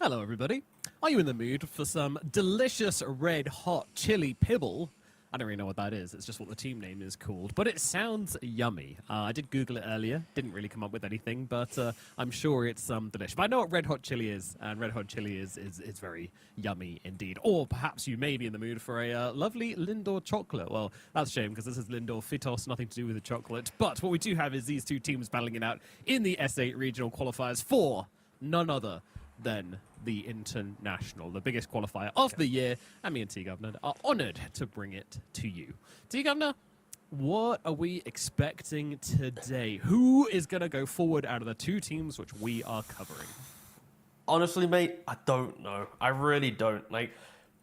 Hello, everybody. Are you in the mood for some delicious red hot chili pibble? I don't really know what that is. It's just what the team name is called, but it sounds yummy. I did Google it earlier. Didn't really come up with anything, but I'm sure it's delicious. But I know what red hot chili is, and red hot chili is very yummy indeed. Or perhaps you may be in the mood for a lovely Lindor chocolate. Well, that's a shame because this is Lindor Fitos, nothing to do with the chocolate. But what we do have is these two teams battling it out in the S8 regional qualifiers for none other than the International, the biggest qualifier of the year, and me and T-Governor are honoured to bring it to you. T-Governor, what are we expecting today? Who is going to go forward out of the two teams which we are covering? Honestly, mate, I don't know. I really don't. Like,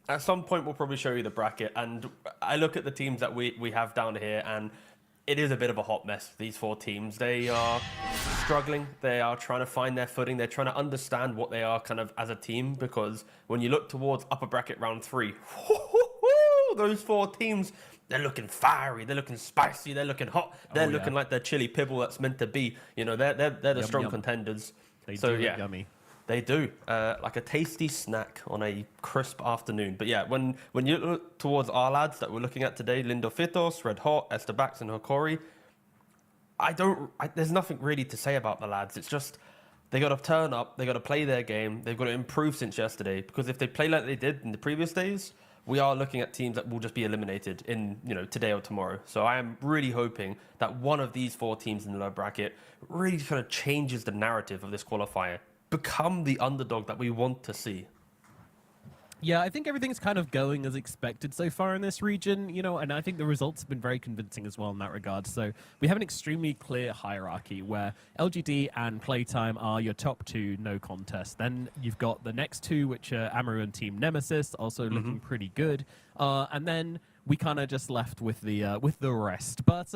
at some point, we'll probably show you the bracket, and I look at the teams that we have down here, and it is a bit of a hot mess, these four teams. They are struggling. They are trying to find their footing. They're trying to understand what they are kind of as a team, because when you look towards upper bracket round 3, those four teams, they're looking fiery, they're looking spicy, they're looking hot, they're looking like the chili pibble that's meant to be. You know, they're the strong contenders. They do look yummy. They do, like a tasty snack on a crisp afternoon. But yeah, when you look towards our lads that we're looking at today, Lindor Fitos, Red Hot, Estabax, and Hokori, there's nothing really to say about the lads. It's just they got to turn up, they got to play their game, they've got to improve since yesterday. Because if they play like they did in the previous days, we are looking at teams that will just be eliminated in today or tomorrow. So I am really hoping that one of these four teams in the lower bracket really kind of changes the narrative of this qualifier. Become the underdog that we want to see. Yeah, I think everything's kind of going as expected so far in this region, and I think the results have been very convincing as well in that regard. So we have an extremely clear hierarchy where LGD and PlayTime are your top two, no contest. Then you've got the next two, which are Amaru and Team Nemesis, also looking pretty good. And then we kind of just left with the rest. But,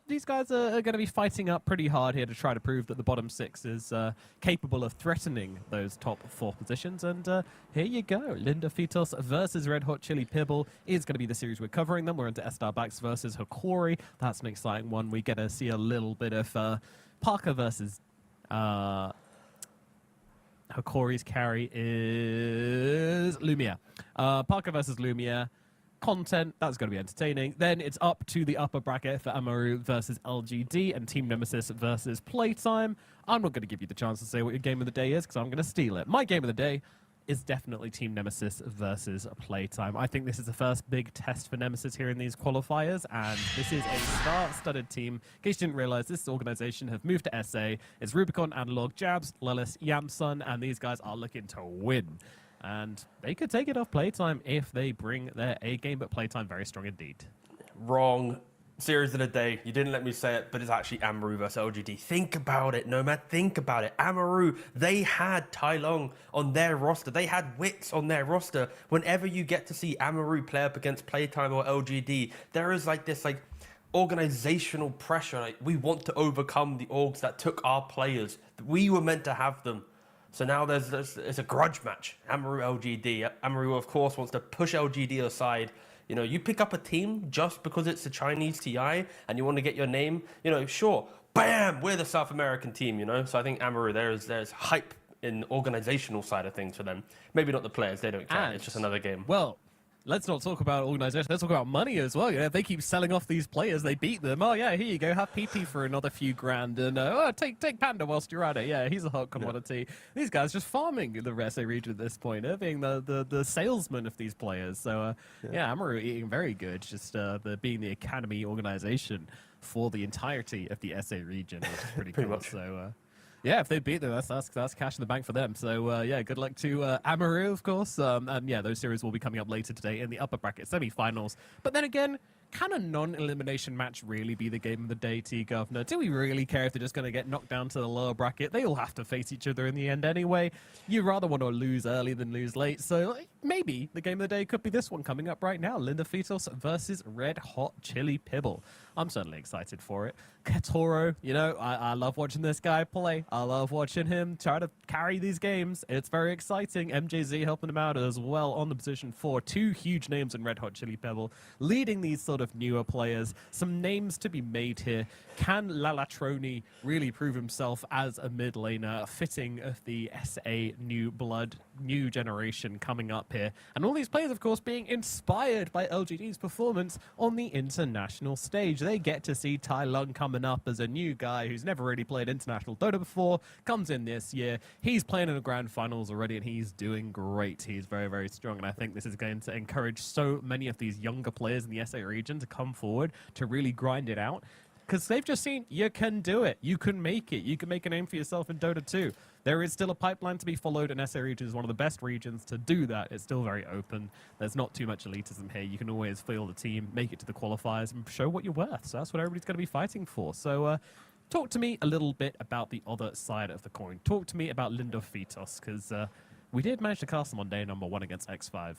these guys are going to be fighting up pretty hard here to try to prove that the bottom six is capable of threatening those top four positions. And here you go. Lindor Fitos versus Red Hot Chili Pibble is going to be the series we're covering them. We're into Estabax versus Hokori. That's an exciting one. We get to see a little bit of Parker versus... Hokori's carry is Lumia. Parker versus Lumia. Content, that's going to be entertaining. Then it's up to the upper bracket for Amaru versus LGD and Team Nemesis versus Playtime. I'm not going to give you the chance to say what your game of the day is because I'm going to steal it. My game of the day is definitely Team Nemesis versus Playtime. I think this is the first big test for Nemesis here in these qualifiers, and this is a star-studded team. In case you didn't realize, this organization have moved to SA. It's Rubicon, Analog, Jabs, Lelis, Yamsun, and these guys are looking to win. And they could take it off Playtime if they bring their A game, but Playtime very strong indeed. Wrong. Series of the day. You didn't let me say it, but it's actually Amaru versus LGD. Think about it, Nomad. Think about it. Amaru, they had Tai Long on their roster. They had Wits on their roster. Whenever you get to see Amaru play up against Playtime or LGD, there is this organizational pressure. Like, we want to overcome the orgs that took our players. We were meant to have them. So now it's a grudge match. Amaru, LGD. Amaru, of course, wants to push LGD aside. You pick up a team just because it's a Chinese TI and you want to get your name, sure, bam, we're the South American team, So I think Amaru, there's hype in organizational side of things for them. Maybe not the players, they don't care. It's just another game. Well, let's not talk about organization. Let's talk about money as well. If they keep selling off these players, they beat them. Oh, yeah, here you go. Have PT for another few grand. And take Panda whilst you're at it. Yeah, he's a hot commodity. Yeah. These guys just farming the SA region at this point, being the salesman of these players. So, Amaru eating very good, just being the academy organization for the entirety of the SA region, which is pretty cool. Much. So, yeah, if they beat them, that's cash in the bank for them. So, good luck to Amaru, of course. And, those series will be coming up later today in the upper bracket semi-finals. But then again, can a non-elimination match really be the game of the day, T-Governor? Do we really care if they're just going to get knocked down to the lower bracket? They all have to face each other in the end anyway. You rather want to lose early than lose late. So maybe the game of the day could be this one coming up right now. Lindor Fitos versus Red Hot Chili Pibble. I'm certainly excited for it. Ketoro, I love watching this guy play. I love watching him try to carry these games. It's very exciting. MJZ helping him out as well on the position 4. Two huge names in Red Hot Chili Pibble, leading these sort of newer players. Some names to be made here. Can Lalatroni really prove himself as a mid laner, fitting of the SA new blood new generation coming up here. And all these players, of course, being inspired by LGD's performance on the international stage. They get to see Tai Lung coming up as a new guy who's never really played international Dota before, comes in this year. He's playing in the grand finals already, and he's doing great. He's very, very strong. And I think this is going to encourage so many of these younger players in the SA region to come forward to really grind it out. Because they've just seen you can do it. You can make it. You can make a name for yourself in Dota 2. There is still a pipeline to be followed, and SA region is one of the best regions to do that. It's still very open. There's not too much elitism here. You can always field a team, make it to the qualifiers, and show what you're worth. So that's what everybody's going to be fighting for. So talk to me a little bit about the other side of the coin. Talk to me about Lindofitos, because we did manage to cast them on day number 1 against X5.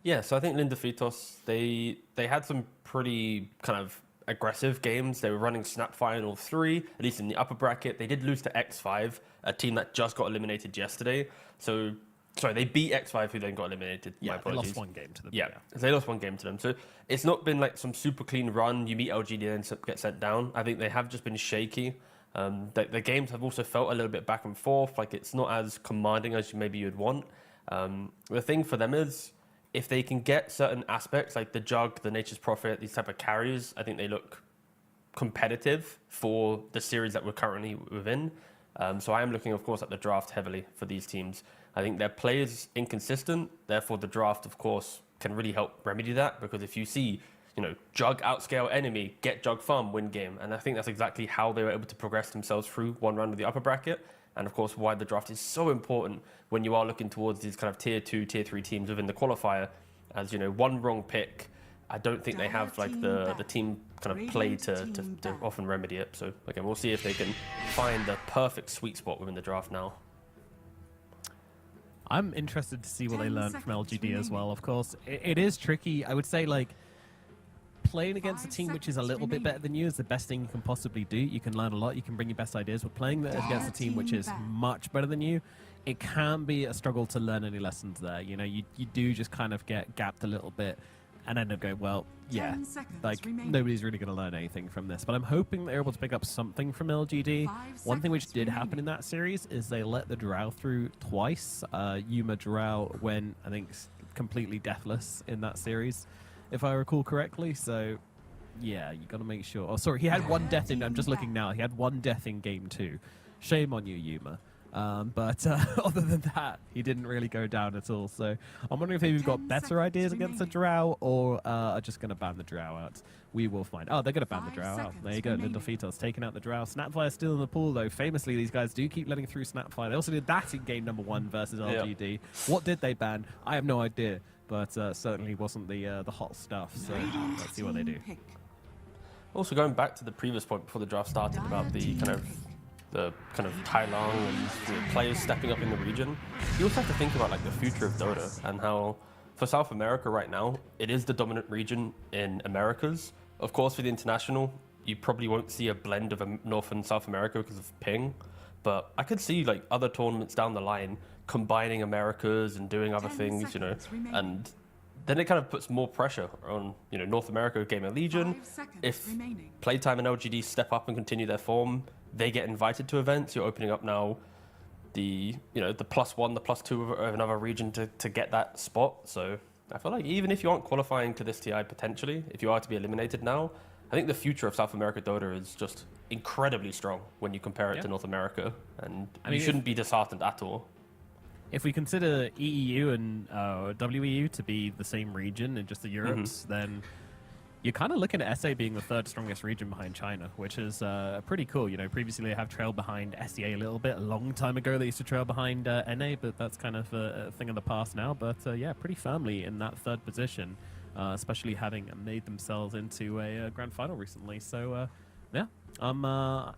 Yeah, so I think Lindofitos, they had some pretty kind of aggressive games. They were running Snap Final 3, at least in the upper bracket. They did lose to X5, a team that just got eliminated yesterday. So, sorry, they beat X5, who then got eliminated. Yeah, they lost one game to them. Yeah, they lost one game to them. So it's not been like some super clean run. You meet LGD and then get sent down. I think they have just been shaky. The games have also felt a little bit back and forth. Like it's not as commanding as maybe you'd want. The thing for them is, if they can get certain aspects like the Jug, the Nature's Prophet, these type of carriers, I think they look competitive for the series that we're currently within. So I am looking, of course, at the draft heavily for these teams. I think their play is inconsistent. Therefore, the draft, of course, can really help remedy that. Because if you see, Jug outscale enemy, get Jug farm, win game. And I think that's exactly how they were able to progress themselves through one round of the upper bracket. And of course, why the draft is so important when you are looking towards these kind of tier 2, tier 3 teams within the qualifier. As one wrong pick, I don't think they have like the team kind of play to often remedy it. So again, we'll see if they can find the perfect sweet spot within the draft now. I'm interested to see what they learn from LGD as well. Of course, it is tricky. I would say like playing against a team which is a little bit better than you is the best thing you can possibly do. You can learn a lot. You can bring your best ideas. But playing against a team which is much better than you, it can be a struggle to learn any lessons there. You do just kind of get gapped a little bit and end up going, well, yeah, like nobody's really going to learn anything from this. But I'm hoping they're able to pick up something from LGD. One thing which did happen in that series is they let the Drow through twice. Yuma Drow went, I think, completely deathless in that series, if I recall correctly. So, yeah, you got to make sure. Oh, sorry, he had one death in. I'm just looking now. He had one death in game 2. Shame on you, Yuma. But other than that, he didn't really go down at all. So I'm wondering if they've got better ideas against the Drow or are just going to ban the Drow out. We will find. Oh, they're going to ban the Drow out. There you go. Lindofitos taking out the Drow. Snapfire still in the pool, though. Famously, these guys do keep letting through Snapfire. They also did that in game number 1 versus LGD. Yep. What did they ban? I have no idea. But certainly wasn't the hot stuff. So let's see what they do. Also, going back to the previous point before the draft started about the kind of Tai Lung and players stepping up in the region, you also have to think about like the future of Dota and how for South America right now, it is the dominant region in Americas. Of course, for the international, you probably won't see a blend of North and South America because of ping. But I could see like other tournaments down the line combining Americas and doing other things, and then it kind of puts more pressure on, North America Gamer Legion. If PlayTime and LGD step up and continue their form, they get invited to events. You're opening up now the +1, the +2 of another region to get that spot. So I feel like even if you aren't qualifying to this TI potentially, if you are to be eliminated now, I think the future of South America Dota is just incredibly strong when you compare it to North America, and you shouldn't be disheartened at all. If we consider EEU and WEU to be the same region in just the Europes, then you're kind of looking at SA being the 3rd strongest region behind China, which is pretty cool. Previously they have trailed behind SEA a little bit. A long time ago they used to trail behind NA, but that's kind of a thing of the past now. But yeah, pretty firmly in that 3rd position, especially having made themselves into a grand final recently. So yeah, I'm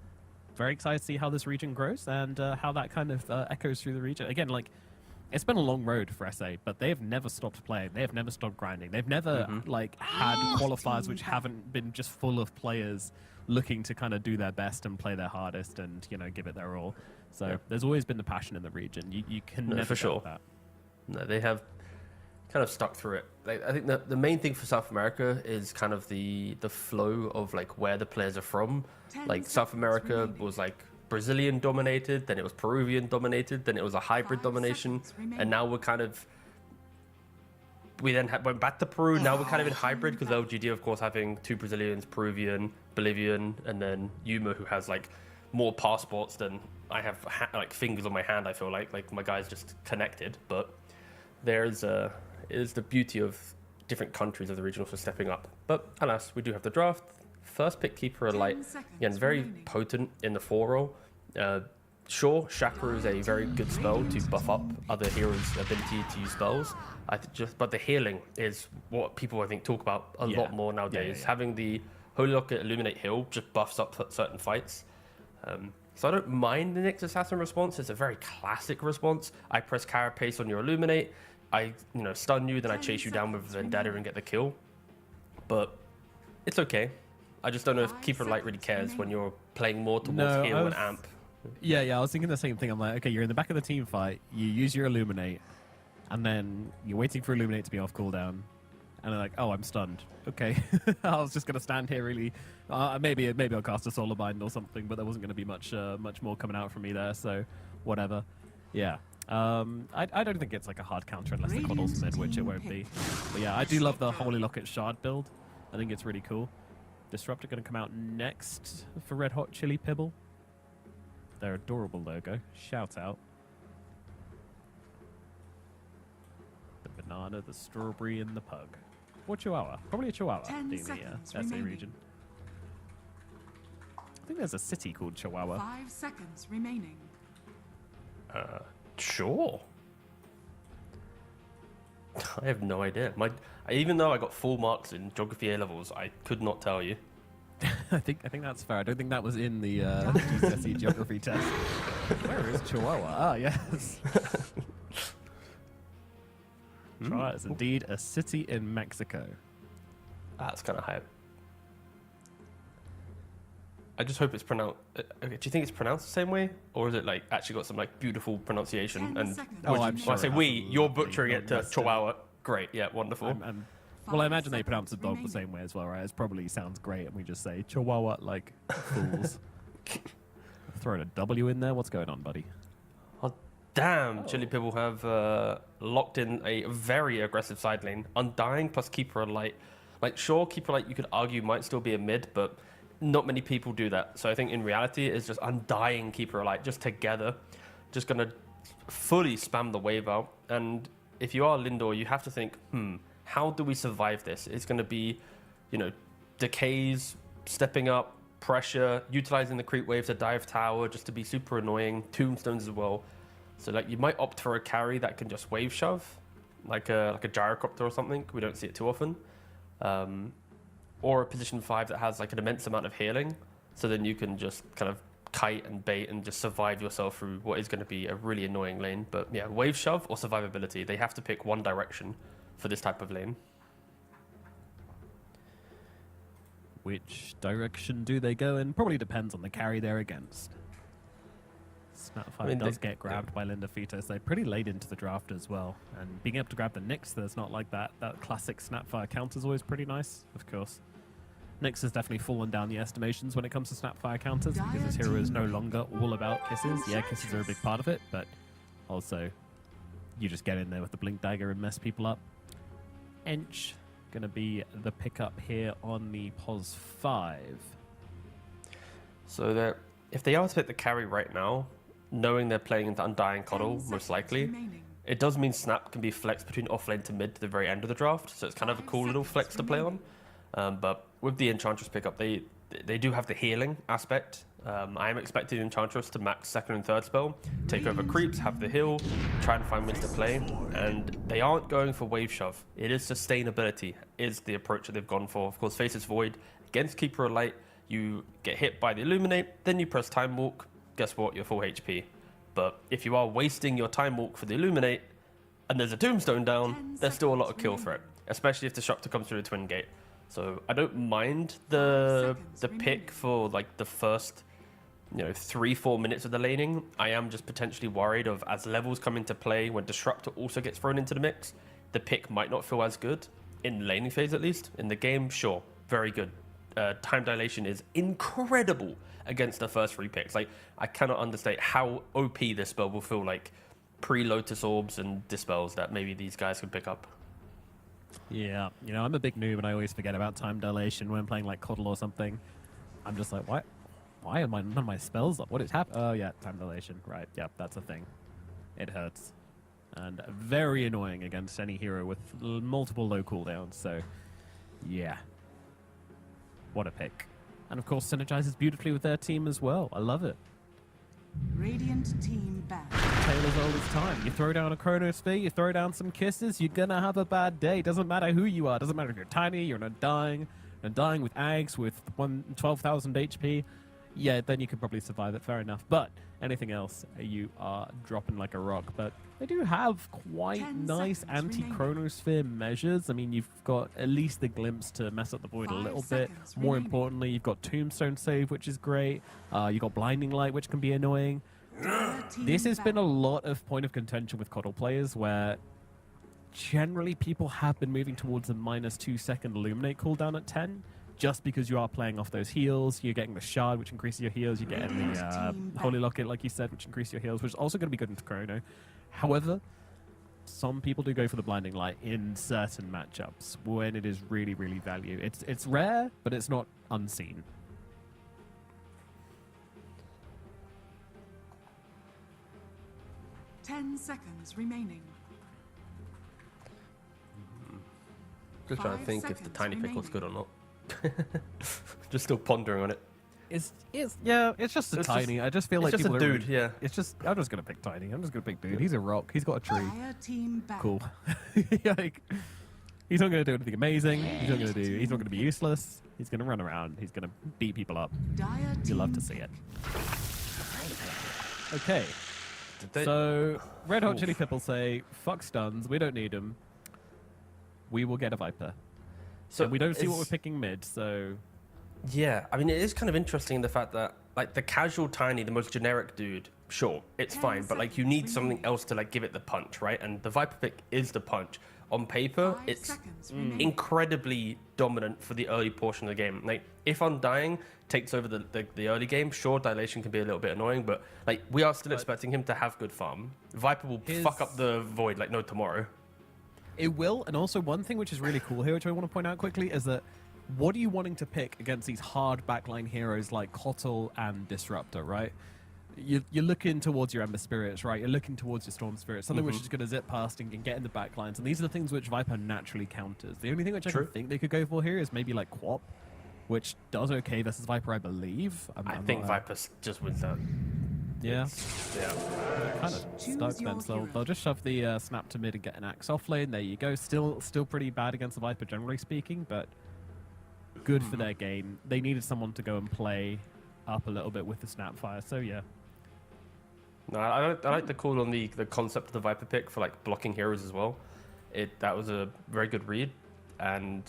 very excited to see how this region grows and how that kind of echoes through the region. Again, like, it's been a long road for SA, but they have never stopped playing. They have never stopped grinding. They've never had qualifiers which haven't been just full of players looking to kind of do their best and play their hardest and give it their all. So there's always been the passion in the region. You can never for sure. that. No, they have kind of stuck through it. I think that the main thing for South America is kind of the flow of like where the players are from. Like South America was like Brazilian dominated, then it was Peruvian dominated, then it was a hybrid domination, and now we're kind of we then went back to Peru. Now we're kind of in hybrid because LGD, of course, having 2 Brazilians, Peruvian, Bolivian, and then Yuma, who has like more passports than I have, like fingers on my hand. I feel like my guy's just connected. But there's is the beauty of different countries of the regionals for stepping up. But alas, we do have the draft. First pick Keeper of Light, again, very potent in the 4 role. Sure, Chakra is a very good spell to buff up other heroes' ability to use spells. But the healing is what people I think talk about a lot more nowadays. Having the Holy Locket Illuminate heal just buffs up certain fights. So I don't mind the Nyx Assassin response. It's a very classic response. I press Carapace on your Illuminate. I stun you, then I chase you down with Vendetta and get the kill. But it's okay. I just don't know if Keeper of Light really cares when you're playing more towards heal and amp. Yeah, I was thinking the same thing. I'm like, okay, you're in the back of the team fight, you use your Illuminate, and then you're waiting for Illuminate to be off cooldown, and they're like, oh, I'm stunned. Okay, I was just going to stand here really. Maybe I'll cast a Solar Bind or something, but there wasn't going to be much more coming out from me there, so whatever. Yeah. I don't think it's like a hard counter unless the Coddle's mid, which it won't be. But yeah, I do love the Holy Locket Shard build. I think it's really cool. Disruptor going to come out next for Red Hot Chili Pibble. Their adorable logo. Shout out. The banana, the strawberry, and the pug. Or Chihuahua. Probably a Chihuahua being the SA region. I think there's a city called Chihuahua. 5 seconds remaining. Sure. I have no idea. Even though I got full marks in Geography A levels, I could not tell you. I think that's fair. I don't think that was in the GCSE geography test. Where is Chihuahua? Ah, yes. Chihuahua is indeed a city in Mexico. That's kind of hype. I just hope it's pronounced. Do you think it's pronounced the same way, or is it like actually got some like beautiful pronunciation? And I'm sure when I say we, you're butchering it to Chihuahua. Great, yeah, wonderful. Well, I imagine they pronounce the dog the same way as well, right? It probably sounds great, and we just say Chihuahua like fools. Throwing a W in there. What's going on, buddy? Oh, damn! Chili Pibble have locked in a very aggressive side lane. Undying plus Keeper of Light. Like, sure, Keeper of Light you could argue might still be a mid, but not many people do that. So I think in reality, it's just Undying Keeper of Light, just together. Just going to fully spam the wave out. And if you are Lindor, you have to think, how do we survive this? It's going to be, decays, stepping up, pressure, utilizing the creep wave to dive tower just to be super annoying, tombstones as well. So like you might opt for a carry that can just wave shove, like a gyrocopter or something. We don't see it too often. Or a position 5 that has like an immense amount of healing. So then you can just kind of kite and bait and just survive yourself through what is going to be a really annoying lane. But yeah, wave shove or survivability. They have to pick one direction for this type of lane. Which direction do they go in? Probably depends on the carry they're against. Snapfire does get grabbed by Linda Fitos. They're pretty late into the draft as well. And being able to grab the Nyx, there's not like that classic Snapfire counter is always pretty nice, of course. Nyx has definitely fallen down the estimations when it comes to Snapfire counters because this hero is no longer all about kisses. Yeah, kisses are a big part of it, but also you just get in there with the Blink Dagger and mess people up. Ench going to be the pickup here on the POS 5. So if they are to pick the carry right now, knowing they're playing into Undying Coddle, most likely, it does mean Snap can be flexed between offlane to mid to the very end of the draft. So it's kind of a cool little flex to play on. But with the Enchantress pickup, they do have the healing aspect. I am expecting Enchantress to max second and third spell, take over creeps, have the heal, try and find wins to play, and they aren't going for wave shove. It is sustainability is the approach that they've gone for. Of course, Faceless Void against Keeper of Light, you get hit by the Illuminate, then you press Time Walk, guess what, you're full HP. But if you are wasting your Time Walk for the Illuminate, and there's a Tombstone down, there's still a lot of kill threat, especially if Disruptor comes through the Twin Gate. So I don't mind the pick for like the first 3-4 minutes of the laning. I am just potentially worried of as levels come into play when Disruptor also gets thrown into the mix, the pick might not feel as good in laning phase at least. In the game, sure, very good. time dilation is incredible against the first 3 picks. Like, I cannot understate how OP this spell will feel like pre-Lotus Orbs and Dispels that maybe these guys can pick up. Yeah, you know, I'm a big noob and I always forget about time dilation when playing like Coddle or something. I'm just like, why are none of my spells up? What is happening? Oh yeah, time dilation. Right, yeah, that's a thing. It hurts. And very annoying against any hero with multiple low cooldowns, so yeah. What a pick. And of course synergizes beautifully with their team as well. I love it. Radiant team back. Taylor's all this time. You throw down a Chronosphere, you throw down some kisses, you're gonna have a bad day. Doesn't matter who you are. Doesn't matter if you're tiny, you're not dying, and dying with Ags with 12,000 HP. Yeah, then you could probably survive it. Fair enough. But anything else, you are dropping like a rock. But they do have quite nice anti-Chronosphere measures. I mean, you've got at least the glimpse to mess up the void a little bit. More importantly, you've got Tombstone save, which is great. You've got Blinding Light, which can be annoying. This has been a lot of point of contention with Coddle players where generally people have been moving towards a -2-second Illuminate cooldown at 10. Just because you are playing off those heals, you're getting the Shard, which increases your heals, you're getting the Holy Locket, like you said, which increases your heals, which is also going to be good into Chrono. However, some people do go for the Blinding Light in certain matchups when it is really, really value. It's rare, but it's not unseen. Ten seconds remaining. Just trying to think if the Tiny Pickle's good or not. Just still pondering on it. It's just a tiny. I just feel like it's just people a dude. Yeah, it's just. I'm just gonna pick tiny. I'm just gonna pick dude. He's a rock. He's got a tree. Team back. Cool. Like, he's not gonna do anything amazing. He's not gonna be useless. He's gonna run around. He's gonna beat people up. You love to see it. Okay. So Red Hot Chili Peppers say, "Fuck stuns. We don't need them. We will get a Viper." So and we don't see what we're picking mid, so... Yeah, I mean, it is kind of interesting in the fact that, like, the casual Tiny, the most generic dude, sure, it's fine, but, like, you need something else to, like, give it the punch, right? And the Viper pick is the punch. On paper, it's incredibly dominant for the early portion of the game. Like, if Undying takes over the early game, sure, Dilation can be a little bit annoying, but, like, we are still expecting him to have good farm. Viper will fuck up the Void like no tomorrow. It will, and also one thing which is really cool here, which I want to point out quickly, is that what are you wanting to pick against these hard backline heroes like Kotal and Disruptor, right? You're looking towards your Ember Spirits, right? You're looking towards your Storm Spirits, something which is going to zip past and get in the backlines, and these are the things which Viper naturally counters. The only thing which I can think they could go for here is maybe like Quap, which does okay versus Viper, I believe. I think Viper just wins that. Yeah. Yeah. Kind of stuck then, so they'll just shove the snap to mid and get an axe off lane. There you go. Still pretty bad against the Viper, generally speaking, but good for their game. They needed someone to go and play up a little bit with the Snapfire, so yeah. No, I like the call on the concept of the Viper pick for like blocking heroes as well. That was a very good read. And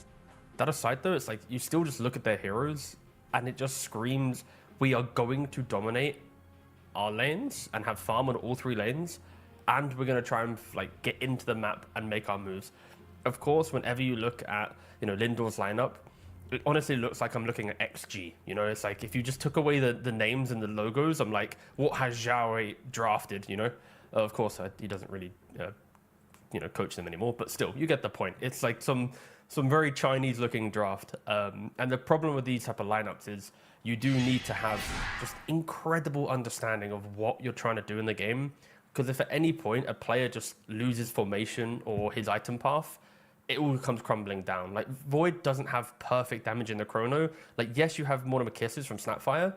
that aside though, it's like you still just look at their heroes and it just screams, we are going to dominate our lanes and have farm on all 3 lanes, and we're going to try and like get into the map and make our moves. Of course, whenever you look at, you know, Lindor's lineup, it honestly looks like I'm looking at XG. You know, it's like if you just took away the names and the logos, I'm like, what has Zhao drafted? You know, of course he doesn't really, you know, coach them anymore, but still, you get the point. It's like some very Chinese-looking draft. And the problem with these type of lineups is you do need to have just incredible understanding of what you're trying to do in the game. Because if at any point a player just loses formation or his item path, it all comes crumbling down. Like, Void doesn't have perfect damage in the Chrono. Like, yes, you have Mortimer Kisses from Snapfire,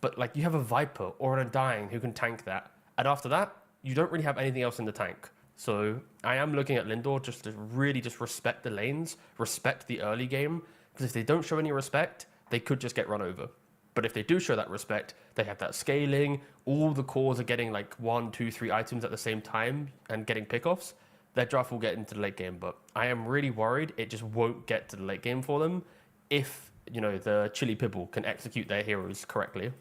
but like you have a Viper or an Undying who can tank that. And after that, you don't really have anything else in the tank. So I am looking at Lindor just to really just respect the lanes, respect the early game. Because if they don't show any respect, they could just get run over. But if they do show that respect, they have that scaling, all the cores are getting like 1, 2, 3 items at the same time and getting pickoffs, their draft will get into the late game. But I am really worried it just won't get to the late game for them if, you know, the Chili Pibble can execute their heroes correctly.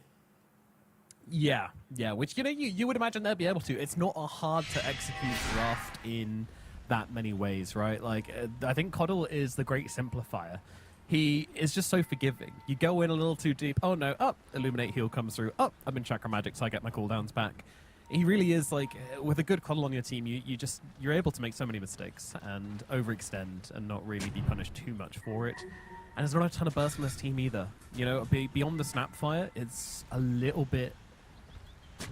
Yeah, which, you know, you would imagine they'll be able to. It's not a hard to execute draft in that many ways, right? Like, I think Coddle is the great simplifier. he is just so forgiving. You go in a little too deep. Oh no, up, Illuminate heal comes through. Up, I'm in Chakra Magic, so I get my cooldowns back. He really is like, with a good coddle on your team, you're able to make so many mistakes and overextend and not really be punished too much for it. And there's not a ton of burst on this team either. You know, beyond the Snapfire, it's a little bit...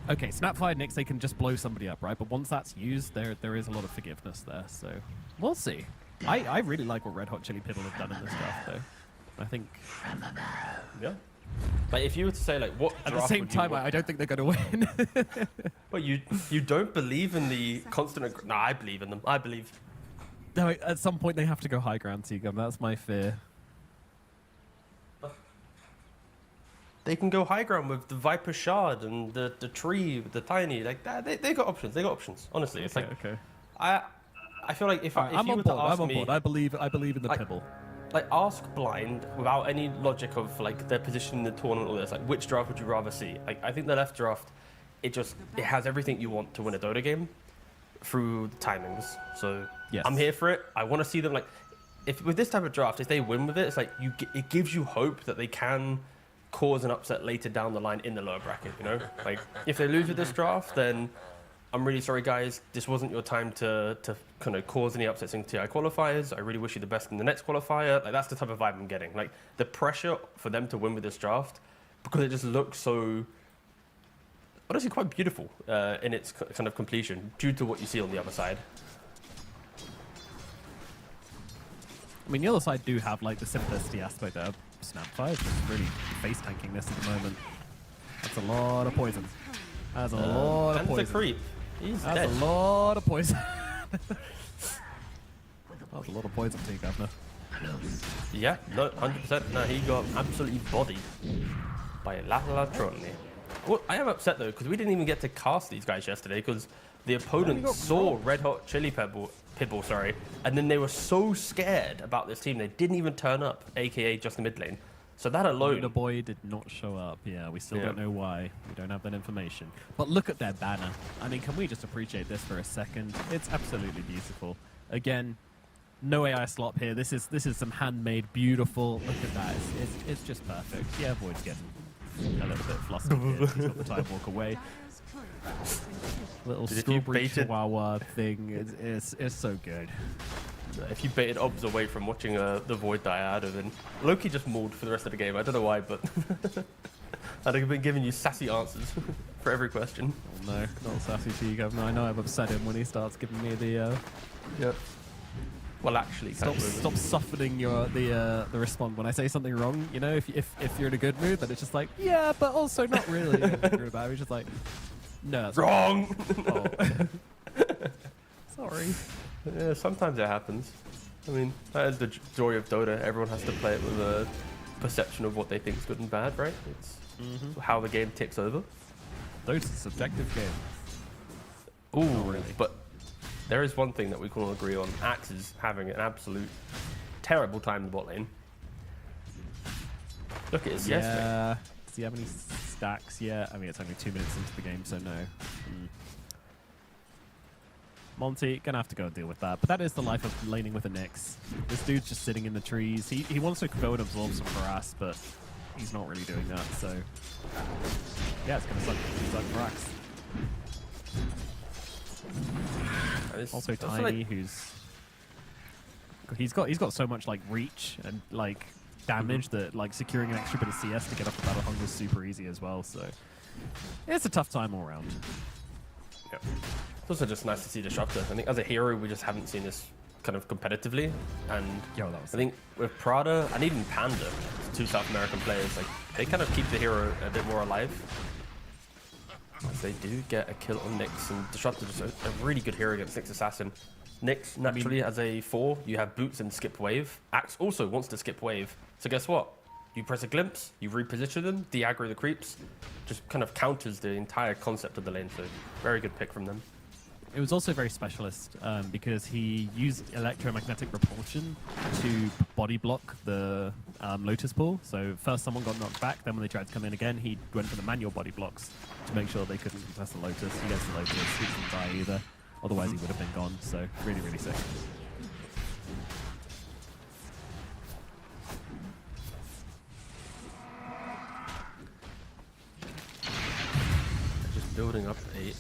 Okay, Snapfire Nyx, they can just blow somebody up, right? But once that's used, there is a lot of forgiveness there, so we'll see. I really like what Red Hot Chili Pibble have done in this draft, though. I think... Yeah. Like, if you were to say, like, what At the draft same would you time, want- I don't think they're going to win. Well, you don't believe in the constant... No, I believe in them. I believe. No, at some point they have to go high ground, T-Gum. That's my fear. They can go high ground with the Viper Shard and the tree with the tiny. Like, that. They got options. They got options. Honestly, it's like... Okay. I feel like if I'm you on were board. to ask I'm on me... board. I believe in the Like- Pibble. Like, ask blind without any logic of like their position in the tournament or this. Like, which draft would you rather see? Like, I think the left draft, it has everything you want to win a Dota game through the timings. So Yes. I'm here for it. I want to see them like, if with this type of draft, if they win with it, it's like it gives you hope that they can cause an upset later down the line in the lower bracket. You know, like if they lose with this draft, then I'm really sorry, guys. This wasn't your time to kind of cause any upsets in TI qualifiers. I really wish you the best in the next qualifier. Like, that's the type of vibe I'm getting. Like, the pressure for them to win with this draft, because it just looks so, honestly, quite beautiful in its kind of completion, due to what you see on the other side. I mean, the other side do have like the simplicity aspect there. Snapfire is just really face tanking this at the moment. That's a lot of poison. That's a lot of And poison. the creep. He's That's dead. a lot of poison. That's a lot of poison, T, Governor. Yeah, no, 100%. No, he got absolutely bodied by Latalatroni. Well, I am upset though, because we didn't even get to cast these guys yesterday, because the opponent saw Red Hot Chili Pibble, and then they were so scared about this team they didn't even turn up, aka just the mid lane. So that alone. The boy did not show up. Yeah, we still Yeah. don't know why. We don't have that information. But look at their banner. I mean, can we just appreciate this for a second? It's absolutely beautiful. Again, no AI slop here. This is some handmade, beautiful. Look at that. It's just perfect. Yeah, Void's getting a little bit flustered here. He's got the time walk away. Little Dude, if you strawberry baited- chihuahua thing. It's so good. If you baited Obs away from watching the Void die, I'd have been Loki just mauled for the rest of the game. I don't know why, but I'd have been giving you sassy answers for every question. Oh, no, not sassy to Governor. I know I've upset him when he starts giving me the. Yep. Well, actually, Stop softening the response when I say something wrong. You know, if you're in a good mood, then it's just like, yeah, but also not really. It's just like, no, that's wrong. Oh. Sorry. Yeah, sometimes it happens. I mean, that is the joy of Dota. Everyone has to play it with a perception of what they think is good and bad, right? It's how the game ticks over. Those are subjective game. Ooh, really. But there is one thing that we can all agree on. Axe is having an absolute terrible time in the bot lane. Look at his CS, mate. Yeah. Does he have any stacks yet? I mean, it's only 2 minutes into the game, so no. Monty, gonna have to go and deal with that. But that is the life of laning with a Nyx. This dude's just sitting in the trees. He wants to go and absorb some harass, but he's not really doing that, so... Yeah, it's gonna suck for Axe. Also It's Tiny, like- who's... He's got so much, like, reach and, like, damage that, like, securing an extra bit of CS to get off the Battle Hunger is super easy as well, so... It's a tough time all around. Yep. It's also just nice to see Disruptor. I think as a hero, we just haven't seen this kind of competitively. And Yo, that was I think with Prada and even Panda, two South American players, like they kind of keep the hero a bit more alive. As they do get a kill on Nyx, and Disruptor just a really good hero against Nyx Assassin. Nyx, naturally, as a 4, you have Boots and Skip Wave. Axe also wants to skip Wave. So guess what? You press a glimpse, you reposition them, de-aggro the creeps, just kind of counters the entire concept of the lane. So very good pick from them. It was also very specialist because he used electromagnetic repulsion to body block the Lotus pool. So first someone got knocked back, then when they tried to come in again, he went for the manual body blocks to make sure they couldn't contest the Lotus. He gets the Lotus, he doesn't die either. Otherwise he would have been gone. So really, really sick. building up a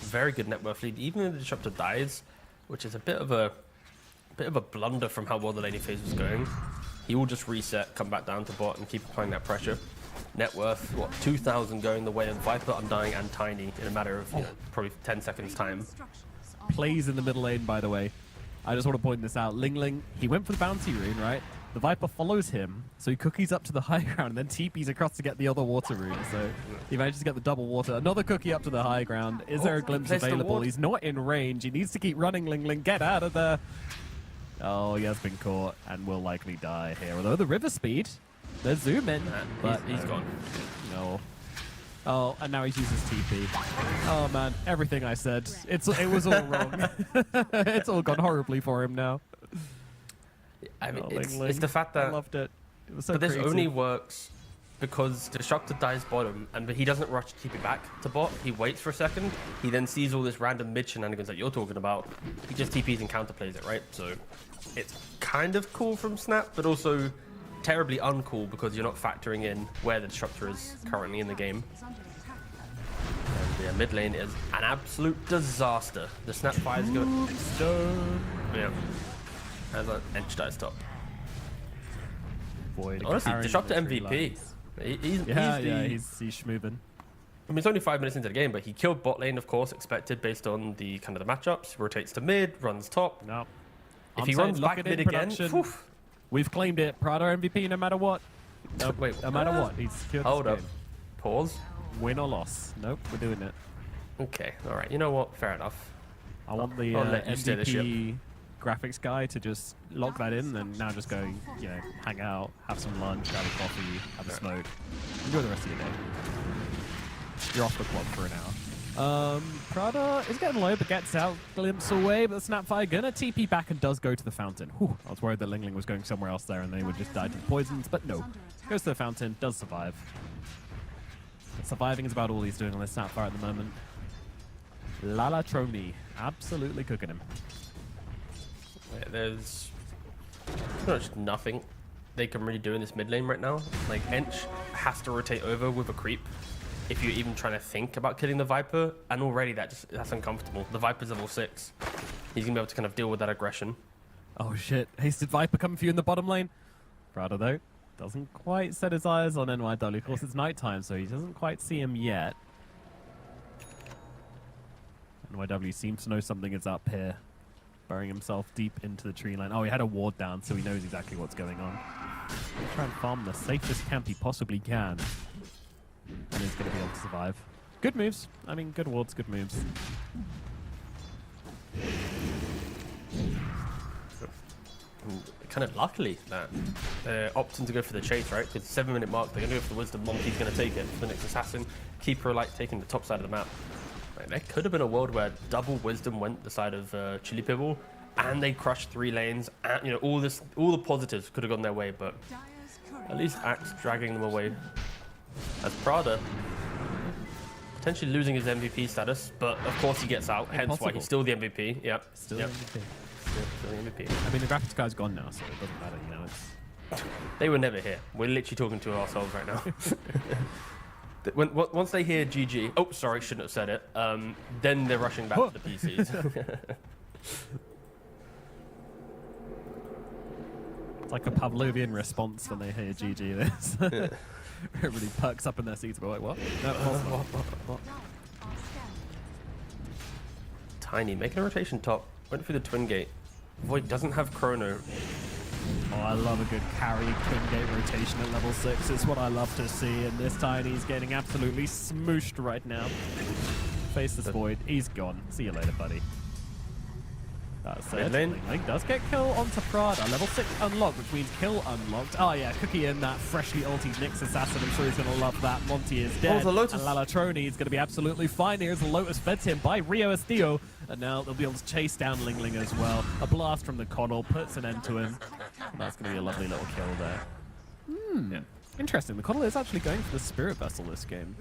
very good net worth lead, even if the disruptor dies, which is a bit of a blunder from how well the laning phase was going. He will just reset, come back down to bot, and keep applying that pressure. Net worth, what, 2,000 going the way of Viper, Undying, and Tiny in a matter of probably 10 seconds time. Plays in the middle lane, by the way. I just want to point this out. Ling Ling, he went for the bounty rune, right? The Viper follows him, so he cookies up to the high ground and then TPs across to get the other water rune. So he manages to get the double water. Another cookie up to the high ground. Is there a glimpse available? He's not in range. He needs to keep running, Ling Ling. Get out of there. Oh, he has been caught and will likely die here. Although the river speed, they're zooming. But He's gone. No. Oh, and now he's used his TP. Oh man, everything I said, it was all wrong. It's all gone horribly for him now. I mean, Oh, it's Ling Ling. the fact that... I loved it. It was so But this creative. only works because Disruptor dies bottom, but he doesn't rush to keep it back to bot. He waits for a second. He then sees all this random mid shenanigans that you're talking about. He just TPs and counterplays it, right? So it's kind of cool from Snap, but also terribly uncool because you're not factoring in where the Disruptor is currently in the game. And yeah, mid lane is an absolute disaster. The Snap fires go... Yeah. As an Ench dies top. Void Honestly, carrying Disruptor the three MVP. lines. He's He's schmoovin'. I mean, it's only 5 minutes into the game, but he killed bot lane, of course, expected based on the kind of the matchups. Rotates to mid, runs top. No. If he runs back mid again, oof. We've claimed it. Prada MVP no matter what. Nope. Wait, no matter what. He's secured Hold this up. game. Pause. Win or loss. Nope, we're doing it. Okay, all right. You know what? Fair enough. I want the I'll let you steer the ship. MVP graphics guy to just lock that in and now just go, you know, hang out, have some lunch, have a coffee, have a smoke. Enjoy the rest of your day. You're off the clock for an hour. Prada is getting low, but gets out, glimpse away, but the Snapfire gonna TP back and does go to the fountain. Whew, I was worried that Ling Ling was going somewhere else there and they would just die to the poisons, but no. Goes to the fountain, does survive. But surviving is about all he's doing on this Snapfire at the moment. Lala Trony, absolutely cooking him. Yeah, there's pretty much nothing they can really do in this mid lane right now. Like, Ench has to rotate over with a creep if you're even trying to think about killing the Viper, and already that's uncomfortable. The Viper's level 6. He's gonna be able to kind of deal with that aggression. Oh shit, Hasted Viper coming for you in the bottom lane. Prada though, doesn't quite set his eyes on NYW. Of course it's nighttime, so he doesn't quite see him yet. NYW seems to know something is up here. Burying himself deep into the tree line. Oh, he had a ward down, so he knows exactly what's going on. He'll try and farm the safest camp he possibly can. And he's going to be able to survive. Good moves. I mean, good wards, good moves. Kind of luckily that they're opting to go for the chase, right? Because 7-minute mark, they're going to go for the Wisdom. Monkey's going to take it. The next Assassin, Keeper Light taking the top side of the map. Right, there could have been a world where double Wisdom went the side of Chili Pibble, and they crushed 3 lanes. And, you know, all the positives could have gone their way, but at least Axe dragging them away. As Prada potentially losing his MVP status, but of course he gets out, hence why he's still the MVP. Yep. Still MVP. Still the MVP. I mean, the graphics guy's gone now, so it doesn't matter, you know. It's... They were never here. We're literally talking to ourselves right now. Once they hear GG, oh, sorry, shouldn't have said it, then they're rushing back to the PCs. It's like a Pavlovian response when they hear GG this. Everybody perks up in their seats, but like, what? No, what? Tiny, making a rotation top, went through the twin gate. Void doesn't have chrono. Oh, I love a good carry twin gate rotation at level 6. It's what I love to see, and this Tiny's getting absolutely smooshed right now. Face this Void. He's gone. See you later, buddy. That said, Ling Ling does get kill onto Prada. Level 6 unlocked, which means kill unlocked. Oh yeah, Cookie in that freshly ultied Nyx Assassin. I'm sure he's going to love that. Monty is dead. the Lotus. And Lalatroni is going to be absolutely fine. Here's the Lotus fed to him by Rio Estío. And now they'll be able to chase down Ling Ling as well. A blast from the Connell puts an end to him. And that's going to be a lovely little kill there. Yeah. Interesting. The Connell is actually going for the Spirit Vessel this game.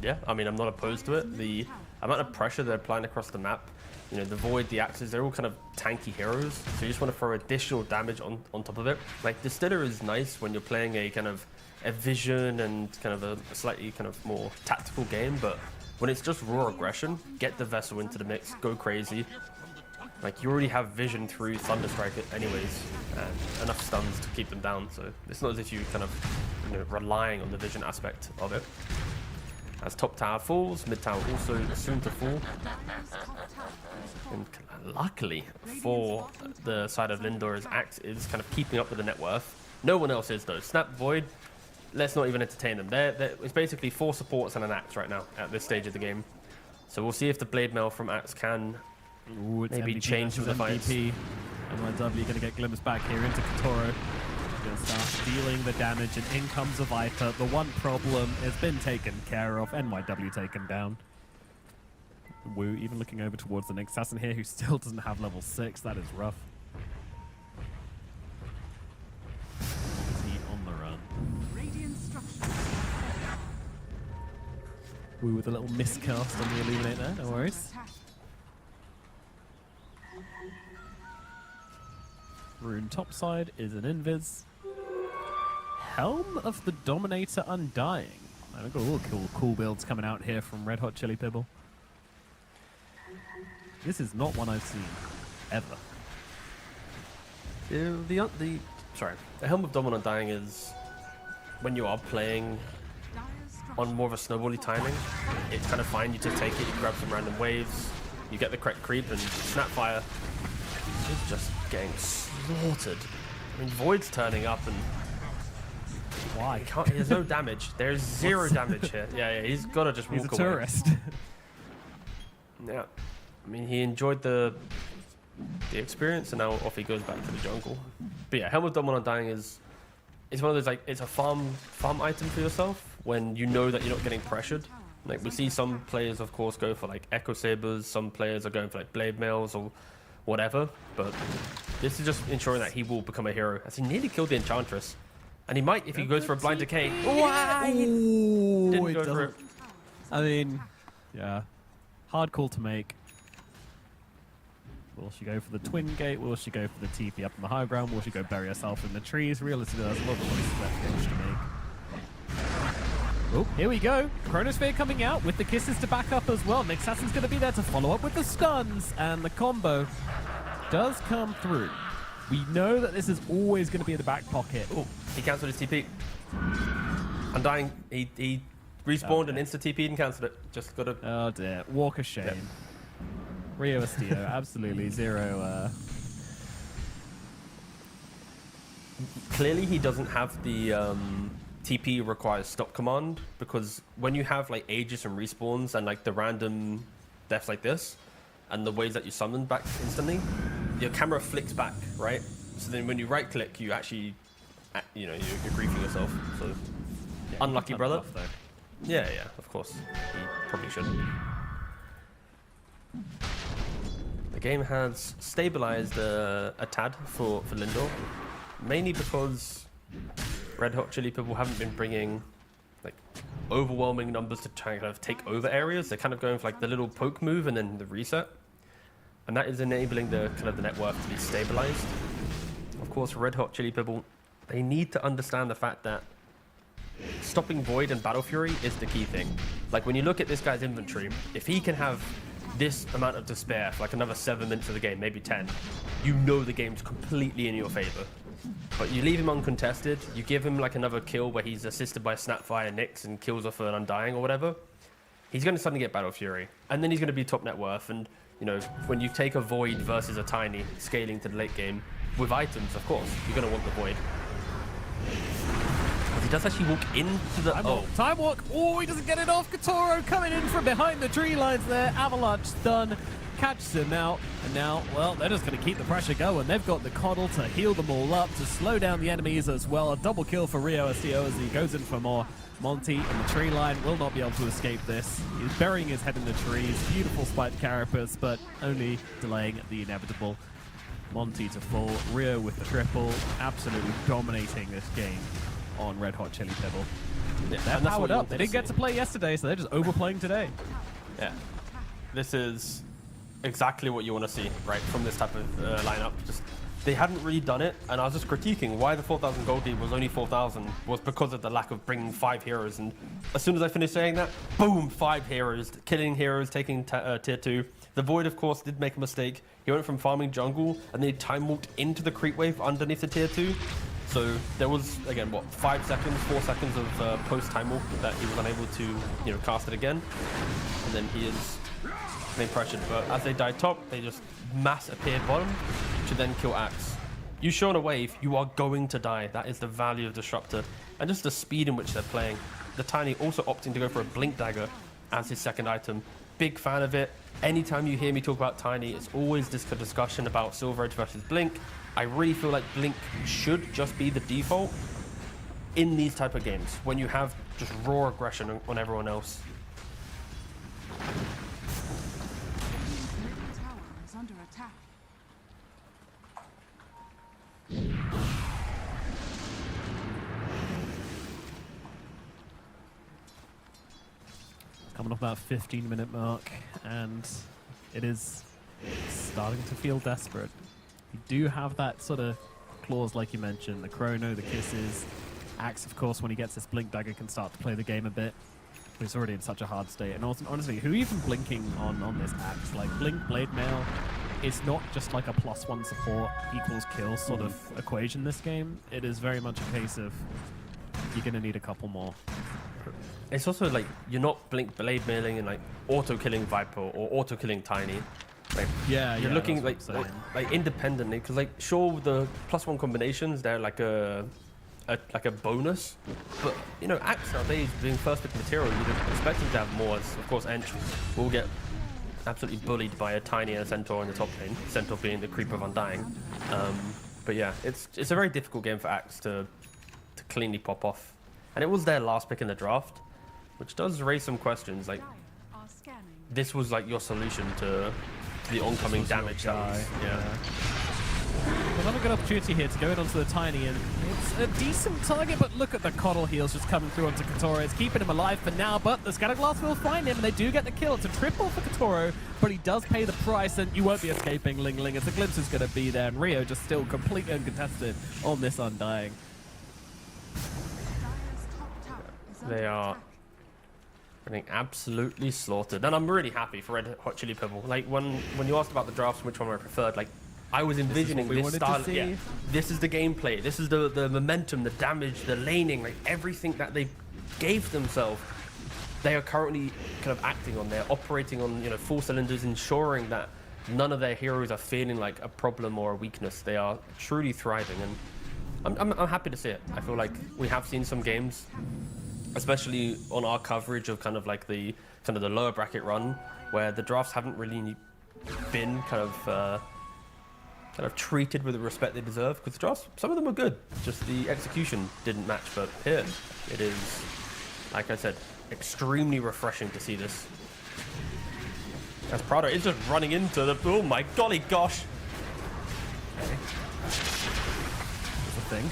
Yeah, I mean, I'm not opposed to it. The amount of pressure they're applying across the map, you know, the Void, the Axes, they're all kind of tanky heroes. So you just want to throw additional damage on top of it. Like, Distiller is nice when you're playing a kind of a vision and kind of a slightly kind of more tactical game, but when it's just raw aggression, get the Vessel into the mix, go crazy. Like, you already have vision through Thunderstrike anyways, and enough stuns to keep them down, so it's not as if you kind of, you know, relying on the vision aspect of it. As top tower falls, mid tower also soon to fall. And luckily for the side of Lindor's Axe is kind of keeping up with the net worth. No one else is though. Snap, Void, let's not even entertain them. It's basically 4 supports and an Axe right now at this stage of the game. So we'll see if the Blade Mail from Axe can maybe change some of the fights. MVP. NYW going to get glimpsed back here into Katoro. Going to start dealing the damage, and in comes a Viper. The one problem has been taken care of. NYW taken down. Wu even looking over towards the next assassin here, who still doesn't have level 6. That is rough. Is he on the run? Radiant structures. Wu with a little miscast on the Illuminate there, no worries. Rune topside is an invis. Helm of the Dominator Undying. I've got all cool builds coming out here from Red Hot Chili Pibble. This is not one I've seen ever. The Helm of Dominant Undying is when you are playing on more of a snowbally timing. It's kind of fine. You just take it, you grab some random waves, you get the correct creep, and Snapfire is just getting slaughtered. I mean, Void's turning up, and Why? there's no damage. There's zero damage here. Yeah, he's got to just walk away. He's a tourist. Yeah. I mean, he enjoyed the experience, and now off he goes back to the jungle. But yeah, Helm of Dominant Undying is one of those, like, it's a farm item for yourself when you know that you're not getting pressured. Like, we see some players, of course, go for like Echo Sabers. Some players are going for like Blade Mails or whatever. But this is just ensuring that he will become a hero, as he nearly killed the Enchantress. And he might if he goes for a Blind Decay. Why? Didn't go for it. I mean, yeah. Hard call to make. Will she go for the Twin Gate? Will she go for the TP up on the high ground? Will she go bury herself in the trees? Realistically, there's a lot of choices left to make. Oh, here we go. Chronosphere coming out with the kisses to back up as well. Nick Assassin's going to be there to follow up with the stuns, and the combo does come through. We know that this is always going to be in the back pocket. Oh, he cancelled his TP. Undying, he respawned and insta TP'd and cancelled it. Just got to. Oh dear, walk of shame. Yep. Rio Castillo, absolutely zero. Clearly, he doesn't have the TP requires stop command, because when you have like Aegis and respawns and like the random deaths like this, and the ways that you summon back instantly, your camera flicks back, right? So then when you right click, you actually, you know, you're griefing yourself. So Yeah, unlucky, brother. Off, though. Yeah, of course. He probably shouldn't. The game has stabilized a tad for Lindor, mainly because Red Hot Chili Pibble haven't been bringing like overwhelming numbers to try and kind of take over areas. They're kind of going for like the little poke move and then the reset, and that is enabling the kind of the net worth to be stabilized. Of course, Red Hot Chili Pibble, they need to understand the fact that stopping Void and Battle Fury is the key thing. Like, when you look at this guy's inventory, if he can have this amount of despair for like another 7 minutes of the game, maybe 10, you know the game's completely in your favor. But you leave him uncontested, you give him like another kill where he's assisted by Snapfire, Nyx, and kills off an Undying or whatever, he's going to suddenly get Battle Fury, and then he's going to be top net worth. And you know, when you take a Void versus a Tiny scaling to the late game with items, of course you're going to want the Void. But he does actually walk into the Time walk. Oh, he doesn't get it off. Katoro coming in from behind the tree lines there. Avalanche stun. Catches him out. And now, well, they're just going to keep the pressure going. They've got the Coddle to heal them all up, to slow down the enemies as well. A double kill for Rio Castillo as he goes in for more. Monty in the tree line will not be able to escape this. He's burying his head in the trees. Beautiful spiked carapace, but only delaying the inevitable. Monty to full. Rio with the triple. Absolutely dominating this game on Red Hot Chili Pibble. Yeah, they're powered up. They didn't get to play yesterday, so they're just overplaying today. Yeah, this is exactly what you want to see, right, from this type of lineup. Just they hadn't really done it, and I was just critiquing why the 4,000 gold lead was only 4,000 was because of the lack of bringing 5 heroes. And as soon as I finished saying that, boom, 5 heroes, killing heroes, taking tier 2. The Void, of course, did make a mistake. He went from farming jungle, and then he time walked into the creep wave underneath the tier 2. So there was, again, what, 4 seconds of post time walk that he was unable to, you know, cast it again. And then he is being pressured. But as they died top, they just mass appeared bottom to then kill Axe. You show on a wave, you are going to die. That is the value of Disruptor. And just the speed in which they're playing. The Tiny also opting to go for a Blink Dagger as his second item. Big fan of it. Anytime you hear me talk about Tiny, it's always this discussion about Silver Edge versus Blink. I really feel like Blink should just be the default in these type of games when you have just raw aggression on everyone else. Middle tower is under attack. Coming off that 15-minute mark, and it is starting to feel desperate. You do have that sort of clause, like you mentioned, the chrono, the kisses. Axe, of course, when he gets this Blink Dagger, can start to play the game a bit. But he's already in such a hard state. And also, honestly, who even blinking on this Axe? Like, Blink, Blade Mail, it's not just like a +1 support equals kill sort of equation this game. It is very much a case of you're going to need a couple more. It's also like you're not Blink Blade Mailing and like auto-killing Viper or auto-killing Tiny. Like, you're looking like independently, because like sure the +1 combinations they're like a bonus, but you know Axe nowadays being first pick material, you'd expect him to have more. As of course Ench will get absolutely bullied by a Tiny and a Centaur in the top lane. Centaur being the creep of Undying. But yeah, it's a very difficult game for Axe to cleanly pop off, and it was their last pick in the draft, which does raise some questions. Like, Are scanning. this was like your solution to the oncoming damage. Another good opportunity here to go in onto the Tiny, and it's a decent target, but look at the Coddle heals just coming through onto Katoro. It's keeping him alive for now, but the Scatterglass will find him, and they do get the kill. It's a triple for Katoro, but he does pay the price, and you won't be escaping Ling Ling, as the glimpse is going to be there, and Rio just still completely uncontested on this Undying. Dire's top tower is under They are attack. getting absolutely slaughtered, and I'm really happy for Red Hot Chili Pebble. Like when you asked about the drafts, which one I preferred, like I was envisioning we this wanted to style. see. Yeah, this is the gameplay. This is the momentum, the damage, the laning, like everything that they gave themselves. They are currently kind of acting on. They're operating on, you know, full cylinders, ensuring that none of their heroes are feeling like a problem or a weakness. They are truly thriving, and I'm happy to see it. I feel like we have seen some games, especially on our coverage of kind of the lower bracket run, where the drafts haven't really been kind of treated with the respect they deserve, because the drafts, some of them were good, just the execution didn't match. But here it is, like I said, extremely refreshing to see this, as Prado is just running into the, oh my golly gosh. That's the thing.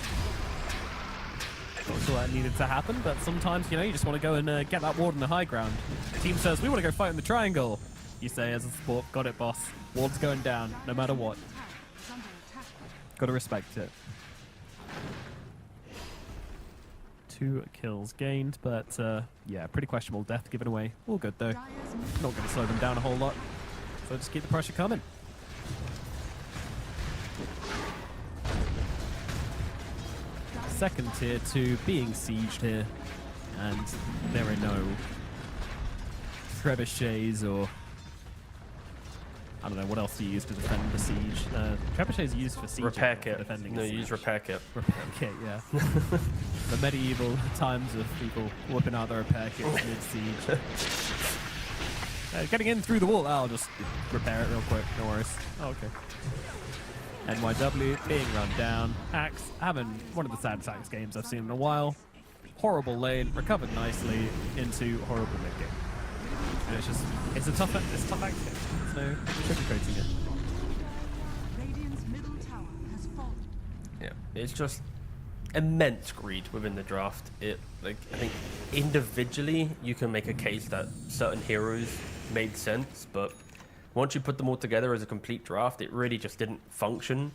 Not sure that needed to happen, but sometimes, you know, you just want to go and get that ward in the high ground. The team says, we want to go fight in the triangle. You say as a support, got it, boss. Ward's going down, no matter what. Is under attack. Got to respect it. 2 kills gained, but yeah, pretty questionable death given away. All good though. Dire's middle Not going to slow them down a whole lot. So just keep the pressure coming. Second tier 2 being sieged here, and there are no trebuchets or I don't know what else do you use to defend the siege. Trebuchets are used for siege. Repair kit. Defending No, a you use siege. repair kit. Repair kit, yeah. The medieval times of people whipping out their repair kits mid-siege. Getting in through the wall. I'll just repair it real quick. No worries. Oh, okay. NYW being run down. Axe having one of the sad Axe games I've seen in a while. Horrible lane, recovered nicely into horrible mid game. And it's a tough Axe game. There's no sugarcoating it. Radiant's middle tower has fallen. Yeah, it's just immense greed within the draft. I think individually you can make a case that certain heroes made sense, but once you put them all together as a complete draft, it really just didn't function.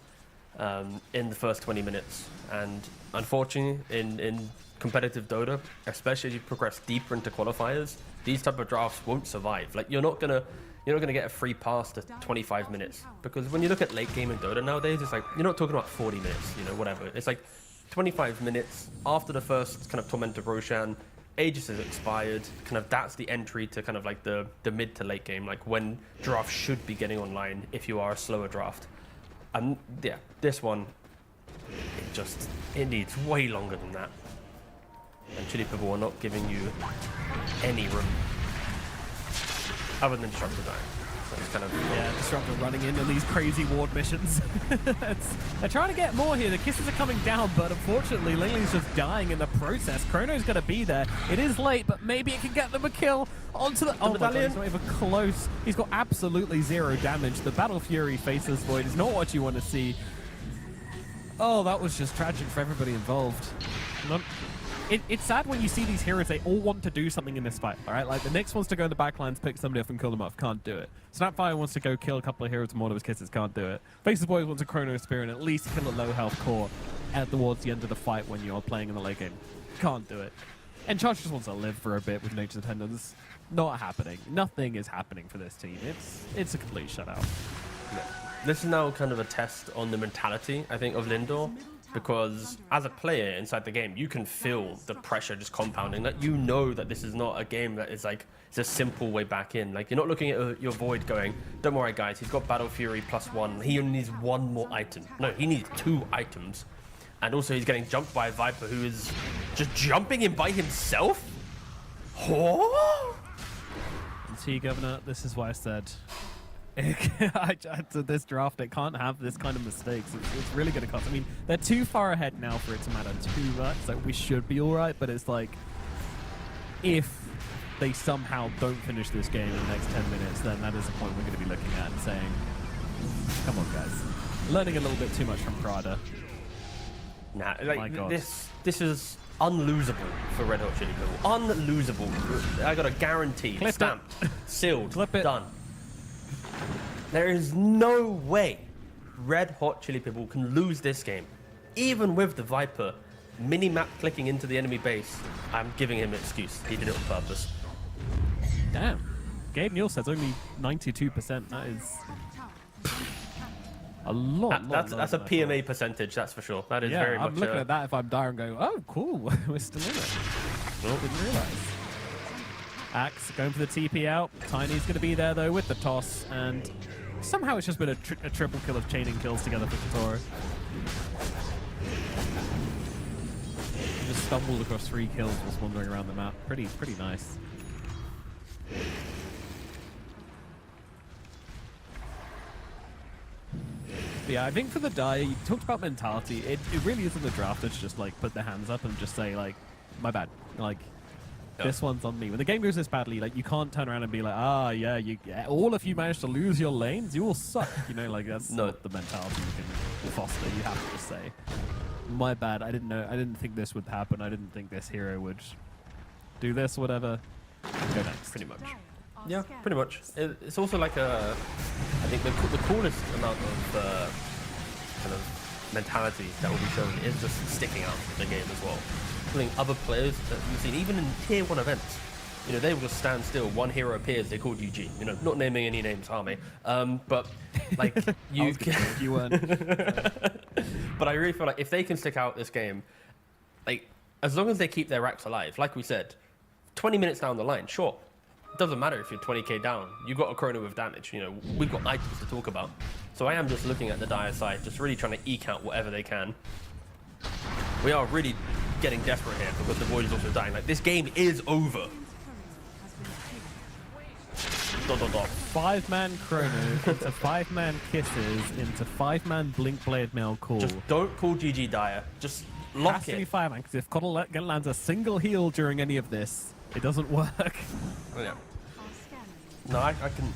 in the first 20 minutes. And unfortunately, in competitive Dota, especially as you progress deeper into qualifiers, these type of drafts won't survive. Like you're not gonna get a free pass to 25 minutes, because when you look at late game in Dota nowadays, it's like you're not talking about 40 minutes, whatever. It's like 25 minutes after the first kind of Tormentor Roshan. Aegis has expired. Kind of that's the entry to kind of like the mid to late game, like when draft should be getting online if you are a slower draft. And yeah, this one, it needs way longer than that. And Chili Pebble are not giving you any room other than Disruptor dying. So it's kind of Disruptor running into these crazy ward missions. They're trying to get more here. The kisses are coming down, but unfortunately, Lingling's just dying in the process. Chrono's going to be there. It is late, but maybe it can get them a kill onto the. Oh my God, he's not even close. He's got absolutely 0 damage. The Battle Fury faceless void is not what you want to see. Oh, that was just tragic for everybody involved. It's sad when you see these heroes, they all want to do something in this fight, all right? Like, the Nyx wants to go in the backlines, pick somebody up and kill them off, can't do it. Snapfire wants to go kill a couple of heroes with Mortimer's Kisses, can't do it. Faces Boys wants a Chrono Spear and at least kill a low health core towards the end of the fight when you're playing in the late game. Can't do it. And Charge just wants to live for a bit with Nature's Attendants. Not happening. Nothing is happening for this team. It's a complete shutout. Yeah. This is now kind of a test on the mentality, I think, of Lindor. Because as a player inside the game, you can feel the pressure just compounding. Like, you know that this is not a game that is like, it's a simple way back in. Like, you're not looking at your Void going, don't worry guys, he's got Battle Fury +1. He only needs 1 more item. No, he needs 2 items. And also he's getting jumped by a Viper who is just jumping in by himself? Oh? T Governor, this is why I said to this draft, it can't have this kind of mistakes. It's really going to cost. I mean, they're too far ahead now for it to matter too much. So we should be all right. But it's like, if they somehow don't finish this game in the next 10 minutes, then that is the point we're going to be looking at and saying, come on, guys. Learning a little bit too much from Prada. Nah, like, this is unlosable for Red Hot Chili Pepper. Unlosable. I got a guarantee. Clip stamped. Sealed. Clip it. Done. There is no way Red Hot Chili Pepper can lose this game. Even with the Viper mini-map clicking into the enemy base, I'm giving him an excuse. He did it on purpose. Damn. Gabe Neal says only 92%. That is a lot. That's a PMA percentage, that's for sure. That is very much. I'm looking at that if I'm Dire and going, oh, cool, we're still in it. Oh. Didn't realize. Axe going for the TP out. Tiny's going to be there though with the toss, and somehow it's just been a triple kill of chaining kills together for Totoro. Just stumbled across 3 kills whilst wandering around the map. Pretty nice. Yeah, I think for the Dire, you talked about mentality. It really isn't the draft. It's just like put their hands up and just say like, my bad. Like, this one's on me. When the game goes this badly, like, you can't turn around and be like, all of you managed to lose your lanes, you all suck. You know, like, that's not the mentality you can foster. You have to just say, my bad. I didn't think this would happen. I didn't think this hero would do this, whatever. Go next. Pretty much. Yeah, pretty much. It's also like I think the coolest amount of kind of mentality that will be shown is just sticking out in the game as well. I think other players that you've seen, even in tier 1 events, you know, they will just stand still. One hero appears, they called UG. You know, not naming any names, Army. But like you weren't. But I really feel like if they can stick out this game, like as long as they keep their racks alive, like we said, 20 minutes down the line, sure. It doesn't matter if you're 20k down. You got a Chrono with damage. You know, we've got items to talk about. So I am just looking at the Dire side, just really trying to eke out whatever they can. We are really getting desperate here because the Void is also dying. Like, this game is over. Dot, dot, dot. 5-man Chrono into 5-man Kisses into 5-man Blink Blade Mail Call. Just don't call GG Dire. Just lock has to be it. 5-man, because if Coddle lands a single heal during any of this, it doesn't work. Yeah. No, I can.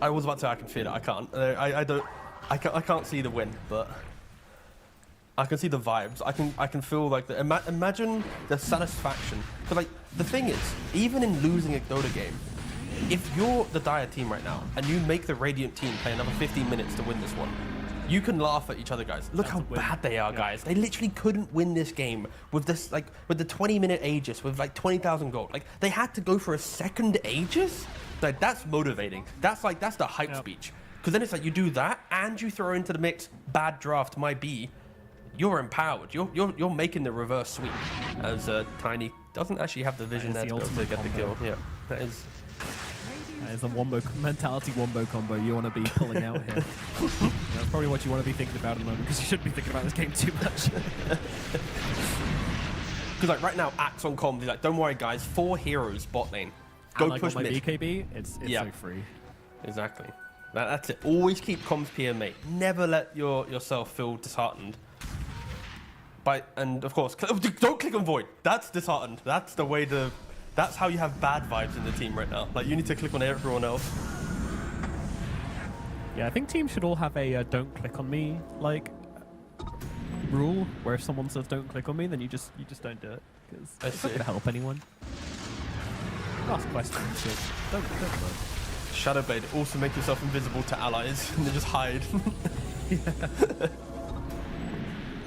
I was about to say I can feel it. I can't. I can't see the win, but I can see the vibes. I can feel like the imagine the satisfaction. Because like the thing is, even in losing a Dota game, if you're the Dire team right now and you make the Radiant team play another 15 minutes to win this one, You can laugh at each other, guys. Look That's how a win. bad they are, Yeah. guys. They literally couldn't win this game with this, like, with the 20-minute Aegis, with like 20,000 gold. Like, they had to go for a second Aegis. Like, that's motivating. That's the hype Yep. speech. Because then it's like you do that and you throw into the mix bad draft my B. You're empowered. You're making the reverse sweep. As Tiny doesn't actually have the vision That there is to the be able to get the ultimate kill. Yeah, that is. That is a wombo mentality wombo combo you want to be pulling out here. That's probably what you want to be thinking about at the moment, because you shouldn't be thinking about this game too much. Because like right now, Axe on comms, he's like, don't worry guys, 4 heroes bot lane. Go And I push got my mid. BKB. It's Yeah. so free. Exactly. That's it. Always keep comms PMA. Never let yourself feel disheartened. And of course, don't click on void. That's disheartened. That's the way to. That's how you have bad vibes in the team right now. Like you need to click on everyone else. Yeah, I think teams should all have a don't click on me like rule, where if someone says don't click on me, then you just don't do it, because I it's not see. going to help anyone. Ask questions, just don't look. Shadowblade. Also make yourself invisible to allies and then just hide. It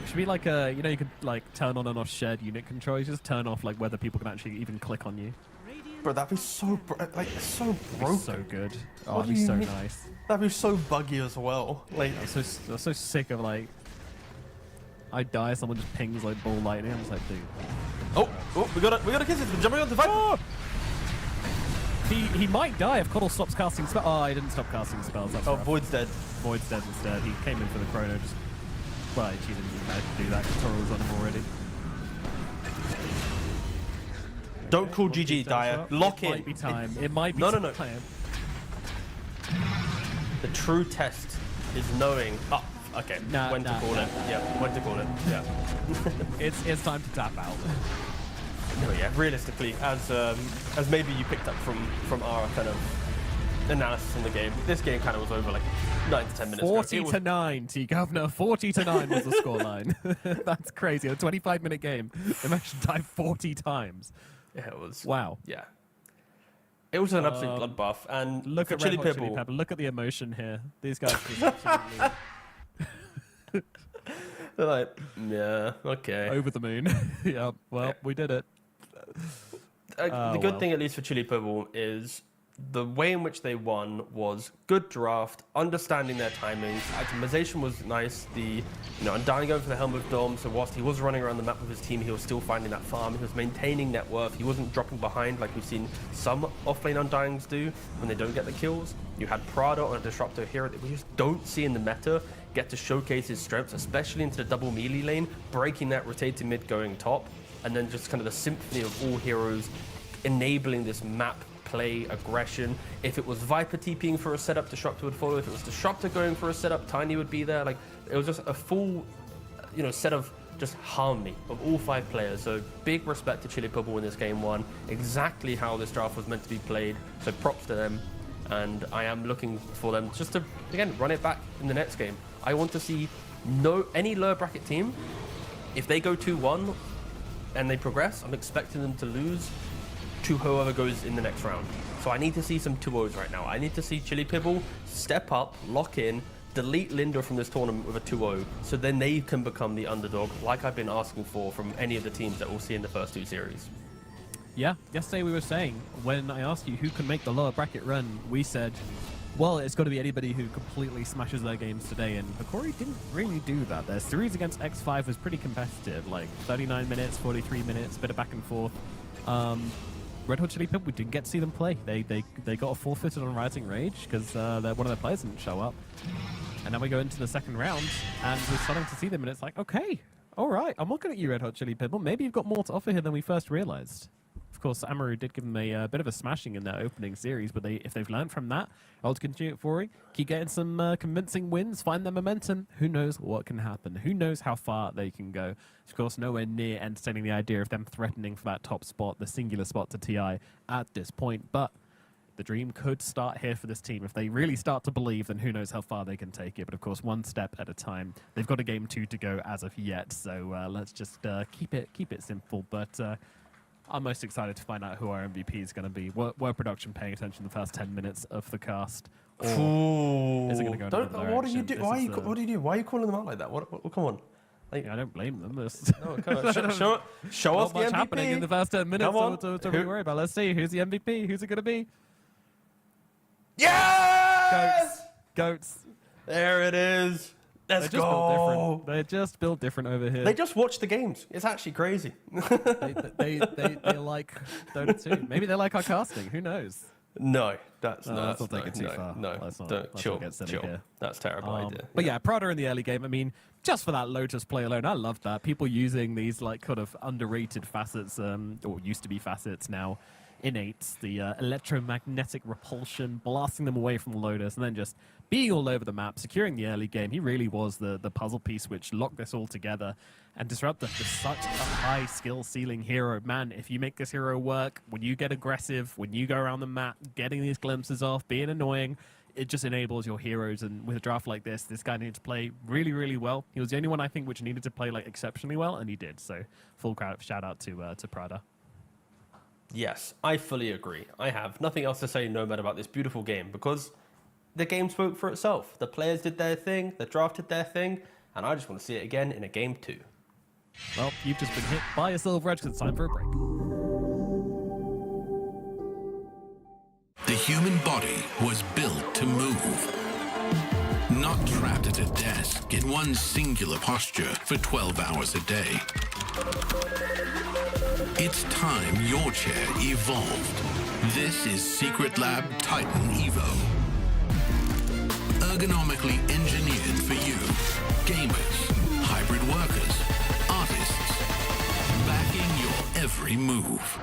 should be like a, you could like turn on and off shared unit control. You just turn off like whether people can actually even click on you. Bro, that'd be so so broken. So good. Oh, What it'd be do you so mean? nice. That'd be so buggy as well. Like I'm so sick of like, I die, someone just pings like ball lightning. I'm just like, dude. oh, we got to kiss it. Jumping on the fight. Oh! He might die if Coddle stops casting spells. Oh, he didn't stop casting spells. That's Oh, rough. Void's dead. Void's dead instead. He came in for the chrono. Just well, he didn't even manage to do that. Toro was on him already. Don't call GG, Dyer. Lock it in. Might be time. It might be No. time. The true test is knowing. Oh, okay. When to call it. Yeah. When to call it. Yeah. It's time to tap out. No, yeah. Realistically, as maybe you picked up from our kind of analysis on the game, this game kind of was over like 9 to 10 minutes. 40 ago. to 9, T-Governor. 40 to 9 was the scoreline. That's crazy. A 25-minute game. They managed to die 40 times. Yeah, it was. Wow. Yeah. It was an absolute bloodbath. And Look for at Chili Red Hot Pibble, Chili Pepper. Look at the emotion here. These guys just absolutely they're like, yeah, okay. over the moon. Yeah, well, we did it. The good thing, at least for Chili Pibble, is the way in which they won was good draft, understanding their timings. Optimization was nice. Undying going for the Helm of Dom, so whilst he was running around the map with his team, he was still finding that farm. He was maintaining net worth. He wasn't dropping behind like we've seen some off-lane Undyings do when they don't get the kills. You had Prada on a Disruptor hero that we just don't see in the meta get to showcase his strengths, especially into the double melee lane, breaking that rotating mid going top, and then just kind of the symphony of all heroes enabling this map play aggression. If it was Viper TPing for a setup, Disruptor would follow. If it was Disruptor going for a setup, Tiny would be there. Like, it was just a full, set of just harmony of all 5 players. So big respect to Chili Pibble in this game 1. Exactly how this draft was meant to be played. So props to them. And I am looking for them just to, again, run it back in the next game. I want to see any lower bracket team, if they go 2-1 and they progress, I'm expecting them to lose to whoever goes in the next round. So I need to see some 2-0s right now. I need to see Chili Pibble step up, lock in, delete Linda from this tournament with a 2-0, so then they can become the underdog, like I've been asking for from any of the teams that we'll see in the first 2 series. Yeah, yesterday we were saying, when I asked you who can make the lower bracket run, we said, well, it's got to be anybody who completely smashes their games today, and Hikori didn't really do that. Their series against X5 was pretty competitive, like 39 minutes, 43 minutes, bit of back and forth. Red Hot Chili Pepper, we didn't get to see them play. They got a forfeited on Rising Rage because one of their players didn't show up. And now we go into the second round, and we're starting to see them, and it's like, okay, all right, I'm looking at you, Red Hot Chili Pepper. Maybe you've got more to offer here than we first realized. Of course, Amaru did give them a bit of a smashing in their opening series, but if they've learned from that, I'll continue it for you. Keep getting some convincing wins, find their momentum. Who knows what can happen? Who knows how far they can go? Of course, nowhere near entertaining the idea of them threatening for that top spot, the singular spot to TI at this point, but the dream could start here for this team. If they really start to believe, then who knows how far they can take it. But of course, one step at a time. They've got a game 2 to go as of yet, so let's just keep it simple. But I'm most excited to find out who our MVP is going to be. Were production paying attention the first 10 minutes of the cast? Or is it going to go in Don't. another What do you direction? do? Why are you? This is, What do you do? Why are you calling them out like that? What come on. Like, yeah, I don't blame them. There's no, come on. Show not us the much MVP. happening in the first 10 minutes Come on. to really worry about. Let's see. Who's the MVP? Who's it going to be? Yes! Goats. There it is. Let's They're just built different. They're just built different over here. They just watch the games. It's actually crazy. they like Dota 2. Maybe they like our casting. Who knows? No, that's let's not take it too far. No, Let's not chill, get silly chill. here. That's a terrible idea. But yeah, Prada in the early game. I mean, just for that Lotus play alone, I love that. People using these like kind of underrated facets, or used to be facets, now innates, the electromagnetic repulsion, blasting them away from Lotus, and then just being all over the map, securing the early game. He really was the puzzle piece which locked this all together. And Disruptor is such a high skill ceiling hero. Man, if you make this hero work, when you get aggressive, when you go around the map, getting these glimpses off, being annoying, it just enables your heroes. And with a draft like this guy needed to play really, really well. He was the only one, I think, which needed to play like exceptionally well, and he did. So full shout out to Prada. Yes, I fully agree. I have nothing else to say, Nomad, about this beautiful game because the game spoke for itself. The players did their thing, the draft did their thing, and I just want to see it again in a game 2. Well, you've just been hit by a silver edge because it's time for a break. The human body was built to move. Not trapped at a desk in one singular posture for 12 hours a day. It's time your chair evolved. This is Secret Lab Titan Evo. Ergonomically engineered for you. Gamers, hybrid workers, artists. Backing your every move.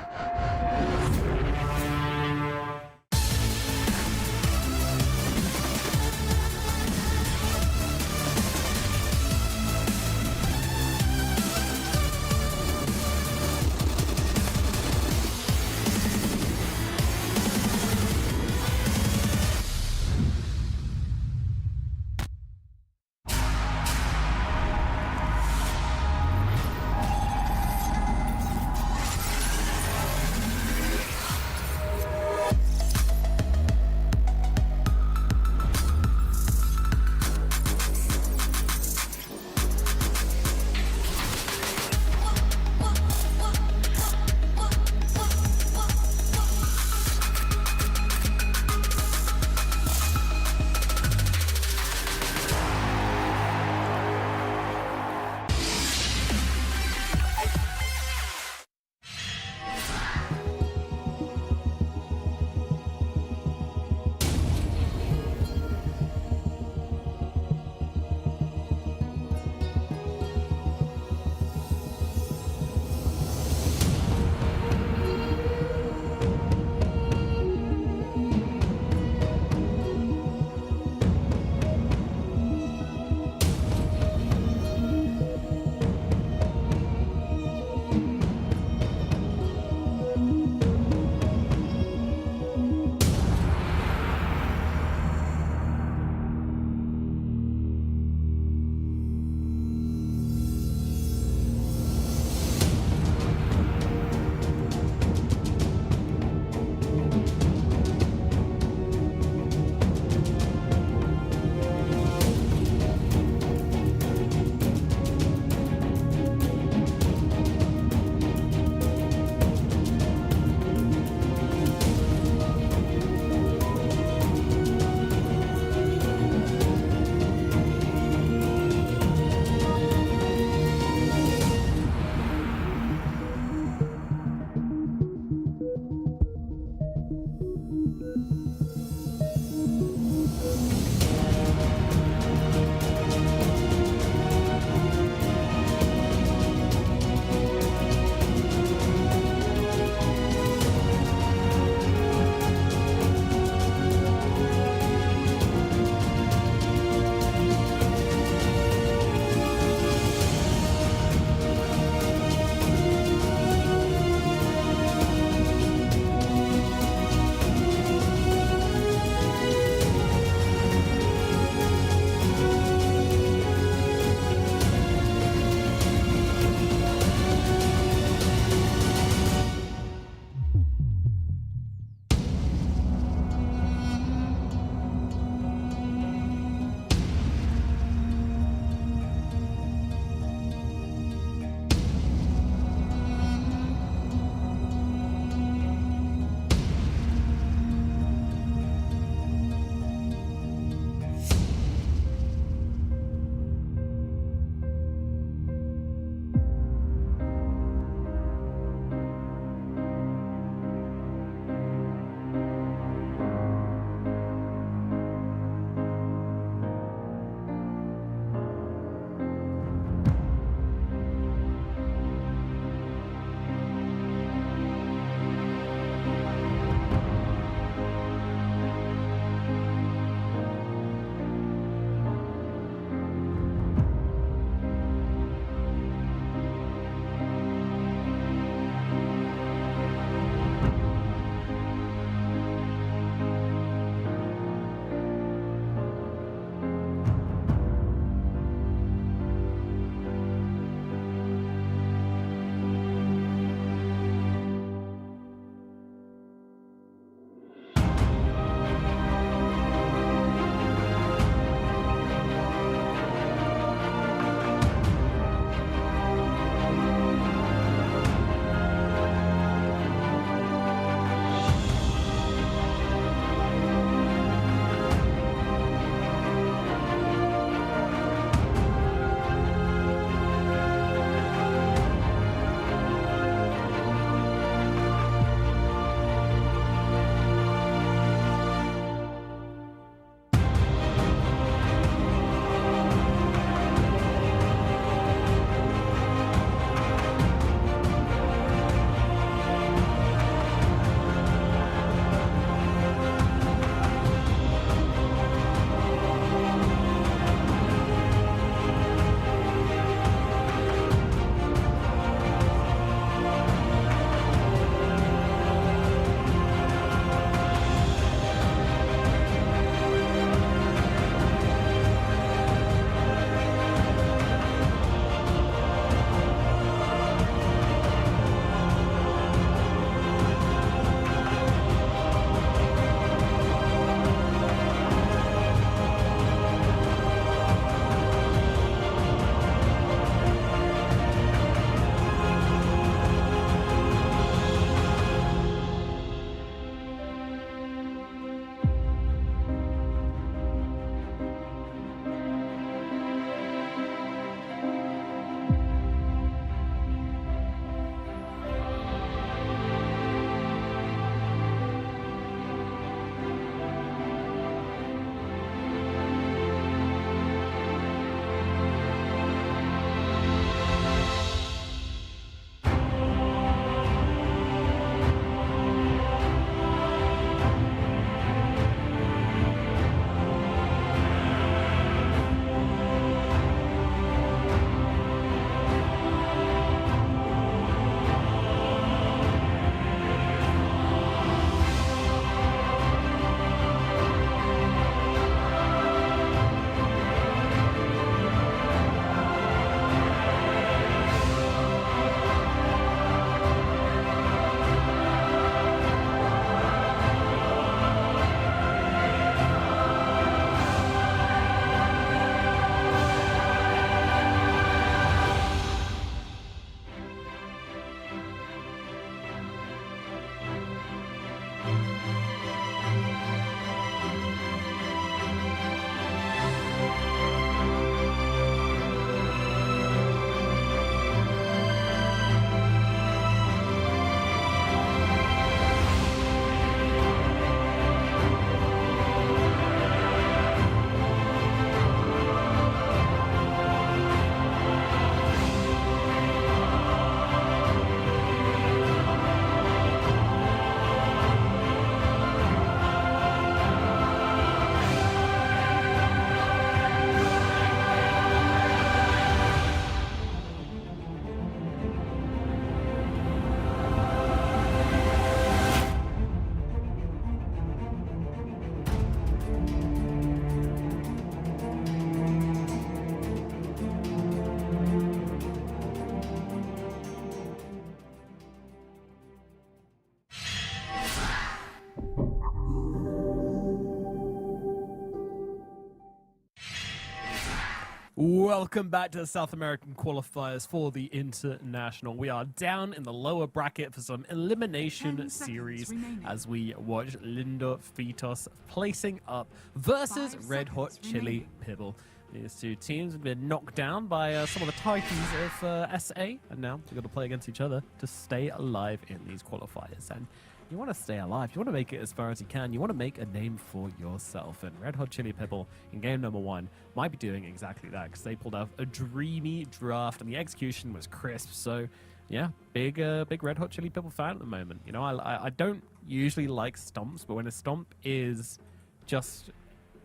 Welcome back to the South American qualifiers for the International. We are down in the lower bracket for some elimination series as we watch Lindo Fitos placing up versus Red Hot Chili Pibble. These two teams have been knocked down by some of the titans of SA, and now they've got to play against each other to stay alive in these qualifiers. And you want to stay alive, you want to make it as far as you can, you want to make a name for yourself. And Red Hot Chili Pibble in game number 1 might be doing exactly that, because they pulled off a dreamy draft and the execution was crisp. So yeah, big Red Hot Chili Pibble fan at the moment. You know, I don't usually like stomps, but when a stomp is just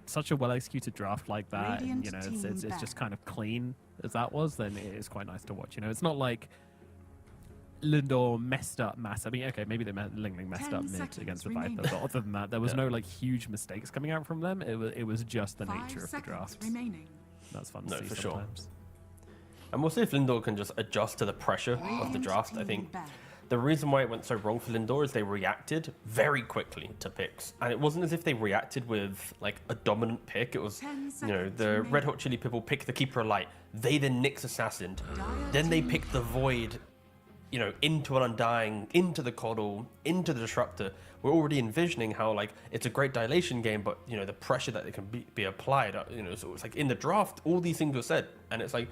such a well executed draft like that, and, you know, it's just kind of clean as that was, then it is quite nice to watch. You know, it's not like Lindor messed up mass. I mean, okay, maybe Lingling messed up mid against the Viper, but other than that, there was no like huge mistakes coming out from them. It was just the nature of the draft. That's fun to see for sometimes. Sure. And we'll see if Lindor can just adjust to the pressure of the draft. I think the reason why it went so wrong for Lindor is they reacted very quickly to picks. And it wasn't as if they reacted with like a dominant pick. It was, you know, the Red Hot Chili Pibble picked the Keeper of Light. They then Nyx Assassined. Then they picked the Void, you know, into an Undying, into the Coddle, into the Disruptor. We're already envisioning how, like, it's a great dilation game, but, you know, the pressure that it can be applied, you know, so it's like in the draft, all these things were said. And it's like,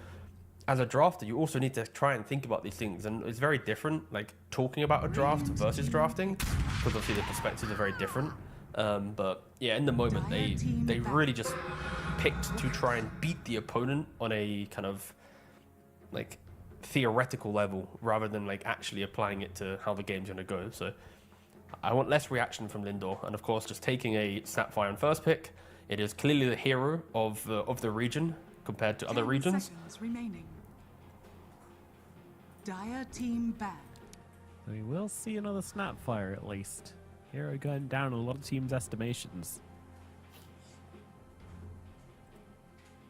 as a drafter, you also need to try and think about these things. And it's very different, like, talking about a draft versus drafting, because obviously the perspectives are very different. But, yeah, in the moment, they really just picked to try and beat the opponent on a kind of, like, theoretical level rather than like actually applying it to how the game's going to go. So I want less reaction from Lindor, and of course just taking a Snapfire on first pick. It is clearly the hero of the region compared to other regions. Dire team bad. We will see another Snapfire at least. Hero going down in a lot of teams' estimations.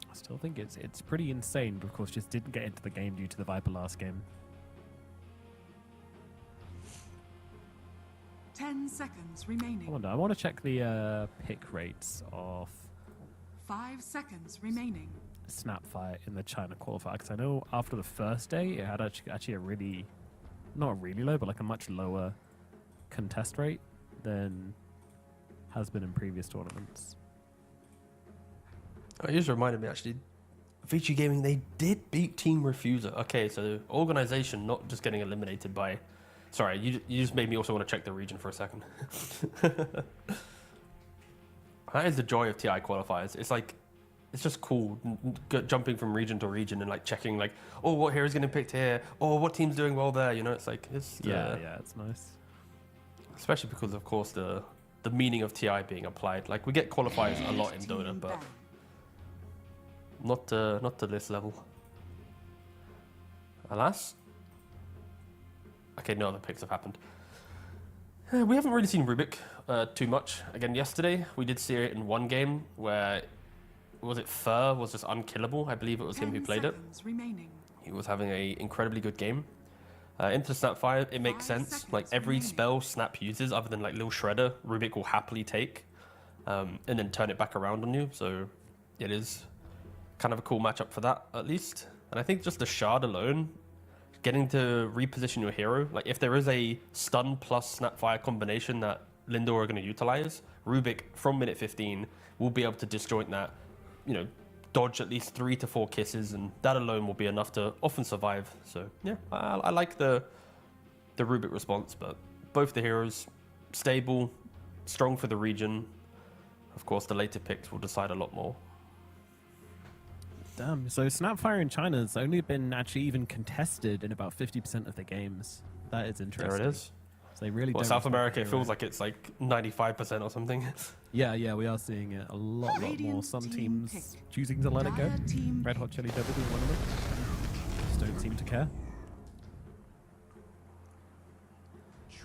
I still think it's pretty insane, but of course just didn't get into the game due to the Viper last game. 10 seconds remaining. I want to check the pick rates of 5 seconds remaining. Snapfire in the China qualifier, because I know after the first day it had actually a really, not really low, but like a much lower contest rate than has been in previous tournaments. Oh, you just reminded me, actually, VG Gaming, they did beat Team Refuser. Okay, so organization not just getting eliminated by... Sorry, you just made me also want to check the region for a second. That is the joy of TI qualifiers. It's like, it's just cool jumping from region to region and like checking like, oh, what hero's getting picked here? Oh, what team's doing well there? You know, it's like, it's... Yeah, it's nice. Especially because, of course, the meaning of TI being applied. Like, we get qualifiers a lot in Dota, but... Not to this level. Alas. Okay, no other picks have happened. We haven't really seen Rubik too much. Again, yesterday we did see it in one game where, was it Fur was just unkillable? I believe it was him who played it. He was having an incredibly good game. Into Snapfire, it makes sense. Like every spell Snap uses, other than like Lil Shredder, Rubik will happily take and then turn it back around on you. So it is kind of a cool matchup for that, at least. And I think just the Shard alone, getting to reposition your hero, like if there is a stun plus Snapfire combination that Lindor are going to utilize, Rubik from minute 15 will be able to disjoint that, you know, dodge at least 3 to 4 kisses, and that alone will be enough to often survive. So yeah, I like the Rubik response, but both the heroes stable, strong for the region. Of course, the later picks will decide a lot more. Damn. So Snapfire in China has only been actually even contested in about 50% of the games. That is interesting. There it is. So they really don't. South America, it feels like it's like 95% or something. Yeah, we are seeing it a lot more. Some teams choosing to let it go. Red Hot Chili Pibble being one of them. Just don't seem to care.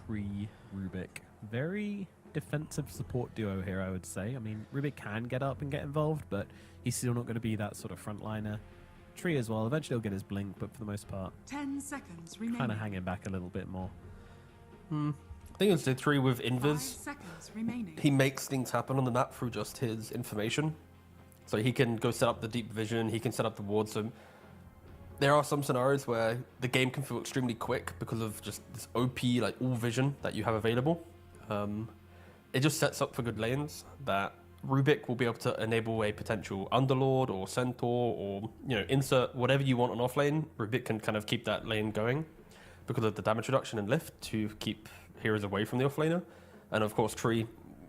Tree Rubik. Very defensive support duo here, I would say. I mean, Rubik can get up and get involved, but he's still not going to be that sort of frontliner. Tree as well. Eventually he'll get his blink, but for the most part, 10 seconds remaining. Kind of hanging back a little bit more. I think it's the Tree with Invis. 5 seconds remaining. He makes things happen on the map through just his information. So he can go set up the deep vision, he can set up the ward. So there are some scenarios where the game can feel extremely quick because of just this OP, like all vision that you have available. It just sets up for good lanes that Rubik will be able to enable a potential Underlord or Centaur or, you know, insert whatever you want on offlane. Rubik can kind of keep that lane going because of the damage reduction and lift to keep heroes away from the offlaner. And of course, Tree,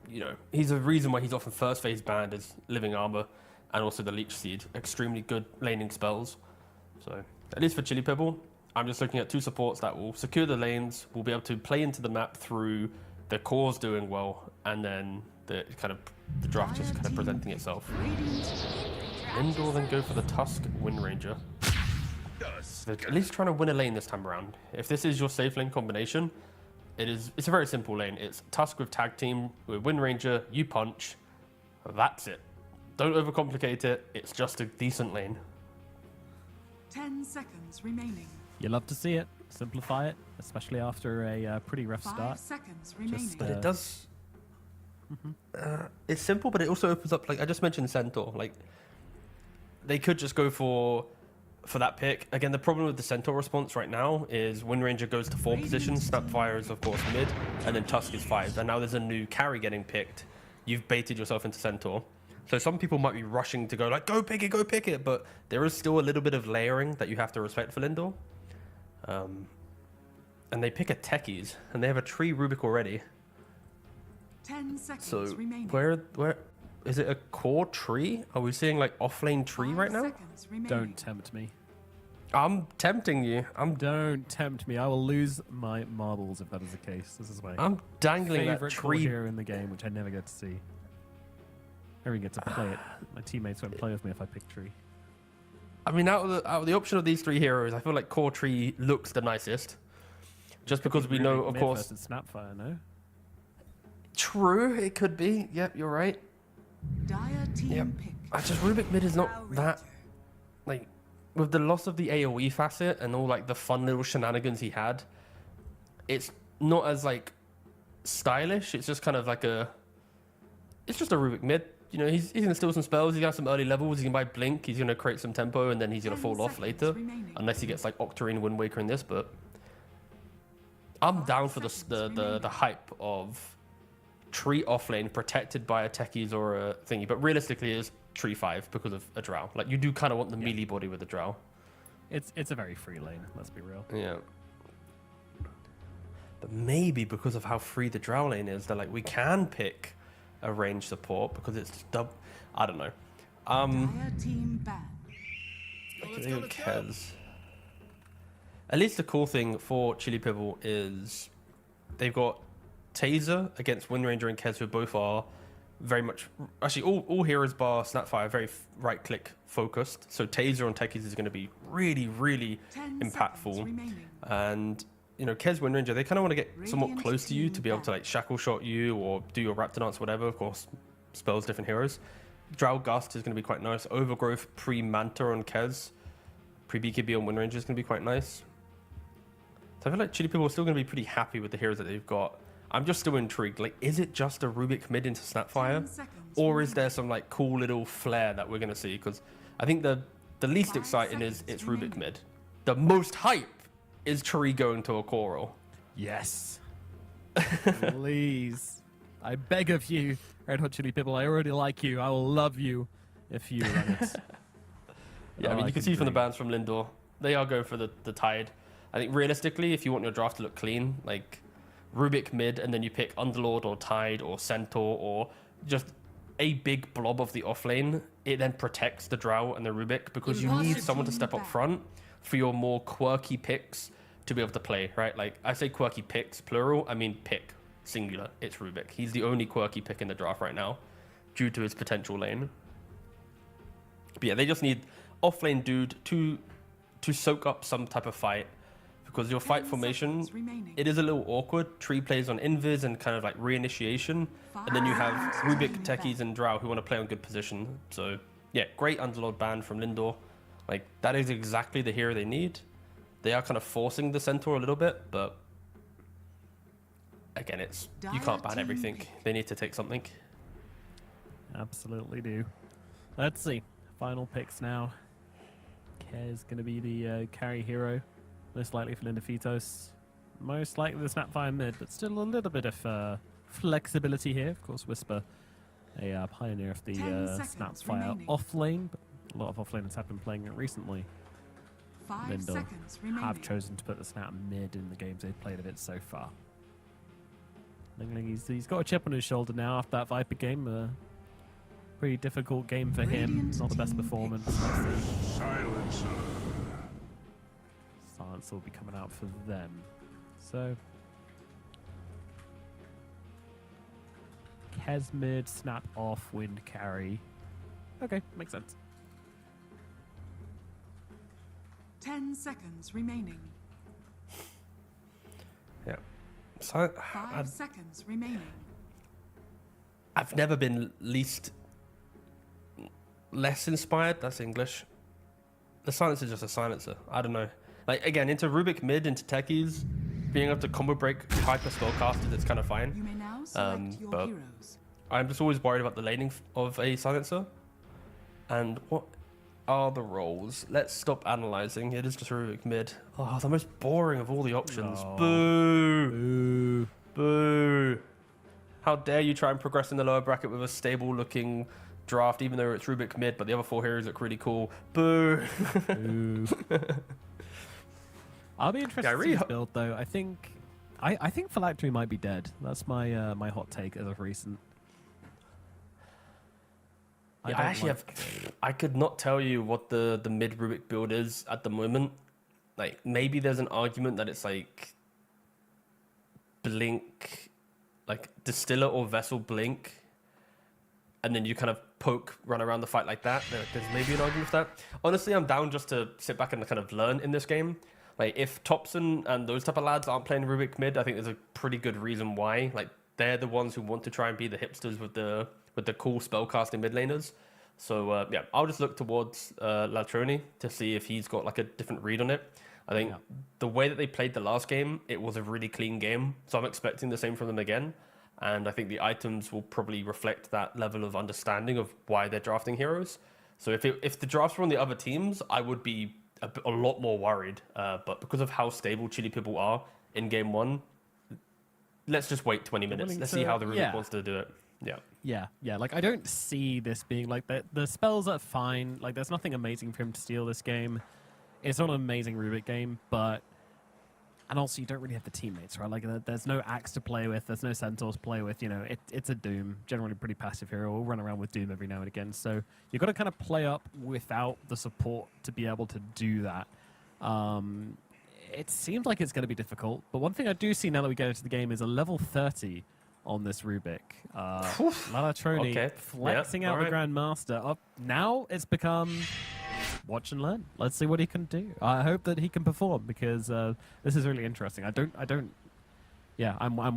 you know, he's a reason why he's often first phase banned is Living Armor and also the Leech Seed. Extremely good laning spells. So, at least for Chili Pebble, I'm just looking at two supports that will secure the lanes, will be able to play into the map through the cores doing well, and then the draft just kind of presenting itself. Lindor then go for the Tusk Wind Ranger. They're at least trying to win a lane this time around. If this is your safe lane combination, it's a very simple lane. It's Tusk with tag team with Wind Ranger, you punch, that's it. Don't overcomplicate it, it's just a decent lane. 10 seconds remaining. You love to see it. Simplify it, especially after a pretty rough 5 start. seconds remaining. But it does. It's simple, but it also opens up. Like I just mentioned, Centaur. Like they could just go for that pick. Again, the problem with the Centaur response right now is Wind Ranger goes to 4 positions, Snapfire is of course mid, and then Tusk is 5. And now there's a new carry getting picked. You've baited yourself into Centaur. So some people might be rushing to go like, go pick it, but there is still a little bit of layering that you have to respect for Lindor. And they pick a Techies, and they have a Tree Rubik already. 10 seconds So remaining. where is it a core Tree? Are we seeing like offlane Tree 5 right now? seconds remaining. Don't tempt me. I'm tempting you. Don't tempt me. I will lose my marbles if that is the case. This is my I'm dangling that favorite core Tree. hero in the game, which I never get to see. I don't even get to play it. My teammates won't play with me if I pick Tree. I mean, out of the option of these 3 heroes, I feel like core Tree looks the nicest. Just because we know, of course. Versus Snapfire, no? True, it could be. Yep, you're right. Dire team Yep. pick. I just Rubik mid is not that like with the loss of the AoE facet and all like the fun little shenanigans he had. It's not as like stylish. It's just kind of like it's just a Rubik mid. You know, he's gonna steal some spells. He's got some early levels. He can buy Blink. He's gonna create some tempo, and then he's gonna 10 fall off seconds later, remaining. unless he gets like Octarine, Wind Waker in this. But I'm down for the hype of Tree offlane protected by a Techies or a thingy. But realistically, it's Tree 5 because of a Drow. Like you do kind of want the melee body with the Drow. It's a very free lane. Let's be real. Yeah. But maybe because of how free the Drow lane is, they're like we can pick a range support because it's just I don't know. Dire team ban. Kez. At least the cool thing for Chili Pibble is they've got Taser against Wind Ranger and Kez, who both are very much actually all heroes bar Snapfire are very right click focused. So Taser on Techies is going to be really 10 impactful. seconds remaining. And you know, Kez Wind Ranger, they kind of want to get somewhat Radiant close to you team to be able to back. like shackle shot you or do your Raptor Dance, whatever. Of course, spells different heroes. Drow Gust is going to be quite nice. Overgrowth pre-Manta on Kez. Pre-BKB on Wind Ranger is going to be quite nice. So I feel like Chili People are still going to be pretty happy with the heroes that they've got. I'm just still intrigued. Like, is it just a Rubik mid into 10 Snapfire? seconds Or is remaining. there some like cool little flair that we're going to see? Because I think the least 5 exciting is seconds it's remaining. Rubik mid. The most hype is Tree going to a Coral. Yes. Please. I beg of you, Red Hot Chili Pibble. I already like you. I will love you if you run it. Yeah, I Oh, mean, I you can can see from the dream. bans from Lindor, they are going for the Tide. I think realistically, if you want your draft to look clean, like Rubik mid, and then you pick Underlord or Tide or Centaur or just a big blob of the offlane, it then protects the Drow and the Rubik because you need someone to step up front for your more quirky picks to be able to play, right? Like, I say quirky picks, plural, I mean pick, singular. It's Rubik. He's the only quirky pick in the draft right now due to his potential lane. But yeah, they just need offlane dude to soak up some type of fight because your fight 10 formation, seconds remaining. it is a little awkward. Tree plays on invis and kind of like reinitiation, and then you have Rubik, Techies, and Drow who want to play on good position. So yeah, great Underlord ban from Lindor. Like, that is exactly the hero they need. They are kind of forcing the Centaur a little bit, but again, you can't ban everything. They need to take something. Absolutely do. Let's see. Final picks now. Kez going to be the carry hero. Most likely for Lindefitos. Most likely the Snapfire mid, but still a little bit of flexibility here. Of course, Whisper, a pioneer of the 10 seconds Snapfire remaining. off lane, but a lot of off laners have been playing it recently. 5 Lindell seconds remaining. have chosen to put the Snap mid in the games they've played of it so far. Lingling, he's got a chip on his shoulder now after that Viper game. Pretty difficult game for him. Radiant Not the best team performance. picks. Let's see. Silencer. Silence will be coming out for them. So, Kez mid, Snap off, Wind carry. Okay, makes sense. 10 seconds remaining. Yeah. So 5 seconds remaining. I've never been less inspired. That's English. The silencer is just a silencer. I don't know. Like, again, into Rubik mid, into techies, being able to combo break hyper spellcasters, it's kind of fine. You may now select your but heroes. I'm just always worried about the laning of a silencer. And what are the roles? Let's stop analyzing. It is just Rubik mid. Oh, the most boring of all the options. Oh. Boo! Ooh. Boo! How dare you try and progress in the lower bracket with a stable-looking draft, even though it's Rubik mid, but the other 4 heroes look really cool. Boo! Ooh. I'll be interested I to really see his build though. I think Phylactery might be dead. That's my my hot take as of recent. Yeah, I don't actually I could not tell you what the mid Rubik build is at the moment. Like, maybe there's an argument that it's like Blink, like Distiller or Vessel Blink, and then you kind of run around the fight like that. There's maybe an argument for that. Honestly, I'm down just to sit back and kind of learn in this game. Like, if Topson and those type of lads aren't playing Rubik mid, I think there's a pretty good reason why. Like, they're the ones who want to try and be the hipsters with the cool spellcasting mid laners. So yeah, I'll just look towards Latroni to see if he's got like a different read on it. I think the way that they played the last game, it was a really clean game. So I'm expecting the same from them again. And I think the items will probably reflect that level of understanding of why they're drafting heroes. So if the drafts were on the other teams, I would be a lot more worried. But because of how stable Chili People are in game 1, let's just wait 20 minutes. Let's see how the Rubik wants to do it. Yeah. Yeah. Like, I don't see this being like the spells are fine. Like, there's nothing amazing for him to steal this game. It's not an amazing Rubik game, but and also you don't really have the teammates, right? Like, there's no Axe to play with, there's no Centaurs to play with. You know, it's a Doom, generally pretty passive hero. We'll run around with Doom every now and again. So you've got to kind of play up without the support to be able to do that. It seems like it's going to be difficult, but one thing I do see now that we get into the game is a level 30 on this Rubik. Lalatroni flexing out the Grandmaster. Up now, it's become watch and learn. Let's see what he can do. I hope that he can perform because this is really interesting. I'm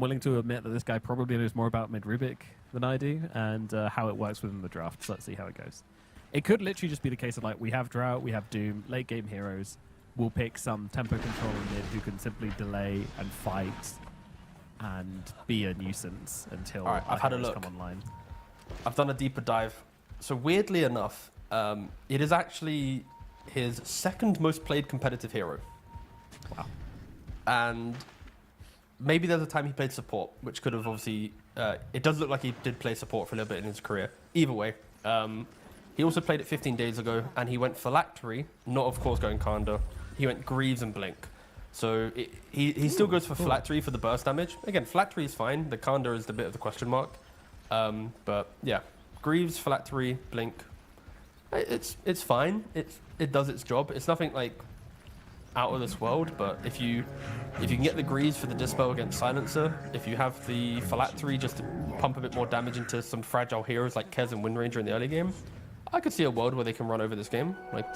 willing to admit that this guy probably knows more about mid Rubik than I do and how it works within the draft. So let's see how it goes. It could literally just be the case of like we have Drought, we have Doom, late game heroes. We'll pick some tempo control in mid who can simply delay and fight and be a nuisance until I've had a look. come online. I've done a deeper dive. So weirdly enough, it is actually his second most played competitive hero. Wow. And maybe there's a time he played support, which could have obviously... it does look like he did play support for a little bit in his career. Either way. He also played it 15 days ago, and he went Phylactery, not of course going Kanda. He went Greaves and Blink. So he still goes for Phylactery for the burst damage. Again, Phylactery is fine. The Kanda is the bit of the question mark. But yeah, Greaves, Phylactery, Blink. It's fine. It does its job. It's nothing like out of this world. But if you can get the Greaves for the dispel against Silencer, if you have the Phylactery just to pump a bit more damage into some fragile heroes like Kez and Windranger in the early game, I could see a world where they can run over this game. Like,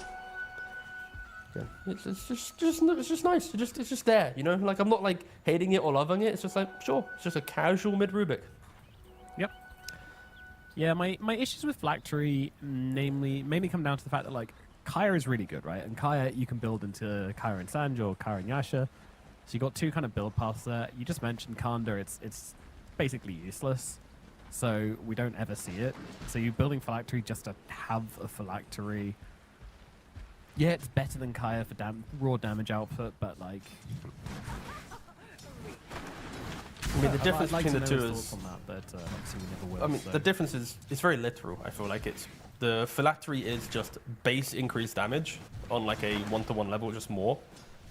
yeah, it's just nice. It's just there, you know. Like, I'm not like hating it or loving it. It's just like, sure, it's just a casual mid Rubik. Yep. Yeah, my issues with Phylactery mainly come down to the fact that like Kaya is really good, right? And Kaya you can build into Kaya and Sanj or Kaya and Yasha. So you got two kind of build paths there. You just mentioned Kanda, it's basically useless. so we don't ever see it. So you're building phylactery just to have a phylactery. Yeah, it's better than Kaya for raw damage output, but like... I mean, the difference I'd like between the to know two his is... thoughts on that, but obviously we never will. I mean, so. the difference is it's very literal. I feel like it's the phylactery is just base increased damage on like a 1-to-1 level, just more.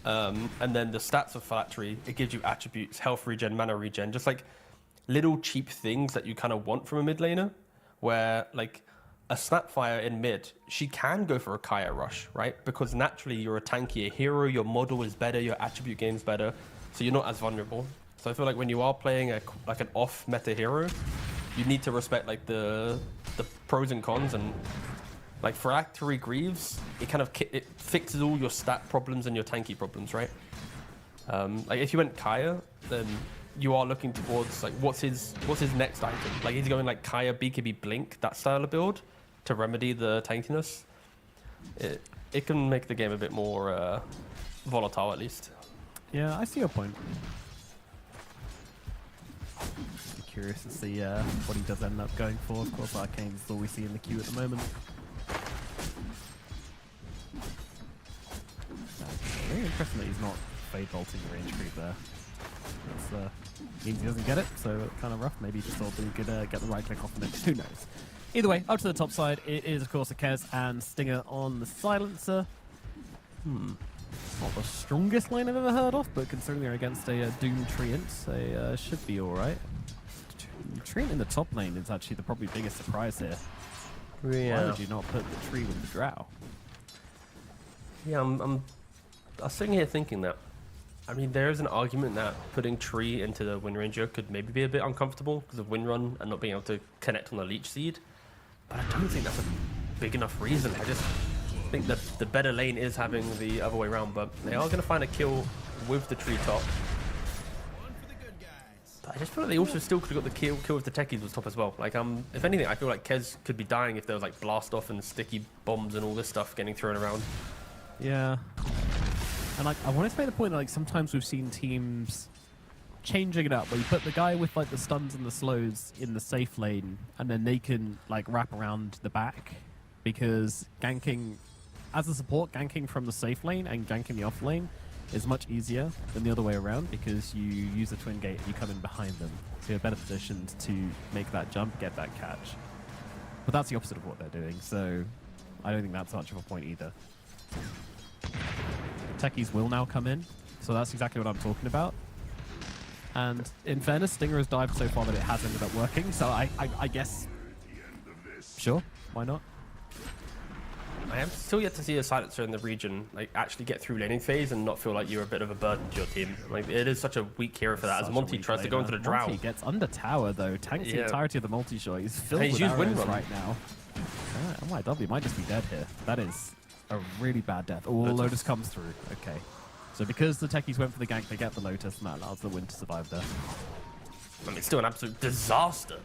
And then the stats of phylactery, it gives you attributes, health regen, mana regen, just like little cheap things that you kind of want from a mid laner. Where like a Snapfire in mid, she can go for a Kaya rush, right? Because naturally you're a tankier hero, your model is better, your attribute game's better, so you're not as vulnerable. So I feel like when you are playing like an off meta hero, you need to respect like the pros and cons, and like phylactery Greaves, it kind of it fixes all your stat problems and your tanky problems, right? Like if you went Kaya, then you are looking towards like what's his next item? Like he's going like Kaya BKB Blink, that style of build to remedy the tankiness. It can make the game a bit more volatile at least. Yeah, I see your point. I'm curious to see what he does end up going for. Of course, Arcane is all we see in the queue at the moment. Very interesting that he's not fade bolting range creep there. That means he doesn't get it, so kind of rough. Maybe he just thought that he could get the right click off and then who knows. Either way, up to the top side, it is of course a Kez and Stinger on the silencer. Not the strongest lane I've ever heard of, but considering they're against a Doom Treant, they should be alright. Treant in the top lane is actually the probably biggest surprise here. Yeah. Why would you not put the tree with the drow? Yeah, I was sitting here thinking that, I mean, there is an argument that putting Tree into the Wind Ranger could maybe be a bit uncomfortable because of Wind Run and not being able to connect on the Leech Seed. But I don't think that's a big enough reason. I just think that the better lane is having the other way around, but they are going to find a kill with the Tree top. But I just feel like they also still could have got the kill with the techies was top as well. Like, if anything, I feel like Kez could be dying if there was like blast off and sticky bombs and all this stuff getting thrown around. Yeah. And like, I wanted to make the point that like sometimes we've seen teams changing it up, where you put the guy with like the stuns and the slows in the safe lane, and then they can like wrap around the back, because ganking, as a support, ganking from the safe lane and ganking the off lane is much easier than the other way around, because you use the twin gate and you come in behind them, so you're better positioned to make that jump, get that catch. But that's the opposite of what they're doing, so I don't think that's much of a point either. Techies will now come in, so that's exactly what I'm talking about. And in fairness, Stinger has dived so far that it has ended up working, so I guess... Sure, why not? I am still yet to see a silencer in the region like actually get through laning phase and not feel like you're a bit of a burden to your team. Like, it is such a weak hero for that, as Monty tries to go into the drow. Monty gets under tower though, tanks the entirety of the multi-shot. He's filled with used Wind arrows Run right now. MYW might just be dead here. That is a really bad death. Oh, Lotus comes through. Okay. So because the techies went for the gank, they get the Lotus, and that allows the Wind to survive there. I mean, it's still an absolute disaster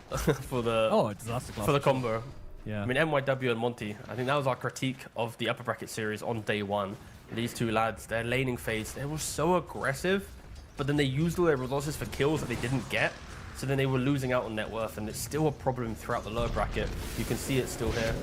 for the disaster class for the combo. Yeah. I mean, MYW and Monty, I think that was our critique of the upper bracket series on day one. These two lads, their laning phase, they were so aggressive, but then they used all their resources for kills that they didn't get. So then they were losing out on net worth, and it's still a problem throughout the lower bracket. You can see it still here.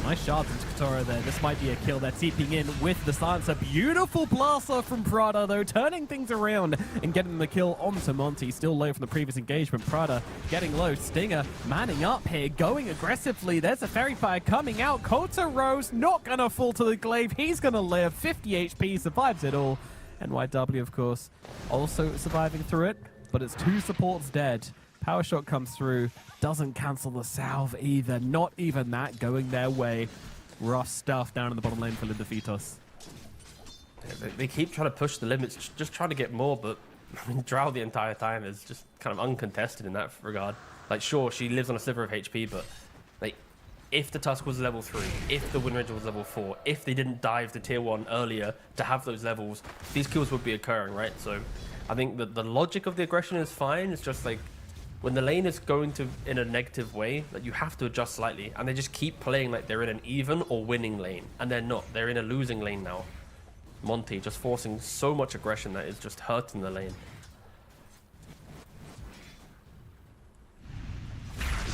Nice shards into Katora there. This might be a kill. They're TPing in with the silencer. Beautiful blaster from Prada, though, turning things around and getting the kill onto Monty. Still low from the previous engagement. Prada getting low. Stinger manning up here, going aggressively. There's a Fairy Fire coming out. Kota Rose not going to fall to the glaive. He's going to live. 50 HP, survives it all. NYW, of course, also surviving through it, but it's two supports dead. Power shot comes through, doesn't cancel the salve either. Not even that going their way. Rough stuff down in the bottom lane for Lindafitos. Yeah, they keep trying to push the limits, just trying to get more, but I mean, Drow the entire time is just kind of uncontested in that regard. Like, sure, she lives on a sliver of HP, but like, if the Tusk was level 3, if the Wind Ranger was level 4, if they didn't dive to tier 1 earlier to have those levels, these kills would be occurring, right? So I think that the logic of the aggression is fine. It's just like, when the lane is going to in a negative way, that you have to adjust slightly, and they just keep playing like they're in an even or winning lane, and they're not. They're in a losing lane now. Monty just forcing so much aggression that is just hurting the lane.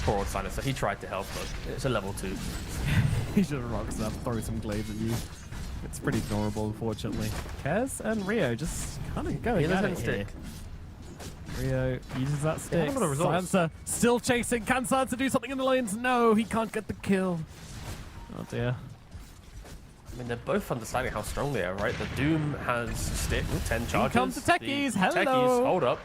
Poor old Silencer. He tried to help, but it's a level 2. He just rocks up, throws some glaives at you. It's pretty adorable, unfortunately. Kez and Rio just kind of going at it here. Rio uses that stick. Silencer still chasing. Can Silencer do something in the lanes? No, he can't get the kill. Oh dear. I mean, they're both understanding how strong they are, right? The Doom has stick, 10 charges. Here comes the Techies. The Hello. Techies, hold up.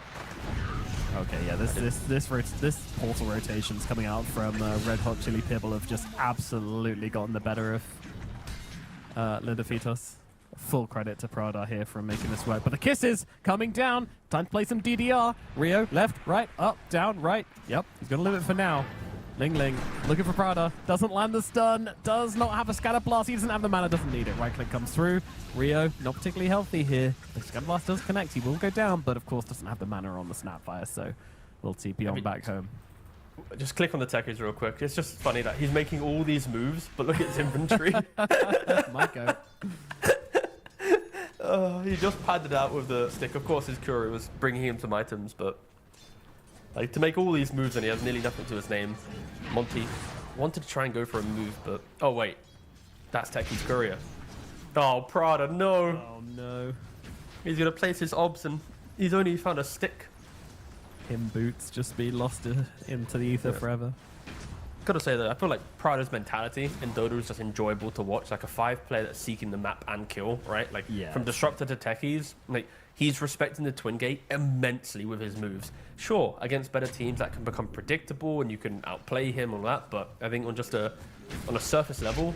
Okay, yeah, this portal rotations coming out from Red Hot Chili Pibble have just absolutely gotten the better of Linda Fitos. Full credit to Prada here for making this work. But the kisses coming down. Time to play some DDR. Rio, left, right, up, down, right. Yep, he's going to live it for now. Ling Ling, looking for Prada. Doesn't land the stun. Does not have a scatter blast. He doesn't have the mana. Doesn't need it. Right click comes through. Rio, not particularly healthy here. The scatter blast does connect. He will go down, but of course doesn't have the mana on the Snapfire. So we'll TP on back home. Just click on the Techies real quick. It's just funny that he's making all these moves, but look at his inventory. Might go. He just padded out with the stick. Of course, his Curie was bringing him some items, but like to make all these moves and he has nearly nothing to his name. Monty wanted to try and go for a move, but oh wait, that's Techie's Courier. Oh, Prada, no. Oh no. He's gonna place his obs and he's only found a stick. Him boots just be lost into the ether forever. Gotta say that I feel like Prada's mentality in Dota is just enjoyable to watch. Like a 5-player that's seeking the map and kill, right? Like from Disruptor to Techies, like he's respecting the Twin Gate immensely with his moves. Sure, against better teams that can become predictable and you can outplay him and all that, but I think on a surface level,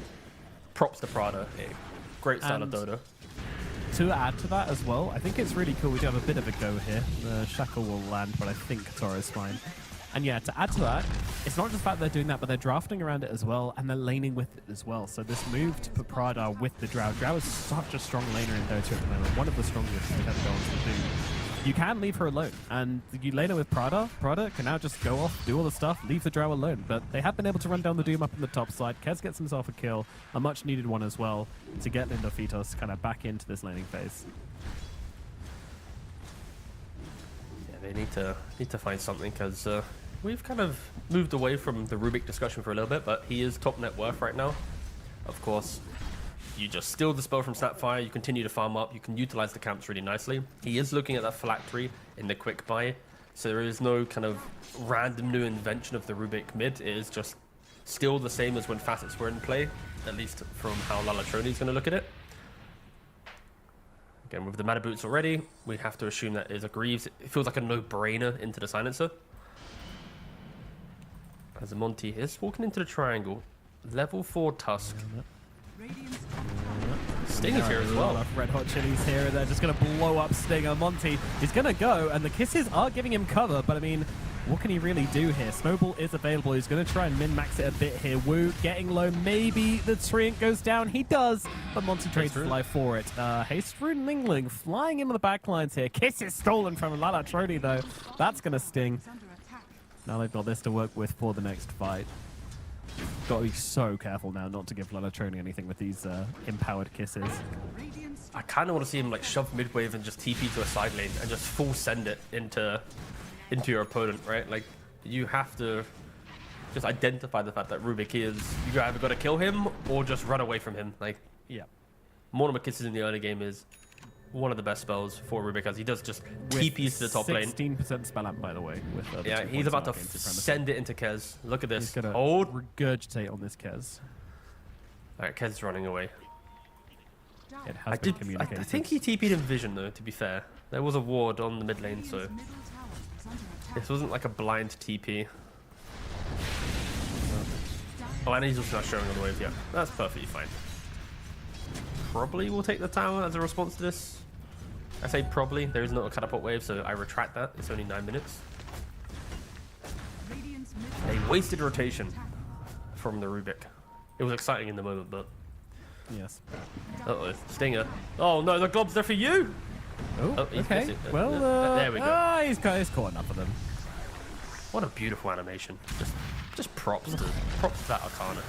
props to Prada. Great style of Dota. To add to that as well, I think it's really cool. We do have a bit of a go here. The Shackle will land, but I think Katara's fine. And yeah, to add to that, it's not just the fact they're doing that, but they're drafting around it as well, and they're laning with it as well. So this move to put Prada with the Drow. Drow is such a strong laner in Dota at the moment. One of the strongest we have gone to do. You can leave her alone, and you lane her with Prada. Prada can now just go off, do all the stuff, leave the Drow alone. But they have been able to run down the Doom up on the top side. Kez gets himself a kill, a much needed one as well, to get Linda Fitos kind of back into this laning phase. Yeah, they need to find something because we've kind of moved away from the Rubik discussion for a little bit, but he is top net worth right now. Of course, you just steal the spell from Snapfire, you continue to farm up, you can utilize the camps really nicely. He is looking at that phylactery in the quick buy, so there is no kind of random new invention of the Rubik mid. It is just still the same as when facets were in play, at least from how Lalatroni is going to look at it. Again, with the mana boots already, we have to assume that is a Greaves. It feels like a no-brainer into the Silencer. As a Monty is walking into the triangle. Level 4 Tusk. Stinger's here as well. Red Hot Chili's here. They're just going to blow up Stinger. Monty is going to go, and the kisses are giving him cover, but I mean, what can he really do here? Snowball is available. He's going to try and min-max it a bit here. Wu getting low. Maybe the Treant goes down. He does, but Monty trades fly for it. Haste Rune Ling Ling flying in with the backlines here. Kisses stolen from Lalatroni, though. That's going to sting. Now they've got this to work with for the next fight. Got to be so careful now not to give Lalatroni anything with these empowered kisses. I kind of want to see him like shove mid-wave and just TP to a side lane and just full send it into your opponent, right? Like, you have to just identify the fact that Rubik is, you either got to kill him or just run away from him. Like, yeah. Mortimer Kisses in the early game is one of the best spells for Rubik, as he does just TPs to the top lane. 16% spell amp, by the way. With, yeah, he's about to send it into Kez. Look at this. He's gonna hold. Regurgitate on this Kez. Alright, Kez is running away. It has been communicated. I think he TP'd in Vision, though, to be fair. There was a ward on the mid lane, so this wasn't like a blind TP. Oh, and he's also not showing on the wave. Yeah, that's perfectly fine. Probably will take the tower as a response to this. I say probably. There is not a catapult wave, so I retract that. It's only 9 minutes. A wasted rotation from the Rubik. It was exciting in the moment, but... Yes. Uh-oh, Stinger. Oh no, the glob's there for you! Oh, he's okay. busy. Well, there we go. He's caught enough of them. What a beautiful animation. Just props to that Arcana.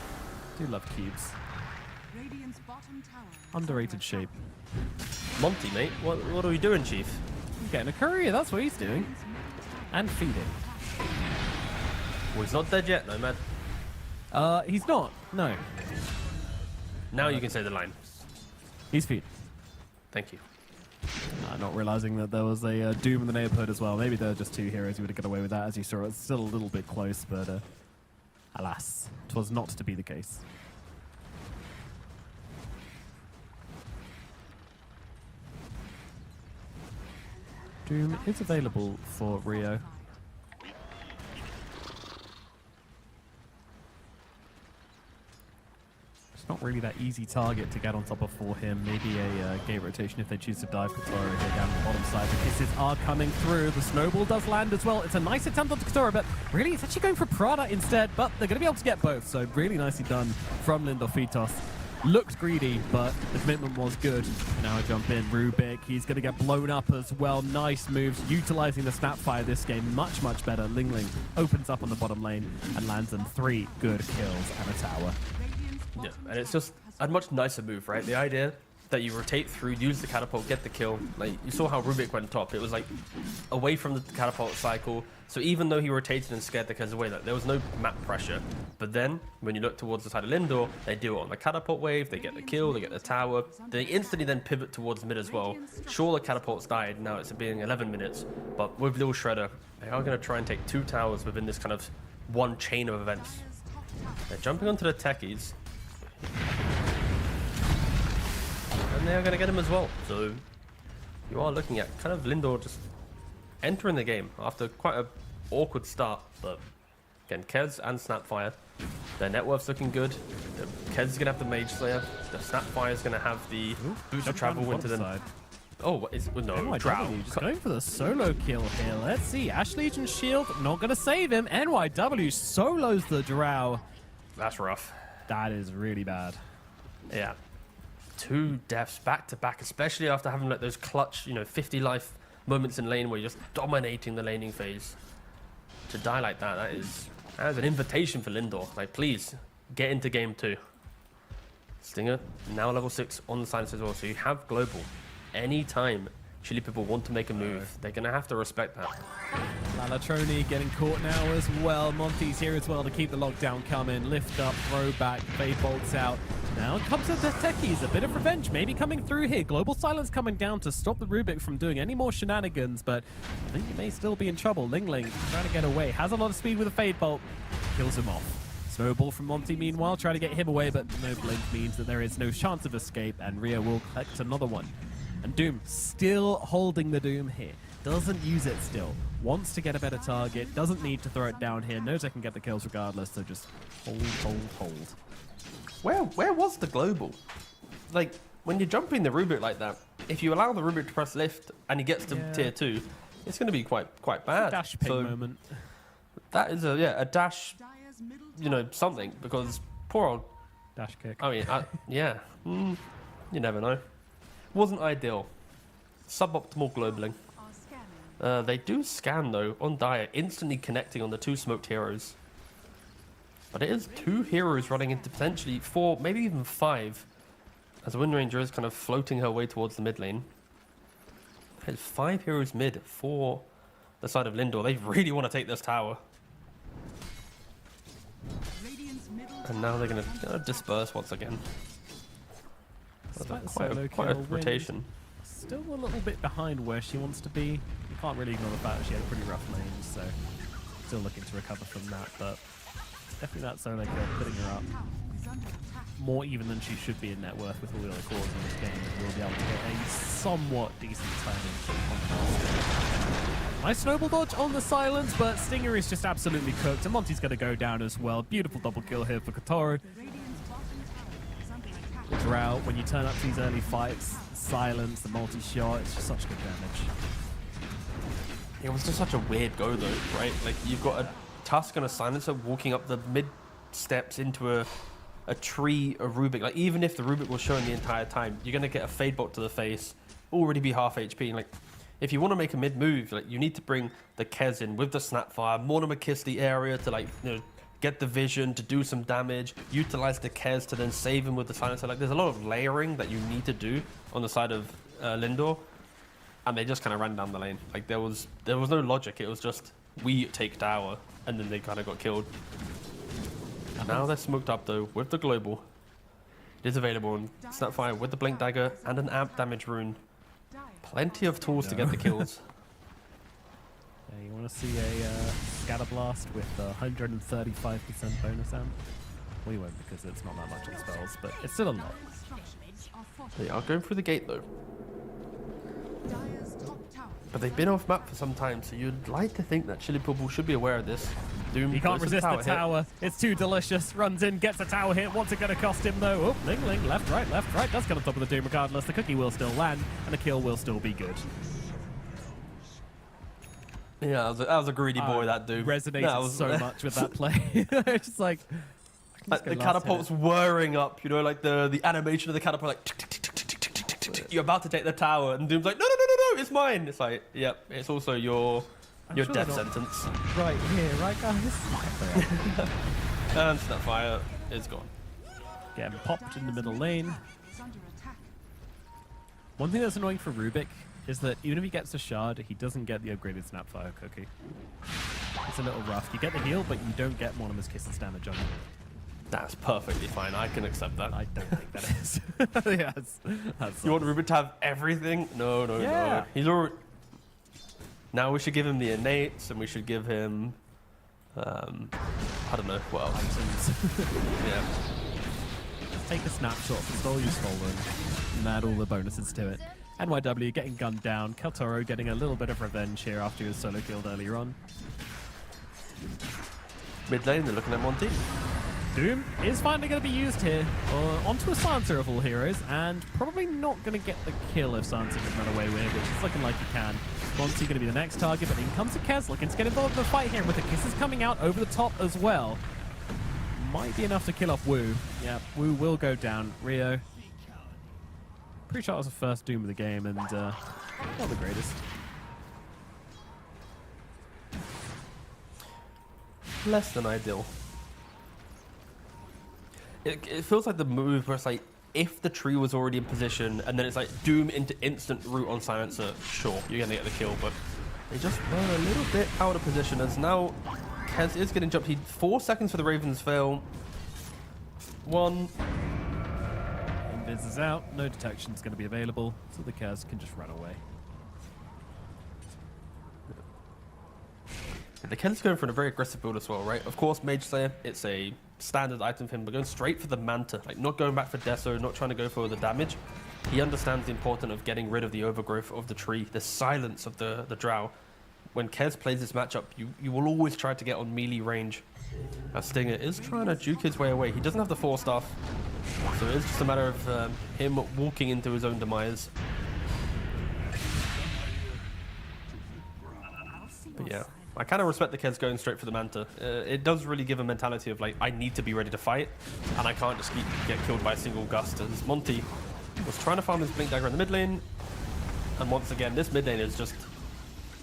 Do love cubes. Underrated shape. Monty, mate, what are we doing, Chief? He's getting a courier, that's what he's doing. And feeding. Well, he's not dead yet, Nomad. He's not. No. Now you can say the line. He's feet. Thank you. Not realizing that there was a Doom in the neighborhood as well. Maybe there are just two heroes who would have got away with that. As you saw, it's still a little bit close, but alas, 'twas not to be the case. Doom is available for Rio. It's not really that easy target to get on top of for him. Maybe a gate rotation if they choose to dive Katara here down the bottom side. The kisses are coming through. The snowball does land as well. It's a nice attempt on Katara, but really it's actually going for Prada instead. But they're going to be able to get both. So really nicely done from Lindor Fitos. Looked greedy, but the commitment was good. Now I jump in. Rubik, he's going to get blown up as well. Nice moves, utilizing the Snapfire this game much, much better. Ling Ling opens up on the bottom lane and lands them 3 good kills and a tower. Yeah, and it's just a much nicer move, right? The idea that you rotate through, use the catapult, get the kill. Like, you saw how Rubik went top. It was like away from the catapult cycle. So even though he rotated and scared the Kez away, like, there was no map pressure. But then, when you look towards the side of Lindor, they do it on the catapult wave, they get the kill, they get the tower. They instantly then pivot towards mid as well. Sure, the catapult's died, now it's being 11 minutes. But with Lil Shredder, they are going to try and take 2 towers within this kind of one chain of events. They're jumping onto the techies. And they're going to get him as well. So you are looking at kind of Lindor just entering the game after quite an awkward start. But again, Kez and Snapfire, their net worth's looking good. Kez is going to have the Mage Slayer. The Snapfire is going to have the boost of travel into the side. Oh, what is no Drow? Just going for the solo kill here. Let's see. Ash Legion's shield not going to save him. NYW solos the Drow. That's rough. That is really bad. Yeah. 2 deaths back to back, especially after having like those clutch, 50 life moments in lane where you're just dominating the laning phase. To die like that, that is an invitation for Lindor. Like, please get into game 2. Stinger now level 6 on the silence as well, so you have global. Anytime Chile people want to make a move, they're gonna have to respect that. Lalatroni getting caught now as well. Monty's here as well to keep the lockdown coming. Lift up, throw back, fade bolts out. Now it comes to the techies. A bit of revenge maybe coming through here. Global silence coming down to stop the Rubik from doing any more shenanigans, but I think he may still be in trouble. Ling Ling trying to get away. Has a lot of speed with a fade bolt. Kills him off. Snowball from Monty meanwhile trying to get him away, but no blink means that there is no chance of escape, and Rio will collect another one. And Doom still holding the Doom here. Doesn't use it still. Wants to get a better target. Doesn't need to throw it down here. Knows they can get the kills regardless, so just hold. Where was the global? Like, when you're jumping the Rubik like that, if you allow the Rubik to press lift and he gets to tier 2, it's going to be quite bad. Dash ping moment. That is a dash, something, because poor old... Dash kick. I mean, yeah. You never know. Wasn't ideal. Suboptimal globaling. They do scan though on Dire, instantly connecting on the 2 smoked heroes. But it is 2 heroes running into potentially 4, maybe even 5. As the Wind Ranger is kind of floating her way towards the mid lane. There's 5 heroes mid for the side of Lindor. They really want to take this tower. And now they're going to disperse once again. Quite a rotation. Still a little bit behind where she wants to be. You can't really ignore the fact that she had a pretty rough lane, so still looking to recover from that, but definitely that solo kill putting her up more even than she should be in net worth with all the other cores in this game. We'll be able to get a somewhat decent timing. Nice snowball dodge on the silence, but Stinger is just absolutely cooked, and Monty's going to go down as well. Beautiful double kill here for Kotaro. Drow, when you turn up to these early fights, silence, the multi-shot, it's just such good damage. It was just such a weird go though, right? Like, you've got a Tusk and a Silencer walking up the mid steps into a tree of Rubik. Like, even if the Rubik was showing the entire time, you're going to get a fade bolt to the face, already be half HP. Like, if you want to make a mid move, like, you need to bring the Kez in with the Snapfire, Mortimer kiss the area to, like, get the vision to do some damage, utilize the Kez to then save him with the Silencer. Like, there's a lot of layering that you need to do on the side of Lindor, and they just kind of ran down the lane. Like, there was no logic. It was just we take tower, and then they kind of got killed. Now they're smoked up though with the global. It is available in Snapfire with the blink dagger and an amp damage rune. Plenty of tools to get the kills. Yeah, you want to see a scatter blast with 135% bonus amp? Well, you won't because it's not that much on spells, but it's still a lot. They are going through the gate though. Dire's top tower. But they've been off map for some time, so you'd like to think that Chili Purple should be aware of this. Doom He can't goes for resist the hit. tower. It's too delicious. Runs in, gets a tower hit. What's it going to cost him, though? Oh, Ling Ling, left, right. Does get on top of the Doom regardless. The cookie will still land, and the kill will still be good. Yeah, that was a greedy boy, that Doom. Resonated so much with that play. It's just like... Like the catapult's whirring up, you know, like the animation of the catapult, like tick, tick, tick, tick, tick, tick, tick, tick, tick. You're about to take the tower, and Doom's like, no, it's mine. It's like, yep, it's also your sure death they're not- sentence. Right here, right, guys? And Snapfire is gone. Getting popped in the middle lane. Is under attack. One thing that's annoying for Rubik is that even if he gets a shard, he doesn't get the upgraded Snapfire cookie. It's a little rough. You get the heal, but you don't get one of his kisses damage on you. That's perfectly fine. I can accept that. I don't think that is. Yes. That's You want Ruben to have everything? No. Yeah. He's already... Now we should give him the innates, and we should give him... I don't know, what else? items. Yeah. Take a snapshot, install your stolen, and add all the bonuses to it. NYW getting gunned down. Keltoro getting a little bit of revenge here after he was solo killed earlier on. Mid lane, they're looking at Monty. Doom is finally going to be used here onto a Sansa of all heroes, and probably not going to get the kill if Sansa can run away with it, which is looking like he can. Monty going to be the next target, but in comes a Kez looking to get involved in the fight here, and with the kisses coming out over the top as well. Might be enough to kill off Wu. Yeah, Wu will go down. Rio. Pretty sure that was the first Doom of the game, and not the greatest. Less than ideal. It feels like the move where it's like, if the tree was already in position, and then it's like Doom into instant root on Silencer, sure, you're going to get the kill, but they just were a little bit out of position, as now Kez is getting jumped. 4 seconds for the Ravens fail. 1. Invis is out, no detection is going to be available, so the Kez can just run away. The Kez is going for a very aggressive build as well, right? Of course, Mage Slayer, it's a standard item for him, but going straight for the Manta, like not going back for Deso, not trying to go for the damage. He understands the importance of getting rid of the overgrowth of the tree, the silence of the drow. When Kez plays this matchup, you will always try to get on melee range. As Stinger is trying to juke his way away. He doesn't have the 4 stuff, so it's just a matter of him walking into his own demise. But yeah, I kind of respect the Kez going straight for the Manta. It does really give a mentality of like, I need to be ready to fight, and I can't just get killed by a single gust. As Monty was trying to farm his Blink Dagger in the mid lane, and once again, this mid lane is just...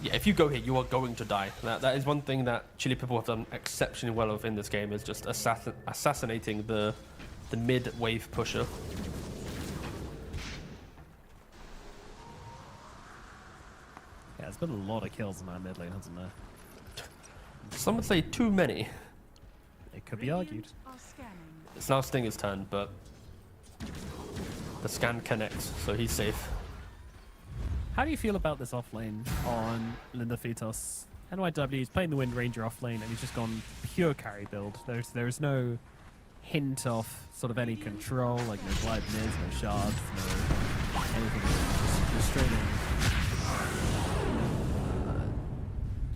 Yeah, if you go here, you are going to die. That is one thing that Chili Purple have done exceptionally well of in this game, is just assassinating the mid-wave pusher. Yeah, there's been a lot of kills in that mid lane, hasn't there? Some would say too many. It could be argued. Are scanning. It's now Stinger's turn, but the scan connects, so he's safe. How do you feel about this offlane on Linda Fetos? NYW, he's playing the Wind Ranger offlane, and he's just gone pure carry build. There's no hint of sort of any control, like no glide miz, no shards, no anything. Just straight in.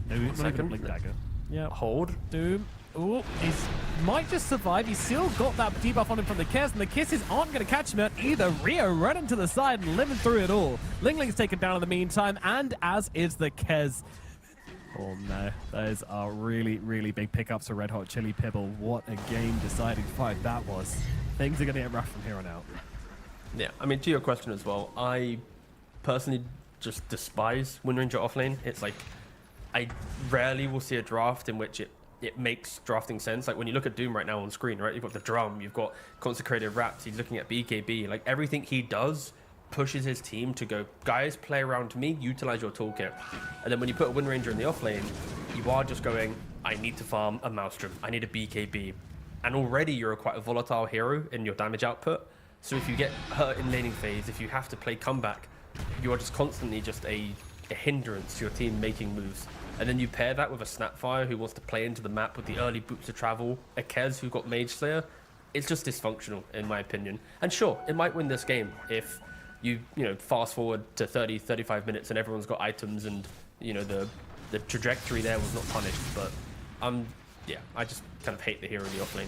No, not even a blink dagger. Yeah. Hold. Doom. Ooh, he's might just survive. He's still got that debuff on him from the Kiss, and the Kisses aren't going to catch him out either. Rio running to the side and living through it all. Ling Ling's taken down in the meantime, and as is the Kez. Oh no, those are really, really big pickups for Red Hot Chili Pibble. What a game-deciding fight that was. Things are going to get rough from here on out. Yeah, I mean, to your question as well, I personally just despise Wind Ranger offlane. It's like, I rarely will see a draft in which it makes drafting sense. Like when you look at Doom right now on screen, right? You've got the drum, you've got Consecrated Wraps, he's looking at BKB. Like everything he does pushes his team to go, guys, play around me, utilize your toolkit. And then when you put a Wind Ranger in the off lane, you are just going, I need to farm a Maelstrom, I need a BKB. And already you're quite a volatile hero in your damage output. So if you get hurt in laning phase, if you have to play comeback, you are just constantly just a hindrance to your team making moves. And then you pair that with a Snapfire who wants to play into the map with the early boots of travel, a Kez who got Mage Slayer. It's just dysfunctional, in my opinion. And sure, it might win this game if you fast forward to 30, 35 minutes and everyone's got items and, the trajectory there was not punished. But, yeah, I just kind of hate the hero in the offlane.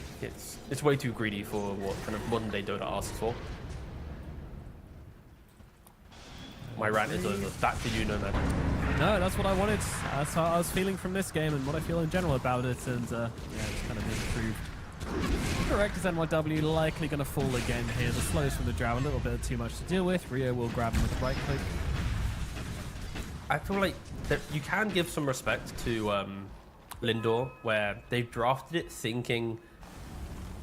It's way too greedy for what kind of modern day Dota asks for. My rant is over. Back to you, Nomad. No, that's what I wanted. That's how I was feeling from this game and what I feel in general about it. And yeah, it's kind of improved. Correct, as NYW likely going to fall again here. The slows from the Drow, a little bit too much to deal with. Rio will grab him with right click. I feel like that you can give some respect to Lindor, where they've drafted it thinking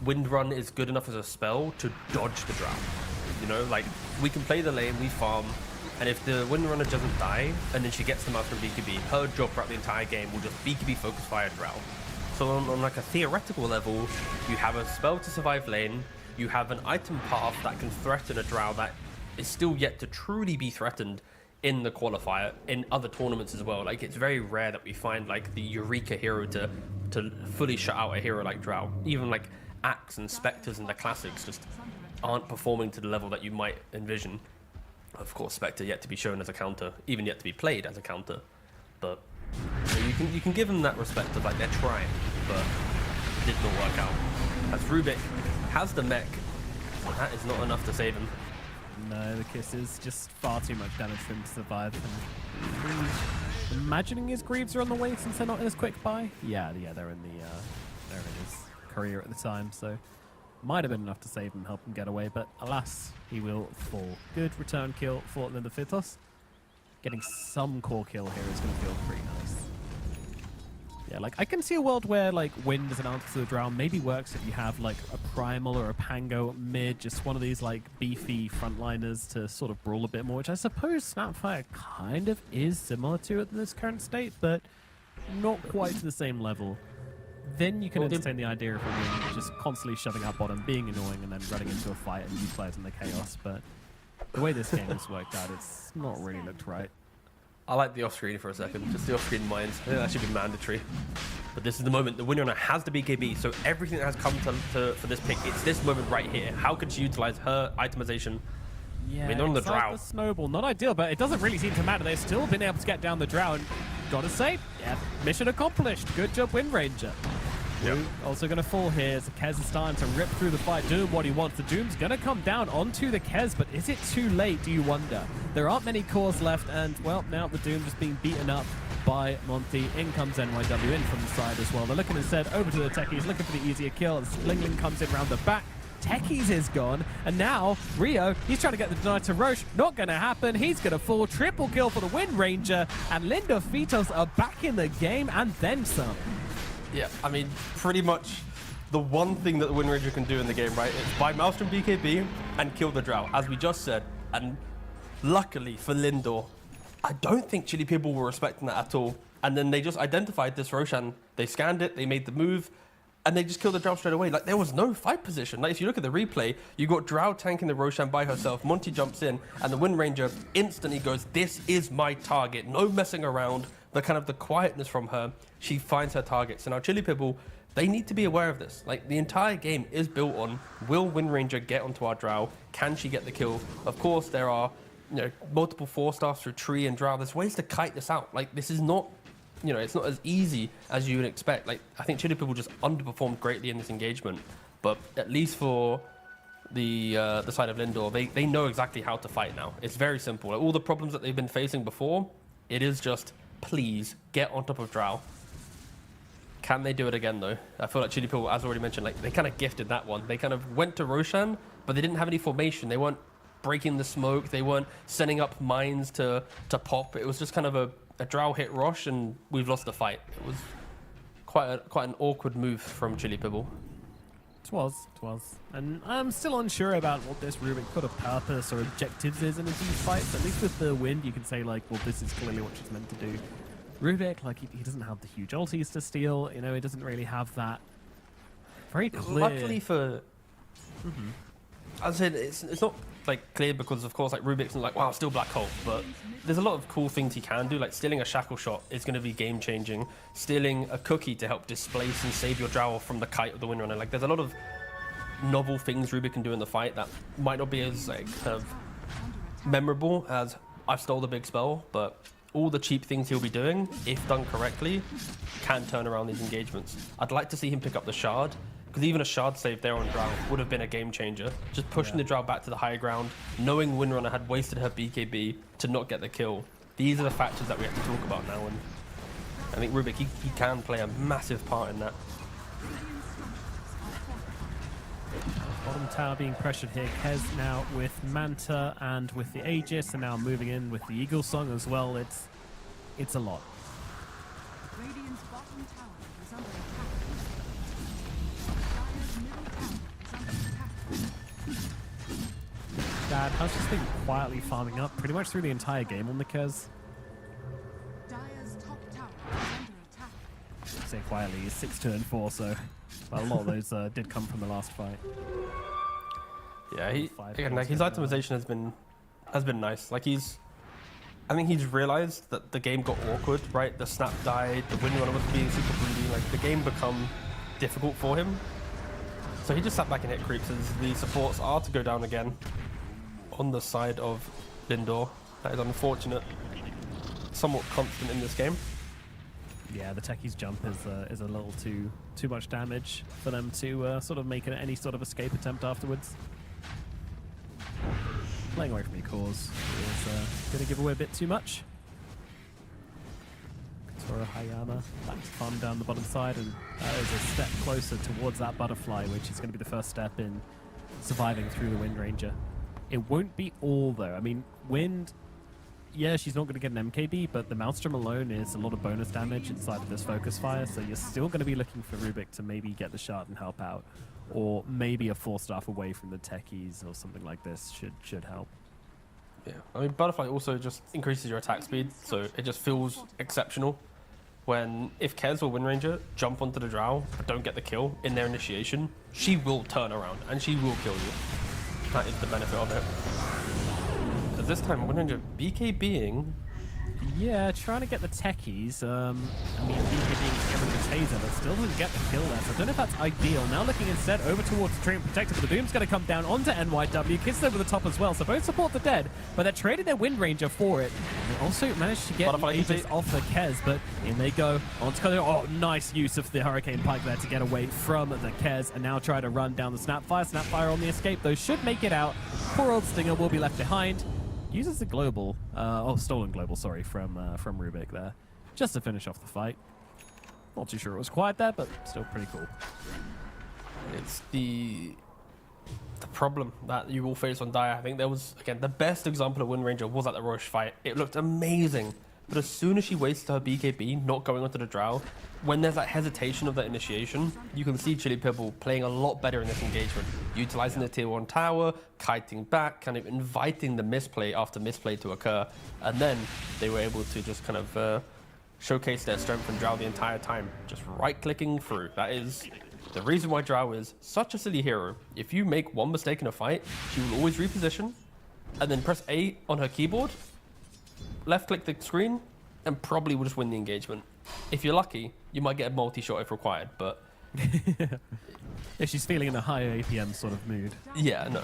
Wind Run is good enough as a spell to dodge the Drow. Like, we can play the lane, we farm, and if the Wind Runner doesn't die, and then she gets the mouse from BKB, her job throughout the entire game will just BKB focus fire Drow. So on like a theoretical level, you have a spell to survive lane, you have an item path that can threaten a Drow that is still yet to truly be threatened in the qualifier, in other tournaments as well. Like, it's very rare that we find like the Eureka hero to fully shut out a hero like Drow. Even like Axe and Spectres and the classics just aren't performing to the level that you might envision. Of course, Spectre yet to be shown as a counter, even yet to be played as a counter. But you can give them that respect of like they're trying, but it did not work out. As Rubik has the mech, and that is not enough to save him. No, the kiss is just far too much damage for him to survive. And imagining his Greaves are on the way since they're not in his quick buy. Yeah, they're in his career at the time, so might have been enough to save him, help him get away, but alas, he will fall. Good return kill for the Phytos. Getting some core kill here is going to feel pretty nice. Yeah, like, I can see a world where, like, Wind as an answer to the Drow maybe works if you have, like, a Primal or a Pango mid, just one of these, like, beefy frontliners to sort of brawl a bit more, which I suppose Snapfire kind of is similar to at this current state, but not quite to the same level. Then you can entertain the idea of him just constantly shoving up bottom, being annoying, and then running into a fight and utilizing the chaos, but the way this game has worked out, it's not really looked right. I like the off-screen for a second, just the off-screen mines. I think that should be mandatory. But this is the moment. The winner has the BKB, so everything that has come for this pick, it's this moment right here. How could she utilize her itemization? Yeah, I mean, they're on the it's like Drow. the snowball. Not ideal, but it doesn't really seem to matter. They've still been able to get down the Drow, and gotta say, yeah, mission accomplished. Good job, Wind Ranger. Yep. Also going to fall here as the Kez is starting to rip through the fight, doing what he wants. The Doom's going to come down onto the Kez, but is it too late, do you wonder? There aren't many cores left, and, well, now the Doom just being beaten up by Monty. In comes NYW in from the side as well. They're looking instead over to the Techies, looking for the easier kill. Lingling comes in round the back. Techies is gone, and now Rio, he's trying to get the deny to Roche. Not going to happen. He's going to fall. Triple kill for the Wind Ranger, and Linda Phytos are back in the game, and then some. Yeah, I mean, pretty much the one thing that the Wind Ranger can do in the game, right, is buy Maelstrom BKB and kill the Drow, as we just said. And luckily for Lindor, I don't think Chile people were respecting that at all. And then they just identified this Roshan. They scanned it, they made the move, and they just killed the Drow straight away. Like, there was no fight position. Like, if you look at the replay, you got Drow tanking the Roshan by herself. Monty jumps in, and the Wind Ranger instantly goes, this is my target. No messing around. The quietness from her, she finds her target. So now Chile people, they need to be aware of this. Like, the entire game is built on, will Wind Ranger get onto our Drow? Can she get the kill? Of course, there are multiple 4-stars through Tree and Drow. There's ways to kite this out. Like, this is not, it's not as easy as you would expect. Like, I think Chile people just underperformed greatly in this engagement. But at least for the side of Lindor, they know exactly how to fight now. It's very simple. Like, all the problems that they've been facing before, it is just, please get on top of Drow. Can they do it again, though? I feel like Chile people, as already mentioned, like, they kind of gifted that one. They kind of went to Roshan, but they didn't have any formation. They weren't breaking the smoke. They weren't setting up mines to pop. It was just kind of a Drow hit Rosh, and we've lost the fight. It was quite an awkward move from Chile people. It was. And I'm still unsure about what this Rubik sort of purpose or objectives is in these fights. At least with the wind, you can say, like, well, this is clearly what she's meant to do. Rubik, like, he doesn't have the huge ultis to steal. You know, he doesn't really have that very clear... Luckily for... As I said, it's not, like, clear because, of course, like, Rubik's not like, wow, still Black Hole. But there's a lot of cool things he can do. Like, stealing a shackle shot is going to be game-changing. Stealing a cookie to help displace and save your drow from the kite of the Windrunner. Like, there's a lot of novel things Rubik can do in the fight that might not be as, like, kind of memorable as I've stole the big spell, but all the cheap things he'll be doing, if done correctly, can turn around these engagements. I'd like to see him pick up the shard, because even a shard save there on Drow would have been a game changer. Just pushing the Drow back to the high ground, knowing Windrunner had wasted her BKB to not get the kill. These are the factors that we have to talk about now, and I think Rubik, he can play a massive part in that. Bottom tower being pressured here. Kez now with Manta and with the Aegis, and now moving in with the Eagle Song as well. It's a lot. Radiant's bottom tower is under attack. Dire's middle tower is under attack. Dad has just been quietly farming up pretty much through the entire game on the Kez. Dire's top tower is under attack. I say quietly, he's 6-2 and 4, so well, a lot of those did come from the last fight. Yeah, again, like, his kills itemization has been nice. Like, I think he's realized that the game got awkward, right? The snap died, the Windrunner was being super greedy, like the game become difficult for him. So he just sat back and hit creeps as the supports are to go down again on the side of Lindor. That is unfortunate. Somewhat constant in this game. Yeah, the Techie's jump is a little too much damage for them to sort of make any sort of escape attempt afterwards. Playing away from your cause is going to give away a bit too much. Tora Hayama back to farm down the bottom side, and that is a step closer towards that butterfly, which is going to be the first step in surviving through the Wind Ranger. It won't be all, though. I mean, Wind, yeah, she's not going to get an MKB, but the Maelstrom alone is a lot of bonus damage inside of this focus fire, so you're still going to be looking for Rubik to maybe get the shard and help out. Or maybe a 4-staff away from the techies or something like this should help. Yeah, I mean, Butterfly also just increases your attack speed, so it just feels exceptional. When, if Kez or Wind Ranger jump onto the Drow but don't get the kill in their initiation, she will turn around and she will kill you. That is the benefit of it. Because this time, Wind Ranger BKBing. Yeah, trying to get the techies. I mean, BKBing together with the taser, but still doesn't get the kill there. So I don't know if that's ideal. Now looking instead over towards the Treant Protector, but the Doom's going to come down onto NYW. Kids over the top as well, so both support the dead, but they're trading their Wind Ranger for it. And they also managed to get Aegis off the Kez, but in they go. Oh, nice use of the Hurricane Pike there to get away from the Kez, and now try to run down the Snapfire. Snapfire on the escape, though, should make it out. Poor old Stinger will be left behind. Uses the global, stolen global, sorry, from Rubik there, just to finish off the fight. Not too sure it was quiet there, but still pretty cool. It's the problem that you will face on Dire. I think there was, again, the best example of Wind Ranger was at the Roche fight. It looked amazing. But as soon as she wasted her BKB, not going onto the Drow, when there's that hesitation of that initiation, you can see Chili Pibble playing a lot better in this engagement. Utilizing the tier 1 tower, kiting back, kind of inviting the misplay after misplay to occur. And then they were able to just kind of showcase their strength and Drow the entire time. Just right-clicking through. That is the reason why Drow is such a silly hero. If you make one mistake in a fight, she will always reposition, and then press A on her keyboard, left-click the screen, and probably will just win the engagement. If you're lucky, you might get a multi-shot if required, but... if she's feeling in a high APM sort of mood. Yeah, no.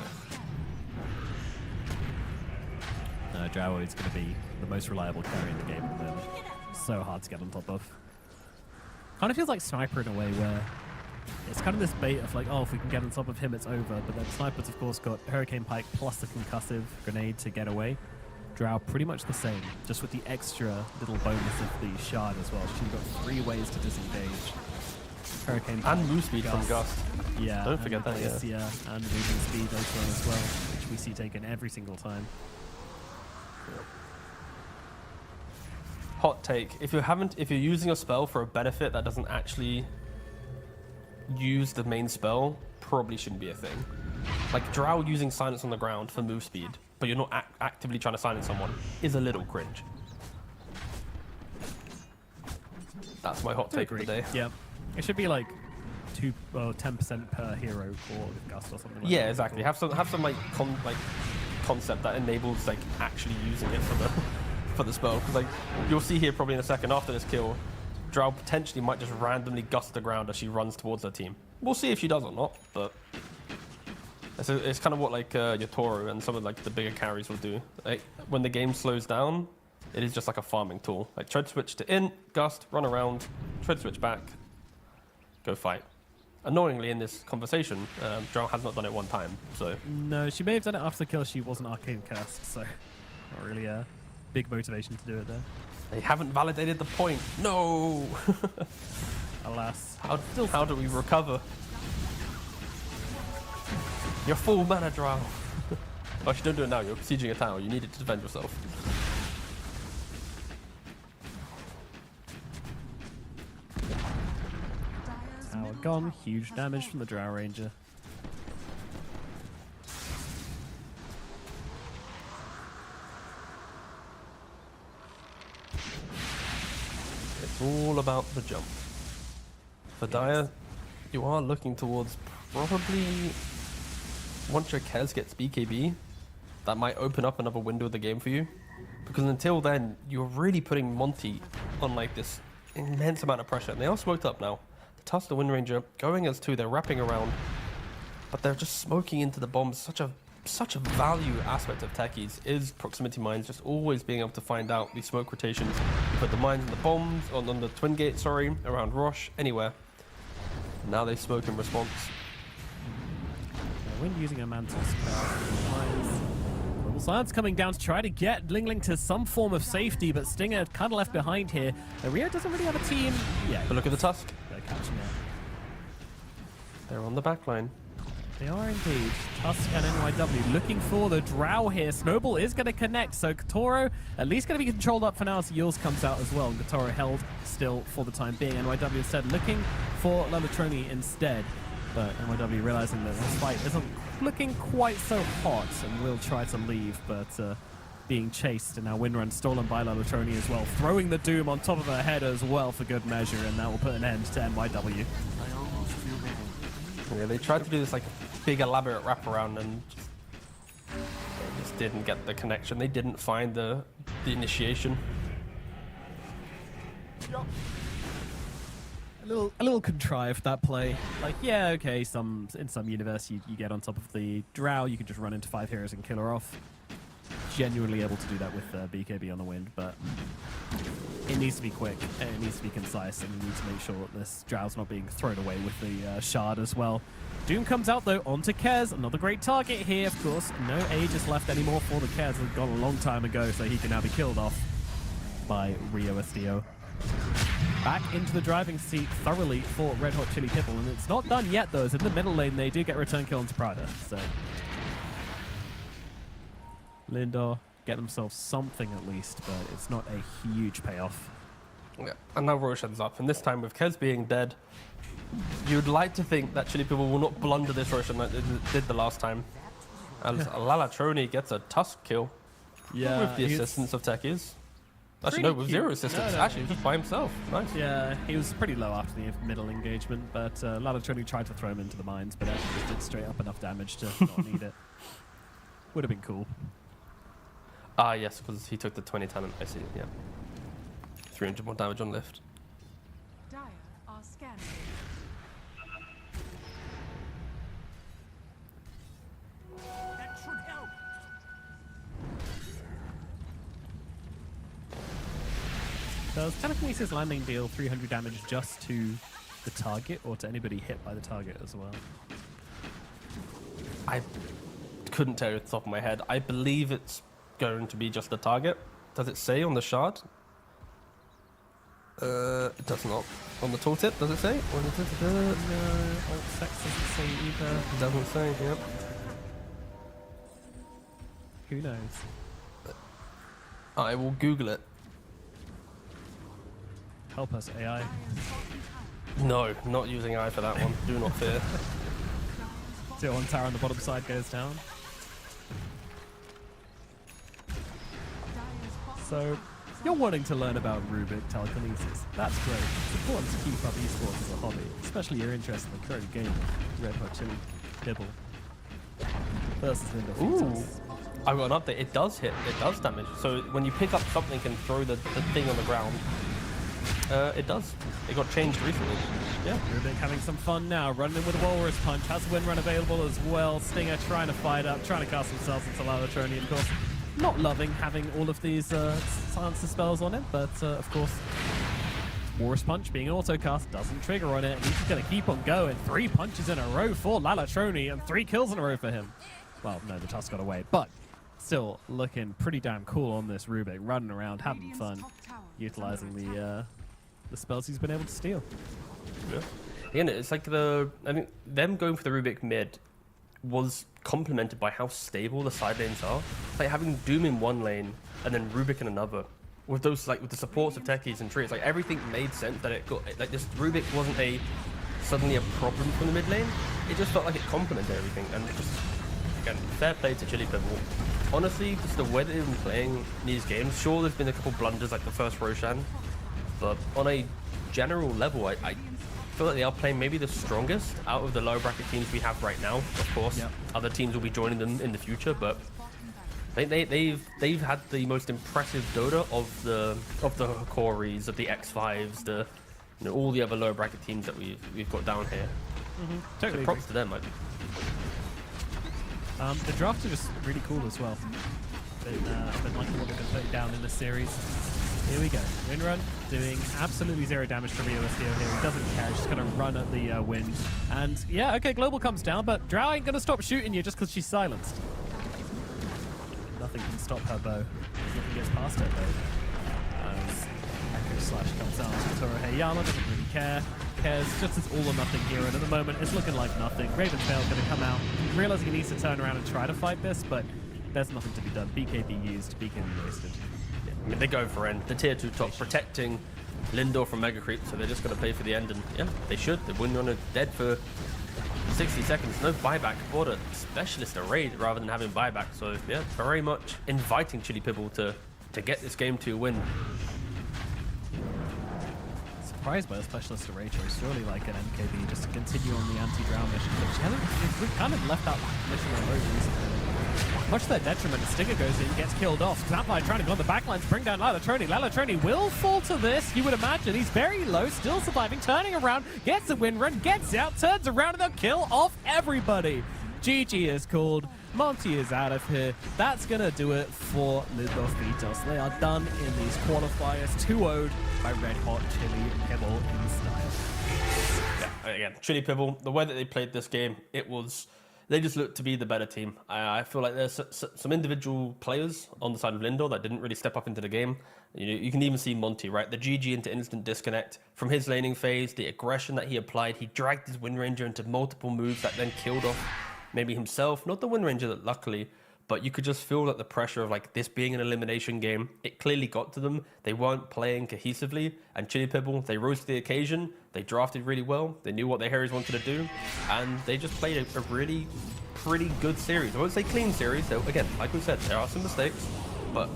No, Drow is going to be the most reliable carry in the game at the moment. So hard to get on top of. Kind of feels like Sniper in a way where it's kind of this bait of like, oh, if we can get on top of him, it's over. But then Sniper's, of course, got Hurricane Pike plus the concussive grenade to get away. Drow pretty much the same, just with the extra little bonus of the shard as well. She's got 3 ways to disengage. Hurricane and move speed from Gust. Yeah, don't forget that. Yeah, and moving speed later on as well, which we see taken every single time. Hot take: if you're using a spell for a benefit that doesn't actually use the main spell, probably shouldn't be a thing. Like, Drow using silence on the ground for move speed, but you're not actively trying to silence someone, is a little cringe. That's my hot take of the day. Yeah. It should be like 10% per hero for Gust or something like Yeah, that. exactly. Have some like concept that enables like actually using it for the spell. Because like you'll see here probably in a second after this kill, Drow potentially might just randomly gust the ground as she runs towards her team. We'll see if she does or not, but it's kind of what like your Toro and some of like the bigger carries will do. Like when the game slows down, it is just like a farming tool. Like tread switch to in, gust, run around, tread switch back, go fight. Annoyingly, in this conversation, Drow has not done it one time, so... No, she may have done it after the kill. She wasn't arcane cast, so not really a big motivation to do it there. They haven't validated the point. No! Alas. How do we recover? You're full mana, Drow. Oh, you don't do it now. You're besieging a tower. You need it to defend yourself. Tower gone. Huge damage from the Drow Ranger. It's all about the jump. For Dire, you are looking towards probably... Once your Kez gets BKB, that might open up another window of the game for you. Because until then, you're really putting Monty on like this immense amount of pressure. And they are smoked up now. The Tusk, the Wind Ranger, going as two, they're wrapping around. But they're just smoking into the bombs. Such a value aspect of techies is proximity mines, just always being able to find out these smoke rotations. You put the mines and the bombs, on the Twin Gate, sorry, around Rosh, anywhere. Now they smoke in response. Wind using a Mantis. Little Silence coming down to try to get Ling Ling to some form of safety, but Stinger kind of left behind here. Rio doesn't really have a team. Yeah, But look at the Tusk. they're catching up. They're on the back line. They are indeed. Tusk and NYW looking for the Drow here. Snowball is going to connect, so Katoro at least going to be controlled up for now as Yules comes out as well. And Katoro held still for the time being. NYW instead looking for Lalatroni instead. But NYW realizing that this fight isn't looking quite so hot and will try to leave, but being chased and now Windrun stolen by Lalatroni as well. Throwing the Doom on top of her head as well for good measure, and that will put an end to NYW. Yeah, they tried to do this like big elaborate wraparound and they just didn't get the connection. They didn't find the initiation. A little contrived, that play. Like, yeah, okay, in some universe you get on top of the Drow, you can just run into 5 heroes and kill her off. Genuinely able to do that with BKB on the wind, but it needs to be quick and it needs to be concise, and you need to make sure that this Drow's not being thrown away with the Shard as well. Doom comes out though onto Kez, another great target here, of course. No Aegis left anymore for the Kez, had gone a long time ago, so he can now be killed off by Rio Estio. Back into the driving seat thoroughly for Red Hot Chili Pipple, and it's not done yet though, as in the middle lane they do get return kill onto Prada, so Lindor get themselves something at least, but it's not a huge payoff. Yeah. And now Roshan's up, and this time with Kez being dead, you'd like to think that Chili People will not blunder this Roshan like they did the last time. As Lalatroni gets a Tusk kill with the assistance of techies. Actually, no, with cute. 0 assistance. No. Actually, just by himself. Nice. Yeah, he was pretty low after the middle engagement, but Lalatroni tried to throw him into the mines, but actually just did straight up enough damage to not need it. Would have been cool. Ah, yes, because he took the 20 talent. I see, yeah. 300 more damage on lift. Dire are scanning. That should help. Does Telekinesis Landing deal 300 damage just to the target, or to anybody hit by the target as well? I couldn't tell you off the top of my head. I believe it's going to be just the target. Does it say on the shard? It does not. On the tooltip, does it say? No, Alt Sex doesn't say either. It doesn't say, yep. Who knows? I will Google it. Help us, AI. Dire's bottom tower No, not using AI for that one. Do not fear. Tier 1 tower on the bottom side goes down. So, you're wanting to learn about Rubik telekinesis. That's great. It's important to keep up esports as a hobby, especially you're interested in the current game of Red Hot Chili Pibble versus Lindo Ooh. Fetus. I got an update. It does hit. It does damage. So when you pick up something and throw the thing on the ground, it does. It got changed recently. Yeah. Rubik having some fun now, running in with a Walrus Punch, has a Wind Run available as well. Stinger trying to fight up, trying to cast themselves into Lalatroni, of course. Not loving having all of these silencer spells on it, but of course, Walrus Punch being auto-cast doesn't trigger on it. He's just going to keep on going. 3 punches in a row for Lalatroni and 3 kills in a row for him. Well, no, the Tusk got away, but still looking pretty damn cool on this Rubik, running around, having fun, utilizing the spells he's been able to steal. Yeah. Again, it's like I think them going for the Rubik mid was complemented by how stable the side lanes are. It's like having Doom in one lane and then Rubik in another. With those, like, with the supports of techies and trees, like everything made sense that it got, like, this Rubik wasn't suddenly a problem from the mid lane. It just felt like it complemented everything, and it just, again, fair play to Chili Pibble. Honestly, just the way they've been playing these games, sure there's been a couple blunders like the first Roshan, but on a general level, I feel like they are playing maybe the strongest out of the lower bracket teams we have right now. Of course, Yep. other teams will be joining them in the future, but they've had the most impressive Dota of the Coreys, of the X5s, all the other lower bracket teams that we've got down here. Totally So props to them. The drafts are just really cool as well. I've been liking what they've been putting down in this series. Here we go. Wind Run doing absolutely 0 damage to Rio Estio here. He doesn't care. He's just going to run at the wind. And yeah, okay, Global comes down, but Drow ain't going to stop shooting you just because she's silenced. Nothing can stop her bow. Nothing gets past her bow. As Echo Slash comes out. Toro Heyama doesn't really care. Cares just as all or nothing here, and at the moment it's looking like nothing. Raventail's going to come out, realizing he needs to turn around and try to fight this, but there's nothing to be done. BKB used, BKB wasted. I mean, they go for end. The tier 2 top protecting Lindor from Mega Creep, so they're just going to play for the end, and yeah, they should. The Wind Runner dead for 60 seconds. No buyback for the specialist array rather than having buyback, so yeah, very much inviting Chili Pibble to get this game to win. Surprised by the specialist array choice. Surely like an MKB just to continue on the anti-drow mission. We've kind of left that mission alone recently. Much to their detriment, Stinger goes in, gets killed off. Snapline trying to go on the backline to bring down Lalatroni. Lalatroni will fall to this, you would imagine. He's very low, still surviving, turning around, gets a win run, gets out, turns around, and they'll kill off everybody. GG is called. Monty is out of here. That's going to do it for Lindo Fetus. They are done in these qualifiers, 2-0'd by Red Hot Chili Pibble in style. Yeah, again, Chili Pibble, the way that they played this game, they just looked to be the better team. I feel like there's some individual players on the side of Lindor that didn't really step up into the game. You can even see Monty, right? The GG into instant disconnect from his laning phase, the aggression that he applied. He dragged his Wind Ranger into multiple moves that then killed off maybe himself. Not the Wind Ranger, luckily, but you could just feel that the pressure of like this being an elimination game, it clearly got to them. They weren't playing cohesively, and Chili Pibble, they rose to the occasion. They drafted really well. They knew what their heroes wanted to do, and they just played a really pretty good series. I won't say clean series. So again, like we said, there are some mistakes, but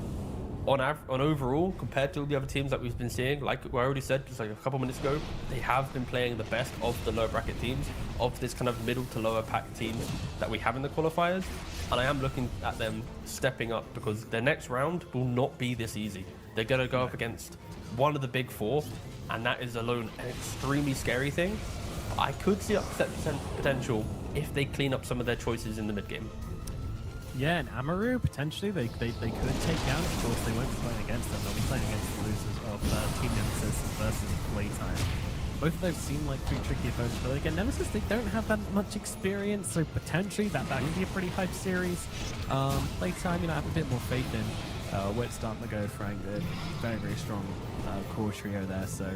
on overall, compared to the other teams that we've been seeing, like I already said just like a couple minutes ago, they have been playing the best of the lower bracket teams, of this kind of middle to lower pack teams that we have in the qualifiers. And I am looking at them stepping up, because their next round will not be this easy. They're going to go up against one of the big four, and that is alone an extremely scary thing. I could see upset potential if they clean up some of their choices in the mid game. Yeah, and Amaru, potentially, they could take down. Of course, they won't be playing against them. They'll be playing against the losers of Team Nemesis versus PlayTime. Both of those seem like pretty tricky opponents, but again, Nemesis, they don't have that much experience, so potentially that could be a pretty hype series. PlayTime, I have a bit more faith in where it's starting to go, Frank. They're very, very strong core trio there, so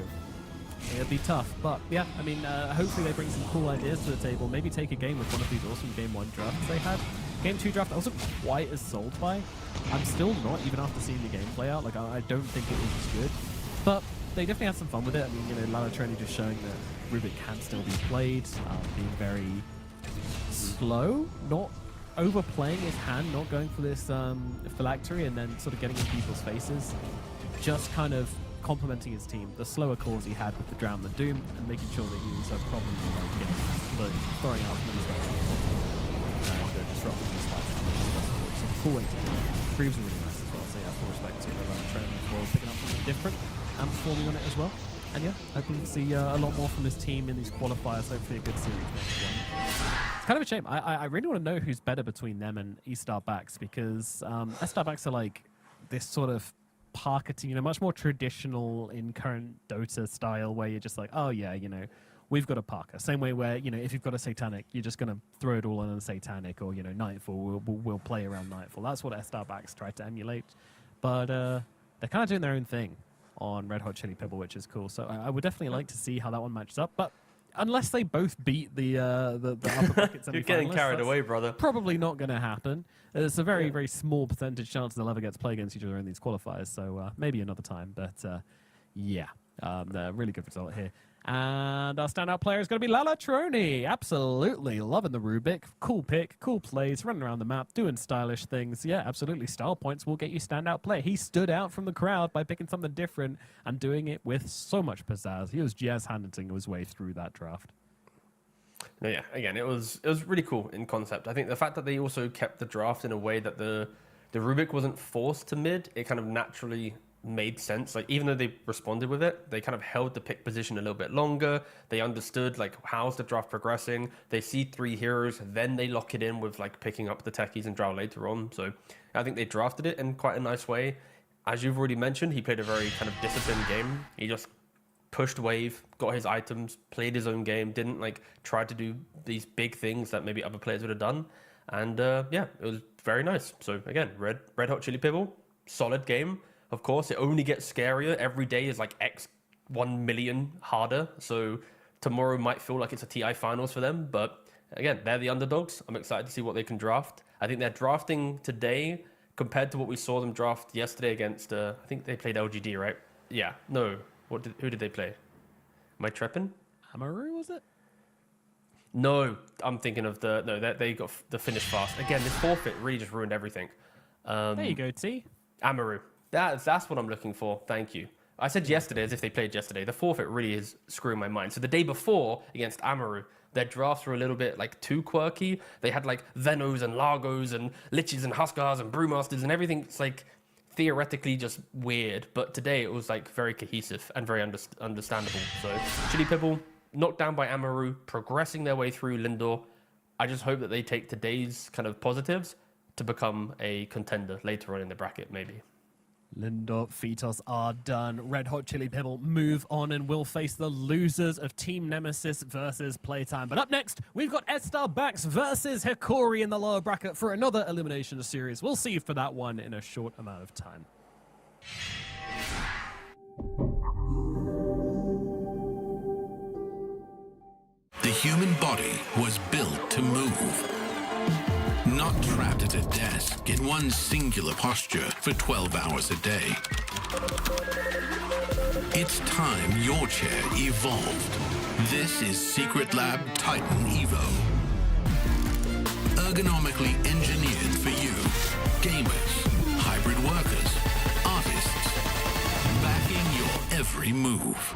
it'll be tough. But yeah, I mean, hopefully they bring some cool ideas to the table. Maybe take a game with one of these awesome Game 1 drafts they had. Game 2 draft I wasn't quite as sold by. I'm still not, even after seeing the game play out. Like, I don't think it was as good. But they definitely had some fun with it. I mean, Lalatroni just showing that Rubik can still be played, being very slow, not overplaying his hand, not going for this phylactery and then sort of getting in people's faces. Just kind of complementing his team. The slower calls he had with the Drown, the Doom, and making sure that he was probably throwing out many spells and disrupting the spells as much as possible. So cool way to do it. Greaves are really nice as well, so yeah, full respect to training as well, picking up something different and performing on it as well. And yeah, hoping to see a lot more from his team in these qualifiers. Hopefully a good series next one. It's kind of a shame. I really want to know who's better between them and E-Star Backs, because S-Star Backs are like this sort of Parker team, much more traditional in current Dota style, where you're just like, oh yeah, we've got a Parker. Same way where, if you've got a Satanic, you're just going to throw it all on a Satanic, or, Nightfall, we'll play around Nightfall. That's what S-Star Backs tried to emulate. But they're kind of doing their own thing on Red Hot Chili Pebble, which is cool. So I would definitely like to see how that one matches up. But unless they both beat the upper bracket semifinalists, You're getting carried away, brother. Probably not going to happen. It's a very, very small percentage chance they'll ever get to play against each other in these qualifiers. So maybe another time. But yeah, a really good result here. And our standout player is going to be Lalatroni. Absolutely loving the Rubik. Cool pick, cool plays, running around the map, doing stylish things. Yeah, absolutely. Style points will get you standout play. He stood out from the crowd by picking something different and doing it with so much pizzazz. He was jazz-handing his way through that draft. No, yeah, again, it was really cool in concept. I think the fact that they also kept the draft in a way that the Rubik wasn't forced to mid, it kind of naturally made sense. Like, even though they responded with it, they kind of held the pick position a little bit longer. They understood, like, how's the draft progressing. They see 3 heroes, then they lock it in with, like, picking up the techies and Drow later on. So I think they drafted it in quite a nice way. As you've already mentioned, he played a very kind of disciplined game. He just pushed wave, got his items, played his own game, didn't, like, try to do these big things that maybe other players would have done. And yeah, it was very nice. So again, Red Hot Chili Pebble, solid game. Of course, it only gets scarier. Every day is like X 1 million harder. So tomorrow might feel like it's a TI finals for them. But again, they're the underdogs. I'm excited to see what they can draft. I think they're drafting today compared to what we saw them draft yesterday against, I think they played LGD, right? Yeah. No. Who did they play? Am I tripping? Amaru, was it? No, I'm thinking of they got the finish fast. Again, this forfeit really just ruined everything. There you go, T. Amaru. That's what I'm looking for. Thank you. I said yesterday as if they played yesterday. The forfeit really is screwing my mind. So the day before against Amaru, their drafts were a little bit like too quirky. They had like Venos and Largos and Liches and Huskars and Brewmasters and everything. It's like theoretically just weird. But today it was like very cohesive and very understandable. So Chili Pebble knocked down by Amaru, progressing their way through Lindor. I just hope that they take today's kind of positives to become a contender later on in the bracket, maybe. Lindor, Fetos are done. Red Hot Chili Pebble move on and will face the losers of Team Nemesis versus PlayTime. But up next, we've got S-Star Backs versus Hikori in the lower bracket for another elimination series. We'll see you for that one in a short amount of time. The human body was built to move. Not trapped at a desk in one singular posture for 12 hours a day. It's time your chair evolved. This is Secret Lab Titan Evo. Ergonomically engineered for you. Gamers, hybrid workers, artists. Backing your every move.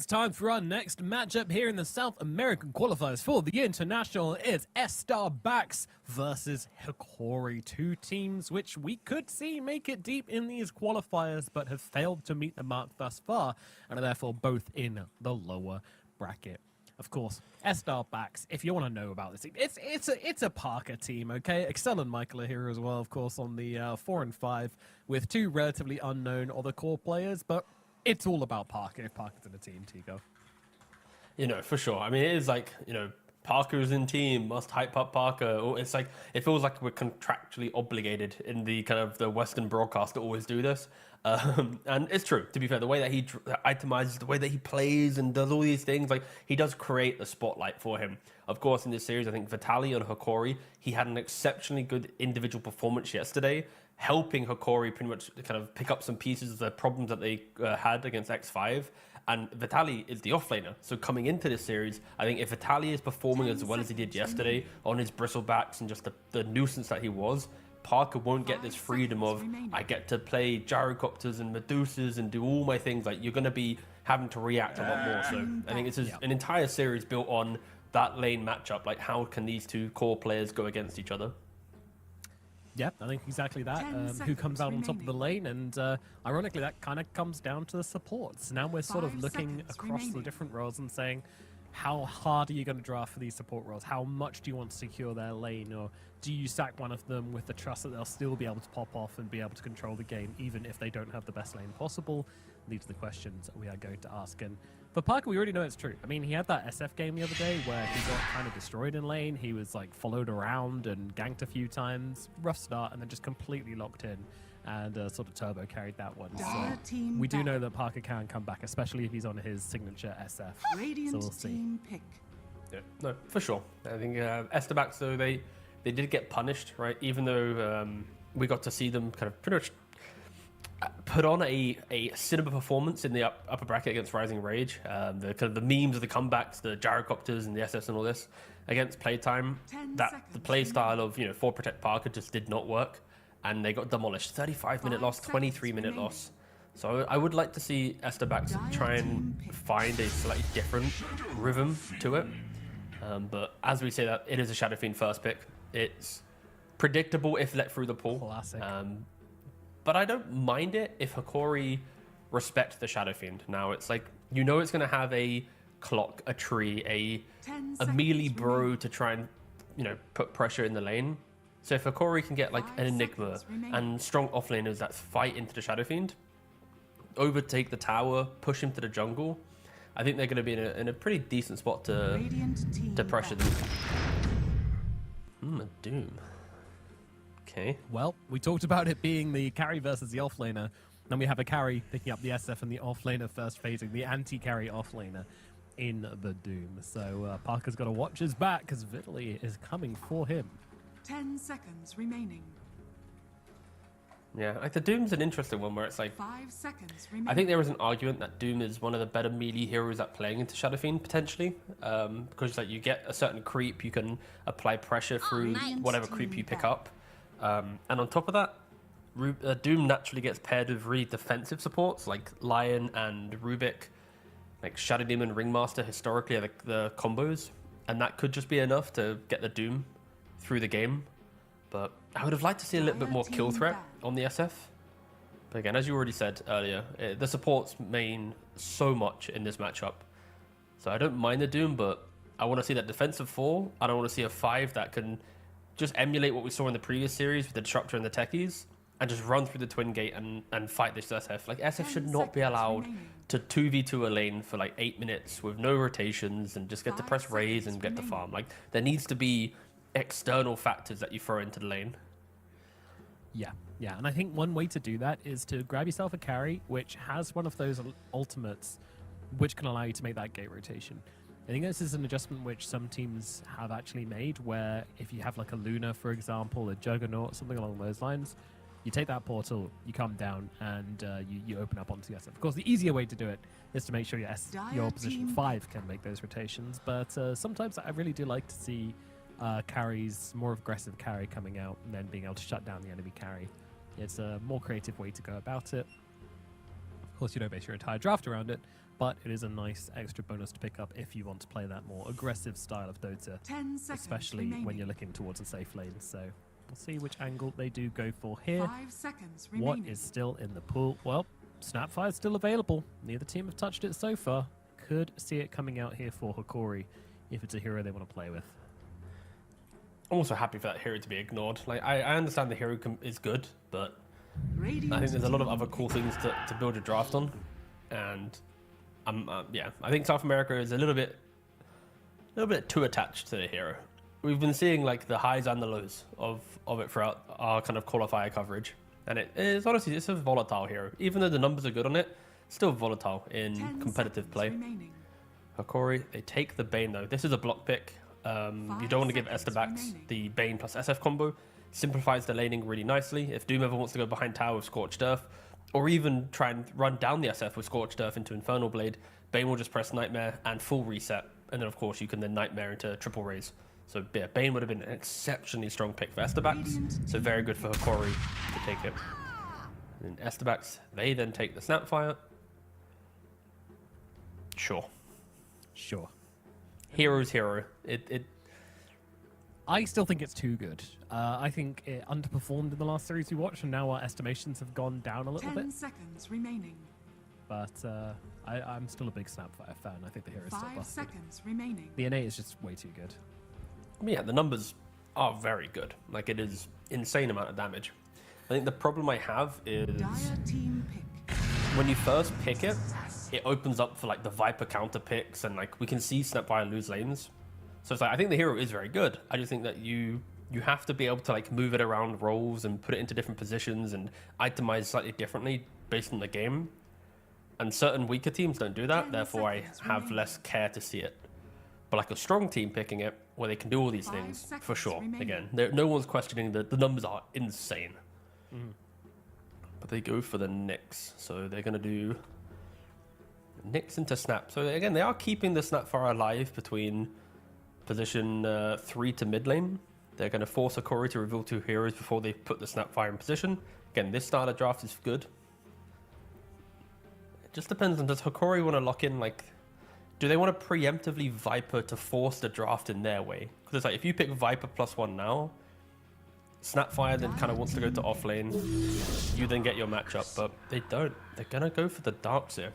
It's time for our next matchup here in the South American qualifiers for the International. It's S-Star Backs versus Hikori. Two teams which we could see make it deep in these qualifiers, but have failed to meet the mark thus far, and are therefore both in the lower bracket. Of course, S-Star Backs, if you want to know about this team, it's a Parker team, okay? Excel and Michael are here as well, of course, on the 4 and 5, with two relatively unknown other core players, but it's all about Parker if Parker's in the team, Tigo. You know, for sure. I mean, it is like, you know, Parker's in team, must hype up Parker. Or it's like, it feels like we're contractually obligated in the kind of the Western broadcast to always do this. And it's true, to be fair, the way that he itemizes, the way that he plays and does all these things, like, he does create the spotlight for him. Of course, in this series, I think Vitaly and Hikori, he had an exceptionally good individual performance yesterday, helping Hikori pretty much kind of pick up some pieces of the problems that they had against X5. And Vitaly is the offlaner. So coming into this series, I think if Vitaly is performing as well as he did yesterday on his bristlebacks and just the nuisance that he was, Parker won't get this freedom of, I get to play gyrocopters and Medusas and do all my things. Like, you're going to be having to react a lot more. So I think it's an entire series built on that lane matchup. Like, how can these two core players go against each other? Yeah, I think exactly that. Who comes out on top of the lane, and ironically, that kind of comes down to the supports. Now we're sort of looking across the different roles and saying, how hard are you going to draft for these support roles? How much do you want to secure their lane, or do you sack one of them with the trust that they'll still be able to pop off and be able to control the game, even if they don't have the best lane possible? These are the questions we are going to ask. And for Parker, we already know it's true. I mean, he had that SF game the other day where he got kind of destroyed in lane. He was like followed around and ganked a few times. Rough start, and then just completely locked in and sort of turbo carried that one. So we do know that Parker can come back, especially if he's on his signature SF. So we'll see. Yeah, no, for sure. I think Estebax, though, they did get punished, right? Even though we got to see them kind of pretty much put on a cinema performance in the upper bracket against Rising Rage. The kind of the memes of the comebacks, the gyrocopters and the SS and all this against Playtime. That the play style of, you know, 4 Protect Parker just did not work, and they got demolished. 35-minute loss, 23-minute loss. So I would like to see Estebax try and find a slightly different rhythm to it. But as we say that, it is a Shadow Fiend first pick. It's predictable if let through the pool. Classic. But I don't mind it if Hikori respects the Shadow Fiend. Now, it's like, you know, it's going to have a clock, a tree, a melee bro to try and, you know, put pressure in the lane. So if Hikori can get like an Enigma and strong offlaners that fight into the Shadow Fiend, overtake the tower, push him to the jungle, I think they're going to be in a pretty decent spot to pressure them. A Doom. Okay. Well, we talked about it being the carry versus the offlaner. Then we have a carry picking up the SF and the offlaner first facing the anti-carry offlaner in the Doom. So Parker's got to watch his back because Vitaly is coming for him. 10 seconds remaining. Yeah, like the Doom's an interesting one where it's like, 5 seconds remaining. I think there is an argument that Doom is one of the better melee heroes at playing into Shadow Fiend potentially, because like you get a certain creep, you can apply pressure through whatever creep you pick up, and on top of that, Doom naturally gets paired with really defensive supports like Lion and Rubik, like Shadow Demon, Ringmaster historically are the combos, and that could just be enough to get the Doom through the game. But I would have liked to see a little bit more kill threat on the SF. But again, as you already said earlier, the supports mean so much in this matchup. So I don't mind the Doom, but I want to see that defensive 4. I don't want to see a 5 that can just emulate what we saw in the previous series with the Disruptor and the Techies and just run through the Twin Gate and fight this SF. Like, SF should not be allowed to 2v2 a lane for like 8 minutes with no rotations and just get to press raise and get the farm. Like, there needs to be external factors that you throw into the lane. Yeah, and I think one way to do that is to grab yourself a carry which has one of those ultimates which can allow you to make that gate rotation. I think this is an adjustment which some teams have actually made, where if you have like a Luna, for example, a Juggernaut, something along those lines, you take that portal, you come down, and you open up onto the SF. Of course, the easier way to do it is to make sure your position 5 can make those rotations, but sometimes I really do like to see carries, more aggressive carry coming out and then being able to shut down the enemy carry. It's a more creative way to go about it. Of course, you don't base your entire draft around it, but it is a nice extra bonus to pick up if you want to play that more aggressive style of Dota, 10 seconds especially remaining. when you're looking towards a safe lane. So we'll see which angle they do go for here. 5 seconds What remaining. is still in the pool? Well, Snapfire is still available. Neither team have touched it so far. Could see it coming out here for Hikori if it's a hero they want to play with. I'm also happy for that hero to be ignored. Like, I understand the hero is good, but Radiant I think there's a lot of team other cool things to build your draft on. And yeah, I think South America is a little bit too attached to the hero. We've been seeing like the highs and the lows of it throughout our kind of qualifier coverage. And it is honestly, it's a volatile hero. Even though the numbers are good on it, still volatile in 10 competitive seconds play. remaining. Hikori, they take the Bane though. This is a block pick. You don't want to give seconds Estebax remaining. the Bane plus SF combo. Simplifies the laning really nicely. If Doom ever wants to go behind tower with Scorched Earth, or even try and run down the SF with Scorched Earth into Infernal Blade, Bane will just press Nightmare and full reset. And then of course you can then Nightmare into triple raise. So yeah, Bane would have been an exceptionally strong pick for Estebax. So very good for Hikori to take it. And Estebax, they then take the Snapfire. Sure. Sure. Hero's hero. I still think it's too good. I think it underperformed in the last series we watched, and now our estimations have gone down a little 10 bit. seconds remaining. But I'm still a big Snapfire fan. I think the hero is still 5 busted. seconds remaining. The innate is just way too good. Yeah, the numbers are very good. Like, it is insane amount of damage. I think the problem I have is Dire team pick. when you first pick it, it opens up for like the Viper counter picks, and like we can see Snapfire lose lanes. So it's like, I think the hero is very good. I just think that you have to be able to like move it around roles and put it into different positions and itemize slightly differently based on the game. And certain weaker teams don't do that, 10 therefore I seconds have remaining. less care to see it. But like a strong team picking it, where they can do all these 5 things, for seconds sure. remaining. Again, no one's questioning the numbers are insane. But they go for the Nyx, so they're going to do Nyx into Snap. So again, they are keeping the Snapfire alive between position 3 to mid lane. They're going to force Hikori to reveal 2 heroes before they put the Snapfire in position. Again, this style of draft is good. It just depends on, does Hikori want to lock in, like, do they want to preemptively Viper to force the draft in their way? Because it's like, if you pick Viper +1 now, Snapfire then kind of wants to go to off lane. You then get your matchup, but they don't. They're going to go for the Darkseer.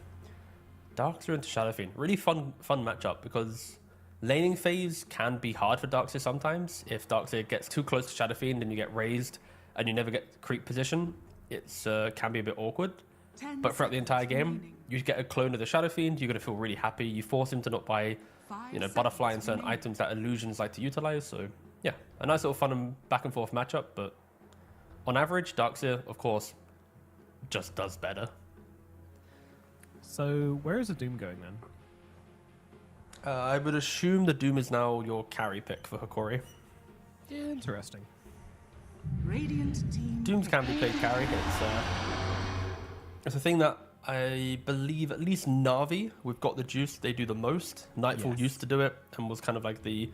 Darkseer into Shadow Fiend. Really fun matchup, because laning phase can be hard for Darkseer sometimes. If Darkseer gets too close to Shadow Fiend and you get raised and you never get creep position, it's can be a bit awkward. 10 But throughout the seconds entire game, remaining. you get a clone of the Shadow Fiend, you're going to feel really happy. You force him to not buy, 5 Butterfly and seconds certain remaining. items that illusions like to utilize. So yeah, a nice little fun and back and forth matchup. But on average, Darkseer, of course, just does better. So where is the Doom going then? I would assume the Doom is now your carry pick for Hikori. Interesting. Radiant team Dooms pick. can be played carry. It's a thing that I believe at least Na'Vi, we've got the juice, they do the most. Nightfall Yes. used to do it and was kind of like the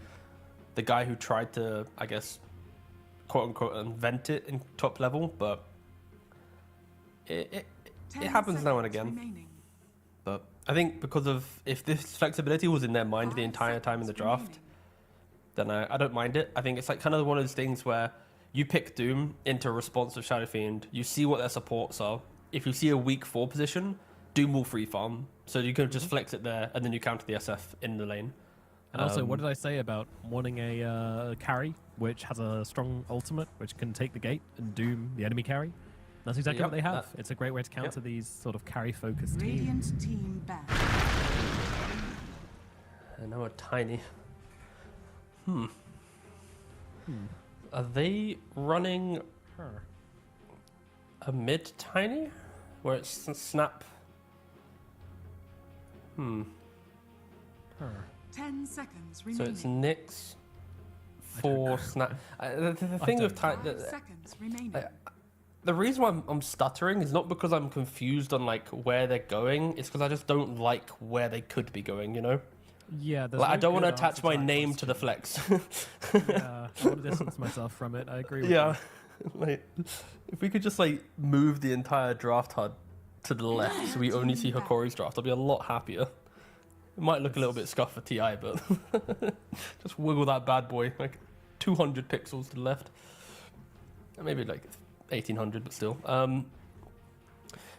guy who tried to, I guess, quote unquote, invent it in top level, but it 10 happens now and seconds again. remaining. But I think because of, if this flexibility was in their mind the 5 entire time in the seconds draft, remaining. then I don't mind it. I think it's like kind of one of those things where you pick Doom into response of Shadow Fiend, you see what their supports are. If you see a weak 4 position, Doom will free farm. So you can just flex it there, and then you counter the SF in the lane. And also, what did I say about wanting a carry which has a strong ultimate, which can take the gate and doom the enemy carry? That's exactly Yep, what they have. that- It's a great way to counter these sort of carry-focused teams. Radiant team back. And now a tiny. Are they running a mid tiny? Where it's snap? 10 seconds So remaining. it's Nyx for snap. The thing with Five tiny. seconds remaining. The reason why I'm stuttering is not because I'm confused on like where they're going. It's because I just don't like where they could be going. You know, Yeah, there's like, I no don't want to good attach answer my that name to the question. flex. Yeah, I want to distance myself from it. I agree with Yeah, you. like if we could just like move the entire draft HUD to the left, so we only see Hikori's draft, I'll be a lot happier. It might look a little bit scuffed for TI, but just wiggle that bad boy, like 200 pixels to the left. Maybe like 1800, but still.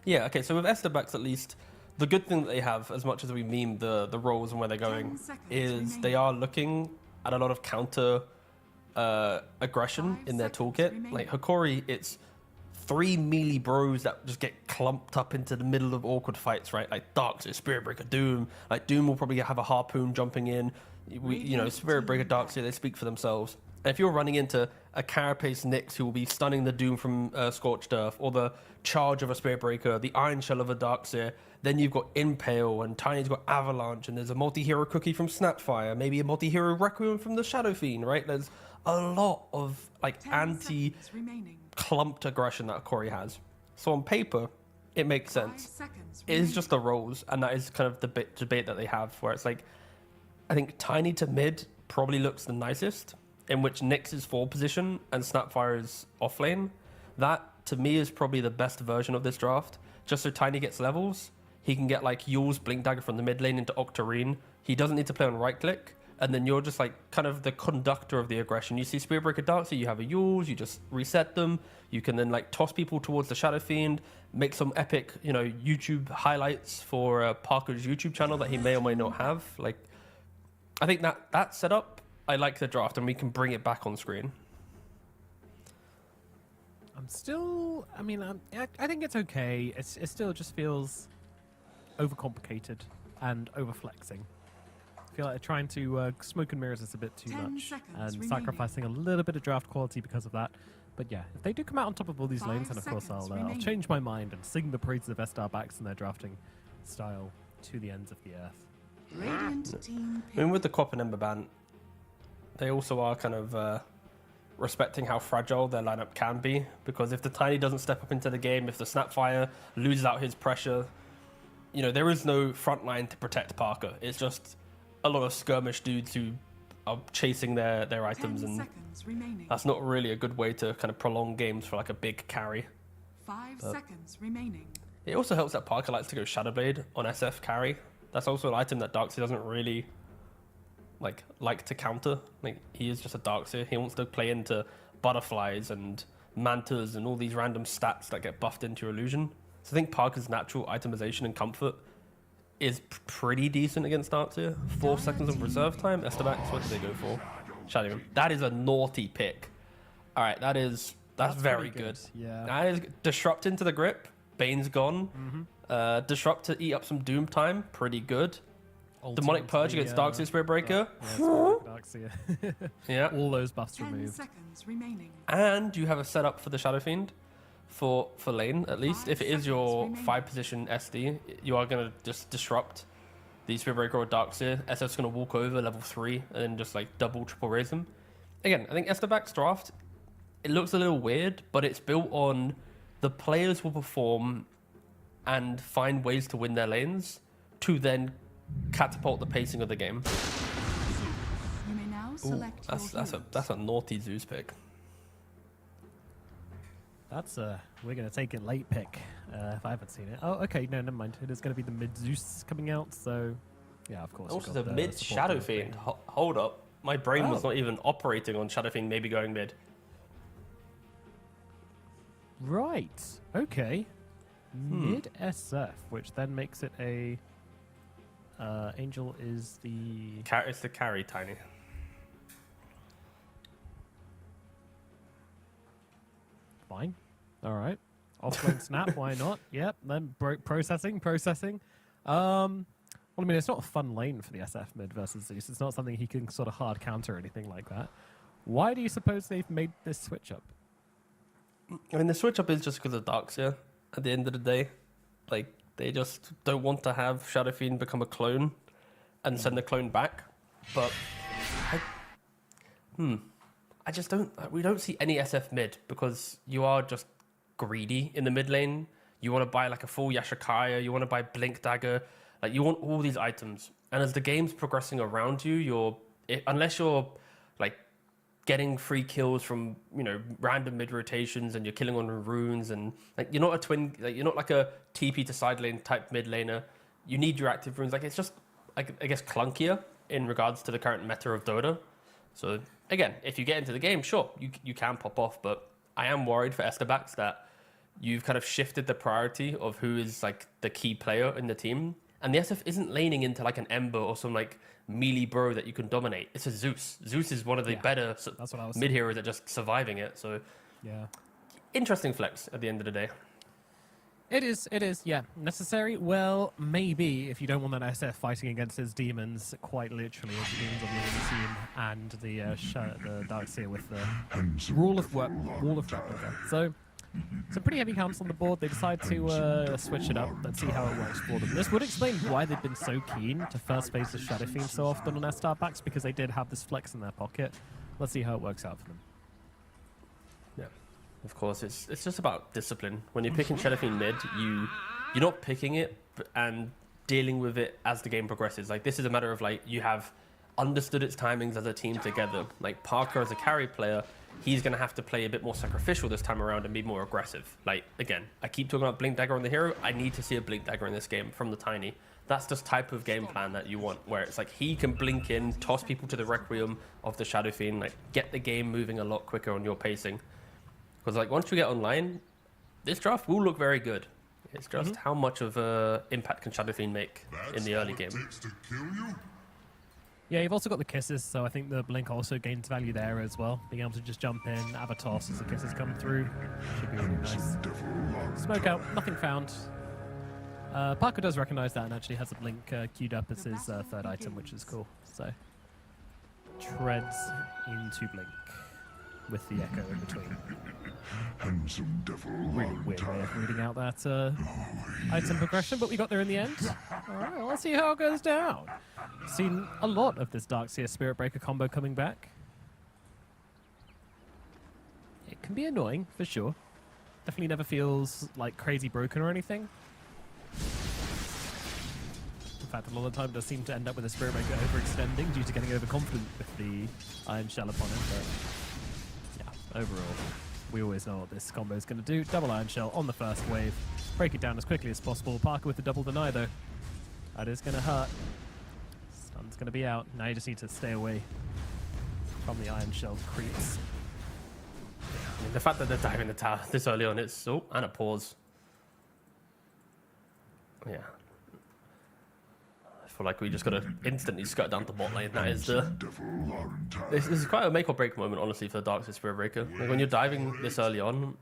Yeah, okay, so with Esterbacks at least, the good thing that they have, as much as we meme the roles and where they're going, is they are looking at a lot of counter aggression in their toolkit. Like Hikori, it's 3 melee bros that just get clumped up into the middle of awkward fights, right? Like Darkseer, Spirit Breaker, Doom. Like Doom will probably have a harpoon jumping in. You know, Spirit Breaker, Darkseer, they speak for themselves. And if you're running into a Carapace Nyx who will be stunning the Doom from Scorched Earth, or the charge of a Spirit Breaker, the Iron Shell of a Darkseer, then you've got Impale, and Tiny's got Avalanche, and there's a multi-hero cookie from Snapfire, maybe a multi-hero Requiem from the Shadow Fiend, right? There's a lot of like anti-clumped aggression that Hikori has. So on paper, it makes sense. It is just the roles, and that is kind of the debate that they have, where it's like, I think Tiny to mid probably looks the nicest, in which Nyx is forward position and Snapfire is off lane. That, to me, is probably the best version of this draft. Just so Tiny gets levels, he can get like Yule's Blink Dagger from the mid lane into Octarine. He doesn't need to play on right click, and then you're just like kind of the conductor of the aggression. You see Spirit Breaker Darkseer, you have a Yule's, you just reset them. You can then like toss people towards the Shadow Fiend, make some epic, you know, YouTube highlights for Parker's YouTube channel that he may or may not have. Like, I think that setup, I like the draft, and we can bring it back on screen. I'm still, I mean, I think it's okay. It still just feels overcomplicated and overflexing. I feel like they're trying to smoke and mirrors this a bit too much and sacrificing a little bit of draft quality because of that. But yeah, if they do come out on top of all these lanes, then of course I'll change my mind and sing the praises of Esterbacks and their drafting style to the ends of the earth. I mean, with the Cop and Ember ban, they also are kind of respecting how fragile their lineup can be, because if the Tiny doesn't step up into the game, if the Snapfire loses out his pressure, you know, there is no front line to protect Parker. It's just a lot of skirmish dudes who are chasing their items, and that's not really a good way to kind of prolong games for like a big carry. 5 seconds remaining. It also helps that Parker likes to go Shadowblade on SF carry. That's also an item that Darkseer doesn't really like to counter. Like, he is just a Darkseer. He wants to play into butterflies and mantas and all these random stats that get buffed into your illusion. So I think Parker's natural itemization and comfort is pretty decent against Darkseer. 4 seconds of reserve time. Esterbacks, what did they go for? Shadow. That is a naughty pick. All right, that's very good. Yeah. That is disrupt into the grip. Bane's gone. Disrupt to eat up some Doom time. Pretty good. Demonic Purge against Darkseer Spirit Breaker. Darkseer. Yeah. All those buffs 10 removed. seconds remaining. And you have a setup for the Shadow Fiend for lane, at least. If it is your 5 position SD, you are going to just disrupt the Spirit Breaker or Darkseer. SF's going to walk over level 3 and then just like double, triple raise them. Again, I think Esterbacks draft, it looks a little weird, but it's built on the players will perform and find ways to win their lanes to then catapult the pacing of the game. You may now select That's a naughty Zeus pick. We're gonna take a late pick if I haven't seen it. Oh, okay, no, never mind. It is gonna be the mid Zeus coming out, so yeah, of course. Also, the mid Shadow Fiend. Hold up, my brain was not even operating on Shadow Fiend maybe going mid. Right. Okay. Mid SF, which then makes it a. Angel is the. It's the carry, Tiny. Fine. All right. Offlane snap. Why not? Yep. Then processing. Well, I mean, it's not a fun lane for the SF mid versus Zeus. It's not something he can sort of hard counter or anything like that. Why do you suppose they've made this switch up? I mean, the switch up is just because of Darkseer. At the end of the day, like, they just don't want to have Shadow Fiend become a clone and send the clone back. But I just don't. We don't see any SF mid because you are just greedy in the mid lane. You want to buy like a full Yashikaya. You want to buy Blink Dagger. Like, you want all these items. And as the game's progressing around you, unless you're like getting free kills from, you know, random mid rotations, and you're killing on runes, and like you're not a twin, like you're not like a TP to side lane type mid laner. You need your active runes. Like it's just, like, I guess, clunkier in regards to the current meta of Dota. So again, if you get into the game, sure, you can pop off, but I am worried for Estebax that you've kind of shifted the priority of who is like the key player in the team. And the SF isn't laning into like an Ember or some like melee bro that you can dominate. It's a Zeus. Zeus is one of the better that's what I was mid heroes at just surviving it. So Yeah. interesting flex at the end of the day. It is, yeah. Necessary? Well, maybe, if you don't want an SF fighting against his demons, quite literally, his demons on the enemy team, and the Darkseer with the Wall of Replica. So, some pretty heavy camps on the board. They decide to switch it up. Let's see how it works for them. This would explain why they've been so keen to first phase the Shadow Fiend so often on S-Star backs, because they did have this flex in their pocket. Let's see how it works out for them. Yeah, of course, it's just about discipline. When you're picking Shadow Fiend mid, you're not picking it and dealing with it as the game progresses. Like, this is a matter of, like, you have understood its timings as a team together. Like, Parker as a carry player, he's going to have to play a bit more sacrificial this time around and be more aggressive. Like, again, I keep talking about Blink Dagger on the hero. I need to see a Blink Dagger in this game from the Tiny. That's just type of game plan that you want, where it's like he can blink in, toss people to the Requiem of the Shadow Fiend, like get the game moving a lot quicker on your pacing. Because like once you get online, this draft will look very good. It's just how much of an impact can Shadow Fiend make in the early game. Yeah, you've also got the kisses, so I think the blink also gains value there as well. Being able to just jump in, have a toss as the kisses come through should be really nice. Smoke out, nothing found. Parker does recognize that and actually has a blink queued up as his third item, which is cool. So, treads into blink with the echo in between. Really weird way of reading out that item progression, but we got there in the end. Alright, well, let's see how it goes down. Seen a lot of this Darkseer Spirit Breaker combo coming back. It can be annoying, for sure. Definitely never feels like crazy broken or anything. In fact, a lot of the time it does seem to end up with a Spirit Breaker overextending due to getting overconfident with the Iron Shell upon it, but yeah, overall, we always know what this combo is going to do. Double Iron Shell on the first wave. Break it down as quickly as possible. Parker with the double deny, though. That is going to hurt. Stun's going to be out. Now you just need to stay away from the Iron Shell creeps. I mean, the fact that they're diving the tower this early on, it's... Oh, and a pause. Yeah. I feel like we just got to instantly skirt down the bot lane. That is the... This is quite a make or break moment, honestly, for the Darkseer Spirit Breaker. Like, when you're diving this early on,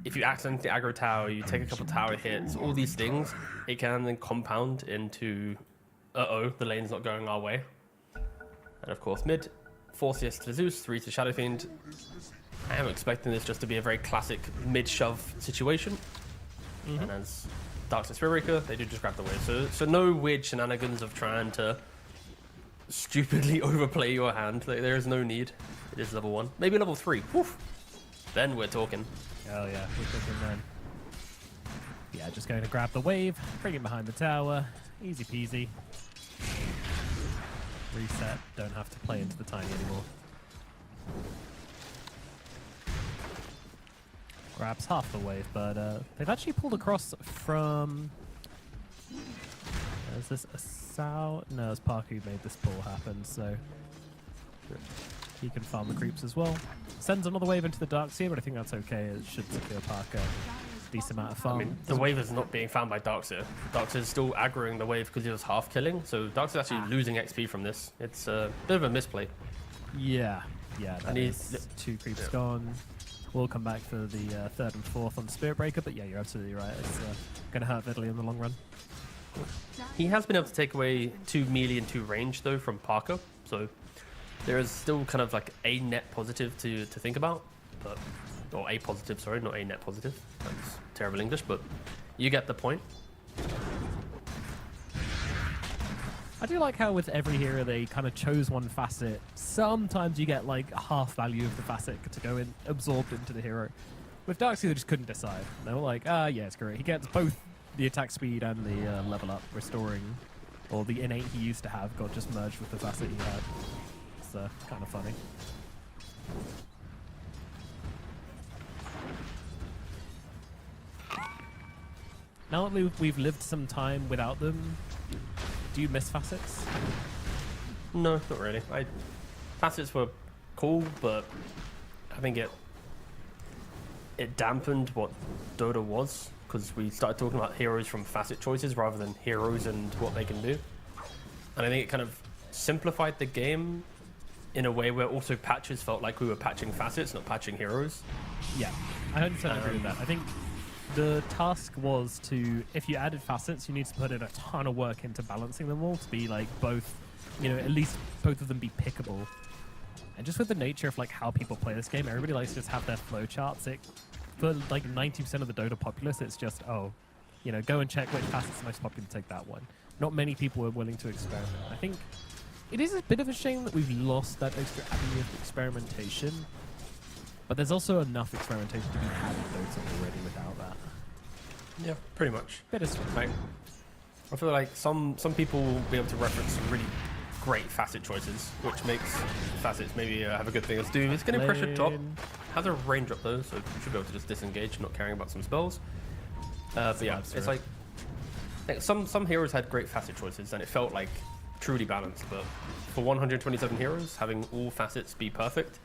if you accidentally aggro tower, you take a couple tower hits, all these things, it can then compound into, uh-oh, the lane's not going our way. And of course, mid, 4 CS to Zeus, 3 to Shadow Fiend. I am expecting this just to be a very classic mid-shove situation. And as Darkseer Spirit Breaker, they do just grab the wave. So no weird shenanigans of trying to stupidly overplay your hand. Like, there is no need. It is level 1. Maybe level 3. Woof. Then we're talking. Oh yeah, we're talking then. Yeah, just going to grab the wave, bring it behind the tower. Easy peasy. Reset. Don't have to play into the Tiny anymore. Grabs half the wave, but they've actually pulled across from... Is this a Sao? No, it's Parker who made this pull happen, so... He can farm the creeps as well. Sends another wave into the Darkseer, but I think that's okay. It should secure Parker a decent amount of farm. I mean, the wave is not being found by Darkseer. Darkseer is still aggroing the wave because he was half killing, so Darkseer is actually losing XP from this. It's a bit of a misplay. Yeah, that is 2 creeps gone. We'll come back for the 3rd and 4th on the Spirit Breaker, but yeah, you're absolutely right. It's going to hurt Italy in the long run. He has been able to take away 2 melee and 2 range, though, from Parker, so there is still kind of like a net positive to think about, but or a positive, sorry, not a net positive. That's terrible English, but you get the point. I do like how with every hero they kind of chose one facet. Sometimes you get like half value of the facet to go in, absorbed into the hero. With Darkseer they just couldn't decide. They were like, yeah, it's great. He gets both the attack speed and the level up, restoring, or the innate he used to have got just merged with the facet he had. It's kind of funny. Now that we've lived some time without them, do you miss facets? No, not really. Facets were cool, but I think it dampened what Dota was, because we started talking about heroes from facet choices rather than heroes and what they can do. And I think it kind of simplified the game in a way where also patches felt like we were patching facets, not patching heroes. Yeah, I 100% agree with that. I think the task was to, if you added facets, you need to put in a ton of work into balancing them all to be like both, you know, at least both of them be pickable. And just with the nature of like how people play this game, everybody likes to just have their flow charts. For like 90% of the Dota populace, it's just, oh, you know, go and check which facet's the most popular, take that one. Not many people are willing to experiment. I think it is a bit of a shame that we've lost that extra avenue of experimentation. But there's also enough experimentation to be had in Dota already without that. Yeah, pretty much. Bittersweet. Like, I feel like some people will be able to reference some really great facet choices, which makes facets maybe have a good thing. Let's do. It's getting pressure top. Has a range up though, so you should be able to just disengage, not caring about some spells. But yeah, it's like some heroes had great facet choices, and it felt like truly balanced. But for 127 heroes, having all facets be perfect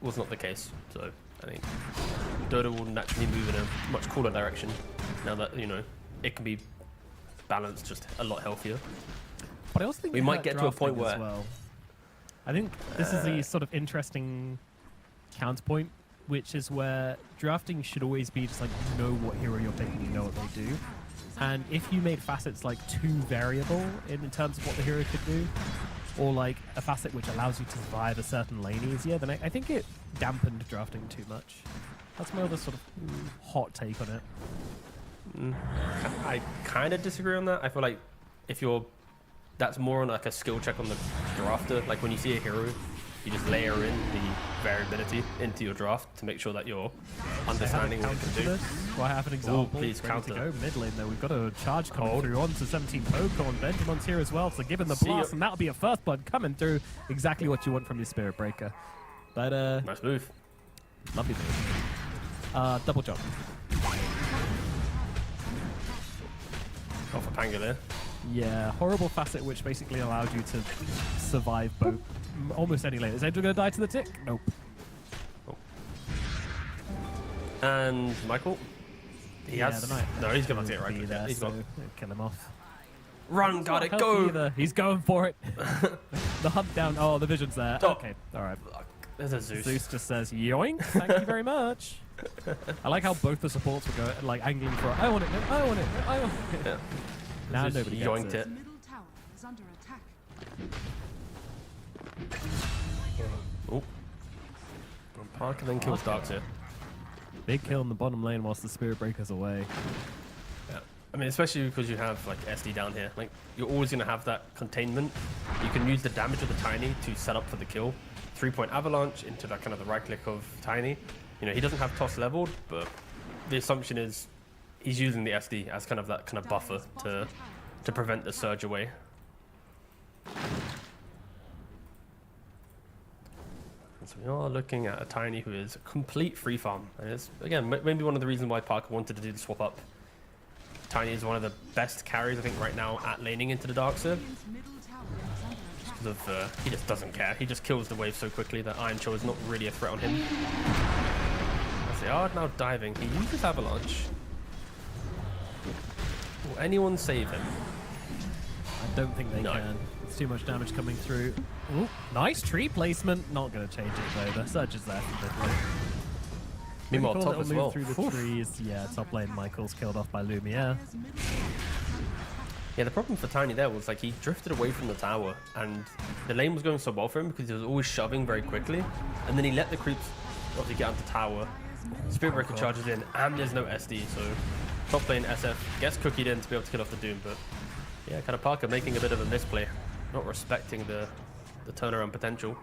was not the case. So I think Dota will naturally move in a much cooler direction now that, you know, it can be balanced just a lot healthier. But I also think We might get to a point where... well. I think this is the sort of interesting counterpoint, which is where drafting should always be just like, you know what hero you're picking, you know what they do. And if you made facets like too variable in terms of what the hero could do, or like a facet which allows you to survive a certain lane easier, then I think it dampened drafting too much. That's my other sort of hot take on it. I kind of disagree on that. I feel like if you're... That's more on like a skill check on the drafter. Like when you see a hero, you just layer in the variability into your draft to make sure that you're understanding what it can do. Do I have an example? Please Ready counter. to go mid lane though. We've got a charge coming Hold. through onto 17 Poke on Benjamin's here as well. So give him the See blast, ya. and that'll be a first blood coming through. Exactly what you want from your Spirit Breaker. But Nice move. lovely move. Double jump. Off a Panga there. Yeah, horrible facet which basically allowed you to survive both almost any lane. Is Angel gonna die to the tick? Nope. And Michael? He Yeah, has... the knight. No, he's going to take it right Be click. there, He's so gone. kill him off. Run, got it, Healthy go! either. He's going for it. The hunt down. Oh, the vision's there. Stop. Okay, all right. There's a Zeus. Zeus just says, yoink, thank you very much. I like how both the supports were going, like, angling for, I want it, no, I want it, no, I want it. Yeah. Now Zeus nobody yoinked gets it. it. The middle tower is under attack. Oh. Parker then kills Darks here. Big kill in the bottom lane whilst the Spirit Breaker's away. Yeah. I mean, especially because you have like SD down here. Like, you're always going to have that containment. You can use the damage of the Tiny to set up for the kill. 3-point avalanche into that kind of the right click of Tiny. You know, he doesn't have toss leveled, but the assumption is he's using the SD as kind of that kind of buffer to prevent the surge away. And so we are looking at a Tiny who is complete free farm. And it's, again, maybe one of the reasons why Parker wanted to do the swap up. Tiny is one of the best carries, I think, right now at laning into the Darkseer. Radiant's middle tower is under attack. Because of, he just doesn't care. He just kills the wave so quickly that Iron Chow is not really a threat on him. As they are now diving, he uses Avalanche. Will anyone save him? I don't think they No. can. It's too much damage coming through. Ooh, nice tree placement. Not going to change it though. The surge is there from mid lane. Meanwhile, Cool top little as move well. through the Whew. trees. Yeah, top lane Michael's killed off by Lumiere. Dire's middle tower is under attack. Yeah, the problem for Tiny there was like he drifted away from the tower, and the lane was going so well for him because he was always shoving very quickly, and then he let the creeps obviously get onto tower. Spirit Breaker charges in, and there's no SD, so top lane SF gets cookied in to be able to kill off the Doom, but yeah, kind of Parker making a bit of a misplay, not respecting the turnaround potential.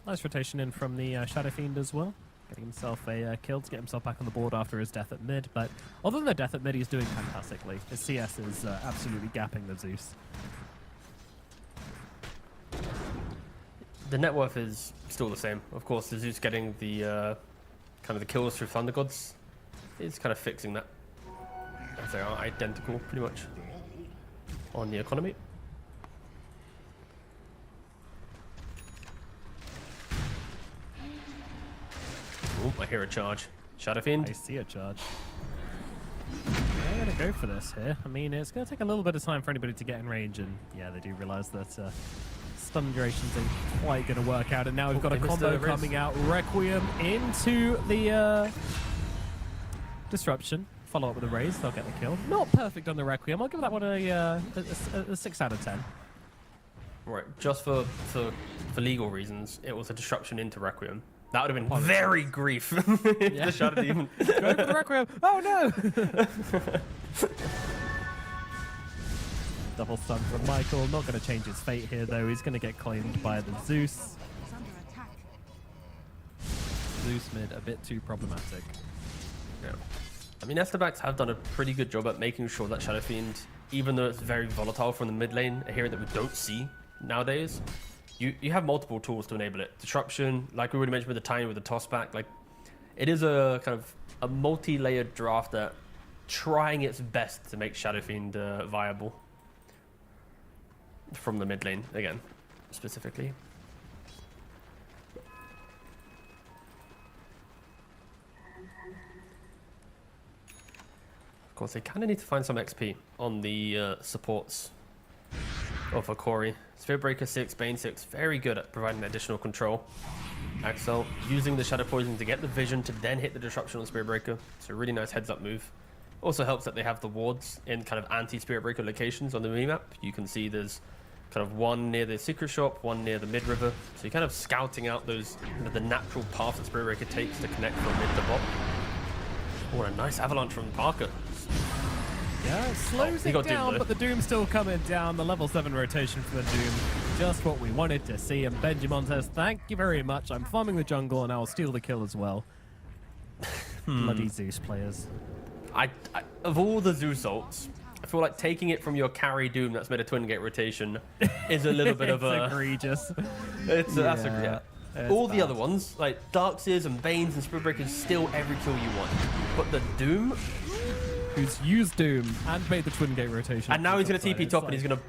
Nice rotation in from the Shadow Fiend as well. Getting himself a kill to get himself back on the board after his death at mid. But other than the death at mid, he's doing fantastically. His CS is absolutely gapping the Zeus. The net worth is still the same. Of course, the Zeus getting the kind of the kills through Thunder Gods is kind of fixing that. As they are identical, pretty much, on the economy. Oh, I hear a charge. Shadow Fiend. I see a charge. They're going to go for this here. I mean, it's going to take a little bit of time for anybody to get in range, and yeah, they do realize that stun durations ain't quite going to work out, and now we've got a they missed combo the Riz. coming out. Requiem into the Disruption. Follow up with a raise, they'll get the kill. Not perfect on the Requiem. I'll give that one a 6 out of 10. Right, just for legal reasons, it was a disruption into Requiem. That would have been Apologies. very grief. If Yeah. the Shadow Demon. Go for the Requiem. Oh no! Double stun from Michael. Not going to change his fate here though. He's going to get claimed by the Zeus. Is under attack. Zeus mid a bit too problematic. Yeah. I mean, Estebax have done a pretty good job at making sure that Shadow Fiend, even though it's very volatile from the mid lane, a hero that we don't see nowadays, you have multiple tools to enable it. Disruption, like we already mentioned with the Tiny, with the toss back, like it is a kind of a multi-layered draft that trying its best to make Shadow Fiend viable from the mid lane again, specifically. Of course, they kind of need to find some XP on the supports of a Corey. Spirit Breaker 6, Bane 6, very good at providing additional control. Axel using the Shadow Poison to get the vision to then hit the disruption on Spirit Breaker. It's a really nice heads up move. Also helps that they have the wards in kind of anti-Spirit Breaker locations on the minimap. You can see there's kind of one near the secret shop, one near the mid river. So you're kind of scouting out those the natural path that Spirit Breaker takes to connect from mid to bot. Oh, a nice avalanche from Parker. Yeah, it slows he it got Doom, down, though. but the Doom's still coming down. The level 7 rotation for the Doom. Just what we wanted to see. And Benjamin says, thank you very much. I'm farming the jungle and I'll steal the kill as well. Bloody Zeus players. I of all the Zeus ults, I feel like taking it from your carry Doom that's made a twin gate rotation is a little bit of It's a... egregious. That's a, Yeah, it's all the bad. other ones, like Darkseers and Banes and Spirit Breakers, still every kill you want. But the Doom, Who's used Doom and made the twin gate rotation. and now he's going to It's TP top and like- he's going to...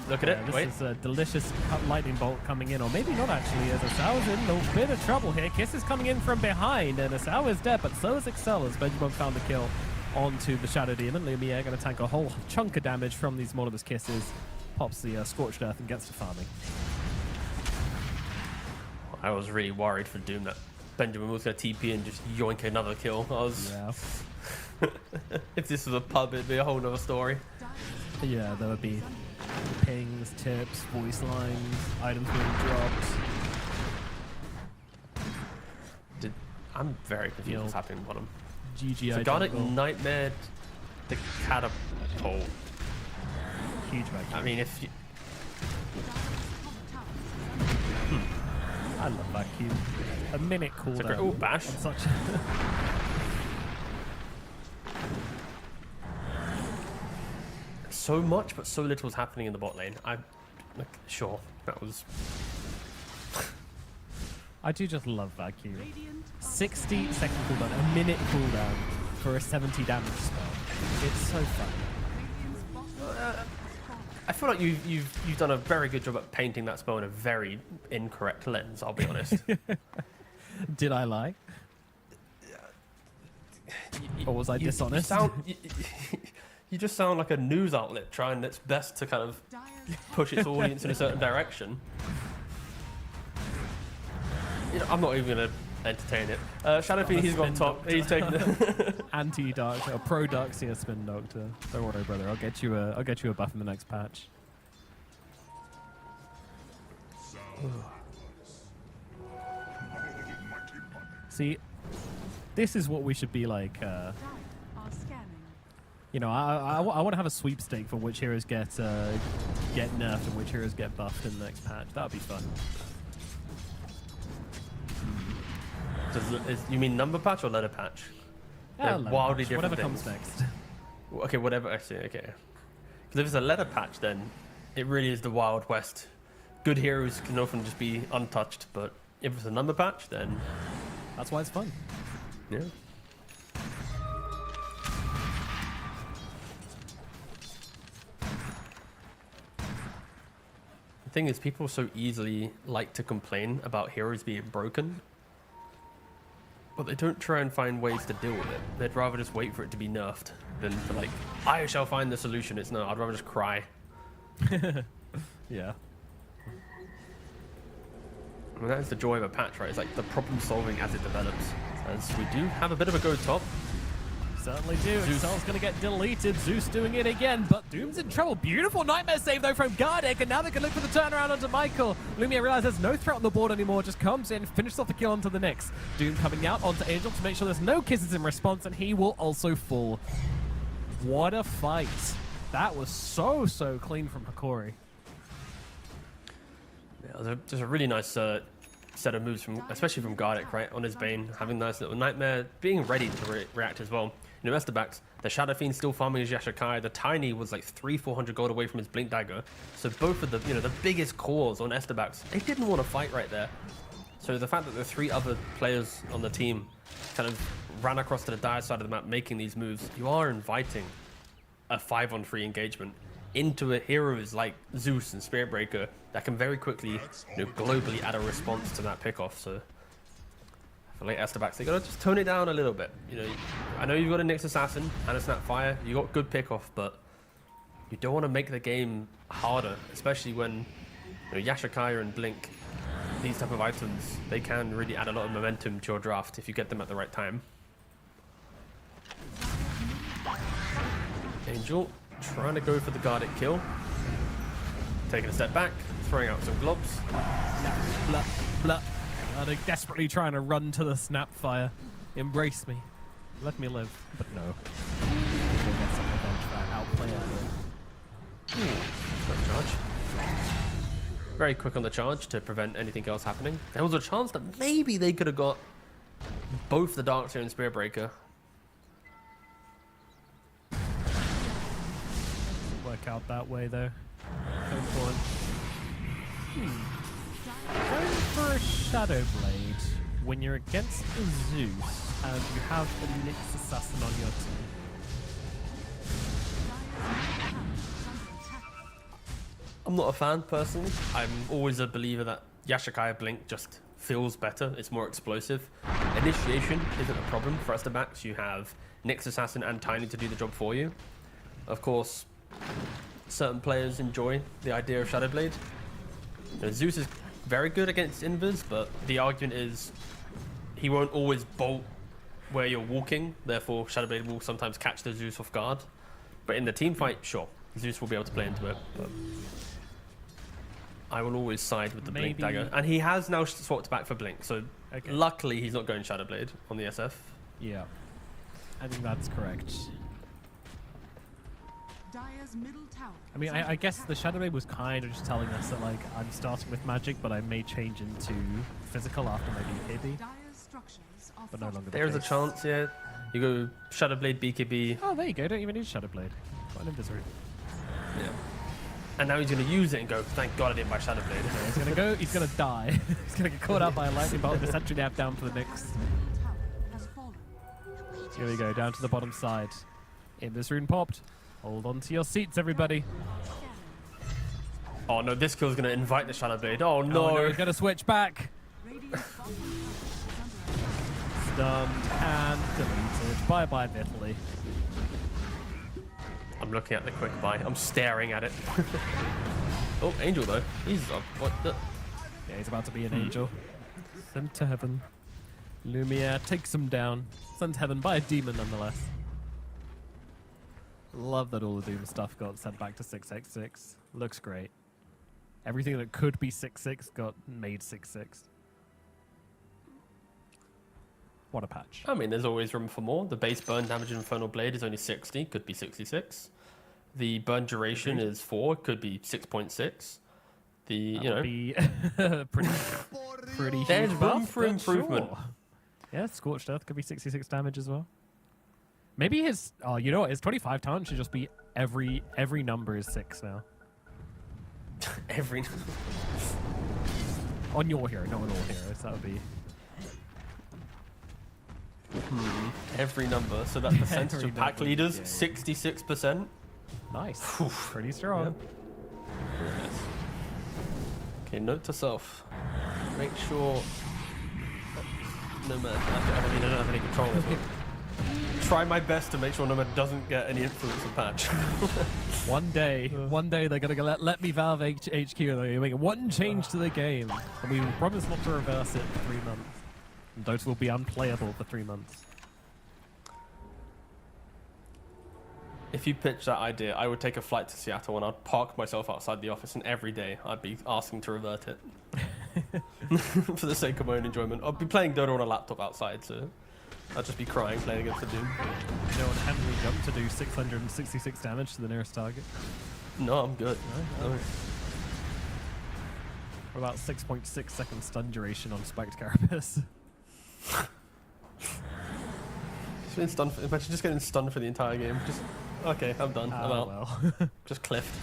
Look at Yeah, it, this wait. is a delicious lightning bolt coming in, or maybe not actually, as Asau's in a bit of trouble here. Kiss is coming in from behind, and Asau is dead, but so is Excel as Benjamin found the kill onto the Shadow Demon. Lumiere going to tank a whole chunk of damage from these Molybus Kisses, pops the Scorched Earth and gets to farming. I was really worried for Doom that Benjamin was going to TP and just yoink another kill. I was... Yeah. If this was a pub, it'd be a whole nother story. Yeah, there would be pings, tips, voice lines, items being dropped. I'm very confused Yo. what's happening bottom. GG. So Garnet Nightmare, the catapult. Huge vacuum. I mean, if you... I love vacuum. A minute cooldown. great- oh, bash. on such So much, but so little is happening in the bot lane. Like, sure, that was... I do just love vacuum. Radiant 60-second cooldown, a minute cooldown for a 70 damage spell. It's so fun. Radiant's bottom I feel like you've done a very good job at painting that spell in a very incorrect lens, I'll be honest. Did I lie? Or was I dishonest? You just sound like a news outlet trying its best to kind of Dire's push its audience in a certain direction. You know, I'm not even going to entertain it. Shadow Fiend, he's gone spin top. He's taking the... Anti-Dark, or pro-Darkseer Spin Doctor. Don't worry, brother. I'll get you a buff in the next patch. See, this is what we should be like. Dire are scanning. You know, I want to have a sweepstake for which heroes get nerfed and which heroes get buffed in the next patch. That would be fun. You mean number patch or letter patch? They're Level wildly patch, different whatever things. comes next. Okay, whatever. I see. Okay. Because if it's a letter patch, then it really is the Wild West good heroes can often just be untouched, but if it's a number patch, then That's why it's fun. yeah. The thing is, people so easily like to complain about heroes being broken, but they don't try and find ways to deal with it. They'd rather just wait for it to be nerfed than to like, I shall find the solution. It's no, I'd rather just cry. Yeah. Well, that is the joy of a patch, right? It's like the problem solving as it develops. As we do have a bit of a go top. Certainly do. Zeus. Excel's going to get deleted. Zeus doing it again, but Doom's in trouble. Beautiful Nightmare save, though, from Gardic, and now they can look for the turnaround onto Michael. Lumia realizes there's no threat on the board anymore, just comes in, finishes off the kill onto the Nyx. Doom coming out onto Angel to make sure there's no kisses in response, and he will also fall. What a fight. That was so clean from Hakori. Yeah, it was just a really nice set of moves, especially from Gardic, right? On his Bane, having a nice little Nightmare, being ready to react as well. You know, Estebax, the Shadow Fiend still farming his Yashakai. The Tiny was like 300-400 gold away from his Blink Dagger. So both of the, the biggest cores on Estebax, they didn't want to fight right there. So the fact that the 3 other players on the team kind of ran across to the dire side of the map making these moves, you are inviting a 5-on-3 engagement into a heroes like Zeus and Spiritbreaker that can very quickly, globally add a response to that pickoff. So for late Estebax, they gotta just tone it down a little bit. I know you've got a Nyx Assassin and a Snapfire, you got good pickoff, but you don't want to make the game harder, especially when Yashakaya and Blink, these type of items, they can really add a lot of momentum to your draft if you get them at the right time. Angel trying to go for the Gardic kill. Taking a step back, throwing out some globs. Blah, blah. They're desperately trying to run to the Snapfire. Embrace me. Let me live. But no. We'll get some revenge for that outplay Quick charge. Very quick on the charge to prevent anything else happening. There was a chance that maybe they could have got both the Darkseer and Spiritbreaker. Work out that way, though. Go for it. Going for a Shadow Blade when you're against a Zeus and you have a Nyx Assassin on your team. I'm not a fan personally. I'm always a believer that Yashakaya Blink just feels better. It's more explosive. Initiation isn't a problem for Estebax. You have Nyx Assassin and Tiny to do the job for you. Of course, certain players enjoy the idea of Shadow Blade. Zeus is very good against Invis, but the argument is he won't always bolt where you're walking. Therefore, Shadow Blade will sometimes catch the Zeus off guard. But in the team fight, sure, Zeus will be able to play into it. But I will always side with the Blink Dagger. And he has now swapped back for Blink, so luckily he's not going Shadow Blade on the SF. Yeah, I think that's correct. Dire's middle tower. I mean, I guess the Shadow Blade was kind of just telling us that, like, I'm starting with magic, but I may change into physical after maybe KB, Dire's structures are but no longer the There's a case. chance, yeah. You go Shadow Blade, BKB. Oh, there you go. Don't even need Shadow Blade. Got an Invis room. Yeah. And now he's going to use it and go, thank God I didn't buy Shadow Blade. He's gonna go. He's gonna die. He's gonna get caught up by a lightning bolt with the sentry nav down for the Nyx. tower has fallen. Here we go, down to the bottom side. Invis rune popped. Hold on to your seats, everybody. Oh no, this kill's going to invite the Shadow Blade. Oh no. Oh, no, we're gonna switch back. Radiant bottom tower is under attack. Stunned and deleted. Bye bye, Vitaly. I'm looking at the quick buy. I'm staring at it. Oh, Angel though. He's up. What the? Yeah, he's about to be an angel. Sent to heaven. Lumiere takes him down. Sent to heaven by a demon, nonetheless. Love that all the Doom stuff got sent back to 6x6. Looks great. Everything that could be 6-6 got made 6-6. What a patch. I mean, there's always room for more. The base burn damage in Infernal Blade is only 60, could be 66. The burn duration is 4, could be 6.6. The, That would be pretty There's huge room buff, for but improvement. sure. Yeah, Scorched Earth could be 66 damage as well. Maybe his, oh, you know what? His 25 talent should just be every number is 6 now. every... On your hero, not on all heroes. That would be Every number. So that percentage Every of pack number, leaders, yeah. 66%. nice. Pretty strong. Okay, note to self. Make sure. Nomad, I mean, I don't have any control over it. Try my best to make sure Nomad doesn't get any influence of patch. One day they're gonna go let me Valve HQ and they're gonna make one change to the game, and we will promise not to reverse it for 3 months. And Dota will be unplayable for 3 months. If you pitch that idea, I would take a flight to Seattle and I'd park myself outside the office, and every day I'd be asking to revert it. For the sake of my own enjoyment. I'd be playing Dota on a laptop outside, so I'd just be crying playing against the Doom. You know, on Henry jump to do 666 damage to the nearest target. No, I'm good. No. Or about 6.6 second stun duration on Spiked Carapace. Just been stunned. Imagine just getting stunned for the entire game. Just okay, I'm done. I'm out. Well. Just cliffed.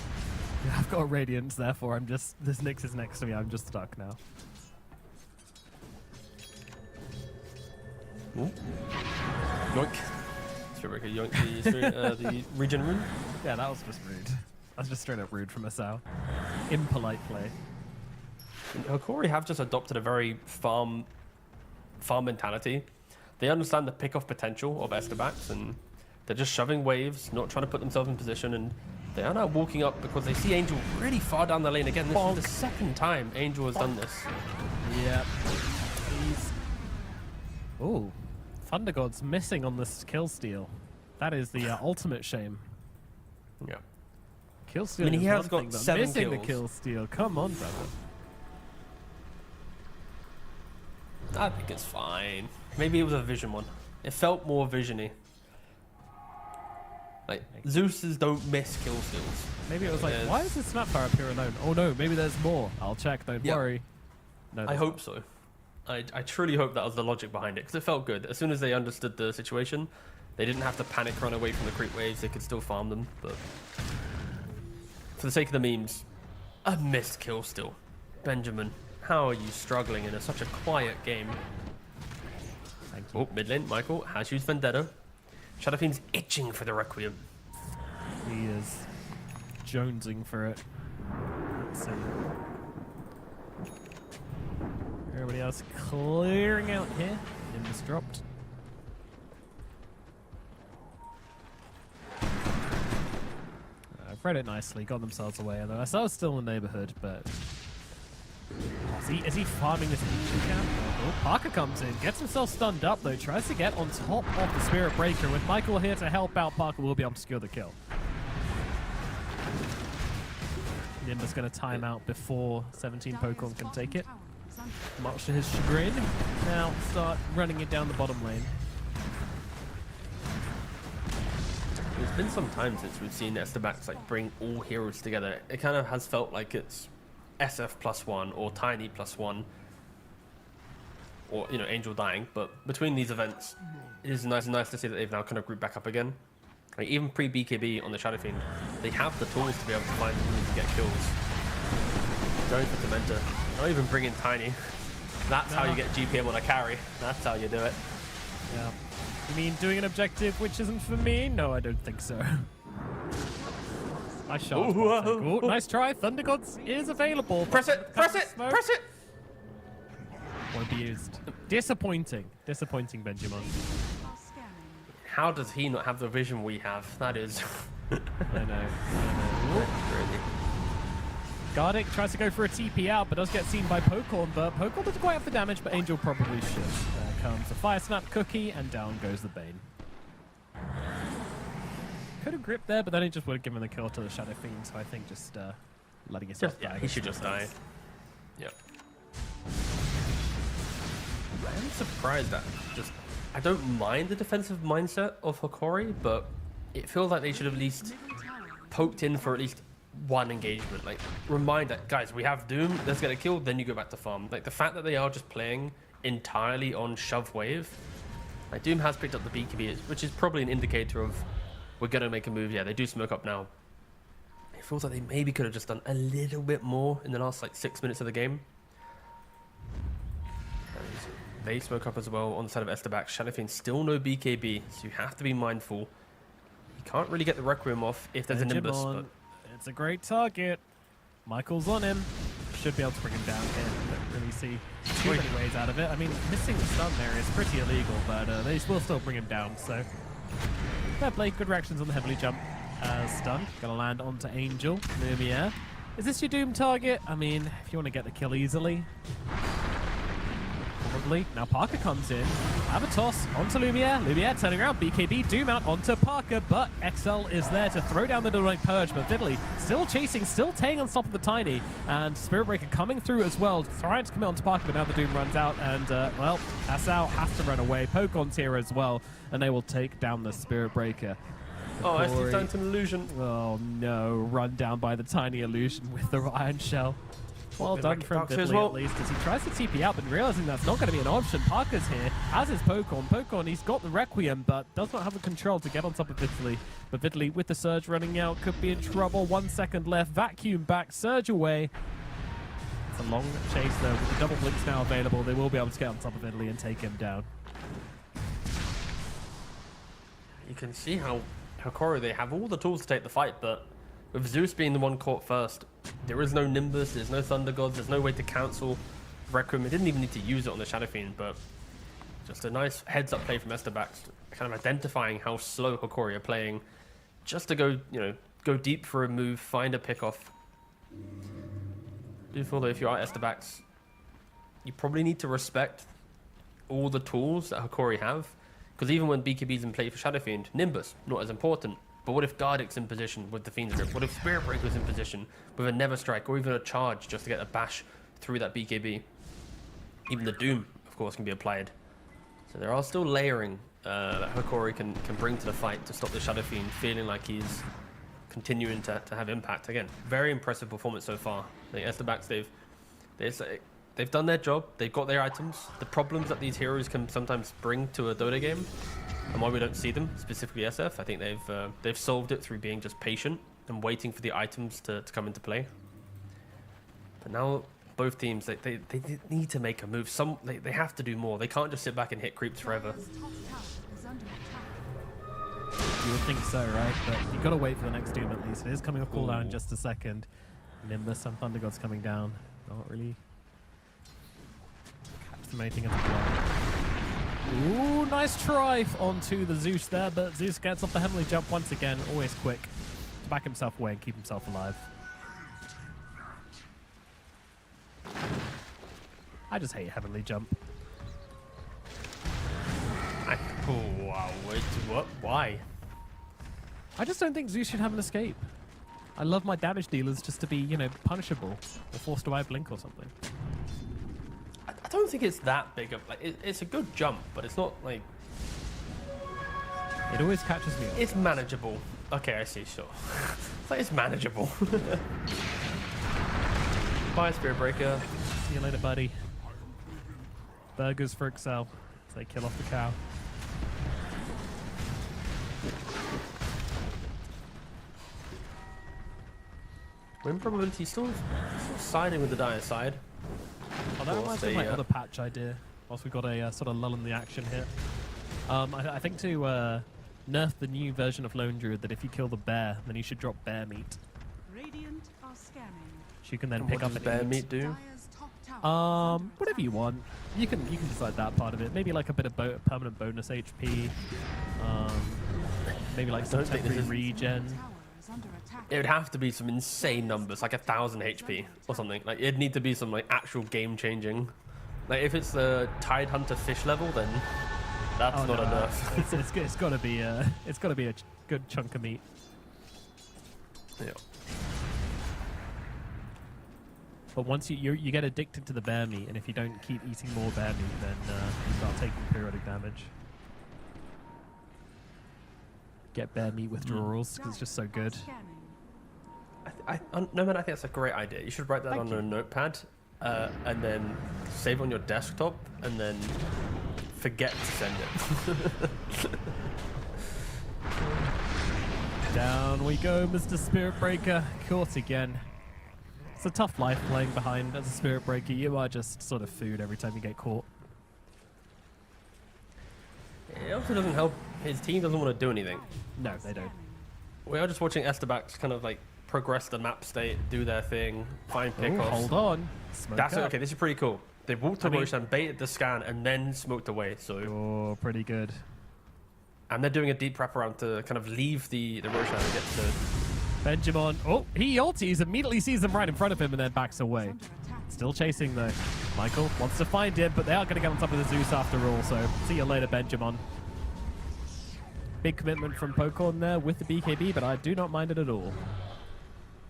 Yeah, I've got a Radiance, therefore I'm just... This Nyx is next to me, I'm just stuck now. Ooh. Yoink. Spiritbreaker yoink the regen rune. Yeah, that was just rude. That's just straight up rude from Asao. Impolite play. And Hokori have just adopted a very farm mentality. They understand the pick-off potential of Esterbacks, and they're just shoving waves, not trying to put themselves in position, and they are now walking up because they see Angel really far down the lane again. This is the second time Angel has done this. Yep. He's... Ooh. Thunder God's missing on this kill steal. That is the ultimate shame. Yeah. Kill steal I mean, he is has one got thing, but 7 missing kills. the kill steal. Come on, brother. I think it's fine. Maybe it was a vision one. It felt more visiony. Like, Zeus's don't miss kill steals. Maybe it was like, Yes. why is this Snapfire up here alone? Oh no, maybe there's more. I'll check, don't Yeah. worry. No, I there's hope not. so. I truly hope that was the logic behind it, because it felt good. As soon as they understood the situation, they didn't have to panic run away from the creep waves. They could still farm them, but for the sake of the memes, a missed kill still. Benjamin, how are you struggling in such a quiet game? Thank you. Oh, mid lane, Michael has used Vendetta. Shadowfiend's itching for the Requiem. He is jonesing for it. Let's see. Everybody else clearing out here. Nimbus dropped. I've read it nicely, got themselves away. Although I saw it's still in the neighborhood, but... Is he farming this ancient camp? Oh, Parker comes in, gets himself stunned up though, tries to get on top of the Spirit Breaker. With Michael here to help out, Parker will be able to secure the kill. Nimbus going to time out before 17 Pokemon can take it. Much to his chagrin. Now start running it down the bottom lane. It's been some time since we've seen Esterbacks like bring all heroes together. It kind of has felt like it's SF +1 or Tiny +1, or you know, Angel dying. But between these events, it is nice to see that they've now kind of grouped back up again. Like even pre-BKB on the Shadowfiend, they have the tools to be able to find room to get kills. Going for Dementor, not even bringing Tiny. That's how you get GPM on a carry. That's how you do it. Yeah. You mean doing an objective which isn't for me? No, I don't think so. Nice shot. Ooh, nice try. Thunder Gods is available. Press it! Press it! Press it! Won't be used. Disappointing. Disappointing, Benjamin. How does he not have the vision we have? That is... I know. Really. Gardic tries to go for a TP out, but does get seen by Pokorn, but Pokorn doesn't quite have the damage, but Angel probably should. There comes the Fire Snap Cookie, and down goes the Bane. Could have gripped there, but then he just would have given the kill to the Shadow Fiend, so I think just letting yourself die. Yeah, he should just die. Yep. I'm surprised that just... I don't mind the defensive mindset of Hokori, but it feels like they should have at least poked in for at least one engagement. Like, remind that, guys, we have Doom, let's get a kill, then you go back to farm. Like, the fact that they are just playing entirely on shove wave, like, Doom has picked up the BKB, which is probably an indicator of we're going to make a move. Yeah, they do smoke up now. It feels like they maybe could have just done a little bit more in the last, like, 6 minutes of the game. They spoke up as well on the side of Estebax. Shadowfiend still no BKB, so you have to be mindful. You can't really get the Requiem off if there's a Nimbus. But It's a great target. Michael's on him. Should be able to bring him down here. Don't really see too many ways out of it. I mean, missing the stun there is pretty illegal, but they will still bring him down. So, fair play. Good reactions on the heavily jump. Stun. Gonna land onto Angel. Lumiere. Is this your Doom target? I mean, if you want to get the kill easily. Probably. Now Parker comes in. Have a toss onto Lumiere. Lumiere turning around. BKB Doom out onto Parker, but XL is there to throw down the Demonic Purge. But Fiddly still chasing, still staying on top of the Tiny. And Spirit Breaker coming through as well, trying to commit onto Parker, but now the Doom runs out. And, well, Asao has to run away. Pokemon's here as well, and they will take down the Spirit Breaker. oh, SD's down to an illusion. Oh no, run down by the Tiny Illusion with the Iron Shell. Well Bit done like from Dark Souls as Fiddly well. at least, as he tries to TP out, but realizing that's not going to be an option. Parker's here, as is Pokon. Pokon, he's got the Requiem, but does not have the control to get on top of Fiddly. But Fiddly, with the Surge running out, could be in trouble. 1 second left, Vacuum back, Surge away. It's a long chase though, with the double blinks now available. They will be able to get on top of Fiddly and take him down. You can see how Hokoro, they have all the tools to take the fight, but with Zeus being the one caught first, there is no Nimbus, there's no Thunder Gods, there's no way to cancel Requiem. It didn't even need to use it on the Shadow Fiend, but just a nice heads-up play from Estebax, kind of identifying how slow Hokori are playing, just to go, you know, go deep for a move, find a pick-off. Do feel that if you are Estebax, you probably need to respect all the tools that Hokori have, because even when BKB's in play for Shadow Fiend, Nimbus, not as important. But what if Gardic's in position with the Fiend's Grip? What if Spirit Breaker's in position with a Never Strike or even a Charge just to get a bash through that BKB? Even the Doom, of course, can be applied. So there are still layering that Hokori can bring to the fight to stop the Shadow Fiend feeling like he's continuing to have impact. Again, very impressive performance so far. The Estebax, they've done their job. They've got their items. The problems that these heroes can sometimes bring to a Dota game, and why we don't see them, specifically SF, I think they've solved it through being just patient and waiting for the items to come into play. But now both teams, they need to make a move. They have to do more. They can't just sit back and hit creeps forever. Dire's top tower is under attack. You would think so, right? But you've got to wait for the next Doom at least. It is coming off cooldown in just a second. Nimbus and Thunder Gods coming down. Not really captivating at the block. Ooh, nice try onto the Zeus there, but Zeus gets off the heavenly jump once again, always quick to back himself away and keep himself alive. I just hate heavenly jump. Oh, wow, wait, what? Why? I just don't think Zeus should have an escape. I love my damage dealers just to be, you know, punishable or forced to buy a blink or something. I don't think it's that big of, like, it's a good jump, but it's not, like, It always catches me off. it's manageable. Okay, I see, sure. It's like, it's manageable. Bye, Spirit Breaker. See you later, buddy. Burgers for Excel. So they kill off the cow. Win probability still siding with the dire side. Oh, that course, reminds me of my they, other patch idea. Whilst we've got a sort of lull in the action here. I think to nerf the new version of Lone Druid that if you kill the bear, then you should drop bear meat. Radiant are scanning. So you can then And pick what up does and bear eat. meat do? Dire's top tower is under Whatever you attack. want. You can decide that part of it. Maybe like a bit of permanent bonus HP. Maybe like some don't think this temporary is- regen. Tower is under attack. It would have to be some insane numbers, like 1,000 HP or something. Like, it'd need to be some, like, actual game-changing. Like, if it's the Tide Hunter fish level, then that's Oh, not no, enough. it's got to be a good chunk of meat. Yeah. But once you get addicted to the bear meat, and if you don't keep eating more bear meat, then you start taking periodic damage. Get bear meat withdrawals because it's just so good. Scanning. No, man, I think that's a great idea. You should write that Thank on you. a notepad and then save it on your desktop and then forget to send it. Down we go, Mr. Spirit Breaker. Caught again. It's a tough life playing behind as a Spirit Breaker. You are just sort of food every time you get caught. It also doesn't help. His team doesn't want to do anything. No, they don't. We are just watching Estebax kind of like progress the map state, do their thing, find Oh, pickoffs. hold on. Smoke That's up. okay. This is pretty cool. They walked to I mean- Roshan, baited the scan, and then smoked away. So, Oh, pretty good. and they're doing a deep wraparound to kind of leave the Roshan and get to. Benjamin. Oh, he ulties, immediately sees them right in front of him and then backs away. Under attack. Still chasing though. Michael wants to find him, but they are going to get on top of the Zeus after all, so see you later, Benjamin. Big commitment from Pokorn there with the BKB, but I do not mind it at all.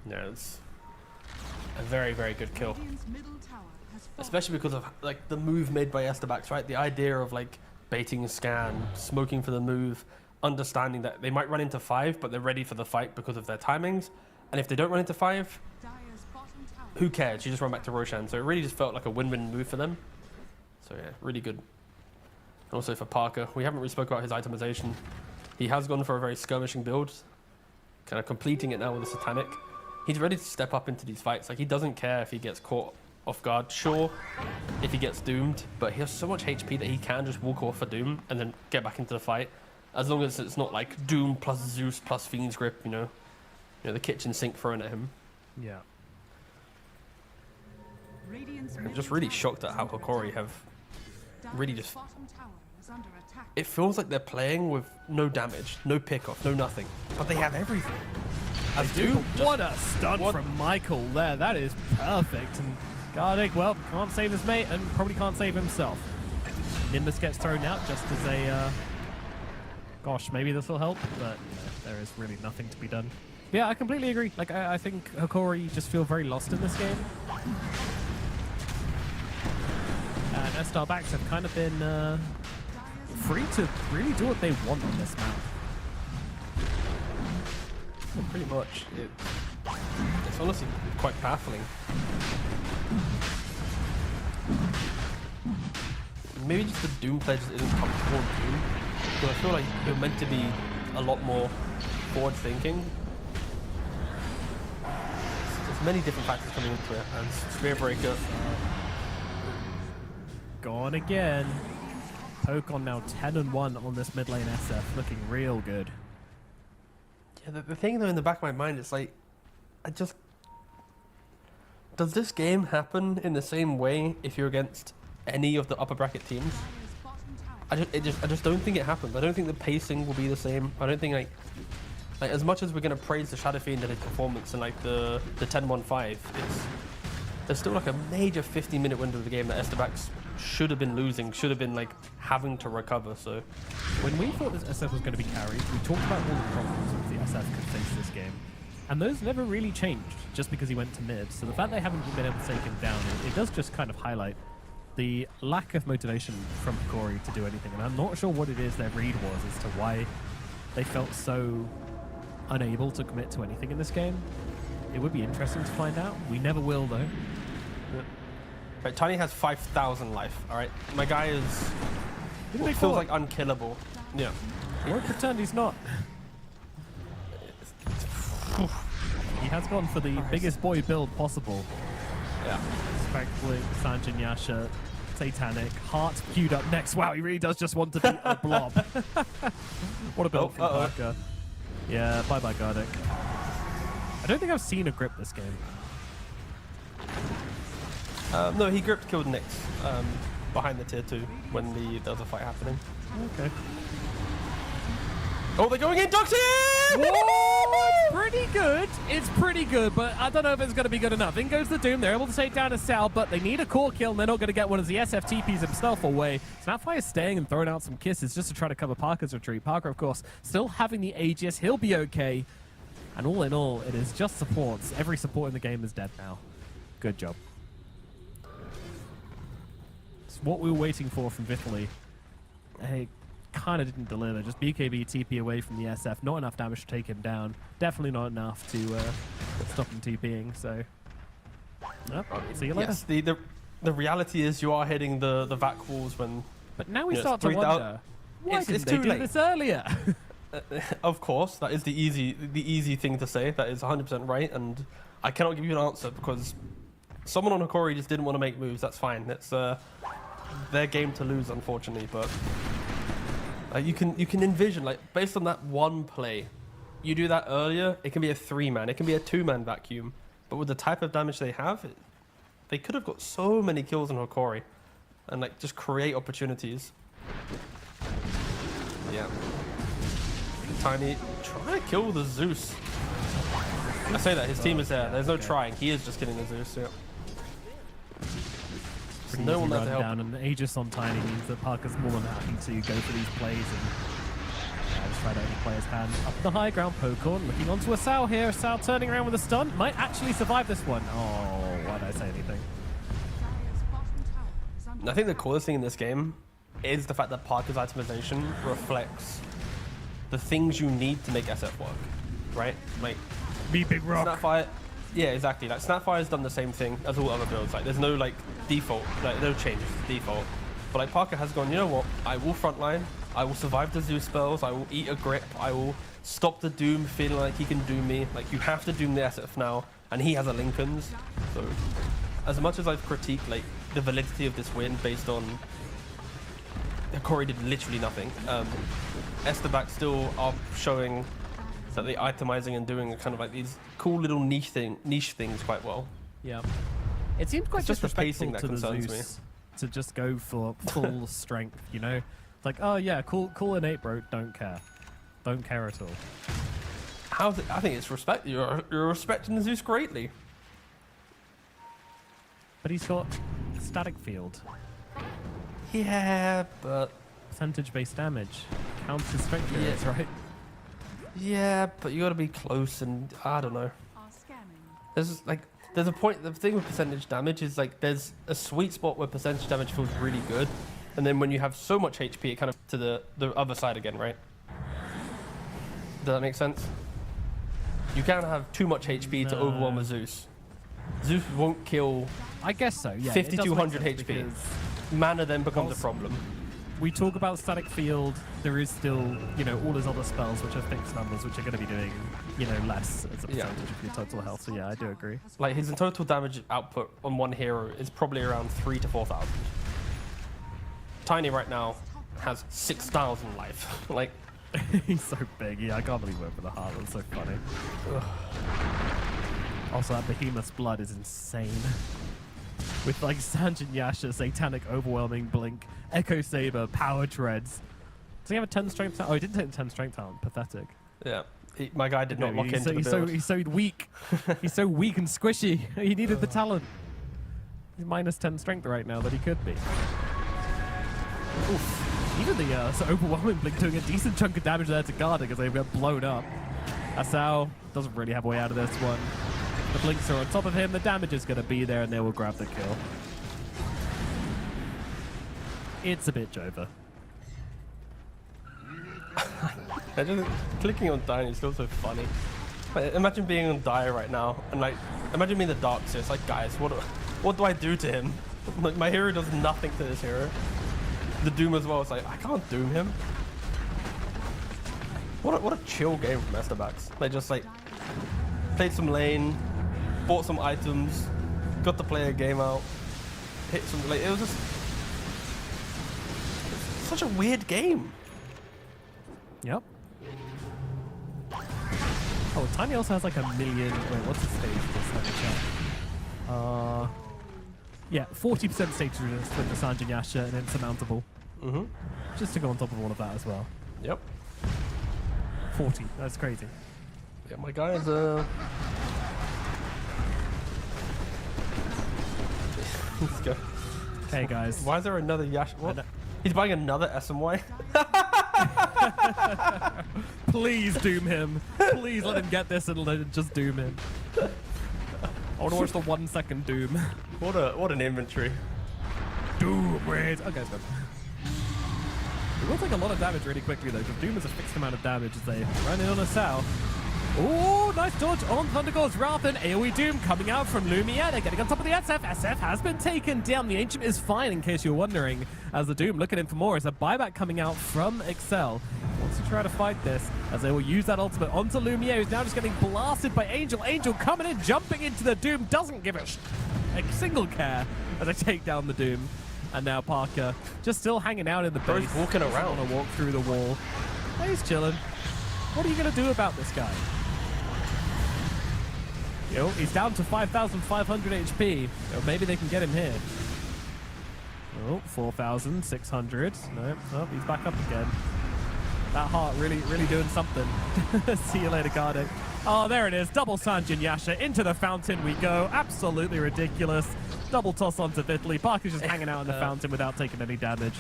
Yeah, it's a very, very good kill. Radiant's middle tower has fallen. Especially because of like the move made by Estebax, right? The idea of like baiting a scan, smoking for the move, understanding that they might run into 5, but they're ready for the fight because of their timings. And if they don't run into 5, Dire's bottom tower. who cares? You just run back to Roshan. So it really just felt like a win-win move for them. So yeah, really good. And also for Parker, we haven't really spoke about his itemization. He has gone for a very skirmishing build, kind of completing it now with a Satanic. He's ready to step up into these fights. Like, he doesn't care if he gets caught off guard. Sure, if he gets doomed, but he has so much HP that he can just walk off a Doom and then get back into the fight. As long as it's not like Doom plus Zeus plus Fiend's Grip, you know the kitchen sink thrown at him. Yeah. Radiant's I'm middle just really tower shocked at is how under Hokori attack. have Dire's really just... bottom tower is under attack. It feels like they're playing with no damage, no pick-off, no nothing. But they have everything. As Dude, Doom, just- what a stun what- from Michael there. That is perfect. And Gardic, well, can't save his mate and probably can't save himself. Nimbus gets thrown out just as a... Gosh, maybe this will help, but there is really nothing to be done. Yeah, I completely agree. Like, I think Hokori just feel very lost in this game. And S-Star backs have kind of been Dire's free to really do what they want on this map. Well, pretty much. It's honestly quite baffling. Maybe just the Doom pledge isn't comfortable in Doom. But I feel like you're meant to be a lot more forward thinking. There's many different factors coming into it. And Spearbreaker, Gone again. Pokon now 10-1 on this mid lane SF, looking real good. yeah, the thing though in the back of my mind is like, does this game happen in the same way if you're against any of the upper bracket teams? Dire's bottom tower. I just don't think it happens. I don't think the pacing will be the same. I don't think like as much as we're gonna praise the Shadow Fiend and his performance and like the 10-1-5, there's still like a major 50-minute window of the game that Estebax should have been losing, should have been like having to recover. So When we thought this SF was going to be carried, we talked about all the problems with the SF could face this game. And those never really changed just because he went to mid. So the fact they haven't been able to take him down, it does just kind of highlight the lack of motivation from Hokori to do anything. And I'm not sure what it is their read was as to why they felt so unable to commit to anything in this game. It would be interesting to find out. We never will, though. right, Tiny has 5,000 life. All right, my guy is Didn't they feels call like unkillable. Yeah. it? Won't pretend he's not. He has gone for the biggest boy build possible. Yeah. Spectling, Sanjin Yasha, Satanic, Heart queued up next. Wow, he really does just want to be a blob. What a build from Parker. Yeah, bye-bye, Gardic. I don't think I've seen a grip this game. No, he gripped killed Nyx behind the tier 2 when there was a fight happening. Okay. Oh, they're going in, Doxy! It's pretty good. It's pretty good, but I don't know if it's going to be good enough. In goes the Doom. They're able to take down a Sal, but they need a core kill, and they're not going to get one as the SF TPs himself away. Snapfire is staying and throwing out some kisses just to try to cover Parker's retreat. Parker, of course, still having the Aegis. He'll be okay. And all in all, it is just supports. Every support in the game is dead now. Good job. It's what we were waiting for from Vitaly. Hey, kind of didn't deliver. Just BKB TP away from the SF. Not enough damage to take him down. Definitely not enough to stop him TPing. So, yep, see you later. Yes, the reality is you are hitting the vac walls when... But now we Yes, start to 3,000 wonder, why It's didn't they too do late. this earlier? Of course, that is the easy thing to say. That is 100% right, and I cannot give you an answer because someone on Hokori just didn't want to make moves. That's fine. It's their game to lose, unfortunately. But Like you can envision, like, based on that one play, you do that earlier, it can be a 3-man, it can be a 2-man vacuum. But with the type of damage they have, they could have got so many kills on Hokori and like just create opportunities. Yeah. Tiny trying to kill the Zeus. I say that his team is there. There's no trying. He is just killing the Zeus. Yeah. There's no one there to help. Down, and Aegis on Tiny means that Parker's more than happy to go for these plays and just try to overplay his hand. Up the high ground, Pokorn looking onto a Sao here. A Sao turning around with a stun. Might actually survive this one. Oh, why did I say anything? Dire's bottom tower is under I think the coolest thing in this game is the fact that Parker's itemization reflects the things you need to make SF work, right? Like, Be big rock. Snapfire, yeah, exactly. Like Snapfire's done the same thing as all other builds. Like, there's no like default, like no changes to default. But like Parker has gone, you know what? I will frontline. I will survive the Zeus spells. I will eat a grip. I will stop the Doom, feeling like he can doom me. Like you have to doom the SF now, and he has a Lincoln's. So, as much as I've critiqued like the validity of this win based on Hokori did literally nothing, Estebac still are showing that they're itemizing and doing kind of like these cool little niche things quite well. Yeah. It seems quite It's just the disrespectful pacing that to the concerns me. Zeus to just go for full strength, you know? It's like, oh yeah, cool innate, bro. Don't care. Don't care at all. How's it? I think it's respect. You're respecting the Zeus greatly. But he's got static field. Yeah, but Percentage-based damage. Counts as strength units, right? yeah, but you got to be close, and I don't know. are scamming. There's a point. The thing with percentage damage is like there's a sweet spot where percentage damage feels really good, and then when you have so much HP, it kind of to the other side again, right? Does that make sense? You can't have too much HP to overwhelm a Zeus. Zeus won't kill I guess so, yeah. 5200 HP. Mana then becomes a problem. We talk about static field. There is still, you know, all his other spells, which are fixed numbers, which are going to be doing, you know, less as a percentage of your total health. So yeah, I do agree. Like his total damage output on one hero is probably around 3,000 to 4,000. Tiny right now has 6,000 life. Like He's so big. Yeah, I can't believe we went for the heart. That's so funny. ugh. Also, that Behemoth's blood is insane. With like Sanjin Yasha, Satanic Overwhelming Blink, Echo Saber, Power Treads. Does he have a 10 strength talent? Oh, he didn't take the 10 strength talent. Pathetic. Yeah, my guy did not lock into the build. He's so weak. He's so weak and squishy. He needed the talent. He's minus 10 strength right now that he could be. Oof. Even the so Overwhelming Blink doing a decent chunk of damage there to Garda because they've got blown up. Asao doesn't really have a way out of this one. The blinks are on top of him. The damage is going to be there, and they will grab the kill. It's a bit Jova. Clicking on Tiny is still so funny. Like, imagine being on Dire right now, and like, imagine being the Dark Sis. Like, guys, what do I do to him? Like, my hero does nothing to this hero. The Doom as well. It's like I can't Doom him. What a chill game from Estebax. They just like played some lane, bought some items, got to play a game out, hit some. Like, it was just such a weird game. Yep. Oh, Tiny also has like a million. Wait, what's the stage for this? Let me check. Yeah, 40% stage resist with the Sanjin Yasha and Insurmountable. Mm-hmm. Just to go on top of all of that as well. Yep. 40. That's crazy. Yeah, my guy's Let's go. Okay, guys. Why is there another Yash? What? He's buying another SMY? Please doom him. Please let him get this and let it just doom him. I want to watch the 1 second doom. What an inventory. Doom raid. Okay, it's good. It will take a lot of damage really quickly though, because Doom is a fixed amount of damage as they run in on a Sao. Ooh, nice dodge on Thundergor's Wrath and AoE Doom coming out from Lumiere. They're getting on top of the SF. SF has been taken down. The Ancient is fine, in case you're wondering, as the Doom looking in for more. As a buyback coming out from Excel. Wants to try to fight this, as they will use that ultimate onto Lumiere, who's now just getting blasted by Angel. Angel coming in, jumping into the Doom, doesn't give a single care as they take down the Doom. And now Parker just still hanging out in the Bro's base. walking Doesn't around. wanna walk through the wall. He's chilling. What are you going to do about this guy? Yo, he's down to 5,500 HP. Or maybe they can get him here. Oh, 4,600. No, oh, he's back up again. That heart really doing something. See you later, Gardic. Oh, there it is. Double Sanjin Yasha. Into the fountain we go. Absolutely ridiculous. Double toss onto Vitaly. Parker's just hanging out in the fountain without taking any damage.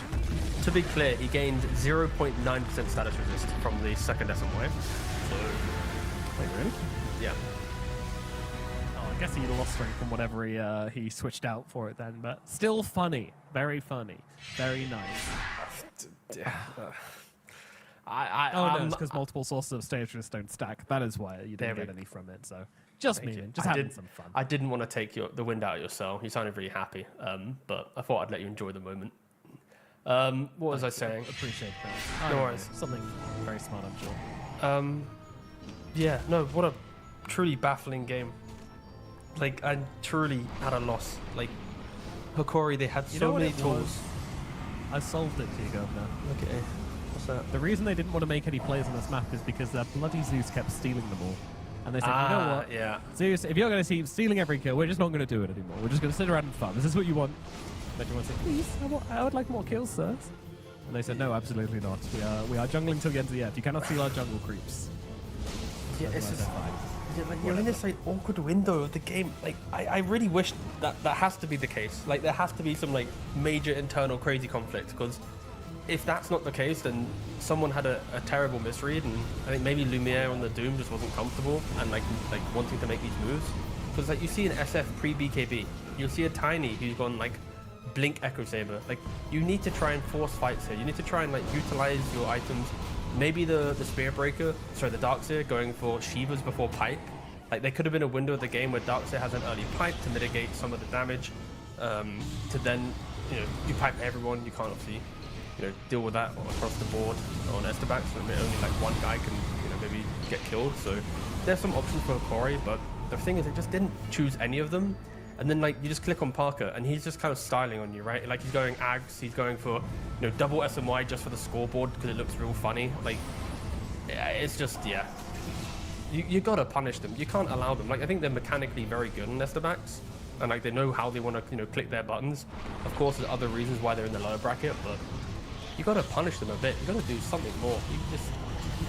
To be clear, he gained 0.9% status resist from the second SMY. So, Wait, really? yeah. Oh, I guess he lost strength from whatever he switched out for it then, but still funny. Very funny. Very nice. Oh, no, it's because multiple sources of stage resist don't stack. That is why you didn't There get we any from it, so just Thank me, you. just having some fun. I didn't want to take the wind out of your sail. You sounded really happy, but I thought I'd let you enjoy the moment. What was I saying? Appreciate that. No I worries. know, something very smart, I'm sure. Yeah, no, what a truly baffling game. Like, I truly had a loss. Like, Hikori, they had You know so what many it tools. was? I solved it to you, Governor. Okay, what's that? The reason they didn't want to make any plays on this map is because that bloody Zeus kept stealing them all. And they said, you know what? Yeah. Zeus, if you're going to keep stealing every kill, we're just not going to do it anymore. We're just going to sit around and farm. Is this what you want? And everyone said, please, I would like more kills, sir. And they said, no, absolutely not. We are jungling till the end of the earth. You cannot steal our jungle creeps. Yeah, it's Otherwise, just, they're fine. yeah, like, you're in this like awkward window of the game. Like, I really wish that has to be the case. Like, there has to be some like major internal crazy conflict, because if that's not the case, then someone had a terrible misread, and I think maybe Lumiere on the Doom just wasn't comfortable and like wanting to make these moves. Because like you see an SF pre-BKB, you'll see a Tiny who's gone like Blink Echo Saber. Like, you need to try and force fights here. You need to try and like utilize your items. Maybe the Spear Breaker, sorry, the Darkseer going for Shivas before Pipe. Like, there could have been a window of the game where Darkseer has an early Pipe to mitigate some of the damage. To then, you pipe everyone. You can't obviously, deal with that across the board on Estebax. So only like one guy can, maybe get killed. So there's some options for Hikori, but the thing is, they just didn't choose any of them. And then like you just click on Parker and he's just kind of styling on you, right? Like, he's going Ags, he's going for double SMY just for the scoreboard because it looks real funny. Like, yeah, it's just, yeah. You gotta punish them. You can't allow them. Like, I think they're mechanically very good in Estebax, and like they know how they want to click their buttons. Of course, there's other reasons why they're in the lower bracket, but you gotta punish them a bit. You gotta do something more.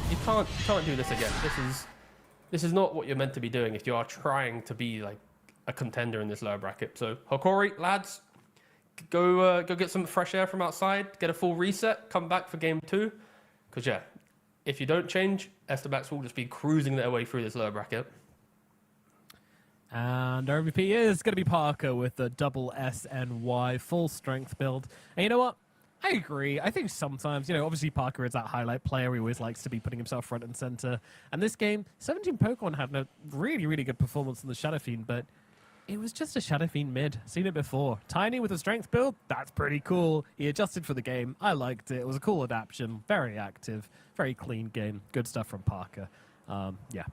You can't do this again. This is not what you're meant to be doing if you are trying to be like a contender in this lower bracket. So Hikori, lads, go get some fresh air from outside, get a full reset, come back for game 2. Because yeah, if you don't change, Estebax will just be cruising their way through this lower bracket. And our MVP is going to be Parker with the double SNY full strength build. And you know what? I agree. I think sometimes, obviously Parker is that highlight player. He always likes to be putting himself front and center. And this game, 17 Pokemon had a really, really good performance in the Shadow Fiend, but it was just a Shadow Fiend mid. Seen it before. Tiny with a strength build, that's pretty cool. He adjusted for the game. I liked it. It was a cool adaptation. Very active. Very clean game. Good stuff from Parker. Yeah.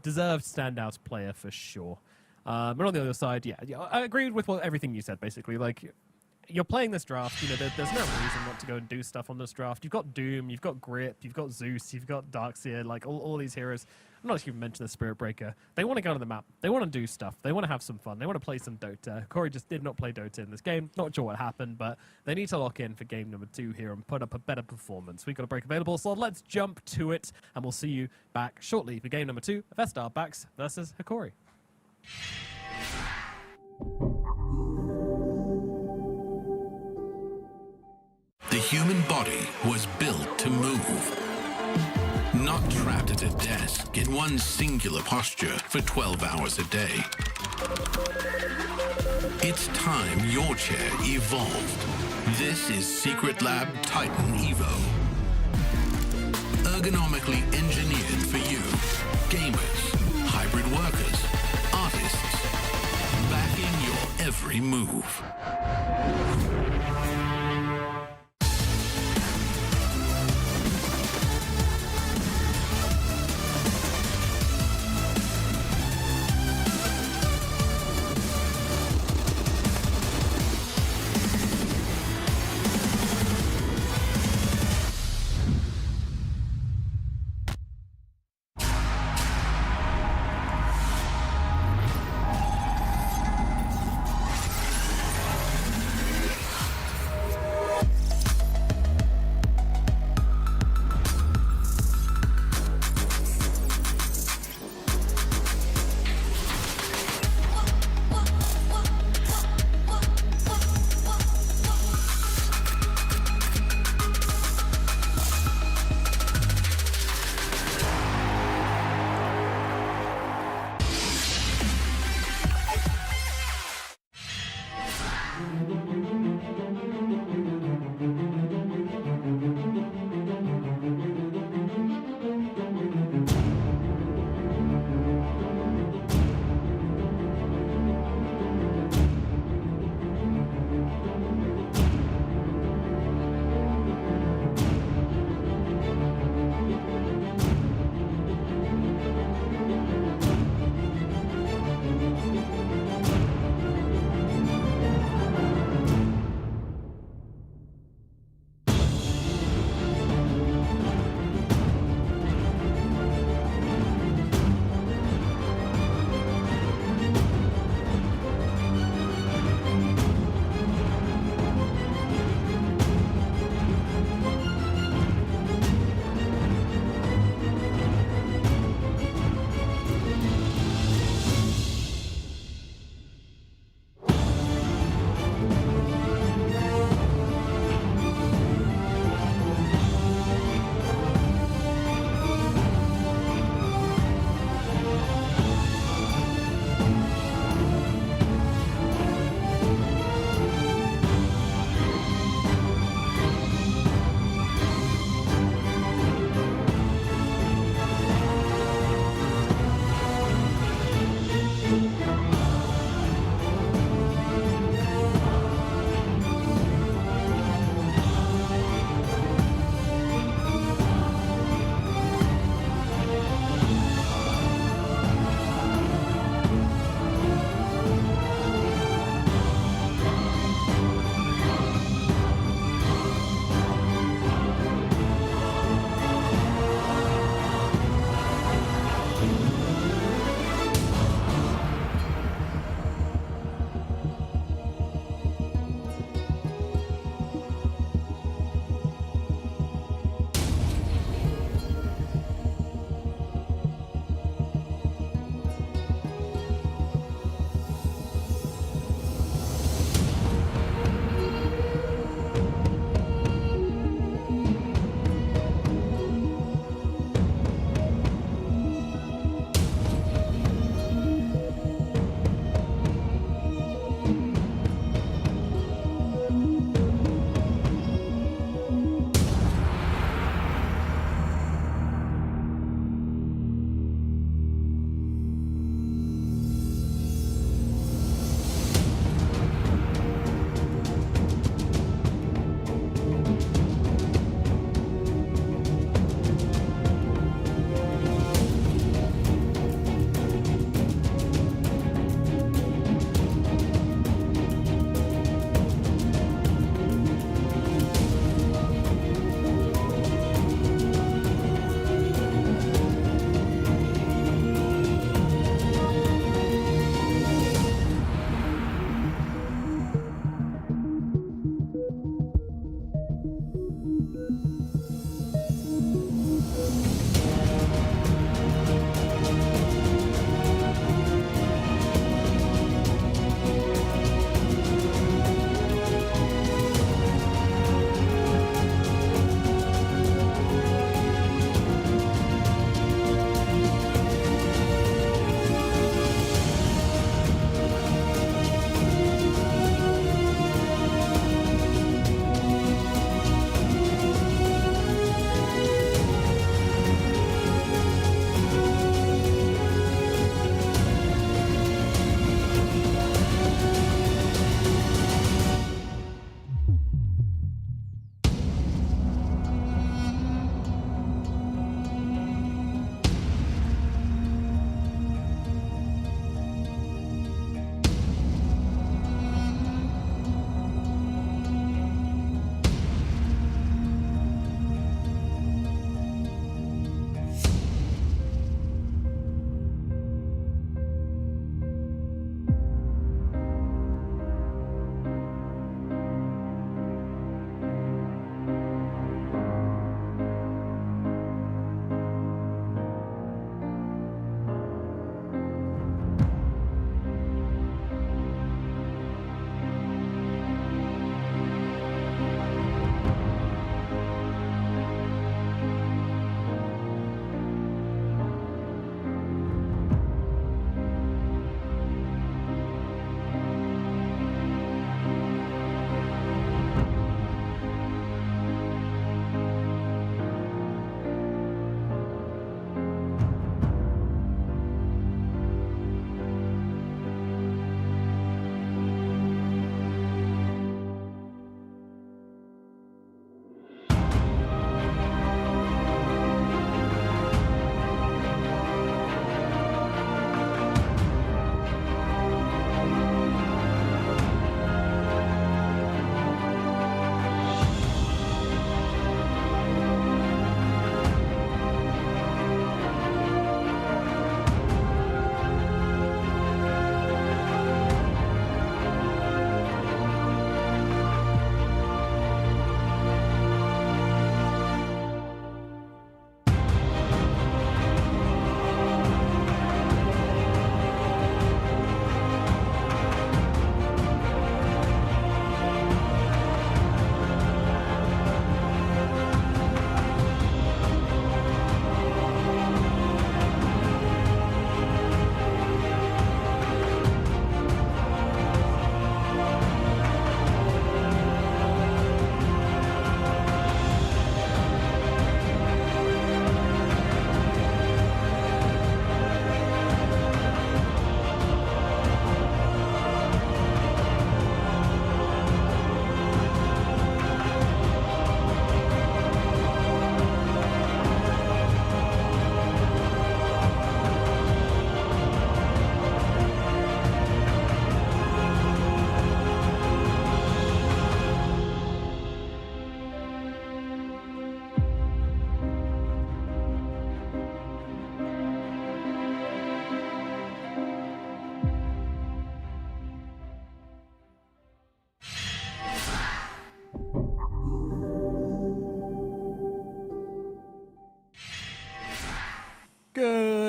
Deserved standout player for sure. But on the other side, yeah, I agreed with everything you said, basically. Like, you're playing this draft, there's no reason not to go and do stuff on this draft. You've got Doom, you've got Grip, you've got Zeus, you've got Darkseer, like all these heroes. I'm not even mentioning the Spirit Breaker. They want to go to the map. They want to do stuff. They want to have some fun. They want to play some Dota. Corey just did not play Dota in this game. Not sure what happened, but they need to lock in for game number 2 here and put up a better performance. We've got a break available, so let's jump to it, and we'll see you back shortly for game number 2 of Estar Backs versus Hikori. The human body was built to move. Not trapped at a desk in one singular posture for 12 hours a day. It's time your chair evolved. This is Secret Lab Titan Evo. Ergonomically engineered for you. Gamers, hybrid workers, artists. Backing your every move.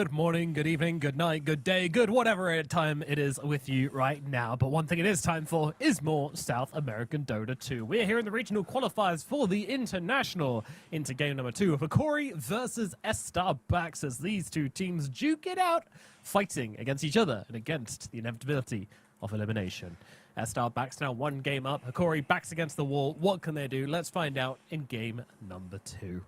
Good morning, good evening, good night, good day, good whatever time it is with you right now. But one thing it is time for is more South American Dota 2. We're here in the regional qualifiers for the international into game number 2 of Hikori versus S-Star Backs as these two teams duke it out, fighting against each other and against the inevitability of elimination. S-Star Backs now 1 game up. Hikori backs against the wall. What can they do? Let's find out in game number 2.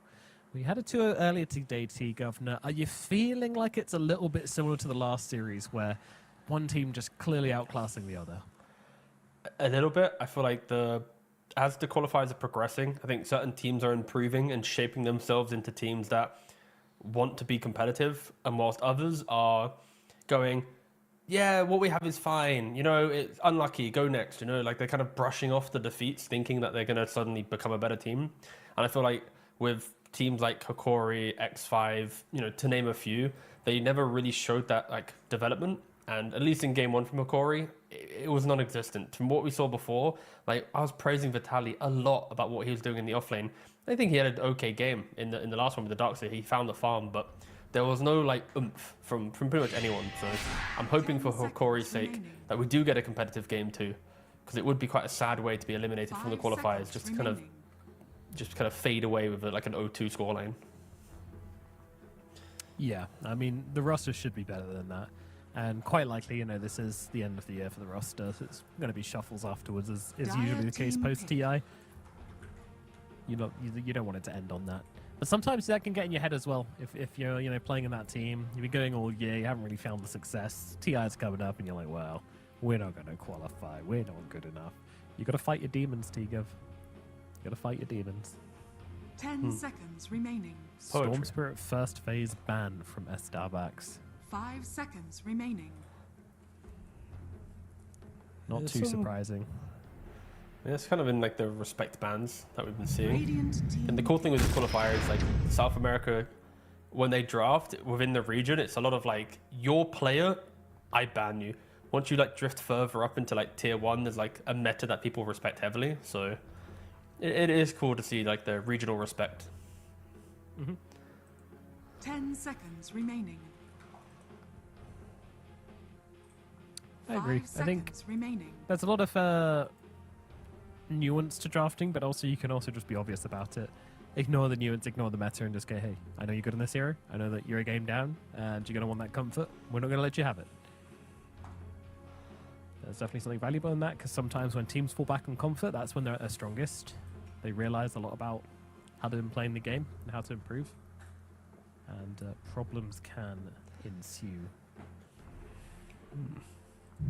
We had it to earlier today, T-Governor. Are you feeling like it's a little bit similar to the last series where one team just clearly outclassing the other? A little bit. I feel like as the qualifiers are progressing, I think certain teams are improving and shaping themselves into teams that want to be competitive, and whilst others are going, yeah, what we have is fine, you know, it's unlucky, go next, you know, like they're kind of brushing off the defeats, thinking that they're going to suddenly become a better team. And I feel like with teams like Hikori, X5, you know, to name a few, they never really showed that like development. And at least in game 1 from Hikori, it was non-existent. From what we saw before, like I was praising Vitaly a lot about what he was doing in the offlane. I think he had an okay game in the last one with the Darkseid. He found the farm, but there was no like oomph from pretty much anyone. So I'm hoping for Hikori's sake that we do get a competitive game too, because it would be quite a sad way to be eliminated from the qualifiers, just to kind of fade away with like an 0-2 scoreline. Yeah, I mean, the roster should be better than that. And quite likely, you know, this is the end of the year for the roster. So it's going to be shuffles afterwards, as is usually the case post-TI. You don't want it to end on that. But sometimes that can get in your head as well. If you're, you know, playing in that team, you've been going all year, you haven't really found the success. TI's coming up and you're like, well, we're not going to qualify. We're not good enough. You got to fight your demons, T-Gov. You got to fight your demons. 10 seconds remaining. Storm Spirit first phase ban from S-Star Backs. 5 seconds remaining. Not too surprising. Yeah, it's kind of in like the respect bans that we've been seeing. Radiant team. And the cool thing with the qualifiers, like South America, when they draft within the region, it's a lot of like, your player, I ban you. Once you like drift further up into like tier 1, there's like a meta that people respect heavily. So it is cool to see like the regional respect. 10 seconds remaining. I agree. 5 I think seconds remaining. there's a lot of nuance to drafting, but also you can also just be obvious about it. Ignore the nuance, ignore the meta, and just go, hey, I know you're good in this hero. I know that you're a game down, and you're going to want that comfort. We're not going to let you have it. There's definitely something valuable in that, because sometimes when teams fall back on comfort, that's when they're at their strongest. They realize a lot about how they've been playing the game and how to improve. And problems can ensue.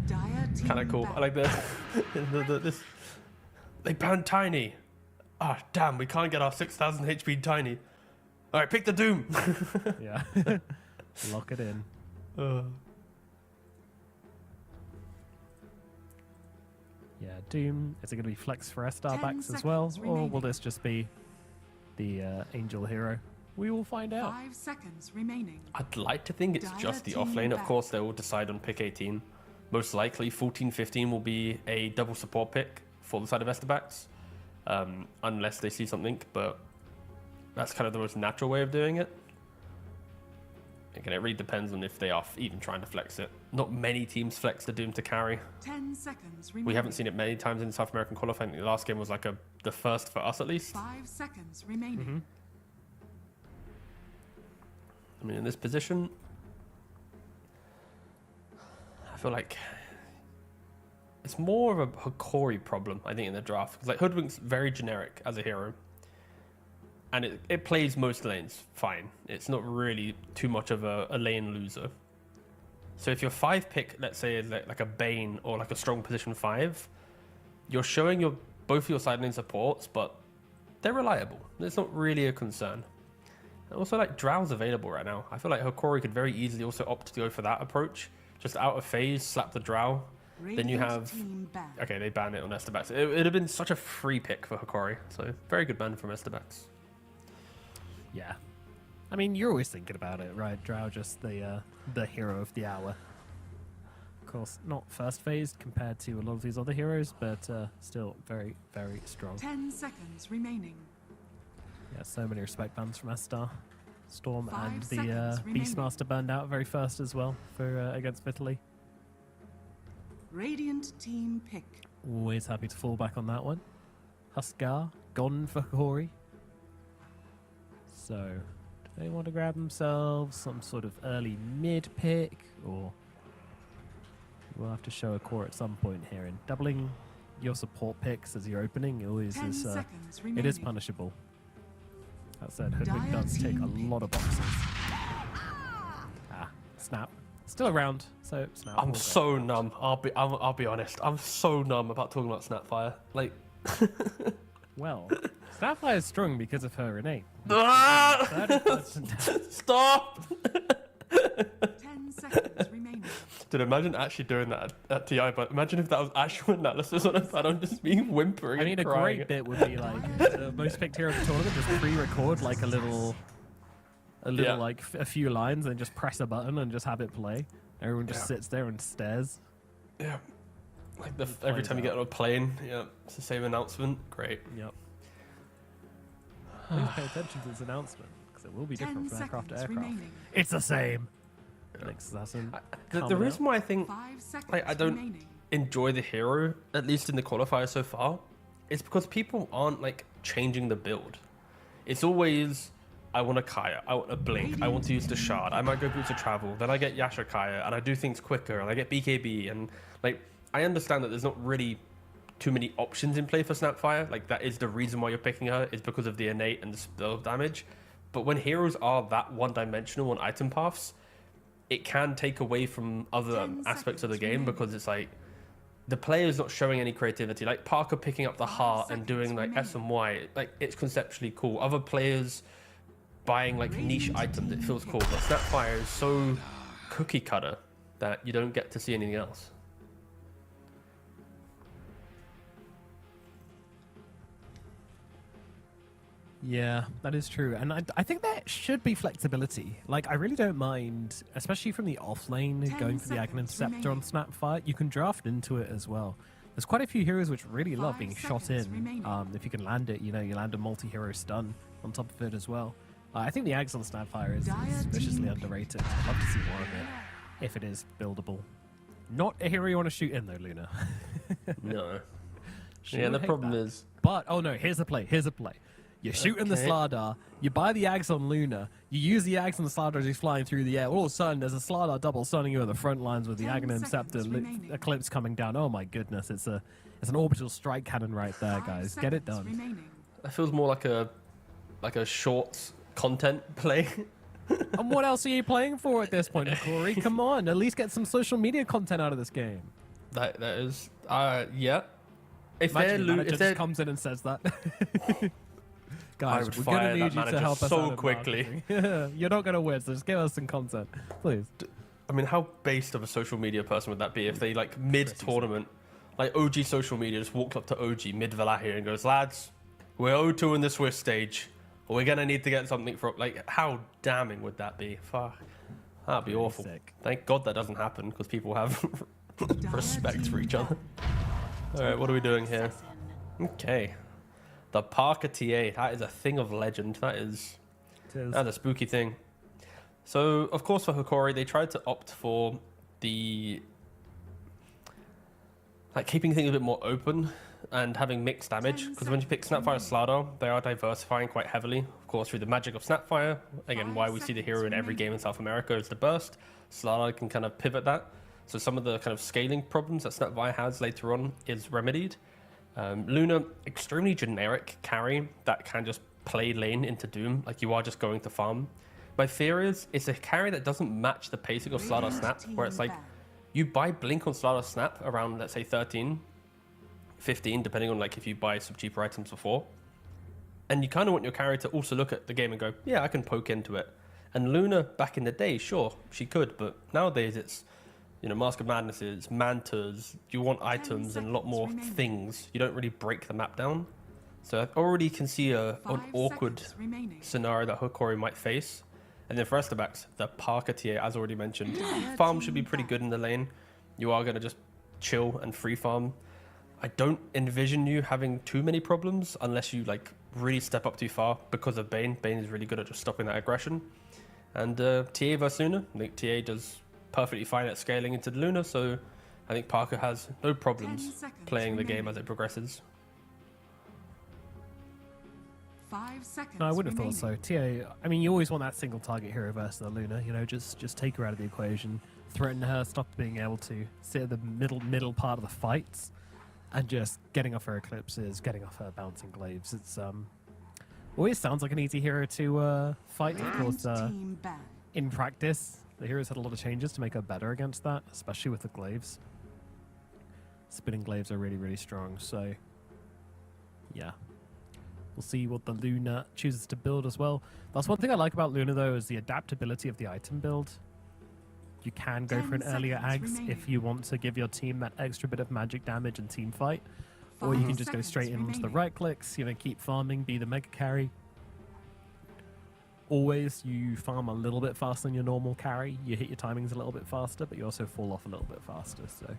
Dire team Kind of cool. back. I like this. They banned Tiny. Ah, damn, we can't get our 6,000 HP Tiny. All right, pick the Doom. Yeah. Lock it in. Yeah, Doom. Is it going to be Flex for S-Star 10 Backs as well? seconds Or will remaining. this just be the Angel hero? We will find out. 5 seconds remaining. I'd like to think it's Dire just the team offlane. Of back. course, they will decide on pick 18. Most likely, 14-15 will be a double support pick for the side of Esterbacks, unless they see something. But that's kind of the most natural way of doing it. Again, it really depends on if they are even trying to flex it. Not many teams flex the Doom to carry. 10 seconds remaining. We haven't seen it many times in the South American qualifying. I think the last game was like the first for us at least. 5 seconds remaining. I mean, in this position, I feel like it's more of a Hikori problem, I think, in the draft. Because like Hoodwink's very generic as a hero. And it plays most lanes fine. It's not really too much of a lane loser. So if your 5 pick, let's say, is like a Bane or like a strong position 5, you're showing both your side lane supports, but they're reliable. It's not really a concern. And also, like, Drow's available right now. I feel like Hikori could very easily also opt to go for that approach. Just out of phase, slap the Drow. Then you Radiant have... team back. Okay, they banned it on Esterbacks. It would have been such a free pick for Hikori. So, very good ban from Esterbacks. Yeah. I mean, you're always thinking about it, right? Drow just the hero of the hour. Of course, not first phase compared to a lot of these other heroes, but still very, very strong. 10 seconds remaining. Yeah, so many respect bans from S-Star. Storm 5 and the seconds remaining. Beastmaster burned out very first as well for against Vitaly. Radiant team pick. Always happy to fall back on that one. Huskar gone for Hori. So, do they want to grab themselves some sort of early mid pick, or we'll have to show a core at some point here? And doubling your support picks as you're opening always 10 is seconds it remaining. is punishable. That said, Hoodwink Dire does take a team lot of boxes. Snap. Still around, so Snap. I'm will go. so numb. I'll be honest. I'm so numb about talking about Snapfire. Like, Well, Snapfire is strong because of her innate. ah! 30%. Stop! 10 seconds remaining. Dude, imagine actually doing that at TI, but imagine if that was actual analysis on a pad on just me whimpering I mean, a and crying. great bit would be like the most picked hero of the tournament, just pre-record like a little Yeah. like a few lines and just press a button and just have it play. Everyone just sits there and stares. Yeah. Like every time you get on a plane, yeah, it's the same announcement. Great. Yep. Please pay attention to this announcement because it will be 10 different from aircraft to seconds aircraft. remaining. It's the same. Next assassin. The reason why I think 5 seconds like I don't remaining. enjoy the hero, at least in the qualifier so far, is because people aren't like changing the build. It's always I want a Kaya, I want a Blink, I want to use the Shard, I might go Boots of Travel, then I get Yasha Kaya, and I do things quicker, and I get BKB, and like I understand that there's not really too many options in play for Snapfire. Like that is the reason why you're picking her, is because of the innate and the spell damage. But when heroes are that one-dimensional on item paths, it can take away from other 10 aspects of the seconds game remaining. because it's like the player's not showing any creativity. Like Parker picking up the 5 heart and doing seconds like remaining. S and Y, like it's conceptually cool. Other players buying like niche items, it feels cool. But Snapfire is so cookie cutter that you don't get to see anything else. Yeah, that is true. And I think there should be flexibility. Like, I really don't mind, especially from the off lane, 10 going for the Aghanim seconds Scepter on Snapfire. You can draft into it as well. There's quite a few heroes which really love 5 being shot seconds in. remaining. If you can land it, you know, you land a multi-hero stun on top of it as well. I think the Ags on Snapfire is Dire viciously team underrated. I'd love to see more of it, if it is buildable. Not a hero you want to shoot in, though, Luna. No. She Yeah, would the hate problem that. is But, oh no, here's a play. You're shooting the Okay. Slardar, you buy the Ags on Luna, you use the Ags on the Slardar as he's flying through the air. All of a sudden, there's a Slardar double stunning you at the front lines with the 10 Aghanim seconds Scepter remaining. Eclipse coming down. Oh my goodness, it's an orbital strike cannon right there, 5 guys. Get it seconds done. remaining. that feels more like a short content play. And what else are you playing for at this point, Corey? Come on, at least get some social media content out of this game. that is yeah. If Imagine they're your lo- manager if they're just comes in and says that. I Guys, would we're fire gonna that need you to manager help us so out in quickly. marketing. You're not gonna win, so just give us some content, please. I mean, how based of a social media person would that be if they like mid tournament, like OG social media just walked up to OG mid Valahir and goes, lads, we're 0-2 in the Swiss stage. We're gonna need to get something from like how damning would that be? Fuck, that'd be Very awful. sick. Thank God that doesn't happen because people have respect for each other. Down. All right, what are we doing here? Assassin. Okay, the Parker TA. That is a thing of legend. That's a spooky thing. So, of course, for Hikori, they tried to opt for the like keeping things a bit more open and having mixed damage. Because when you pick Snapfire Slardar, they are diversifying quite heavily. Of course, through the magic of Snapfire. Again, why we see the hero in every game in South America is the burst. Slardar can kind of pivot that. So some of the kind of scaling problems that Snapfire has later on is remedied. Luna, extremely generic carry that can just play lane into Doom, like you are just going to farm. My fear is it's a carry that doesn't match the pacing of Slardar Snap, where it's like you buy Blink on Slardar Snap around, let's say, 13, 15, depending on like if you buy some cheaper items before. And you kind of want your carry to also look at the game and go, yeah, I can poke into it. And Luna, back in the day, sure, she could, but nowadays it's, you know, Mask of Madnesses, Mantas, you want items and a lot more seconds remaining. things. You don't really break the map down. So I already can see an 5 awkward seconds remaining. scenario that Hikori might face. And then for rest of the backs, the Parker TA, as already mentioned, Dire farm should be team pretty back. good in the lane. You are going to just chill and free farm. I don't envision you having too many problems unless you like really step up too far because of Bane. Bane is really good at just stopping that aggression. And TA versus Luna, I think TA does perfectly fine at scaling into the Luna, so I think Parker has no 10 problems seconds playing the game remaining. as it progresses. 5 seconds. No, I wouldn't have remaining. thought so. TA, I mean, you always want that single target hero versus the Luna. You know, just take her out of the equation, threaten her, stop being able to sit at the middle part of the fights, and just getting off her eclipses, getting off her bouncing glaives. It's always sounds like an easy hero to fight. Of course, Radiant team ban. in practice, the heroes had a lot of changes to make her better against that, especially with the glaives. Spinning glaives are really, really strong. So, yeah. We'll see what the Luna chooses to build as well. That's one thing I like about Luna, though, is the adaptability of the item build. You can go 10 for an earlier seconds Ags remaining. if you want to give your team that extra bit of magic damage and team fight. Or you 5 can just go seconds straight into the remaining. right clicks, you know, keep farming, be the mega carry. Always you farm a little bit faster than your normal carry. You hit your timings a little bit faster, but you also fall off a little bit faster. So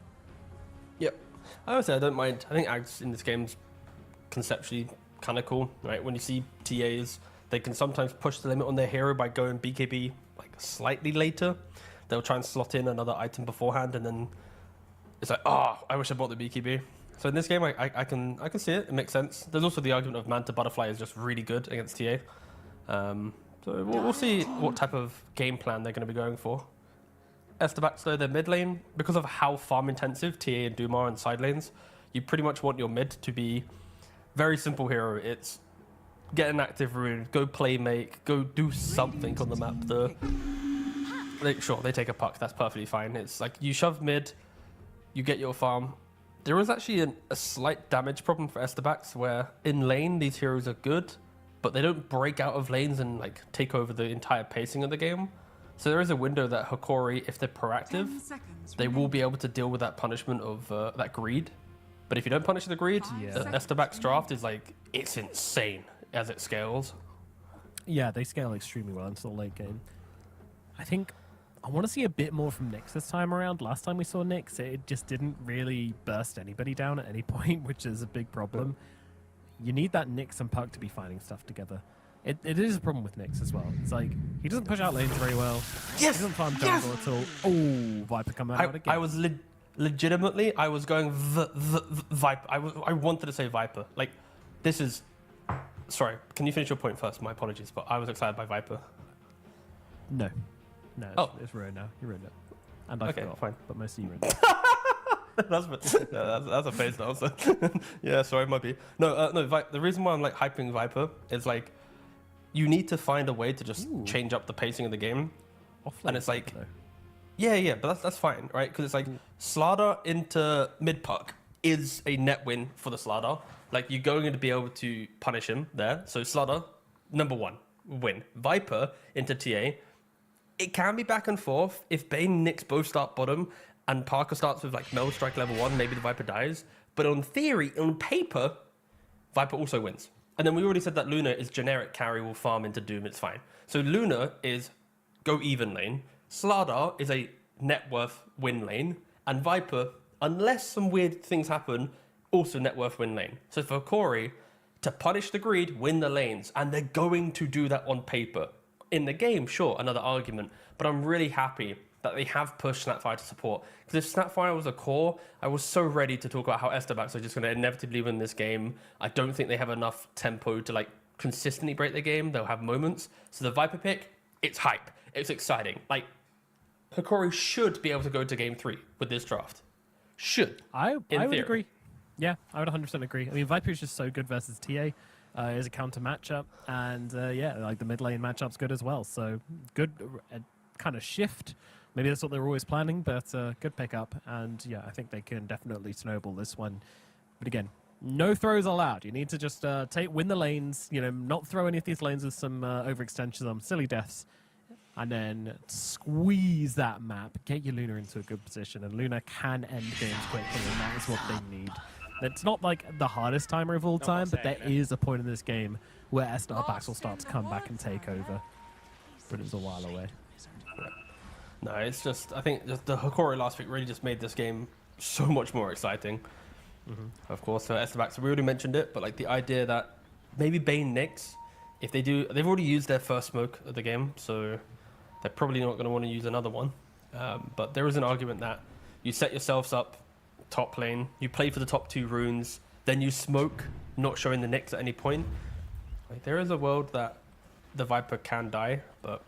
Yep. I would say I don't mind. I think Ags in this game's conceptually kind of cool, right? When you see TAs, they can sometimes push the limit on their hero by going BKB like slightly later. They'll try and slot in another item beforehand, and then it's like, oh, I wish I bought the BKB. So in this game, I can see it. It makes sense. There's also the argument of Manta Butterfly is just really good against TA. So we'll see what type of game plan they're going to be going for. Estabax, though, their mid lane, because of how farm intensive TA and Doom are in side lanes, you pretty much want your mid to be very simple hero. It's get an active rune, go play make, go do something on the map. Sure, they take a puck, that's perfectly fine. It's like you shove mid, you get your farm. There is actually a slight damage problem for Estabax where in lane these heroes are good, but they don't break out of lanes and like take over the entire pacing of the game. So there is a window that Hikori, if they're 10 proactive, seconds they will remaining. be able to deal with that punishment of that greed. But if you don't punish the greed, Yeah. the Estabax draft is like, it's insane as it scales. yeah, they scale extremely well into the late game. I think I want to see a bit more from Nyx this time around. Last time we saw Nyx, it just didn't really burst anybody down at any point, which is a big problem. You need that Nyx and Puck to be finding stuff together. It is a problem with Nyx as well. It's like, he doesn't push out lanes very well. Yes! He doesn't farm jungle at all. Oh, Viper coming out again. I was legitimately, I was going Viper. I wanted to say Viper. Like, this is... Sorry, can you finish your point first? My apologies, but I was excited by Viper. No. No, Oh. it's ruined now. You ruined it. And I Okay, forgot, fine. but most of you ruined it. that's a phased answer. Yeah, sorry, might be. No, the reason why I'm like hyping Viper is like, you need to find a way to just Ooh. change up the pacing of the game. Offlane And it's like- Viper, though. Yeah, but that's fine, right? Because it's like Slardar into mid puck is a net win for the Slardar. Like you're going to be able to punish him there. So Slardar, number one, win. Viper into TA. It can be back and forth. If Bane and Nyx both start bottom and Parker starts with like Mel Strike level 1, maybe the Viper dies. But on theory, on paper, Viper also wins. And then we already said that Luna is generic carry, will farm into Doom, it's fine. So Luna is go even lane. Slardar is a net worth win lane. And Viper, unless some weird things happen, also net worth win lane. So for Corey, to punish the greed, win the lanes. And they're going to do that on paper. In the game, sure, another argument. But I'm really happy that they have pushed Snapfire to support. Because if Snapfire was a core, I was so ready to talk about how Estabax are just going to inevitably win this game. I don't think they have enough tempo to like consistently break the game. They'll have moments. So the Viper pick, it's hype. It's exciting. Like, Hikori should be able to go to game 3 with this draft. Should. I would theory. agree. Yeah, I would 100% agree. I mean, Viper is just so good versus TA as a counter matchup. And yeah, like the mid lane matchup's good as well. So good kind of shift. Maybe that's what they were always planning, but good pickup. And yeah, I think they can definitely snowball this one. But again, no throws allowed. You need to just win the lanes, you know, not throw any of these lanes with some overextensions on silly deaths. And then squeeze that map, get your Luna into a good position, and Luna can end games quickly, and that is what they need. It's not like the hardest timer of all time, but there is a point in this game where Estabax will start to come back and take over. But it's a while away. No, it's just, I think just the Hikori last week really just made this game so much more exciting. Of course, so Estabax, we already mentioned it, but like the idea that maybe Bane Nyx, if they do, they've already used their first smoke of the game, so They're probably not going to want to use another one. But there is an argument that you set yourselves up top lane, you play for the top 2 runes, then you smoke, not showing the Nyx at any point. Like, there is a world that the Viper can die, but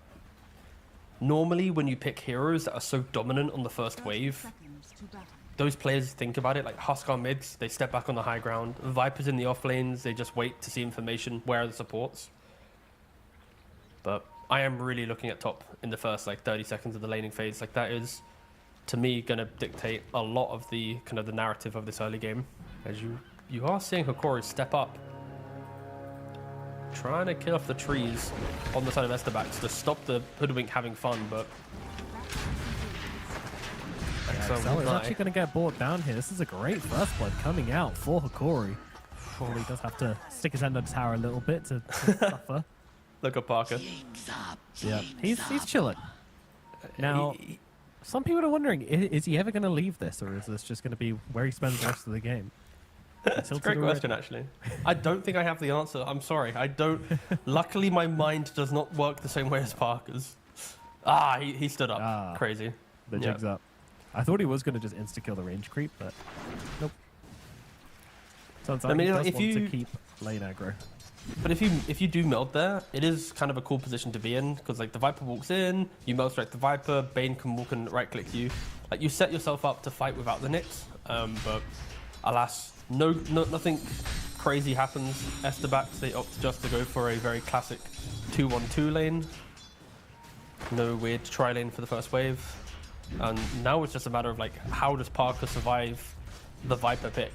normally when you pick heroes that are so dominant on the first 30 wave, seconds to battle. those players think about it, like Huskar mids, they step back on the high ground. Vipers in the off lanes, they just wait to see information. Where are the supports? But I am really looking at top in the first like 30 seconds of the laning phase. Like that is, to me, going to dictate a lot of the kind of the narrative of this early game. As you are seeing Hikori step up, trying to kill off the trees on the side of Estebax to stop the Hoodwink having fun, but Yeah, Excel is actually going to get brought down here. This is a great first blood coming out for Hikori. Probably does have to stick his hand on the tower a little bit to suffer. Look at Parker. Yeah, he's chilling. Now, some people are wondering, is he ever going to leave this, or is this just going to be where he spends the rest of the game? That's a great question, actually. I don't think I have the answer. I'm sorry. I don't. Luckily, my mind does not work the same way as Parker's. Ah, he stood up. Ah, Crazy. The jig's up. I thought he was going to just insta-kill the range creep, but nope. Sounds like he does want to keep lane aggro. But if you do meld there, it is kind of a cool position to be in, because like the Viper walks in, you meld strike the Viper, Bane can walk and right click you. Like you set yourself up to fight without the Nyx. But alas, nothing crazy happens. Estebax, they opt just to go for a very classic 2-1-2 lane. No weird tri lane for the first wave. And now it's just a matter of like, how does Parker survive the Viper pick?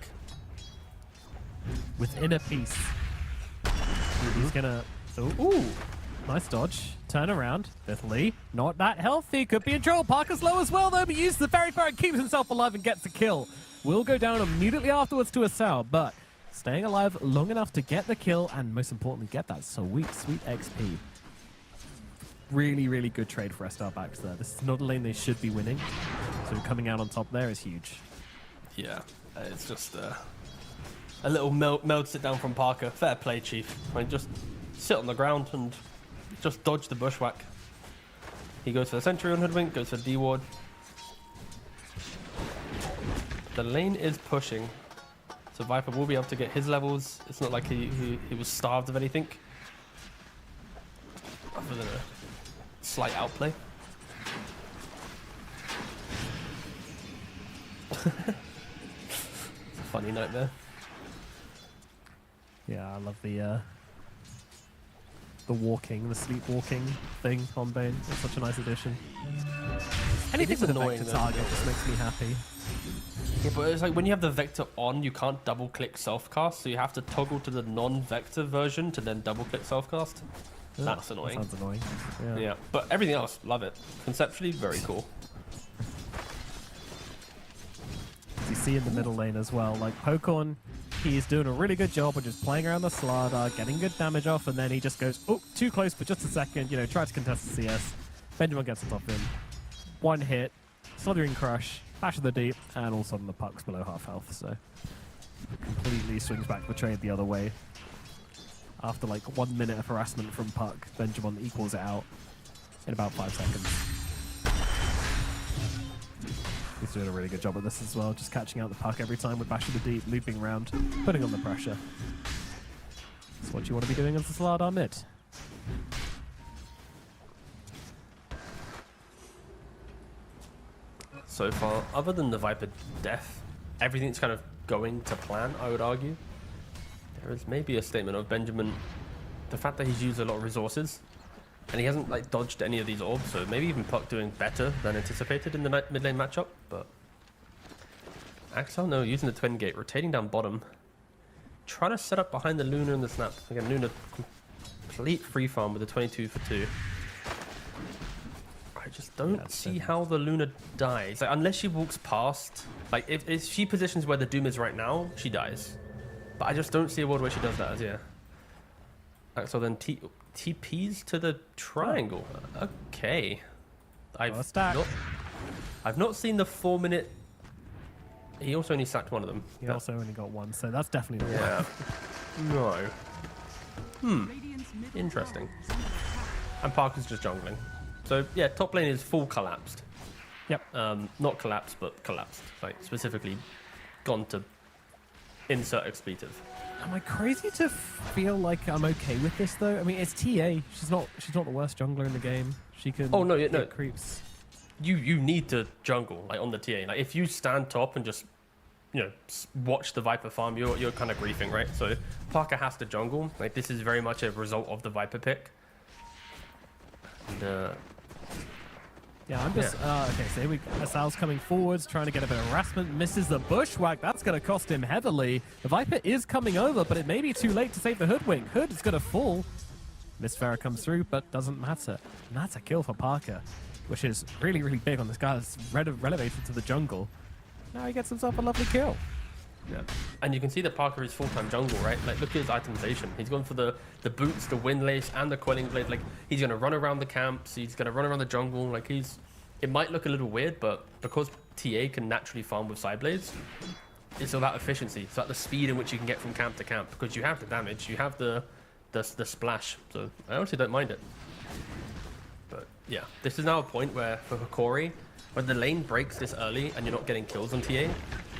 With inner peace. He's gonna... Ooh, nice dodge. Turn around. Fifth Lee, not that healthy. Could be in trouble. Parker's low as well, though, but uses the Fairy Fire and keeps himself alive and gets the kill. Will go down immediately afterwards to a cell, but staying alive long enough to get the kill and, most importantly, get that sweet XP. Really, really good trade for Estebax there. This is not a lane they should be winning, so coming out on top there is huge. Yeah, it's just... a little meld sit down from Parker. Fair play, Chief. I mean, just sit on the ground and just dodge the bushwhack. He goes for the sentry on Hoodwink, goes for the D-ward. The lane is pushing, so Viper will be able to get his levels. It's not like he was starved of anything, other than a slight outplay. It's a funny note there. Yeah, I love the sleepwalking thing on Bane. It's such a nice addition. Anything with a vector target just makes me happy. Yeah, but it's like when you have the vector on, you can't double-click self-cast, so you have to toggle to the non-vector version to then double-click self-cast. That's annoying. That sounds annoying. Yeah, but everything else, love it. Conceptually, very cool. As you see in the middle lane as well, like Pokorn, he's doing a really good job of just playing around the Slardar, getting good damage off, and then he just goes, oh, too close for just a second, tries to contest the CS. Benjamin gets it off him. One hit, Slithering Crush, Bash of the Deep, and all of a sudden the puck's below half health, so completely swings back the trade the other way. After like 1 minute of harassment from Puck, Benjamin equals it out in about 5 seconds. He's doing a really good job at this as well, just catching out the Puck every time with Bash of the Deep, looping around, putting on the pressure. That's what you want to be doing as the Slardar mid. So far, other than the Viper death, everything's kind of going to plan, I would argue. There is maybe a statement of Benjamin, the fact that he's used a lot of resources, and he hasn't like dodged any of these orbs, so maybe even Puck doing better than anticipated in the mid lane matchup, but Axel, no, using the twin gate, rotating down bottom, trying to set up behind the Luna and the snap. Again, Luna complete free farm with the 22 for 2. I just don't see how the Luna dies. Like, unless she walks past, like if she positions where the Doom is right now, she dies. But I just don't see a world where she does that as Axel then TPs to the triangle. Okay. I've not seen the 4-minute. He also only sacked one of them. He also only got one, so that's definitely not No. Interesting. And Parker's just jungling. So yeah, top lane is full collapsed. Yep. Not collapsed, but collapsed. Like specifically gone to insert expletive. Am I crazy to feel like I'm okay with this though? I mean, it's TA. She's not the worst jungler in the game. She can. Oh no, yeah, no. get creeps. You need to jungle like on the TA. Like if you stand top and just watch the Viper farm, you're kind of griefing, right? So Parker has to jungle. Like this is very much a result of the Viper pick. And, yeah, I'm just okay. So here Sal's coming forwards, trying to get a bit of harassment. Misses the bushwhack. That's going to cost him heavily. The Viper is coming over, but it may be too late to save the Hoodwink. Hood is going to fall. Miss Farah comes through, but doesn't matter. And that's a kill for Parker, which is really, really big on this guy that's relegated to the jungle. Now he gets himself a lovely kill. yeah, and you can see that Parker is full-time jungle, right? Like look at his itemization. He's gone for the boots, the windlace, and the quelling blade. Like he's gonna run around the camps. He's gonna run around the jungle. Like it might look a little weird, but because TA can naturally farm with side blades, it's about efficiency. It's about the speed in which you can get from camp to camp because you have the damage, you have the splash. So I honestly don't mind it. But yeah, this is now a point where for Hikori, when the lane breaks this early and you're not getting kills on TA,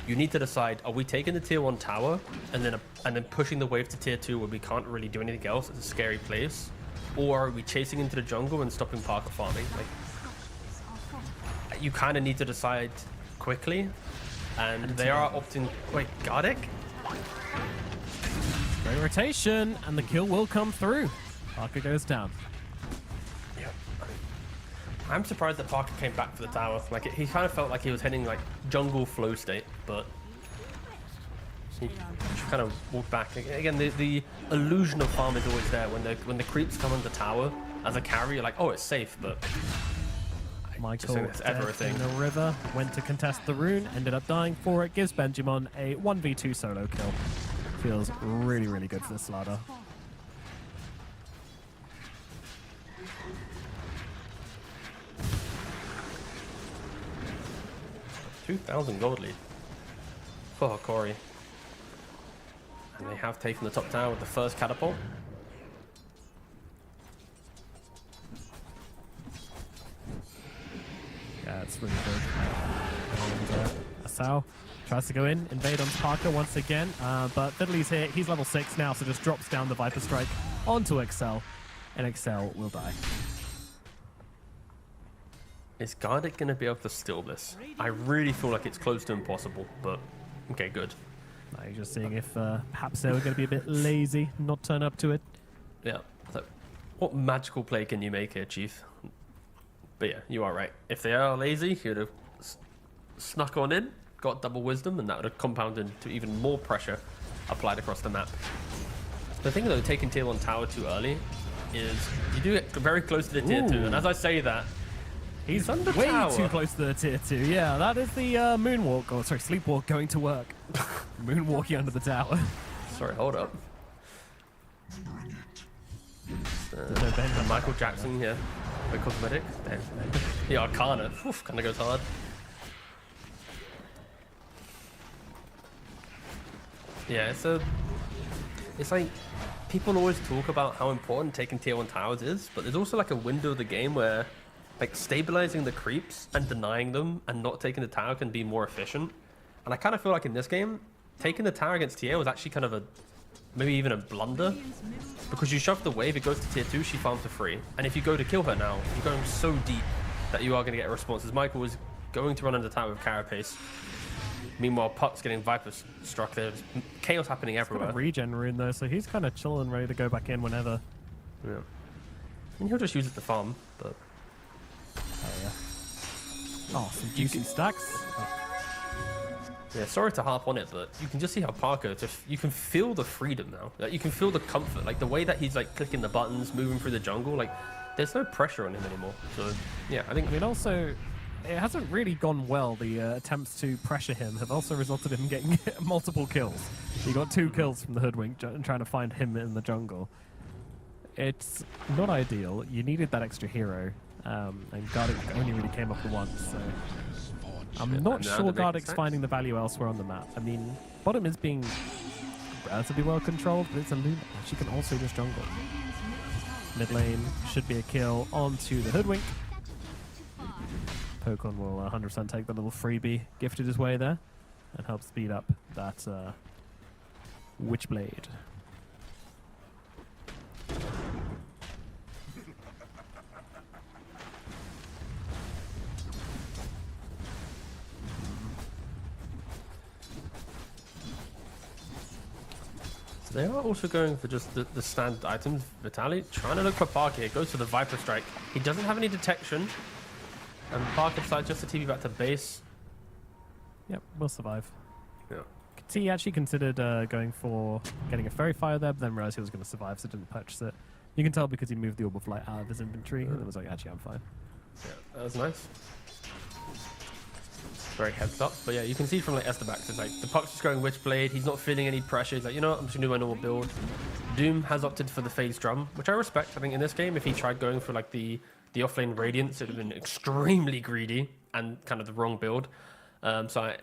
you need to decide: are we taking the tier 1 tower and then pushing the wave to tier 2 where we can't really do anything else? It's a scary place, or are we chasing into the jungle and stopping Parker farming? Like you kind of need to decide quickly, and they are opting. Wait, Gardic? Great rotation, and the kill will come through. Parker goes down. Yeah. I'm surprised that Parker came back for the tower. Like he kind of felt like he was heading like jungle flow state, but he kind of walked back. Again, the illusion of farm is always there when the creeps come on the tower as a carry. You're like, oh, it's safe, but Michael it's ever a thing. in the river went to contest the rune, ended up dying for it. Gives Benjamin a 1v2 solo kill. Feels really, really good for this ladder. 2,000 gold lead for Hikori. And they have taken the top tower with the first catapult. Yeah, it's really good. And Asao tries to go in, invade on Parker once again, but Fiddly's here. He's level 6 now, so just drops down the Viper Strike onto Excel, and Excel will die. Is Gardic going to be able to steal this? I really feel like it's close to impossible, but okay, good. Now you're just seeing if perhaps they were going to be a bit lazy, not turn up to it. Yeah. So, what magical play can you make here, Chief? But yeah, you are right. If they are lazy, he would have snuck on in, got double wisdom, and that would have compounded to even more pressure applied across the map. The thing though, taking tier 1 tower too early is you do get very close to the tier 2, and as I say that, He's under way tower. too close to the tier 2. Yeah, that is the moonwalk, or sorry, sleepwalk going to work. Moonwalking under the tower. Sorry, hold up. No Ben. Michael Jackson here. The cosmetic. Damn. The Arcana. Kind of goes hard. Yeah, it's like people always talk about how important taking tier 1 towers is, but there's also like a window of the game where like stabilizing the creeps and denying them and not taking the tower can be more efficient. And I kind of feel like in this game, taking the tower against TA was actually kind of maybe even a blunder, because you shove the wave, it goes to tier 2, she farms for free. And if you go to kill her now, you're going so deep that you are going to get responses. Michael was going to run under the tower with Carapace. Meanwhile, Puck's getting Viper struck. There's chaos happening everywhere. Got a regen rune though, so he's kind of chilling, ready to go back in whenever. Yeah. And he'll just use it to farm, but... Oh yeah. Oh, some juicy stacks. Yeah, sorry to harp on it, but you can just see how Parker you can feel the freedom now. Like, you can feel the comfort, like the way that he's like clicking the buttons, moving through the jungle. Like, there's no pressure on him anymore. So yeah, I mean, also, it hasn't really gone well. The attempts to pressure him have also resulted in him getting multiple kills. He got 2 kills from the Hoodwink trying to find him in the jungle. It's not ideal. You needed that extra hero, and Gardic only really came up the once. So I'm not sure Gardic's finding the value elsewhere on the map. I mean, bottom is being relatively well controlled, but it's a Luna. She can also just jungle. Mid lane should be a kill onto the Hoodwink. Pokon will 100% take the little freebie gifted his way there and help speed up that Witchblade. So they are also going for just the standard items. Vitaly trying to look for Parker here. Goes for the Viper Strike. He doesn't have any detection. And Parker decides just to TV back to base. Yep, we'll survive. Yeah. He actually considered going for getting a Fairy Fire there, but then realized he was going to survive, so didn't purchase it. You can tell because he moved the Orb of Light out of his inventory, and it was like, actually, I'm fine. Yeah, that was nice. Very heads up. But yeah, you can see from like Estebax, it's like the puck's just going Witchblade. He's not feeling any pressure. He's like, you know what, I'm just going to do my normal build. Doom has opted for the Phase Drum, which I respect. I think in this game, if he tried going for like the offlane Radiance, it would have been extremely greedy and kind of the wrong build. So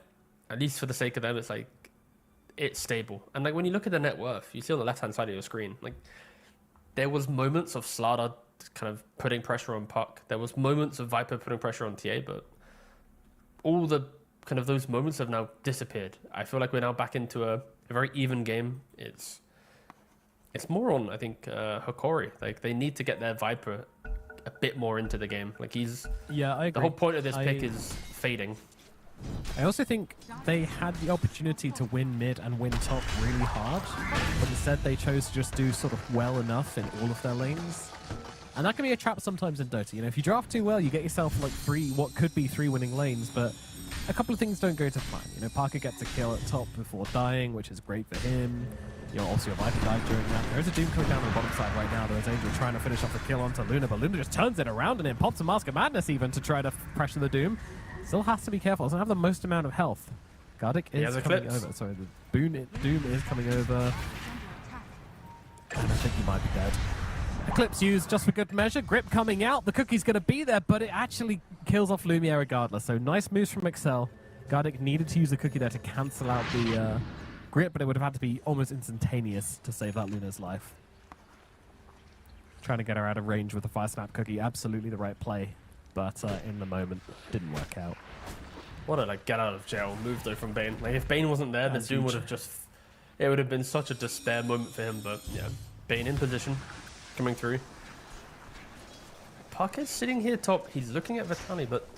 at least for the sake of them, it's like, it's stable. And like when you look at the net worth, you see on the left hand side of your screen, like there was moments of Slardar kind of putting pressure on Puck. There was moments of Viper putting pressure on TA, but all the kind of those moments have now disappeared. I feel like we're now back into a very even game. It's more on, I think, Hokori. Like they need to get their Viper a bit more into the game. Like he's I agree. The whole point of this pick is fading. I also think they had the opportunity to win mid and win top really hard, but instead they chose to just do sort of well enough in all of their lanes. And that can be a trap sometimes in Dota. You know, if you draft too well, you get yourself like what could be 3 winning lanes, but a couple of things don't go to plan. You know, Parker gets a kill at top before dying, which is great for him. You know, also your Viper died during that. There's a Doom coming down on the bottom side right now. There's Angel trying to finish off the kill onto Luna, but Luna just turns it around and then pops a Mask of Madness even to try to pressure the Doom. Still has to be careful. Doesn't have the most amount of health. Gardic is coming over. Sorry, the Doom is coming over. And I think he might be dead. Eclipse used just for good measure. Grip coming out. The cookie's going to be there, but it actually kills off Lumiere regardless. So nice moves from Excel. Gardic needed to use the cookie there to cancel out the grip, but it would have had to be almost instantaneous to save that Luna's life. Trying to get her out of range with the Fire Snap cookie. Absolutely the right play. But in the moment, didn't work out. What a like get out of jail move though from Bane. Like if Bane wasn't there, then Doom would have just, it would have been such a despair moment for him. But yeah, Bane in position, coming through. Parker's sitting here top. He's looking at Vitaly, but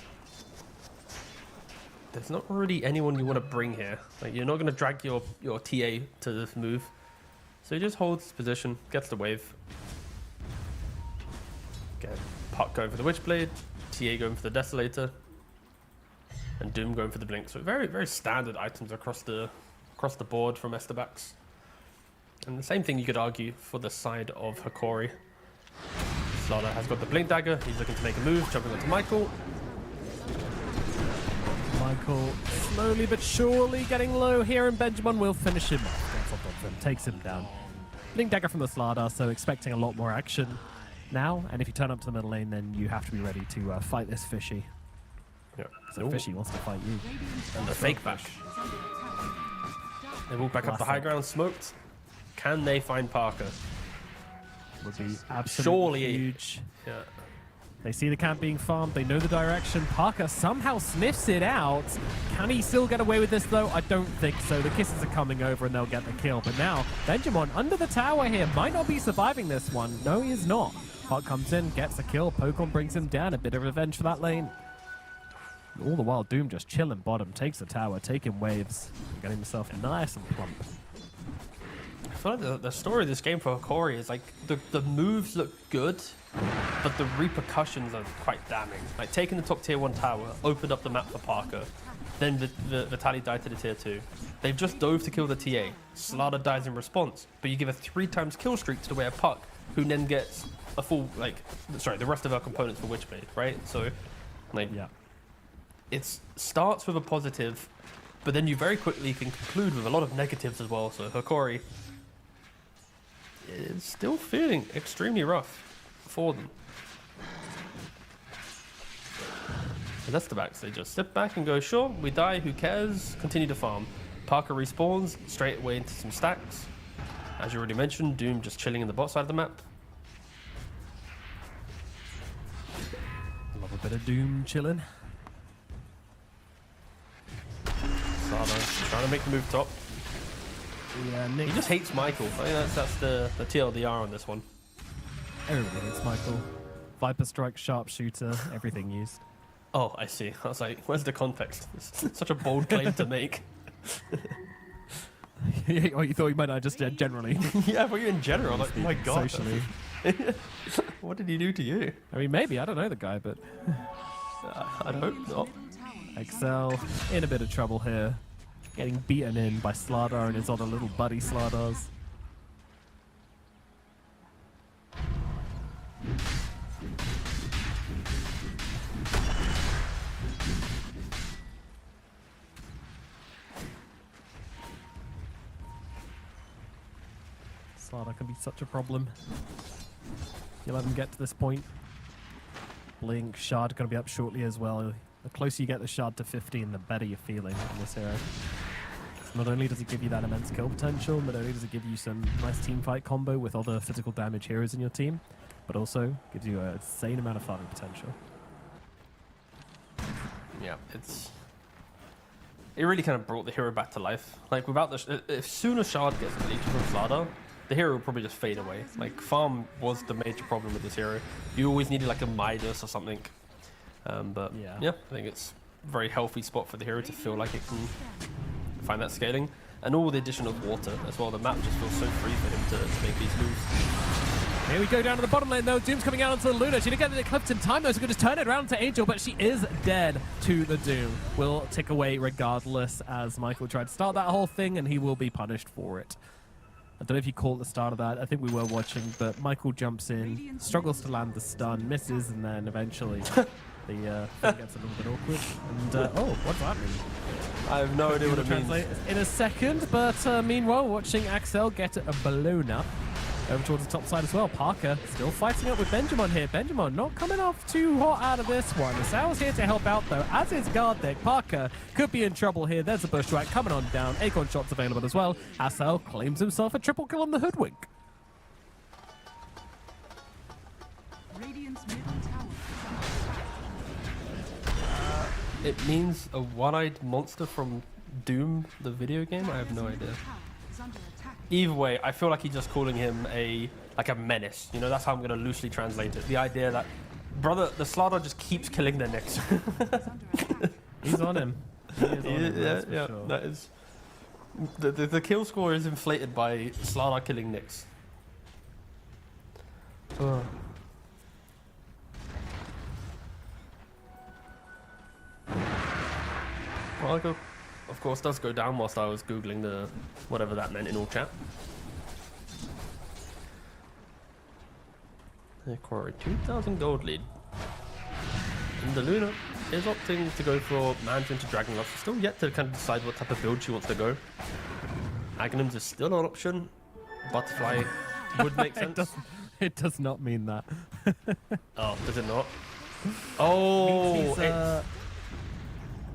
there's not really anyone you want to bring here. Like you're not going to drag your TA to this move. So he just holds his position, gets the wave. Get Puck going for the Witchblade. TA going for the Desolator, and Doom going for the Blink. So very, very standard items across the board from Estebax. And the same thing you could argue for the side of Hokori. Slardar has got the Blink Dagger. He's looking to make a move, jumping onto Michael. Michael slowly but surely getting low here, and Benjamin will finish him off. Gets on top of him, takes him down. Blink Dagger from the Slardar, so expecting a lot more action now, and if you turn up to the middle lane, then you have to be ready to fight this Fishy. Yeah. So Fishy wants to fight you. And the fake back. They walk back up the high ground, smoked. Can they find Parker? Would be absolutely Surely. huge. Yeah. They see the camp being farmed. They know the direction. Parker somehow sniffs it out. Can he still get away with this, though? I don't think so. The kisses are coming over, and they'll get the kill. But now, Benjamin under the tower here might not be surviving this one. No, he is not. Puck comes in, gets a kill. Pokon brings him down. A bit of revenge for that lane. All the while, Doom just chilling bottom. Takes the tower, taking waves. Getting himself nice and plump. I feel like the story of this game for Hokori is like the moves look good, but the repercussions are quite damning. Like taking the top tier 1 tower opened up the map for Parker. Then Vitaly died to the tier 2. They've just dove to kill the TA. Slardar dies in response, but you give a 3x kill streak to the way of Puck, who then gets a full, the rest of our components for Witchblade, right? So, Yeah. it starts with a positive, but then you very quickly can conclude with a lot of negatives as well. So Hokori is still feeling extremely rough for them. So that's the backs. They just sit back and go, sure, we die, who cares? Continue to farm. Parker respawns straight away into some stacks. As you already mentioned, Doom just chilling in the bot side of the map. Love a bit of Doom chilling. Slardar trying to make the move top. Yeah, He Nick. just hates Michael. I think that's the TLDR on this one. Everybody hates Michael. Viper strike, sharpshooter, everything used. Oh, I see. I was like, where's the context? It's such a bold claim to make. Or you thought you might not just generally. Yeah, but you in general, like, oh my god. Socially. What did he do to you? I mean, maybe. I don't know the guy, but I hope not. Excel in a bit of trouble here. Getting beaten in by Slardar and his other little buddy Slardars. Slardar can be such a problem. You let him get to this point. Blink, Shard going to be up shortly as well. The closer you get the Shard to 15, the better you're feeling on this hero. Not only does it give you that immense kill potential, not only does it give you some nice team fight combo with other physical damage heroes in your team, but also gives you an insane amount of farming potential. Yeah, it really kind of brought the hero back to life. Like, without the... As soon as Shard gets deleted from Slardar, the hero will probably just fade away. Like, farm was the major problem with this hero. You always needed, like, a Midas or something. But, yeah, I think it's a very healthy spot for the hero to feel like it can find that scaling. And all the addition of water as well. The map just feels so free for him to make these moves. Here we go down to the bottom lane though. Doom's coming out onto the Luna. She didn't get the Eclipse in time though, so we can just turn it around to Angel, but she is dead to the Doom. Will tick away regardless as Michael tried to start that whole thing and he will be punished for it. I don't know if you caught the start of that. I think we were watching, but Michael jumps in, struggles to land the stun, misses, and then eventually the thing gets a little bit awkward. And, oh, what does that mean? I have no idea what it means. Translate in a second, but meanwhile, watching Axel get a balloon up over towards the top side as well. Parker still fighting up with Benjamin here. Benjamin not coming off too hot out of this one. Sal's here to help out though, as is guard deck. Parker could be in trouble here. There's a bushwhack coming on down. Acorn shots available as well. Axel claims himself a triple kill on the Hoodwink. Radiant's middle tower It means a one-eyed monster from Doom, the video game? I have no idea. is under attack. Either way, I feel like he's just calling him a menace. You know, that's how I'm going to loosely translate it. The idea that, brother, the Slardar just keeps killing their necks. He's on him. He is on him, that's for sure. That is... The kill score is inflated by Slardar killing Nyx. Well, of course, does go down whilst I was googling the whatever that meant in all chat. Quarry 2,000 gold lead. And the Luna is opting to go for Mans into Dragon Love. She's still yet to kind of decide what type of build she wants to go. Aghanims is still an option. Butterfly would make sense. It does not mean that. Oh, does it not? Oh, He's,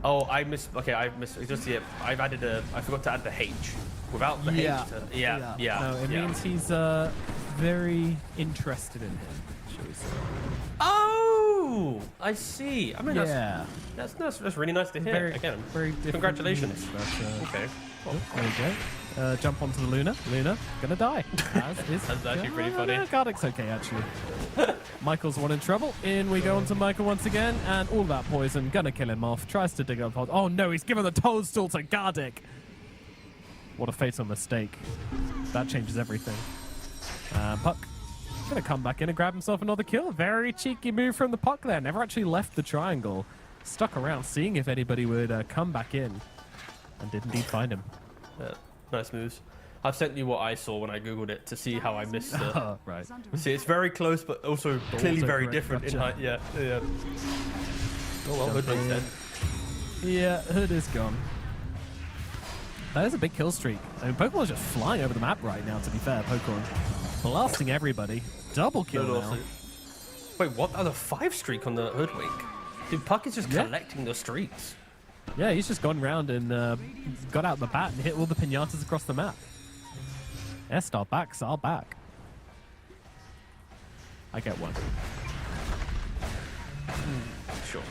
oh, I missed. Okay, I missed. Just see it. I've added a. I forgot to add the H. Without the H. Yeah. No, it means he's very interested in him, shall we say. Oh, I see. I mean, Yeah. that's really nice to hear. Again, very different congratulations. meaning, but, Okay. oh, there we go. Jump onto the Luna. Luna, gonna die. As is. That's actually pretty funny. Gardeck's okay, actually. Michael's one in trouble. In we go onto Michael once again, and all that poison, gonna kill him off. Tries to dig up. Oh no, he's given the toadstool to Gardeck. What a fatal mistake. That changes everything. Puck gonna come back in and grab himself another kill. Very cheeky move from the Puck there. Never actually left the triangle. Stuck around, seeing if anybody would come back in, and did indeed find him. Nice moves. I've sent you what I saw when I googled it to see how I missed it. Right. See, it's very close, but also clearly also very correct, different in gotcha. height. Yeah. Oh well, Hoodwink's dead. Yeah, Hood is gone. That is a big kill streak. I mean, Pokemon's just flying over the map right now, to be fair, Pokemon. Blasting everybody. Double kill now. Wait, what? That was a 5 streak on the Hoodwink. Dude, Puck is just collecting the streaks. Yeah, he's just gone round and got out the bat and hit all the pinatas across the map. Yeah, start back, start back. I get one. Sure,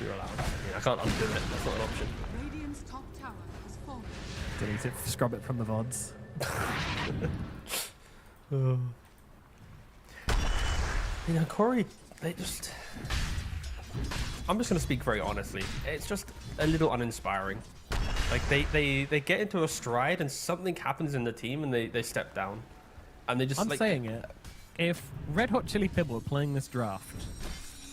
you're allowed. I mean, I can't undo it. That's not an option. Radiant's top tower has Delete it, scrub it from the VODs. You know, Corey, they just... I'm just going to speak very honestly. It's just a little uninspiring. Like, they get into a stride and something happens in the team and they step down. And they just, I'm like... saying it. If Red Hot Chili Pepper were playing this draft,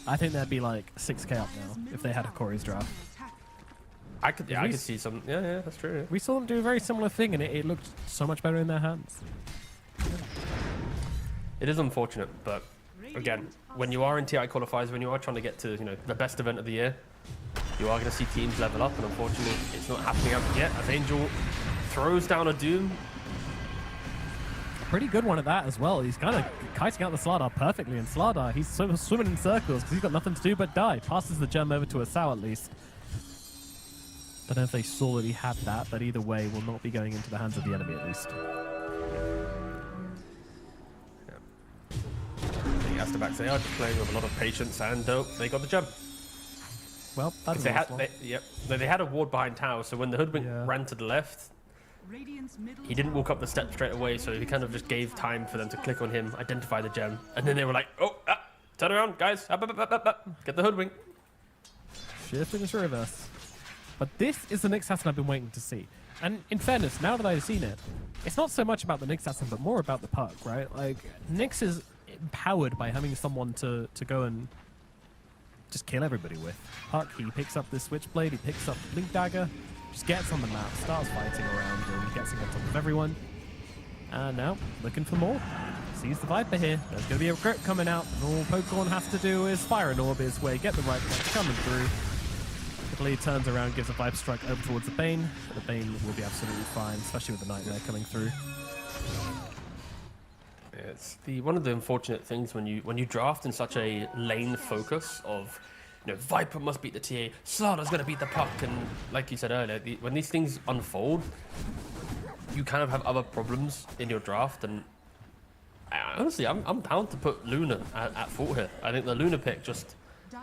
I think they'd be like 6k up now if they had a Corey's draft. I could see some... Yeah, that's true. Yeah. We saw them do a very similar thing, and it looked so much better in their hands. It is unfortunate, but again, when you are in TI qualifiers, when you are trying to get to, you know, the best event of the year, you are going to see teams level up, and unfortunately, it's not happening up yet. As Angel throws down a Doom. Pretty good one at that as well. He's kind of kiting out the Slardar perfectly, and Slardar, he's sort of swimming in circles because he's got nothing to do but die. Passes the gem over to Asao at least. Don't know if they saw that he had that, but either way, will not be going into the hands of the enemy at least. The Astabax, they are just playing with a lot of patience, and they got the gem. Well, that's They had a ward behind tower, so when the Hoodwink ran to the left, he didn't walk up the steps straight away, so he kind of just gave time for them to click on him, identify the gem, and then they were like, oh, turn around, guys, get the Hoodwink. Shift into reverse. But this is the Nyx assassin I've been waiting to see. And in fairness, now that I've seen it, it's not so much about the Nyx assassin, but more about the puck, right? Like, Nyx is empowered by having someone to go and just kill everybody with. Puck, he picks up this Switchblade, he picks up the Blink Dagger, just gets on the map, starts fighting around and gets on top of everyone. And now, looking for more. Sees the Viper here. There's going to be a crit coming out. And all Pokecorn has to do is fire an orb his way, get the right punch coming through. Quickly turns around, gives a Viper Strike over towards the Bane. The Bane will be absolutely fine, especially with the Nightmare coming through. It's one of the unfortunate things when you draft in such a lane focus of, you know, Viper must beat the TA, Slardar's going to beat the puck, and like you said earlier, when these things unfold, you kind of have other problems in your draft. And honestly, I'm down to put Luna at fault here. I think the Luna pick just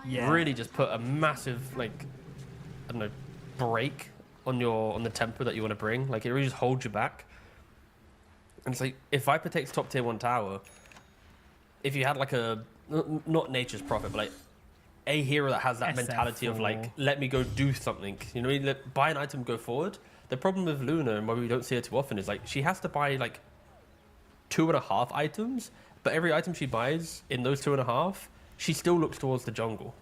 really just put a massive, like, I don't know, break on the tempo that you want to bring. Like, it really just holds you back. And it's like, if Viper takes top tier 1 tower, if you had like not Nature's Prophet, but like a hero that has that mentality of like, let me go do something, you know, buy an item, go forward. The problem with Luna, and why we don't see her too often, is like she has to buy like 2.5 items, but every item she buys in those 2.5, she still looks towards the jungle.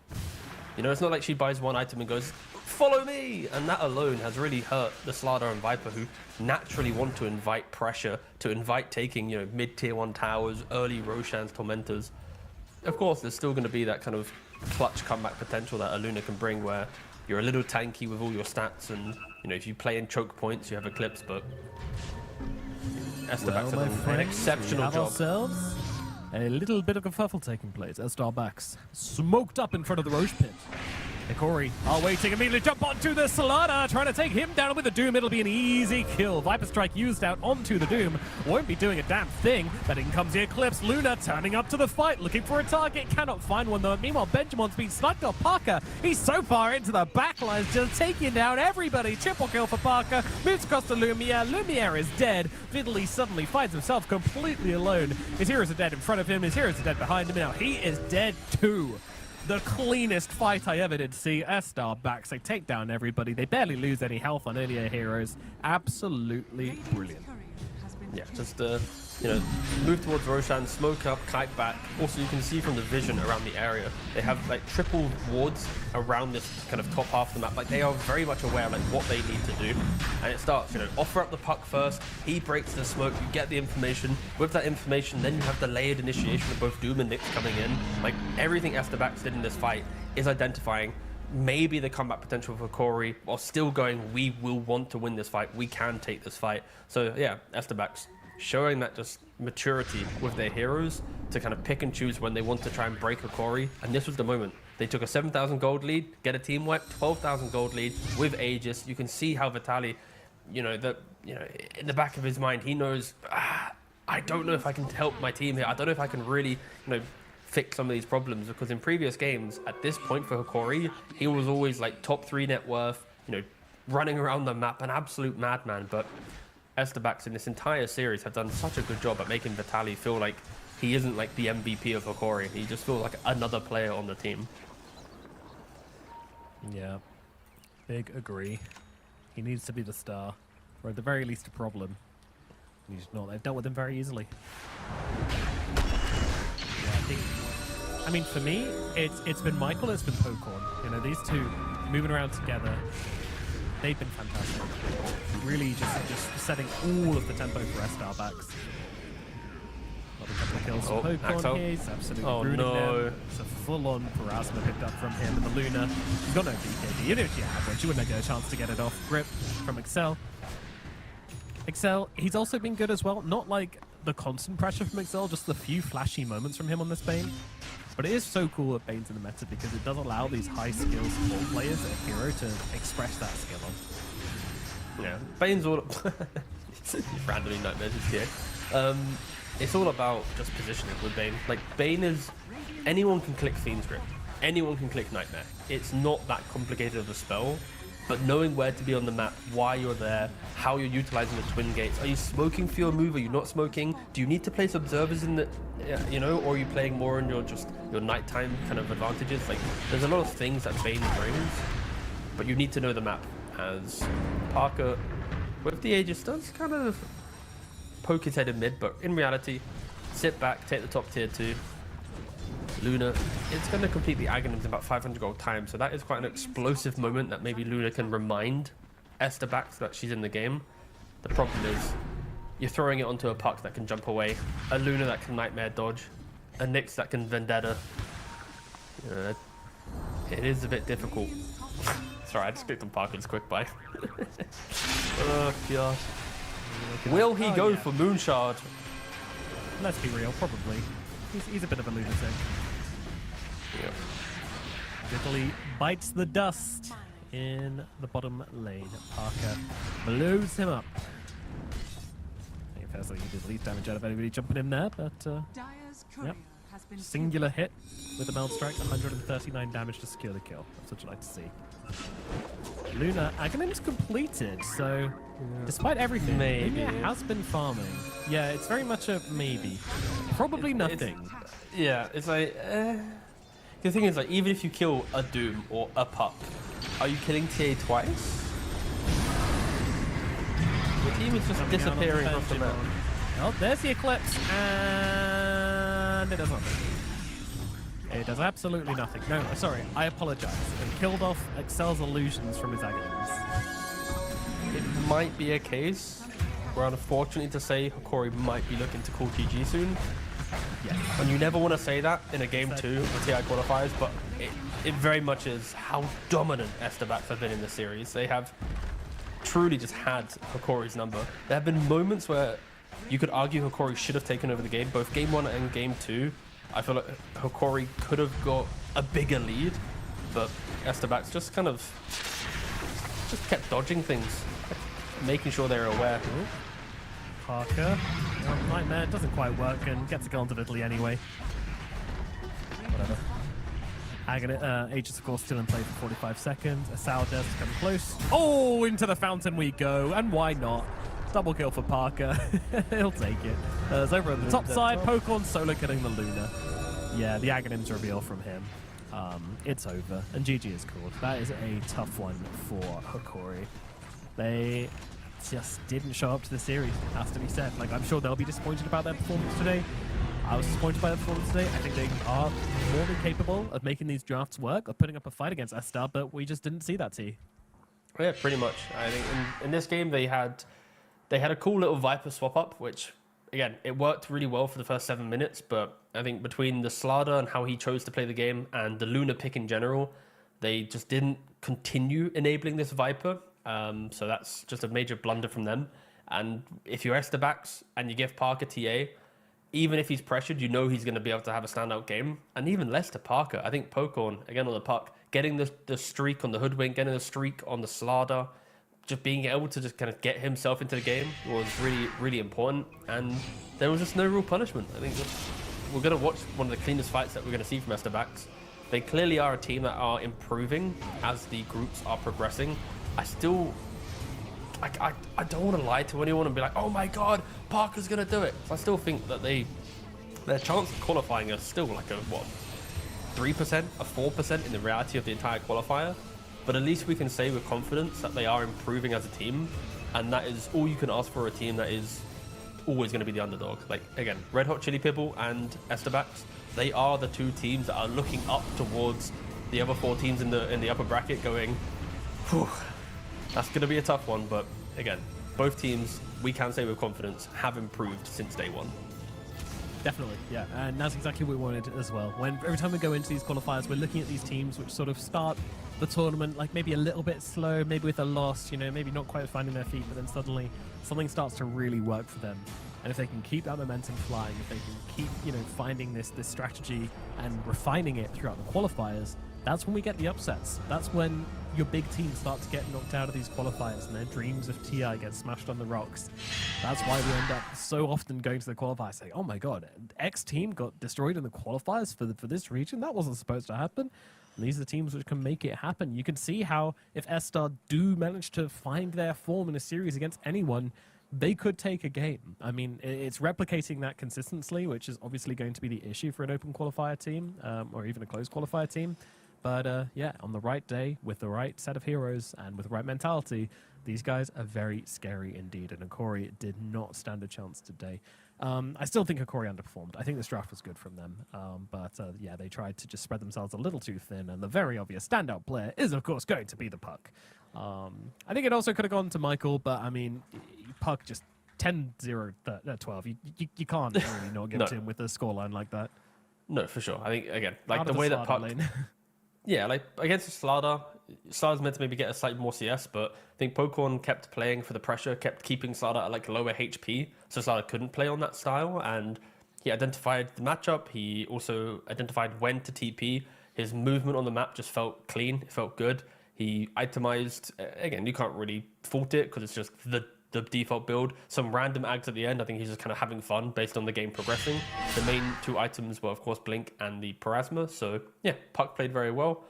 You know, it's not like she buys one item and goes, follow me! And that alone has really hurt the Slardar and Viper, who naturally want to invite pressure, to invite taking, you know, mid-tier 1 towers, early Roshan's Tormentors. Of course, there's still going to be that kind of clutch comeback potential that a Luna can bring, where you're a little tanky with all your stats, and, you know, if you play in choke points, you have Eclipse, but Astabax has done an exceptional job. Ourselves a little bit of a kerfuffle taking place. Astabax smoked up in front of the Roche pit. Hikori are waiting, immediately jump onto the Slardar, trying to take him down with the Doom. It'll be an easy kill. Viper Strike used out onto the Doom. Won't be doing a damn thing. But in comes the Eclipse. Luna turning up to the fight, looking for a target. Cannot find one though. Meanwhile, Benjamin's been sniped off Parker. He's so far into the backlines, just taking down everybody. Triple kill for Parker. Moves across to Lumiere. Lumiere is dead. Fiddly suddenly finds himself completely alone. His heroes are dead in front of him. His heroes are dead behind him. Now he is dead too. The cleanest fight I ever did see. Astabax, they take down everybody. They barely lose any health on earlier heroes. Absolutely brilliant. Yeah, just you know, move towards Roshan, smoke up, kite back. Also, you can see from the vision around the area, they have like triple wards around this kind of top half of the map. Like, they are very much aware of like what they need to do. And it starts, you know, offer up the puck first. He breaks the smoke. You get the information. With that information, then you have the layered initiation of both Doom and Nyx coming in. Like, everything Astabax did in this fight is identifying maybe the comeback potential for Corey, while still going, we will want to win this fight. We can take this fight. So yeah, Astabax showing that just maturity with their heroes to kind of pick and choose when they want to try and break a Corey. And this was the moment. They took a 7,000 gold lead, get a team wipe, 12,000 gold lead with Aegis. You can see how Vitaly, you know, in the back of his mind, he knows, I don't know if I can help my team here. I don't know if I can really, you know, fix some of these problems, because in previous games, at this point for Hikori, he was always like top 3 net worth, you know, running around the map, an absolute madman. But Estebax in this entire series have done such a good job at making Vitaly feel like he isn't like the MVP of Hokori. He just feels like another player on the team. Yeah, big agree. He needs to be the star, or at the very least a problem. He's not. They've dealt with him very easily. Yeah, I mean, for me, it's been Michael, it's been Pokorn. You know, these two moving around together. They've been fantastic. Really just setting all of the tempo for Estebax. Another couple of kills from Pokorn here. He's absolutely ruining them. It's a full-on Parasma picked up from him. And the Luna, she's got no BKB. Even if she had one, she wouldn't get a chance to get it off. Grip from Excel. Excel, he's also been good as well. Not like the constant pressure from Excel, just the few flashy moments from him on this Bane. But it is so cool that Bane's in the meta because it does allow these high skill support players at hero to express that skill on. Yeah, Bane's all randomly nightmares here. It's all about just positioning with Bane. Like Bane is anyone can click Fiend's Grip, anyone can click Nightmare. It's not that complicated of a spell, but knowing where to be on the map, why you're there, how you're utilizing the twin gates. Are you smoking for your move? Are you not smoking? Do you need to place observers in the, you know, or are you playing more on your nighttime kind of advantages? Like there's a lot of things that Bane brings, but you need to know the map. As Parker, with the Aegis, does kind of poke his head in mid, but in reality, sit back, take the top tier 2. Luna, it's going to complete the Aghanims in about 500 gold time, so that is quite an explosive moment that maybe Luna can remind Estebax that she's in the game. The problem is, you're throwing it onto a Puck that can jump away, a Luna that can Nightmare dodge, a Nyx that can Vendetta. It is a bit difficult. Sorry, I just clicked on Parker's quick buy. Oh, gosh. Will he go for Moonshard? Let's be real, probably. He's a bit of a lunatic. Yep. Italy bites the dust in the bottom lane. Parker blows him up. I think firstly he did the least damage out of anybody jumping in there, but Dire's courier has been singular hit with the Meld Strike, 139 damage to secure the kill. That's what you like to see. Luna, Aghanim's completed, so despite everything, Maybe. Luna has been farming. Yeah, it's very much a maybe. Probably nothing. It's like, the thing is, like, even if you kill a Doom or a Puck, are you killing TA twice? The team is just disappearing off the map. Oh, there's the Eclipse, and it does nothing. It does absolutely nothing. No, sorry, I apologize. It killed off Excel's illusions from his Aghanims. It might be a case where, unfortunately to say, Hokori might be looking to call GG soon. Yeah. And you never want to say that in a game 2 of TI qualifiers, but it very much is how dominant Estebax have been in the series. They have truly just had Hokori's number. There have been moments where you could argue Hokori should have taken over the game, both game 1 and game 2. I feel like Hokori could have got a bigger lead, but Estebax just kind of kept dodging things, making sure they're aware. Ooh. Parker, Nightmare doesn't quite work and gets a goal into Italy anyway. Whatever. Aegis, of course, still in play for 45 seconds. Asao does come close. Oh, into the fountain we go, and why not? Double kill for Parker. He'll take it. It's over on the top side. Pokorn solo killing the Luna. Yeah, the Aghanim's reveal from him. It's over, and GG is called. That is a tough one for Hokori. They just didn't show up to the series, it has to be said. Like, I'm sure they'll be disappointed about their performance today. I was disappointed by their performance today. I think they are more than capable of making these drafts work, of putting up a fight against Estar, but we just didn't see that, T. Yeah, pretty much. I think in this game they had a cool little Viper swap up, which, again, it worked really well for the first 7 minutes, but I think between the Slada and how he chose to play the game and the Luna pick in general, they just didn't continue enabling this Viper. So that's just a major blunder from them. And if you're Estebax and you give Parker TA, even if he's pressured, you know he's going to be able to have a standout game. And even less to Parker. I think Pokorn, again on the Puck, getting the streak on the Hoodwink, getting the streak on the Slada, just being able to just kind of get himself into the game was really, really important. And there was just no real punishment. I think we're going to watch one of the cleanest fights that we're going to see from Estebax. They clearly are a team that are improving as the groups are progressing. I still, I don't want to lie to anyone and be like, oh my god, Parker's gonna do it. So I still think that their chance of qualifying is still like a what, 3%, a 4% in the reality of the entire qualifier. But at least we can say with confidence that they are improving as a team, and that is all you can ask for a team that is always going to be the underdog. Like again, Red Hot Chili Pibble and Estabax, they are the two teams that are looking up towards the other 4 teams in the upper bracket, going, whew, that's going to be a tough one. But again, both teams, we can say with confidence, have improved since day one. Definitely, yeah, and that's exactly what we wanted as well. When every time we go into these qualifiers, we're looking at these teams which sort of start the tournament like maybe a little bit slow, maybe with a loss, you know, maybe not quite finding their feet, but then suddenly something starts to really work for them. And if they can keep that momentum flying, if they can keep, you know, finding this strategy and refining it throughout the qualifiers, that's when we get the upsets. That's when your big teams start to get knocked out of these qualifiers and their dreams of TI get smashed on the rocks. That's why we end up so often going to the qualifiers saying, oh my god, X team got destroyed in the qualifiers for this region? That wasn't supposed to happen. And these are the teams which can make it happen. You can see how if S-Star do manage to find their form in a series against anyone, they could take a game. I mean, it's replicating that consistently, which is obviously going to be the issue for an open qualifier team, or even a closed qualifier team. But yeah, on the right day, with the right set of heroes, and with the right mentality, these guys are very scary indeed. And Akori did not stand a chance today. I still think Akori underperformed. I think this draft was good from them. But yeah, they tried to just spread themselves a little too thin. And the very obvious standout player is, of course, going to be the Puck. I think it also could have gone to Michael, but I mean, Puck just 10-0, 12. You can't really not give it to him with a scoreline like that. No, for sure. I think, again, like Out the of way that Slaughter Puck... lane. Yeah, like against Slaughter's meant to maybe get a slightly more CS, but I think Pokorn kept playing for the pressure, kept keeping Slaughter at like lower HP, so Slaughter couldn't play on that style, and he identified the matchup. He also identified when to TP. His movement on the map just felt clean, it felt good. He itemized, again, you can't really fault it because it's just the default build. Some random ags at the end, I think he's just kind of having fun based on the game progressing. The main 2 items were, of course, Blink and the Parasma. So, yeah, Puck played very well.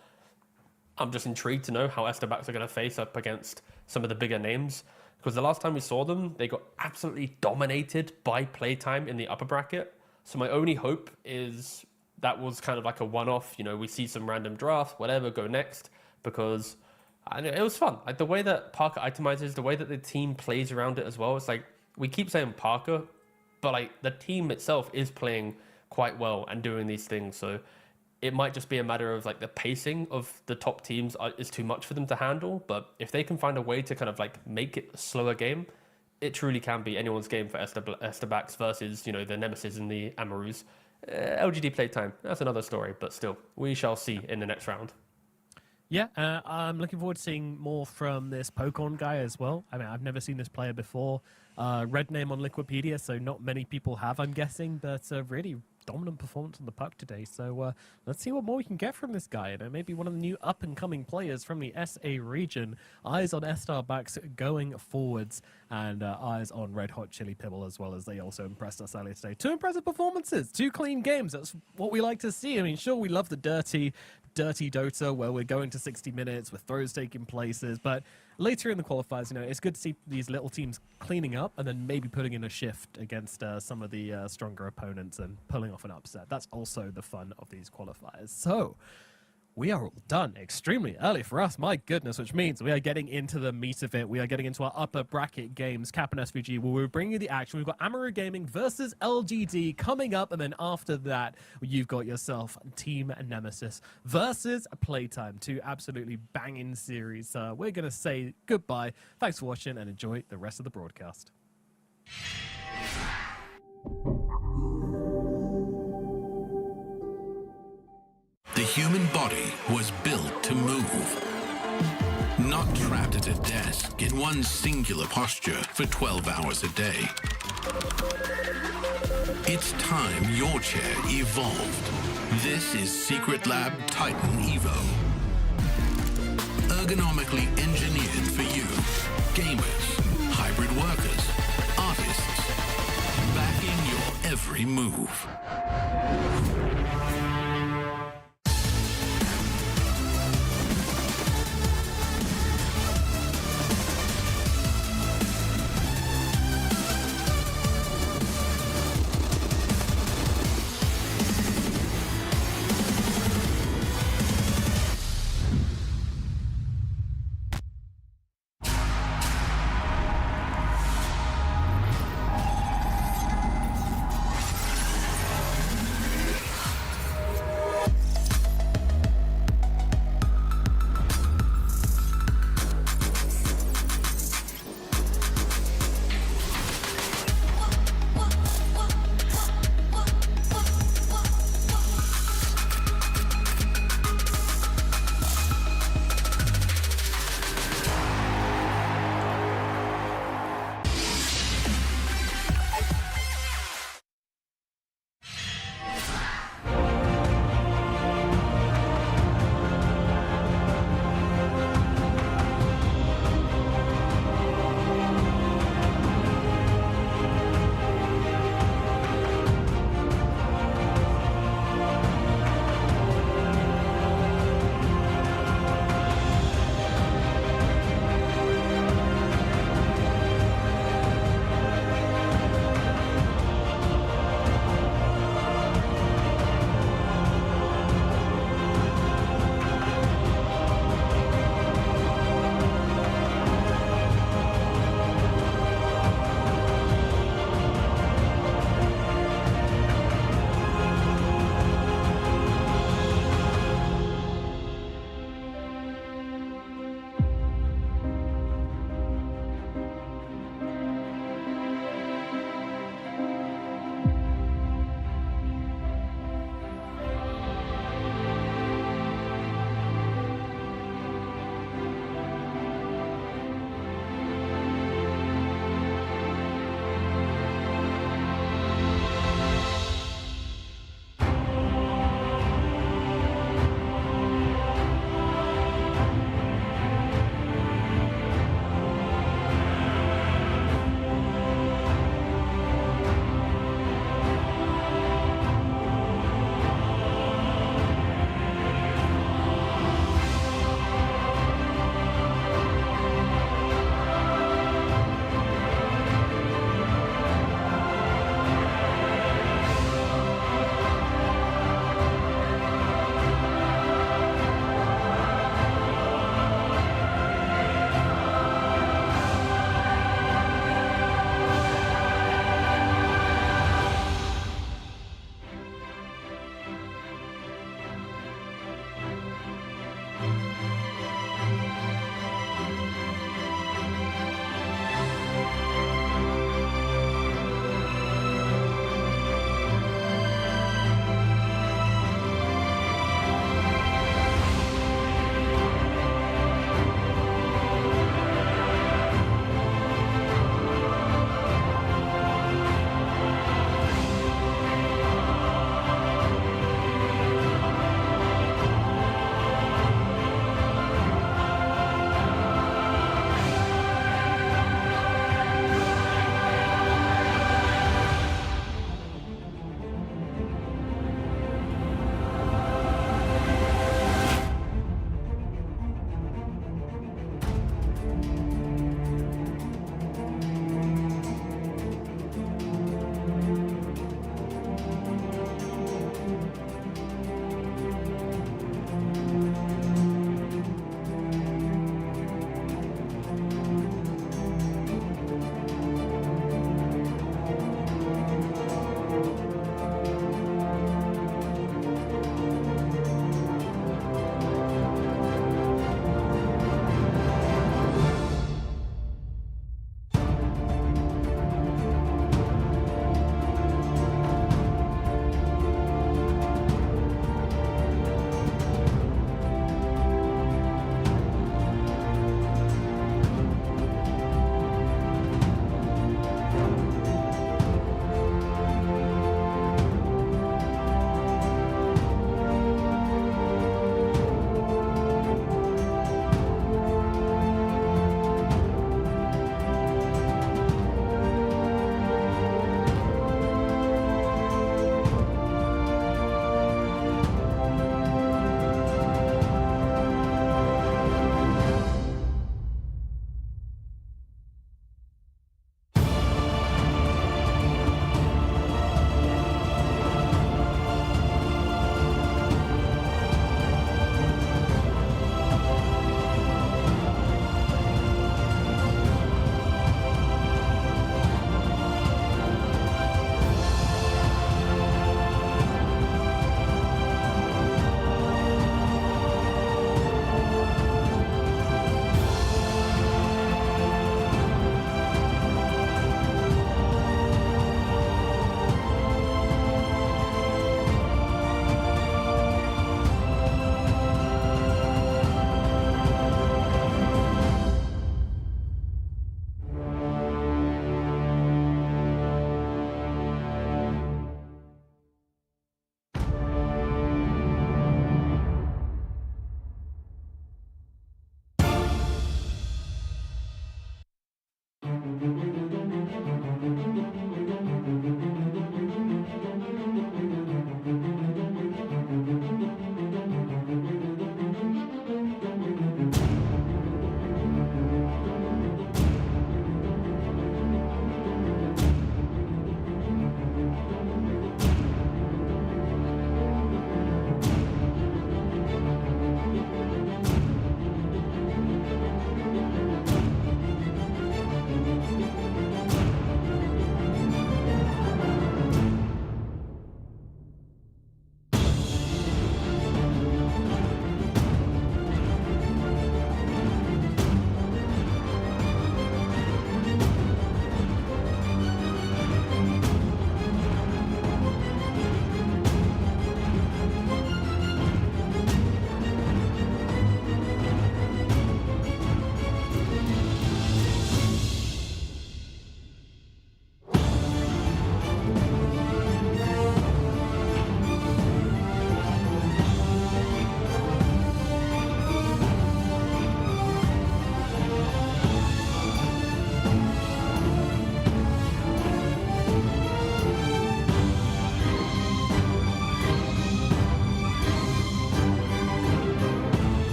I'm just intrigued to know how Estabax are going to face up against some of the bigger names. Because the last time we saw them, they got absolutely dominated by PlayTime in the upper bracket. So my only hope is that was kind of like a one-off. You know, we see some random drafts, whatever, go next. Because... and it was fun. Like the way that Parker itemizes, the way that the team plays around it as well. It's like we keep saying Parker, but like the team itself is playing quite well and doing these things. So it might just be a matter of like the pacing of the top teams is too much for them to handle. But if they can find a way to kind of like make it a slower game, it truly can be anyone's game for Estabax versus, you know, the Nemesis and the Amarus. LGD playtime, that's another story. But still, we shall see in the next round. Yeah, I'm looking forward to seeing more from this Pokorn guy as well. I mean, I've never seen this player before. Red name on Liquipedia, so not many people have, I'm guessing, but really dominant performance on the Puck today. So let's see what more we can get from this guy. You know, maybe one of the new up-and-coming players from the SA region. Eyes on Estabax going forwards, and eyes on Red Hot Chili Pibble as well, as they also impressed us earlier today. 2 impressive performances, 2 clean games. That's what we like to see. I mean, sure, we love the dirty Dota where we're going to 60 minutes with throws taking places, but later in the qualifiers, you know, it's good to see these little teams cleaning up and then maybe putting in a shift against some of the stronger opponents and pulling off an upset. That's also the fun of these qualifiers. So we are all done extremely early for us, my goodness, which means we are getting into the meat of it. We are getting into our upper bracket games, Cap and SVG, where we're bringing you the action. We've got Amaru Gaming versus LGD coming up, and then after that, you've got yourself Team Nemesis versus Playtime. 2 absolutely banging series. We're going to say goodbye. Thanks for watching, and enjoy the rest of the broadcast. The human body was built to move, not trapped at a desk in one singular posture for 12 hours a day. It's time your chair evolved. This is Secret Lab Titan Evo. Ergonomically engineered for you, gamers, hybrid workers, artists, backing your every move.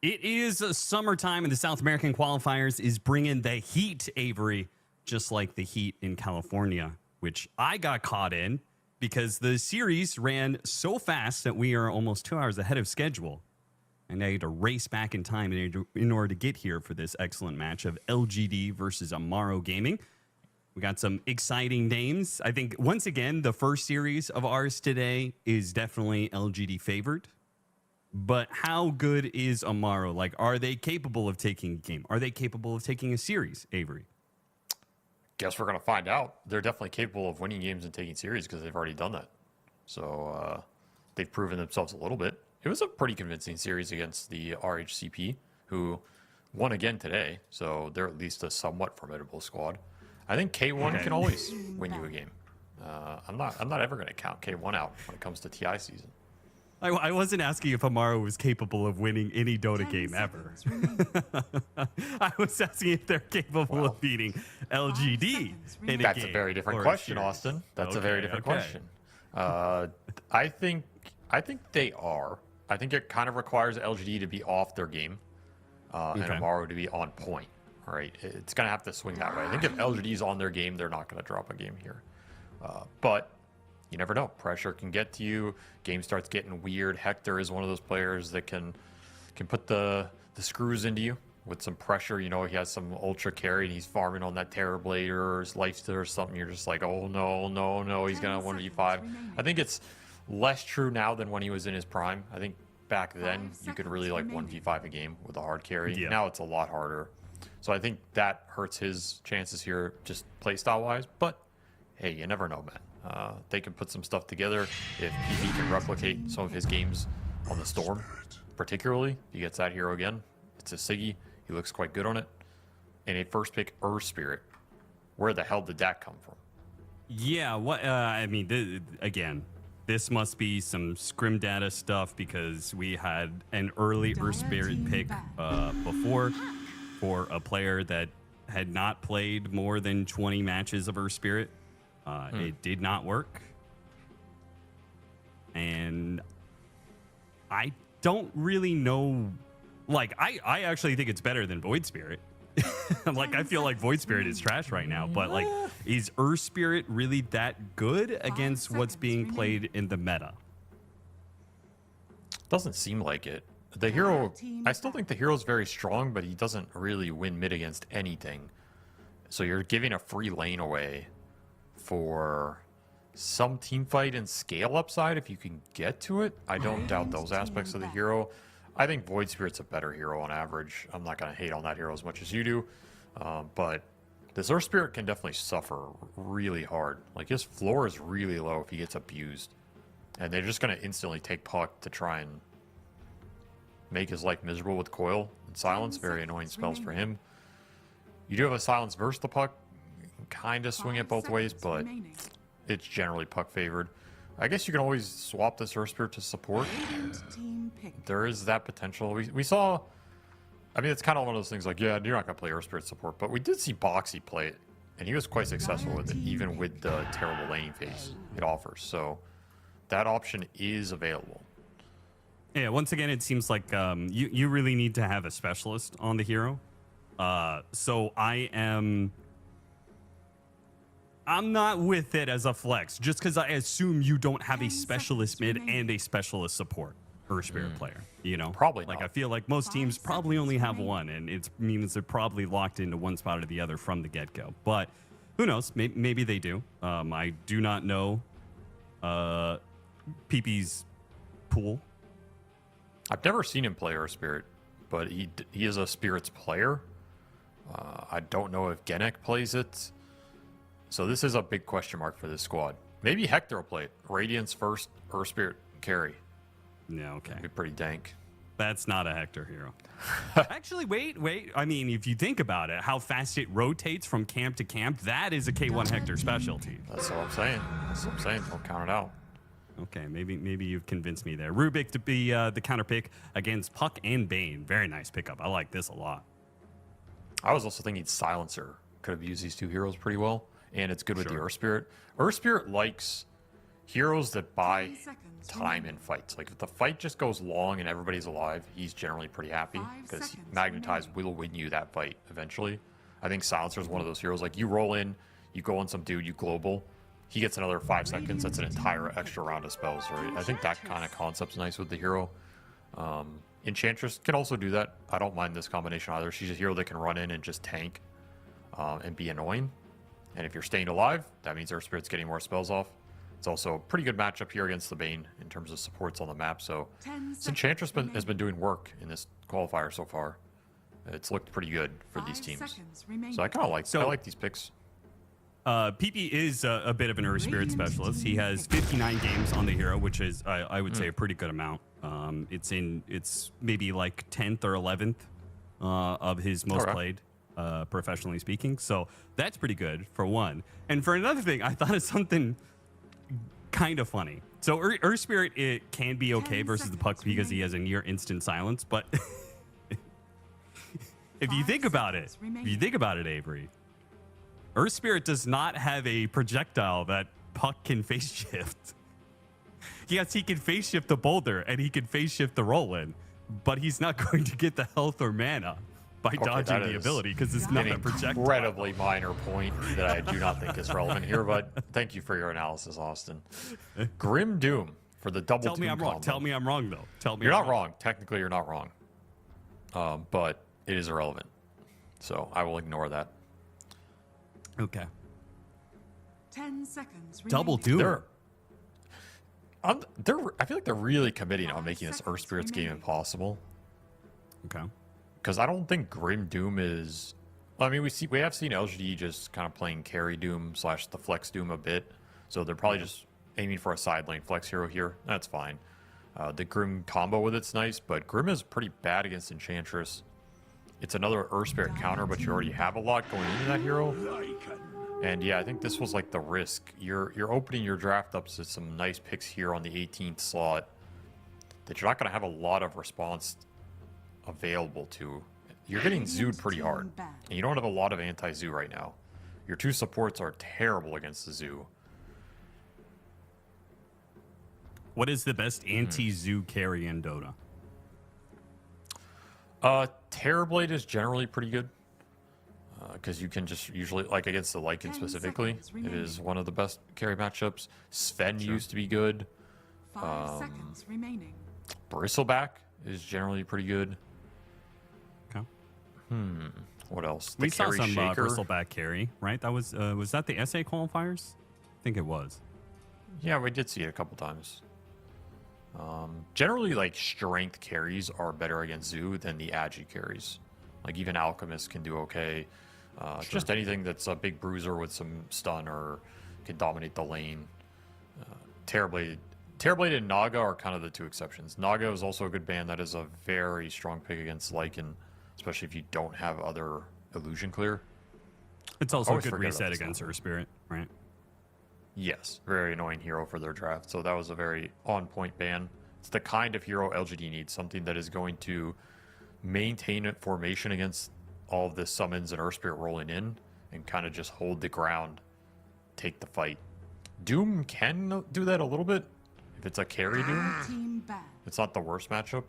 It is summertime, and the South American qualifiers is bringing the heat, Avery, just like the heat in California, which I got caught in because the series ran so fast that we are almost 2 hours ahead of schedule. And I had to race back in time in order to get here for this excellent match of LGD versus Amaro Gaming. We got some exciting names. I think, once again, the first series of ours today is definitely LGD favored. But how good is Amaro? Like, are they capable of taking a game? Are they capable of taking a series, Avery? Guess we're going to find out. They're definitely capable of winning games and taking series because they've already done that. So they've proven themselves a little bit. It was a pretty convincing series against the RHCP, who won again today. So they're at least a somewhat formidable squad. I think K1 can always win you a game. I'm not ever going to count K1 out when it comes to TI season. I wasn't asking if Amaro was capable of winning any Dota game ever. I was asking if they're capable of beating LGD in a game. That's a very different question, Austin. That's a very different question. I think they are. I think it kind of requires LGD to be off their game and Amaro to be on point. All right, it's going to have to swing that way. I think if LGD is on their game, they're not going to drop a game here. But you never know. Pressure can get to you. Game starts getting weird. Hector is one of those players that can put the screws into you with some pressure. You know, he has some ultra carry and he's farming on that Terrorblade or his Lifesteal or something. You're just like, oh no, he's going to 1v5. I think it's less true now than when he was in his prime. I think back then you could really like 1v5 a game with a hard carry. Yeah. Now it's a lot harder. So I think that hurts his chances here, just playstyle wise. But hey, you never know, man. They can put some stuff together if PP can replicate some of his games on the Storm, particularly. He gets that hero again. It's a Siggy. He looks quite good on it. And a first pick Spirit. Where the hell did that come from? Yeah, I mean, again, this must be some scrim data stuff because we had an early Spirit pick before for a player that had not played more than 20 matches of Spirit. It did not work. And I don't really know. Like, I actually think it's better than Void Spirit. Like, I feel like Void Spirit is trash right now. But, like, is Spirit really that good against what's being played in the meta? Doesn't seem like it. The hero, I still think the hero's very strong, but he doesn't really win mid against anything. So you're giving a free lane away for some team fight and scale upside if you can get to it. I don't doubt those aspects of the hero. I think Void Spirit's a better hero on average. I'm not going to hate on that hero as much as you do. But this Earth Spirit can definitely suffer really hard. Like, his floor is really low if he gets abused. And they're just going to instantly take Puck to try and make his life miserable with Coil and Silence. Very annoying spells for him. You do have a Silence versus the Puck. You can kind of swing it both ways, but it's generally Puck favored. I guess you can always swap this Earth Spirit to support. There is that potential. We saw... I mean, it's kind of one of those things like, yeah, you're not going to play Earth Spirit support, but we did see Boxy play it, and he was quite successful with it, even with the terrible laning phase it offers. So that option is available. Yeah, once again, it seems like you really need to have a specialist on the hero. So I'm not with it as a flex, just because I assume you don't have a specialist mid and a specialist support Earth Spirit player. You know, probably like not. I feel like most teams probably only have one, and it means they're probably locked into one spot or the other from the get-go. But who knows? Maybe they do. I do not know PP's pool. I've never seen him play Earth Spirit, but he is a Spirits player. I don't know if Genek plays it. So this is a big question mark for this squad. Maybe Hector will play it. Radiance first, Earth Spirit carry. Yeah, okay. That'd be pretty dank. That's not a Hector hero. Actually, wait. I mean, if you think about it, how fast it rotates from camp to camp, that is a K1 Hector specialty. That's what I'm saying. Don't count it out. Okay, maybe you've convinced me there. Rubik to be the counter pick against Puck and Bane. Very nice pickup. I like this a lot. I was also thinking Silencer could have used these two heroes pretty well, and it's good with the Earth Spirit. Earth Spirit likes heroes that buy 10 seconds time remaining. in fights. Like if the fight just goes long and everybody's alive, he's generally pretty happy 5 because seconds Magnetize remaining. will win you that fight eventually. I think Silencer is one of those heroes. Like you roll in, you go on some dude, you global, he gets another 5 seconds. That's an entire extra round of spells, right? I think that kind of concept's nice with the hero. Enchantress can also do that. I don't mind this combination either. She's a hero that can run in and just tank and be annoying. And if you're staying alive, that means Earth Spirit's getting more spells off. It's also a pretty good matchup here against the Bane in terms of supports on the map. So 10 this Enchantress seconds has been doing work in this qualifier so far. It's looked pretty good for these 5 teams. seconds remaining. So I kind of like So- I like these picks. PP is a bit of an Earth Spirit specialist. He has 59 games on the hero, which is, I would say, a pretty good amount. It's maybe like 10th or 11th of his most Okay. played, professionally speaking. So that's pretty good for one. And for another thing, I thought of something kind of funny. So Earth Spirit, it can be okay 10 versus the puck seconds because he remaining. has a near instant silence. But if you 5 think about it, seconds remaining. Avery, Earth Spirit does not have a projectile that puck can phase shift. Yes, he can phase shift the boulder and he can phase shift the roll in, but he's not going to get the health or mana by dodging that the is ability because it's not An a projectile. incredibly minor point that I do not think is relevant here, but thank you for your analysis, Austin. Grim Doom for the double Tell me Doom I'm wrong. combo. Tell me I'm wrong, though. Tell me You're I'm not wrong. Technically, you're not wrong. But it is irrelevant. So I will ignore that. Okay. 10 seconds remaining. Double Doom. I feel like they're really committing on 5 making this Earth seconds Spirits game remaining. impossible. Okay. Because I don't think Grim Doom is. I mean, we have seen LGD just kind of playing carry Doom / the flex Doom a bit, so they're probably just aiming for a side lane flex hero here. That's fine. The Grim combo with it's nice, but Grim is pretty bad against Enchantress. It's another Earth Spirit counter, but you already have a lot going into that hero. And yeah, I think this was like the risk. You're opening your draft up to some nice picks here on the 18th slot that you're not going to have a lot of response available to. You're getting zooed pretty hard, and you don't have a lot of anti-zoo right now. Your two supports are terrible against the zoo. What is the best anti-zoo carry in Dota? Terrorblade is generally pretty good because you can just usually, like against the Lycan 10 specifically, seconds it remaining. is one of the best carry matchups. Sven used to be good. 5 seconds remaining. Bristleback is generally pretty good. Okay. What else? The We saw carry some shaker. bristleback carry, right? That was that the SA qualifiers? I think it was. Yeah, we did see it a couple times. Generally, like strength carries are better against Zoo than the Agi carries. Like even Alchemist can do okay. Just anything that's a big bruiser with some stun or can dominate the lane. Terrorblade and Naga are kind of the two exceptions. Naga is also a good ban. That is a very strong pick against Lycan, especially if you don't have other illusion clear. It's also a Always good forget about reset this against now. Earth Spirit, right? Yes, very annoying hero for their draft. So that was a very on-point ban. It's the kind of hero LGD needs, something that is going to maintain formation against all of the summons and Earth Spirit rolling in and kind of just hold the ground, take the fight. Doom can do that a little bit if it's a carry Doom. Team bad. It's not the worst matchup.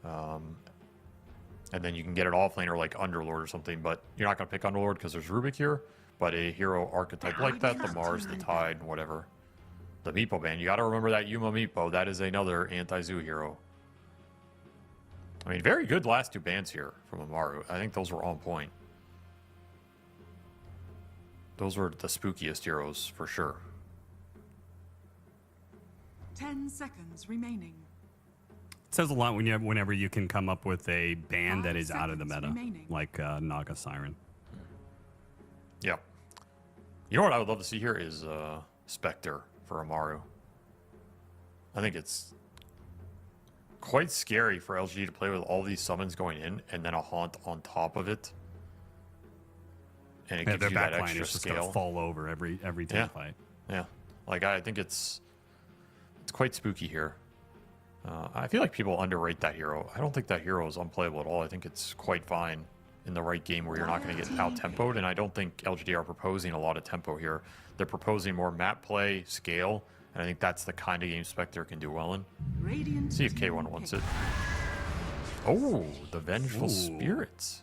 And then you can get it off lane or like Underlord or something, but you're not going to pick Underlord because there's Rubik here. But a hero archetype like that, the Mars, the Tide, whatever. The Meepo ban, you got to remember that Yuma Meepo. That is another anti-zoo hero. I mean, very good last two bans here from Amaru. I think those were on point. Those were the spookiest heroes for sure. 10 seconds remaining. It says a lot whenever you can come up with a band that 5 is out of the seconds meta, remaining. like Naga Siren. Yeah. You know what I would love to see here is Spectre for Amaru. I think it's quite scary for LG to play with all these summons going in and then a haunt on top of it. And it Yeah, gives their you that backline extra is just gonna scale. fall over every team Yeah. fight. Yeah. Like I think it's quite spooky here. I feel like people underrate that hero. I don't think that hero is unplayable at all. I think it's quite fine in the right game where you're not going to get out-tempoed, and I don't think LGD are proposing a lot of tempo here. They're proposing more map play, scale, and I think that's the kind of game Spectre can do well in. Radiant See if team K1 wants pick. it. Oh, the Vengeful Ooh. Spirits.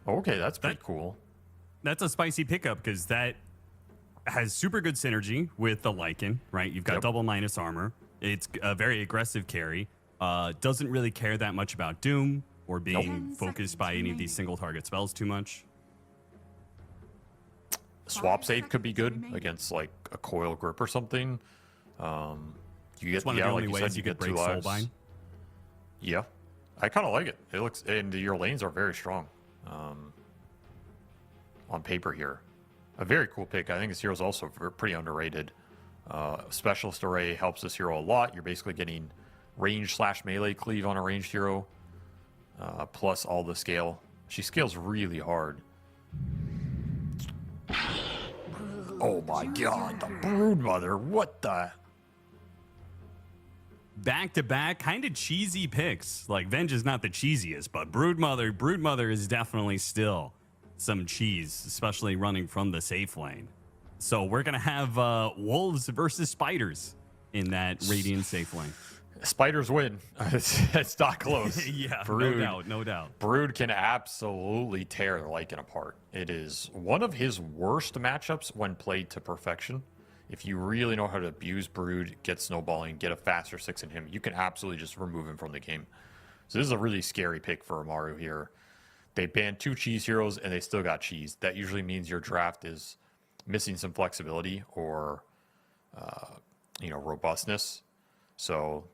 Okay, that's pretty cool. That's a spicy pickup because that has super good synergy with the Lycan, right? You've got Yep. double minus armor. It's a very aggressive carry. Doesn't really care that much about Doom or being Nope. focused by any of these single target spells too much. Swap 5 save could be seconds good remaining. against like a coil grip or something. You get It's one of yeah, the like only you said, ways you get could 2 break lives. Soulbind. Yeah, I kind of like it. It looks, and your lanes are very strong on paper here. A very cool pick. I think this hero's also pretty underrated. Specialist array helps this hero a lot. You're basically getting range / melee cleave on a ranged hero, plus all the scale. She scales really hard. Oh my god, the Broodmother! What the? Back to back, kind of cheesy picks. Like Venge is not the cheesiest, but Broodmother is definitely still some cheese, especially running from the safe lane. So we're gonna have wolves versus spiders in that Radiant safe lane. Spiders win. It's not close. Yeah, Brood, no doubt. Brood can absolutely tear the Lycan apart. It is one of his worst matchups when played to perfection. If you really know how to abuse Brood, get snowballing, get a faster 6 in him, you can absolutely just remove him from the game. So this is a really scary pick for Amaru here. They banned 2 cheese heroes and they still got cheese. That usually means your draft is missing some flexibility or robustness. So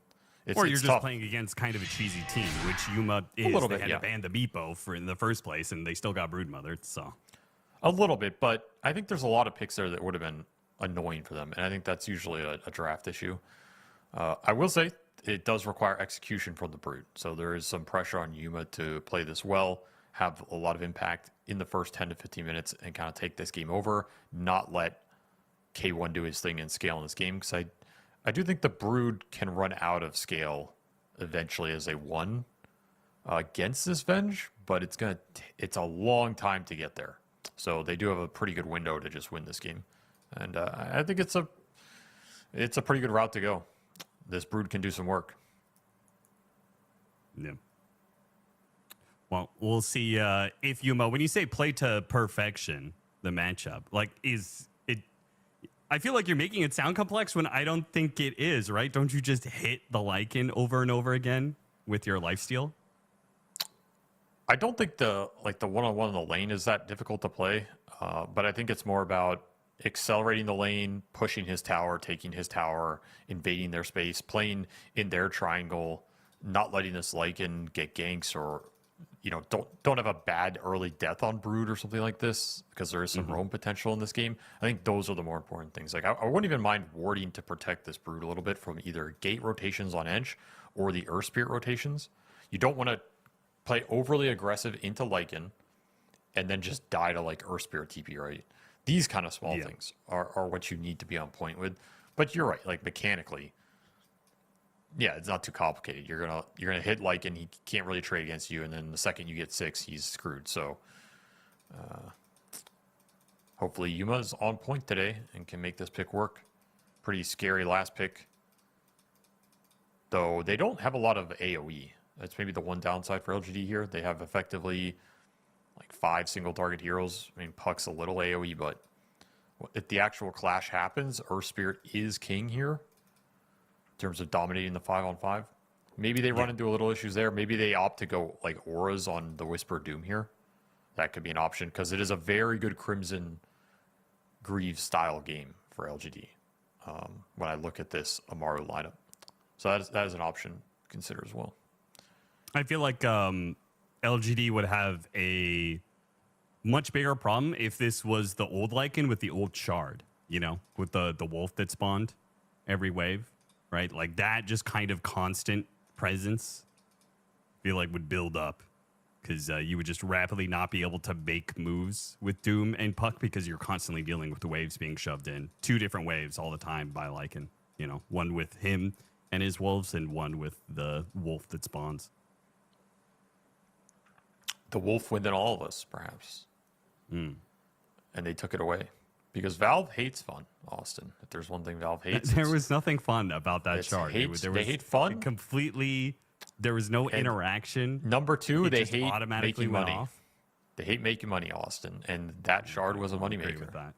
it's Or you're it's just tough. playing against kind of a cheesy team, which Yuma is. little They bit, had yeah. to ban the Meepo for in the first place, and they still got Broodmother. So A little bit, but I think there's a lot of picks there that would have been annoying for them, and I think that's usually a draft issue. I will say it does require execution from the Brood, so there is some pressure on Yuma to play this well, have a lot of impact in the first 10 to 15 minutes, and kind of take this game over, not let K1 do his thing and scale in this game, because I do think the Brood can run out of scale eventually as a 1 against this Venge, but it's a long time to get there. So they do have a pretty good window to just win this game, and I think it's a pretty good route to go. This Brood can do some work. yeah. Well, we'll see if Yuma. When you say play to perfection, the matchup, like is it? I feel like you're making it sound complex when I don't think it is. Right? Don't you just hit the Lycan over and over again with your lifesteal? I don't think the one-on-one in the lane is that difficult to play, but I think it's more about accelerating the lane, pushing his tower, taking his tower, invading their space, playing in their triangle, not letting this Lycan get ganks or don't have a bad early death on Brood or something like this, because there is some roam potential in this game. I think those are the more important things. Like I wouldn't even mind warding to protect this Brood a little bit from either gate rotations on edge or the Earth Spirit rotations. You don't want to play overly aggressive into Lycan and then just die to like Earth Spirit TP, right? These kind of small things are what you need to be on point with. But you're right, like mechanically, yeah, it's not too complicated. You're gonna hit Lycan, he can't really trade against you, and then the second you get 6, he's screwed. So hopefully Yuma's on point today and can make this pick work. Pretty scary last pick. Though they don't have a lot of AoE. That's maybe the one downside for LGD here. They have effectively like 5 single target heroes. I mean, Puck's a little AoE, but if the actual clash happens, Earth Spirit is king here in terms of dominating the 5-on-5. Maybe they run into a little issues there. Maybe they opt to go like auras on the Whisper of Doom here. That could be an option because it is a very good Crimson Greaves style game for LGD when I look at this Amaru lineup. So that is an option to consider as well. I feel like LGD would have a much bigger problem if this was the old Lycan with the old Shard, with the wolf that spawned every wave, right? Like that just kind of constant presence, I feel like would build up because you would just rapidly not be able to make moves with Doom and Puck because you're constantly dealing with the waves being shoved in. 2 different waves all the time by Lycan, one with him and his wolves and one with the wolf that spawns. the wolf within all of us, perhaps. Mm. And they took it away because Valve hates fun, Austin. If there's one thing Valve hates, There was nothing fun about that it's chart. they hate fun. Completely. There was no interaction. Number two, It they just hate automatically making went money. off. They hate making money, Austin, and that shard was a I agree moneymaker. with that.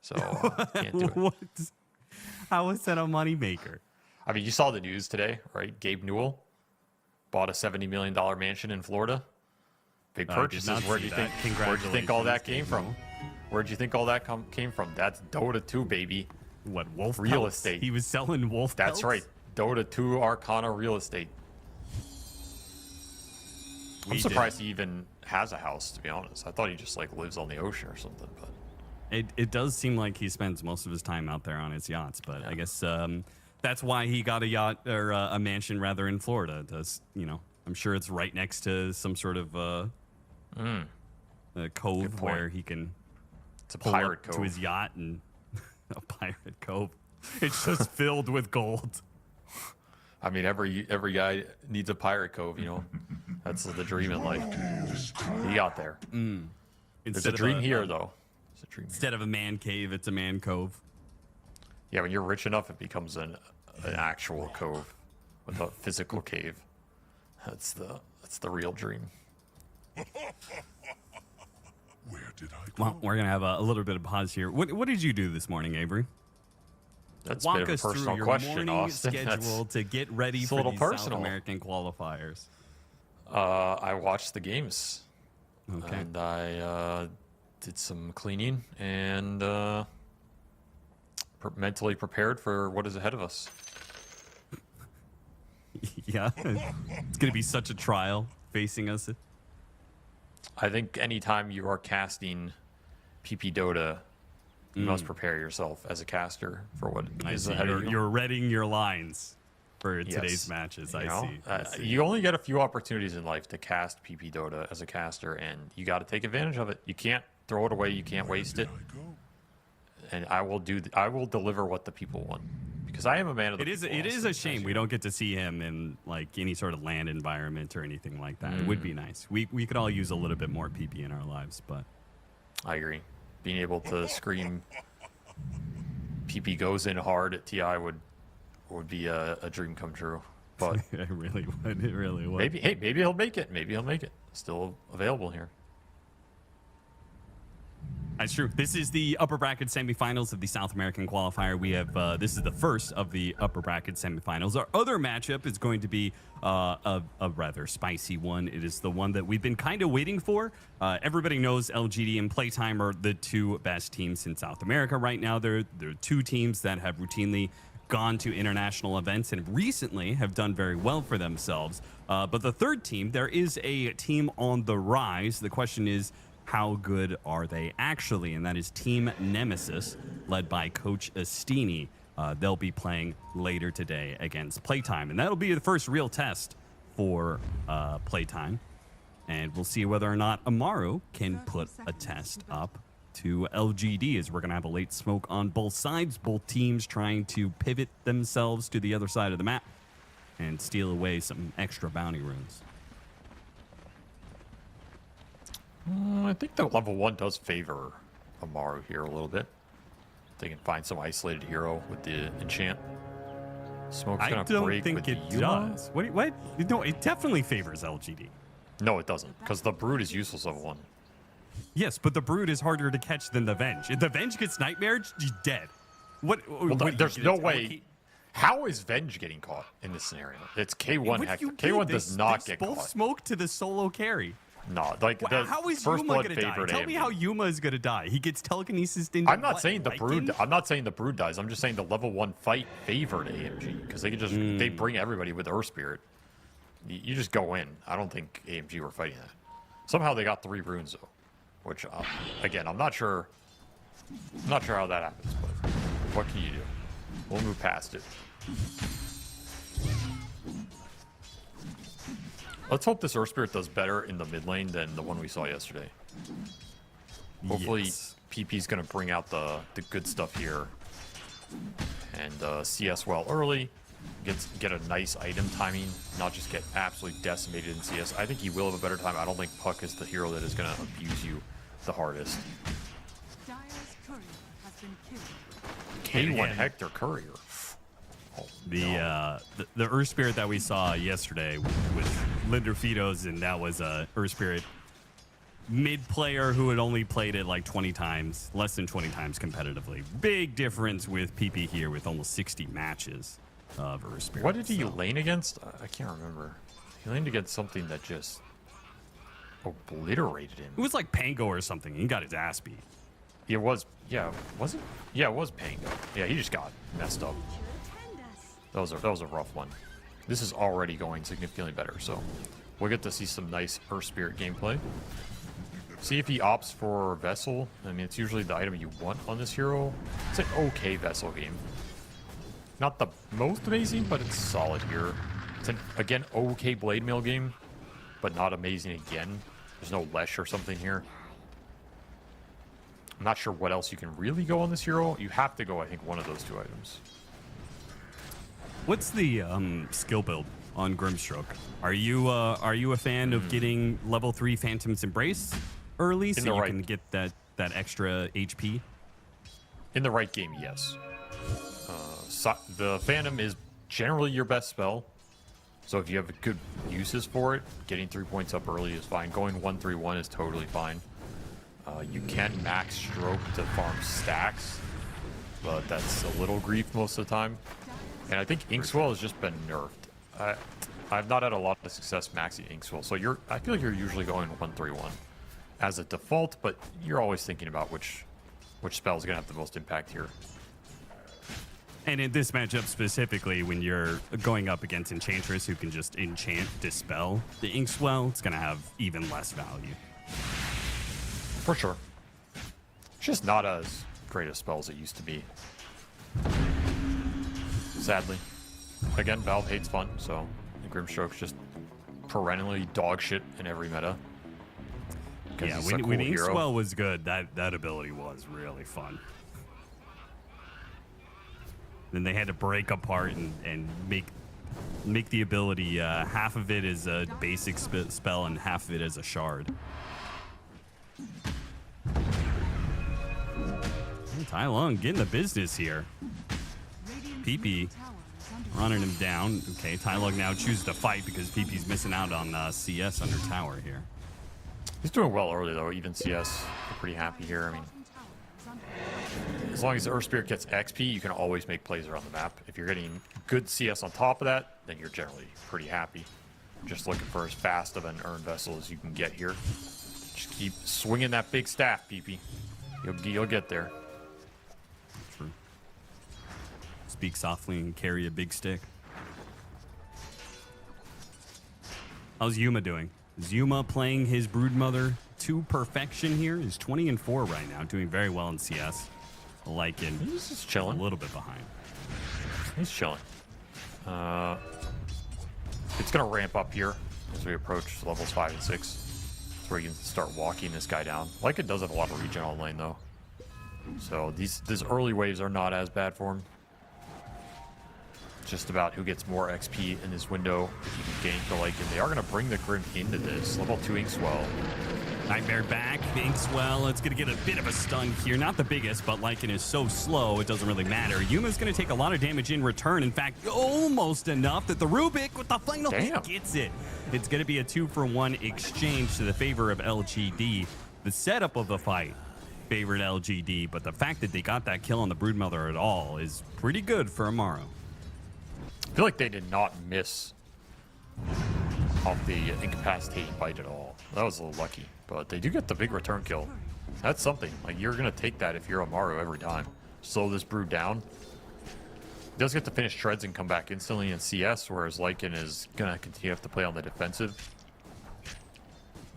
So can't do it. What? How is that a moneymaker? I mean, you saw the news today, right? Gabe Newell bought a $70 million mansion in Florida. Big I did purchases. not Where'd see you that. think? Where'd you think all that Congratulations, came from? Gabe Where'd you think all that came from? That's Dota 2, baby. What, wolf Real pelts? estate. He was selling wolf That's pelts? right. Dota 2 Arcana real estate. I'm surprised he even has a house, to be honest. I thought he just like lives on the ocean or something. But It does seem like he spends most of his time out there on his yachts, but I guess that's why he got a yacht or a mansion rather in Florida. Does I'm sure it's right next to some sort of a cove where he can it's a pull pirate up cove. to his yacht and a pirate cove. It's just filled with gold. I mean, every guy needs a pirate cove, you know. That's the dream in life. He got there. There's a dream here, though. It's a dream. Instead of a man cave, it's a man cove. Yeah, when you're rich enough, it becomes an actual cove with a physical cave. That's the real dream. Where did I go? Well, we're gonna have a little bit of pause here. What did you do this morning, Avery? That's a Walk bit of a us through personal your question, morning Austin. schedule to get ready it's a for little these personal. South American qualifiers. I watched the games. Okay. And I did some cleaning and mentally prepared for what is ahead of us. Yeah, it's gonna be such a trial facing us. I think anytime you are casting PP Dota, you must prepare yourself as a caster for what I is see. ahead of you. You're reading your lines for today's Yes. matches. You I know, see. I see. you only get a few opportunities in life to cast PP Dota as a caster, and you got to take advantage of it. You can't throw it away. You can't waste it. I go. And I will I will deliver what the people want because I am a man of the It is. people. It is Austin, a shame as we you don't get to see him in like any sort of land environment or anything like that. It would be nice. We could all use a little bit more PP in our lives, but I agree. Being able to scream PP goes in hard at TI would be a dream come true. But it really would. It really would. maybe he'll make it. Maybe he'll make it. Still available here. That's true. This is the upper bracket semifinals of the South American qualifier. We have this is the first of the upper bracket semifinals. Our other matchup is going to be a rather spicy one. It is the one that we've been kind of waiting for. Everybody knows LGD and PlayTime are the two best teams in South America right now. They're two teams that have routinely gone to international events and recently have done very well for themselves. But the third team, there is a team on the rise. The question is, how good are they actually? And that is Team Nemesis, led by Coach Astini. They'll be playing later today against PlayTime. And that'll be the first real test for PlayTime. And we'll see whether or not Amaru can put a test up to LGD, as we're going to have a late smoke on both sides. Both teams trying to pivot themselves to the other side of the map and steal away some extra bounty runes. I think the level 1 does favor Amaru here a little bit. They can find some isolated hero with the enchant. Smoke's I gonna don't break think with it the Yuma. does. What? No, it definitely favors LGD. No, it doesn't, because the Brood is useless level 1. Yes, but the Brood is harder to catch than the Venge. If the Venge gets Nightmare, she's dead. What? Well, what, there's you no gonna way. tell- How is Venge getting caught in this scenario? It's K1 What Hector. you K1 did, does they not get both caught. smoke to the solo carry. No, like the How is first Yuma blood gonna die? favored Tell me AMD. how Yuma is gonna die. He gets telekinesis into. I'm not what, saying the Brood. Lycan? I'm not saying the Brood dies. I'm just saying the level 1 fight favored AMG because they can just they bring everybody with Earth Spirit. You just go in. I don't think AMG were fighting that. Somehow they got 3 runes though, which again I'm not sure. I'm not sure how that happens, but what can you do? We'll move past it. Let's hope this Earth Spirit does better in the mid lane than the one we saw yesterday. Hopefully, Yes. PP's going to bring out the good stuff here and CS well early. get a nice item timing, not just get absolutely decimated in CS. I think he will have a better time. I don't think Puck is the hero that is going to abuse you the hardest. Dire's courier has been killed. K1 Hector Courier. Oh, The Earth Spirit that we saw yesterday with Linder Fidos, and that was a Earth Spirit mid player who had only played it like 20 times, less than 20 times competitively. Big difference with PP here with almost 60 matches of Earth Spirit. What did he lane against? I can't remember. He laned against something that just obliterated him. It was like Pango or something. He got his ass beat. It was, yeah, was it? Yeah, it was Pango. Yeah, he just got messed up. That was a rough one. This is already going significantly better, so we'll get to see some nice Earth Spirit gameplay. See if he opts for Vessel. I mean, it's usually the item you want on this hero. It's an okay Vessel game. Not the most amazing, but it's solid here. It's an, again, okay Blade Mail game, but not amazing again. There's no Lesh or something here. I'm not sure what else you can really go on this hero. You have to go, I think, one of those two items. What's the skill build on Grimstroke? Are you a fan of getting level 3 Phantom's Embrace early so you can get that extra HP? In the right game, yes. The Phantom is generally your best spell. So if you have good uses for it, getting 3 points up early is fine. Going 1-3-1 is totally fine. You can max stroke to farm stacks, but that's a little grief most of the time. And I think Inkswell has just been nerfed. I've not had a lot of success maxing Inkswell, so I feel like you're usually going 1-3-1 as a default, but you're always thinking about which spell is going to have the most impact here. And in this matchup specifically, when you're going up against Enchantress who can just enchant Dispel the Inkswell, it's going to have even less value. For sure. It's just not as great a spell as it used to be. Sadly. Again, Valve hates fun, so Grimstroke's just perennially dog shit in every meta. Yeah, when Inkswell was good, that ability was really fun. Then they had to break apart and make the ability half of it is a basic spell and half of it is a shard. Tai Lung getting the business here. PP running him down. Okay, Tai Lung now chooses to fight because PP's missing out on CS under tower here. He's doing well early though, even CS. I'm pretty happy here. I mean, as long as the Earth Spirit gets XP, you can always make plays around the map. If you're getting good CS on top of that, then you're generally pretty happy. Just looking for as fast of an earned vessel as you can get here. Just keep swinging that big staff, PP. You'll get there. True. Speak softly and carry a big stick. How's Yuma doing? Is Yuma playing his Broodmother to perfection here? He's 20-4 right now, doing very well in CS. Lycan, he's just chilling. A little bit behind. He's chilling. It's gonna ramp up here as we approach levels 5 and 6. That's where you can start walking this guy down. Lycan does have a lot of regen on lane though, so these early waves are not as bad for him. Just about who gets more XP in this window. If you can gank the Lycan, they are gonna bring the Grim into this level 2 Inkswell. Nightmare back, Inkswell. It's going to get a bit of a stun here. Not the biggest, but Lycan is so slow, it doesn't really matter. Yuma's going to take a lot of damage in return. In fact, almost enough that the Rubik with the final hit gets it. It's going to be a 2-for-1 exchange to the favor of LGD. The setup of the fight favored LGD, but the fact that they got that kill on the Broodmother at all is pretty good for Amaro. I feel like they did not miss off the incapacitating bite at all. That was a little lucky. But they do get the big return kill. That's something. Like, you're going to take that if you're Amaro every time. Slow this Brood down. He does get to finish treads and come back instantly in CS, whereas Lycan is going to continue to have to play on the defensive.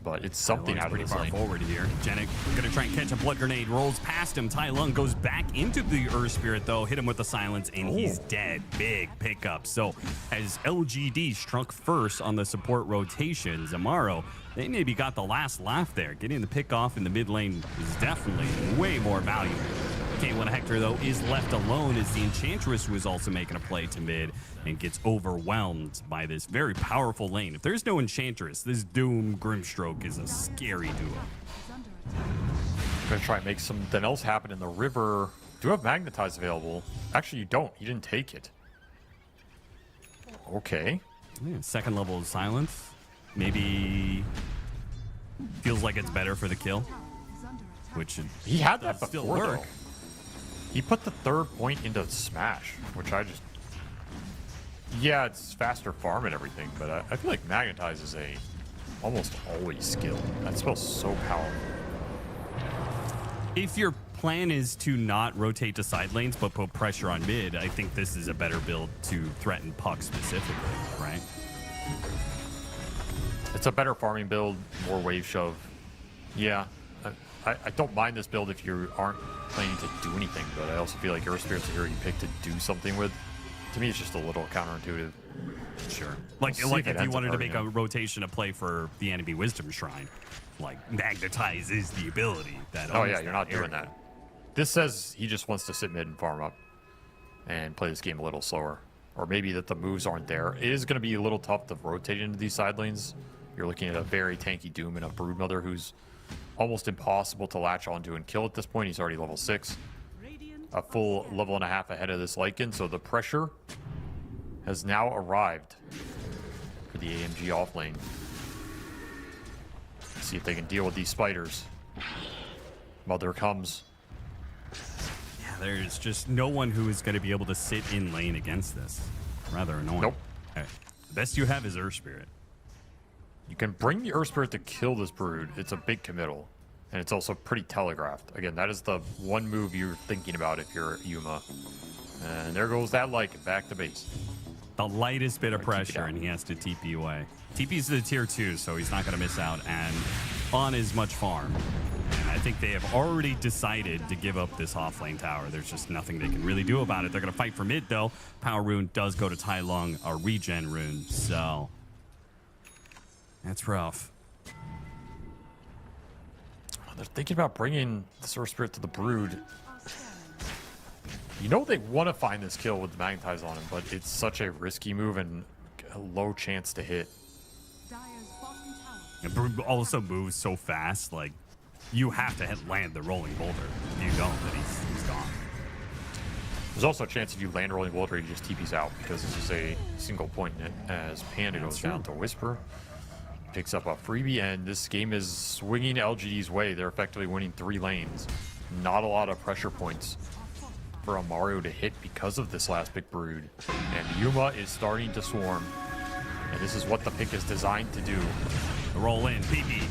But it's something out of pretty this far lane. Forward here. Janik going to try and catch a blood grenade. Rolls past him. Tai Lung goes back into the Earth Spirit, though. Hit him with the silence, and he's dead. Big pickup. So as LGD struck first on the support rotations, Amaro, they maybe got the last laugh there. Getting the pick off in the mid lane is definitely way more valuable. okay when Hector, though, is left alone as the Enchantress was also making a play to mid and gets overwhelmed by this very powerful lane. If there's no Enchantress, this Doom Grimstroke is a scary duo. Is under attack. I'm gonna try and make something else happen in the river. Do you have Magnetize available? Actually, you don't. You didn't take it. Okay. Yeah, second level of silence. Maybe feels like it's better for the kill, Is under attack. which He had that does still before, work. though. He put the third point into Smash, which I just... Yeah, it's faster farm and everything, but I feel like Magnetize is a almost always skill. That spell's so powerful. If your plan is to not rotate to side lanes but put pressure on mid, I think this is a better build to threaten Puck specifically, right? It's a better farming build, more wave shove. Yeah, I don't mind this build if you aren't planning to do anything, but I also feel like Earth Spirit's a hero you pick to do something with. To me, it's just a little counterintuitive. Sure. We'll Like see if it you ends up wanted to hurting make a him. rotation to play for the enemy Wisdom Shrine, like Magnetize is the ability that. Oh owns yeah, you're not area. doing that. This says he just wants to sit mid and farm up and play this game a little slower. Or maybe that the moves aren't there. It is going to be a little tough to rotate into these side lanes. You're looking at a very tanky Doom and a Broodmother who's almost impossible to latch onto and kill at this point. He's already level 6. Radiant A full level and a half ahead of this Lycan, so the pressure has now arrived for the AMG off lane. See if they can deal with these spiders. Mother comes. Yeah, there's just no one who is going to be able to sit in lane against this. Rather annoying. Nope. Okay. The best you have is Earth Spirit. You can bring the Earth Spirit to kill this Brood. It's a big committal. And it's also pretty telegraphed. Again, that is the one move you're thinking about if you're Yuma. And there goes that Lycan back to base. The lightest bit of Or TP pressure, down. and he has to TP away. TP's to the tier 2, so he's not going to miss out and on as much farm. And I think they have already decided to give up this offlane tower. There's just nothing they can really do about it. They're going to fight for mid, though. Power rune does go to Tai Lung, a regen rune, so that's rough. They're thinking about bringing the Earth Spirit to the Brood. are scanning. You know they want to find this kill with the Magnetize on him, but it's such a risky move and a low chance to hit. Dire's bottom tower. And Brood also moves so fast, like, you have to hit land the rolling boulder. If you don't, then he's gone. There's also a chance if you land rolling boulder, he just TP's out because this is a single point net as Panda goes down to Whisper. Picks up a freebie, and this game is swinging LGD's way. They're effectively winning 3 lanes. Not a lot of pressure points for a Mario to hit because of this last big Brood. And Yuma is starting to swarm. And this is what the pick is designed to do. The roll in, PP.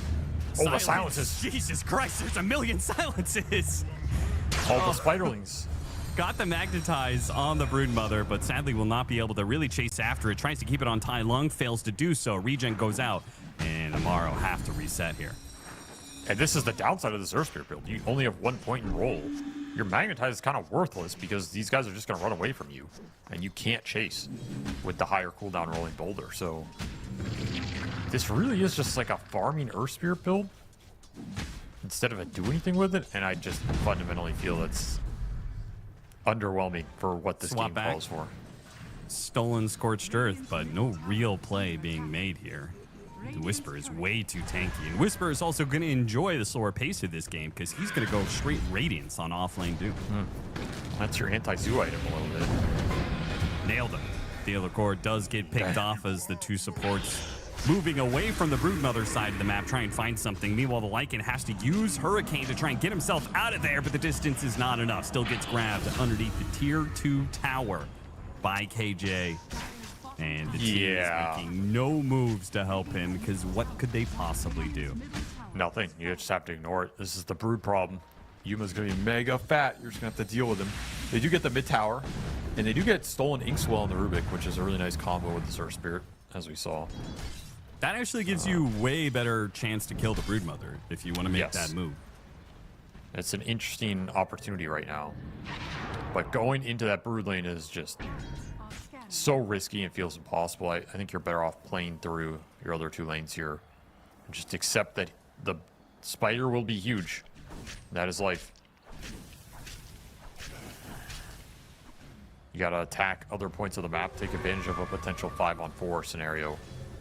Oh, the silences. Jesus Christ, there's a million silences. All the Spiderlings. Got the Magnetize on the Broodmother, but sadly will not be able to really chase after it. Tries to keep it on Tai Lung, fails to do so. Regen goes out, and Amaro have to reset here. And this is the downside of this Earth Spirit build. You only have 1 point in roll. Your Magnetize is kind of worthless because these guys are just going to run away from you. And you can't chase with the higher cooldown rolling boulder. So this really is just like a farming Earth Spirit build instead of a do anything with it. And I just fundamentally feel it's underwhelming for what this Swap game back. calls for. Stolen Scorched Earth, but no real play being made here. The Whisper is way too tanky, and Whisper is also going to enjoy the slower pace of this game because he's going to go straight Radiance on offlane Doom. That's your anti-zoo item a little bit. Nailed him. The core does get picked off as the two supports moving away from the Broodmother side of the map, try and find something. Meanwhile, the Lycan has to use Hurricane to try and get himself out of there, but the distance is not enough. Still gets grabbed underneath the tier 2 tower by KJ. And the team is making no moves to help him because what could they possibly do? Nothing. You just have to ignore it. This is the Brood problem. Yuma's going to be mega fat. You're just going to have to deal with him. They do get the mid tower, and they do get stolen Inkswell on the Rubik, which is a really nice combo with the Earth Spirit, as we saw. That actually gives you way better chance to kill the Broodmother if you want to make Yes. that move. It's an interesting opportunity right now. But going into that Brood lane is just Are scanning. so risky and feels impossible. I think you're better off playing through your other 2 lanes here. And just accept that the spider will be huge. That is life. You got to attack other points of the map, take advantage of a potential 5-on-4 scenario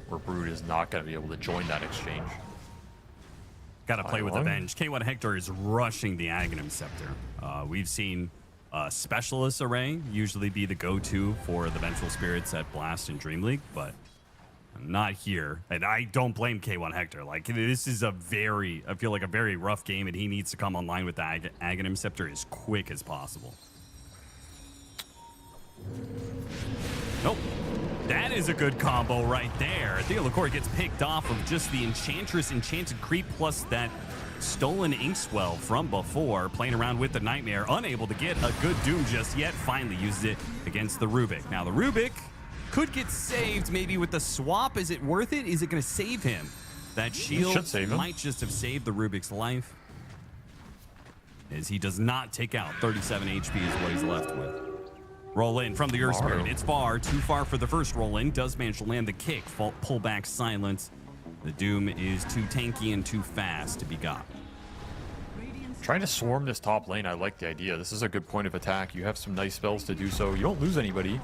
where Brood is not going to be able to join that exchange. Got to play with Long. Avenge. K1 Hector is rushing the Aghanim Scepter. We've seen Specialist Array usually be the go-to for the Vengeful Spirits at Blast and Dream League, but not here. And I don't blame K1 Hector. Like, this is I feel like a very rough game, and he needs to come online with the Aghanim Scepter as quick as possible. Nope. That is a good combo right there. Theolacor gets picked off of just the Enchantress Enchanted Creep plus that stolen Inkswell from before, playing around with the Nightmare, unable to get a good Doom just yet, finally uses it against the Rubik. Now the Rubik could get saved maybe with the swap. Is it worth it? Is it going to save him? That shield should save him. might just have saved the Rubik's life, as he does not take out 37 HP is what he's left with. Roll in from the Earth Spirit. It's far, too far for the first roll in. Does manage to land the kick. Pull back silence. The Doom is too tanky and too fast to be got. Trying to swarm this top lane, I like the idea. This is a good point of attack. You have some nice spells to do so. You don't lose anybody. You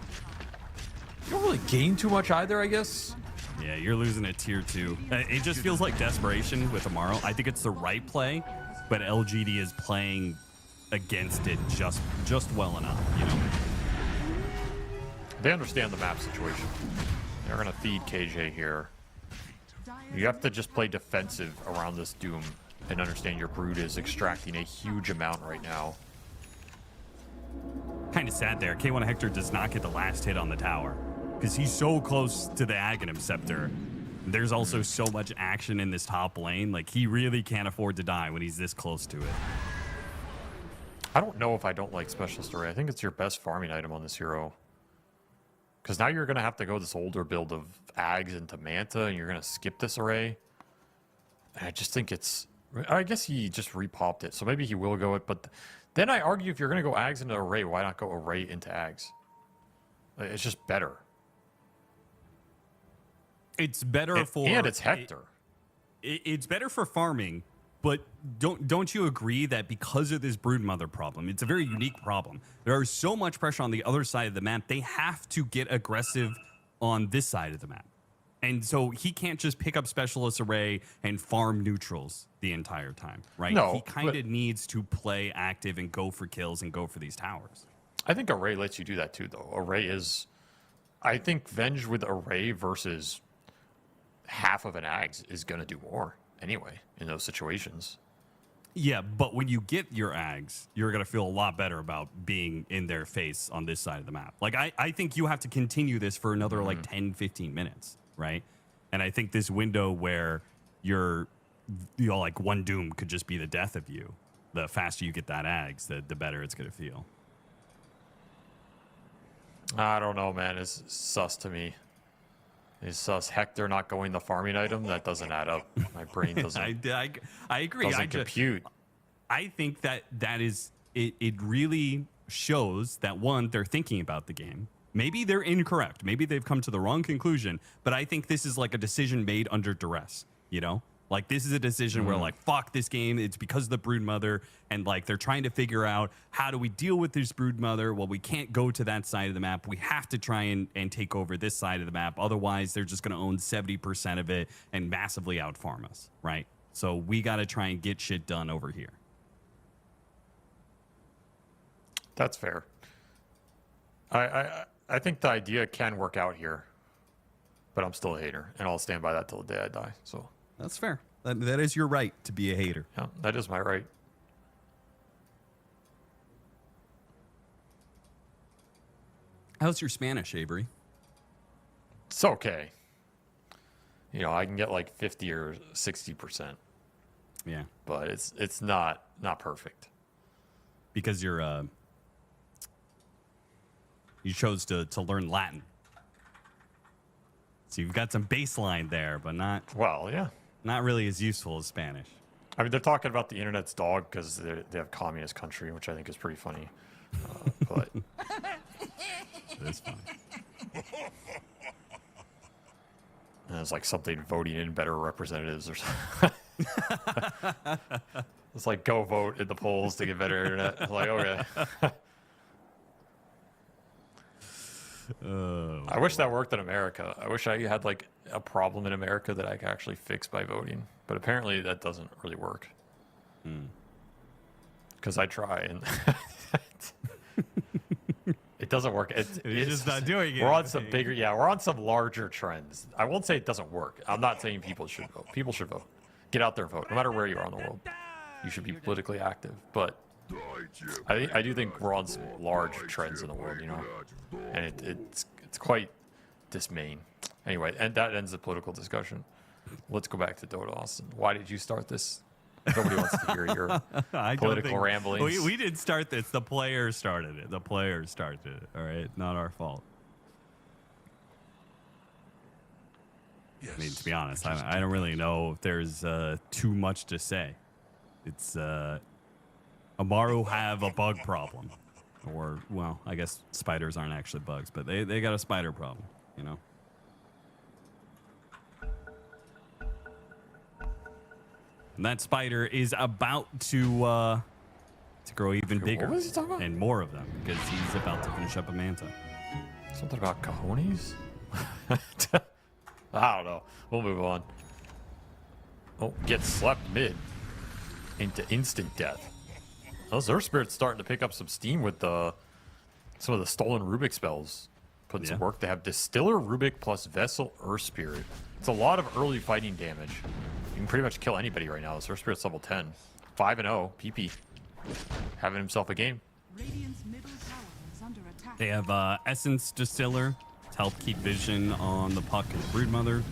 don't really gain too much either, I guess. Yeah, you're losing at tier 2. It just feels like desperation with Amaro. I think it's the right play, but LGD is playing against it just well enough, you know? They understand the map situation. They're going to feed KJ here. You have to just play defensive around this Doom and understand your Brood is extracting a huge amount right now. Kind of sad there. K1 Hector does not get the last hit on the tower because he's so close to the Aghanim Scepter. There's also so much action in this top lane. Like, he really can't afford to die when he's this close to it. I don't know if I don't like Specialist Array. I think it's your best farming item on this hero. Because now you're going to have to go this older build of Ags into Manta, and you're going to skip this array. And I just think it's... I guess he just repopped it, so maybe he will go it. But then I argue if you're going to go Ags into Array, why not go Array into Ags? It's just better. It's better for... And it's Hector. It's better for farming, but don't you agree that because of this Broodmother problem, it's a very unique problem. There is so much pressure on the other side of the map, they have to get aggressive on this side of the map. And so he can't just pick up Specialist Array and farm neutrals the entire time, right? No, he kind of needs to play active and go for kills and go for these towers. I think Array lets you do that too, though. Array is... I think Venge with Array versus half of an Ags is going to do more anyway in those situations. Yeah, but when you get your Ags, you're going to feel a lot better about being in their face on this side of the map. Like, I think you have to continue this for another, like, 10, 15 minutes, right? And I think this window where you're, you know, like, one Doom could just be the death of you. The faster you get that Ags, the better it's going to feel. I don't know, man. It's sus to me. Is sus Hector not going the farming item? That doesn't add up. My brain doesn't. I agree. Doesn't compute. I think that is it. It really shows that, one, they're thinking about the game. Maybe they're incorrect. Maybe they've come to the wrong conclusion. But I think this is like a decision made under duress. You know, like this is a decision where, like, fuck this game. It's because of the Broodmother, and like they're trying to figure out how do we deal with this Broodmother. Well, we can't go to that side of the map. We have to try and take over this side of the map. Otherwise, they're just going to own 70% of it and massively outfarm us, right? So we got to try and get shit done over here. That's fair. I think the idea can work out here, but I'm still a hater, and I'll stand by that till the day I die. So that's fair. That is your right to be a hater. yeah, that is my right. How's your Spanish, Avery? It's okay. You know, I can get like 50 or 60%, Yeah, but it's not perfect. because you chose to learn Latin. So you've got some baseline there, but Well, yeah. not really as useful as Spanish. I mean, they're talking about the internet's dog because they have communist country, which I think is pretty funny. But That's fine. and it's like something voting in better representatives or something. It's like go vote in the polls to get better internet. It's like, okay. I wish that worked in America. I wish I had like a problem in America that I could actually fix by voting. But apparently that doesn't really work. Because I try and it doesn't work. It's just not doing it. We're on some bigger, we're on some larger trends. I won't say it doesn't work. I'm not saying people should vote. People should vote. Get out there and vote. No matter where you are in the world, you should be politically active. But I do think we're on some large trends in the world, you know, and it's quite dismaying. Anyway, and that ends the political discussion. Let's go back to Dota, Austin. Why did you start this? Nobody wants to hear your political ramblings. We didn't start this. The players started it. The players started it. All right, not our fault. Yes, I mean, to be honest, I don't really know if there's too much to say. It's Amaru have a bug problem, or well, I guess spiders aren't actually bugs, but they got a spider problem, you know. And that spider is about to grow even bigger What was he talking about? and more of them because he's about to finish up a manta. Something about cojones? I don't know. We'll move on. Oh, get slept mid into instant death. Those Earth Spirits starting to pick up some steam with some of the stolen Rubik spells. Putting some work. They have Distiller Rubik plus Vessel Earth Spirit. It's a lot of early fighting damage. You can pretty much kill anybody right now. This Earth Spirit's level 10. 5-0. PP. Having himself a game. Radiant's middle tower is under attack. They have Essence Distiller to help keep vision on the Puck and Broodmother.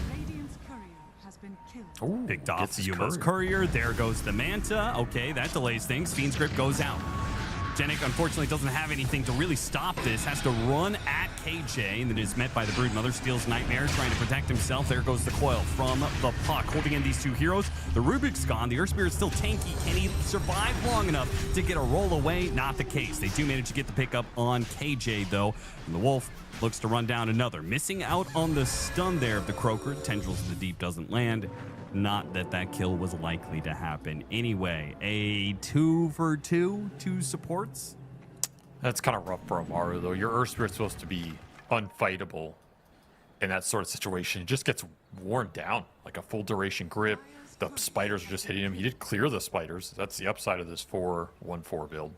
Radiant's courier has been killed. Ooh, Picked off gets his Yuma's courier. There goes the Manta. Okay, that delays things. Fiend's Grip goes out. Genic, unfortunately, doesn't have anything to really stop this. Has to run at KJ, and then is met by the Broodmother. Steals Nightmare, trying to protect himself. There goes the coil from the Puck, holding in these two heroes. The Rubik's gone. The Earth Spirit's still tanky. Can he survive long enough to get a roll away? Not the case. They do manage to get the pickup on KJ, though. And the Wolf looks to run down another. Missing out on the stun there of the Croaker. Tendrils of the Deep doesn't land. Not that kill was likely to happen. Anyway, a 2 for 2 supports. That's kind of rough for Amaru, though. Your Earth Spirit's supposed to be unfightable in that sort of situation. It just gets worn down, like a full duration grip. The spiders are just hitting him. He did clear the spiders. That's the upside of this 4-1-4 build.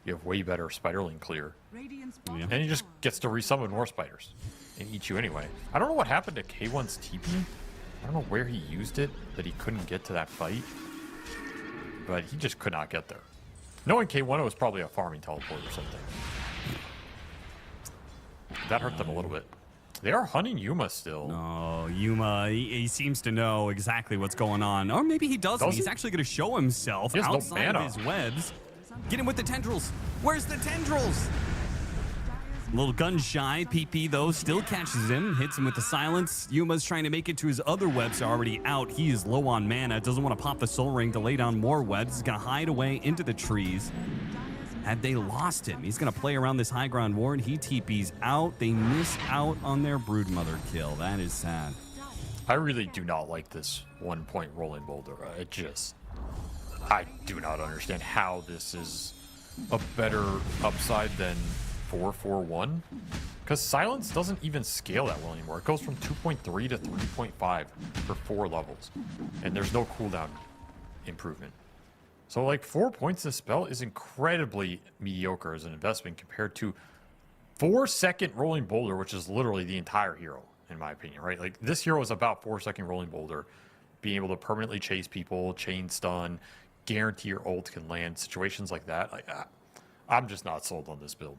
You have way better spiderling clear. Radiant's Yeah. And he just gets to resummon more spiders and eat you anyway. I don't know what happened to K1's TP. I don't know where he used it, that he couldn't get to that fight. But he just could not get there. Knowing K1 was probably a farming teleport or something. That hurt them a little bit. They are hunting Yuma still. Oh, Yuma, he seems to know exactly what's going on. Or maybe he doesn't. Does He's he? actually going to show himself He has no outside of mana. his webs. Get him with the tendrils. Where's the tendrils? A little gun shy. PP, though, still catches him. Hits him with the silence. Yuma's trying to make it to his other webs already out. He is low on mana. Doesn't want to pop the soul ring to lay down more webs. He's going to hide away into the trees. Had they lost him, he's going to play around this high ground ward. He TP's out. They miss out on their Broodmother kill. That is sad. I really do not like this 1 point rolling boulder. I do not understand how this is a better upside than 4-4-1. Because silence doesn't even scale that well anymore. It goes from 2.3 to 3.5 for 4 levels. And there's no cooldown improvement. So like 4 points a spell is incredibly mediocre as an investment compared to 4-second rolling boulder, which is literally the entire hero, in my opinion, right? Like this hero is about 4-second rolling boulder, being able to permanently chase people, chain stun, guarantee your ult can land, situations like that. Like I'm just not sold on this build.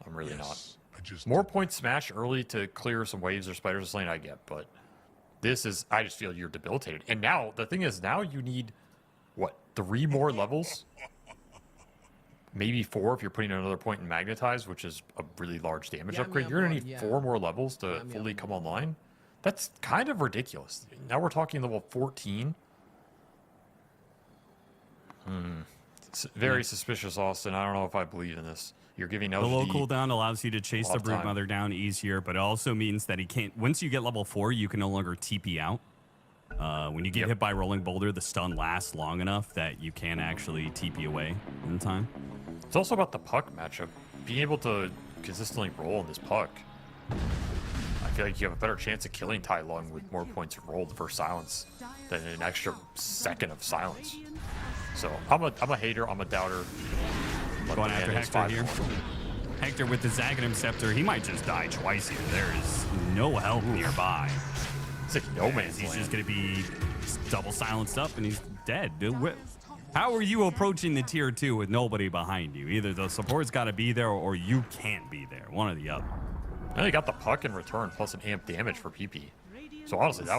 I'm really not. More point smash early to clear some waves or spiders or something I get, but this is, I just feel you're debilitated. And now, the thing is, now you need, what, 3 more levels? Maybe 4 if you're putting another point in Magnetize, which is a really large damage upgrade. You're going to need 4 more levels to fully come online. That's kind of ridiculous. Now we're talking level 14. It's very suspicious, Austin. I don't know if I believe in this. You're giving LGD The low cooldown allows you to chase the lot of time. Broodmother down easier, but it also means that he can't. Once you get level 4, you can no longer TP out. When you get hit by Rolling Boulder, the stun lasts long enough that you can actually TP away in time. It's also about the Puck matchup. Being able to consistently roll on this puck, I feel like you have a better chance of killing Tai Lung with more points rolled for silence than an extra second of silence. So I'm a hater, I'm a doubter. But Going the after man is Hector here. 5-1. Hector with the Zaghanim Scepter, he might just die twice here. There is no help nearby. It's like no man's He's land. just going to be double silenced up and he's dead. How are you approaching the tier 2 with nobody behind you? Either the support's got to be there or you can't be there. One or the other. And they got the puck in return plus an amp damage for PP. So honestly, that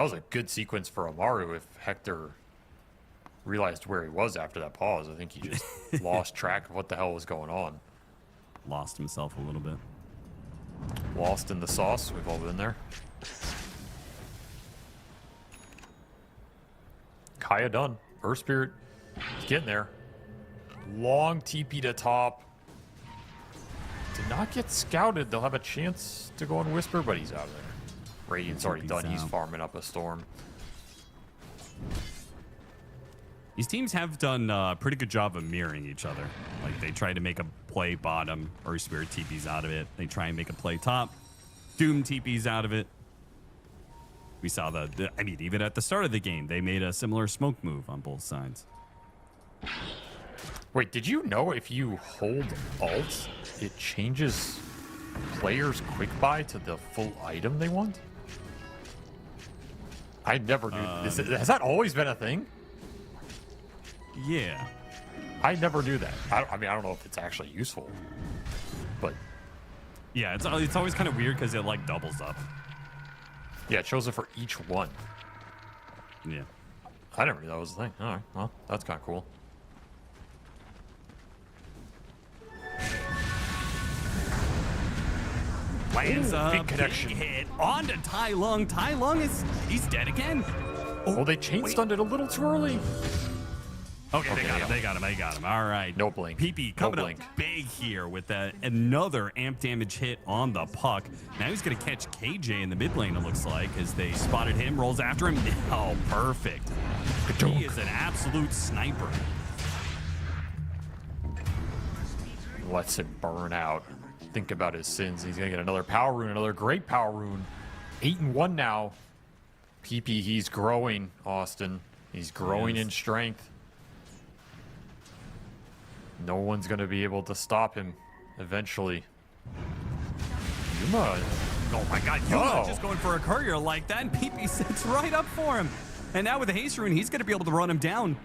was a good sequence for Amaru if Hector realized where he was after that pause. I think he just lost track of what the hell was going on. Lost himself a little bit. Lost in the sauce. We've all been there. Kaya done. Earth Spirit is getting there. Long TP to top. Did not get scouted. They'll have a chance to go on Whisper, but he's out of there. Radiant's already done. He's farming up a storm. These teams have done a pretty good job of mirroring each other. Like, they try to make a play bottom, Earth Spirit TP's out of it. They try and make a play top, Doom TP's out of it. We saw I mean, even at the start of the game, they made a similar smoke move on both sides. Wait, did you know if you hold Alt, it changes players' quick buy to the full item they want? I never knew. Has that always been a thing? Yeah. I never knew that. I mean, I don't know if it's actually useful, but Yeah, it's always kind of weird because it, like, doubles up. yeah, it shows it for each one. Yeah. I never knew that was a thing. All right, well, that's kind of cool. Lands Ooh, a big connection. hit onto Tai Lung. Tai Lung he's dead again. Oh, they chain stunned it a little too early. Okay, Okay, yeah. they got him. All right. No blink. PP No coming blink. up big here with another amp damage hit on the puck. Now he's going to catch KJ in the mid lane, it looks like, as they spotted him, rolls after him. Oh, perfect. He is an absolute sniper. Lets him burn out. Think about his sins. He's going to get another power rune, another great power rune. 8-1 now. PP, he's growing, Austin. He's growing in strength. No one's going to be able to stop him eventually. Yuma. Oh my God, Yuma Oh. just going for a courier like that, and PP sits right up for him. And now with the haste rune, he's going to be able to run him down.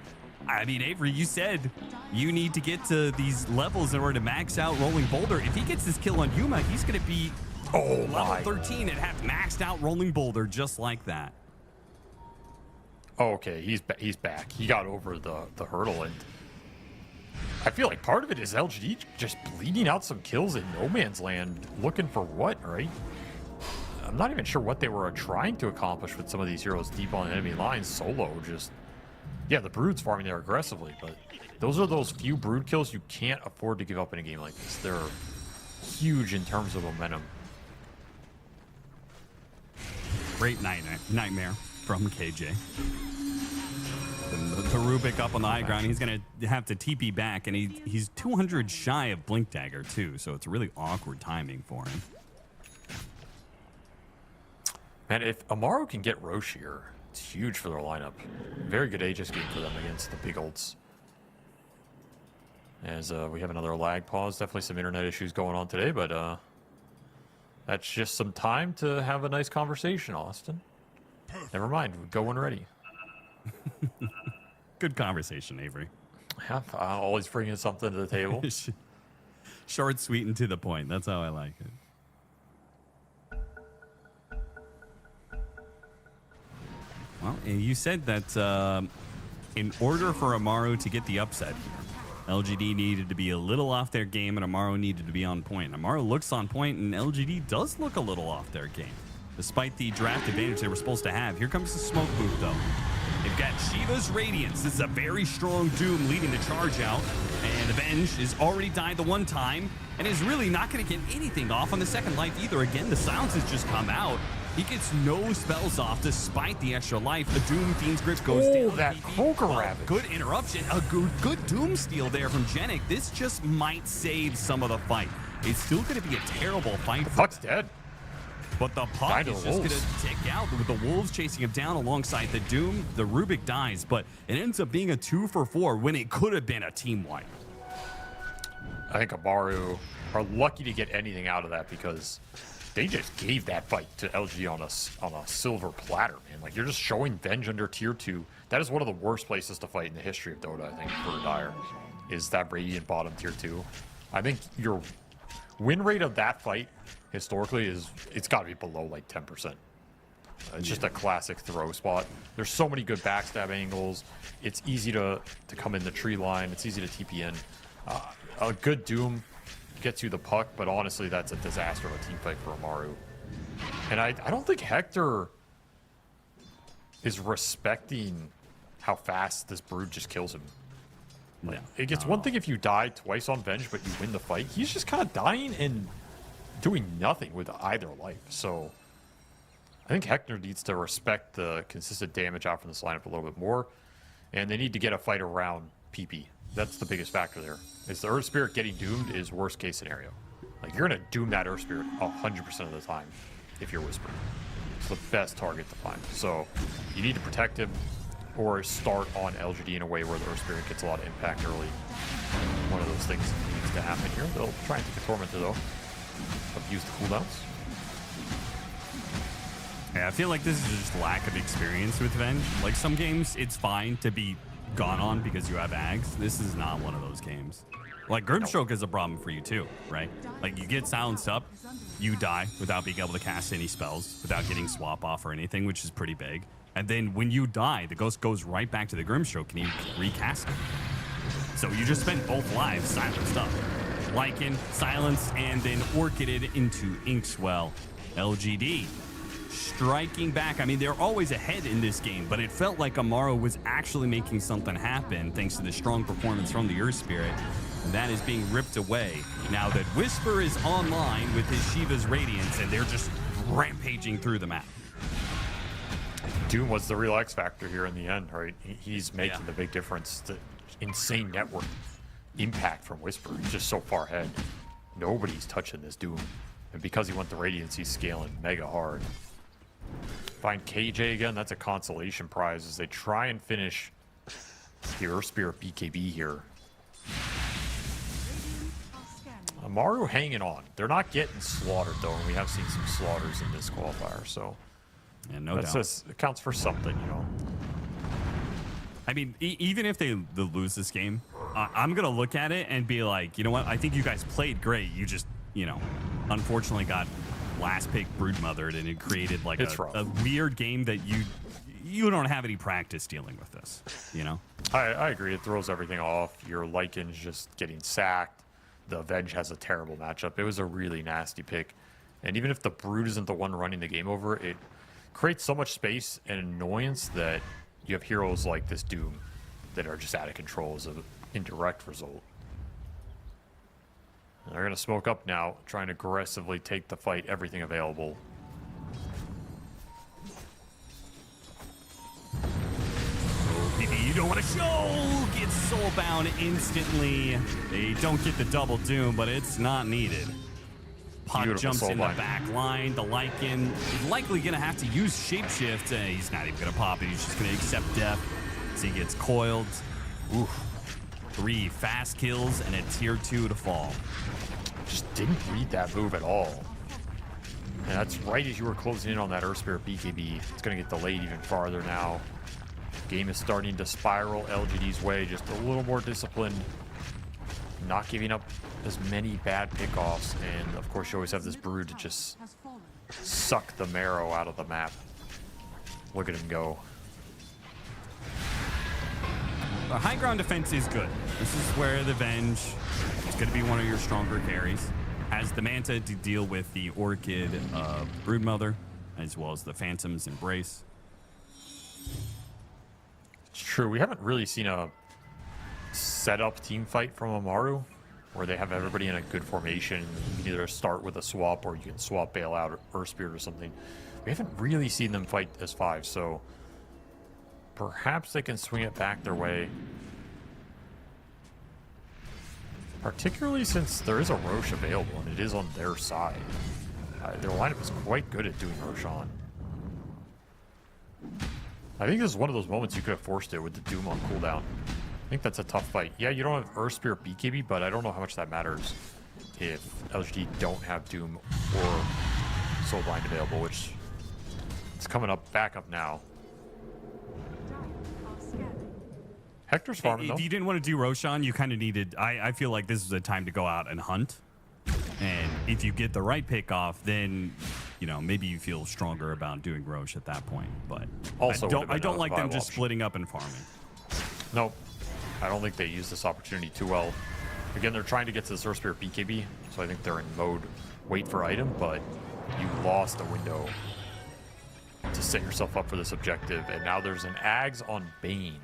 I mean, Avery, you said you need to get to these levels in order to max out Rolling Boulder. If he gets this kill on Yuma, he's going to be level my. 13 and have maxed out Rolling Boulder just like that. Oh, okay, he's back. He got over the hurdle, and I feel like part of it is LGD just bleeding out some kills in no man's land, looking for what, right? I'm not even sure what they were trying to accomplish with some of these heroes deep on enemy lines. Solo just, yeah, the Brood's farming there aggressively, but those are those few Brood kills you can't afford to give up in a game like this. They're huge in terms of momentum. Great nightmare from KJ. The Rubik up on the high ground. He's going to have to TP back, and he's 200 shy of Blink Dagger, too, so it's really awkward timing for him. Man, if Amaru can get Roche here, it's huge for their lineup. Very good Aegis game for them against the big ults. As we have another lag pause. Definitely some internet issues going on today, but that's just some time to have a nice conversation, Austin. Never mind, we go when ready. Good conversation, Avery. Yeah, I'm always bringing something to the table. Short, sweet, and to the point. That's how I like it. Well, you said that in order for Amaru to get the upset, LGD needed to be a little off their game and Amaru needed to be on point. Amaru looks on point and LGD does look a little off their game, despite the draft advantage they were supposed to have. Here comes the smoke move, though. They've got Shiva's Radiance. This is a very strong Doom leading the charge out. And Avenge has already died the one time and is really not going to get anything off on the second life either. Again, the silence has just come out. He gets no spells off despite the extra life. The Doom Fiend's Grip goes down. That Poker Rabbit. Good interruption. A good Doom steal there from Genic. This just might save some of the fight. it's still going to be a terrible fight. The puck's dead. But the puck Died to is the just going Wolves. to tick out with the Wolves chasing him down alongside the Doom. The Rubik dies, but it ends up being a 2-for-4 when it could have been a team wipe. I think Amaru are lucky to get anything out of that because they just gave that fight to LG on a silver platter, man. Like, you're just showing Venge under tier 2. That is one of the worst places to fight in the history of Dota, I think, for Dire, is that Radiant bottom tier 2. I think your win rate of that fight historically it's got to be below like 10%. It's just a classic throw spot. There's so many good backstab angles. It's easy to come in the tree line. It's easy to TP in. A good Doom gets you the puck, but honestly, that's a disaster of a team fight for Amaru. And I don't think Hector is respecting how fast this Brood just kills him. Like, it's one thing if you die twice on Venge, but you win the fight. He's just kind of dying and doing nothing with either life. So I think Hector needs to respect the consistent damage out from this lineup a little bit more. And they need to get a fight around PP. That's the biggest factor there. Is the Earth Spirit getting doomed is worst case scenario. Like, you're going to doom that Earth Spirit 100% of the time if you're Whisper. It's the best target to find. So you need to protect him or start on LGD in a way where the Earth Spirit gets a lot of impact early. One of those things needs to happen here. They'll try and take a Tormentor though. Abuse the cooldowns. Yeah, I feel like this is just lack of experience with Venge. Like, some games, it's fine to be gone on because you have Ags. This is not one of those games. Like, Grimstroke is a problem for you too, right? Like, you get silenced up, you die without being able to cast any spells, without getting swap off or anything, which is pretty big. And then when you die, the ghost goes right back to the Grimstroke and you recast it. So you just spent both lives silenced up. Lycan, silence, and then orchided into Inkswell. LGD striking back. I mean, they're always ahead in this game, but it felt like Amaru was actually making something happen thanks to the strong performance from the Earth Spirit. And that is being ripped away now that Whisper is online with his Shiva's Radiance, and they're just rampaging through the map. Doom was the real X factor here in the end, right? He's making the big difference. The insane network impact from Whisper. He's just so far ahead. Nobody's touching this Doom. And because he went the Radiance, he's scaling mega hard. Find KJ again. That's a consolation prize as they try and finish the Earth Spirit BKB here. Amaru hanging on. They're not getting slaughtered, though, and we have seen some slaughters in this qualifier, so Yeah, no doubt. it counts for something, you know. I mean, even if they lose this game, I'm going to look at it and be like, you know what? I think you guys played great. You just, unfortunately got last pick broodmothered, and it created like a weird game that you don't have any practice dealing with this, I agree. It throws everything off. Your Lycan's just getting sacked. The Venge has a terrible matchup. It was a really nasty pick. And even if the Brood isn't the one running the game over, it creates so much space and annoyance that you have heroes like this Doom that are just out of control as an indirect result. And they're going to smoke up now, trying to aggressively take the fight, everything available. You don't want to show! Gets soulbound instantly. They don't get the double doom, but it's not needed. Puck Beautiful jumps in the soulbind. back line. The Lycan is likely going to have to use Shapeshift. He's not even going to pop it. He's just going to accept death. So he gets coiled. Oof. 3 fast kills and a tier 2 to fall. Just didn't read that move at all. And that's right as you were closing in on that Earth Spirit BKB. It's going to get delayed even farther now. Game is starting to spiral LGD's way, just a little more disciplined, not giving up as many bad pickoffs, and of course you always have this Brood to just suck the marrow out of the map. Look at him go. The high ground defense is good. This is where the Venge is going to be one of your stronger carries. Has the Manta to deal with the Orchid Broodmother, as well as the Phantom's Embrace. It's true, we haven't really seen a set-up team fight from Amaru, where they have everybody in a good formation. You can either start with a swap, or you can swap Bailout or Earth Spirit or something. We haven't really seen them fight as 5, so perhaps they can swing it back their way. Particularly since there is a Roche available and it is on their side. Their lineup is quite good at doing Roshan. I think this is one of those moments you could have forced it with the Doom on cooldown. I think that's a tough fight. Yeah, you don't have Earth Spirit BKB, but I don't know how much that matters if LGD don't have Doom or Soulblind available, which it's coming up back up now. Hector's farming, though. If you didn't want to do Roshan, you kind of needed... I feel like this is a time to go out and hunt. And if you get the right pick off, then, you know, maybe you feel stronger about doing Roche at that point. But Also I don't like them viable just option. splitting up and farming. Nope. I don't think they use this opportunity too well. Again, they're trying to get to the Source Spirit BKB, so I think they're in mode wait for item, but you lost a window to set yourself up for this objective, and now there's an Ags on Bane.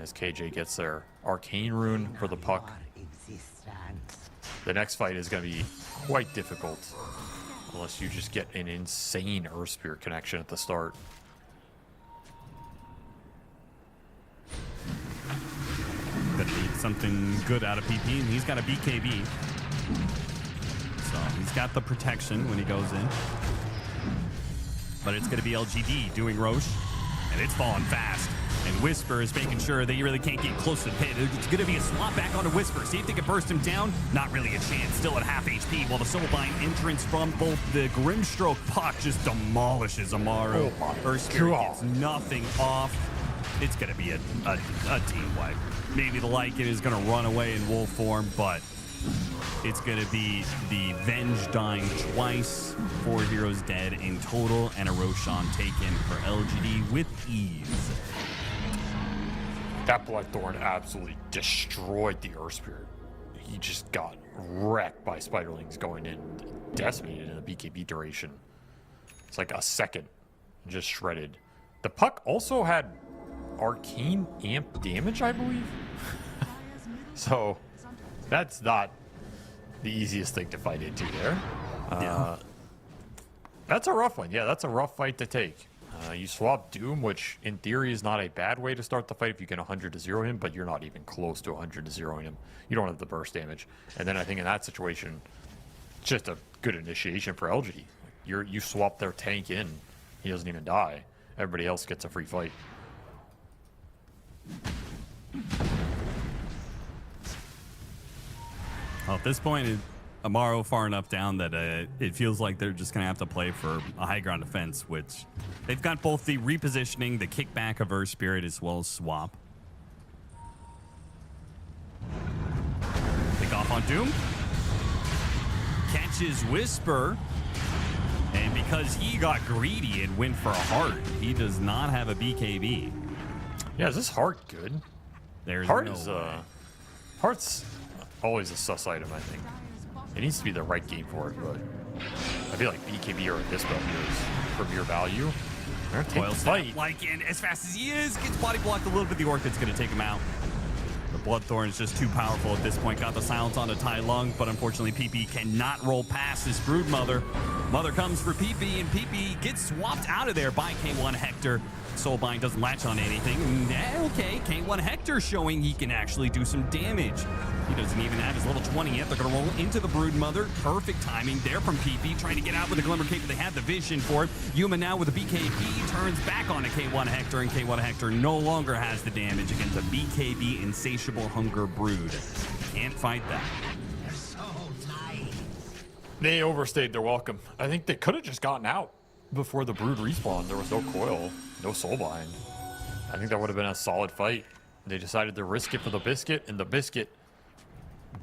As KJ gets their Arcane Rune for the puck. The next fight is going to be quite difficult, unless you just get an insane Earth Spirit connection at the start. Gonna need something good out of PP, and he's got a BKB. So he's got the protection when he goes in. But it's gonna be LGD doing Roche, and it's falling fast. And Whisper is making sure that you really can't get close to the pit. It's gonna be a swap back onto Whisper. See if they can burst him down. Not really a chance, still at half HP, while the Soulbind entrance from both the Grimstroke puck just demolishes Amaru. Earth Spirit gets nothing off. It's gonna be a team wipe. Maybe the Lycan is gonna run away in wolf form, but it's gonna be the Venge dying twice, 4 heroes dead in total, and a Roshan taken for LGD with ease. That Bloodthorn absolutely destroyed the Earth Spirit. He just got wrecked by Spiderlings going in, decimated in the BKB duration. It's like a second, just shredded. The puck also had arcane amp damage, I believe. So that's not the easiest thing to fight into there. That's a rough one. Yeah, that's a rough fight to take. You swap Doom, which in theory is not a bad way to start the fight if you get 100 to 0 him, but you're not even close to 100 to 0 him. You don't have the burst damage. And then I think in that situation, it's just a good initiation for LGD. You swap their tank in, he doesn't even die. Everybody else gets a free fight. Well, at this point, Amaro far enough down that it feels like they're just going to have to play for a high ground defense, which they've got both the repositioning, the kickback of Earth Spirit, as well as swap. Pick off on Doom. Catches Whisper. And because he got greedy and went for a heart, he does not have a BKB. Yeah, is this heart good? There's Heart no is way. Heart's always a sus item, I think. It needs to be the right game for it, but I feel like BKB or Dispo here is premier value. They're gonna take Coil the snap, fight. Lycan, as fast as he is, gets body blocked a little bit. The Orchid's going to take him out. The Bloodthorn is just too powerful at this point. Got the silence onto Tai Lung, but unfortunately PP cannot roll past his Brood Mother. Mother comes for PP, and PP gets swapped out of there by K1 Hector. Soulbind doesn't latch on anything. Okay, K1 Hector showing he can actually do some damage. He doesn't even have his level 20 yet. They're going to roll into the Brood Mother. Perfect timing there from PP, trying to get out with the Glimmer Cape, but they have the vision for it. Yuma now with the BKB turns back onto K1 Hector, and K1 Hector no longer has the damage against a BKB Insatiable Hunger Brood. Can't fight that. They overstayed their welcome. I think they could have just gotten out before the Brood respawned. There was no coil, no Soulbind. I think that would have been a solid fight. They decided to risk it for the Biscuit, and the Biscuit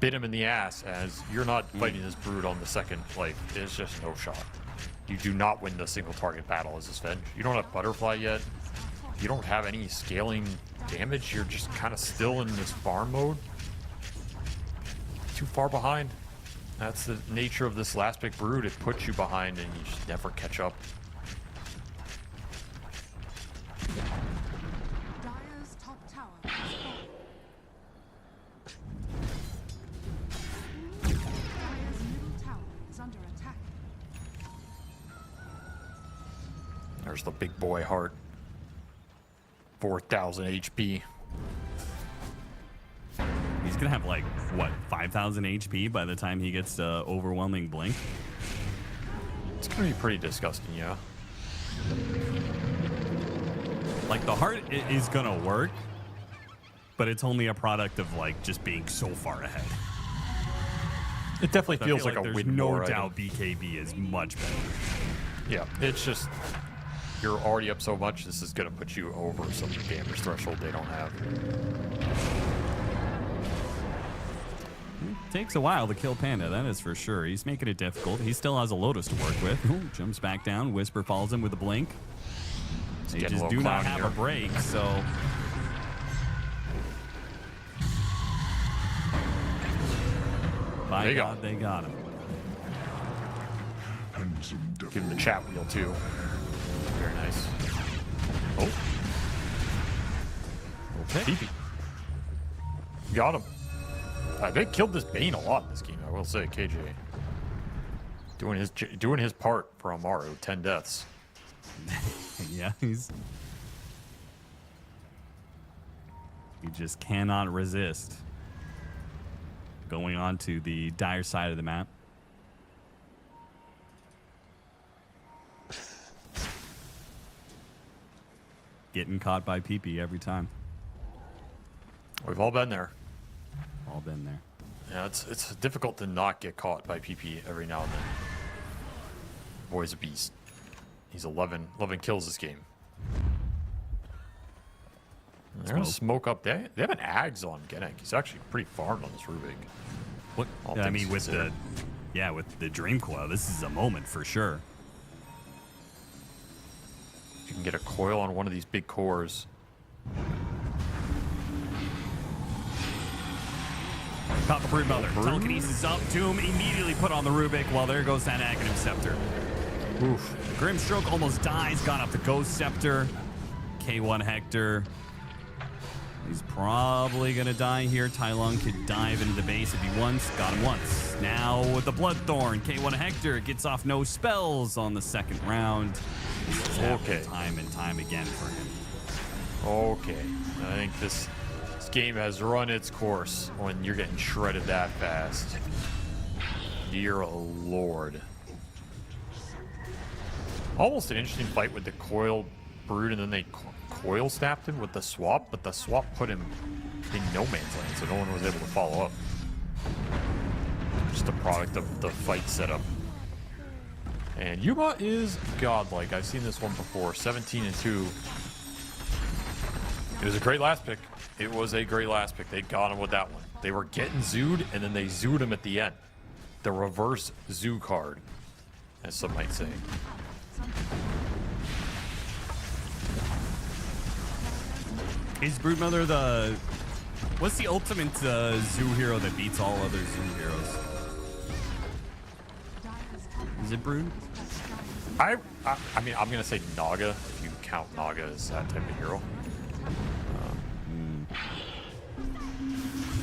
bit him in the ass as you're not fighting this Brood on the second. Like, there's just no shot. You do not win the single target battle as this Venge. You don't have Butterfly yet. You don't have any scaling damage. You're just kind of still in this farm mode. Too far behind. That's the nature of this last big Brood. It puts you behind and you just never catch up. Dire's top tower has fallen. Dire's middle tower is under attack. There's the big boy heart. 4,000 HP. He's He's gonna have like what 5,000 HP by the time he gets overwhelming blink. It's gonna be pretty disgusting, yeah. Like the heart is gonna work, but it's only a product of like just being so far ahead. It definitely I feels feel like a there's win no more doubt item. BKB is much better. Yeah, it's just you're already up so much. This is gonna put you over some damage threshold they don't have. It takes a while to kill Panda, that is for sure. He's making it difficult. He still has a Lotus to work with. Ooh, jumps back down. Whisper follows him with a blink. They getting a just little do not cloudy have here. a break, so. By They got God, they got him. Give him the chat wheel too. Very nice. Oh. Okay. TP. Got him. They killed this Bane a lot in this game, I will say, KJ. Doing his part for Amaru, 10 deaths. Yeah, he just cannot resist. Going on to the dire side of the map. Getting caught by PP every time. We've all been there. All been there. Yeah, it's difficult to not get caught by PP every now and then. Boy's a beast. He's 11 kills this game. They're gonna smoke up. They have an Ags on Genek. He's actually pretty farmed on this Rubik. What? All I things mean, with considered. with the Dream Coil, this is a moment for sure. If you can get a coil on one of these big cores. Caught the Broodmother. Brood? Telekinesis up. Doom immediately put on the Rubik. Well, there goes that Aghanim Scepter. Oof. Grimstroke almost dies. Got up the Ghost Scepter. K1 Hector. He's probably going to die here. Tai Lung could dive into the base if he wants. Got him once. Now with the Bloodthorn, K1 Hector gets off no spells on the second round. This has happened Okay. time and time again for him. Okay. I think this game has run its course when you're getting shredded that fast. Dear Lord. Almost an interesting fight with the coil brood, and then they coil snapped him with the swap, but the swap put him in no man's land, so no one was able to follow up. Just a product of the fight setup. And Yuma is godlike. I've seen this one before. 17-2. It was a great last pick. It was a great last pick. They got him with that one. They were getting zooed, and then they zooed him at the end. The reverse zoo card, as some might say. Is Broodmother the... What's the ultimate zoo hero that beats all other zoo heroes? Is it Brood? I mean, I'm going to say Naga, if you count Naga as that type of hero.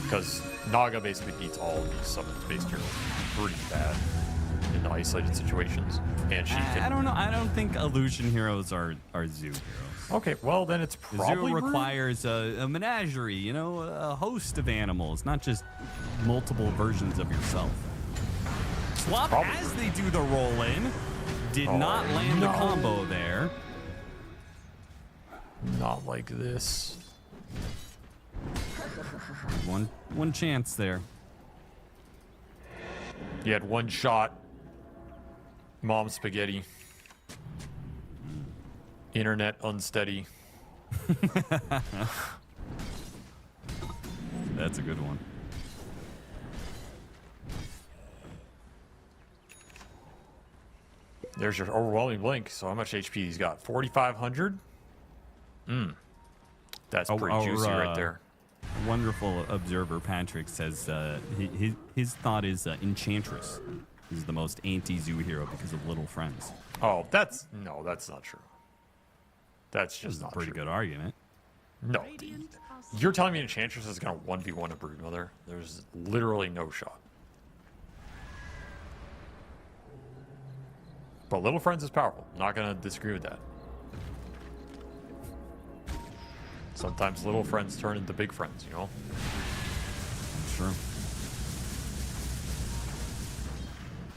Because Naga basically beats all of these summons-based heroes pretty bad in isolated situations. And she can... I don't know. I don't think illusion heroes are zoo heroes. Okay, well, then it's The probably zoo Brood. requires a menagerie, you know, a host of animals, not just multiple versions of yourself. Swap, probably as they do the roll-in, did not land the combo there. Not like this. One chance there. You had one shot. Mom spaghetti. Internet unsteady. That's a good one. There's your overwhelming blink. So how much HP he's got? 4,500? That's pretty juicy right there. Wonderful observer Patrick says his thought is Enchantress is the most anti-zoo hero because of Little Friends. Oh, that's not true. That's This just is a not pretty true. good argument. No. You're telling me Enchantress is going to 1v1 a Broodmother? There's literally no shot. But Little Friends is powerful. Not going to disagree with that. Sometimes little friends turn into big friends, you know? sure.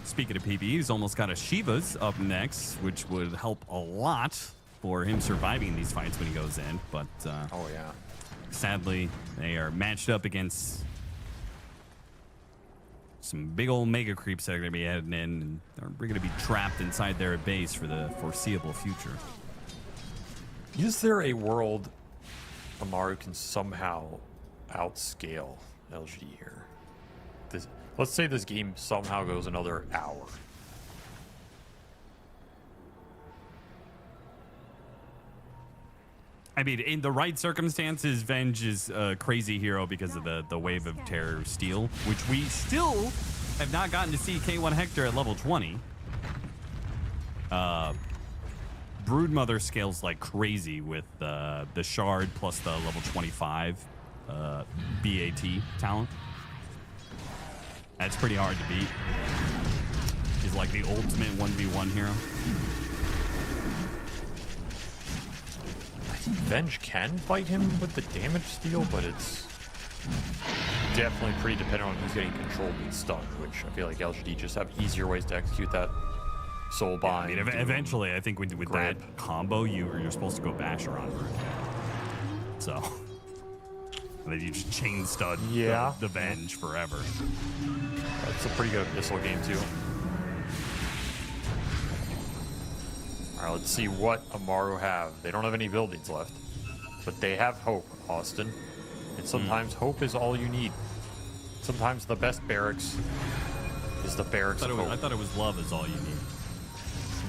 Speaking of PP, he's almost got a Shiva's up next, which would help a lot for him surviving these fights when he goes in. But Oh, yeah. sadly, they are matched up against some big old mega creeps that are going to be heading in, and they're going to be trapped inside their base for the foreseeable future. Is there a world Amaru can somehow outscale LGD here? Let's say this game somehow goes another hour. I mean, in the right circumstances, Venge is a crazy hero because of the Wave of Terror Steel, which we still have not gotten to see K1 Hector at level 20. Broodmother scales like crazy with the Shard plus the level 25 BAT talent. That's pretty hard to beat. He's like the ultimate 1v1 hero. Venge can fight him with the damage steal, but it's definitely pretty dependent on who's getting controlled and stunned, which I feel like LGD just have easier ways to execute that. Soul bind. I mean, eventually, I think with that combo, you're supposed to go Basher on her. So, and then you just chain stud the Venge forever. That's a pretty good missile game, too. All right, let's see what Amaru have. They don't have any buildings left, but they have hope, Austin. And sometimes hope is all you need. Sometimes the best barracks is the barracks of hope. I thought it was love is all you need.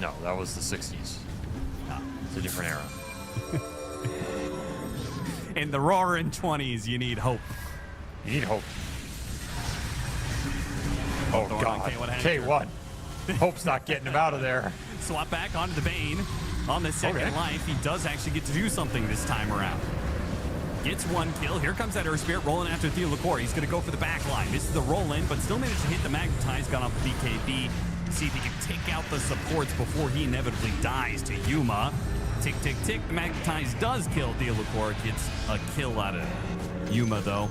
No, that was the 60s. It's a different era. In the roaring 20s, you need hope. You need hope. Oh, Thorn on God. K1. K1. Hope's not getting him out of there. Swap back onto the Bane. On the second life, he does actually get to do something this time around. Gets one kill. Here comes that Earth Spirit rolling after Theolacor. He's going to go for the back line. This is the roll-in, but still managed to hit the Magnetize. Got off the BKB. See if he can take out the supports before he inevitably dies to Yuma. Tick, tick, tick. The Magnetize does kill Theolacor. Gets a kill out of Yuma, though.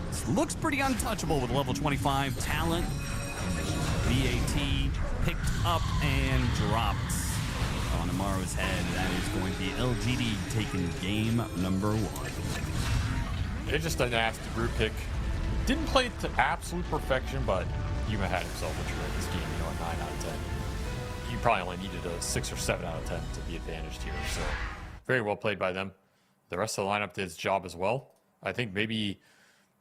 This looks pretty untouchable with level 25 talent. VAT picked up and dropped on Amaru's head. That is going to be LGD taking game number 1. It's just a nasty group pick. Didn't play it to absolute perfection, but Yuma had himself a tremendous game, a 9 out of 10. You probably only needed a 6 or 7 out of 10 to be advantaged here, so very well played by them. The rest of the lineup did its job as well. I think maybe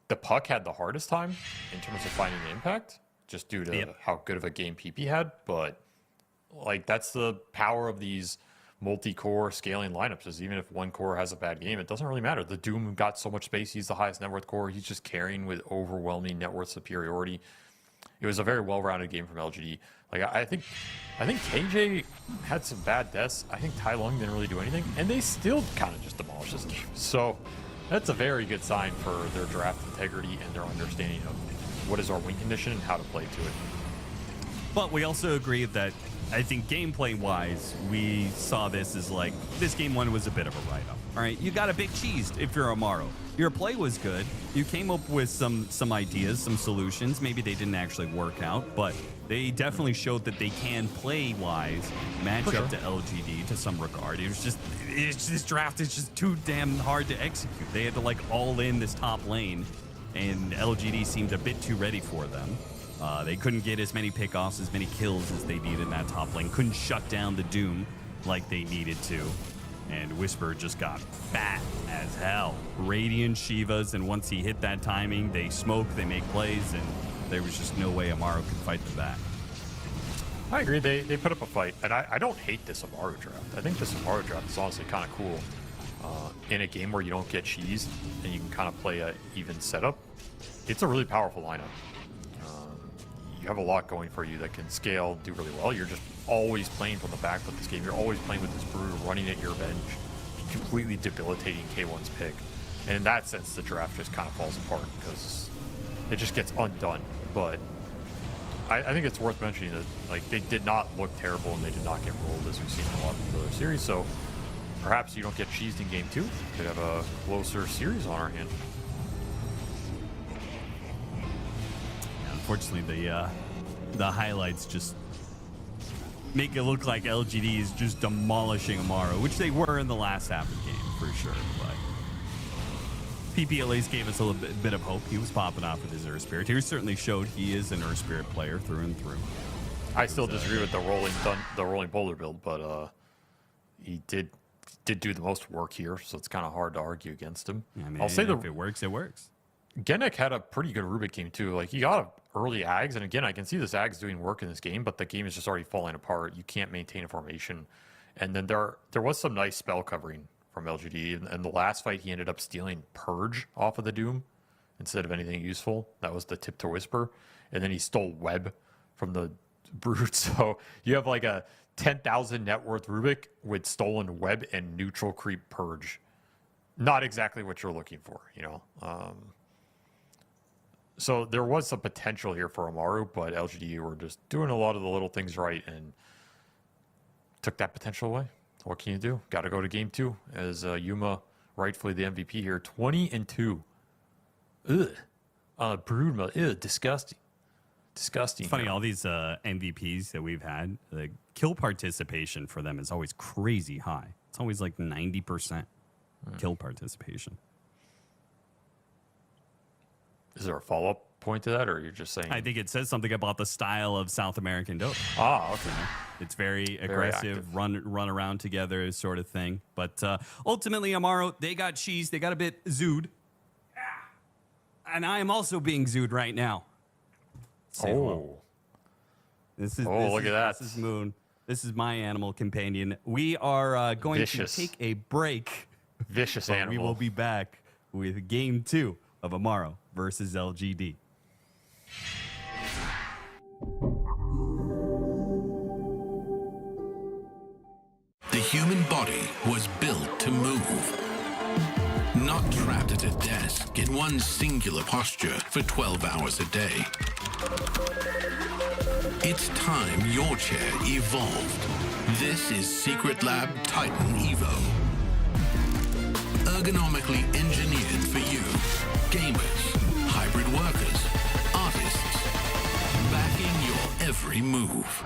the Puck had the hardest time in terms of finding the impact, just due to how good of a game PP had, but like that's the power of these multi-core scaling lineups, is even if one core has a bad game, it doesn't really matter. The Doom got so much space, he's the highest net worth core, he's just carrying with overwhelming net worth superiority. It was a very well-rounded game from LGD. Like I think KJ had some bad deaths. I think Tai Lung didn't really do anything, and they still kind of just demolished this game. So that's a very good sign for their draft integrity and their understanding of what is our win condition and how to play to it. But we also agree that I think gameplay-wise, we saw this as like, this game 1 was a bit of a write-off. All right, you got a big cheesed if you're Amaru. Your play was good. You came up with some ideas, some solutions. Maybe they didn't actually work out, but they definitely showed that they can play-wise match up to LGD to some regard. This draft is just too damn hard to execute. They had to like all in this top lane, and LGD seemed a bit too ready for them. They couldn't get as many pickoffs, as many kills as they needed in that top lane. Couldn't shut down the Doom like they needed to. And Whisper just got fat as hell. Radiant Shivas, and once he hit that timing, they smoke, they make plays, and there was just no way Amaru could fight them back. I agree. They put up a fight, and I don't hate this Amaru draft. I think this Amaru draft is honestly kind of cool. In a game where you don't get cheesed and you can kind of play an even setup, it's a really powerful lineup. You have a lot going for you that can scale, do really well. You're just always playing from the back with this game. You're always playing with this Brood, running at your bench, completely debilitating K1's pick. And in that sense, the draft just kind of falls apart because it just gets undone. But I think it's worth mentioning that like they did not look terrible and they did not get rolled as we've seen in a lot of the other series. So perhaps you don't get cheesed in game 2. Could have a closer series on our hand. unfortunately, the highlights just make it look like LGD is just demolishing Amaro, which they were in the last half of the game for sure. But PP at least gave us a little bit of hope. He was popping off with his Earth Spirit. He certainly showed he is an Earth Spirit player through and through. I still disagree with the rolling polar build, but he did do the most work here, so it's kind of hard to argue against him. I mean, I'll say if it works, it works. Genek had a pretty good Rubik team too. Like he got early Ags, and again, I can see this Ags doing work in this game, but the game is just already falling apart. You can't maintain a formation, and then there was some nice spell covering from LGD. And the last fight, he ended up stealing Purge off of the Doom instead of anything useful. That was the Tip to Whisper, and then he stole Web from the Brute. So you have like a 10,000 net worth Rubik with stolen Web and neutral creep Purge. Not exactly what you're looking for, you know. So there was some potential here for Amaru, but LGD were just doing a lot of the little things right and took that potential away. What can you do? Got to go to game 2 as Yuma, rightfully the MVP here, 20-2. Ugh. Brood, ew, disgusting. Disgusting. It's funny, all these MVPs that we've had, the kill participation for them is always crazy high. It's always like 90% kill participation. Is there a follow-up point to that, or you're just saying? I think it says something about the style of South American Dota. Ah, okay. It's very aggressive, active. run around together sort of thing. But ultimately, Amaro, they got cheesed. They got a bit zooed. And I am also being zooed right now. Say hello. This is Look at that. This is Moon. This is my animal companion. We are going Vicious. to take a break. Vicious But animal. we will be back with game 2 of Amaro versus LGD. The human body was built to move. Not trapped at a desk in one singular posture for 12 hours a day. It's time your chair evolved. This is Secret Lab Titan Evo. Ergonomically engineered for you. Gamers, hybrid workers, artists. Backing your every move.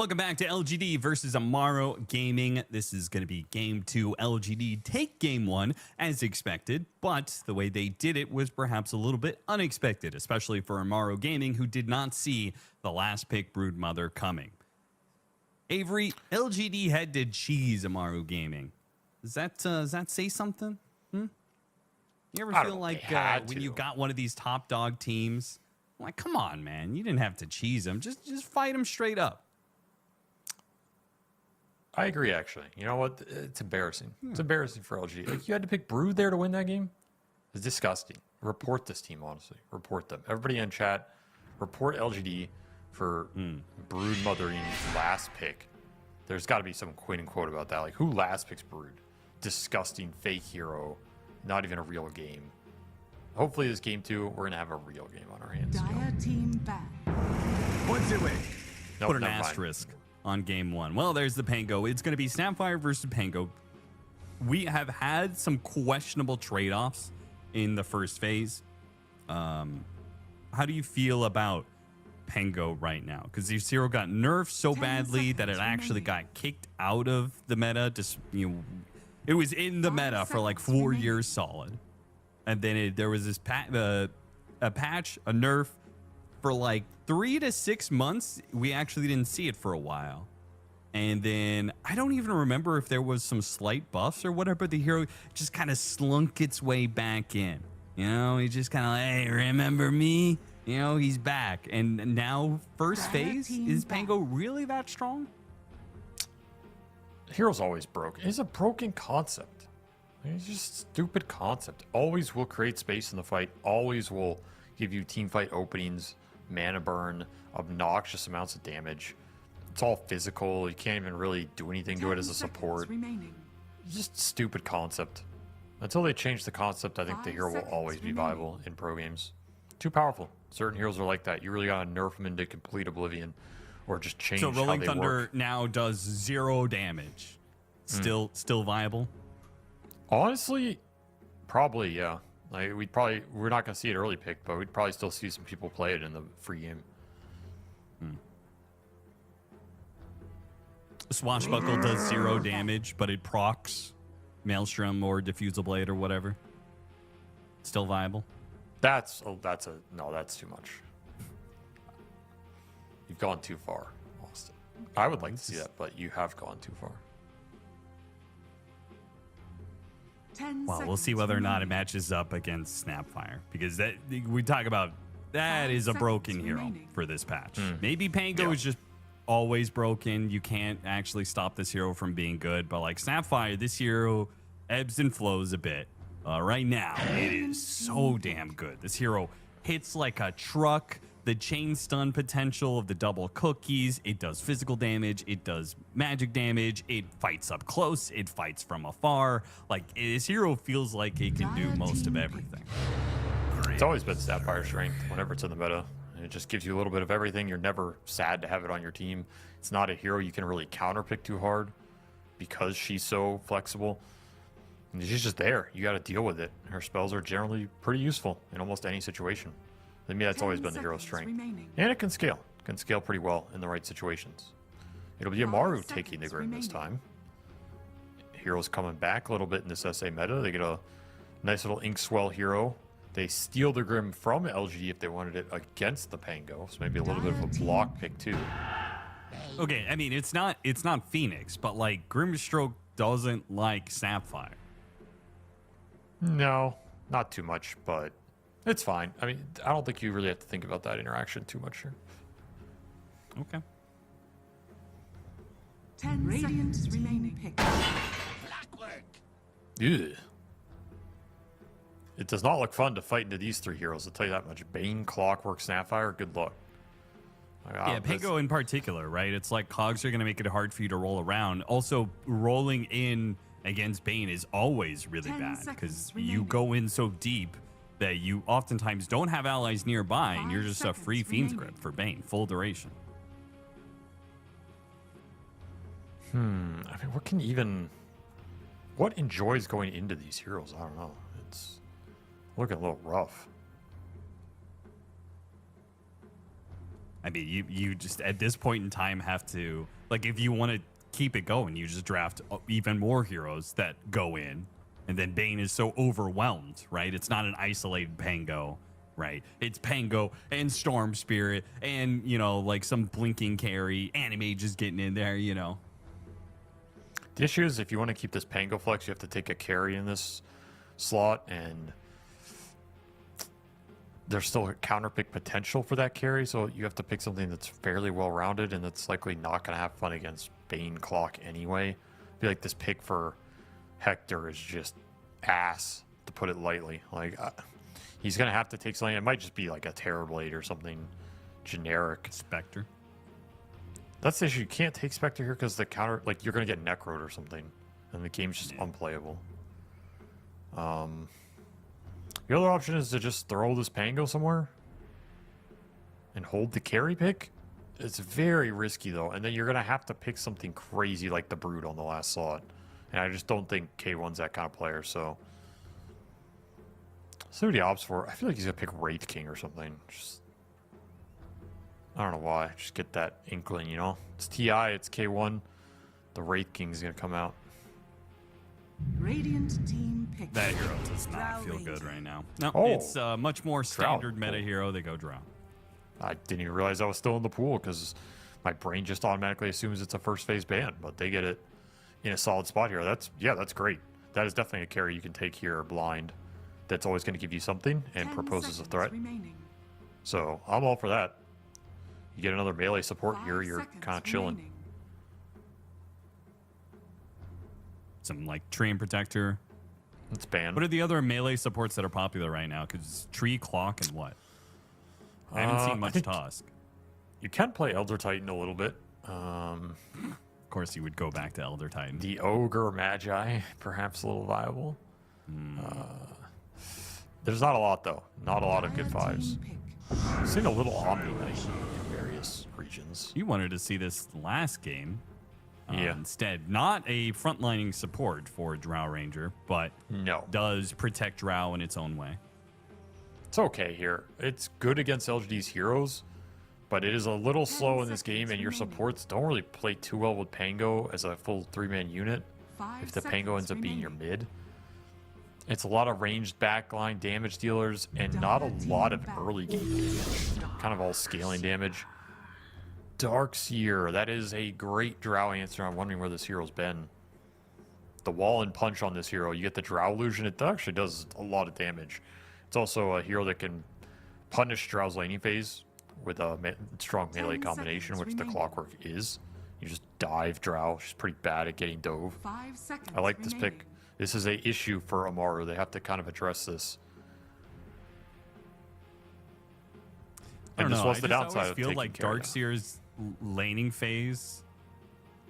Welcome back to LGD versus Amaro Gaming. This is going to be game 2. LGD take game 1 as expected, but the way they did it was perhaps a little bit unexpected, especially for Amaro Gaming, who did not see the last pick Broodmother coming. Avery, LGD had to cheese Amaro Gaming. Does that say something? You ever I feel don't like think they had when to. you got one of these top dog teams, like, come on, man, you didn't have to cheese them. Just fight them straight up. I agree, actually. You know what? It's embarrassing. It's embarrassing for LG. Like, you had to pick Brood there to win that game? It's disgusting. Report this team, honestly. Report them. Everybody in chat, report LGD for Brood mothering last pick. There's got to be some quote unquote about that. Like, who last picks Brood? Disgusting fake hero. Not even a real game. Hopefully this game 2, we're going to have a real game on our hands. Dire team back. What's it with? Nope, Put an never mind. asterisk on game 1. Well, there's the Pango. It's going to be Snapfire versus Pango. We have had some questionable trade-offs in the first phase. How do you feel about Pango right now? Because the Zero got nerfed so 10 badly that it seconds actually remaining. got kicked out of the meta. Just, it was in the 5 meta for like 4 seconds remaining. years solid, and then there was this a patch, a nerf for like 3 to 6 months. We actually didn't see it for a while. And then I don't even remember if there was some slight buffs or whatever. The hero just kind of slunk its way back in. He just kind of like, hey, remember me? He's back. And now first Dire phase, team is back. Pango really that strong? Hero's always broken. It's a broken concept. It's just stupid concept. Always will create space in the fight. Always will give you team fight openings, mana burn, obnoxious amounts of damage. It's all physical. You can't even really do anything to it 10 as a seconds support. remaining. It's just stupid concept. Until they change the concept, I think the 5 hero will seconds always be remaining. viable in pro games. Too powerful. Certain heroes are like that. You really gotta nerf them into complete oblivion, or just change So how Rolling they Thunder work. now does 0 damage. Still viable? Honestly, probably, yeah. Like we're not gonna see it early pick, but we'd probably still see some people play it in the free game. Swashbuckle does 0 damage, but it procs Maelstrom or Diffusal Blade or whatever. Still viable? That's too much. You've gone too far, Austin. I would like to see that, but you have gone too far. 10 Well, we'll see seconds whether or not it remaining. matches up against Snapfire, because that we talk about that 5 is a broken seconds hero remaining. for this patch. Maybe Pango Yeah. is just always broken. You can't actually stop this hero from being good, but like Snapfire, this hero ebbs and flows a bit. Right now, it is so damn good. This hero hits like a truck. The chain stun potential of the double cookies. It does physical damage. It does magic damage. It fights up close. It fights from afar. Like, this hero feels like it can do most of everything. It's always been Sapphire strength whenever it's in the meta. It just gives you a little bit of everything. You're never sad to have it on your team. It's not a hero you can really counterpick too hard because she's so flexible. And she's just there. You got to deal with it. Her spells are generally pretty useful in almost any situation. I mean, that's 10 always been the hero's seconds strength. remaining. And it can scale. Can scale pretty well in the right situations. It'll be 5 Amaru taking the seconds Grim this remaining. time. Heroes coming back a little bit in this SA meta. They get a nice little Inkswell hero. They steal the Grim from LG if they wanted it against the Pango. So maybe a little bit of a block pick too. Okay, I mean, it's not Phoenix, but like Grimstroke doesn't like Sapphire. No, not too much, but it's fine. I mean, I don't think you really have to think about that interaction too much here. Okay. 10 seconds remaining. Pick. Ew. It does not look fun to fight into these three heroes, I'll tell you that much. Bane, Clockwork, Snapfire, good luck. Yeah, Pango in particular, right? It's like cogs are going to make it hard for you to roll around. Also, rolling in against Bane is always really 10 bad seconds because you remaining. go in so deep that you oftentimes don't have allies nearby, and you're 5 just a free seconds Fiend's remaining. Grip for Bane, full duration. I mean, what enjoys going into these heroes? I don't know. It's looking a little rough. I mean, you just at this point in time have to, like, if you want to keep it going, you just draft even more heroes that go in, and then Bane is so overwhelmed, right? It's not an isolated Pango, right? It's Pango and Storm Spirit and, you know, like some blinking carry, Anime just getting in there, you know. The issue is if you want to keep this Pango flex, you have to take a carry in this slot, and there's still a counter pick potential for that carry, so you have to pick something that's fairly well rounded and that's likely not going to have fun against Bane Clock anyway. I feel like this pick for Hector is just ass, to put it lightly. Like, he's going to have to take something. It might just be like a Terrorblade or something generic. Spectre. That's the issue. You can't take Spectre here because the counter, like, you're going to get Necroed or something, and the game's just unplayable. The other option is to just throw this Pango somewhere and hold the carry pick. It's very risky, though, and then you're going to have to pick something crazy like the Brood on the last slot. And I just don't think K1's that kind of player, so... See what he opts for. I feel like he's going to pick Wraith King or something. Just... I don't know why. Just get that inkling, you know? It's TI, it's K1. The Wraith King's going to come out. Radiant team pick. That hero does not feel good right now. No, Oh, it's much more standard meta hero. They go Drow. I didn't even realize I was still in the pool because my brain just automatically assumes it's a first phase ban, but they get it in a solid spot here. That's great. That is definitely a carry you can take here blind. That's always going to give you something and proposes a threat. Remaining. So I'm all for that. You get another melee support here, you're kind of chilling. Remaining. Some like Tree and Protector. It's banned. What are the other melee supports that are popular right now? Because Tree, Clock, and what? I haven't seen much Tusk. You can play Elder Titan a little bit. Of course, you would go back to Elder Titan. The Ogre Magi, perhaps a little viable. There's not a lot, though. Not a lot of good fives. Team pick. I've seen a little Omni Knight in various regions. You wanted to see this last game. Yeah. Instead, not a frontlining support for Drow Ranger, but No. does protect Drow in its own way. It's okay here. It's good against LGD's heroes, but it is a little slow in this game, and your supports don't really play too well with Pango as a full 3-man unit. 5 If the Pango ends up being your remaining. mid. It's a lot of ranged backline damage dealers and not a lot of early game damage. Kind of all scaling damage. Darkseer, that is a great Drow answer. I'm wondering where this hero's been. The wall and punch on this hero, you get the Drow illusion. It actually does a lot of damage. It's also a hero that can punish Drow's laning phase with a strong melee 10 combination, seconds which the remaining. Clockwork is. You just dive Drow. She's pretty bad at getting dove. 5 seconds. I like this remaining. pick. This is a issue for Amaru. They have to kind of address this. I And don't this know. was I the just downside always of feel taking like carry. Darkseer's laning phase,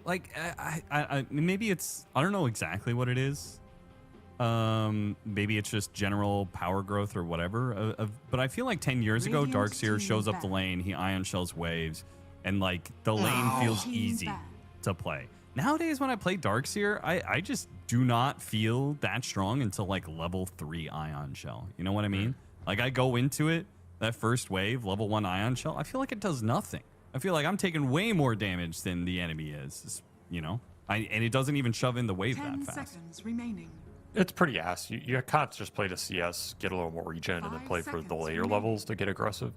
like I maybe it's, I don't know exactly what it is. Maybe it's just general power growth or whatever. But I feel like 10 years ago, Radiant Darkseer team shows up the back. lane, he ion shells waves, and like the lane feels Team easy back. to play. Nowadays, when I play Darkseer, I just do not feel that strong until like level 3 ion shell. You know what I mean? Like I go into it, that first wave, level 1 ion shell, I feel like it does nothing. I feel like I'm taking way more damage than the enemy is, you know? And it doesn't even shove in the wave 10 that fast. seconds remaining. It's pretty ass. You kind of just play to CS, get a little more regen, and then 5 play for the seconds later remaining. levels to get aggressive.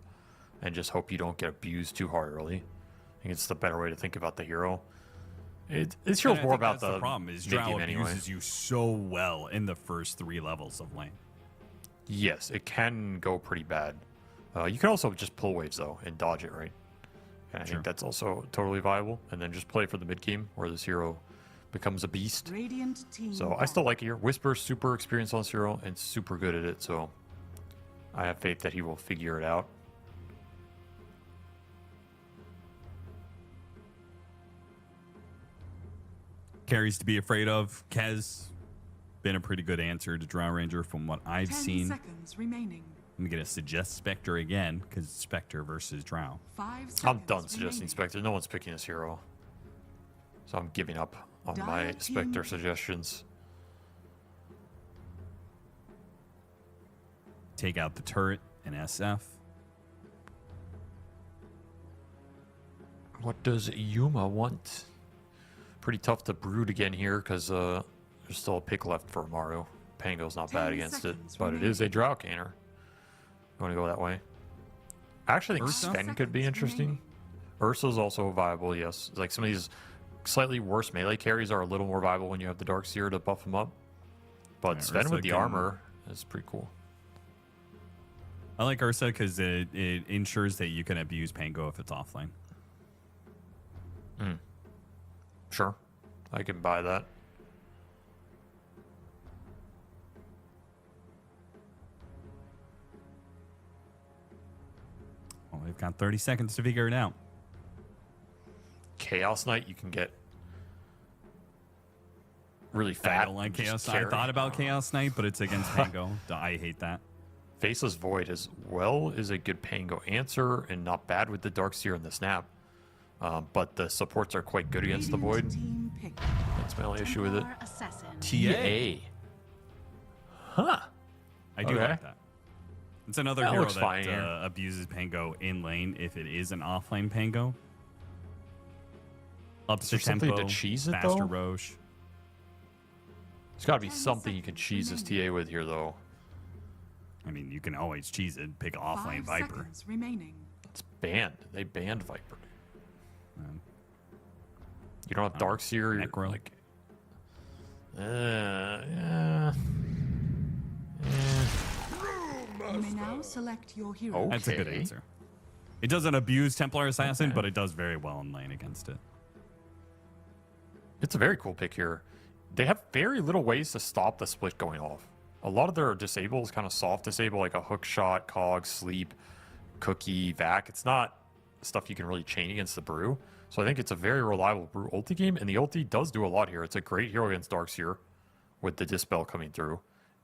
And just hope you don't get abused too hard early. I think it's the better way to think about the hero. This And hero's I more think about that's the problem is mid Drow game anyway. abuses you so well in the first 3 levels of lane. Yes, it can go pretty bad. You can also just pull waves, though, and dodge it, right? And I Sure. think that's also totally viable. And then just play for the mid game where this hero becomes a beast. Radiant team. So I back. still like it here. Whisper's super experienced on this hero and super good at it, so I have faith that he will figure it out. Carries to be afraid of. Kez, been a pretty good answer to Drow Ranger from what I've 10 seen. seconds remaining. I'm going to suggest Spectre again because Spectre versus Drow. 5 seconds. I'm done suggesting remaining. Spectre. No one's picking this hero. So I'm giving up on Dire my team Spectre pick. suggestions. Take out the turret and SF. What does Yuma want? Pretty tough to brood again here because there's still a pick left for Mario. Pango's not bad against it, but it is a Drow Canner. You want to go that way? I actually think Ursa? Sven could be interesting. Ursa's also viable, yes. Like some of these slightly worse melee carries are a little more viable when you have the Darkseer to buff them up. But Yeah, Sven Ursa with the can- armor is pretty cool. I like Ursa because it ensures that you can abuse Pango if it's offline. Sure, I can buy that. Well, we've got 30 seconds to figure it out. Chaos Knight, you can get really I fat. don't like and just Chaos Knight. I carry. thought about Chaos Knight, but it's against Pango. I hate that. Faceless Void as well is a good Pango answer and not bad with the Darkseer and the Snap. But the supports are quite good against the Void. Team pick. That's my only issue with it. Templar Assassin. TA. Huh. I do Okay. like that. It's another That hero looks that fine here. abuses Pango in lane if it is an offline Pango. Ups Is the there something tempo, to cheese it, faster though? Roche. There's got to be something you can cheese this TA with here, though. I mean, you can always cheese it, pick offlane 5 Viper. seconds remaining. It's banned. They banned Viper. Um, You don't have Darkseer. You're Necro. like, yeah. You may now select your hero. Oh. That's a good Okay. answer. It doesn't abuse Templar Assassin, but it does very well in lane against it. It's a very cool pick here. They have very little ways to stop the split going off. A lot of their disable is kind of soft disable, like a hook shot, cog, sleep, cookie, vac. It's not stuff you can really chain against the brew. So I think it's a very reliable brew ulti game, and the ulti does do a lot here. It's a great hero against Darkseer with the Dispel coming through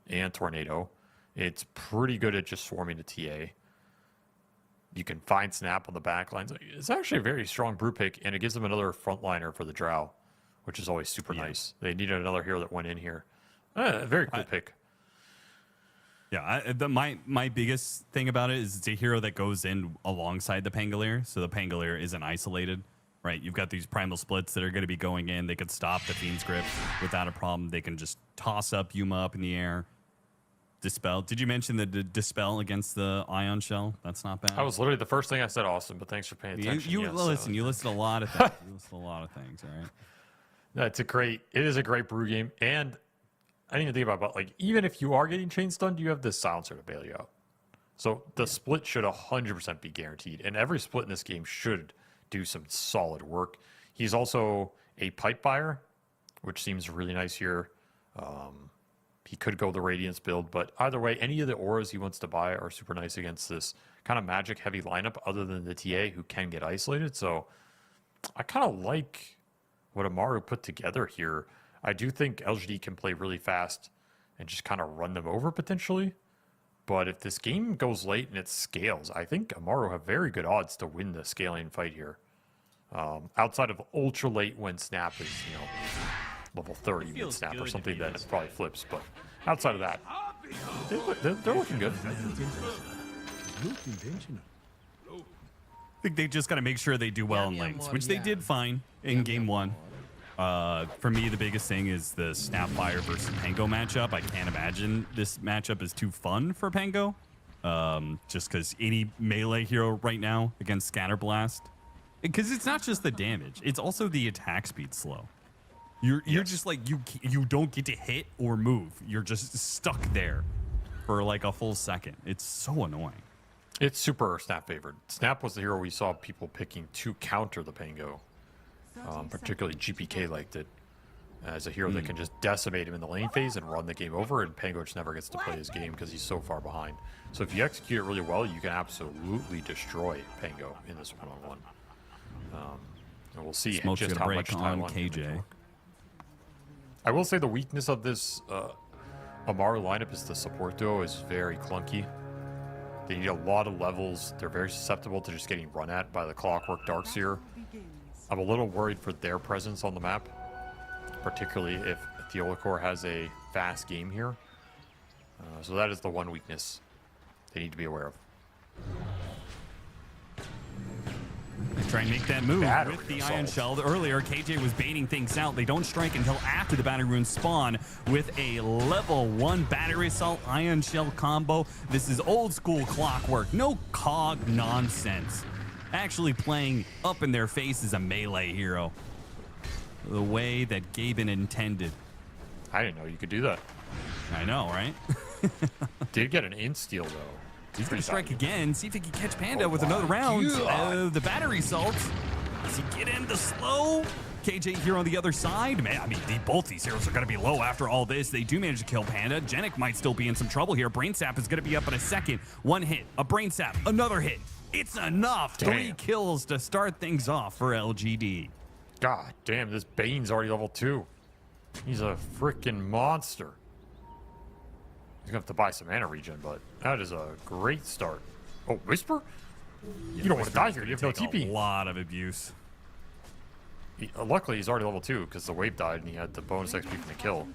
and Tornado. It's pretty good at just swarming the TA. You can find Snap on the back lines. It's actually a very strong brew pick, and it gives them another frontliner for the Drow, which is always super nice. They needed another hero that went in here. Very cool pick. Yeah, my biggest thing about it is it's a hero that goes in alongside the Pangolier, so the Pangolier isn't isolated, right? You've got these primal splits that are going to be going in. They could stop the Fiend's Grip without a problem. They can just toss up Yuma up in the air. Dispel. Did you mention the Dispel against the Ion Shell? That's not bad. That was literally the first thing I said, Austin, but thanks for paying attention. You Yes, listen. You listed a lot of things. You listed a lot of things. All right. it is a great brew game, and I didn't even think about, but like, even if you are getting chain stunned, you have this silencer to bail you out. So the split should 100% be guaranteed, and every split in this game should do some solid work. He's also a pipe buyer, which seems really nice here. He could go the Radiance build, but either way, any of the auras he wants to buy are super nice against this kind of magic heavy lineup, other than the TA who can get isolated. So I kind of like what Amaru put together here. I do think LGD can play really fast and just kind of run them over potentially. But if this game goes late and it scales, I think Amaru have very good odds to win the scaling fight here. Outside of ultra late when Snap is, level 30 mid Snap or something, then it probably flips. But outside of that, they're looking good. I think they just got to make sure they do well in lanes, which they did fine in game one. For me, the biggest thing is the Snapfire versus Pango matchup. I can't imagine this matchup is too fun for Pango. Just because any melee hero right now against Scatterblast, because it's not just the damage, it's also the attack speed slow. You're just like, you don't get to hit or move. You're just stuck there for like a full second. It's so annoying. It's super Snap favored. Snap was the hero we saw people picking to counter the Pango. Particularly GPK liked it as a hero that can just decimate him in the lane phase and run the game over, and Pango just never gets to play his game because he's so far behind. So if you execute it really well, you can absolutely destroy Pango in this one-on-one. And we'll see Smoke's just gonna how break much on time KJ. I will say the weakness of this Amaru lineup is the support duo is very clunky. They need a lot of levels. They're very susceptible to just getting run at by the Clockwork Darkseer. I'm a little worried for their presence on the map, particularly if Theolacor has a fast game here. So that is the one weakness they need to be aware of. Try and make that move Battery with the assault. Iron Shell. Earlier, KJ was baiting things out. They don't strike until after the Battery Runes spawn with a level 1 Battery Assault Iron Shell combo. This is old school Clockwork. No cog nonsense. Actually playing up in their face as a melee hero. The way that Gaben intended. I didn't know you could do that. I know, right? Did get an in-steal, though. He's going Pretty to strike solid. again. See if he can catch Panda Oh with my another round. God. The battery assault. Does he get in the slow? KJ here on the other side. Man, I mean, both these heroes are going to be low after all this. They do manage to kill Panda. Genic might still be in some trouble here. Brain Sap is going to be up in a second. One hit, a Brain Sap, another hit. It's enough. Damn. 3 kills to start things off for LGD. God damn, this Bane's already level 2. He's a freaking monster. He's gonna have to buy some mana regen, but that is a great start. Oh, Whisper? You don't want to die here. You have no Take TP. a lot of abuse. Luckily, he's already level 2 because the wave died and he had the bonus XP from the kill. Tower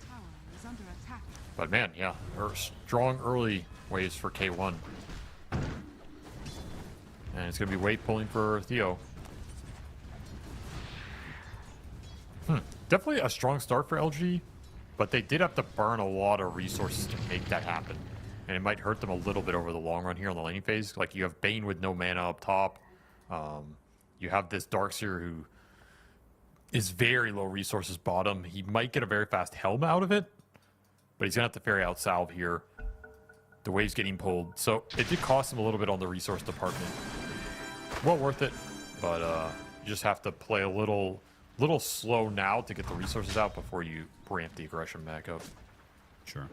is under attack. But man, yeah, strong early waves for K1. And it's going to be wave pulling for Theo. Definitely a strong start for LG, but they did have to burn a lot of resources to make that happen. And it might hurt them a little bit over the long run here on the laning phase. Like, you have Bane with no mana up top. You have this Darkseer who is very low resources bottom. He might get a very fast Helm out of it, but he's going to have to ferry out Salve here. The wave's getting pulled. So it did cost him a little bit on the resource department. Well worth it, but you just have to play a little slow now to get the resources out before you ramp the aggression back up. Sure.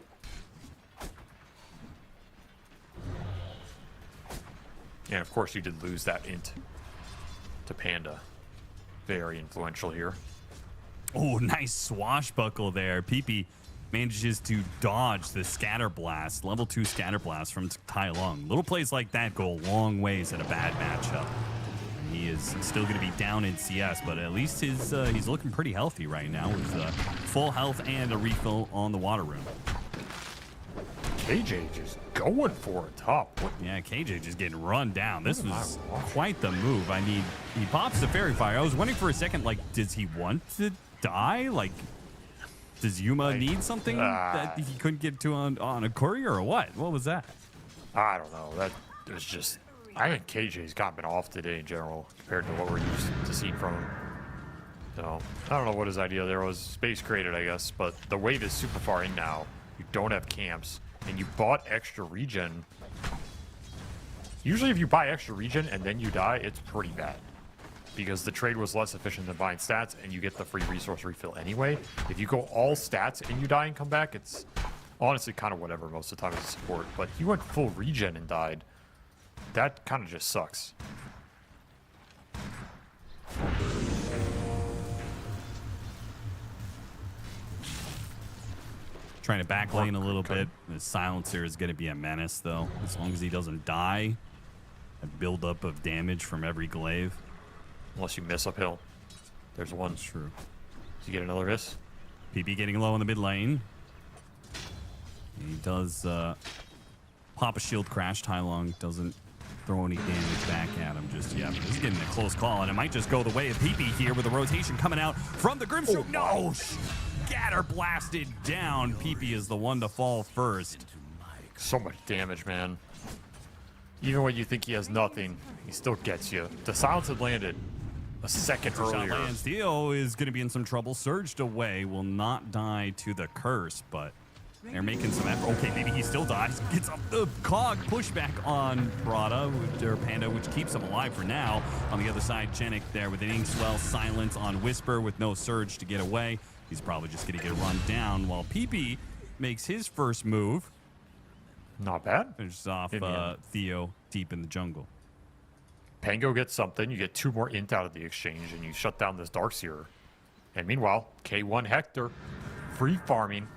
And of course you did lose that int to Panda. Very influential here. Oh, nice swashbuckle there. PP manages to dodge the scatter blast, level 2 scatter blast from Tai Lung. Little plays like that go a long ways in a bad matchup. And he is still going to be down in CS, but at least he's looking pretty healthy right now with full health and a refill on the water room. KJ just going for it top. What? Yeah, KJ just getting run down. This What am I was watching? quite the move. I mean, he pops the fairy fire. I was wondering for a second, like, does he want to die? Like, does Yuma need something that he couldn't get to on a courier or what? What was that? I don't know. That was just... I think KJ's kind of been off today in general compared to what we're used to seeing from him. So, I don't know what his idea there was. Space created, I guess, but the wave is super far in now. You don't have camps, and you bought extra regen. Usually if you buy extra regen and then you die, it's pretty bad. Because the trade was less efficient than buying stats, and you get the free resource refill anyway. If you go all stats and you die and come back, it's honestly kind of whatever most of the time as a support. But he went full regen and died. That kind of just sucks. Trying to back lane a little bit. The silencer is going to be a menace, though. As long as he doesn't die. A buildup of damage from every glaive. Unless you miss uphill. There's one. That's true. Does he get another miss? PP getting low in the mid lane. He does pop a shield crash. Tai Lung doesn't throw any damage back at him just yet. But this is getting a close call, and it might just go the way of PP here with a rotation coming out from the Grimstroke. No! Scatter blasted down. PP is the one to fall first. So much damage, man. Even when you think he has nothing, he still gets you. The silence had landed a second Shot earlier. lands. Theo is going to be in some trouble. Surged away. Will not die to the curse, but they're making some effort. Okay, maybe he still dies. Gets up the cog pushback on Brada, or Panda, which keeps him alive for now. On the other side, Genic there with an Inkswell silence on Whisper with no Surge to get away. He's probably just going to get run down while PP makes his first move. Not bad. Finishes off In the end. Theo deep in the jungle. Pango gets something. You get 2 more int out of the exchange, and you shut down this Darkseer. And meanwhile, K1 Hector, free farming.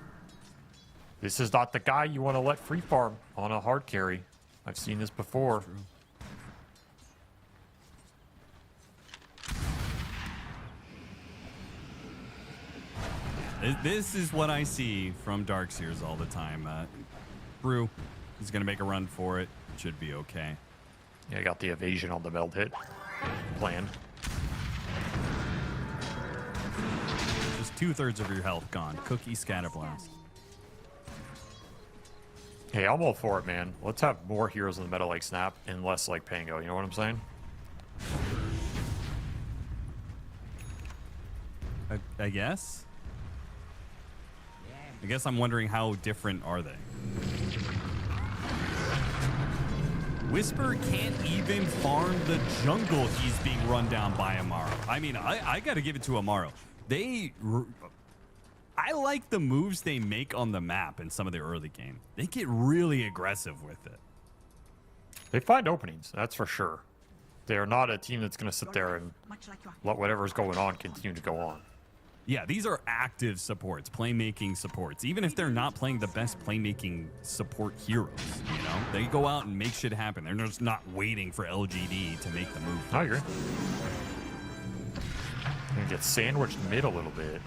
This is not the guy you want to let free farm on a hard carry. I've seen this before. This is what I see from Darkseers all the time. Brew is going to make a run for it. Should be okay. Yeah, I got the evasion on the meld hit. Planned. 2/3 of your health gone. Cookie Scatterblast. Hey, I'm all for it, man. Let's have more heroes in the meta like Snap and less like Pango. You know what I'm saying? I guess. I guess I'm wondering how different are they? Whisper can't even farm the jungle. He's being run down by Amaro. I mean, I got to give it to Amaro. I like the moves they make on the map in some of the early game. They get really aggressive with it. They find openings, that's for sure. They are not a team that's going to sit there and let whatever's going on continue to go on. Yeah, these are active supports, playmaking supports. Even if they're not playing the best playmaking support heroes, you know? They go out and make shit happen. They're just not waiting for LGD to make the move. I agree. Gonna get sandwiched mid a little bit.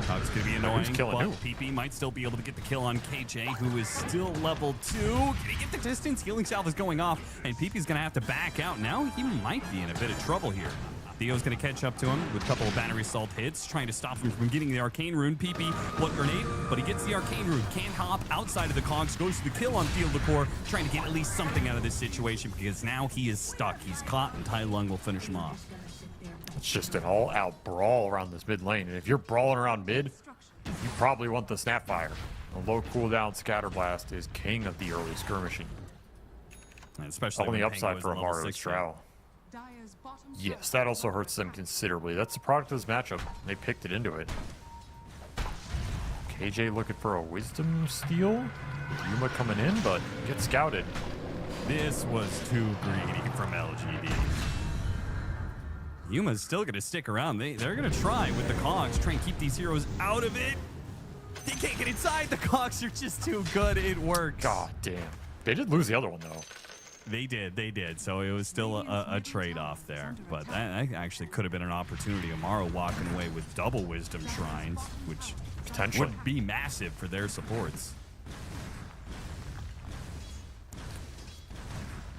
It's going to be annoying, killing but PP might still be able to get the kill on KJ, who is still level 2. Can he get the distance? Healing salve is going off, and PP's going to have to back out. Now he might be in a bit of trouble here. Theo's going to catch up to him with a couple of battery assault hits, trying to stop him from getting the arcane rune. PP, blood grenade, but he gets the arcane rune. Can't hop outside of the cogs, goes to the kill on Field of Core, trying to get at least something out of this situation because now he is stuck. He's caught, and Tai Lung will finish him off. It's just an all-out brawl around this mid lane. And if you're brawling around mid, you probably want the Snapfire. A low cooldown Scatterblast is king of the early skirmishing. And especially Only when upside Pango for is level Amaro 6 Stroud. Yes, that also hurts them considerably. That's the product of this matchup. They picked it into it. KJ looking for a wisdom steal. Yuma coming in, but gets scouted. This was too greedy from LGD. Yuma's still going to stick around. They're going to try with the cogs, try and keep these heroes out of it. They can't get inside. The cogs are just too good. It works. God damn. They did lose the other one, though. They did. So it was still a trade-off there. But that actually could have been an opportunity. Amaro walking away with double wisdom shrines, which potentially would be massive for their supports.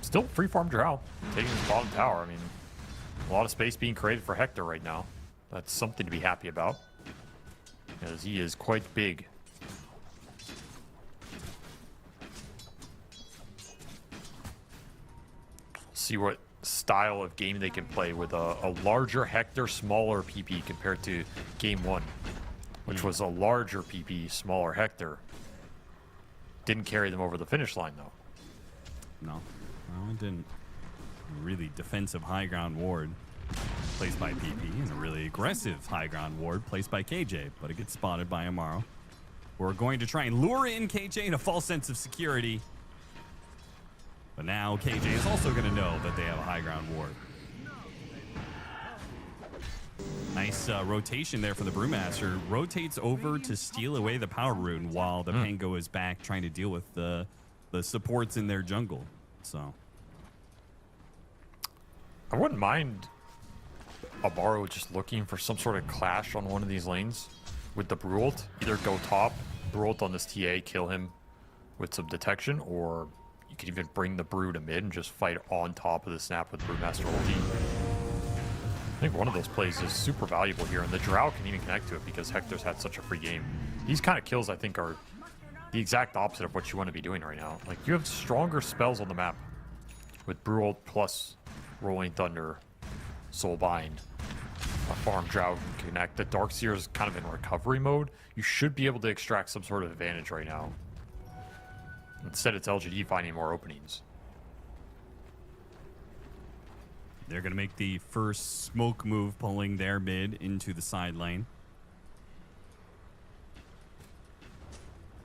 Still free farm Drow, taking his bottom tower. I mean, a lot of space being created for Hector right now. That's something to be happy about, because he is quite big. See what style of game they can play with a larger Hector, smaller PP compared to game 1, which was a larger PP, smaller Hector. Didn't carry them over the finish line, though. No, it didn't. Really defensive high ground ward placed by PP, and a really aggressive high ground ward placed by KJ, but it gets spotted by Amaro. We're going to try and lure in KJ in a false sense of security. But now KJ is also going to know that they have a high ground ward. Nice rotation there for the Brewmaster. Rotates over to steal away the power rune while the Pango is back trying to deal with the supports in their jungle. So I wouldn't mind Amaro just looking for some sort of clash on one of these lanes with the Brewalt. Either go top, Brewalt on this TA, kill him with some detection, or you could even bring the Brew to mid and just fight on top of the Snap with Brewmaster ulti. I think one of those plays is super valuable here, and the Drow can even connect to it because Hector's had such a free game. These kind of kills, I think, are the exact opposite of what you want to be doing right now. Like, you have stronger spells on the map with Brewalt plus Rolling Thunder, Soulbind, a farm Drow can connect. The Darkseer is kind of in recovery mode. You should be able to extract some sort of advantage right now. Instead, it's LGD finding more openings. they're going to make the first smoke move, pulling their mid into the side lane.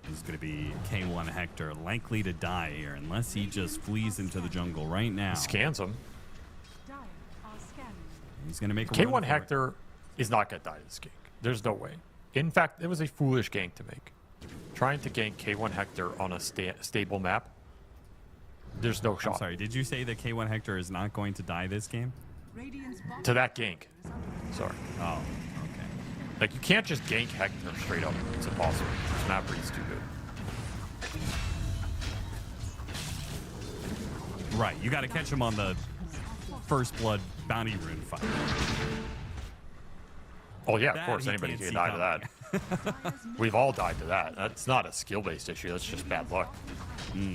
This is going to be K1 Hector, likely to die here unless he just flees into the jungle right now. He scans him. He's going to make a K1 run for Hector it. is not going to die to this gank. There's no way. In fact, it was a foolish gank to make. Trying to gank K1 Hector on a stable map, there's no shot. I'm sorry, did you say that K1 Hector is not going to die this game? To that gank. Sorry. Oh, okay. Like, you can't just gank Hector straight up. It's impossible. This map reads too good. Right, you got to catch him on the first blood bounty rune fight. Oh yeah, of That course, he anybody can't can see die to that. We've all died to that. That's not a skill-based issue. That's just bad luck. I see.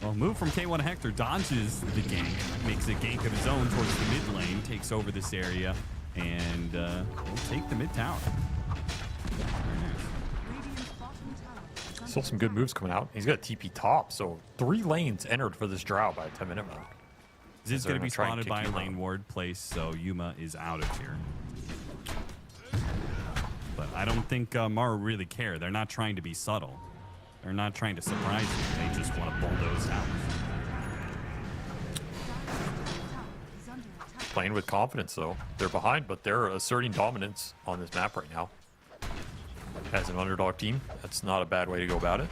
Well, move from K1 Hector dodges the gank, makes a gank of his own towards the mid lane, takes over this area, and will take the mid tower. Very nice. Still some good moves coming out. He's got a TP top, so 3 lanes entered for this drow by a 10-minute mark. This is They're going to be try and spotted kick by a Yuma. lane ward place, so Yuma is out of here. But I don't think Maru really care. They're not trying to be subtle. They're not trying to surprise you. They just want to bulldoze towers. Playing with confidence, though. They're behind, but they're asserting dominance on this map right now. As an underdog team, that's not a bad way to go about it.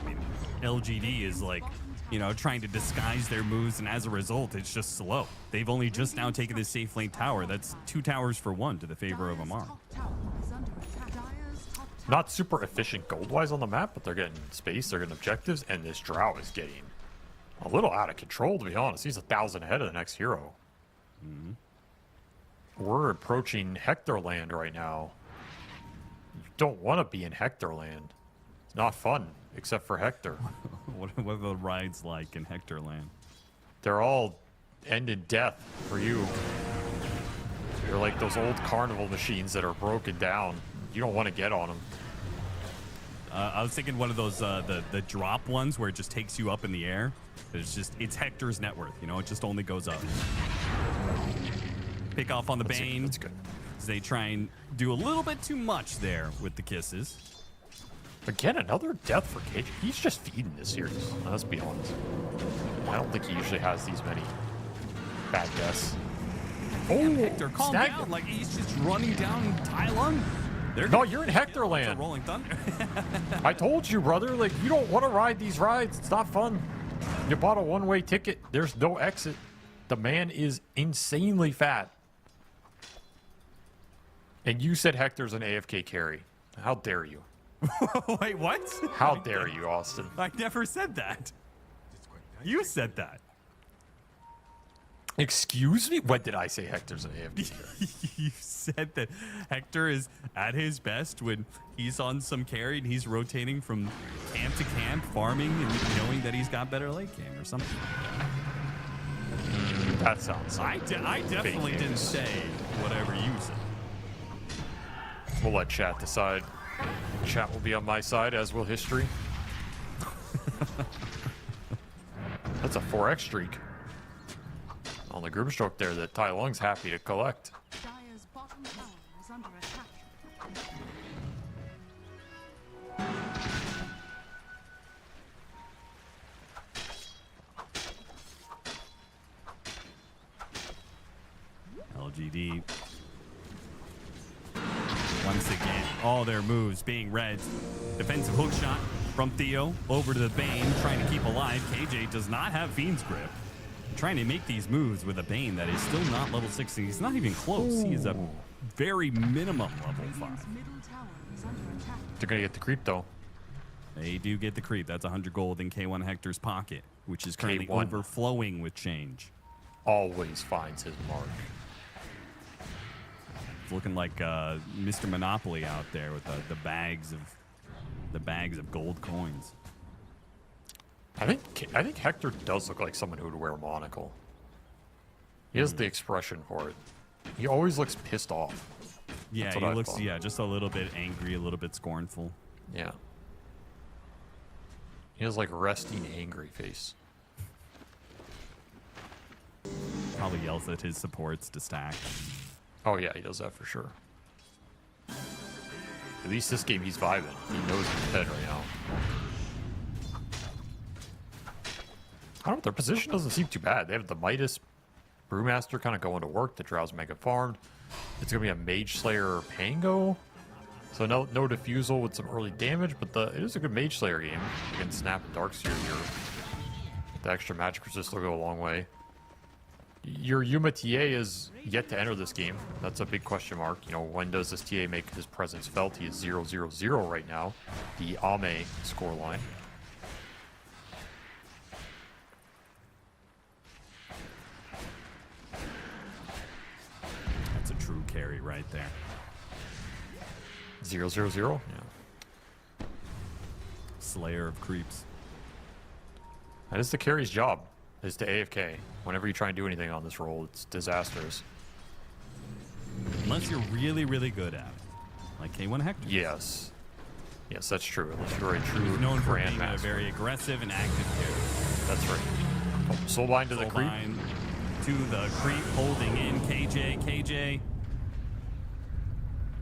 I mean, LGD is like, you know, trying to disguise their moves, and as a result, it's just slow. They've only just now taken this safe lane tower. That's 2 towers for 1 to the favor of Amar. Not super efficient gold-wise on the map, but they're getting space, they're getting objectives, and this drow is getting a little out of control, to be honest. He's 1,000 ahead of the next hero. We're approaching Hector land right now. You don't want to be in Hector land. It's not fun, except for Hector. What are the rides like in Hector land? They're all end in death for you. They're like those old carnival machines that are broken down. You don't want to get on them. I was thinking one of those the drop ones where it just takes you up in the air. It's Hector's net worth. You know, it just only goes up. Pick off on the Bane. That's good. As they try and do a little bit too much there with the kisses. Again, another death for KJ. He's just feeding this series. Let's be honest. I don't think he usually has these many bad deaths. Damn, Hector, calm snagged down. him. Like he's just running down Tai Lung. No, you're in Hector It's a land. Rolling Thunder. I told you, brother. Like, you don't want to ride these rides. It's not fun. You bought a one-way ticket. There's no exit. The man is insanely fat. And you said Hector's an AFK carry. How dare you? Wait, what? How dare you, Austin? I never said that. You said that. Excuse me? When did I say Hector's an AFK carry? You said that Hector is at his best when he's on some carry and he's rotating from camp to camp, farming and knowing that he's got better late game or something. That sounds I definitely didn't say whatever you said. We'll let chat decide. Chat will be on my side, as will history. That's a 4x streak on the group stroke there that Tai Lung's happy to collect. Dire's bottom tower is under attack. LGD. Once again, all their moves being read. Defensive hook shot from Theo over to the Bane, trying to keep alive. KJ does not have Fiend's Grip. Trying to make these moves with a Bane that is still not level 60. He's not even close. He is a very minimum level 5. Radiant's middle tower is under attack. They're gonna get the creep though. They do get the creep. That's 100 gold in K1 Hector's pocket, which is currently K1. overflowing with change. Always finds his mark. It's looking like Mr. Monopoly out there with the bags of gold coins. I think Hector does look like someone who would wear a monocle. He has the expression for it. He always looks pissed off. Yeah, That's he what I looks thought. just a little bit angry, a little bit scornful. Yeah. He has like resting angry face. Probably yells at his supports to stack. Oh yeah, he does that for sure. At least this game he's vibing. He knows he's dead right now. I don't know, their position doesn't seem too bad. They have the Midas Brewmaster kind of going to work. The Drow's mega farmed. It's going to be a Mage Slayer Pango. So no defusal with some early damage, but it is a good Mage Slayer game. You can snap and Darkseer here. The extra magic resist will go a long way. Your Yuma TA is yet to enter this game. That's a big question mark. You know, when does this TA make his presence felt? He is 0-0-0 right now. The Ame scoreline. carry right there. 0-0-0. Yeah. Slayer of creeps. That is the carry's job, is to AFK. Whenever you try and do anything on this role, it's disastrous. Unless you're really, really good at it. Like K1 Hector. Yes. Yes, that's true. Unless you're a true He's known for being a grandmaster. very aggressive and active character. That's right. Oh, soul line to the creep. Line to the creep, holding in KJ.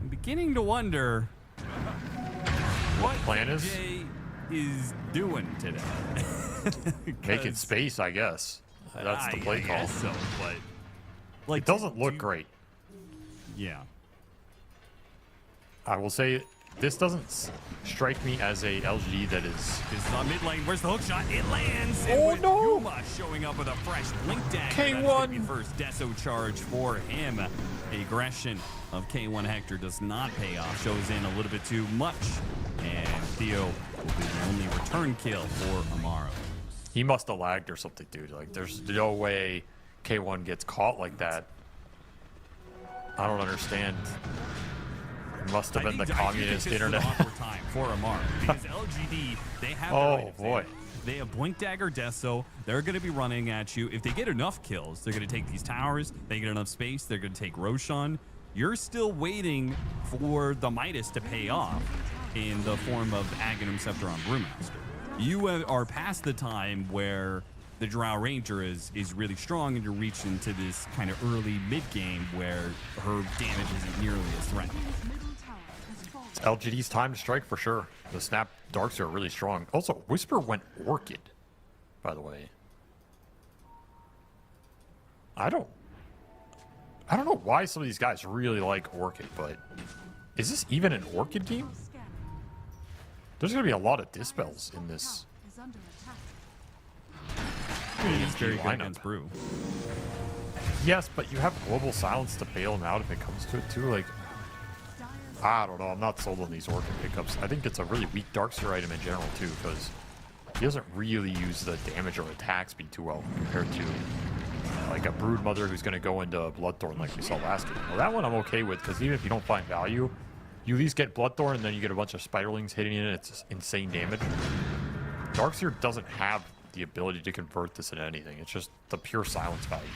I'm beginning to wonder what plan is? KJ is doing today. Making space, I guess. That's the play I call. guess so, but like It doesn't look great. Yeah. I will say this doesn't strike me as a LGD that is. This is on mid lane. Where's the hook shot? It lands. Oh, with no. Yuma showing up with a fresh blink dagger. K1. That's gonna be first Deso charge for him. The aggression of K1 Hector does not pay off. Shows in a little bit too much. And Theo will be the only return kill for Amaro. He must have lagged or something, dude. Like, there's no way K1 gets caught like that. I don't understand. It must have been the communist internet. Time for Amaro because LGD, they have. Oh, their boy. advantage. They have Blink Dagger Deso. They're going to be running at you. If they get enough kills, they're going to take these towers. They get enough space. They're going to take Roshan. You're still waiting for the Midas to pay off in the form of Aghanim Scepter on Brewmaster. You are past the time where the Drow Ranger is really strong and you're reaching to this kind of early mid game where her damage isn't nearly as threatening. It's LGD's time to strike for sure. The snap darks are really strong. Also, Whisper went Orchid, by the way. I don't know why some of these guys really like Orchid, but is this even an Orchid game? There's going to be a lot of dispels in this. He's very good lineup. against Brew. Yes, but you have Global Silence to bail him out if it comes to it too. Like, I don't know. I'm not sold on these Orchid pickups. I think it's a really weak Darkseer item in general too, because he doesn't really use the damage or attack speed too well compared to like a Broodmother who's going to go into Bloodthorn like we saw last game. Well, that one I'm okay with, because even if you don't find value, you at least get Bloodthorn and then you get a bunch of Spiderlings hitting it. It's insane damage. Darkseer doesn't have the ability to convert this into anything. It's just the pure silence value.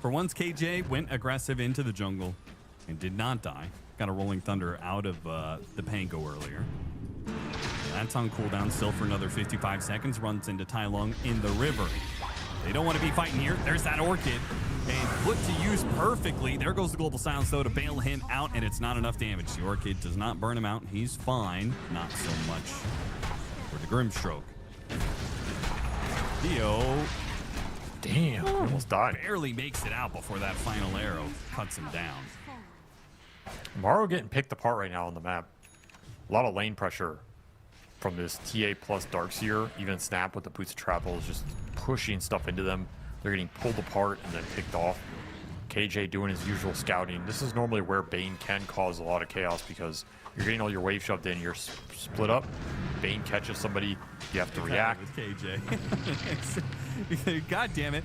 For once, KJ went aggressive into the jungle and did not die. Got a Rolling Thunder out of the Pango earlier. That's on cooldown still for another 55 seconds. Runs into Tai Lung in the river. They don't want to be fighting here. There's that Orchid. And put to use perfectly. There goes the Global Silence, though, to bail him out, and it's not enough damage. The Orchid does not burn him out. He's fine. Not so much for the Grimstroke. Theo Damn, he almost died. barely makes it out before that final arrow cuts him down. Morrow getting picked apart right now on the map. A lot of lane pressure from this TA plus Darkseer. Even Snap with the Boots of Travel is just pushing stuff into them. They're getting pulled apart and then picked off. KJ doing his usual scouting. This is normally where Bane can cause a lot of chaos because you're getting all your wave shoved in, you're split up. Bane catches somebody, you have to react. With KJ. God damn it.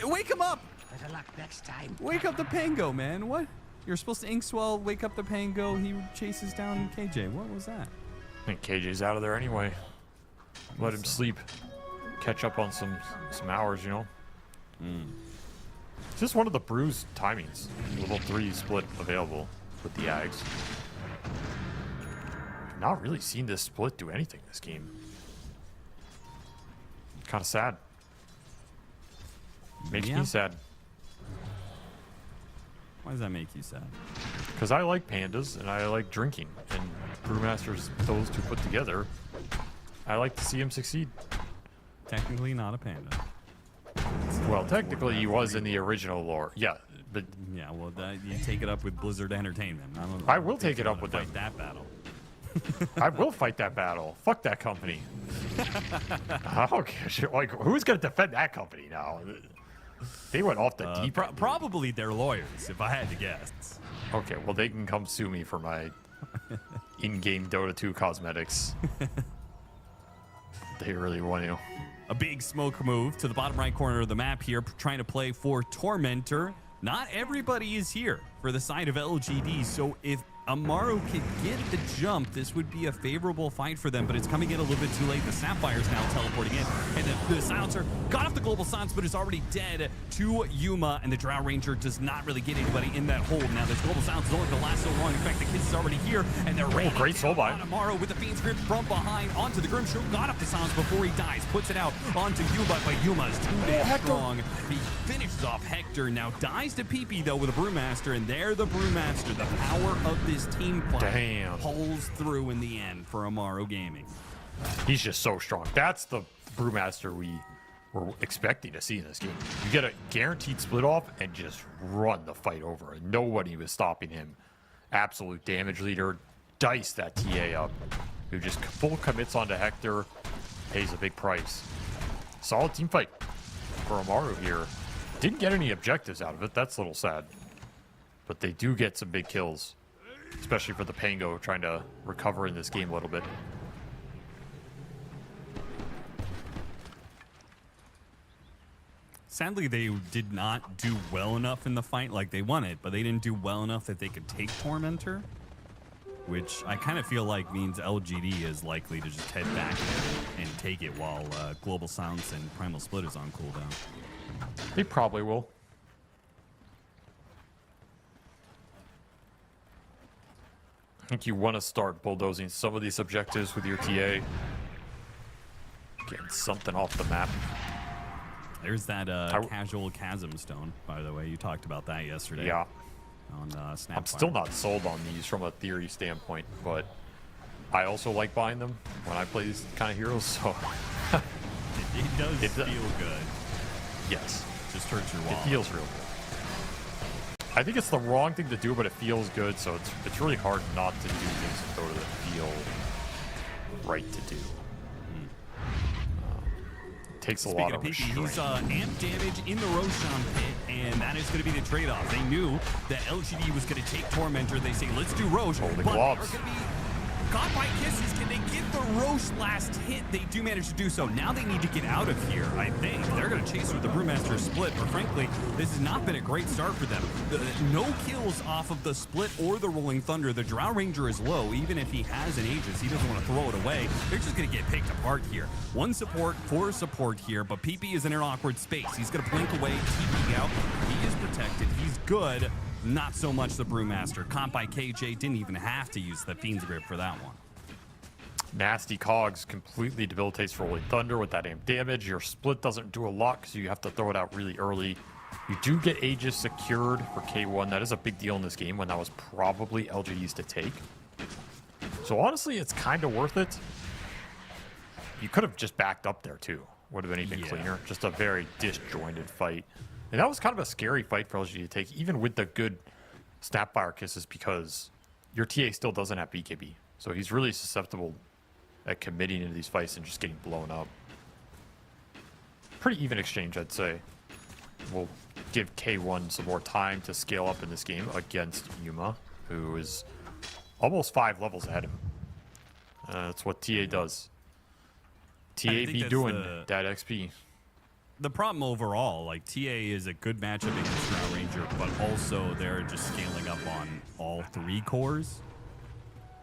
Wake him up! Better luck next time. Wake up the Pango, man. What? You're supposed to Inkswell, wake up the Pango, he chases down KJ. What was that? I think KJ's out of there anyway. Let him sleep. Catch up on some hours, you know? It's just one of the Brews timings. Level 3 split available with the Ags. Not really seen this split do anything this game. Kind of sad. Makes Yeah. me sad. Why does that make you sad? Because I like pandas and I like drinking. And Brewmasters, those two put together, I like to see him succeed. Technically not a panda. Well, technically he was in the original lore. Yeah, but Yeah, well, you take it up with Blizzard Entertainment. I will take it up with them. Fight that battle. I will fight that battle. Fuck that company. I don't give a shit. Like, who's going to defend that company now? They went off the deep end. Probably their lawyers, if I had to guess. Okay, well, they can come sue me for my in-game Dota 2 cosmetics. They really want to. A big smoke move to the bottom right corner of the map here, trying to play for Tormentor. Not everybody is here for the side of LGD, so if Amaru can get the jump, this would be a favorable fight for them, but it's coming in a little bit too late. The Sapphires now teleporting in, and the Silencer got off the Global Silence, but is already dead to Yuma, and the Drow Ranger does not really get anybody in that hold. Now, this Global Silence is only going to last so long. In fact, the Kiss is already here, and they're raining great soul buy. Amaru with the Fiend's Grip from behind onto the Grimshield. Got off the Silence before he dies, puts it out onto Yuma, but Yuma is too damn strong. He finishes off Hector, now dies to PP, though, with a Brewmaster, and there the Brewmaster, the power of this team fight, Damn. pulls through in the end for Amaru Gaming. He's just so strong. That's the Brewmaster we were expecting to see in this game. You get a guaranteed split off and just run the fight over. And nobody was stopping him. Absolute damage leader. Dice that TA up. Who just full commits onto Hector. Pays a big price. Solid team fight for Amaru here. Didn't get any objectives out of it. That's a little sad. But they do get some big kills. Especially for the Pango trying to recover in this game a little bit. Sadly, they did not do well enough in the fight like they wanted, but they didn't do well enough that they could take Tormentor, which I kind of feel like means LGD is likely to just head back and take it while Global Silence and Primal Split is on cooldown. They probably will. I think you want to start bulldozing some of these objectives with your TA. Getting something off the map. There's that casual Chasm Stone, by the way. You talked about that yesterday. Yeah. On Snapfire. I'm still not sold on these from a theory standpoint, but I also like buying them when I play these kind of heroes, so... it does feel good. Yes. Just hurts your wallet. It feels real good. I think it's the wrong thing to do, but it feels good, so it's really hard not to do things in Dota that feel right to do. It takes a lot of PP, restraint. he's amp damage in the Roshan pit, and that is going to be the trade-off. They knew that LGD was going to take Tormentor. They say, let's do Roche, Holding but gloves. they're going to be caught by kisses. Can they get the Roche last hit? They do manage to do so. Now they need to get out of here, I think. They're going to chase with the Brewmaster split, but frankly, this has not been a great start for them. No kills off of the split or the Rolling Thunder. The Drow Ranger is low. Even if he has an Aegis, he doesn't want to throw it away. They're just going to get picked apart here. One support for support here, but PP is in an awkward space. He's going to blink away, TP out. He is protected. He's good. Not so much the Brewmaster. Caught by KJ, didn't even have to use the Fiend's Grip for that one. Nasty Cogs completely debilitates Rolling Thunder with that amp damage. Your split doesn't do a lot because you have to throw it out really early. You do get Aegis secured for K1. That is a big deal in this game when that was probably LGD's to take. So honestly, it's kind of worth it. You could have just backed up there too. Would have been even cleaner. Just a very disjointed fight. And that was kind of a scary fight for LG to take, even with the good Snapfire kisses, because your TA still doesn't have BKB. So he's really susceptible at committing into these fights and just getting blown up. Pretty even exchange, I'd say. We'll give K1 some more time to scale up in this game against Yuma, who is almost 5 levels ahead of him. That's what TA does. TA be doing that XP. The problem overall, like, TA is a good matchup against Drow Ranger, but also they're just scaling up on all 3 cores.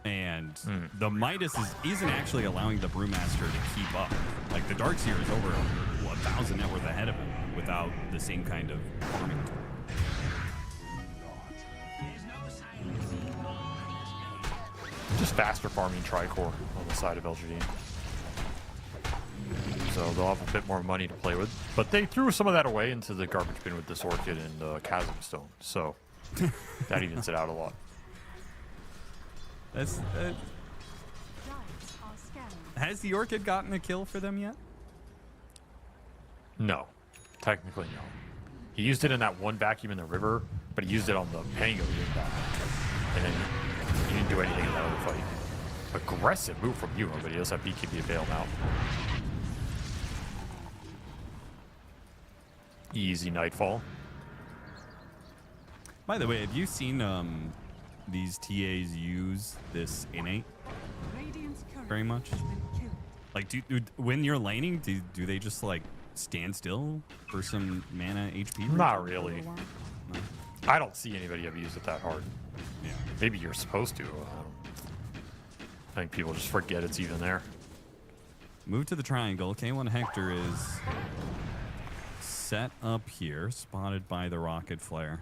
And the Midas isn't actually allowing the Brewmaster to keep up. Like, the Darkseer is over 1,000 net worth ahead of him without the same kind of farming. Just faster farming Tricore on the side of LGD. So they'll have a bit more money to play with. But they threw some of that away into the garbage bin with this Orchid and Chasm Stone. So that evens it out a lot. That's has the Orchid gotten a kill for them yet? No. Technically, no. He used it in that one vacuum in the river, but he used it on the Pango and then he didn't do anything in that other fight. Aggressive move from Yuma, but he does have BKB to bail him out. Easy Nightfall. By the way, have you seen these TAs use this innate Radiant's courier very much? has been killed. Like, when you're laning, do they just like stand still for some mana HP? Not regen for a really. little while? No. I don't see anybody ever use it that hard. Yeah. Maybe you're supposed to. I think people just forget it's even there. Move to the triangle. K1 Hector is set up here, spotted by the rocket flare.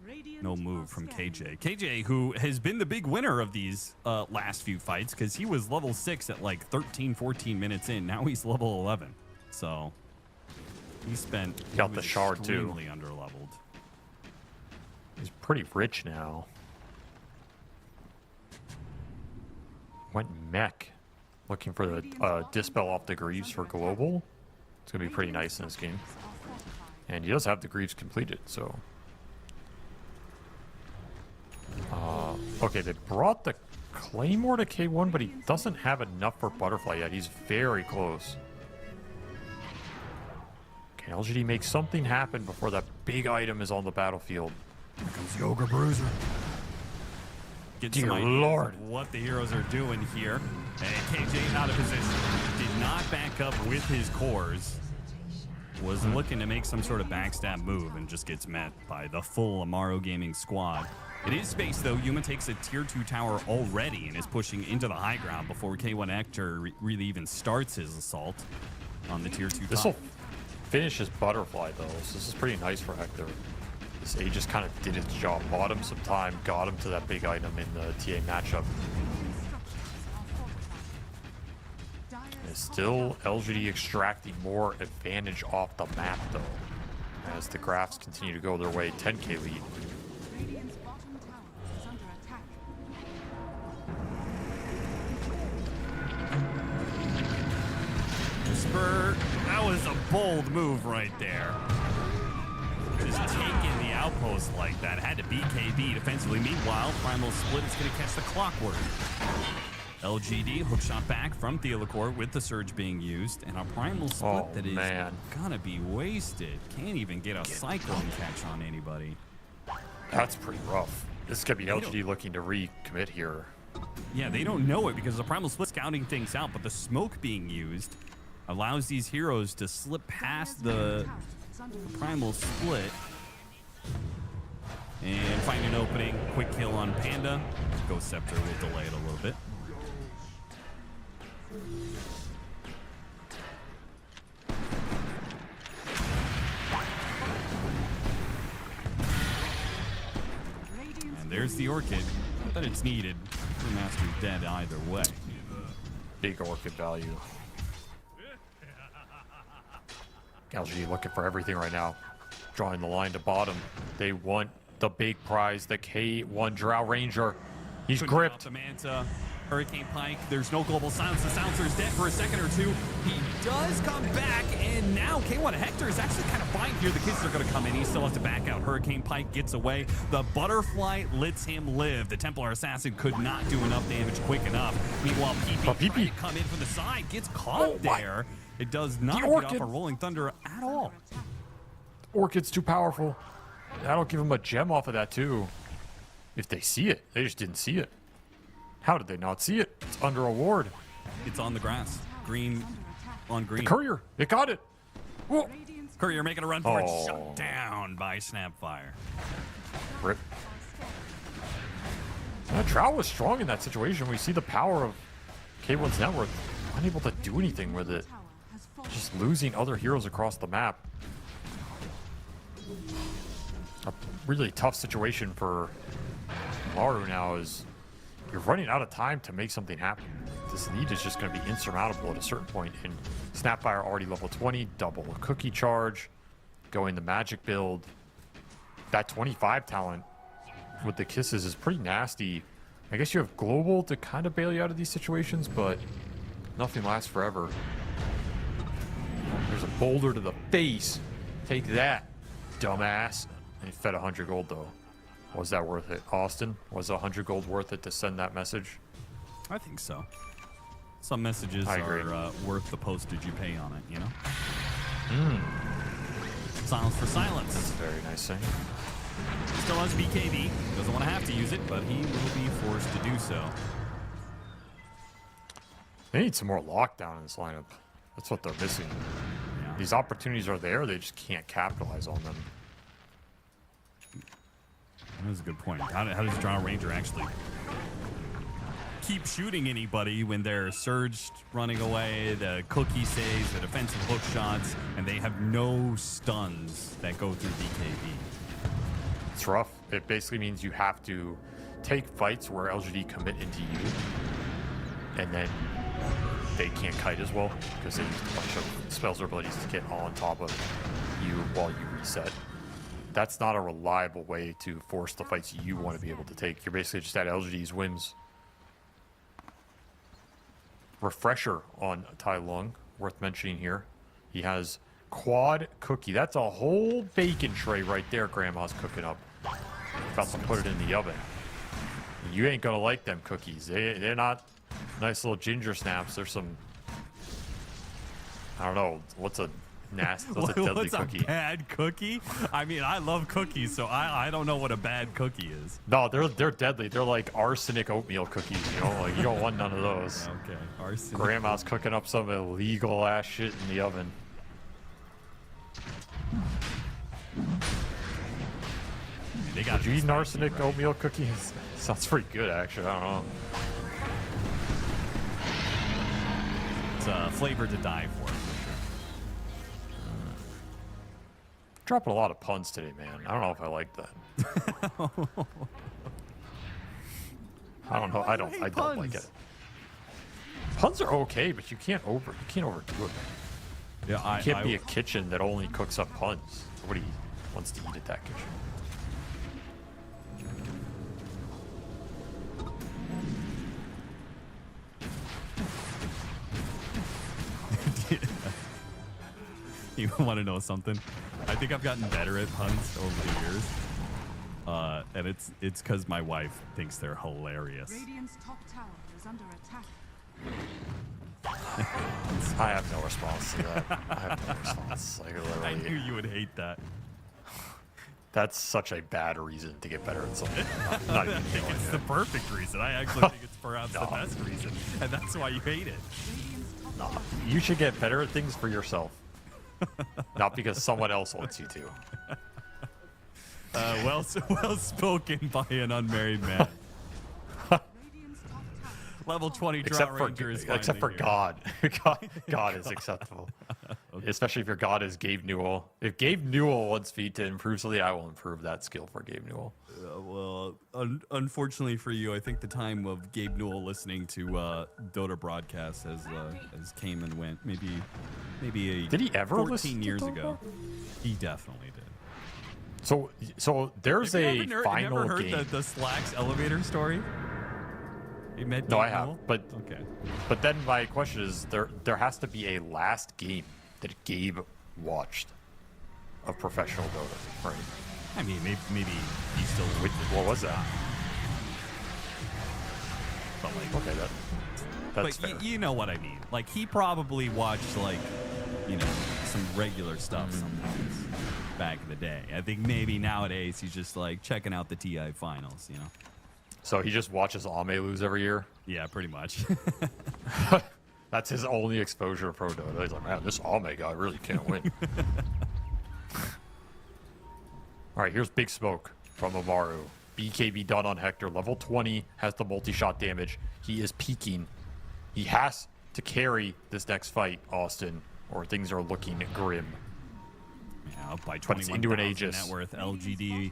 Radiant No are move from scanning. KJ. KJ, who has been the big winner of these last few fights, because he was level 6 at like 13, 14 minutes in. Now he's level 11. So he Got he the was shard, too. extremely underleveled. He's pretty rich now. Went mech. Looking for the dispel off the Greaves for global. It's going to be pretty nice in this game. And he does have the Greaves completed, so. Okay, they brought the Claymore to K1, but he doesn't have enough for Butterfly yet. He's very close. Can LGD make something happen before that big item is on the battlefield? Here comes Yoga Bruiser. Get Dear some ideas Lord. of what the heroes are doing here. And KJ out of position. Did not back up with his cores. Was looking to make some sort of backstab move and just gets met by the full Amaro Gaming squad. It is space, though. Yuma takes a tier 2 tower already and is pushing into the high ground before K1 Hector really even starts his assault on the tier 2 This top. will finish his Butterfly, though, so this is pretty nice for Hector. This A just kind of did its job, bought him some time, got him to that big item in the TA matchup. And still LGD extracting more advantage off the map, though, as the graphs continue to go their way. 10k lead. Radiant's bottom tower is under attack. Spur, that was a bold move right there. Just taking the outpost like that. Had to beat KB defensively. Meanwhile, Primal Split is going to catch the clockwork. LGD hookshot back from Theolicor with the surge being used. And a Primal Split Oh, that is man. going to be wasted. Can't even get a Cyclone catch on anybody. That's pretty rough. This is going to be LGD looking to recommit here. Yeah, they don't know it because the Primal Split scouting things out, but the smoke being used allows these heroes to slip past the Primal Split and find an opening. Quick kill on Panda. Ghost Scepter will delay it a little bit. And there's the Orchid. Not that it's needed. The Master's dead either way. Big Orchid value. LG looking for everything right now. Drawing the line to bottom. They want the big prize, the K1 Drow Ranger. He's Couldn't gripped. get off the Manta. Hurricane Pike. There's no global silence. The silencer's dead for a second or two. He does come back, and now K1 Hector is actually kind of fine here. The kisses are going to come in. He still has to back out. Hurricane Pike gets away. The Butterfly lets him live. The Templar Assassin could not do enough damage quick enough. Meanwhile, PP trying to come in from the side. Gets caught there. It does not get off a Rolling Thunder at all. Orchid's too powerful. That'll give him a gem off of that, too. If they see it. They just didn't see it. How did they not see it? It's under a ward. It's on the grass. Green on green. Courier, it got it. Whoa. Courier making a run for it. Oh. Shut down by Snapfire. Rip. Drow was strong in that situation. We see the power of K1's net worth. Unable to do anything with it. Just losing other heroes across the map. A really tough situation for Maru now is you're running out of time to make something happen. This lead is just going to be insurmountable at a certain point. And Snapfire already level 20, double a cookie charge, going the magic build. That 25 talent with the kisses is pretty nasty. I guess you have global to kind of bail you out of these situations, but nothing lasts forever. There's a boulder to the face. Take that, dumbass. And he fed 100 gold, though. Was that worth it? Austin, was 100 gold worth it to send that message? I think so. Some messages I agree. are worth the postage you pay on it, you know? Silence for silence. Very nice thing. Still has BKB. Doesn't want to have to use it, but he will be forced to do so. They need some more lockdown in this lineup. That's what they're missing. Yeah. These opportunities are there. They just can't capitalize on them. That was a good point. How does Drow Ranger actually keep shooting anybody when they're surged running away, the cookie saves, the defensive hook shots, and they have no stuns that go through BKB? It's rough. It basically means you have to take fights where LGD commit into you, and then they can't kite as well because they use a bunch of spells or abilities to get on top of you while you reset. That's not a reliable way to force the fights you want to be able to take. You're basically just at LGD's whims. Refresher on Tai Lung, worth mentioning here. He has quad cookie. That's a whole bacon tray right there Grandma's cooking up. About to put it in the oven. You ain't gonna like them cookies. They're not nice little ginger snaps. There's some, I don't know, what's a nasty, what's a deadly What's cookie? a bad cookie? I mean, I love cookies, so I don't know what a bad cookie is. No, they're deadly. They're like arsenic oatmeal cookies, you know? Like, you don't want none of those. Okay. Arsenic. Grandma's cooking up some illegal ass shit in the oven. They got Would you eat an arsenic oatmeal cookie? Sounds pretty good, actually. I don't know. It's a flavor to die for. Dropping a lot of puns today, man. I don't know if I like that. I don't know. I don't like it. Puns are okay, but you can't overdo it. Yeah, You can't be a kitchen that only cooks up puns. Nobody wants to eat at that kitchen. You want to know something? I think I've gotten better at puns over the years. And it's because my wife thinks they're hilarious. Radiant's top tower is under attack. I have no response to that. I have no response. Like, I knew literally, you would hate that. that's such a bad reason to get better at something. Not I even think doing it's it. the perfect reason. I actually think it's perhaps the No. best reason, and that's why you hate it. Radiant's top No, you should get better at things for yourself, not because someone else wants you to. Well spoken by an unmarried man. Radiant's top tower. Level 20 Drow Except for Ranger is except for finally here. God is acceptable. Especially if your God is Gabe Newell. If Gabe Newell wants me to improve something, I will improve that skill for Gabe Newell. Well, unfortunately for you, I think the time of Gabe Newell listening to Dota broadcasts has came and went. Maybe Did he ever 14 listen to years Dota? ago. He definitely did. So there's Have a you ever final heard game. the Slacks elevator story? You met No, Gabe I have, Newell? but Okay. But then my question is, there has to be a last game that Gabe watched of professional Dota, right? I mean, maybe he still Which, what was that? But like, Okay, that's but fair. you know what I mean. Like, he probably watched, like, you know, some regular stuff sometimes back in the day. I think maybe nowadays he's just, like, checking out the TI finals, you know? So he just watches Ame lose every year? Yeah, pretty much. That's his only exposure to Pro Dota. He's like, man, this Ame guy really can't win. All right, here's Big Smoke from Amaru. BKB done on Hector. Level 20, has the multi-shot damage. He is peaking. He has to carry this next fight, Austin, or things are looking grim. Yeah, up by But it's into an 21,000 Aegis. net worth. LGD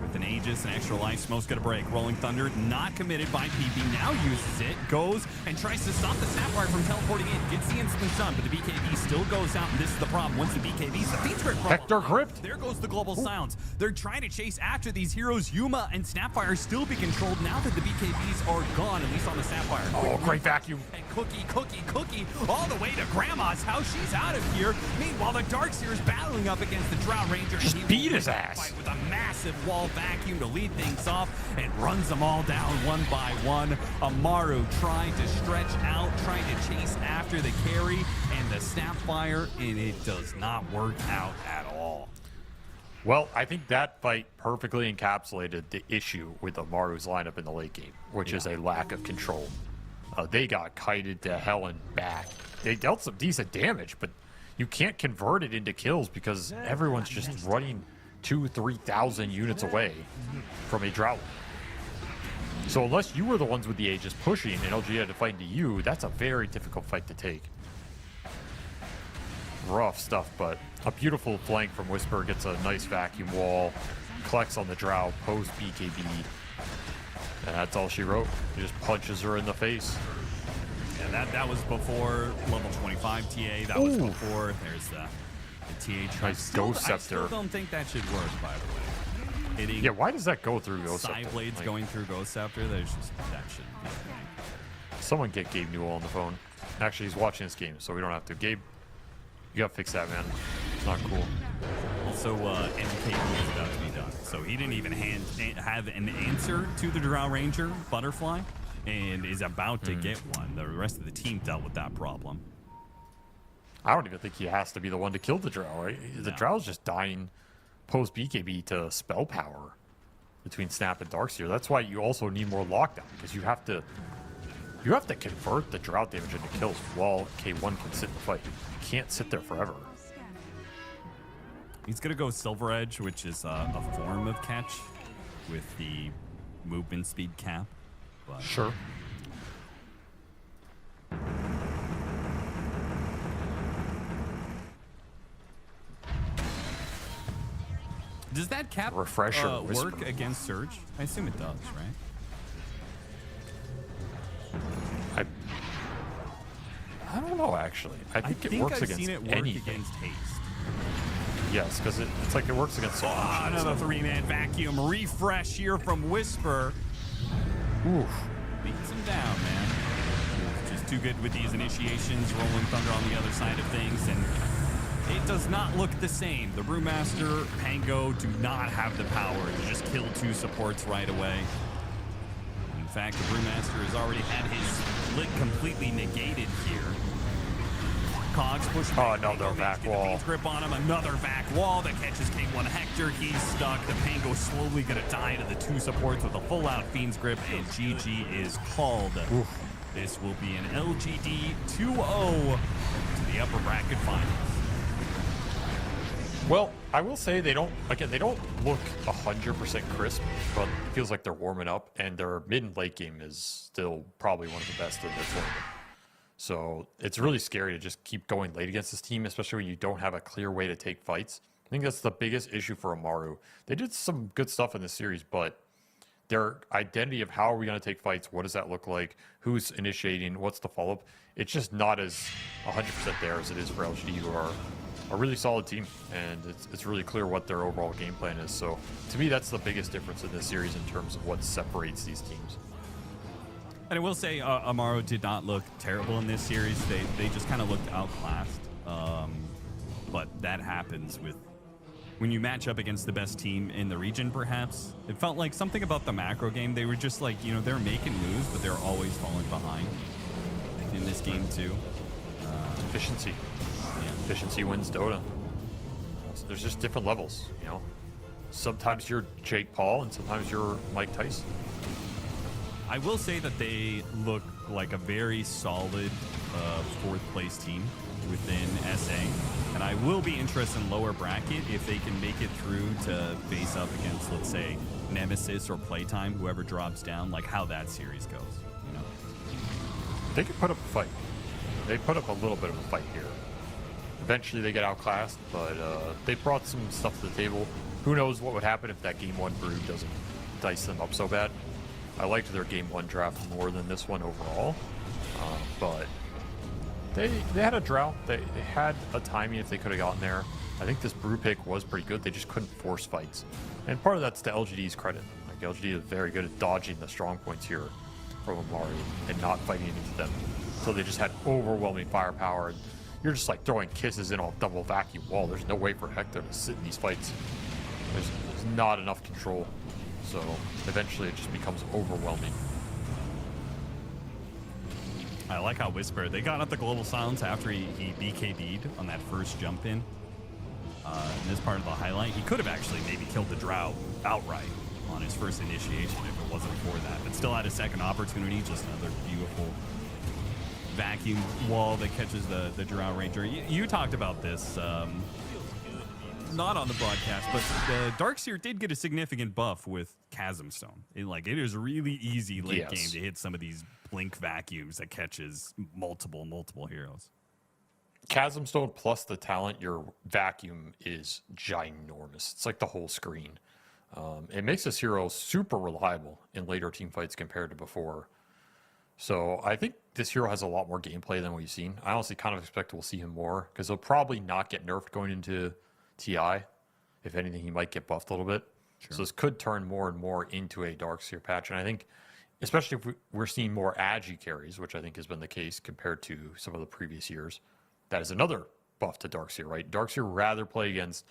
with an Aegis, an extra life. Smoke's gonna break. Rolling Thunder, not committed by PB. Now uses it, goes and tries to stop the Sapphire from teleporting in. Gets the instant stun, but the BKB still goes out, and this is the problem. Once the BKB's the Fiend's Grip problem. Hector gripped. There goes the global sounds. They're trying to chase after these heroes. Yuma and Snapfire still be controlled now that the BKBs are gone, at least on the Sapphire. Oh, great vacuum. And Cookie, all the way to Grandma's house. She's out of here. Meanwhile, the Darkseer is battling up against the Drow Ranger. Just He beat will his ass. fight with a massive wall vacuum to lead things off and runs them all down one by one. Amaru trying to stretch out, trying to chase after the carry and the Snapfire, and it does not work out at all. Well, I think that fight perfectly encapsulated the issue with Amaru's lineup in the late game, which is a lack of control. They got kited to hell and back. They dealt some decent damage, but you can't convert it into kills because everyone's just running 2,000-3,000 units away from a drought. So unless you were the ones with the Aegis pushing and LG had to fight into you, that's a very difficult fight to take. Rough stuff, but a beautiful flank from Whisper, gets a nice vacuum wall, collects on the drow, post BKB, and that's all she wrote. He just punches her in the face. Yeah, that was before level 25 TA. That was before. There's the TA. Nice Ghost I Scepter. still don't think that should work, by the way. Hitting Yeah, why does that go through Ghost side Scepter? blades Like, going through Ghost Scepter. There's just that shouldn't be a thing. someone get Gabe Newell on the phone. Actually, he's watching this game, so we don't have to. Gabe, you gotta fix that, man. It's not cool. Also, MKB is about to be done. So he didn't even have an answer to the Drow Ranger Butterfly and is about to get one. The rest of the team dealt with that problem. I don't even think he has to be the one to kill the Drow, right? The No. Drow's just dying post BKB to spell power between Snap and Darkseer. That's why you also need more lockdown, because you have to convert the drought damage into kills while K1 can sit and fight. You can't sit there forever. He's going to go Silver Edge, which is a form of catch with the movement speed cap. But Sure. does that cap Refresher Whisper. work against Surge? I assume it does, right? I don't know, actually. I think it works I've against seen it work anything. against haste. Yes, because it's like it works against so much. Another three-man vacuum refresh here from Whisper. Oof. Beats him down, man. Just too good with these initiations, rolling thunder on the other side of things, and it does not look the same. The Brewmaster, Pango do not have the power to just kill two supports right away. In fact, the Brewmaster has already had his split completely negated here. Cogs push back. Another vac wall. Grip on him, another vac wall that catches K1 Hector. He's stuck. The Pango slowly gonna die to the two supports with a full-out Fiend's Grip, and GG is called. This will be an LGD 2-0 to the upper bracket finals. Well, I will say they don't look 100% crisp, but it feels like they're warming up, and their mid and late game is still probably one of the best in the tournament. So it's really scary to just keep going late against this team, especially when you don't have a clear way to take fights. I think that's the biggest issue for Amaru. They did some good stuff in this series, but their identity of how are we going to take fights, what does that look like, who's initiating, what's the follow-up, it's just not as 100% there as it is for LGD, who are a really solid team, and it's really clear what their overall game plan is. So to me, that's the biggest difference in this series in terms of what separates these teams. And I will say, Amaru did not look terrible in this series. They just kind of looked outclassed. But that happens when you match up against the best team in the region, perhaps. It felt like something about the macro game. They were just like, they were making moves, but they were always falling behind in this game, too. Efficiency. Yeah. Efficiency wins Dota. So there's just different levels, Sometimes you're Jake Paul, and sometimes you're Mike Tyson. I will say that they look like a very solid fourth place team within SA, and I will be interested in lower bracket if they can make it through to face up against, let's say, Nemesis or Playtime, whoever drops down, like how that series goes. They could put up a fight. They put up a little bit of a fight here. Eventually they get outclassed, but they brought some stuff to the table. Who knows what would happen if that game one brew doesn't dice them up so bad. I liked their game one draft more than this one overall, but they had a drought. They had a timing if they could have gotten there. I think this brew pick was pretty good. They just couldn't force fights, and part of that's to LGD's credit. Like LGD is very good at dodging the strong points here from Amaru and not fighting into them. So they just had overwhelming firepower, and you're just like throwing kisses in a double vacuum wall. There's no way for Hector to sit in these fights. There's not enough control. So eventually it just becomes overwhelming. I like how Whisper, they got up the global silence after he BKB'd on that first jump in. in this part of the highlight. He could have actually maybe killed the Drow outright on his first initiation if it wasn't for that. But still had a second opportunity. Just another beautiful vacuum wall that catches the Drow Ranger. You talked about this, not on the broadcast, but the Darkseer did get a significant buff with Chasm Stone. It is really easy late game to hit some of these blink vacuums that catches multiple heroes. Chasm Stone plus the talent, your vacuum is ginormous. It's like the whole screen. It makes this hero super reliable in later team fights compared to before. So I think this hero has a lot more gameplay than we've seen. I honestly kind of expect we'll see him more because he'll probably not get nerfed going into TI. If anything, he might get buffed a little bit. Sure. So this could turn more and more into a Darkseer patch. And I think, especially if we're seeing more Agi carries, which I think has been the case compared to some of the previous years, that is another buff to Darkseer, right? Darkseer rather play against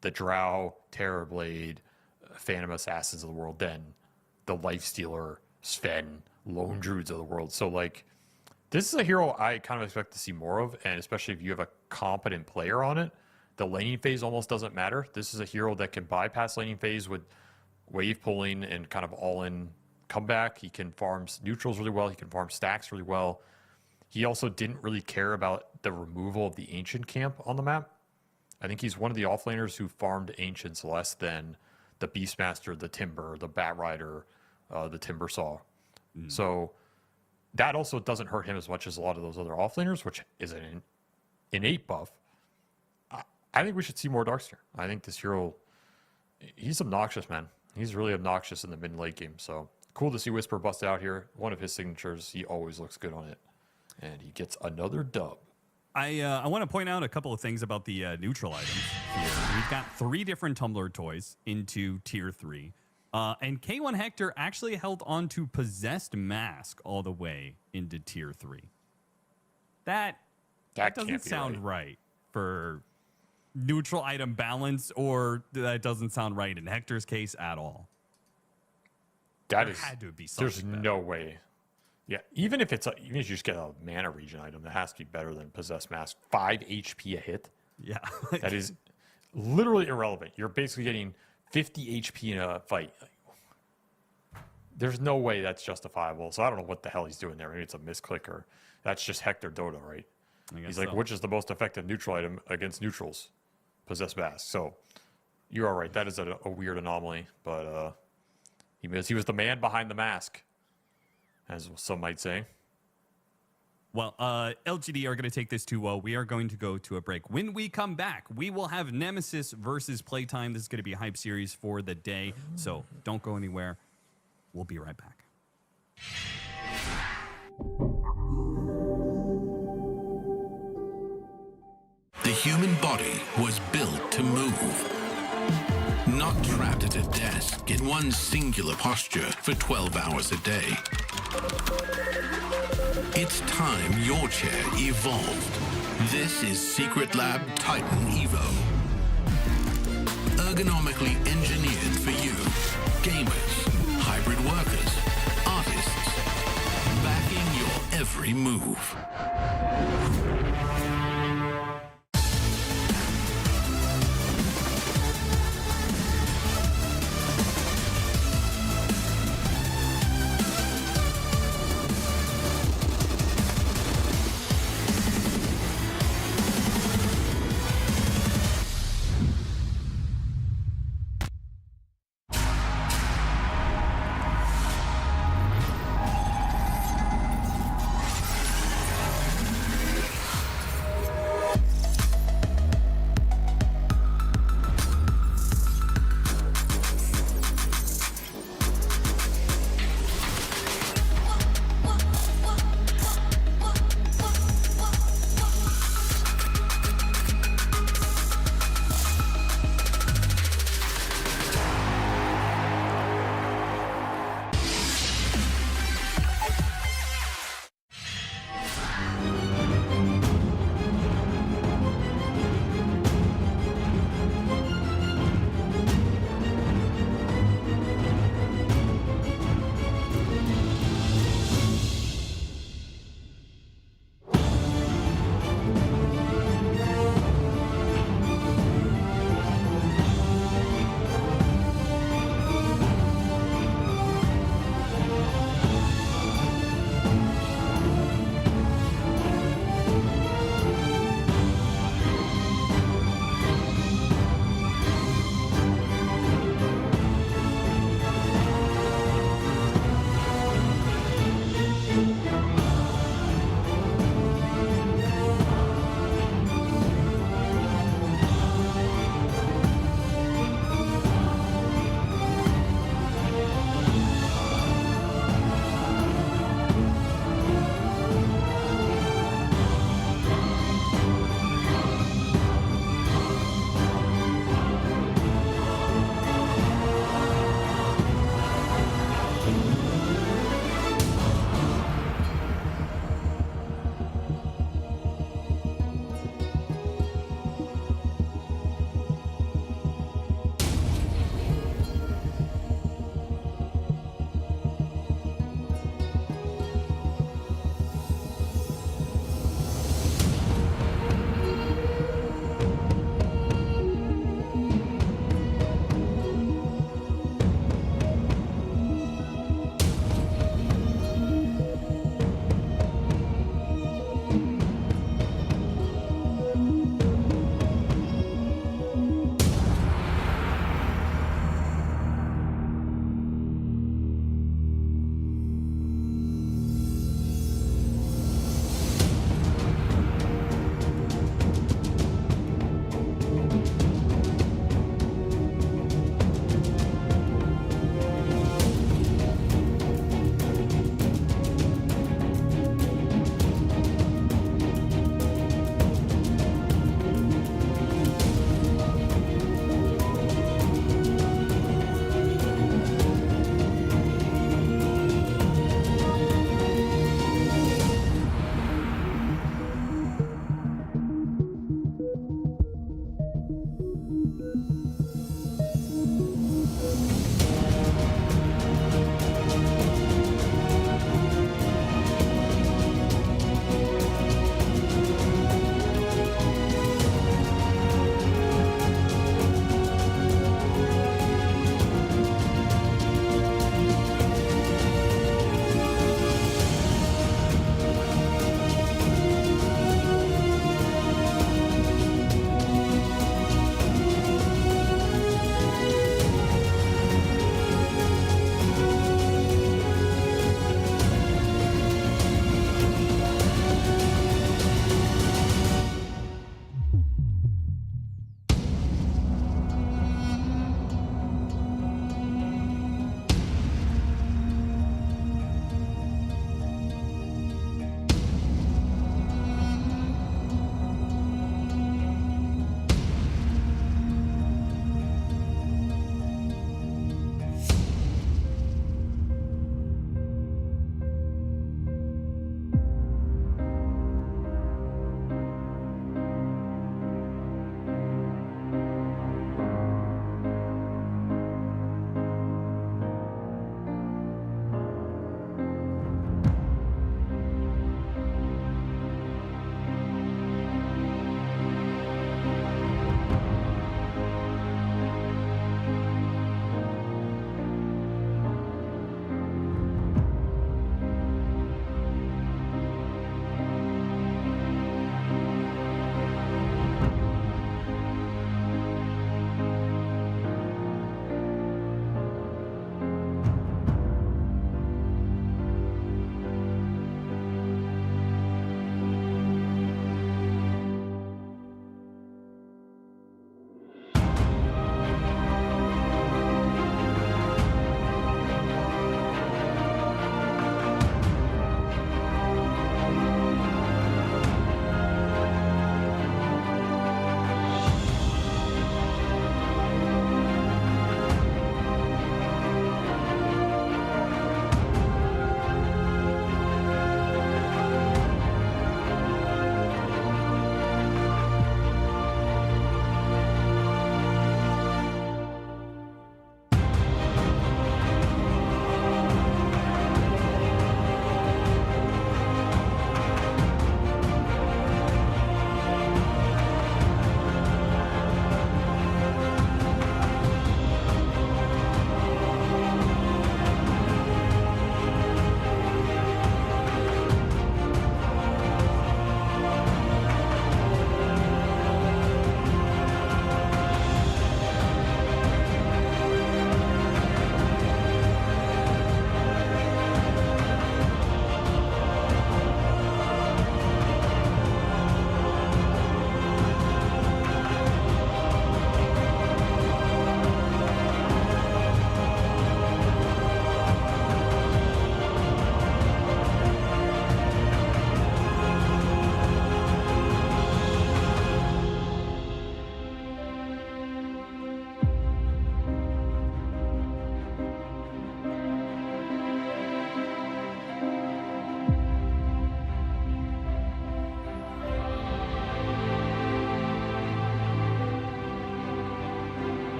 the Drow, Terrorblade, Phantom Assassins of the world than the Lifestealer, Sven, Lone Druids of the world. So, like, this is a hero I kind of expect to see more of, and especially if you have a competent player on it, the laning phase almost doesn't matter. This is a hero that can bypass laning phase with wave pulling and kind of all-in comeback. He can farm neutrals really well. He can farm stacks really well. He also didn't really care about the removal of the Ancient camp on the map. I think he's one of the offlaners who farmed Ancients less than the Beastmaster, the Timber, the Batrider, the Timbersaw. So that also doesn't hurt him as much as a lot of those other offlaners, which is an innate buff. I think we should see more Darkseer. I think this hero, he's obnoxious, man. He's really obnoxious in the mid and late game. So cool to see Whisper bust out here. One of his signatures, he always looks good on it. And he gets another dub. I want to point out a couple of things about the neutral items here. We've got 3 different Tumbler toys into tier 3. And K1 Hector actually held on to Possessed Mask all the way into tier 3. That doesn't sound right for neutral item balance, or that doesn't sound right in Hector's case at all. There had to be something There's better. no way. Yeah, even if you just get a mana regen item, that has to be better than Possessed Mask. 5 HP a hit. Yeah. That is literally irrelevant. You're basically getting 50 HP in a fight. There's no way that's justifiable. So I don't know what the hell he's doing there. Maybe it's a misclick, or that's just Hector Dota, right? He's like, which is the most effective neutral item against neutrals? Possessed Mask. So you are right. That is a weird anomaly, but he was the man behind the mask, as some might say. Well, LGD are going to take this to we are going to go to a break. When we come back, we will have Nemesis versus Playtime. This is going to be a hype series for the day, so don't go anywhere. We'll be right back. The human body was built to move. Not trapped at a desk in one singular posture for 12 hours a day. It's time your chair evolved. This is Secret Lab Titan Evo. Ergonomically engineered for you, gamers, hybrid workers, artists, backing your every move.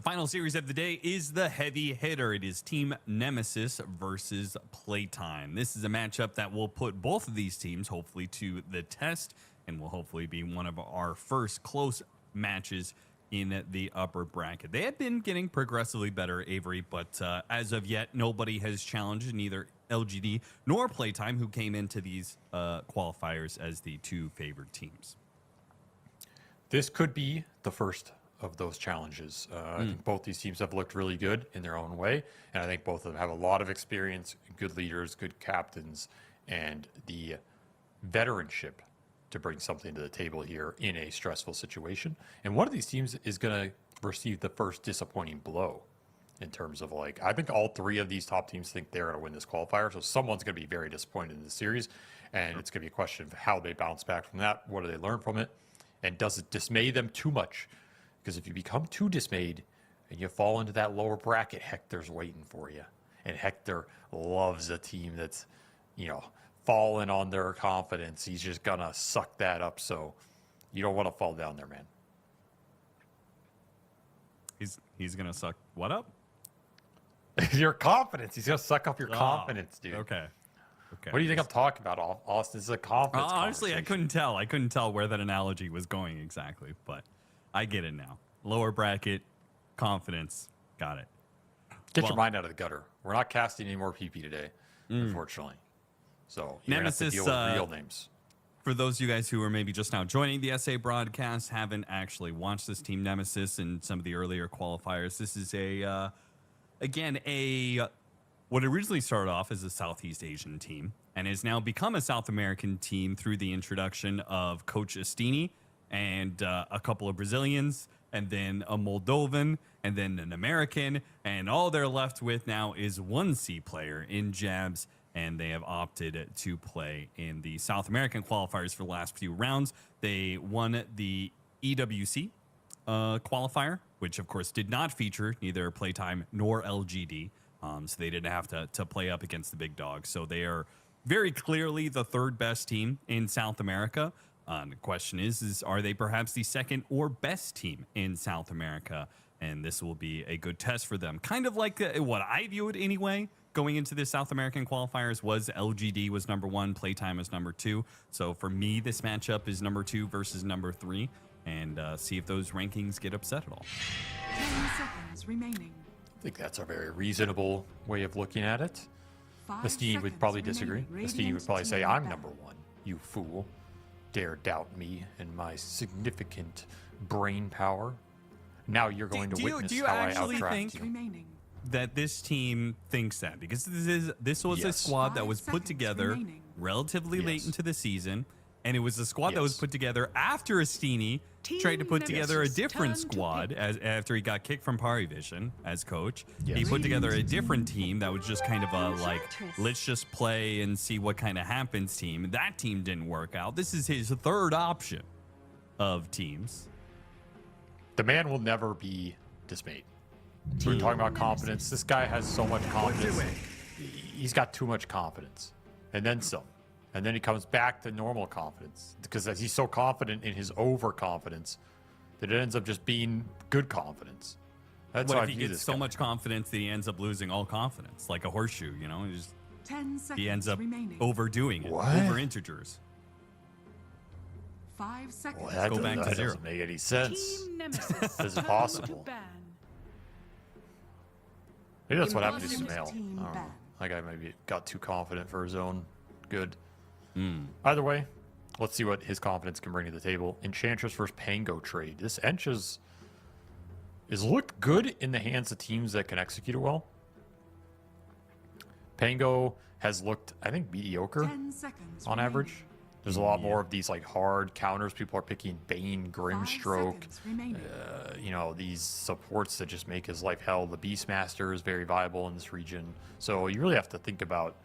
final series of the day is the heavy hitter. It is Team Nemesis versus PlayTime. This is a matchup that will put both of these teams hopefully to the test and will hopefully be one of our first close matches in the upper bracket. They have been getting progressively better, Avery, but as of yet, nobody has challenged neither LGD nor PlayTime, who came into these qualifiers as the two favored teams. This could be the first of those challenges. I think both these teams have looked really good in their own way, and I think both of them have a lot of experience, good leaders, good captains, and the veteranship to bring something to the table here in a stressful situation. And one of these teams is going to receive the first disappointing blow in terms of, like, I think all three of these top teams think they're going to win this qualifier, so someone's going to be very disappointed in the series, and it's going to be a question of how they bounce back from that. What do they learn from it? And does it dismay them too much? Because if you become too dismayed and you fall into that lower bracket, Hector's waiting for you. And Hector loves a team that's, you know, fallen on their confidence. He's just going to suck that up. So you don't want to fall down there, man. He's going to suck what up? Your confidence. He's going to suck up your confidence, dude. Okay. What do you think I'm talking about, Austin? This is a confidence honestly, I couldn't tell. I couldn't tell where that analogy was going exactly, but I get it now. Lower bracket, confidence. Got it. Get your mind out of the gutter. We're not casting any more PP today, unfortunately. So you're going to have to deal with real names. For those of you guys who are maybe just now joining the SA broadcast, haven't actually watched this Team Nemesis and some of the earlier qualifiers, this is what originally started off as a Southeast Asian team and has now become a South American team through the introduction of Coach Estini and a couple of Brazilians, and then a Moldovan, and then an American, and all they're left with now is one C player in Jabs, and they have opted to play in the South American qualifiers for the last few rounds. They won the EWC qualifier, which of course did not feature neither PlayTime nor LGD. So they didn't have to play up against the big dogs. So they are very clearly the third best team in South America. The question is are they perhaps the second or best team in South America? And this will be a good test for them. Kind of like what I view it anyway, going into the South American qualifiers was LGD was number 1, PlayTime is number 2. So for me, this matchup is number 2 versus number 3. And see if those rankings get upset at all. 10 seconds remaining. I think that's a very reasonable way of looking at it. 5 Estini would seconds probably remaining. disagree. Radiant Estini would probably say, team I'm back. number 1, you fool. Dare doubt me and my significant brain power. Now you're going to witness do you how I actually outdraft think you. Remaining. that this team thinks that? Because this was a Yes. squad that 5 was put seconds together remaining. relatively late Yes. into the season, and it was a squad that was Yes. put together after Estini Team tried to put together a Nemesis, different turn to squad pick. after he got kicked from Parivision as coach. Yes. He put together a Radiant different team team that was just kind of a like, Enchantress. let's just play and see what kind of happens team. That team didn't work out. This is his third option of teams. The man will never be dismayed. We're talking about confidence. This guy has so much confidence. He's got too much confidence. And then some. And then he comes back to normal confidence. Because he's so confident in his overconfidence that it ends up just being good confidence. That's What how if I he view gets this so guy. much confidence that he ends up losing all confidence, like a horseshoe, you know? He 10 seconds He ends up remaining. overdoing it, What? over integers. 5 seconds. Well, that Go back to zero. doesn't make any sense. Team Nemesis. This is turn possible. to ban. Maybe that's what happened to Impossible Sumail. team I don't know. ban. That guy maybe got too confident for his own good. Either way, let's see what his confidence can bring to the table. Enchantress versus Pango trade. This Ench is looked good in the hands of teams that can execute it well. Pango has looked, I think, mediocre 10 seconds on remaining. average. There's a lot more of these like hard counters. People are picking Bane, 5 Grimstroke, seconds remaining. you know, these supports that just make his life hell. The Beastmaster is very viable in this region. So you really have to think about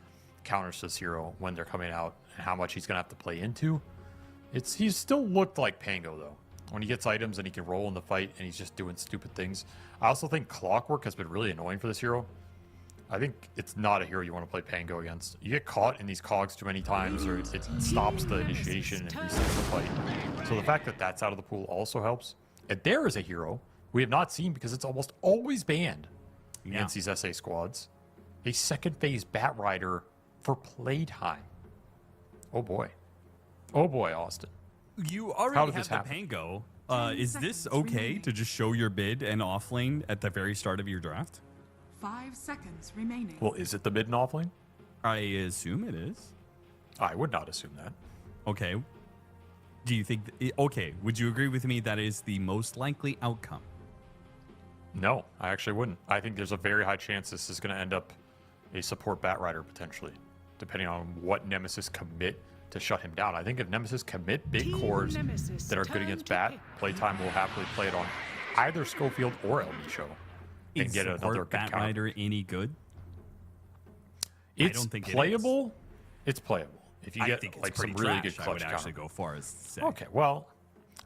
counters to this hero when they're coming out and how much he's going to have to play into. He's still looked like Pango, though. When he gets items and he can roll in the fight and he's just doing stupid things. I also think Clockwork has been really annoying for this hero. I think it's not a hero you want to play Pango against. You get caught in these cogs too many times, or it stops the initiation and resets the fight. So the fact that that's out of the pool also helps. And there is a hero we have not seen, because it's almost always banned Yeah. against these SA squads, a second phase Bat Rider for playtime. Oh boy. Oh boy, Austin. You How already did have this the happen? Pango. 10 Is this seconds okay remaining. to just show your bid and off lane at the very start of your draft? 5 seconds remaining. Well, is it the mid and off lane? I assume it is. I would not assume that. Okay. Do you think? Okay. Would you agree with me that is the most likely outcome? No, I actually wouldn't. I think there's a very high chance this is going to end up a support Bat Rider potentially, depending on what Nemesis commit to shut him down. I think if Nemesis commit big Team cores Nemesis, that are good turn against to Bat, pick. Playtime will happily play it on either Schofield or El Micho and Is get support another good Bat counter. Rider any good? It's don't think it is. playable. It's playable. If you I get think it's like some pretty really trash. good I would clutch actually counter. go far as to say. Okay, well,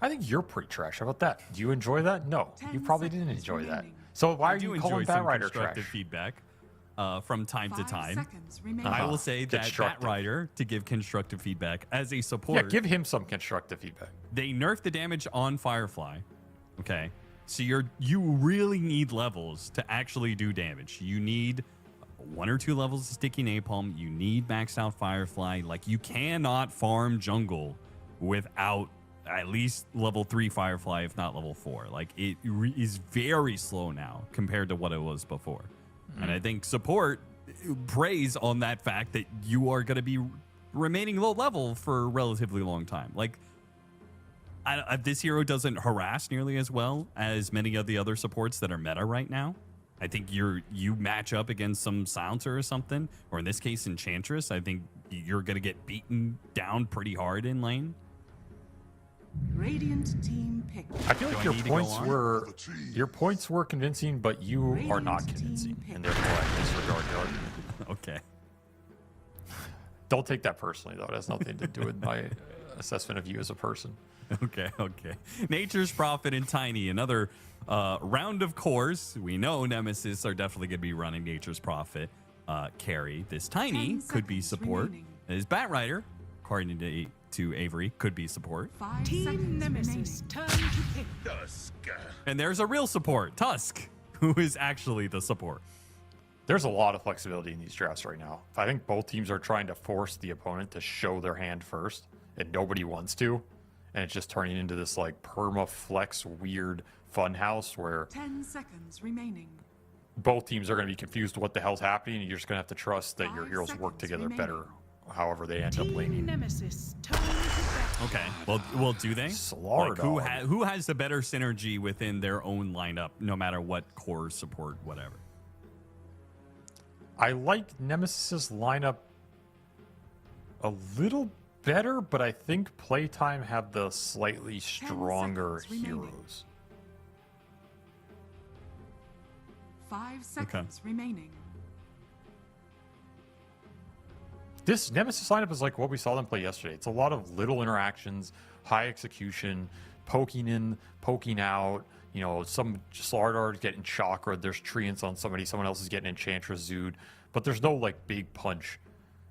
I think you're pretty trash. How about that? Do you enjoy that? No, 10 you probably didn't seconds enjoy that. remaining. So why I are do you enjoy calling some Bat Rider constructive trash? feedback from time to 5 time. seconds remaining. I will say that Bat Constructive. Rider, to give constructive feedback as a Yeah, support, give him some constructive feedback. they nerf the damage on Firefly. Okay, so you really need levels to actually do damage. You need 1 or 2 levels of sticky napalm. You need maxed out Firefly. Like, you cannot farm jungle without at least level 3 Firefly, if not level 4. Like, it is very slow now compared to what it was before. And I think support preys on that fact that you are going to be remaining low level for a relatively long time. Like, this hero doesn't harass nearly as well as many of the other supports that are meta right now. I think you match up against some Silencer or something, or in this case, Enchantress. I think you're going to get beaten down pretty hard in lane. Radiant team pick. I feel Do like I need to go on? your points were convincing, but you are not Radiant convincing, team and therefore I disregard your argument. Okay. Don't take that personally, though. It has nothing to do with my assessment of you as a person. Okay. Nature's Prophet and Tiny, another round of cores. We know Nemesis are definitely going to be running Nature's Prophet carry. This Tiny 10 could be seconds support. remaining. His Bat Rider, according to Avery, could be support. 5 Team seconds Nemesis, remaining. turn to pick. And there's a real support, Tusk, who is actually the support. There's a lot of flexibility in these drafts right now. I think both teams are trying to force the opponent to show their hand first, and nobody wants to. And it's just turning into this like perma flex weird funhouse where 10 seconds remaining. both teams are going to be confused what the hell's happening, and you're just going to have to trust that your 5 heroes work seconds together remaining. better, however they end up Team laning. Nemesis, turn to pick. Okay. Well, do they? Slaughter Like, who, dog. who has the better synergy within their own lineup, no matter what core support, whatever? I like Nemesis's lineup a little better, but I think Playtime have the slightly stronger seconds remaining. heroes. 5 seconds remaining. This Nemesis lineup is like what we saw them play yesterday. It's a lot of little interactions, high execution, poking in, poking out. You know, some Slardar getting chakra. There's treants on somebody. Someone else is getting Enchantress Zood. But there's no like big punch.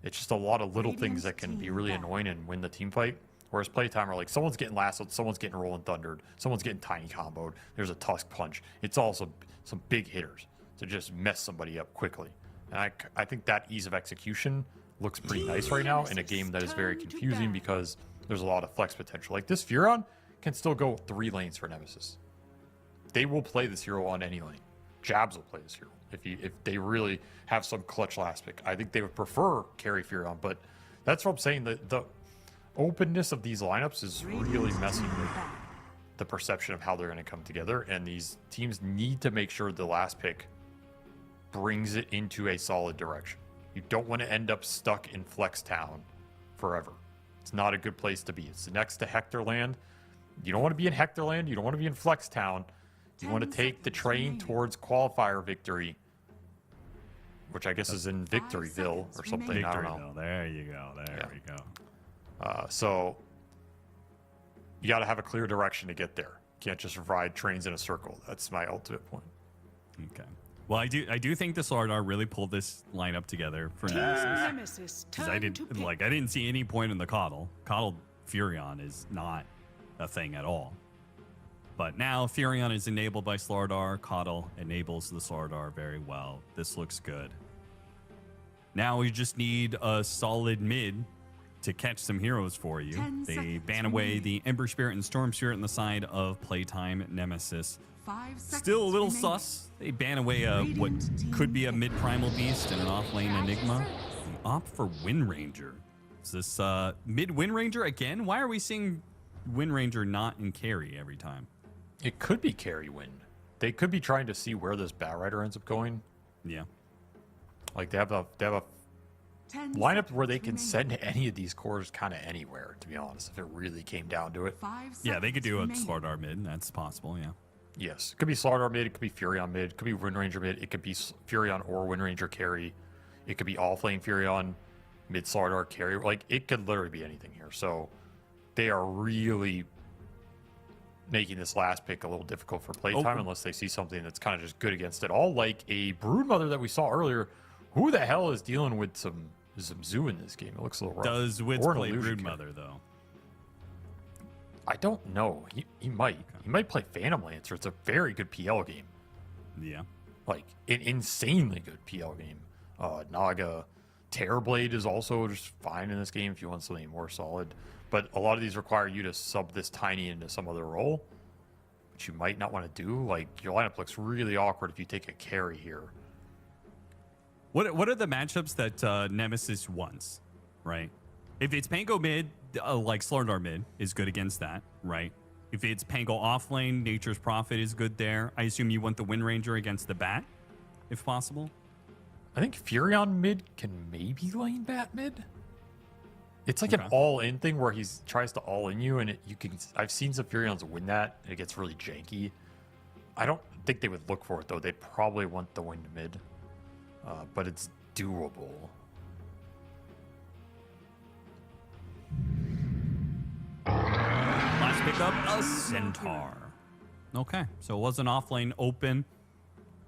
It's just a lot of little things that can be really annoying and win the team fight. Whereas Playtime are like, someone's getting lassoed, someone's getting rolling thundered, someone's getting tiny comboed. There's a Tusk punch. It's also some big hitters to just mess somebody up quickly. And I think that ease of execution looks pretty nice right now in a game that is very confusing because there's a lot of flex potential. Like this Furon can still go 3 lanes for Nemesis. They will play this hero on any lane. Jabs will play this hero if they really have some clutch last pick. I think they would prefer carry Furon, but that's what I'm saying. The openness of these lineups is really messing with the perception of how they're going to come together, and these teams need to make sure the last pick brings it into a solid direction. You don't want to end up stuck in Flex Town forever. It's not a good place to be. It's next to Hectorland. You don't want to be in Hectorland. You don't want to be in Flex Town. You want to 10 take the seconds train remaining. towards Qualifier victory, which I guess is in 5 Victoryville or seconds something. remaining. I don't know. Victoryville. There you go. There Yeah. we go. So you got to have a clear direction to get there. You can't just ride trains in a circle. That's my ultimate point. Okay. Well, I do think the Slardar really pulled this lineup together for Team Nemesis. Nemesis, 'Cause turn I to didn't pick. I didn't see any point in the coddle. Coddle Furion is not a thing at all. But now Furion is enabled by Slardar. Coddle enables the Slardar very well. This looks good. Now we just need a solid mid to catch some heroes for you. 10 They seconds ban away remaining. the Ember Spirit and Storm Spirit on the side of Playtime Nemesis. 5 seconds Still a little remaining. sus. They ban away what could be a mid Primal Beast and an off lane Enigma. They opt for Wind Ranger. Is this mid Wind Ranger again? Why are we seeing Wind Ranger not in carry every time? It could be carry win. They could be trying to see where this Bat Rider ends up going. Yeah. Like they have a 10 lineup where they seconds can remaining. send any of these cores kind of anywhere, to be honest, if it really came down to it. 5 Yeah, they could seconds do a remaining. Slardar mid. That's possible, yeah. Yes. It could be Slardar mid, it could be Furion mid, it could be Wind Ranger mid, it could be Furion or Wind Ranger carry. It could be off-lane Furion, mid Slardar carry. Like, it could literally be anything here. So, they are really making this last pick a little difficult for playtime unless they see something that's kind of just good against it all. Like a Broodmother that we saw earlier. Who the hell is dealing with some zoo in this game? It looks a little rough. Does Wits Or an play illusion Broodmother, though? I don't know. He might. He might play Phantom Lancer. It's a very good PL game. Yeah. Like, an insanely good PL game. Naga Terrorblade is also just fine in this game if you want something more solid. But a lot of these require you to sub this Tiny into some other role, which you might not want to do. Like, your lineup looks really awkward if you take a carry here. What are the matchups that Nemesis wants, right? If it's Pango mid, like Slardar mid is good against that, right? If it's Pango off lane, Nature's Prophet is good there. I assume you want the Wind Ranger against the Bat, if possible. I think Furion mid can maybe lane Bat mid. It's like an Okay. all-in thing where he tries to all-in you, and you can. I've seen some Furions win that, and it gets really janky. I don't think they would look for it though. They'd probably want the wind mid, but it's doable. Last pickup, a Centaur. Okay, so it was an off lane open.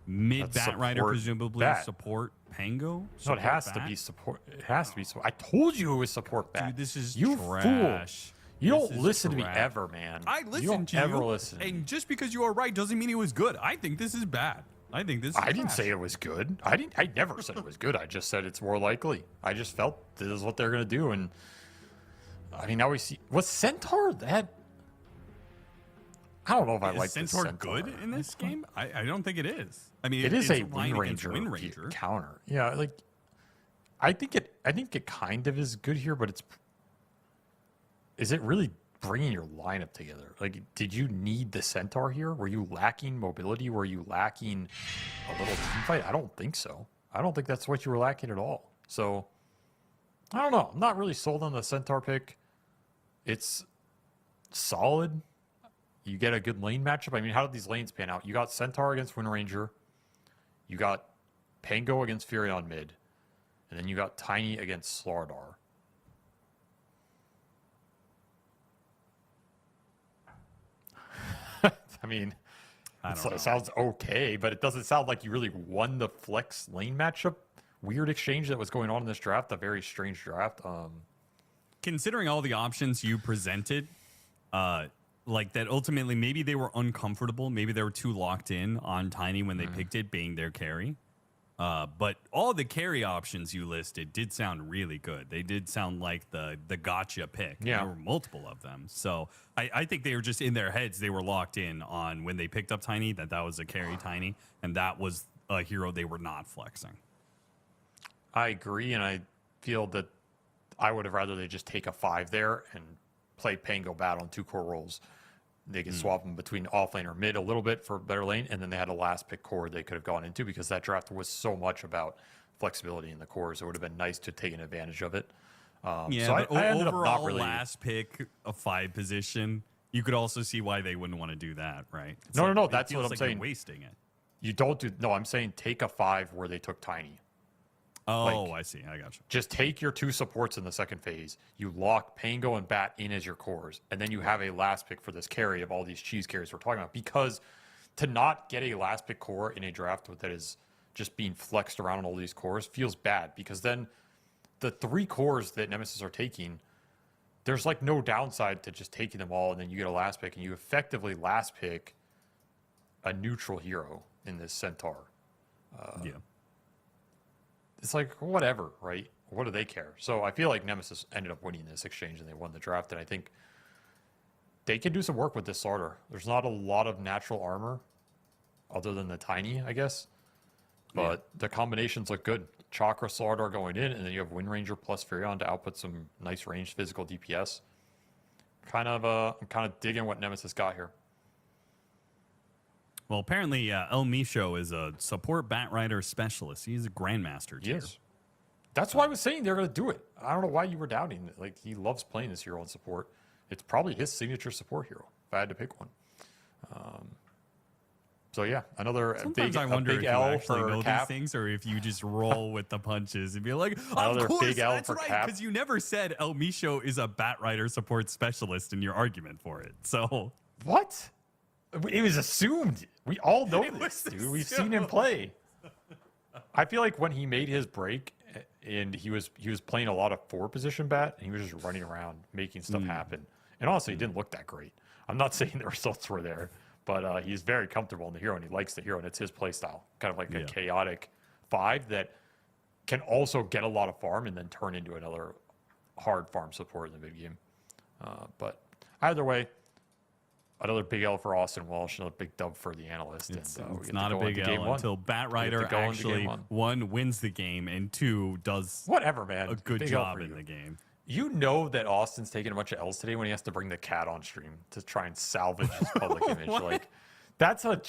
Mid That's Bat Rider, support presumably Bat. support Pango. No, it Support has to Bat? be support. It has to be support. I told you it was support Bat. Dude, this is you trash. fool. You This don't is listen to me trash. ever, man. I you listened don't to you. ever listen. And just because you are right doesn't mean it was good. I think this is bad. I think this is I didn't trash. say it was good. I never said it was good. I just said it's more likely. I just felt this is what they're gonna do, and I mean now we see was Centaur that. I don't know if I Is like this Centaur Centaur good in this game? I don't think it is. I mean, It is it's a relying Wind against Ranger, Wind Ranger. counter. Yeah, like I think it kind of is good here, but is it really bringing your lineup together? Like, did you need the Centaur here? Were you lacking mobility? Were you lacking a little team fight? I don't think so. I don't think that's what you were lacking at all. So I don't know. I'm not really sold on the Centaur pick. It's solid. You get a good lane matchup. I mean, how did these lanes pan out? You got Centaur against Wind Ranger. You got Pango against Furion mid. And then you got Tiny against Slardar. I mean, it sounds okay, but it doesn't sound like you really won the flex lane matchup. Weird exchange that was going on in this draft. A very strange draft. Considering all the options you presented, like that ultimately maybe they were uncomfortable. Maybe they were too locked in on Tiny when they picked it being their carry. But all the carry options you listed did sound really good. They did sound like the gotcha pick. Yeah. There were multiple of them. So I think they were just in their heads. They were locked in on when they picked up Tiny, that was a carry Tiny. And that was a hero they were not flexing. I agree, and I feel that I would have rather they just take a 5 there and play Pango Bat on 2 core roles. They could swap them between off lane or mid a little bit for better lane, and then they had a last pick core they could have gone into because that draft was so much about flexibility in the cores. It would have been nice to have taken advantage of it. Yeah, so but I ended up overall not really. last pick a 5 position. You could also see why they wouldn't want to do that, right? It's No, like, it that's feels what I'm like saying. You're wasting it. You don't do. No, I'm saying take a 5 where they took Tiny. Oh, Like, I see. I got you. Just take your 2 supports in the second phase. You lock Pango and Bat in as your cores, and then you have a last pick for this carry of all these cheese carries we're talking about. Because to not get a last pick core in a draft that is just being flexed around on all these cores feels bad. Because then the 3 cores that Nemesis are taking there's like no downside to just taking them all, and then you get a last pick, and you effectively last pick a neutral hero in this Centaur. Yeah. It's like, whatever, right? What do they care? So I feel like Nemesis ended up winning this exchange, and they won the draft, and I think they can do some work with this starter. There's not a lot of natural armor other than the tiny, I guess. But the combinations look good. Chakra Slardar going in, and then you have Wind Ranger plus Furion to output some nice ranged physical DPS. I'm kind of digging what Nemesis got here. Well, apparently El Misho is a support Batrider specialist. He's a Grandmaster tier. Yes. That's why I was saying they're going to do it. I don't know why you were doubting it. Like, he loves playing this hero in support. It's probably his signature support hero, if I had to pick one. So, yeah, another Sometimes big, I wonder a big if you L actually for know Cap. these things, or if you just roll with the punches and be like, Another of course, big L that's for right, Cap. because you never said El Misho is a Batrider support specialist in your argument for it. So What? It was assumed. We all know It this, was dude. We've seen him play. I feel like when he made his break, and he was playing a lot of 4-position bat, and he was just running around making stuff happen. And honestly, it didn't look that great. I'm not saying the results were there, but he's very comfortable in the hero, and he likes the hero, and it's his play style. Kind of like a chaotic 5 that can also get a lot of farm and then turn into another hard farm support in the mid game. But either way, another big L for Austin Walsh, another big dub for the analyst. it's, and, we it's get not to a go big into game L one. until We get to Batrider go into actually, game one. 1, wins the game, and 2, does Whatever, man. a good Big L job for in you. the game. You know that Austin's taking a bunch of L's today when he has to bring the cat on stream to try and salvage his public image. Like, that's a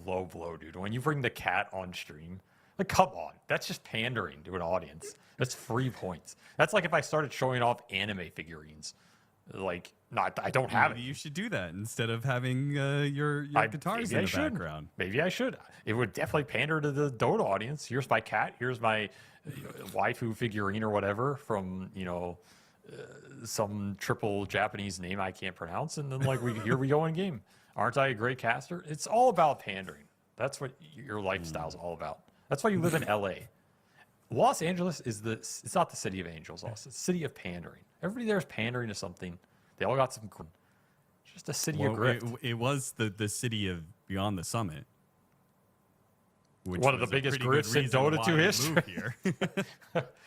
low blow, dude. When you bring the cat on stream, like, come on, that's just pandering to an audience. That's free points. That's like if I started showing off anime figurines. Like, I don't have Maybe it. you should do that instead of having your guitars maybe in I the should. background. Maybe I should. It would definitely pander to the Dota audience. Here's my cat. Here's my waifu figurine or whatever from, some triple Japanese name I can't pronounce. And then, like, here we go in game. Aren't I a great caster? It's all about pandering. That's what your lifestyle's all about. That's why you live in LA. Los Angeles it's not the city of angels, Austin. It's the city of pandering. Everybody there is pandering to something. They all got some. It's just a city of grift. It was the city of Beyond the Summit. Which One of the was a biggest pretty good grifts in reason Dota why 2 we history. moved here.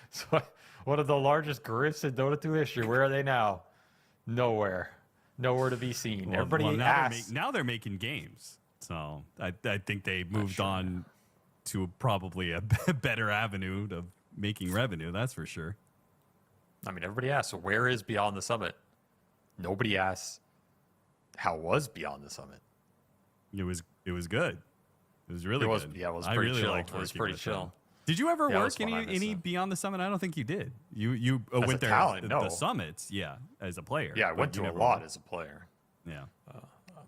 So, one of the largest grifts in Dota 2 history. Where are they now? Nowhere. Nowhere to be seen. Well, Everybody asks. now they're making games. So I think they moved on to probably a better avenue of making revenue. That's for sure. I mean, everybody asks, where is Beyond the Summit? Nobody asks, how was Beyond the Summit? It was good. It was really good. Yeah, it was I pretty really chill. liked It was working pretty with chill. them. Did you ever Yeah, it was work fun. I missed any it. Beyond the Summit? I don't think you did. You As went a there talent, the no. summits, yeah, as a player. Yeah, I but went you to a never lot worked. as a player. Yeah. I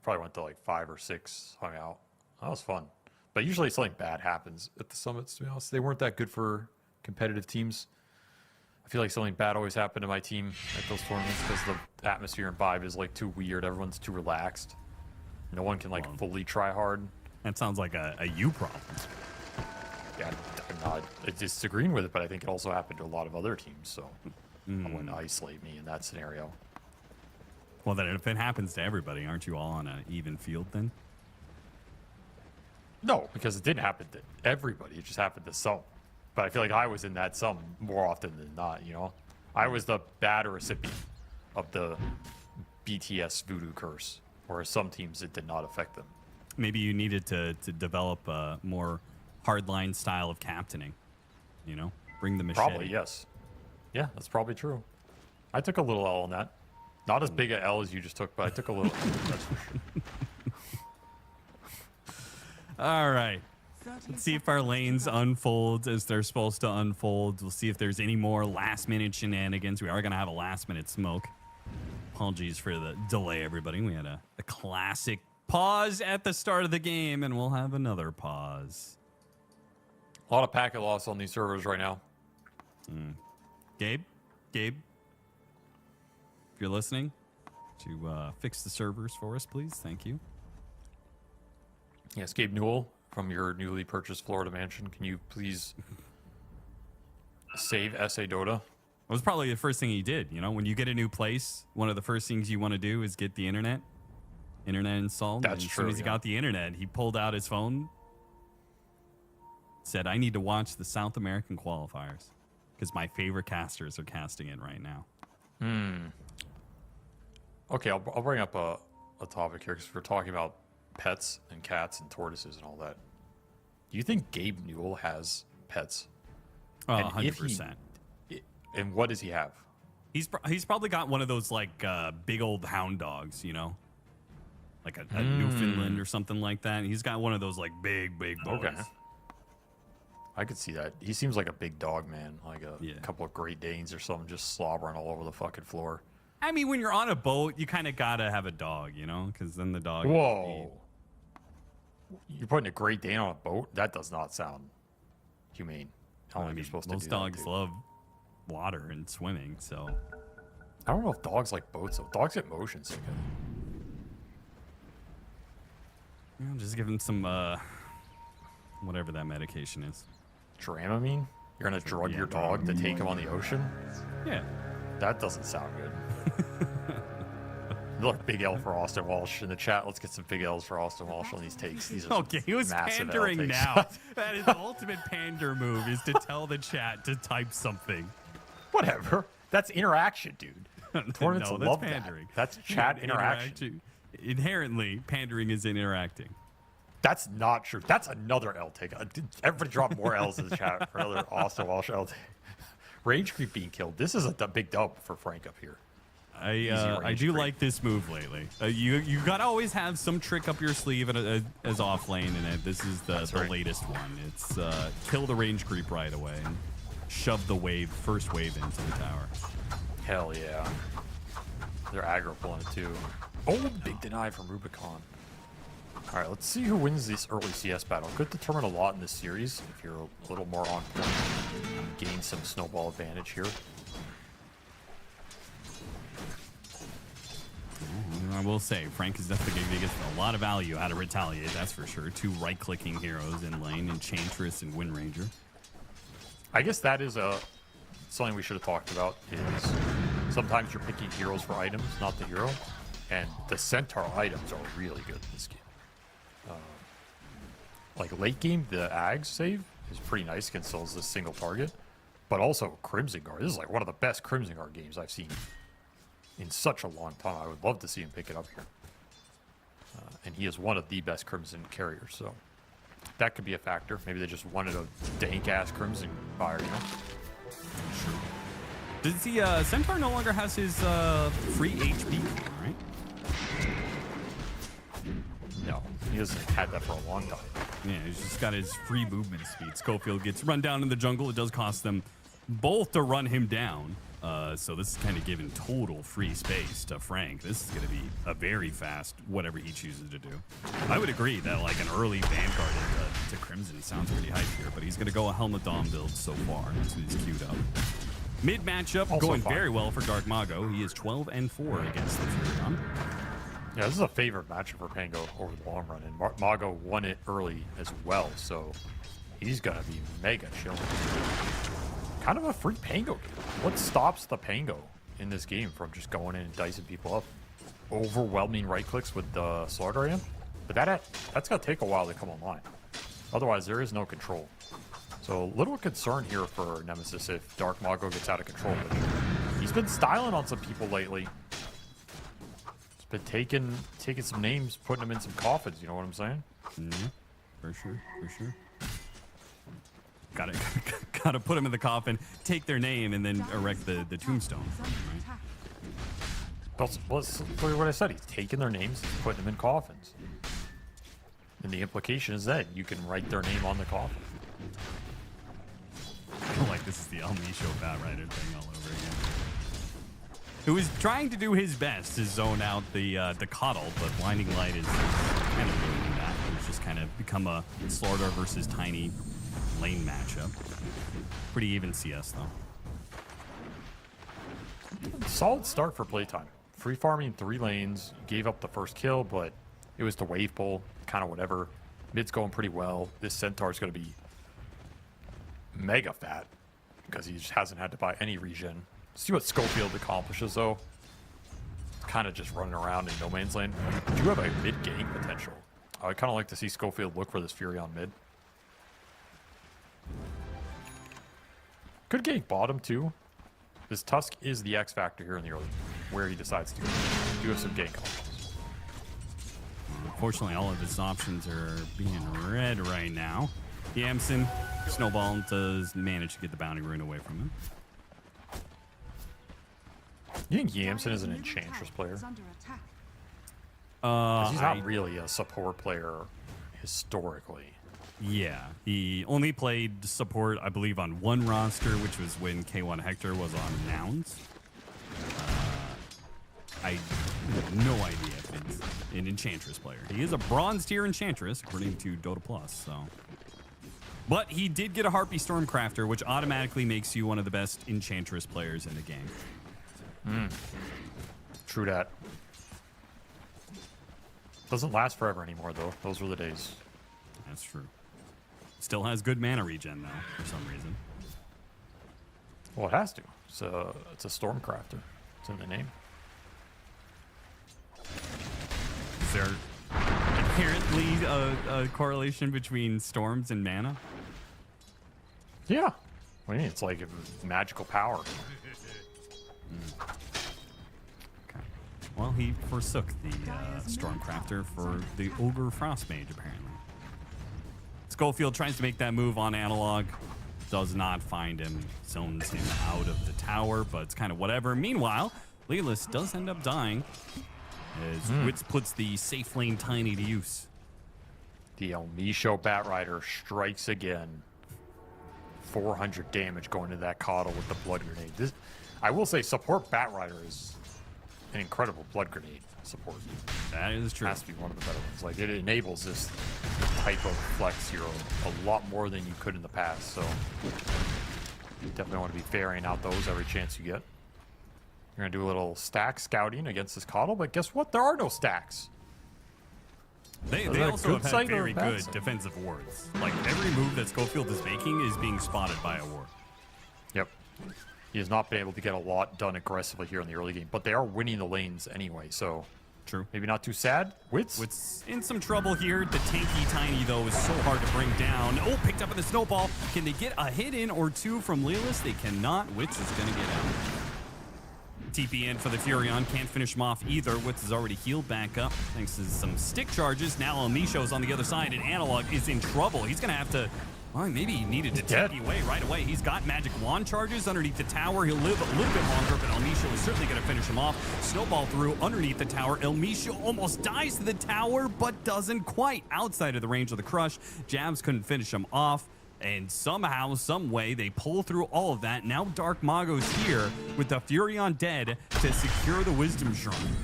probably went to like 5 or 6, hung out. That was fun. But usually something bad happens at the summits, to be honest. They weren't that good for competitive teams. I feel like something bad always happened to my team at those tournaments because the atmosphere and vibe is like too weird. Everyone's too relaxed. No one can like fully try hard. That sounds like a you problem. Yeah, I'm not disagreeing with it, but I think it also happened to a lot of other teams. So I wouldn't isolate me in that scenario. Well, then if it happens to everybody, aren't you all on an even field then? No, because it didn't happen to everybody. It just happened to some. But I feel like I was in that some more often than not, I was the bad recipient of the BTS voodoo curse, whereas some teams it did not affect them. Maybe you needed to develop a more hardline style of captaining. Bring the machete. Probably, yes. Yeah, that's probably true. I took a little L on that. Not as big a L as you just took, but I took a little. That's for sure. All right. Let's see if our lanes unfold as they're supposed to unfold. We'll see if there's any more last-minute shenanigans. We are going to have a last-minute smoke. Apologies for the delay, everybody. We had a classic pause at the start of the game, and we'll have another pause. A lot of packet loss on these servers right now. Gabe, if you're listening, to fix the servers for us, please. Thank you. Yes, Gabe Newell from your newly purchased Florida mansion. Can you please save SA Dota It was probably the first thing he did. You know, when you get a new place, one of the first things you want to do is get the internet installed. That's and as true, soon as he yeah. got the internet, he pulled out his phone, said, I need to watch the South American qualifiers because my favorite casters are casting it right now. Okay, I'll bring up a topic here because we're talking about pets and cats and tortoises and all that. Do you think Gabe Newell has pets? Oh, And if 100%. And what does he have? He's probably got one of those like big old hound dogs, you know, like a Newfoundland or something like that. He's got one of those like big boys. Okay. I could see that. He seems like a big dog, man. Like a Yeah. couple of Great Danes or something just slobbering all over the fucking floor. I mean, when you're on a boat, you kind of gotta have a dog, you know, because then the dog. Whoa. You're putting a Great Dane on a boat? That does not sound humane. I don't I think mean, you're supposed most to do dogs that, dude. love water and swimming, so. I don't know if dogs like boats, though. Dogs get motion sick. You know, just give him some, whatever that medication is. Dramamine? You're going to drug Yeah, your dog to take him on the ocean? Yeah. That doesn't sound good. Another big L for Austin Walsh in the chat. Let's get some big L's for Austin Walsh on these takes. These are Okay, he was massive L pandering takes. now. That is the ultimate pander move, is to tell the chat to type something. Whatever. That's interaction, dude. Tournaments No, love that's pandering. that. That's chat interaction. Inherently, pandering is in interacting. That's not true. That's another L take. Everybody drop more L's in the chat for another Austin Walsh L take. Rage creep being killed. This is a big dub for Frank up here. I range do creep. like this move lately. You gotta always have some trick up your sleeve as off lane, and this is the right. latest one. It's kill the range creep right away and shove the first wave into the tower. Hell yeah. They're aggro pulling it too. Oh, big deny from Rubicon. All right, let's see who wins this early CS battle. Could determine a lot in this series if you're a little more on point. Gain some snowball advantage here. I will say, Frank is definitely going to get a lot of value out of Retaliate, that's for sure. 2 right-clicking heroes in lane, Enchantress and Wind Ranger. I guess that is something we should have talked about is sometimes you're picking heroes for items, not the hero. And the Centaur items are really good in this game. Like late game, the Ags save is pretty nice against those this single target. But also Crimson Guard. This is like one of the best Crimson Guard games I've seen in such a long time. I would love to see him pick it up here. And he is one of the best Crimson carriers, so that could be a factor. Maybe they just wanted a dank-ass Crimson buyer, you know? Does the Centaur no longer has his free HP, right? No, he hasn't had that for a long time. Yeah, he's just got his free movement speed. Schofield gets run down in the jungle. It does cost them both to run him down. So this is kind of giving total free space to Frank. This is going to be a very fast whatever he chooses to do. I would agree that like an early Vanguard to Crimson sounds pretty hype here, but he's going to go a Helmet Dawn build so far. That's what he's queued up. Mid matchup Also going fine. very well for Dark Mago. He is 12-4 against the Furion. Yeah, this is a favorite matchup for Pango over the long run, and Mago won it early as well, so he's going to be mega chilling. Kind of a free Pango game. What stops the Pango in this game from just going in and dicing people up? Overwhelming right clicks with the Slaughter Amp, but that's going to take a while to come online. Otherwise, there is no control. So a little concern here for Nemesis if Dark Mago gets out of control. But he's been styling on some people lately. He's been taking some names, putting them in some coffins, you know what I'm saying? Mm-hmm. For sure. Gotta put them in the coffin, take their name, and then erect the tombstone. Right? That's what I said. He's taking their names, he's putting them in coffins. And the implication is that you can write their name on the coffin. I feel like this is the El Micho Bat Rider thing all over again. Who is trying to do his best to zone out the coddle, but Blinding Light is kind of doing that. It's just kind of become a Slaughter versus Tiny lane matchup. Pretty even CS though. Solid start for playtime. Free farming 3 lanes, gave up the first kill, but it was the wave pull, kind of whatever. Mid's going pretty well. This Centaur's going to be mega fat because he just hasn't had to buy any regen See what Schofield accomplishes, though. Kind of just running around in no man's lane. You do have a mid gank potential. I would kind of like to see Schofield look for this Fury on mid. Could gank bottom, too. This Tusk is the X factor here in the early, where he decides to go. Do have some gank options. Unfortunately, all of his options are being red right now. Yamson, Snowball does manage to get the bounty rune away from him. You think Yamson is an Enchantress player? Is under attack. 'Cause he's not really a support player historically. Yeah, he only played support, I believe, on one roster, which was when K1 Hector was on Nouns. I have no idea if it's an Enchantress player. He is a bronze tier Enchantress, according to Dota Plus, so. But he did get a Harpy Stormcrafter, which automatically makes you one of the best Enchantress players in the game. True that. Doesn't last forever anymore, though. Those were the days. That's true. Still has good mana regen, though, for some reason. Well, it has to. It's a Stormcrafter. It's in the name. Is there inherently a correlation between storms and mana? Yeah. What do you mean? It's like magical power. Okay. Well, he forsook the Stormcrafter for the Ogre Frostmage, apparently. Schofield tries to make that move on Analog. Does not find him. Zones him out of the tower, but it's kind of whatever. Meanwhile, Lelis does end up dying as Witz puts the safe lane Tiny to use. The El Misho Batrider strikes again. 400 damage going to that Coddle with the Blood Grenade. I will say, support Batrider is an incredible Blood Grenade support. That is true. Has to be one of the better ones. Like, it enables this type of flex hero a lot more than you could in the past, so you definitely want to be ferrying out those every chance you get. You're going to do a little stack scouting against this Coddle, but guess what? There are no stacks. They that a also good have side had or a very bad good side? defensive wards. Like, every move that Schofield is making is being spotted by a ward. Yep. He has not been able to get a lot done aggressively here in the early game, but they are winning the lanes anyway, so True. maybe not too sad. Wits? Wit's in some trouble here. The tanky Tiny, though, is so hard to bring down. Oh, picked up in the snowball. Can they get a hit in or two from Lelis? They cannot. Witz is going to get out. TP in for the Furion. Can't finish him off either. Witz is already healed back up thanks to some stick charges. Now El Misho's on the other side, and Analog is in trouble. He's going to have to... Well, maybe he needed to TP away right away. He's got magic wand charges underneath the tower. He'll live a little bit longer, but El Misho is certainly going to finish him off. Snowball through underneath the tower. El Misho almost dies to the tower, but doesn't quite. Outside of the range of the crush. Jabs couldn't finish him off. And somehow, some way, they pull through all of that. Now Dark Mago's here with the Furion dead to secure the Wisdom Shrine.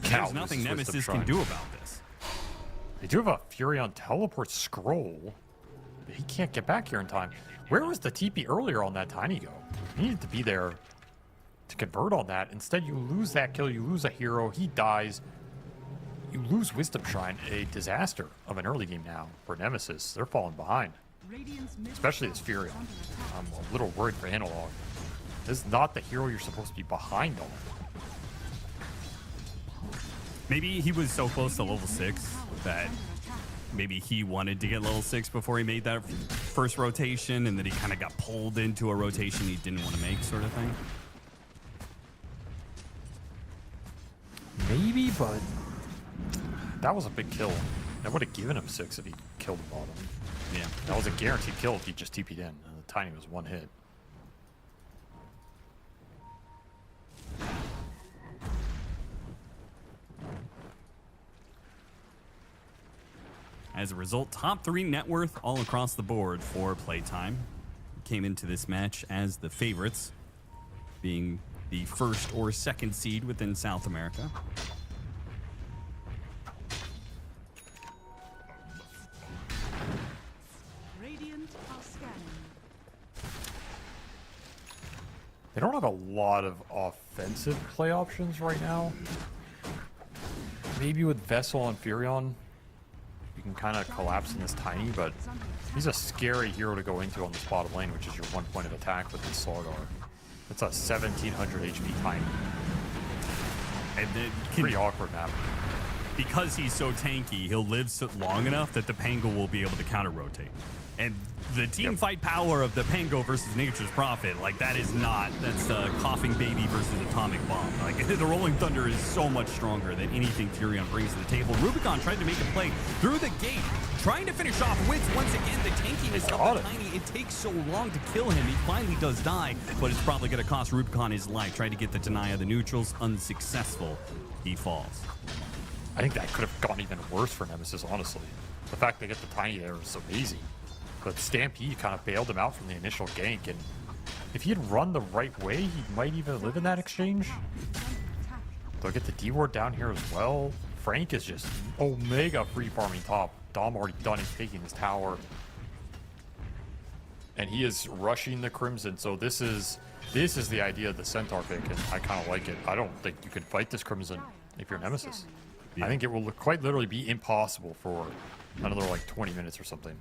There's nothing Nemesis can do about this. They do have a Furion teleport scroll. But he can't get back here in time. Where was the TP earlier on that Tiny go? He needed to be there to convert on that. Instead, you lose that kill. You lose a hero. He dies. You lose Wisdom Shrine. A disaster of an early game now for Nemesis. They're falling behind. Especially this Furion. I'm a little worried for Analog. This is not the hero you're supposed to be behind on. Maybe he was so close to level 6 that maybe he wanted to get level 6 before he made that first rotation, and then he kind of got pulled into a rotation he didn't want to make, sort of thing. Maybe, but that was a big kill. I would have given him 6 if he killed the bottom. Yeah. That was a guaranteed kill if he just TP'd in. The Tiny was one hit. As a result, top 3 net worth all across the board for PlayTime. Came into this match as the favorites, being the first or second seed within South America. Radiant are scanning. They don't have a lot of offensive play options right now. Maybe with Vessel and Furion, you can kind of collapse in this Tiny, but he's a scary hero to go into on this bottom lane, which is your one point of attack with this Sorgar. It's a 1700 HP Tiny. And then Pretty awkward map. because he's so tanky, he'll live long enough that the Pango will be able to counter rotate. And the team fight power of the Pango versus Nature's Prophet, like that's the coughing baby versus atomic bomb. Like the Rolling Thunder is so much stronger than anything Furion brings to the table. Rubicon tried to make a play through the gate, trying to finish off Wits. Once again, the tankiness of the Tiny. It takes so long to kill him. He finally does die, but it's probably going to cost Rubicon his life. Trying to get the deny of the neutrals, unsuccessful. He falls. I think that could have gone even worse for Nemesis, honestly. The fact they get the Tiny there is amazing. But Stampede kind of bailed him out from the initial gank, and if he had run the right way, he might even live in that exchange. They'll get the D-Ward down here as well. Frank is just Omega free farming top. Dom already done is taking his tower. And he is rushing the Crimson, so this is the idea of the Centaur pick, and I kind of like it. I don't think you can fight this Crimson if you're Nemesis. Yeah. I think it will quite literally be impossible for another like 20 minutes or something.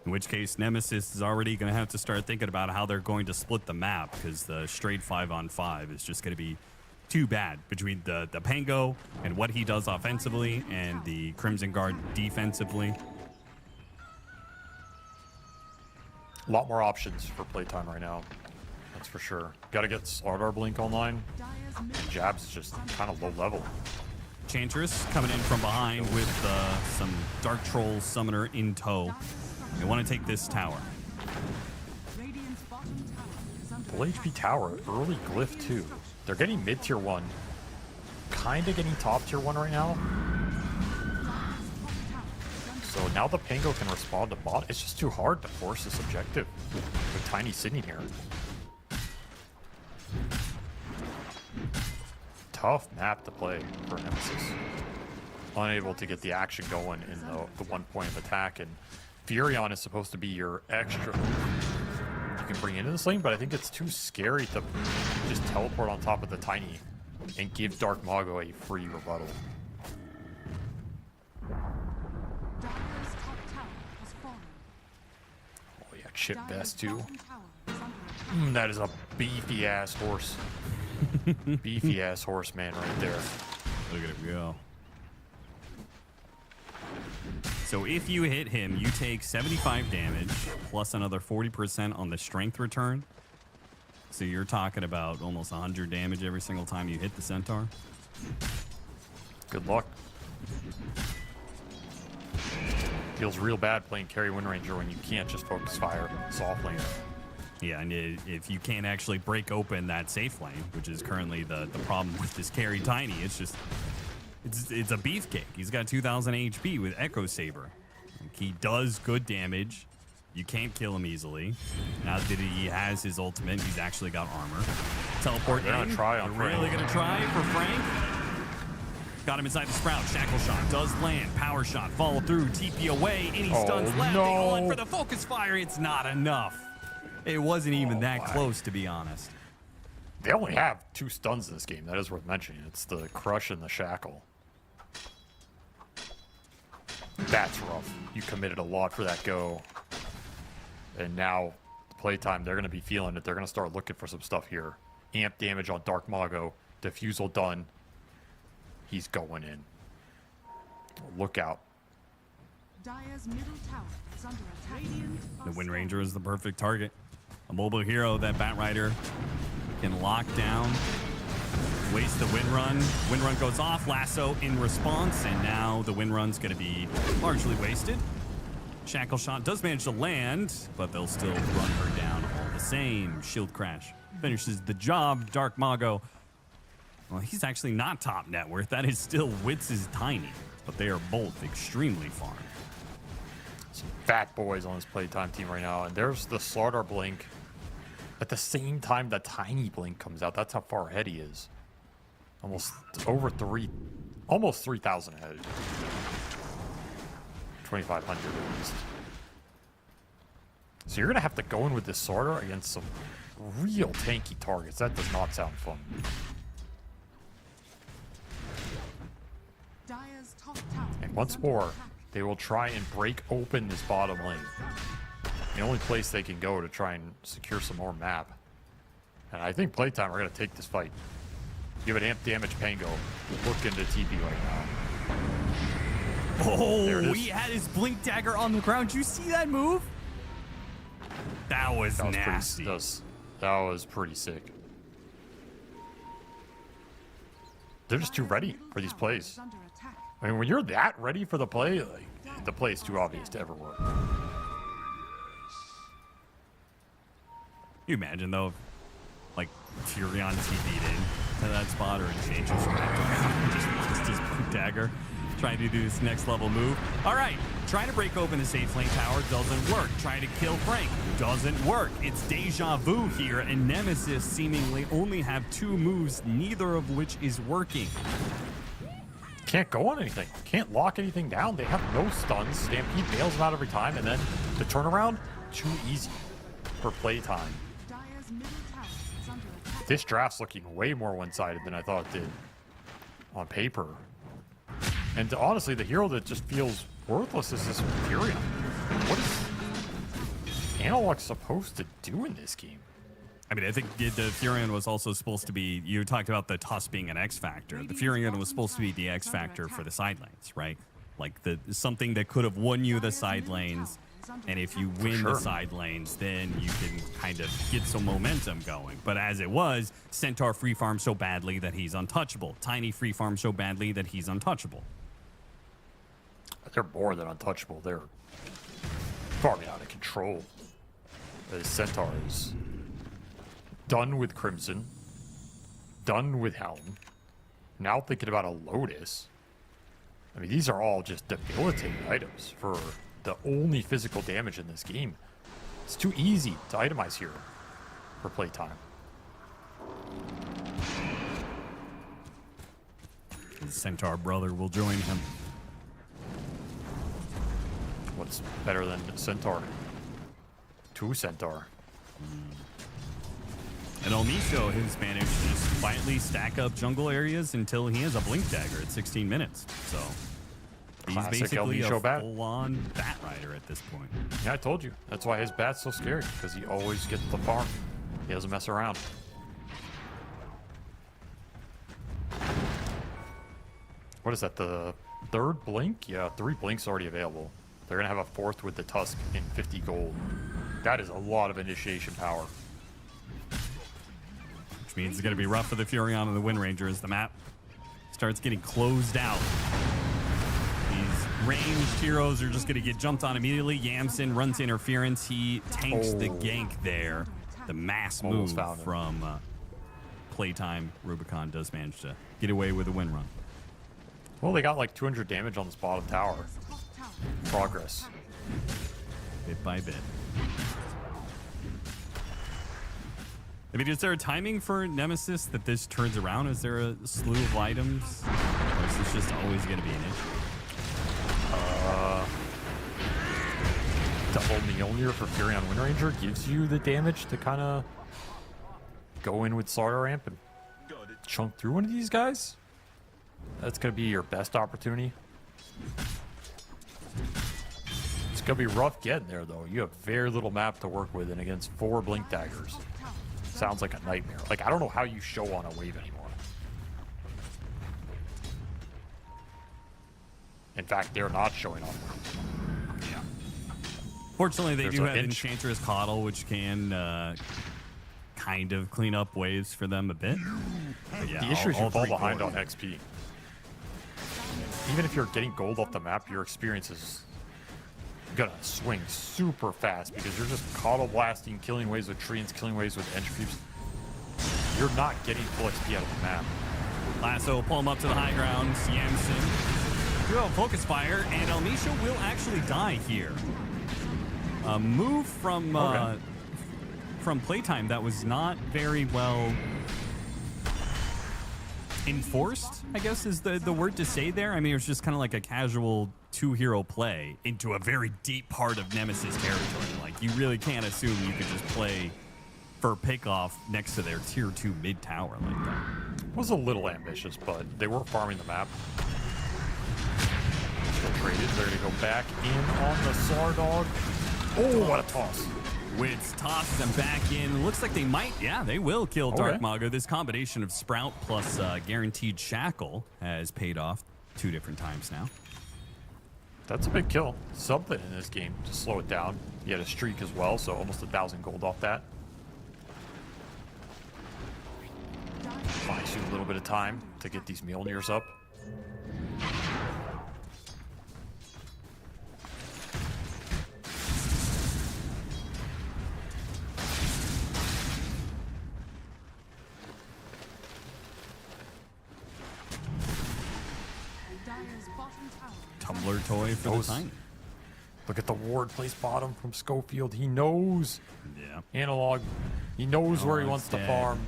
In which case, Nemesis is already going to have to start thinking about how they're going to split the map, because the straight 5-on-5 is just going to be too bad between the Pango and what he does offensively and the Crimson Guard defensively. A lot more options for playtime right now. That's for sure. Got to get Slardar Blink online. Jabs is just kind of low level. Chantress coming in from behind with some Dark Troll Summoner in tow. They want to take this tower. Full HP tower, early glyph too. They're getting mid tier 1. Kind of getting top tier 1 right now. So now the Pango can respond to bot. It's just too hard to force this objective with Tiny sitting here. Tough map to play for Nemesis. Unable to get the action going in the 1 point of attack, and Furion is supposed to be your extra you can bring into this lane, but I think it's too scary to just teleport on top of the Tiny and give Dark Mago a free rebuttal. Oh yeah, chip vest too. That is a beefy ass horse. Beefy ass horseman right there. Look at him go. So if you hit him, you take 75 damage plus another 40% on the strength return. So you're talking about almost 100 damage every single time you hit the Centaur. Good luck. Feels real bad playing carry Wind Ranger when you can't just focus fire soft lane. Yeah, and if you can't actually break open that safe lane, which is currently the problem with this carry Tiny, it's just it's a beefcake. He's got 2,000 HP with Echo Saber. He does good damage. You can't kill him easily. Now that he has his ultimate, he's actually got armor. Teleport They're in. gonna try on They're really Frank. gonna try for Frank. Got him inside the Sprout. Shackle shot does land. Power shot follow through. TP away. Any stuns left. They go in for the focus fire. It's not enough. It wasn't even that close, to be honest. They only have 2 stuns in this game. That is worth mentioning. It's the Crush and the Shackle. That's rough. You committed a lot for that go. And now, playtime, they're going to be feeling it. They're going to start looking for some stuff here. Amp damage on Dark Mago. Diffusal done. He's going in. Look out. Dire's middle tower is under attack. The Wind Ranger is the perfect target. A mobile hero that Batrider can lock down. Waste the Wind Run. Wind Run goes off. Lasso in response. And now the Wind Run's going to be largely wasted. Shackle shot does manage to land, but they'll still run her down all the same. Shield crash finishes the job. Dark Mago, well, he's actually not top net worth. That is still Wits' Tiny, but they are both extremely farmed. Some fat boys on this playtime team right now. And there's the Slardar Blink. At the same time the Tiny Blink comes out. That's how far ahead he is. Almost over 3,000 ahead. 2,500 at least. So you're going to have to go in with this Slardar against some real tanky targets. That does not sound fun. Dire's top tower And once more, they will try and break open this bottom lane. the only place they can go to try and secure some more map. And I think PlayTime are going to take this fight. Give it amp damage Pango. Looking to TP right now. There it Oh, is. he had his blink dagger on the ground. Did you see that move? That was nasty. That was pretty sick. They're just too ready for these plays. Under attack. I mean, when you're that ready for the play, like, the play is too obvious to ever work. You imagine though, like Furion TP'd in to that spot, or Jay just wrapped around, just lost his blink dagger, trying to do this next level move. All right, trying to break open the safe lane tower doesn't work. Trying to kill Frank doesn't work. It's deja vu here, and Nemesis seemingly only have 2 moves, neither of which is working. Can't go on anything. Can't lock anything down. They have no stuns. Stampede bails them out every time, and then the turnaround, too easy for playtime. Dire's middle tower is under attack. This draft's looking way more one-sided than I thought it did on paper. And honestly, the hero that just feels worthless is this Furion. What is Analog supposed to do in this game? I mean, I think the Furion was also supposed to be, you talked about the Tusk being an X factor. The Furion was supposed to be the X factor for the side lanes, right? Like something that could have won you the side lanes. And if you win the side lanes, then you can kind of get some momentum going. But as it was, Centaur free farms so badly that he's untouchable. Tiny free farms so badly that he's untouchable. They're more than untouchable. They're farming out of control. The Centaur is done with Crimson, done with Helm, now thinking about a Lotus. I mean, these are all just debilitating items for the only physical damage in this game. It's too easy to itemize here for playtime. His Centaur brother will join him. What's better than Centaur? 2 Centaur. And Olmisho has managed to just quietly stack up jungle areas until he has a blink dagger at 16 minutes. So he's Classic basically Olmisho a bat. full-on bat rider at this point. Yeah, I told you. That's why his bat's so scary, because he always gets the farm. He doesn't mess around. What is that, the 3rd blink? Yeah, 3 blinks already available. They're going to have a 4th with the Tusk in 50 gold. That is a lot of initiation power. Which means it's going to be rough for the Furion and the Wind Ranger as the map starts getting closed out. These ranged heroes are just going to get jumped on immediately. Yamson runs interference. He tanks the gank there. The mass Almost move found him. from Playtime. Rubicon does manage to get away with a win run. Well, they got like 200 damage on this bottom tower. Top tower. Progress. Bit by bit. I mean, is there a timing for Nemesis that this turns around? Is there a slew of items? Or is this just always going to be an issue? Double Mjolnir for Furion Wind Ranger gives you the damage to kind of go in with Sarda Ramp and chunk through one of these guys. That's going to be your best opportunity. It's going to be rough getting there, though. You have very little map to work with, and against 4 blink daggers. Sounds like a nightmare. Like, I don't know how you show on a wave anymore. In fact, they're not showing on one. Yeah. Fortunately, they There's do an have inch. Enchantress Coddle, which can kind of clean up waves for them a bit. But yeah, The issue is you fall 3 behind cores. on XP. Even if you're getting gold off the map, your experience is gonna swing super fast because you're just coddle blasting, killing waves with treants, killing waves with entropes. You're not getting full XP out of the map. Lasso, pull him up to the high ground. Yamson. Real focus fire, and Elmisha will actually die here. A move from Playtime that was not very well enforced, I guess is the word to say there. I mean, it was just kind of like a casual 2-hero play into a very deep part of Nemesis territory. Like, you really can't assume you could just play for pickoff next to their tier 2 mid tower like that. It was a little ambitious, but they weren't farming the map. Still traded. They're gonna go back in on the Sardog. Oh, what a toss. Wits tosses them back in. Looks like they might. Yeah, they will kill Dark Okay. Mago. This combination of Sprout plus guaranteed Shackle has paid off 2 different times now. That's a big kill. Something in this game to slow it down. He had a streak as well, so almost 1,000 gold off that. Buys you a little bit of time to get these Mjolnirs up. Dire's bottom tower. Tumbler toy for Those- the Titan. Look at the ward place bottom from Schofield. He knows. Yeah. Analog. He knows where he Oh, wants it's to dead. farm.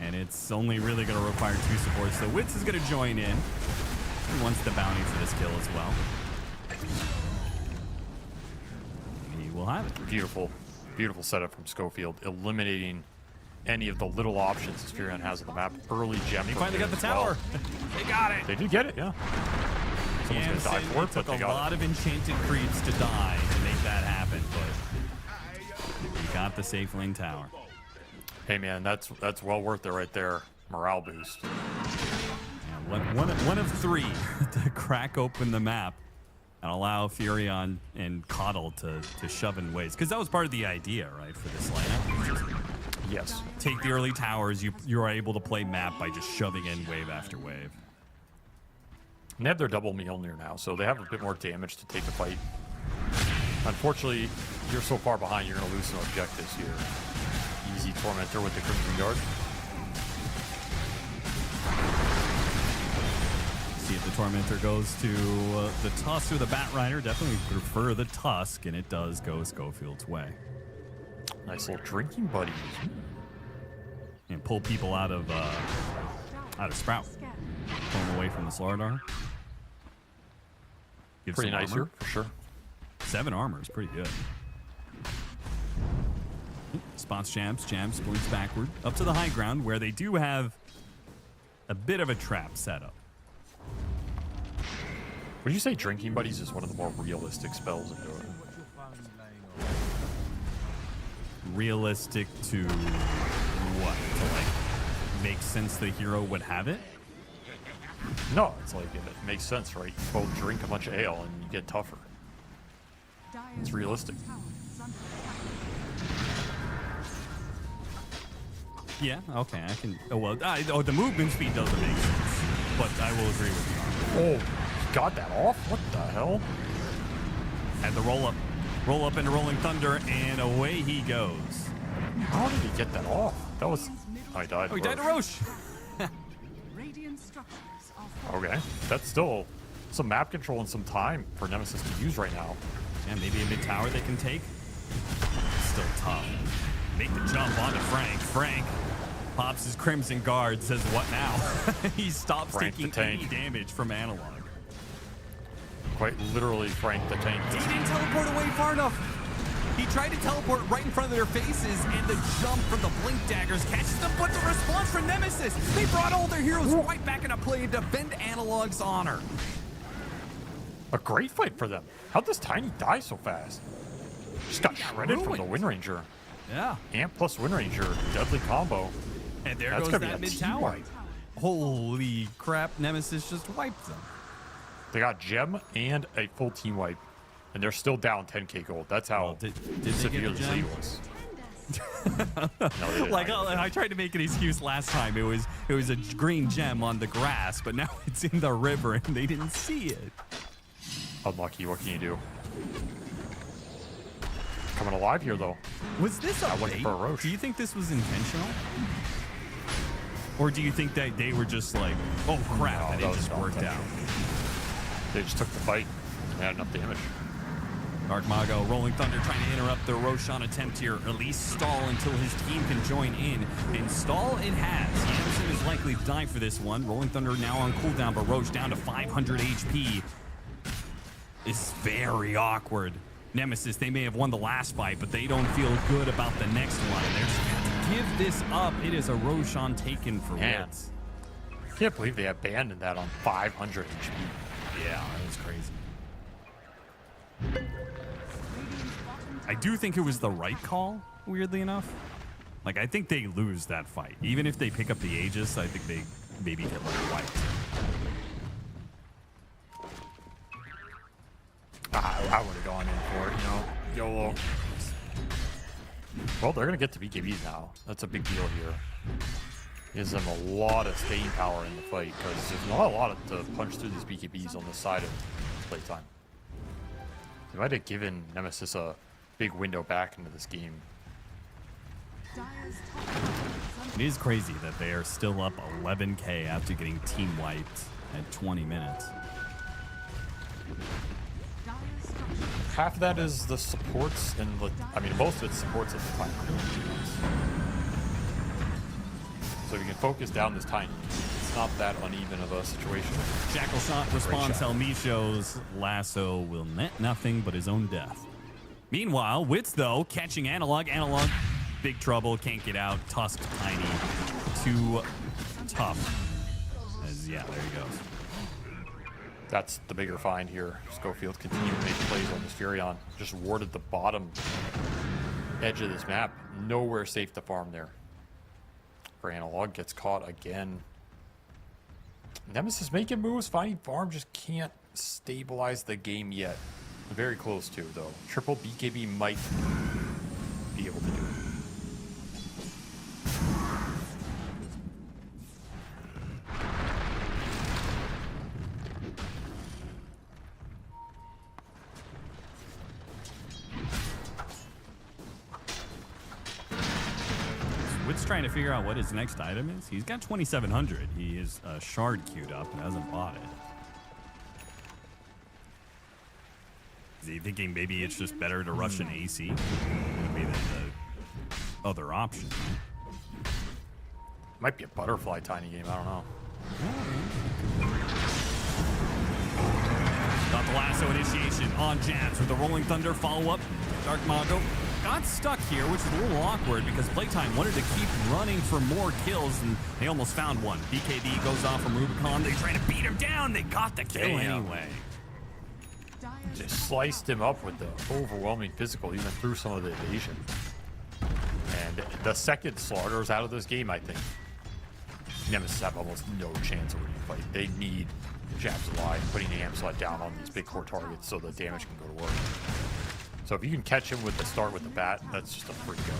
And it's only really going to require 2 supports. So Wits is going to join in. He wants the bounty for this kill as well. He will have it. Beautiful, beautiful setup from Schofield, eliminating any of the little options that Furion has on the map. Early gem. He from finally there got the as well. tower. They got it. They did get it, yeah. Someone's gonna die for it, It but took they a got lot it. of enchanted creeps to die to make that happen, but he got the safe lane tower. Hey man, that's well worth it right there. Morale boost. Yeah, one of 3 to crack open the map and allow Furion and Coddle to shove in waves. Because that was part of the idea, right, for this lineup. Just Yes. take the early towers, you're able to play map by just shoving in wave after wave. And they have their double Mjolnir now, so they have a bit more damage to take the fight. Unfortunately, you're so far behind, you're going to lose some objectives here. Easy Tormentor with the Crimson Guard. See if the Tormentor goes to the Tusk or the Bat Rider. Definitely prefer the Tusk, and it does go Schofield's way. Nice little drinking buddies. And pull people out of Sprout. Scan. Pull them away from the Slardar. Give Pretty some nice armor. here, for sure. 7 armor is pretty good. Spots Jams points backward. Up to the high ground where they do have a bit of a trap set up. Would you say Drinking Buddies is one of the more realistic spells in Dota? Realistic to what? To like make sense the hero would have it? No, it's like it makes sense, right? You both drink a bunch of ale and you get tougher. Dire's It's realistic. bottom tower is under attack. Yeah, okay, I can. Oh, well, the movement speed doesn't make sense, but I will agree with you. Oh, he got that off? What the hell? And the roll up into Rolling Thunder, and away he goes. How did he get that off? That was... Oh, he died. Oh, he died to Roche. Radiant structures are Okay, that's still some map control and some time for Nemesis to use right now. Yeah, maybe a mid tower they can take. Still tough. Make the jump onto Frank. Frank pops his Crimson Guard, says what now? He stops Frank the taking any tank. damage from Analog. Quite literally Frank the Tank. He didn't teleport away far enough. He tried to teleport right in front of their faces, and the jump from the Blink Daggers catches them, but the response from Nemesis, they brought all their heroes right back into play to defend Analog's honor. A great fight for them. How'd this Tiny die so fast? Just got shredded from the ruined. Wind Ranger. Yeah. Amp plus Wind Ranger, deadly combo. And there That's goes gonna be that a mid team tower. wipe. Holy crap, Nemesis just wiped them. They got Gem and a full team wipe, and they're still down 10k gold. That's how Well, did they get severe the the gem? lead was. No, they didn't. Like I tried to make an excuse last time. It was a green gem on the grass, but now it's in the river and they didn't see it. Unlucky. What can you do? Coming alive here though. Was this a went bait? for a Roche. Do you think this was intentional? Or do you think that they were just like, oh crap, No, and that it was just not worked out? intentional. They just took the fight and had enough damage. Dark Mago, Rolling Thunder trying to interrupt the Roshan attempt here. At least stall until his team can join in. And stall it has. Anderson is likely to die for this one. Rolling Thunder now on cooldown, but Roche down to 500 HP. This is very awkward. Nemesis, they may have won the last fight, but they don't feel good about the next one. And they're just going to give this up. It is a Roshan taken for Man. Wits. Can't believe they abandoned that on 500 HP. Yeah, that was crazy. Radiant's bottom I do think it was the right call, weirdly enough. Like, I think they lose that fight. Even if they pick up the Aegis, I think they maybe get like wiped. I would have gone in for it, you know. YOLO. Well, they're going to get to BKBs now. That's a big deal here. Gives them a lot of staying power in the fight because there's not a lot to punch through these BKBs on this side of playtime. They might have given Nemesis a big window back into this game. Dire's top tower is under It is crazy that they are still up 11k after getting team wiped at 20 minutes. Dire's structures. Half of that is the supports and I mean most of it's supports at the time. So if you can focus down this tiny, it's not that uneven of a situation. Jackal shot response. Helmisho's lasso will net nothing but his own death. Meanwhile, Wits though catching Analog. Analog, big trouble, can't get out. Tusk tiny, too tough. As yeah, there he goes. That's the bigger find here. Schofield continuing to make plays on this Furion. Just warded the bottom edge of this map. Nowhere safe to farm there. For Analog, gets caught again. Nemesis making moves, finding farm, just can't stabilize the game yet. Very close to, though. Triple BKB might be able to do it. Wit's trying to figure out what his next item is. He's got 2,700. He is a shard queued up and hasn't bought it. Is he thinking maybe it's just better to rush an AC? Would be the other option. Might be a butterfly tiny game, I don't know. Got the lasso initiation on Jabs with the Rolling Thunder follow-up. Dark Mago got stuck here, which is a little awkward because Playtime wanted to keep running for more kills, and they almost found one. BKB goes off from Rubicon. They try to beat him down. They got the kill anyway. Dire's Just sliced him up with the overwhelming physical, even through some of the evasion. And the second Slaughter's out of this game, I think Nemesis have almost no chance of winning the fight. They need Jabs alive, putting the amp slot down on these big core targets so the damage can go to work. So if you can catch him with the start with the bat, that's just a free go.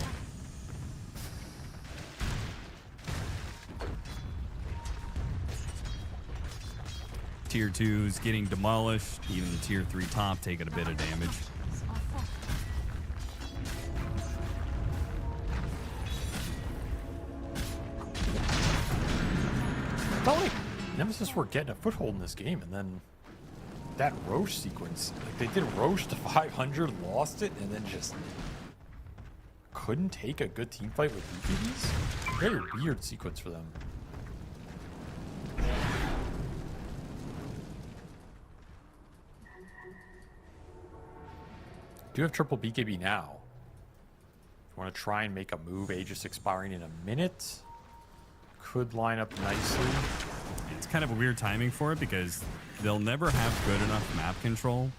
Tier 2's getting demolished. Even the Tier 3 top taking a bit of damage. are fortified. Felt like Nemesis were getting a foothold in this game, and then that Roche sequence, like they did Roche to 500, lost it, and then just couldn't take a good team fight with BKBs. Very weird sequence for them. Do have triple BKB now. If you want to try and make a move, Aegis expiring in a minute, could line up nicely. It's kind of a weird timing for it because they'll never have good enough map control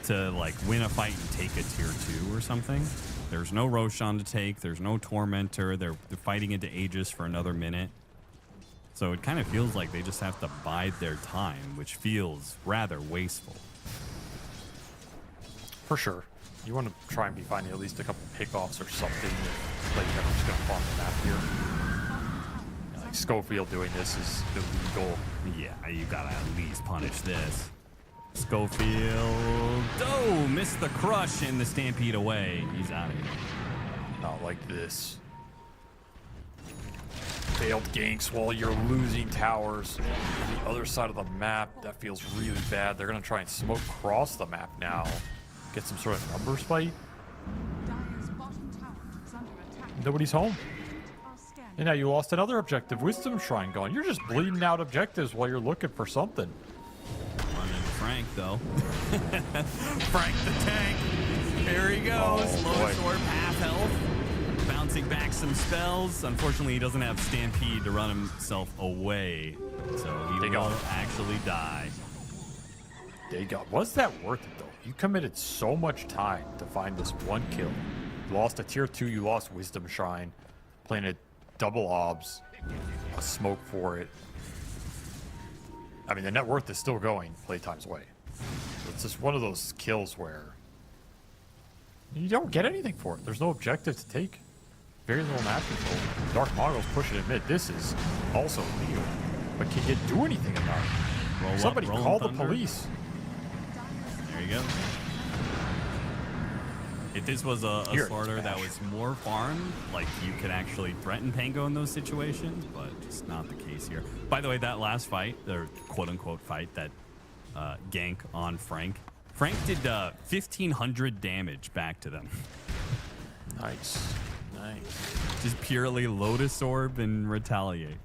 to like win a fight and take a tier 2 or something. There's no Roshan to take. There's no Tormentor. They're fighting into Aegis for another minute. So it kind of feels like they just have to bide their time, which feels rather wasteful. For sure. You want to try and be finding at least a couple pickoffs or something. Like, I'm just going to farm the map here. Like, Schofield doing this is illegal. Yeah, you gotta at least punish this. Schofield, oh, missed the crush and the stampede away. He's out of here. Not like this. Failed ganks while you're losing towers. On the other side of the map, that feels really bad. They're going to try and smoke across the map now. Get some sort of numbers fight. Dire's bottom tower is under attack. Nobody's home. Are scanning. And now you lost another objective. Wisdom Shrine gone. You're just bleeding out objectives while you're looking for something. Running Frank, though. Frank the tank. There he goes. Oh, Low boy. sword, half health. Bouncing back some spells. Unfortunately, he doesn't have Stampede to run himself away. So he They will got it. actually die. Was that worth it, though? you committed so much time to find this one kill. You lost a tier 2, you lost Wisdom Shrine, planted double obs, a smoke for it. I mean, the net worth is still going PlayTime's way. It's just one of those kills where you don't get anything for it. There's no objective to take. Very little map control. Dark Mongols pushing it mid. This is also legal. But can you do anything about it? Roll Somebody up, call the Thunder. police. There you go. If this was a Here, starter that smash. was more farmed, like you could actually threaten Pango in those situations, but just not the case here. By the way, that last fight, or quote-unquote fight, that gank on Frank did 1,500 damage back to them. Nice. Nice. Just purely Lotus Orb and retaliate.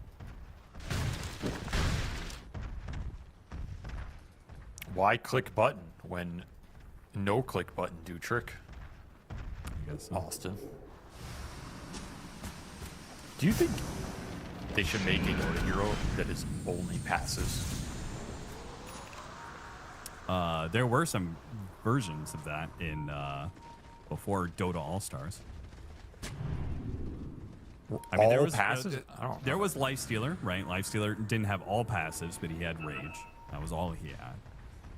Why click button when no click button do trick? I guess so. Austin. Do you think they should make a Dota hero that is only passives? There were some versions of that in before Dota All Stars. I mean, All there was passives? I don't there know. was Lifestealer, right? Lifestealer didn't have all passives, but he had Rage. That was all he had.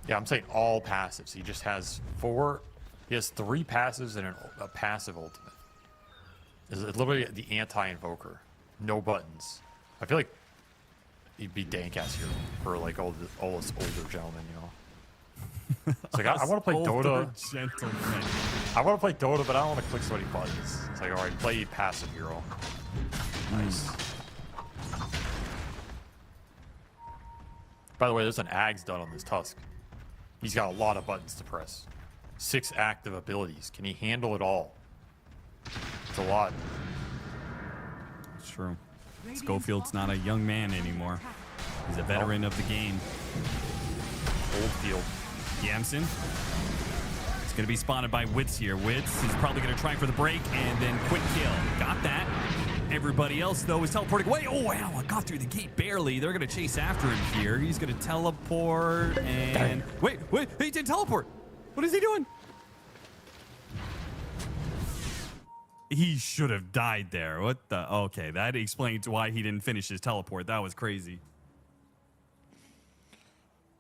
Yeah, I'm saying all passives. He just has 4. He has 3 passives and a passive ultimate. It's literally the anti-invoker. No buttons. I feel like he'd be dank ass here for like all this older gentlemen, you know. It's like I want to play Dota. Gentlemen. I want to play Dota, but I don't want to click so many buttons. It's like, all right, play passive hero. Nice. By the way, there's an Ags done on this Tusk. He's got a lot of buttons to press. 6 active abilities. Can he handle it all? It's a lot. It's true. Schofield's not a young man anymore. He's a veteran of the game. Old field. Yamson. It's going to be spotted by Witz here. Witz is probably going to try for the break and then quick kill. Got that. Everybody else, though, is teleporting away. Oh, wow. I got through the gate barely. They're going to chase after him here. He's going to teleport and... Wait. He did teleport. What is he doing? He should have died there. What the? Okay, that explains why he didn't finish his teleport. That was crazy.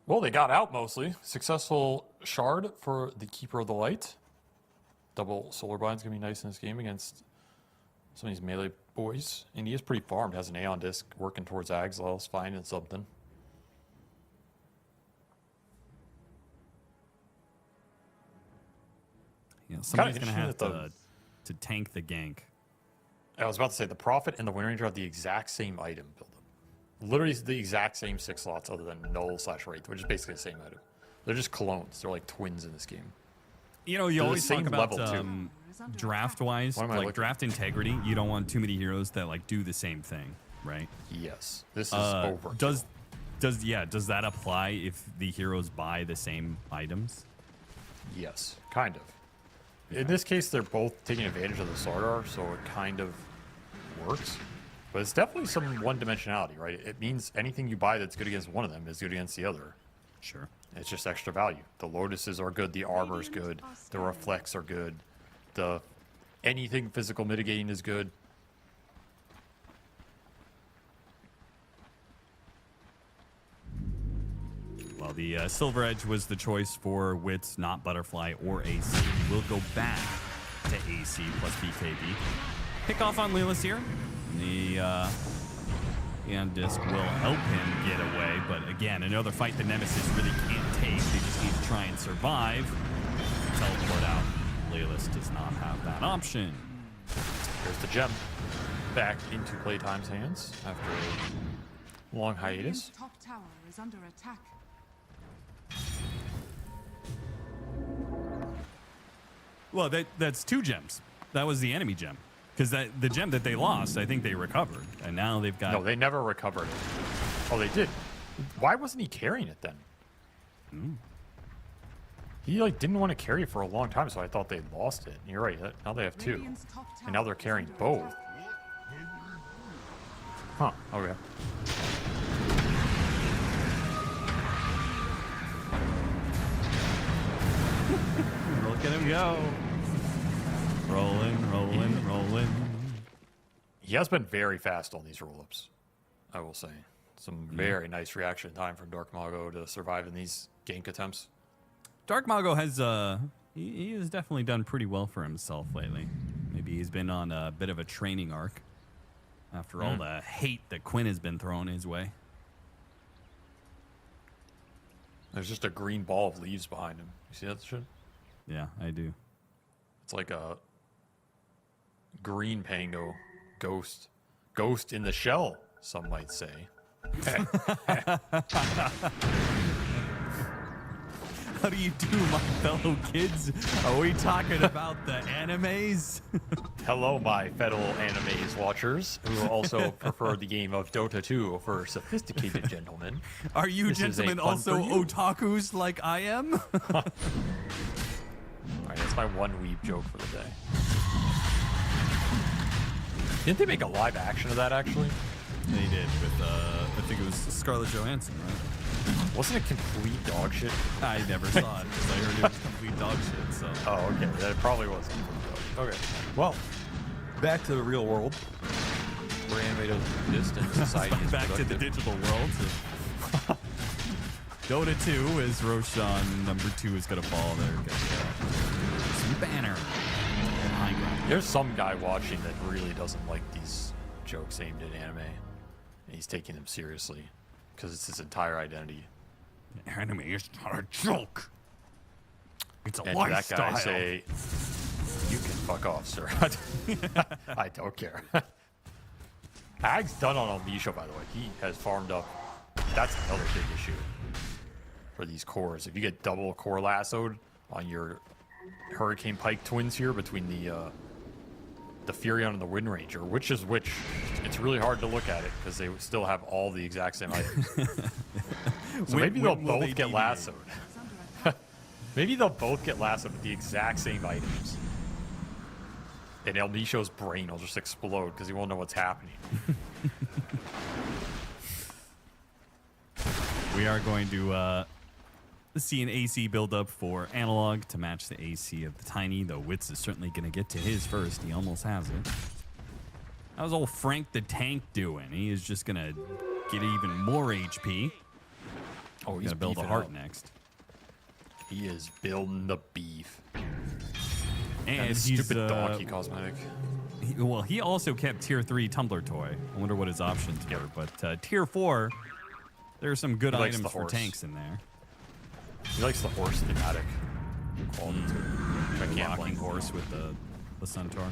Well, they got out mostly. Successful shard for the Keeper of the Light. Double Solar Bind's going to be nice in this game against some of these melee boys. And he is pretty farmed. Has an Aeon Disc working towards Axel's, finding something. Yeah, somebody's going to interesting have that to tank the gank. I was about to say, the Prophet and the Wind Ranger have the exact same item build up. Literally the exact same 6 slots other than Null/Wraith, which is basically the same item. They're just clones. They're like twins in this game. You know, you They're the always talk same about level, too. draft-wise, What am I like looking- draft integrity. You don't want too many heroes that like do the same thing, right? Yes. This is over. Does that apply if the heroes buy the same items? Yes, kind of. In this case, they're both taking advantage of the Sardar, so it kind of works. But it's definitely some one-dimensionality, right? It means anything you buy that's good against one of them is good against the other. Sure. It's just extra value. The Lotuses are good, the armor is good, the reflects are good, the anything physical mitigating is good. Well, the Silver Edge was the choice for Wits, not Butterfly or AC. We'll go back to AC plus BKB. Pick off on Lelis here. The Aeon Disc will help him get away, but again, another fight the Nemesis really can't take. They just need to try and survive. Teleport out. Lelis does not have that option. Here's the gem. Back into PlayTime's hands after a long hiatus. Radiant's top tower is under attack. Well, that's 2 gems. That was the enemy gem. Because the gem that they lost, I think they recovered. And now they've got... No, they never recovered it. Oh, they did. Why wasn't he carrying it then? He like didn't want to carry it for a long time, so I thought they lost it. You're right. Now they have 2. Radiant's top tower And now they're is carrying under both. attack. Huh. Okay. Look at him go. Rolling. He has been very fast on these roll-ups, I will say. Some very nice reaction time from Dark Mago to survive in these gank attempts. Dark Mago has he has definitely done pretty well for himself lately. Maybe he's been on a bit of a training arc after all the hate that Quinn has been thrown his way. There's just a green ball of leaves behind him. You see that shit? Yeah, I do. It's like a green pango ghost. Ghost in the shell, some might say. How do you do, my fellow kids? Are we talking about the animes? Hello, my fellow animes watchers who also prefer the game of Dota 2 for sophisticated gentlemen. Are you This is a gentlemen fun also for you. otakus like I am? All right, that's my one weeb joke for the day. Didn't they make a live action of that, actually? They did with, I think it was Scarlett Johansson, right? Wasn't it complete dog shit? I never saw it because I heard it was complete dog shit, so. Oh, okay. That probably was complete dog. Okay. Well, back to the real world. Where animated exist and society is Back to the productive. digital world. Dota 2 is Roshan. Number 2 is going to fall there. Some banner. High ground. There's some guy watching that really doesn't like these jokes aimed at anime. And he's taking them seriously. Because it's his entire identity. Anime is not a joke. It's a And lifestyle. that guy say, you can fuck off, sir. I don't care. Ag's done on Almisho, by the way. He has farmed up. That's another big issue for these cores. If you get double core lassoed on your Hurricane Pike twins here between the Furion and the Wind Ranger, which is which, it's really hard to look at it because they still have all the exact same items. So maybe they'll both get lassoed. Maybe they'll both get lassoed with the exact same items. And El Nisho's brain will just explode because he won't know what's happening. We are going to see an AC build up for Analog to match the AC of the Tiny, though Witz is certainly going to get to his first. He almost has it. How's old Frank the Tank doing? He is just going to get even more HP. Oh, He's he's going to build a beefing heart up. next. He is building the beef. And And he's, stupid donkey cosmetic. He also kept Tier 3 Tumbler Toy. I wonder what his options were. But Tier 4, there are some good He likes items the for horse. tanks in there. He likes the horse thematic quality too. Which I can't Rocking blame him horse for. with the centaur.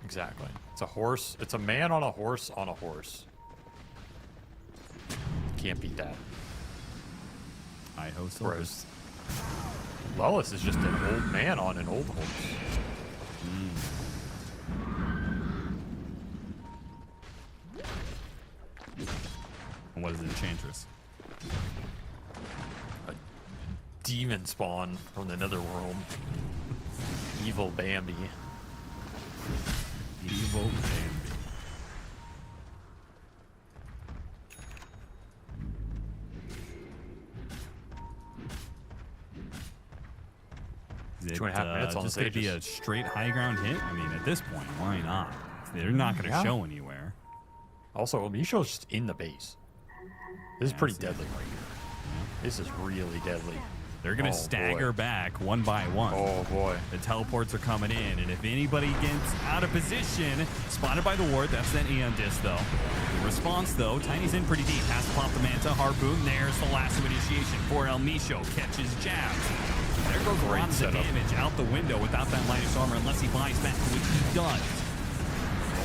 Exactly. It's a horse. It's a man on a horse on a horse. Can't beat that. I host Whereas Lellis is just an old man on an old horse. And what is Enchantress? A demon spawn from the netherworld. Evil Bambi. Evil Bambi. Is it, 2.5 minutes on just the going to be a stages. straight high ground hit? I mean, at this point, why not? They're not going to Yeah. show anywhere. Also, Misho's just in the base. This is Yeah, pretty I see. deadly right here. This is really deadly. They're going to Oh, stagger boy. back one by one. Oh boy. The teleports are coming in, and if anybody gets out of position, spotted by the ward, that's that Aeon Disc, though. The response, though, Tiny's in pretty deep. Has to pop the Manta, Harpoon. There's the lasso initiation for El Misho. Catches jabs. There goes a lot of the setup. damage out the window without that Linus armor, unless he buys back, which he does.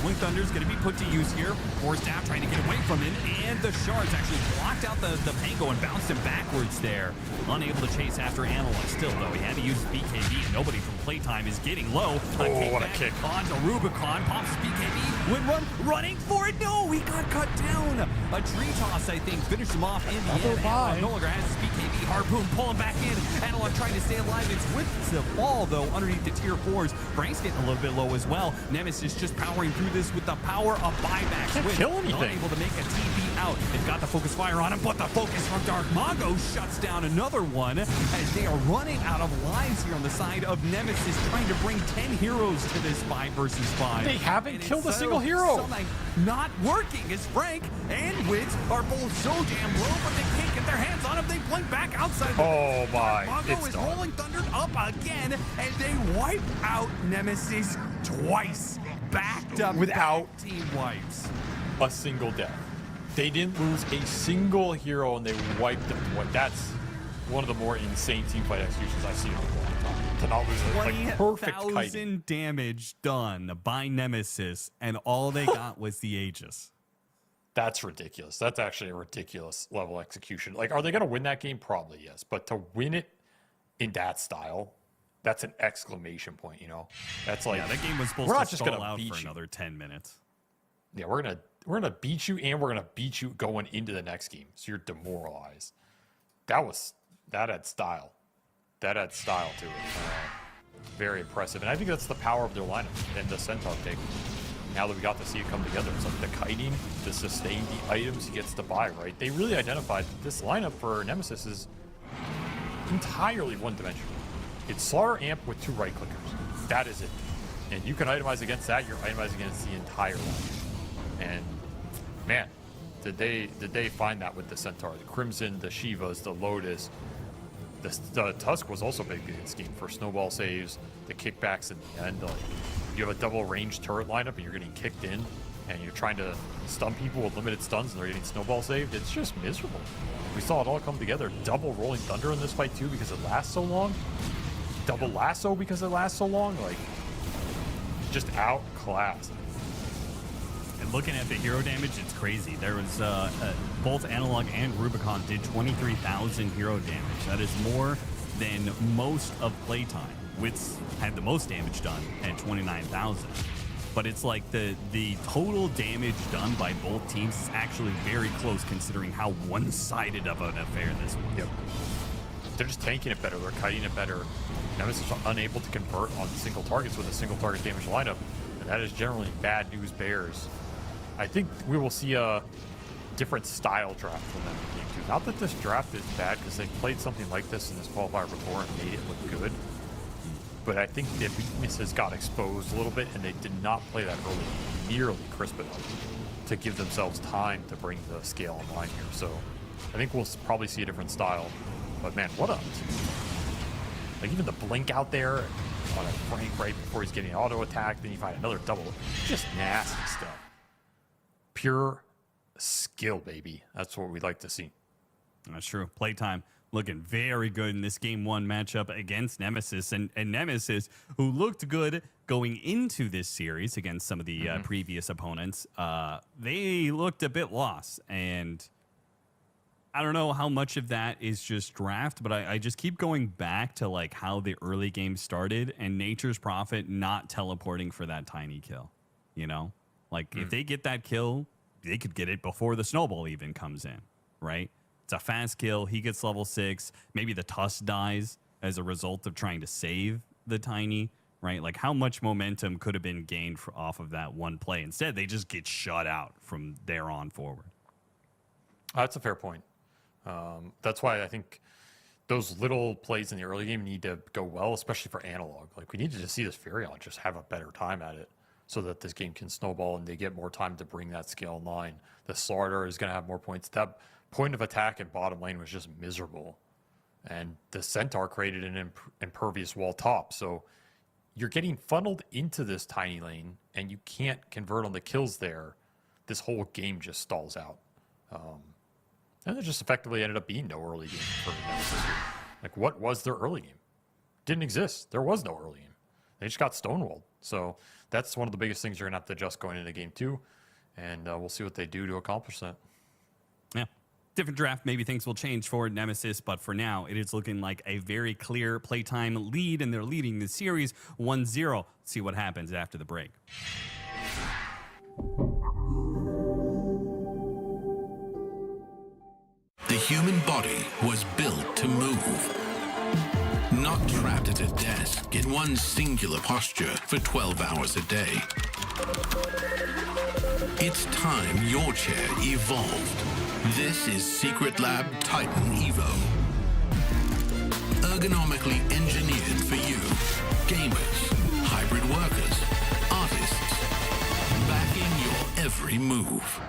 Rolling Thunder's going to be put to use here. Forced out, trying to get away from him, and the shards actually blocked out the Pango and bounced him backwards there. Unable to chase after Analog. Still, though, he had to use BKB. Nobody from Playtime is getting low. Oh, what a kick. On to Rubicon, pops his BKB, Wind run, running for it. No, he got cut down. A tree toss, I think, finished him off in the end. Analog no longer has his BKB harpoon, pulling back in. Analog trying to stay alive. It's with the ball, though, underneath the tier 4s. Frank's getting a little bit low as well. Nemesis just powering through this with the power of buybacks. Can't kill anything. Not able to make a TP out. They've got the focus fire on him, but the focus from Dark Mago shuts down another one as they are running out of lives here on the side of Nemesis, trying to bring 10 heroes to this 5 versus 5. They haven't killed a single hero. Not working as Frank and Wits are both so damn low, but they can't get their hands on him. They blink back outside. Oh my, Mago it's is done. rolling thundered up again, and they wipe out Nemesis twice. Back to Without back team wipes. a single death. They didn't lose a single hero and they wiped them. That's one of the more insane teamfight executions I've seen in a long time. To not lose a like, perfect kiting. 20,000 damage done by Nemesis, and all they got was the Aegis. That's ridiculous. That's actually a ridiculous level execution. Like, are they going to win that game? Probably yes. But to win it in that style, that's an exclamation point, you know? That's like, Yeah, that game was supposed we're to not just stall gonna out beat for you. another 10 minutes. Yeah, we're gonna beat you, and we're gonna beat you going into the next game. So you're demoralized. That had style. That had style to it. Very impressive, and I think that's the power of their lineup and the Centaur pick. Now that we got to see it come together, it's like the kiting to sustain the items he gets to buy. Right? They really identified that this lineup for Nemesis is entirely one-dimensional. It's Slaughter Amp with 2 right clickers. That is it. And you can itemize against that. You're itemizing against the entire lineup. And man, did they find that with the Centaur, the Crimson, the Shivas, the Lotus. The Tusk was also big in this game for snowball saves, the kickbacks in the end. Like, you have a double range turret lineup and you're getting kicked in, and you're trying to stun people with limited stuns and they're getting snowball saved. It's just miserable. We saw it all come together. Double Rolling Thunder in this fight too because it lasts so long. Double Lasso because it lasts so long. Like, just outclassed. And looking at the hero damage, it's crazy. There was both Analog and Rubicon did 23,000 hero damage. That is more than most of PlayTime. Wits had the most damage done at 29,000. But it's like the total damage done by both teams is actually very close considering how one-sided of an affair this was. Yep. They're just tanking it better. They're kiting it better. Nemesis are unable to convert on single targets with a single target damage lineup. And that is generally bad news bears. I think we will see a different style draft from them in game 2. Not that this draft is bad, because they've played something like this in this qualifier before and made it look good. But I think the weaknesses got exposed a little bit, and they did not play that early nearly crisp enough to give themselves time to bring the scale online here. So I think we'll probably see a different style. But man, what a... Like, even the blink out there on a Frank right before he's getting auto attacked, then you find another double. Just nasty stuff. Pure skill, baby. That's what we'd like to see. That's true. Playtime looking very good in this game 1 matchup against Nemesis. And Nemesis, who looked good going into this series against some of the previous opponents, they looked a bit lost. And I don't know how much of that is just draft, but I just keep going back to like how the early game started and Nature's Prophet not teleporting for that tiny kill, you know? Like, if they get that kill, they could get it before the snowball even comes in, right? It's a fast kill. He gets level 6. Maybe the Tusk dies as a result of trying to save the Tiny, right? Like, how much momentum could have been gained off of that one play? Instead, they just get shut out from there on forward. That's a fair point. That's why I think those little plays in the early game need to go well, especially for Analog. Like, we needed to see this Furion just have a better time at it, so that this game can snowball and they get more time to bring that skill online. The Slaughter is going to have more points. That point of attack in bottom lane was just miserable. And the Centaur created an impervious wall top. So you're getting funneled into this tiny lane and you can't convert on the kills there. This whole game just stalls out. And it just effectively ended up being no early game for Nemesis here. Like, what was their early game? Didn't exist. There was no early game. They just got stonewalled. So that's one of the biggest things you're going to have to adjust going into game 2. And we'll see what they do to accomplish that. Yeah. Different draft, maybe things will change for Nemesis, but for now, it is looking like a very clear Playtime lead, and they're leading the series 1-0. See what happens after the break. The human body was built to move. Not trapped at a desk in one singular posture for 12 hours a day. It's time your chair evolved. This is Secret Lab Titan Evo. Ergonomically engineered for you. Gamers, hybrid workers, artists. Backing your every move.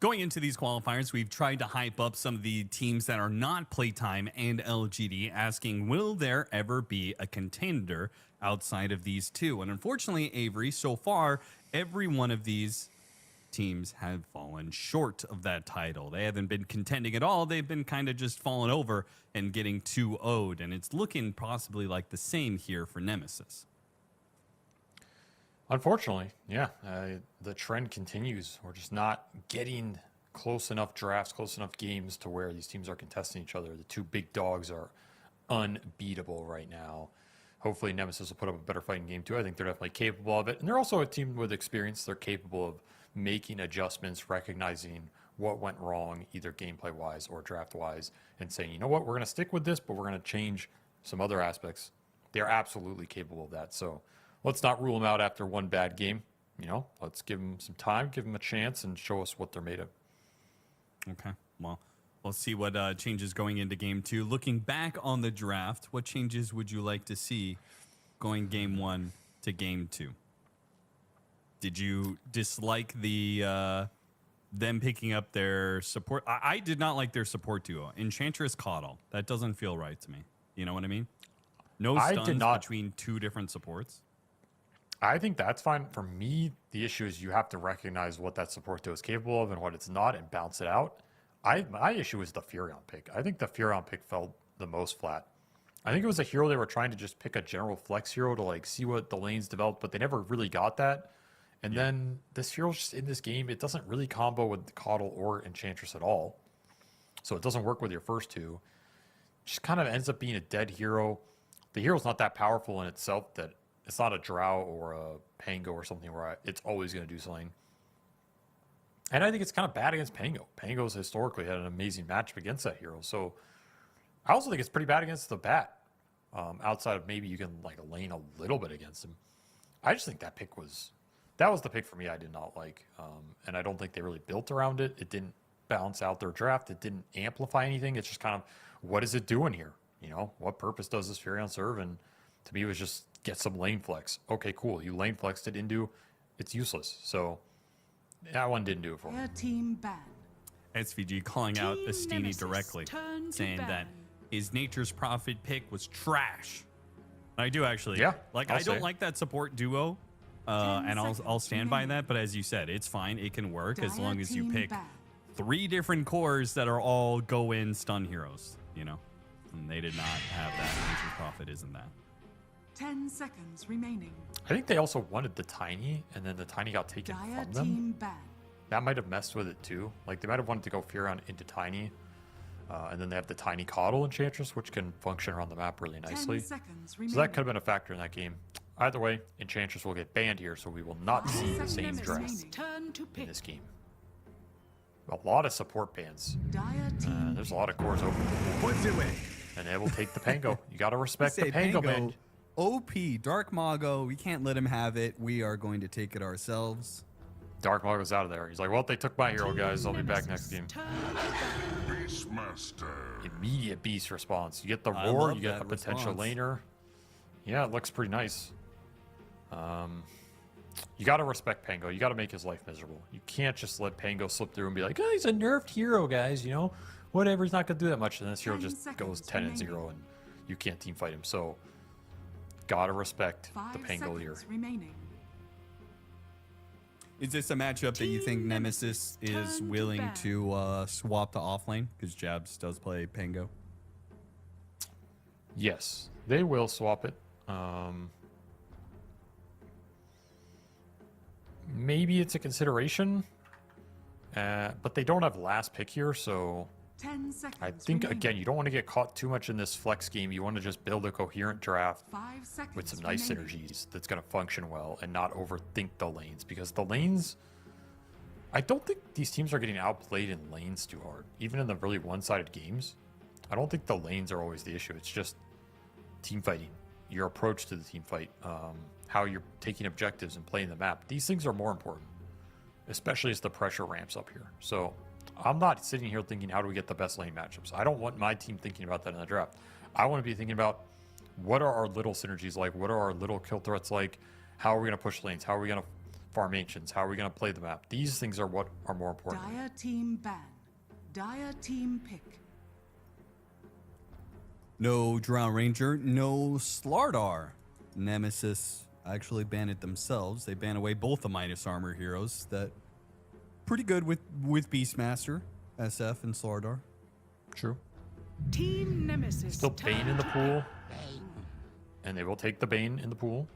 Going into these qualifiers, we've tried to hype up some of the teams that are not PlayTime and LGD, asking, will there ever be a contender outside of these two? And unfortunately, Avery, so far, every one of these teams have fallen short of that title. They haven't been contending at all. They've been kind of just falling over and getting 2-0'd. And it's looking possibly like the same here for Nemesis. Unfortunately, yeah, the trend continues. We're just not getting close enough drafts, close enough games to where these teams are contesting each other. The two big dogs are unbeatable right now. Hopefully Nemesis will put up a better fighting game too. I think they're definitely capable of it. And they're also a team with experience. They're capable of making adjustments, recognizing what went wrong, either gameplay-wise or draft-wise, and saying, you know what, we're going to stick with this, but we're going to change some other aspects. They're absolutely capable of that. So let's not rule them out after one bad game. You know, let's give them some time, give them a chance, and show us what they're made of. Okay, well, we'll see what changes going into game 2. Looking back on the draft, what changes would you like to see going game 1 to game 2? Did you dislike the them picking up their support? I did not like their support duo. Enchantress Caudle. That doesn't feel right to me. You know what I mean? No stuns between two different supports. I think that's fine. For me, the issue is you have to recognize what that support duo is capable of and what it's not and bounce it out. My issue is the Furion pick. I think the Furion pick fell the most flat. I think it was a hero they were trying to just pick a general flex hero to like see what the lanes developed, but they never really got that. And then this hero's just in this game, it doesn't really combo with Caudle or Enchantress at all. So it doesn't work with your first two. Just kind of ends up being a dead hero. The hero's not that powerful in itself that it's not a Drow or a Pango or something where it's always going to do something. And I think it's kind of bad against Pango. Pango's historically had an amazing matchup against that hero. So I also think it's pretty bad against the Bat. Outside of maybe you can like lane a little bit against him. I just think that was the pick for me I did not like. And I don't think they really built around it. It didn't balance out their draft. It didn't amplify anything. It's just kind of, what is it doing here? You know, what purpose does this Furion serve? And to me, it was just get some lane flex. Okay, cool. You lane flexed it into, it's useless. So that one didn't do it for me. Team ban. SVG calling out Astini directly, saying that his Nature's Prophet pick was trash. I do actually. Yeah. Like, I don't like that support duo. And I'll stand by that. But as you said, it's fine. It can work as long as you pick 3 different cores that are all go-in stun heroes, you know? And they did not have that. Nature's Prophet isn't that. 10 seconds remaining. I think they also wanted the Tiny, and then the Tiny got taken from them. Team ban. That might have messed with it too. Like they might have wanted to go Furion into Tiny, and then they have the Tiny Caudle Enchantress, which can function around the map really nicely. 10 seconds So remaining. that could have been a factor in that game. Either way, Enchantress will get banned here, so we will not see the same draft Turn to in pick. this game. A lot of support bans. There's a lot of cores open. And they will take the Pango. You got to respect the Pango, man. OP, Dark Mago, we can't let him have it. We are going to take it ourselves. Dark Mago's out of there. He's like, well, they took my hero, guys. I'll be back next game. Beastmaster. Immediate beast response. You get the I roar, love you get that the potential response. laner. Yeah, it looks pretty nice. You got to respect Pango. You got to make his life miserable. You can't just let Pango slip through and be like, oh, he's a nerfed hero, guys. You know, whatever. He's not going to do that much. And this hero 10 just goes seconds 10 and remaining. 0, and you can't team fight him. So, got to respect 5 the Pango here. seconds remaining. Is this a matchup that you think Team Nemesis Nemesis is turn to willing ban. to swap to offlane? Because Jabs does play Pango. Yes, they will swap it. Maybe it's a consideration, but they don't have last pick here, so 10 seconds I think, remaining. again, you don't want to get caught too much in this flex game. You want to just build a coherent draft 5 seconds with some nice remaining. synergies that's going to function well and not overthink the lanes, because the lanes, I don't think these teams are getting outplayed in lanes too hard. Even in the really one-sided games, I don't think the lanes are always the issue. It's just team fighting, your approach to the team fight, how you're taking objectives and playing the map. These things are more important, especially as the pressure ramps up here. So I'm not sitting here thinking, how do we get the best lane matchups? I don't want my team thinking about that in the draft. I want to be thinking about, what are our little synergies like? What are our little kill threats like? How are we going to push lanes? How are we going to farm ancients? How are we going to play the map? These things are what are more important. Dire team ban. Dire team pick. No Drown Ranger, no Slardar. Nemesis actually banned it themselves. They ban away both the minus armor heroes that pretty good with Beastmaster, SF, and Slardar. True. Team Nemesis. Still Bane in the pool. And they will take the Bane in the pool.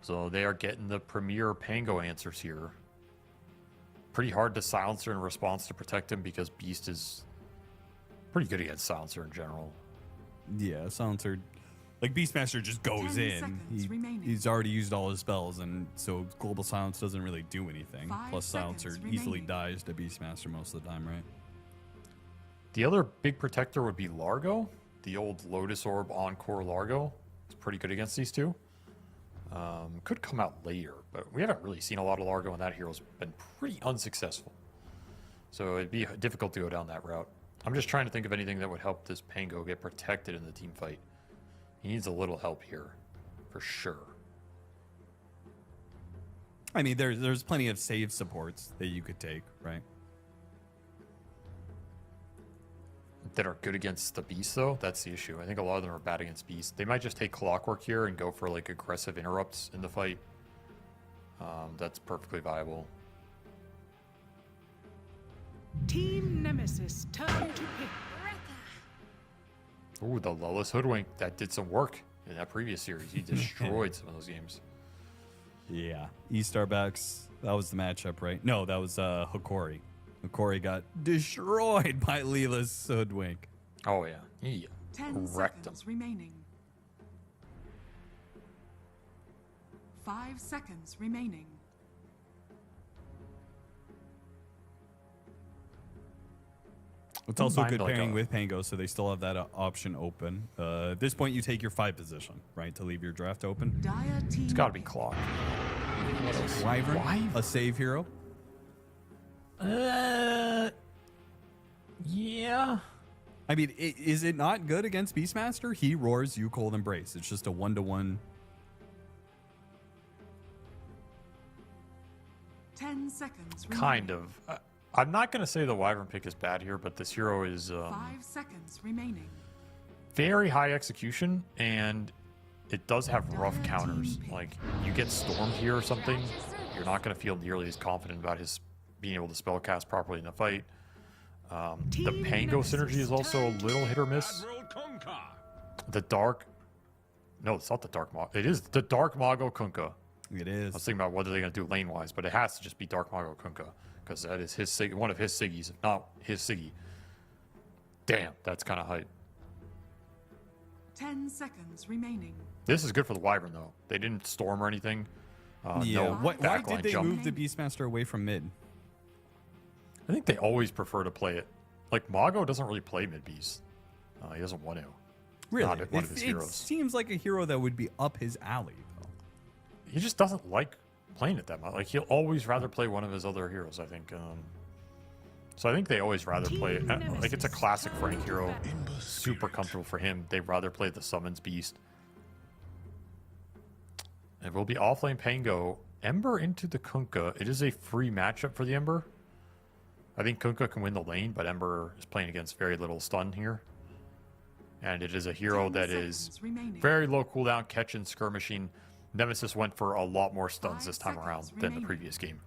So they are getting the premier Pango answers here. Pretty hard to Silencer in response to protect him because Beast is pretty good against Silencer in general. Yeah, Silencer, like Beastmaster just goes 10 in. seconds remaining. He's already used all his spells, and so Global Silence doesn't really do anything. 5 Plus, Silencer seconds easily remaining. dies to Beastmaster most of the time, right? The other big protector would be Largo. The old Lotus Orb Encore Largo. It's pretty good against these two. Could come out later, but we haven't really seen a lot of Largo, and that hero's been pretty unsuccessful. So it'd be difficult to go down that route. I'm just trying to think of anything that would help this Pango get protected in the team fight. He needs a little help here, for sure. I mean, there's plenty of save supports that you could take, right? That are good against the Beast, though. That's the issue. I think a lot of them are bad against Beast. They might just take Clockwork here and go for like aggressive interrupts in the fight. That's perfectly viable. Team Nemesis. Turn to pick. Ooh, the Lullis Hoodwink. That did some work in that previous series. He destroyed some of those games. Yeah. E-Starbacks, that was the matchup, right? No, that was Hikori. Hikori got destroyed by Leela's Hoodwink. Oh, yeah. He 10 wrecked him. seconds remaining. 5 seconds remaining. It's also Mind good like pairing a- with Pango, so they still have that option open. At this point, you take your 5 position, right, to leave your draft open. Dire team. It's got to be pick. Clock. Wyvern, a save hero. Yeah. I mean, is it not good against Beastmaster? He roars, you cold embrace. It's just a 1-to-1. 10 seconds remaining. Kind of. I'm not going to say the Wyvern pick is bad here, but this hero is 5 seconds remaining. very high execution, and it does have rough counters. Like, you get stormed here or something, you're not going to feel nearly as confident about his being able to spellcast properly in the fight. The Team Pango Nemesis synergy is also a little hit or miss. The Dark... No, it's not the Dark Mago. It is the Dark Mago Kunkka. It I is. was thinking about what are they going to do lane-wise, but it has to just be Dark Mago Kunkka, because that is his one of his Siggies, if not his Siggy. Damn, that's kind of hype. 10 seconds remaining. This is good for the Wyvern, though. They didn't storm or anything. Yeah. No Why backline did they jump. move the Beastmaster away from mid? I think they always prefer to play it. Like, Mago doesn't really play mid-beast. He doesn't want to. Really? Not one of his It heroes. seems like a hero that would be up his alley, though. He just doesn't like playing it that much. Like, he'll always rather play one of his other heroes, I think. So I think they always rather play it. Like, it's a classic Frank hero. Super comfortable for him. They'd rather play the Summons Beast. It will be offlane Pango. Ember into the Kunkka. It is a free matchup for the Ember. I think Kunkka can win the lane, but Ember is playing against very little stun here. And it is a hero 10 that is seconds remaining. very low cooldown, catching, skirmishing. Nemesis went for a lot more stuns 5 this time around seconds than the remaining. previous game.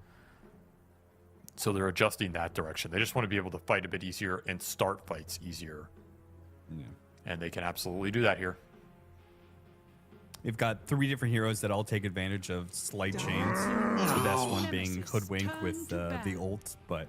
So they're adjusting that direction. They just want to be able to fight a bit easier and start fights easier. Yeah. And they can absolutely do that here. They've got 3 different heroes that all take advantage of slight chains. The best one being Nemesis, Hoodwink turn with to the battle. ult, but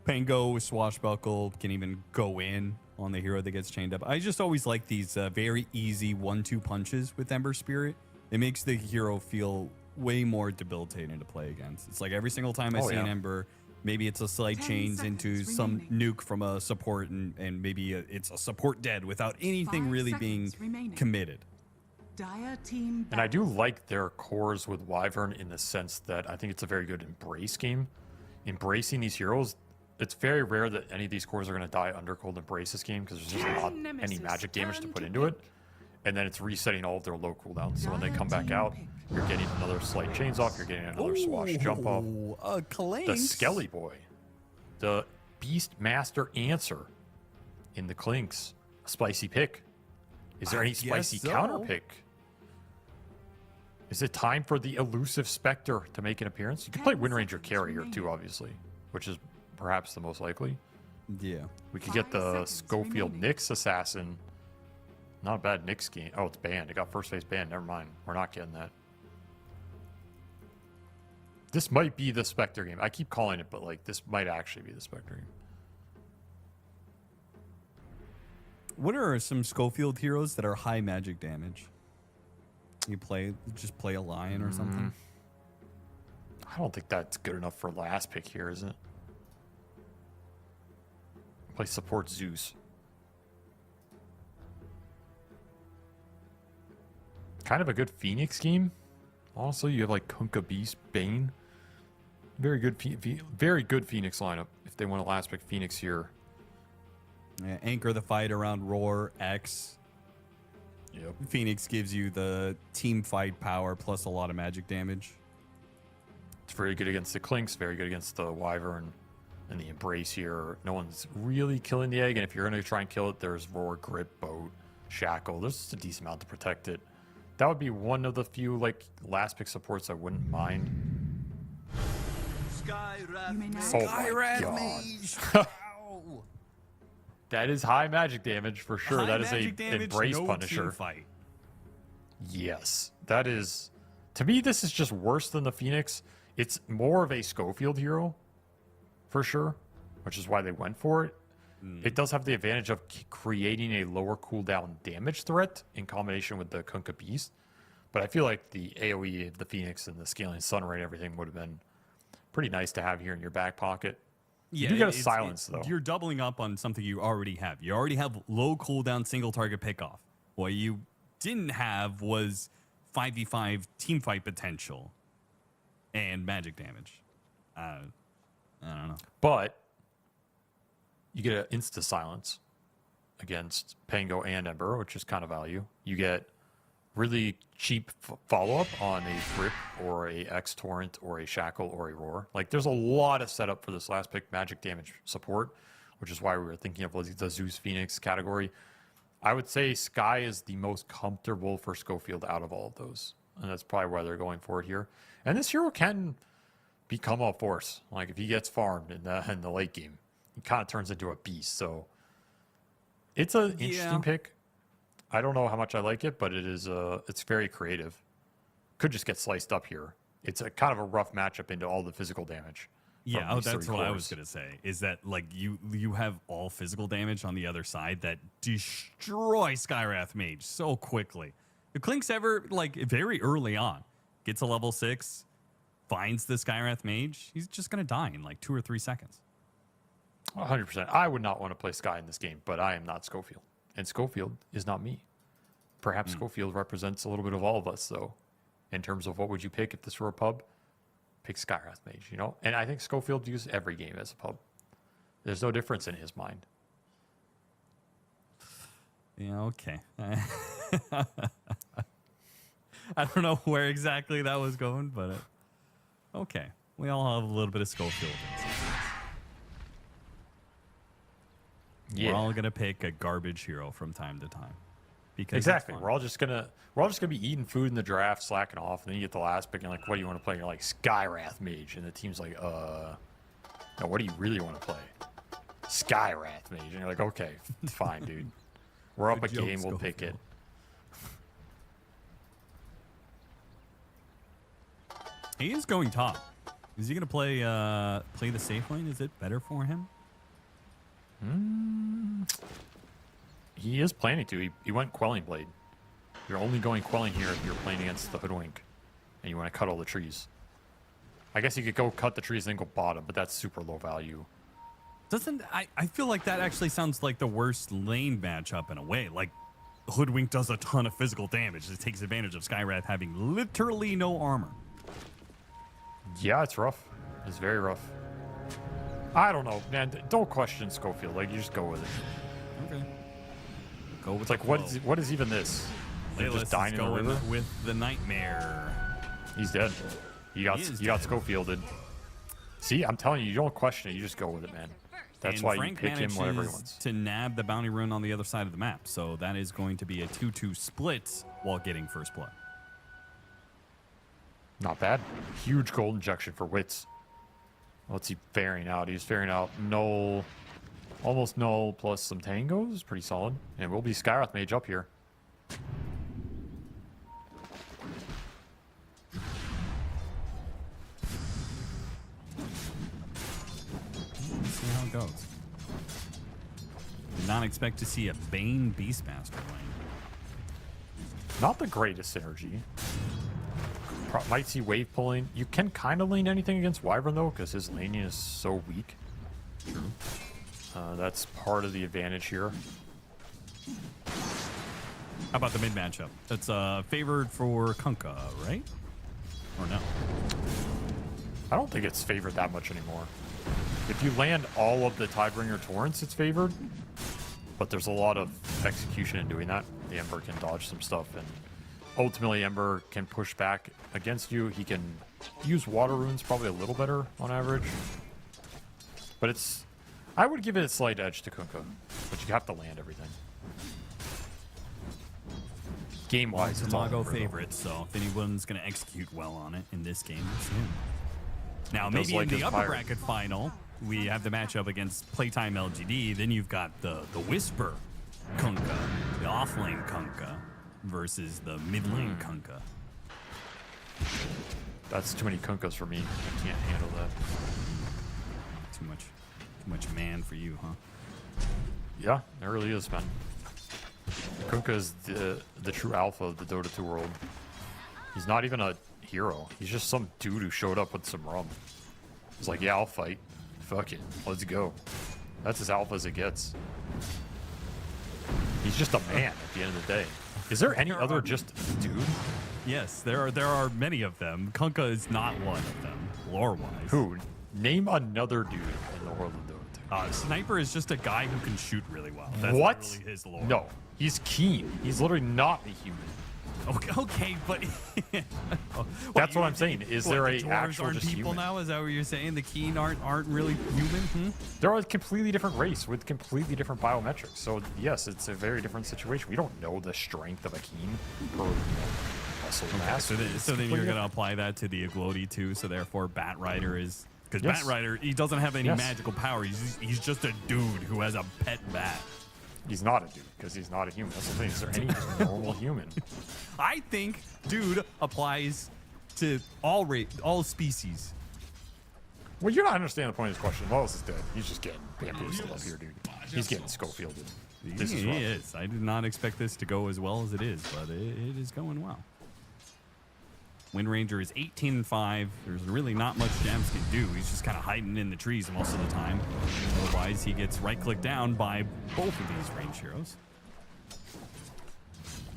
Pango with Swashbuckle can even go in on the hero that gets chained up. I just always like these very easy 1-2 punches with Ember Spirit. It makes the hero feel way more debilitating to play against. It's like every single time I see an Ember, maybe it's a slight 10 chains into seconds some remaining. nuke from a support, and maybe it's a support dead without anything 5 really being seconds remaining. committed. Dire team. And I do like their cores with Wyvern in the sense that I think it's a very good embrace game. Embracing these heroes, it's very rare that any of these cores are going to die under cold embrace this game because there's just not any Nemesis, magic damage to turn put to into it. And then it's resetting all of their low cooldowns. So when they come back out, You're getting another slight chains off. You're getting another swash jump off. Clanks. The Skelly Boy. The Beast Master answer in the Clinks. A spicy pick. Is there any spicy counter pick? Is it time for the elusive Spectre to make an appearance? You could play Wind Ranger Carrier too, obviously, which is perhaps the most likely. Yeah. We could get the Schofield Nyx Assassin. Not a bad Nyx game. Oh, it's banned. It got first phase banned. Never mind. We're not getting that. This might be the Spectre game. I keep calling it, but like this might actually be the Spectre game. What are some Schofield heroes that are high magic damage? You just play a lion or something? I don't think that's good enough for last pick here, is it? Play support Zeus. Kind of a good Phoenix game. Also, you have like Kunkka Beast, Bane. Very good Phoenix lineup if they want to last pick Phoenix here. Yeah, anchor the fight around Roar, X. Yep. Phoenix gives you the team fight power plus a lot of magic damage. It's very good against the Clinks, very good against the Wyvern and the Embrace here. No one's really killing the egg, and if you're going to try and kill it, there's Roar, Grip, Boat, Shackle. There's just a decent amount to protect it. That would be one of the few like last pick supports I wouldn't mind. You may now God. That is high magic damage for sure. High that is a magic damage, Embrace no Punisher. team fight. Yes, that is. To me, this is just worse than the Phoenix. It's more of a Schofield hero, for sure, which is why they went for it. It does have the advantage of creating a lower cooldown damage threat in combination with the Kunkka Beast. But I feel like the AoE of the Phoenix and the Scaling Sun Ray and everything would have been pretty nice to have here in your back pocket. Yeah, you got a silence, though. You're doubling up on something you already have. You already have low cooldown single target pickoff. What you didn't have was 5v5 team fight potential and magic damage. I don't know. But you get an insta silence against Pango and Ember, which is kind of value. You get really cheap follow-up on a Grip or a X Torrent or a Shackle or a Roar. Like, there's a lot of setup for this last pick magic damage support, which is why we were thinking of the Zeus Phoenix category. I would say Sky is the most comfortable for Schofield out of all of those, and that's probably why they're going for it here. And this hero can become a force. Like, if he gets farmed in the late game, he kind of turns into a beast. So it's an interesting pick. I don't know how much I like it, but it is it's very creative. Could just get sliced up here. It's a kind of a rough matchup into all the physical damage. Yeah, that's what I was gonna say. Is that like you have all physical damage on the other side that destroy Skywrath Mage so quickly. The Clinks ever like very early on gets a level 6, finds the Skywrath Mage, he's just gonna die in like 2 or 3 seconds. 100%. I would not want to play Sky in this game, but I am not Schofield. And Schofield is not me. Perhaps Schofield represents a little bit of all of us, though, in terms of what would you pick if this were a pub? Pick Skywrath Mage, you know? And I think Schofield views every game as a pub. There's no difference in his mind. Yeah, okay. I don't know where exactly that was going, but okay. We all have a little bit of Schofield. Yeah. We're all gonna pick a garbage hero from time to time. Because exactly. We're all just gonna be eating food in the draft, slacking off, and then you get the last pick and you're like, what do you want to play? And you're like, Skywrath Mage, and the team's like, no, what do you really want to play? Skywrath Mage. And you're like, okay, fine, dude. We're up a game, we'll pick it. He is going top. Is he gonna play the safe lane? Is it better for him? He is planning to. He went Quelling Blade. You're only going Quelling here if you're playing against the Hoodwink and you want to cut all the trees. I guess you could go cut the trees and then go bottom, but that's super low value. I feel like that actually sounds like the worst lane matchup in a way. Like, Hoodwink does a ton of physical damage. It takes advantage of Skywrath having literally no armor. Yeah, it's rough. It's very rough. I don't know, man. Don't question Schofield. Like, you just go with it. Okay. Go with it's like, what is even this? They're just dying in the river? With the Nightmare. He's dead. You got Schofielded. See, I'm telling you, you don't question it. You just go with it, man. That's why Frank you pick him whenever he manages wants. to nab the bounty rune on the other side of the map. So that is going to be a 2-2 split while getting first blood. Not bad. Huge gold injection for Wits. What's he faring out? He's faring out null, almost null, plus some tangos. Pretty solid. And we'll be Skyroth Mage up here. Let's see how it goes. Did not expect to see a Bane Beastmaster lane. Not the greatest synergy. Might see wave pulling. You can kind of lane anything against Wyvern though, because his laning is so weak. True. That's part of the advantage here. How about the mid matchup? That's favored for Kunkka, right? Or no? I don't think it's favored that much anymore. If you land all of the Tidebringer Torrents, it's favored. But there's a lot of execution in doing that. The Ember can dodge some stuff, and ultimately Ember can push back against you. He can use water runes probably a little better on average. But it's... I would give it a slight edge to Kunkka. But you have to land everything. Game-wise, it's all Mago Ember, though. favorite, so if anyone's going to execute well on it in this game, it's him. Now, Does maybe like in the his upper pirate. bracket final, we have the matchup against Playtime LGD. Then you've got the Whisper Kunkka, the offlane Kunkka, versus the mid lane Kunkka. That's too many Kunkas for me. I can't handle that. Too much man for you, huh? Yeah, it really is, man. Kunkka is the true alpha of the Dota 2 world. He's not even a hero. He's just some dude who showed up with some rum. He's like, yeah, I'll fight. Fuck it. Let's go. That's as alpha as it gets. He's just a man at the end of the day. Is there any other just dude? Yes, there are many of them. Kunkka is not one of them, lore-wise. Who? Name another dude in the world of Dota 2. Sniper is just a guy who can shoot really well. That's What? literally his lore. No, he's keen. He's literally not a human. Okay, but That's what I'm saying. Is there the a dwarves actual aren't just people human? now? Is that what you're saying? The Keen aren't really human? Hmm? They're a completely different race with completely different biometrics. So yes, it's a very different situation. We don't know the strength of a Keen per muscle mass. So then It's you're completely going to apply that to the Agloti too. So therefore, Bat Rider is because Yes. Bat Rider he doesn't have any Yes. magical power. He's just a dude who has a pet bat. He's not a dude because he's not a human. That's the thing. Is there any just normal human? I think dude applies to all species. Well, you're not understanding the point of this question. Wallace is dead. He's just getting bamboozled up here, dude. He's getting Schofielded. This is He rough. is. I did not expect this to go as well as it is, but it is going well. Wind Ranger is 18-5. There's really not much Jams can do. He's just kind of hiding in the trees most of the time. Otherwise, he gets right-clicked down by both of these range heroes.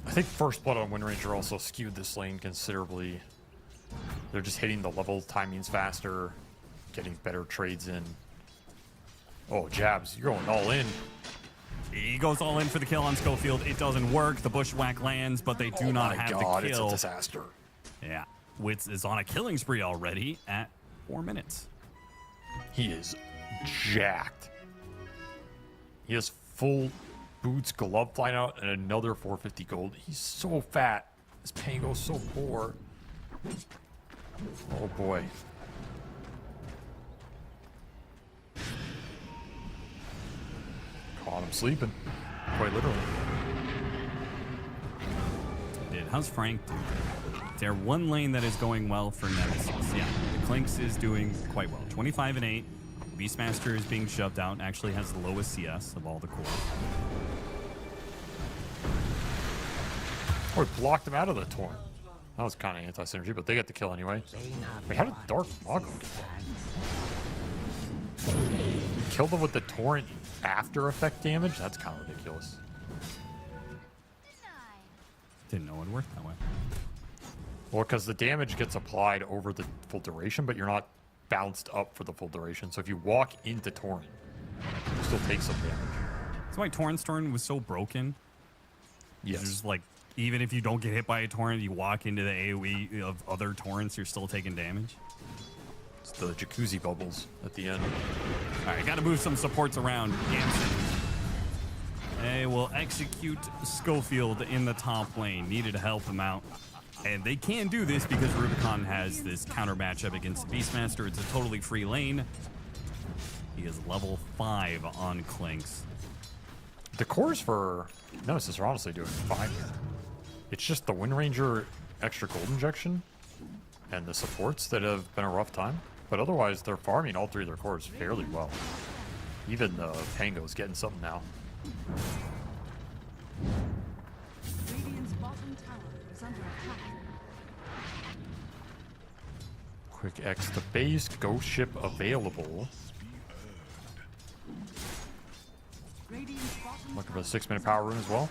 I think First Blood on Wind Ranger also skewed this lane considerably. They're just hitting the level timings faster, getting better trades in. Oh, Jabs, you're going all in. He goes all in for the kill on Schofield. It doesn't work. The bushwhack lands, but they do not My have God, the it's a kill. disaster. Yeah. Witz is on a killing spree already at 4 minutes. He is jacked. He has full boots, glove flying out, and another 450 gold. He's so fat. His Pango's so poor. Oh boy. Caught him sleeping. Quite literally. Did. How's Frank doing? Is there one lane that is going well for Nemesis? Yeah, the Clinks is doing quite well. 25 and 8. Beastmaster is being shoved out and actually has the lowest CS of all the cores. Oh, he blocked him out of the torrent. That was kind of anti-synergy, but they get the kill anyway. Wait, how did Dark Mago get that? He killed him with the torrent after effect damage? That's kind of ridiculous. Didn't know it worked that way. Well, because the damage gets applied over the full duration, but you're not bounced up for the full duration. So if you walk into torrent, you still take some damage. That's why Torrent's turn was so broken. Yes. There's like Even if you don't get hit by a torrent, you walk into the AoE of other torrents, you're still taking damage. It's the jacuzzi bubbles at the end. All right, got to move some supports around. Jansen. They will execute Schofield in the top lane. Needed to help him out. And they can do this because Rubicon has this counter matchup against the Beastmaster. It's a totally free lane. He is level 5 on Clinks. The cores for Nemesis are honestly doing fine here. It's just the Wind Ranger extra gold injection and the supports that have been a rough time. But otherwise, they're farming all 3 of their cores fairly well. Even the Pango's getting something now. Radiant's bottom tower is under attack. Quick X to base, ghost ship available. Radiant's bottom Looking for the 6-minute power rune as well.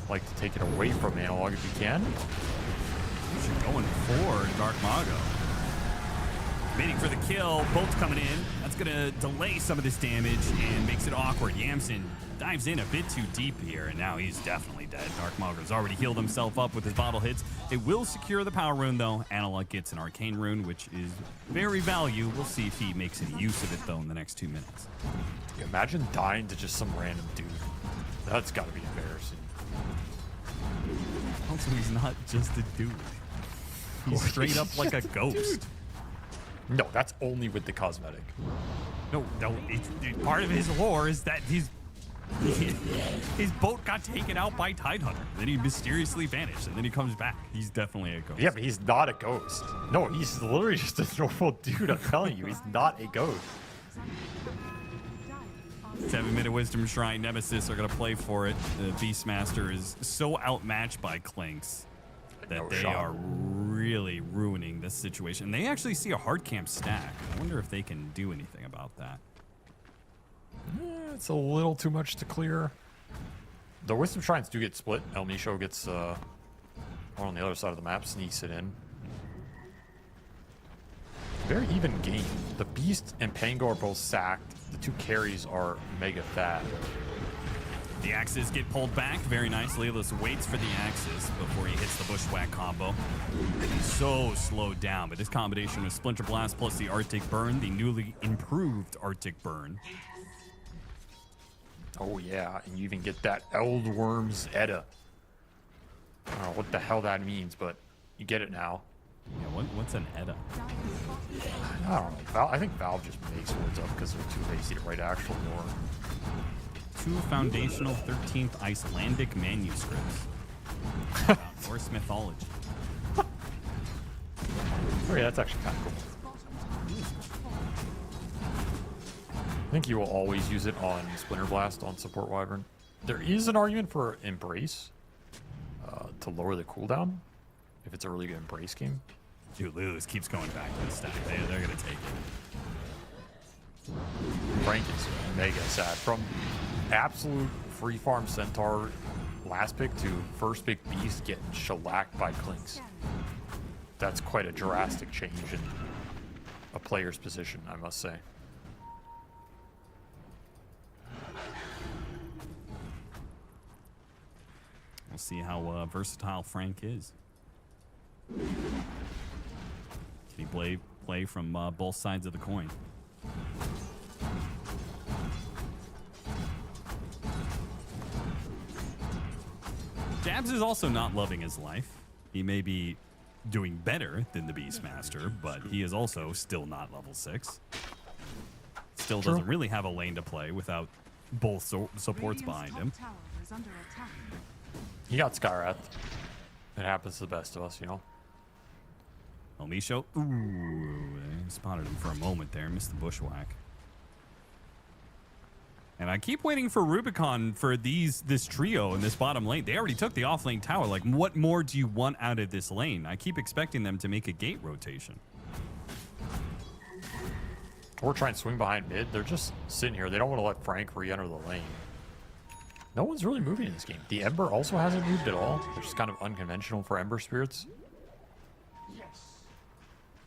Like to take it away from Analog if you can. Should going for Dark Mago. Waiting for the kill. Bolt's coming in. That's going to delay some of this damage and makes it awkward. Yamsen dives in a bit too deep here, and now he's definitely dead. Dark Mago's already healed himself up with his bottle hits. It will secure the power rune, though. Analog gets an arcane rune, which is very valuable. We'll see if he makes any use of it, though, in the next 2 minutes. Imagine dying to just some random dude. That's got to be embarrassing. Also, he's not just a dude. He's straight up like a ghost. No, that's only with the cosmetic. No, part of his lore is that his boat got taken out by Tidehunter. Then he mysteriously vanished, and then he comes back. He's definitely a ghost. Yeah, but he's not a ghost. No, he's literally just a normal dude. I'm telling you, he's not a ghost. 7-minute Wisdom Shrine. Nemesis are going to play for it. The Beastmaster is so outmatched by Clinks that they are really ruining this situation. They actually see a hard camp stack. I wonder if they can do anything about that. It's a little too much to clear. The Wisdom Shrines do get split. El Misho gets one on the other side of the map, sneaks it in. Very even game. The Beast and Pango are both sacked. The 2 carries are mega fat. The axes get pulled back very nicely. Lelis waits for the axes before he hits the Bushwhack combo. He's so slowed down, but this combination of Splinter Blast plus the Arctic Burn, the newly improved Arctic Burn. Oh yeah, and you even get that Eldworm's Edda. I don't know what the hell that means, but you get it now. Yeah, what's an Edda? I don't know. I think Valve just makes words up because they're too lazy to write actual lore. 2 foundational 13th Icelandic manuscripts about Norse mythology. Oh yeah, that's actually kind of cool. I think you will always use it on Splinter Blast on Support Wyvern. There is an argument for Embrace to lower the cooldown if it's a really good Embrace game. Dude, Lelis keeps going back to the stack. They're going to take it. Frank is mega sad. From absolute free farm Centaur last pick to first pick Beast getting shellacked by Clinks. That's quite a drastic change in a player's position, I must say. We'll see how versatile Frank is. Can he play from both sides of the coin? Jabs is also not loving his life. He may be doing better than the Beastmaster, but he is also still not level 6. Still doesn't really have a lane to play without both supports behind him. tower is under attack. He got Skywrath. It happens to the best of us, you know. El Misho, ooh, they spotted him for a moment there, missed the Bushwhack. And I keep waiting for Rubicon for this trio in this bottom lane. They already took the off-lane tower. Like, what more do you want out of this lane? I keep expecting them to make a gate rotation. Or try and swing behind mid. They're just sitting here. They don't want to let Frank re-enter the lane. No one's really moving in this game. The Ember also hasn't moved at all, which is kind of unconventional for Ember Spirits.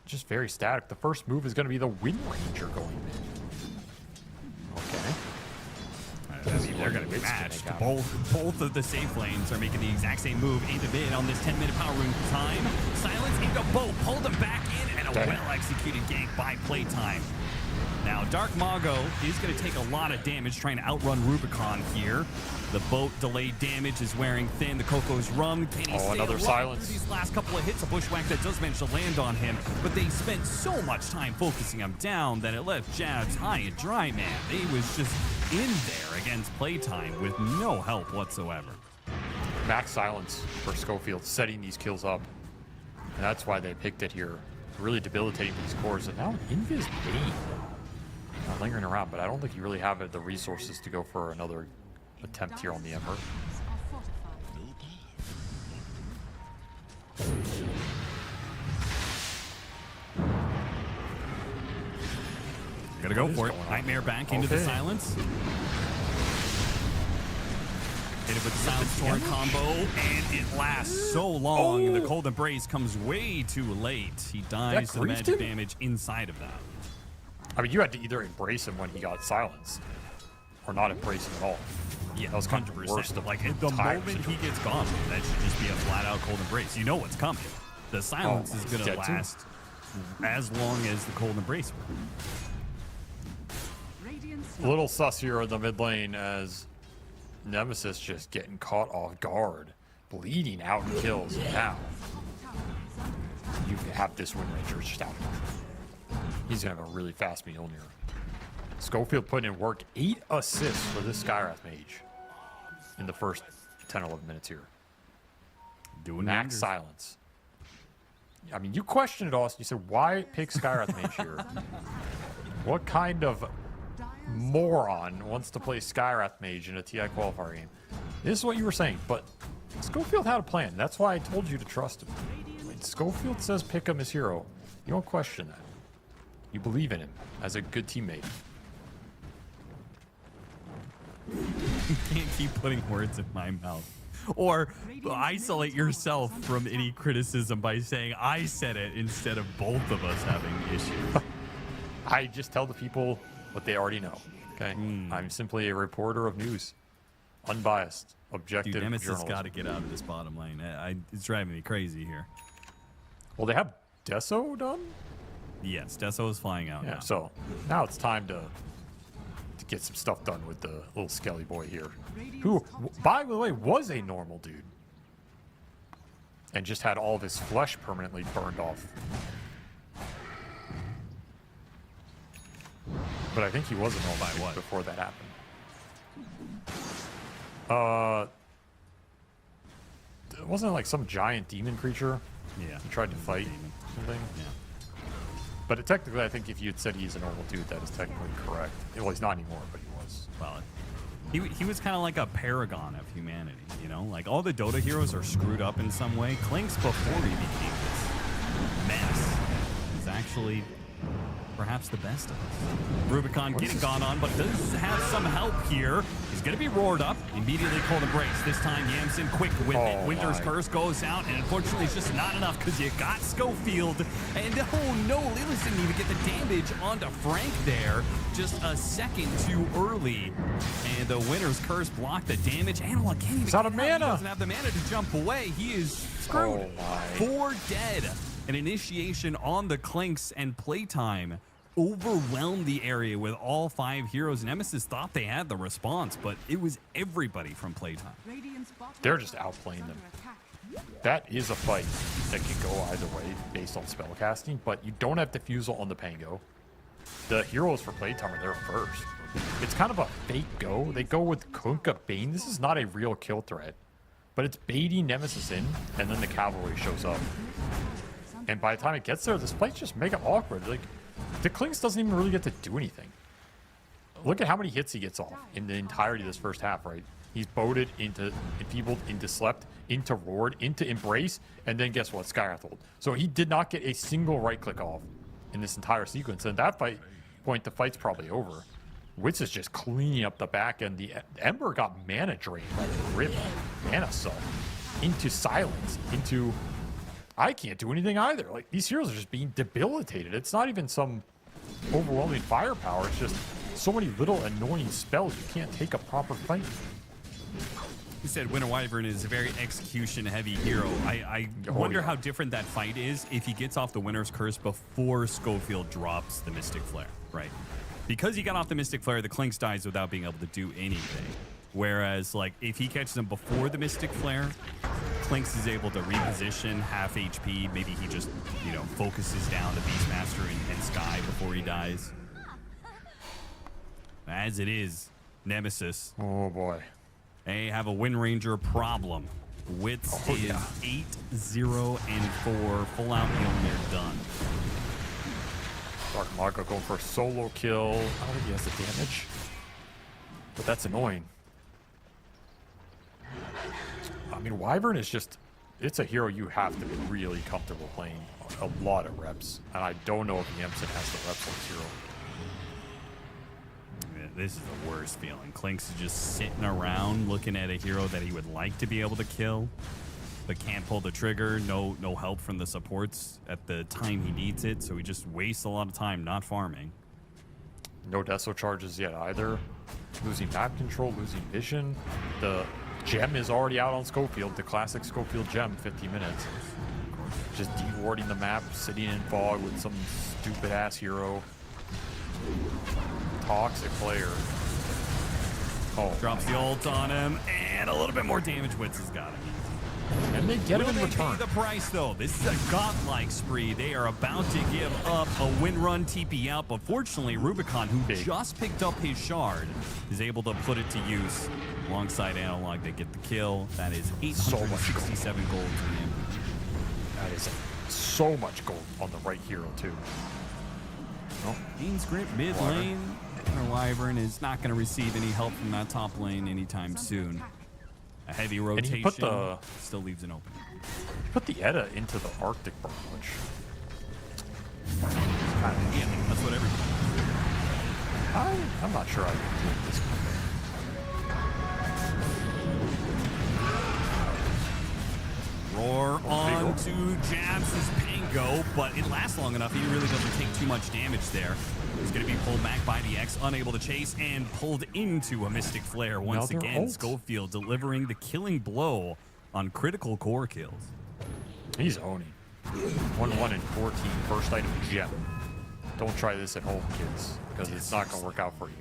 Just very static. The first move is going to be the Wind Ranger going mid. Okay. That'd be they're what going to be Wits can matched. make happen. Both of the safe lanes are making the exact same move into mid on this 10-minute power room time. Silence into both, pulled them back in, and a Damn. well-executed gank by Playtime. Now, Dark Mago is going to take a lot of damage trying to outrun Rubicon here. The boat delayed damage is wearing thin. The Coco's rum. Can he stay another alive silence. for these last couple of hits? A bushwhack that does manage to land on him, but they spent so much time focusing him down that it left Jabs high and dry, man. He was just in there against Playtime with no help whatsoever. Max silence for Schofield, setting these kills up. And that's why they picked it here. Really debilitating these cores. And now Invis Bane. Not lingering around, but I don't think you really have the resources to go for another attempt here on the Ember. Gonna go What is for it. going on? Nightmare back into the Okay. silence. Hit it with the Silence Torrent combo, and it lasts so long. The Cold Embrace comes way too late. He dies to the griefed magic him? damage inside of that. I mean, you had to either embrace him when he got silenced or not embrace him at all. Yeah, That was kind of the worst of like at the entire moment he situation. gets gone, that should just be a flat-out Cold Embrace. You know what's coming. The silence Oh, is he's gonna dead too? last as long as the Cold Embrace will. Radiant's A little sus here in the mid lane as Nemesis just getting caught off guard, bleeding out in kills. Now you have this Wind Ranger just out. He's gonna have a really fast Mjolnir. Schofield putting in work, 8 assists for this Skywrath Mage in the first 10 11 minutes here. Doing Max wonders. silence. I mean, you questioned it, Austin. You said, why pick Skywrath Mage here? What kind of moron wants to play Skywrath Mage in a TI qualifier game? This is what you were saying, but Schofield had a plan. That's why I told you to trust him. When Schofield says pick him as hero, you don't question that. You believe in him as a good teammate. You can't keep putting words in my mouth. Or isolate yourself from any criticism by saying I said it instead of both of us having issues. I just tell the people what they already know. Okay, I'm simply a reporter of news, unbiased, objective Dude, Nemesis journalism. got to get out of this bottom lane. It's driving me crazy here. Well, they have Deso done. Yes, Deso is flying out Yeah, now. so now it's time to get some stuff done with the little skelly boy here, who, by the way, was a normal dude and just had all of his flesh permanently burned off. But I think he was a normal dude before that happened. Wasn't it like some giant demon creature Yeah. he tried to fight something? Yeah. But technically, I think if you had said he's a normal dude, that is technically correct. Well, he's not anymore, but he was. Well, he was kind of like a paragon of humanity, you know? Like, all the Dota heroes are screwed up in some way. Clinks, before he became this mess, is actually perhaps the best of us. Rubicon getting gone on, but does have some help here. He's going to be roared up. Immediately Cold Embrace. This time, Yamson quick with it. Oh, Winter's my. Curse goes out, and unfortunately, it's just not enough because you got Schofield. And oh no, Lilith didn't even get the damage onto Frank there. Just a second too early. And the Winter's Curse blocked the damage. Analog can't even He's out of get He mana. doesn't have the mana to jump away. He is screwed. Oh, my. 4 dead. An initiation on the Clinks, and Playtime overwhelmed the area with all 5 heroes. Nemesis thought they had the response, but it was everybody from Playtime. Radiant's bottom They're just tower is outplaying them. under attack. That is a fight that can go either way based on spellcasting, but you don't have Diffusal on the Pango. The heroes for Playtime are there first. It's kind of a fake go. They go with Kunkka Bane. This is not a real kill threat, but it's baiting Nemesis in, and then the cavalry shows up. And by the time it gets there, this fight's just mega awkward. Like, the Clinks doesn't even really get to do anything. Look at how many hits he gets off in the entirety of this first half, right? He's boated into Enfeebled, into Slept, into Roared, into Embrace, and then guess what? Skywrath ult. So he did not get a single right click off in this entire sequence. And at that point, the fight's probably over. Wits is just cleaning up the back end. The Ember got mana drained by the Rip mana suck into Silence, into I can't do anything either. Like, these heroes are just being debilitated. It's not even some overwhelming firepower. It's just so many little annoying spells. You can't take a proper fight. You said Winter Wyvern is a very execution-heavy hero. I wonder how different that fight is if he gets off the Winter's Curse before Schofield drops the Mystic Flare, right? Because he got off the Mystic Flare, the Clinks dies without being able to do anything. Whereas, like, if he catches him before the Mystic Flare, Clinks is able to reposition half HP. Maybe he just, you know, focuses down the Beastmaster and Sky before he dies. As it is, Nemesis. Oh boy. They have a Wind Ranger problem. Wits is 8-0 and 4. Full out heal and they're done. Dark Mago going for a solo kill. I don't think he has the damage. But that's annoying. I mean, Wyvern is just, it's a hero you have to be really comfortable playing a lot of reps. And I don't know if Yamson has the reps on this hero. This is the worst feeling. Clinks is just sitting around looking at a hero that he would like to be able to kill, but can't pull the trigger. No help from the supports at the time he needs it, so he just wastes a lot of time not farming. No Deso charges yet either. Losing map control, losing vision. The gem is already out on Schofield, the classic Schofield gem, 50 minutes. Just dewarding the map, sitting in fog with some stupid ass hero. Toxic player. Oh, Drops the ult on him, and a little bit more damage. Wits has got him. and they get Will him in they return. pay the price, though? This is a godlike spree. They are about to give up a win run TP out, but fortunately, Rubicon, who just picked up his shard, is able to put it to use alongside Analog. They get the kill. That is 867 gold to him. That is so much gold on the right hero too. No. Fiend's Grip mid lane. Winter Wyvern is not going to receive any help from that top lane anytime soon. A heavy rotation put the- still leaves an opening. Put the Edda into the Arctic burn, which Yeah, that's what everybody. I'm not sure I can do this. Roar on to Jabs' Pango, but it lasts long enough. He really doesn't take too much damage there. He's going to be pulled back by the X, unable to chase, and pulled into a Mystic Flare once Another again. ult. Schofield delivering the killing blow on critical core kills. He's owning. 1-1 and 14, first item gem. Don't try this at home, kids, because it's not going to work out for you.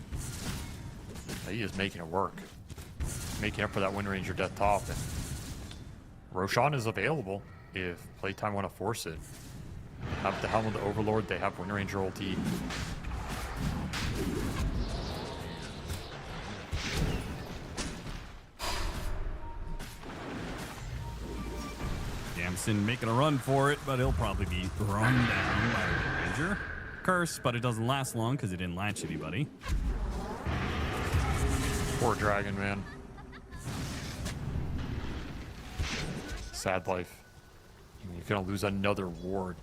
He is making it work. Making up for that Wind Ranger death top. And Roshan is available if Playtime want to force it. Have the Helm of the Overlord, they have Wind Ranger ulti. Yamson making a run for it, but he'll probably be run down by the Wind Ranger. Curse, but it doesn't last long because it didn't latch anybody. Poor Dragon, man. Sad life. I mean, you're gonna lose another ward.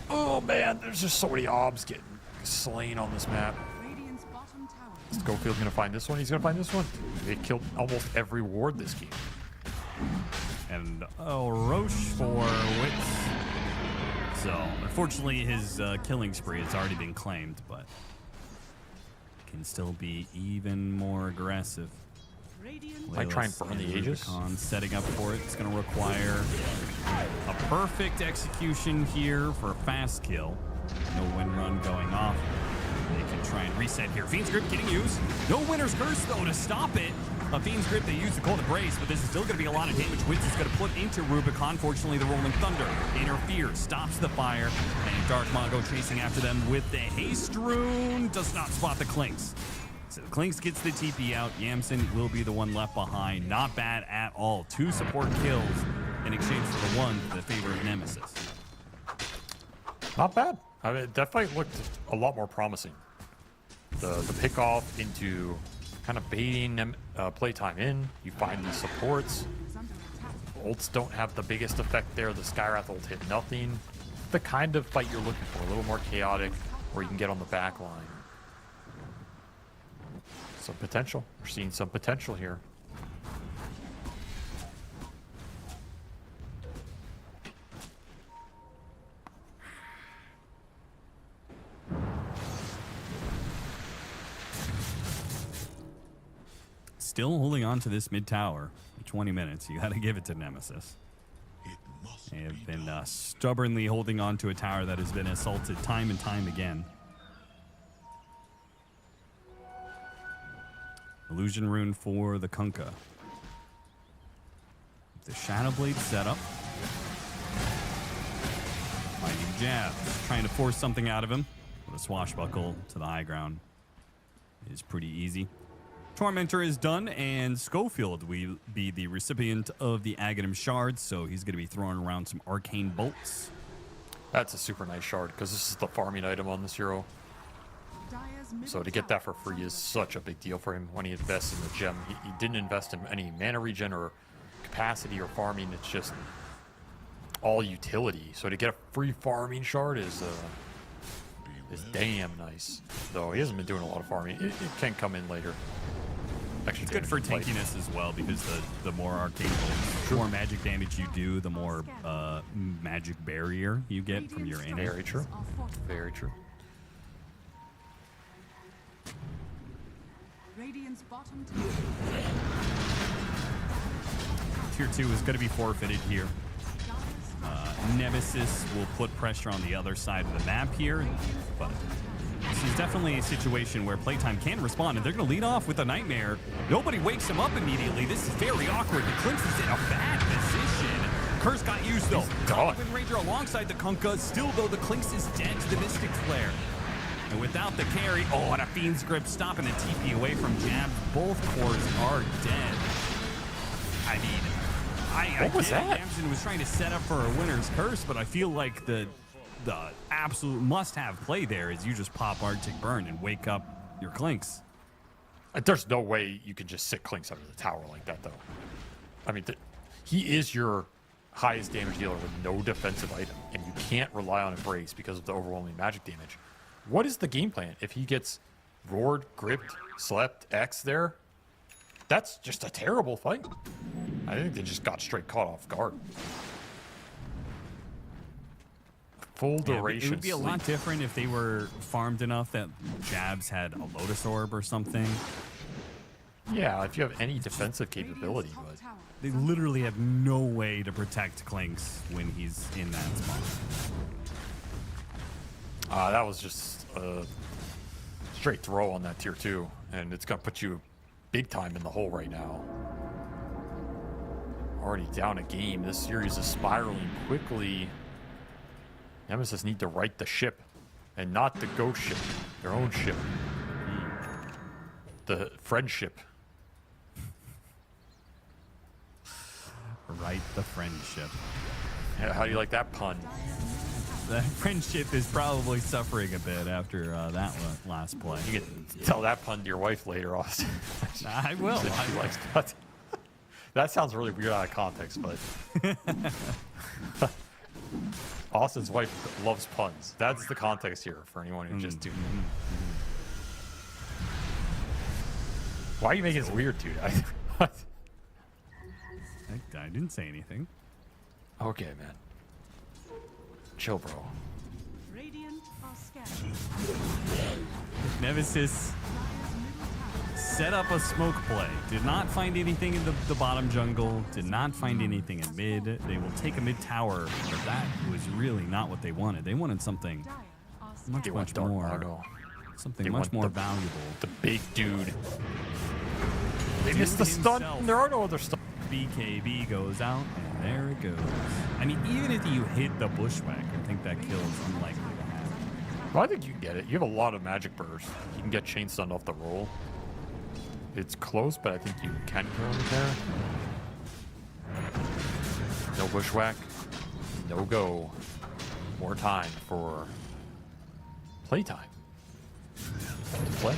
Oh man, there's just so many obs getting slain on this map. Radiant's bottom tower. Schofield's gonna find this one. He's gonna find this one. They killed almost every ward this game. And Roche for Wits. So, unfortunately, his killing spree has already been claimed, but can still be even more aggressive. Radiant Might try and burn the Aegis. Rubicon setting up for it. It's going to require a perfect execution here for a fast kill. No wind run going off. They can try and reset here. Fiend's Grip getting used. No Winter's Curse, though, to stop it. A Fiend's Grip, they use the Cold Embrace, but this is still going to be a lot of damage. Wits is going to put into Rubicon. Fortunately, the Rolling Thunder interferes, stops the fire, and Dark Mago chasing after them with the Haste Rune. Does not spot the Clinks. So the Clinks gets the TP out. Yamson will be the one left behind. Not bad at all. 2 support kills in exchange for the 1 for the favor of Nemesis. Not bad. I mean, that fight looked a lot more promising. The pick off into kind of baiting them, Playtime in. You find these supports. is under attack. Ults don't have the biggest effect there. The Skywrath ult hit nothing. The kind of fight you're looking for. A little more chaotic, where you can get on the back line. Some potential. We're seeing some potential here. still holding on to this mid tower. 20 minutes. You got to give it to Nemesis. It must They be have been done. stubbornly holding on to a tower that has been assaulted time and time again. Illusion rune for the Kunkka. The Shadow Blade setup. Finding jab, trying to force something out of him. With a swashbuckle to the high ground is pretty easy. Tormentor is done, and Schofield will be the recipient of the Aghanim Shard, so he's going to be throwing around some arcane bolts. That's a super nice shard because this is the farming item on this hero. Dire's middle So to get that for free is such a big deal for him when he invests in the gem. He didn't invest in any mana regen or capacity or farming. It's just all utility. So to get a free farming shard is damn nice. Though he hasn't been doing a lot of farming. It can come in later. Extra It's good for damage in play. tankiness as well, because the more arcane bolts, the more magic damage you do, the more magic barrier you get from your enemy. Very true. Very true. Radiant's bottom tower. Tier 2 is going to be forfeited here. Nemesis will put pressure on the other side of the map here, but this is definitely a situation where PlayTime can respond, and they're going to lead off with a Nightmare. Nobody wakes him up immediately. This is very awkward. The Clint is in a bad position. Curse got used, though. gone. Wind Ranger alongside the Kunkka. Still, though, the Clinks is dead to the Mystic Flare. And without the carry, and a Fiend's Grip stopping the TP away from Jab. Both cores are dead. I mean, What was get it. that? Yamson was trying to set up for a Winner's Curse, but I feel like the absolute must-have play there is you just pop Arctic Burn and wake up your Clinks. There's no way you can just sit Clinks under the tower like that, though. I mean, he is your highest damage dealer with no defensive item, and you can't rely on Embrace because of the overwhelming magic damage. What is the game plan? If he gets roared, gripped, slept, X there, that's just a terrible fight. I think they just got straight caught off guard. Full Yeah, duration it would be a lot different if they were farmed enough that Jabs had a Lotus Orb or something. Yeah, if you have any defensive capability, Radiant's top but tower. They literally have no way to protect Clinks when he's in that spot. that was just a straight throw on that tier 2, and it's gonna put you big time in the hole right now. Already down a game. This series is spiraling quickly. Nemesis need to right the ship, and not the ghost ship, their own ship. The friendship. Right, the friendship. How do you like that pun? The friendship is probably suffering a bit after that last play. You can tell that pun to your wife later, Austin. I will. She likes that. That sounds really weird out of context, but Austin's wife loves puns. That's the context here for anyone who just tuned in. Why are you making this weird, dude? I didn't say anything. Okay, man. Chill, bro. Radiant are scattered. Nemesis Dire's middle tower. set up a smoke play. Did not find anything in the bottom jungle. Did not find anything in mid. They will take a mid tower, but that was really not what they wanted. They wanted something Dire are much, scattered. much Dark more. Mago. Something They much want more the- valuable. The big dude. They Dude missed the stun. himself. There are no other stun. BKB goes out, and there it goes. I mean, even if you hit the bushwhack, I think that kill is unlikely to happen. Well, I think you can get it. You have a lot of magic burst. You can get chain stunned off the roll. It's close, but I think you can kill it there. No bushwhack. No go. More time for playtime. To play.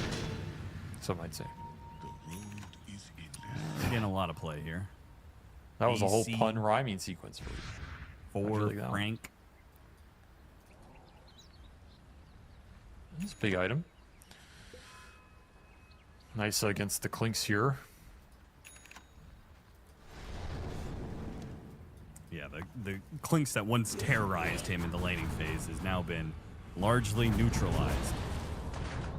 Some might say. The road is endless. Getting a lot of play here. That was a whole AC. pun rhyming sequence for you. How'd you For like that one? Frank. It's a big item. Nice against the Clinks here. Yeah, the Clinks that once terrorized him in the laning phase has now been largely neutralized.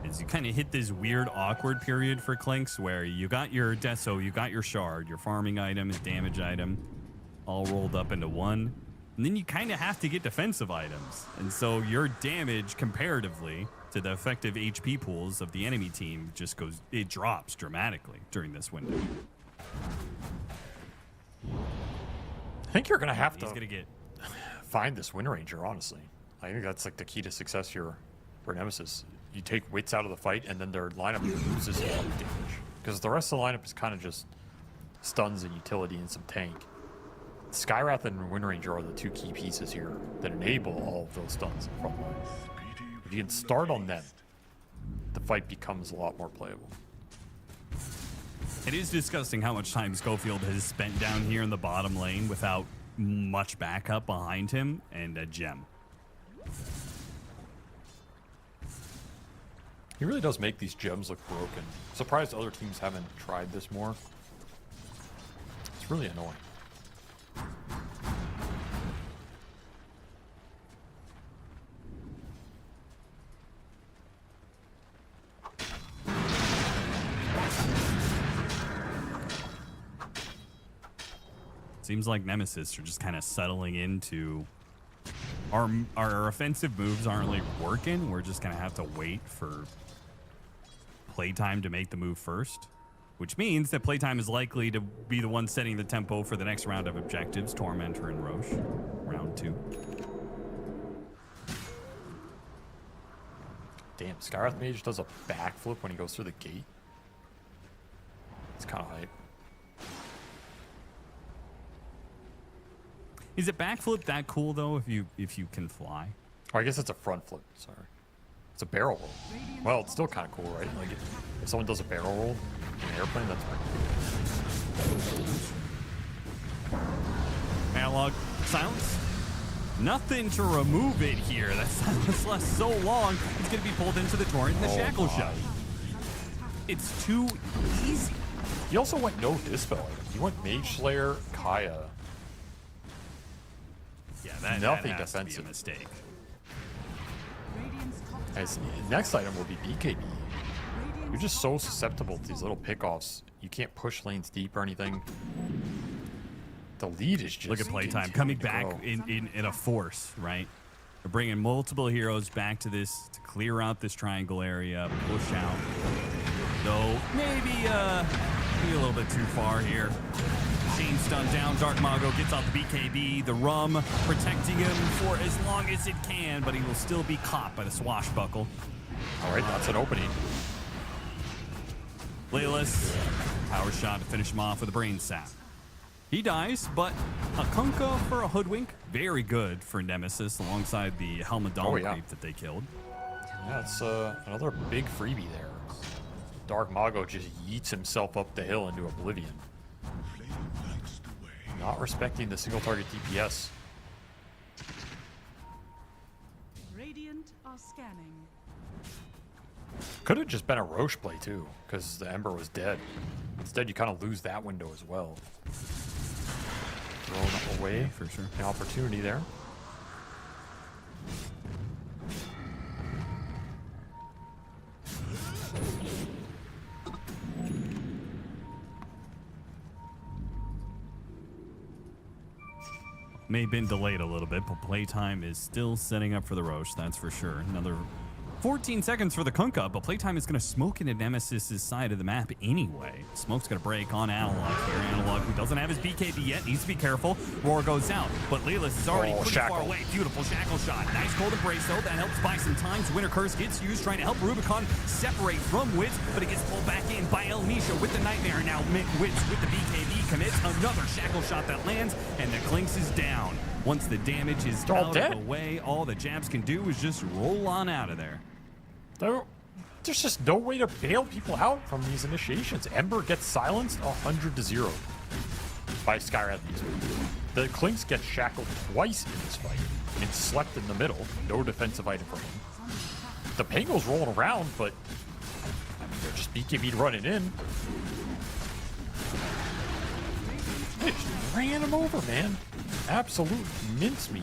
is you kind of hit this weird, awkward period for Clinks where you got your Deso, you got your Shard, your farming item, his damage item, all rolled up into one. And then you kind of have to get defensive items. And so your damage comparatively to the effective HP pools of the enemy team just goes, it drops dramatically during this window. I think you're going to have to He's going to get... find this Wind Ranger, honestly. I think that's like the key to success here for Nemesis. You take Wits out of the fight, and then their lineup loses a lot of damage. Because the rest of the lineup is kind of just stuns and utility and some tank. Skywrath and Wind Ranger are the two key pieces here that enable all of those stuns in front line. If you can start on them, the fight becomes a lot more playable. It is disgusting how much time Schofield has spent down here in the bottom lane without much backup behind him and a gem. He really does make these gems look broken. Surprised other teams haven't tried this more. It's really annoying. Seems like Nemesis are just kind of settling into our offensive moves aren't really working. We're just going to have to wait for PlayTime to make the move first, which means that PlayTime is likely to be the one setting the tempo for the next round of objectives, Tormentor and Roche, round 2. Damn, Skywrath Mage does a backflip when he goes through the gate. It's kind of hype. Is it backflip that cool though if you can fly? Oh, I guess it's a front flip. Sorry, it's a barrel roll. Well, it's still kind of cool, right? Like if someone does a barrel roll in an airplane, that's pretty cool. Analog silence. Nothing to remove it here. That silence lasts so long. It's going to be pulled into the torrent and the shackle shot. It's too easy. He also went no dispel item. He went Mage Slayer, Kaya. Yeah, that Nothing has defensive. to be a mistake. His next item will be BKB. You're just so susceptible to these little pickoffs. You can't push lanes deep or anything. The lead is just... Look at PlayTime coming back in a force, right? We're bringing multiple heroes back to this to clear out this triangle area, push out. Though maybe a little bit too far here. Shane stunned down. Dark Mago gets out the BKB. The Rum protecting him for as long as it can, but he will still be caught by the swashbuckle. All right, that's an opening. Layla's power shot to finish him off with a brain sap. He dies, but a Kunkka for a Hoodwink. Very good for Nemesis alongside the Helmadon creep that they killed. Yeah, it's another big freebie there. Dark Mago just yeets himself up the hill into oblivion. Not respecting the single target DPS. Radiant are scanning. Could have just been a Roche play too, because the Ember was dead. Instead, you kind of lose that window as well. Thrown away for sure. An opportunity there. May have been delayed a little bit, but PlayTime is still setting up for the Roche, that's for sure. Another 14 seconds for the Kunkka, but PlayTime is going to smoke into Nemesis' side of the map anyway. Smoke's going to break on Analog here. Analog, who doesn't have his BKB yet, needs to be careful. Roar goes out, but Lelis is already pretty far away. Beautiful shackle shot. Nice cold embrace, though. That helps buy some time. Winter Curse gets used, trying to help Rubicon separate from Wits, but it gets pulled back in by El Misha with the Nightmare. Now Wits with the BKB commits. Another shackle shot that lands, and the Clinks is down. Once the damage is out of the way, all the Jabs can do is just roll on out of there. There's just no way to bail people out from these initiations. Ember gets silenced 100-0 by Skywrath. The Clinks get shackled twice in this fight and slept in the middle. No defensive item for him. The Pango's rolling around, but they're just BKB running in. They just ran him over, man. Absolute mincemeat.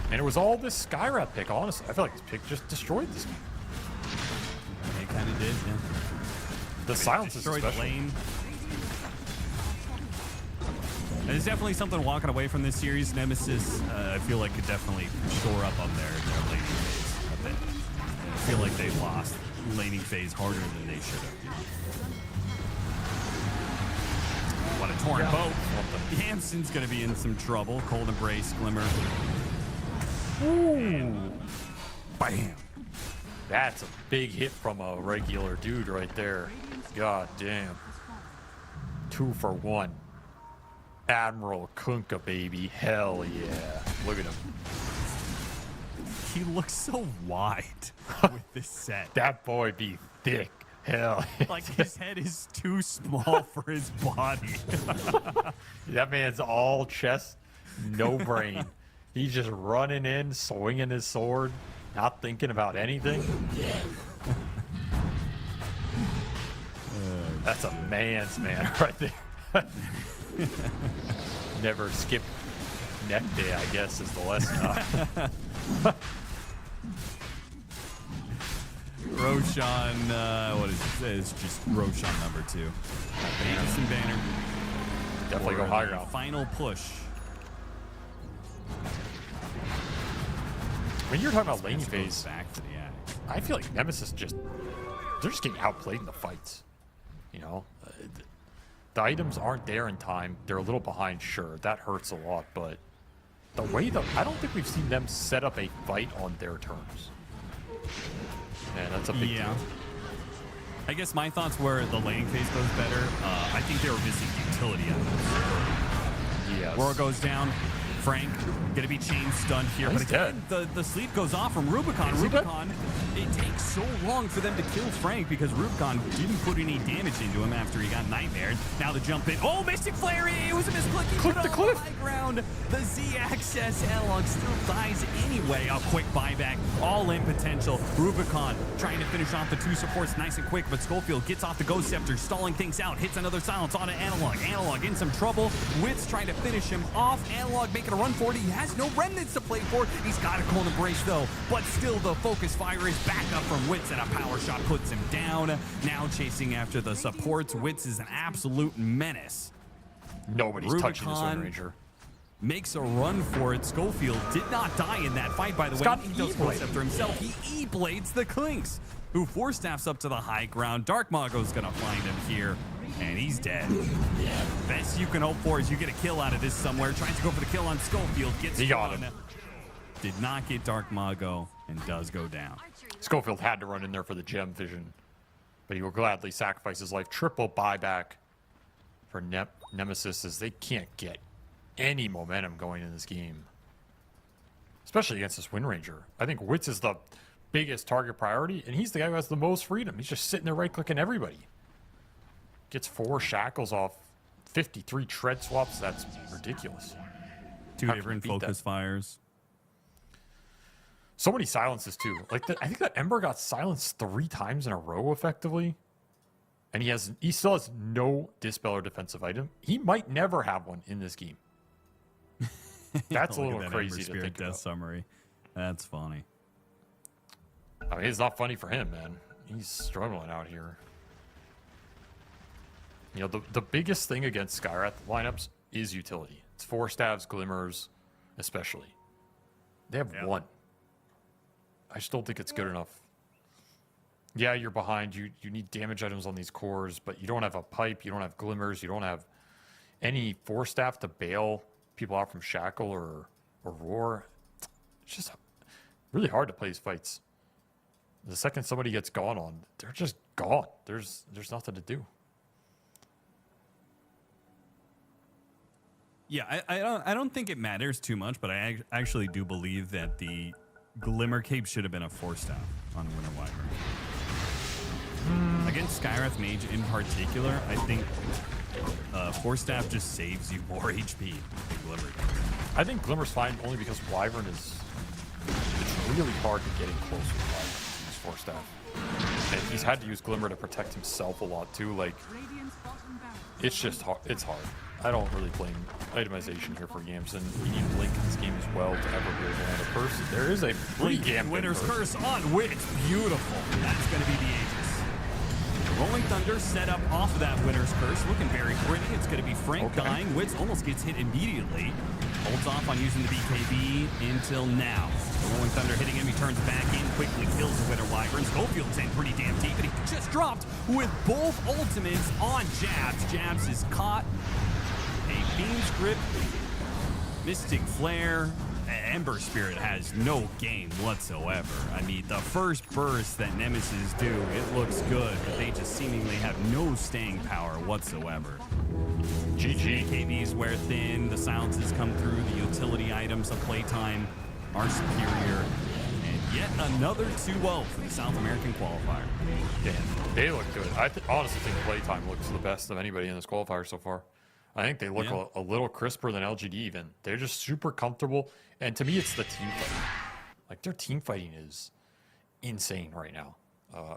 And it was all this Skywrath pick, honestly. I feel like this pick just destroyed this game. did. Yeah. The silence is Destroyed the special. lane. And there's definitely something walking away from this series. Nemesis, I feel like, could definitely shore up on their laning phase a bit. I feel like they lost laning phase harder than they should have. What a torn boat. Yamson's going to be in some trouble. Cold Embrace, Glimmer. Ooh. Bam. That's a big hit from a regular dude right there. God damn. 2 for 1. Admiral Kunkka, baby. Hell yeah. Look at him. He looks so wide with this set. That boy be thick. Hell yeah. Like his head is too small for his body. That man's all chest, no brain. He's just running in, swinging his sword, not thinking about anything. That's a man's man right there. Never skip neck day, I guess, is the lesson. Roshan, what is it? It's just Roshan number 2. Aegis and Banner. Definitely for go high the ground. Final push. When you're talking about laning Goes phase, back to the attic. I feel like Nemesis they're just getting outplayed in the fights. You know, the items aren't there in time. They're a little behind, sure. That hurts a lot, but the way I don't think we've seen them set up a fight on their terms. Man, that's a big deal. I guess my thoughts were the laning phase goes better. I think they were missing utility items. Yes. Roar goes down. Frank gonna be chain stunned here, He's but again, the sleep goes off from Rubicon. Is he dead? Rubicon, it takes so long for them to kill Frank because Rubicon didn't put any damage into him after he got nightmared. Now the jump in. Oh, Mystic Flare! It was a misclick. He Click put the it on cliff. high ground. The Z-Access analog still dies anyway. A quick buyback, all in potential. Rubicon trying to finish off the 2 supports nice and quick, but Schofield gets off the Ghost Scepter, stalling things out, hits another silence on an Analog. Analog in some trouble. Wits trying to finish him off. Analog making a run for it. He has no remnants to play for. He's got a Cold Embrace though, but still the focus fire is back up from Wits, and a power shot puts him down. Now chasing after the supports. Wits is an absolute menace. Nobody's touching this Rubicon Wind Ranger. makes a run for it. Schofield did not die in that fight, by the way. got He does E-blade. Scepter himself. He E-blades the Clinks, who force staffs up to the high ground. Dark Mago's gonna find him here, and he's dead. Best you can hope for is you get a kill out of this somewhere. Tries to go for the kill on Schofield. Gets He got one. him. Did not get Dark Mago, and does go down. Schofield had to run in there for the gem vision, but he will gladly sacrifice his life. Triple buyback for Nemesis, as they can't get any momentum going in this game, especially against this Wind Ranger. I think Wits is the biggest target priority, and he's the guy who has the most freedom. He's just sitting there right-clicking everybody. Gets 4 shackles off 53 tread swaps. That's ridiculous. 2 How can different you beat that? focus fires. So many silences too. Like I think that Ember got silenced 3 times in a row effectively, and he still has no dispel or defensive item. He might never have one in this game. That's a Look at little that crazy Ember to Spirit think death about. summary. That's funny. I mean, it's not funny for him, man. He's struggling out here. You know, the biggest thing against Skyrath lineups is utility. It's 4 stabs, glimmers, especially. They have 1. I just don't think it's good enough. Yeah, you're behind. You need damage items on these cores, but you don't have a pipe. You don't have glimmers. You don't have any 4 staff to bail people out from Shackle or Roar. It's just really hard to play these fights. The second somebody gets gone on, they're just gone. There's nothing to do. Yeah, I don't think it matters too much, but I actually do believe that the Glimmer Cape should have been a 4-staff on Winter Wyvern. Against Skyrath Mage in particular, I think 4-staff just saves you more HP than Glimmer does. I think Glimmer's fine only because Wyvern it's really hard to get in close with Wyvern to use 4-staff. And he's had to use Glimmer to protect himself a lot too. Like, it's just hard. It's hard. I don't really blame itemization here for games, and you need Blink in this game as well to ever be able to land a curse. There is a free gambit Winter's curse. Curse on Witch. Beautiful. That's going to be the Aegis. Rolling Thunder set up off of that winner's curse, looking very pretty. It's going to be Frank dying. Witz almost gets hit immediately. Holds off on using the BKB until now. The Rolling Thunder hitting him. He turns back in, quickly kills the Winter Wyvern. Schofield's in pretty damn deep, and he just dropped with both ultimates on Jabs. Jabs is caught. A Beam's Grip, Mystic Flare. Ember Spirit has no game whatsoever. I mean, the first burst that Nemesis do, it looks good, but they just seemingly have no staying power whatsoever. GG. KBs wear thin, the silences come through, the utility items of Playtime are superior, and yet another 2-0 for the South American qualifier. Yeah, they look good. I honestly think Playtime looks the best of anybody in this qualifier so far. I think they look a little crisper than LGD even. They're just super comfortable. And to me, it's the team fighting. Like, their team fighting is insane right now.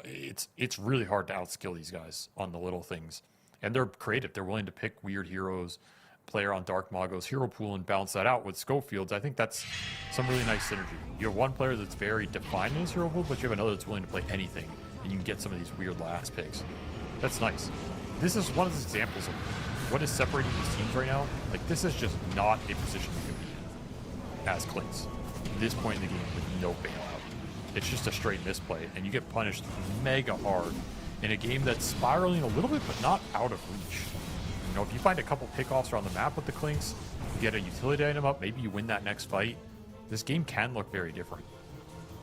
It's really hard to outskill these guys on the little things. And they're creative. They're willing to pick weird heroes, play around Dark Mago's hero pool, and balance that out with Schofield's. I think that's some really nice synergy. You have one player that's very defined in his hero pool, but you have another that's willing to play anything. And you can get some of these weird last picks. That's nice. This is one of the examples of what is separating these teams right now. Like, this is just not a position you can be in as Clinks. At this point in the game with no bailout. It's just a straight misplay, and you get punished mega hard in a game that's spiraling a little bit, but not out of reach. You know, if you find a couple pickoffs around the map with the Clinks, you get a utility item up, maybe you win that next fight. This game can look very different.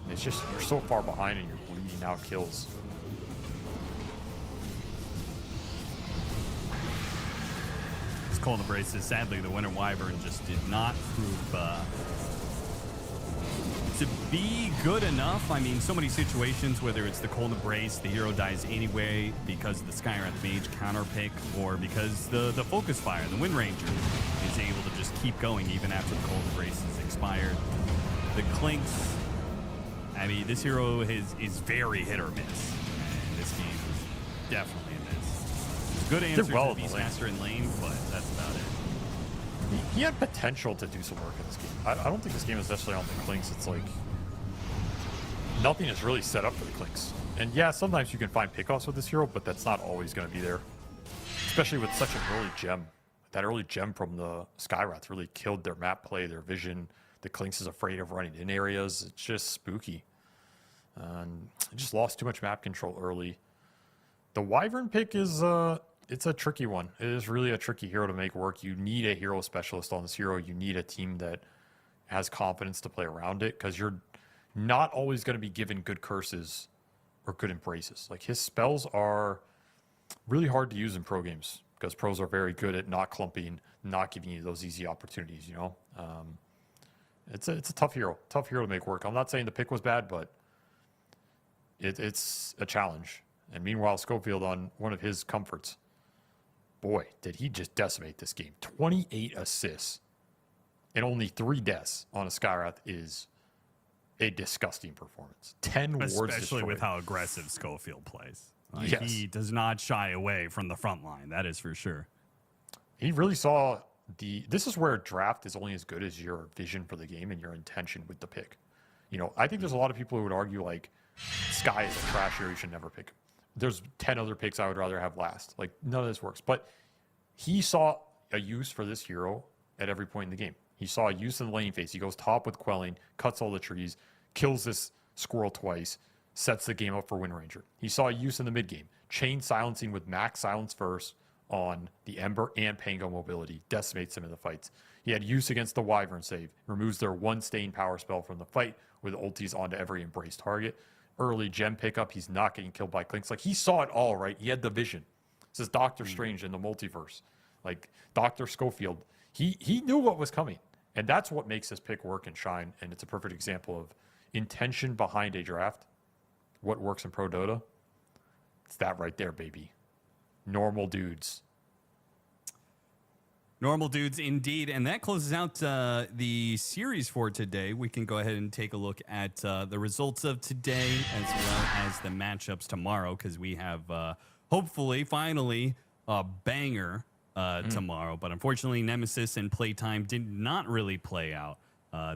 It's just, you're so far behind and you're bleeding out kills. Cold Embraces. Sadly, the Winter Wyvern just did not prove to be good enough. I mean, so many situations, whether it's the Cold Embrace, the hero dies anyway because the Skywrath Mage counter pick, or because the Focus Fire, the Wind Ranger, is able to just keep going even after the Cold Embrace is expired. The Clinks, I mean, this hero is very hit or miss. And this game is definitely good answer to Beastmaster in lane, but that's about it. He had potential to do some work in this game. I don't think this game is necessarily on the Clinks. It's like nothing is really set up for the Clinks. And yeah, sometimes you can find pickoffs with this hero, but that's not always going to be there. Especially with such an early gem. That early gem from the Skywrath really killed their map play, their vision. The Clinks is afraid of running in areas. It's just spooky. And it just lost too much map control early. The Wyvern pick is it's a tricky one. It is really a tricky hero to make work. You need a hero specialist on this hero. You need a team that has confidence to play around it, because you're not always going to be given good curses or good embraces. Like, his spells are really hard to use in pro games because pros are very good at not clumping, not giving you those easy opportunities, you know? It's a tough hero to make work. I'm not saying the pick was bad, but it's a challenge. And meanwhile, Schofield on one of his comforts, boy, did he just decimate this game. 28 assists and only 3 deaths on a Skywrath is a disgusting performance. 10 wards destroyed. Especially with how aggressive Schofield plays. Like, yes. He does not shy away from the front line. That is for sure. He really saw this is where draft is only as good as your vision for the game and your intention with the pick. You know, I think there's a lot of people who would argue, like, Sky is a trash hero, you should never pick him. There's 10 other picks I would rather have last. Like, none of this works. But he saw a use for this hero at every point in the game. He saw a use in the lane phase. He goes top with Quelling, cuts all the trees, kills this squirrel twice, sets the game up for Wind Ranger. He saw a use in the mid game. Chain silencing with max silence first on the Ember and Pango mobility. Decimates him in the fights. He had use against the Wyvern save. Removes their one stain power spell from the fight with ultis onto every embrace target. Early gem pickup, he's not getting killed by Clinks. Like, he saw it all, right? He had the vision. This is Doctor Strange in the multiverse. Like, Dr. Schofield, he knew what was coming. And that's what makes this pick work and shine. And it's a perfect example of intention behind a draft. What works in Pro Dota? It's that right there, baby. Normal dudes. Normal dudes indeed. And that closes out the series for today. We can go ahead and take a look at the results of today as well as the matchups tomorrow, because we have hopefully finally a banger tomorrow. But unfortunately, Nemesis and Playtime did not really play out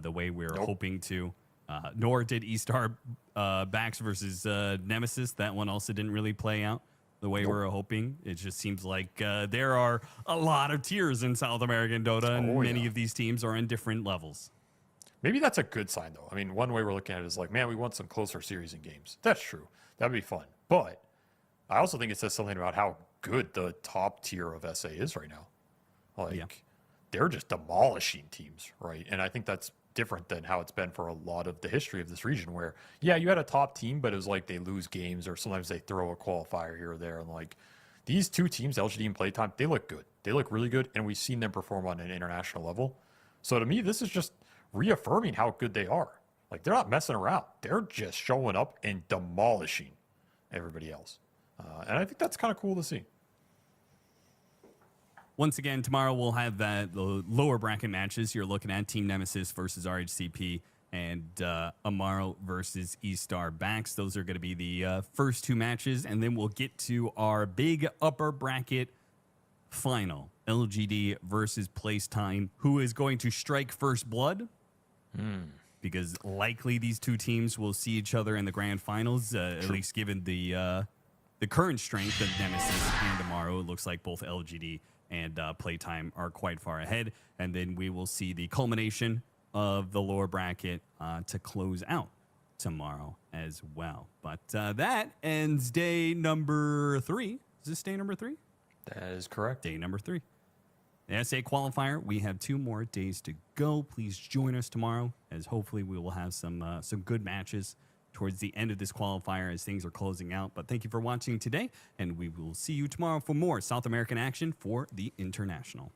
the way we were hoping to. Nor did E-Star Bax versus Nemesis. That one also didn't really play out. the way we're hoping. It just seems like there are a lot of tiers in South American Dota, and many of these teams are in different levels. Maybe that's a good sign, though. I mean, one way we're looking at it is like, man, we want some closer series and games. That's true. That'd be fun. But I also think it says something about how good the top tier of SA is right now. Like, they're just demolishing teams, right? And I think that's different than how it's been for a lot of the history of this region, where, yeah, you had a top team, but it was like they lose games, or sometimes they throw a qualifier here or there. And like, these two teams, LGD and PlayTime, they look good. They look really good, and we've seen them perform on an international level. So to me, this is just reaffirming how good they are. Like, they're not messing around. They're just showing up and demolishing everybody else. And I think that's kind of cool to see. Once again, tomorrow we'll have the lower bracket matches. You're looking at Team Nemesis versus RHCP and Amaro versus E-Star Backs. Those are going to be the first two matches. And then we'll get to our big upper bracket final. LGD versus PlayTime. Who is going to strike first blood? Because likely these two teams will see each other in the grand finals, at least given the current strength of Nemesis and Amaro. It looks like both LGD and PlayTime are quite far ahead. And then we will see the culmination of the lower bracket to close out tomorrow as well. But that ends day number 3. Is this day number 3? That is correct. Day number 3. The SA qualifier, we have 2 more days to go. Please join us tomorrow, as hopefully we will have some good matches towards the end of this qualifier as things are closing out. But thank you for watching today, and we will see you tomorrow for more South American action for the International.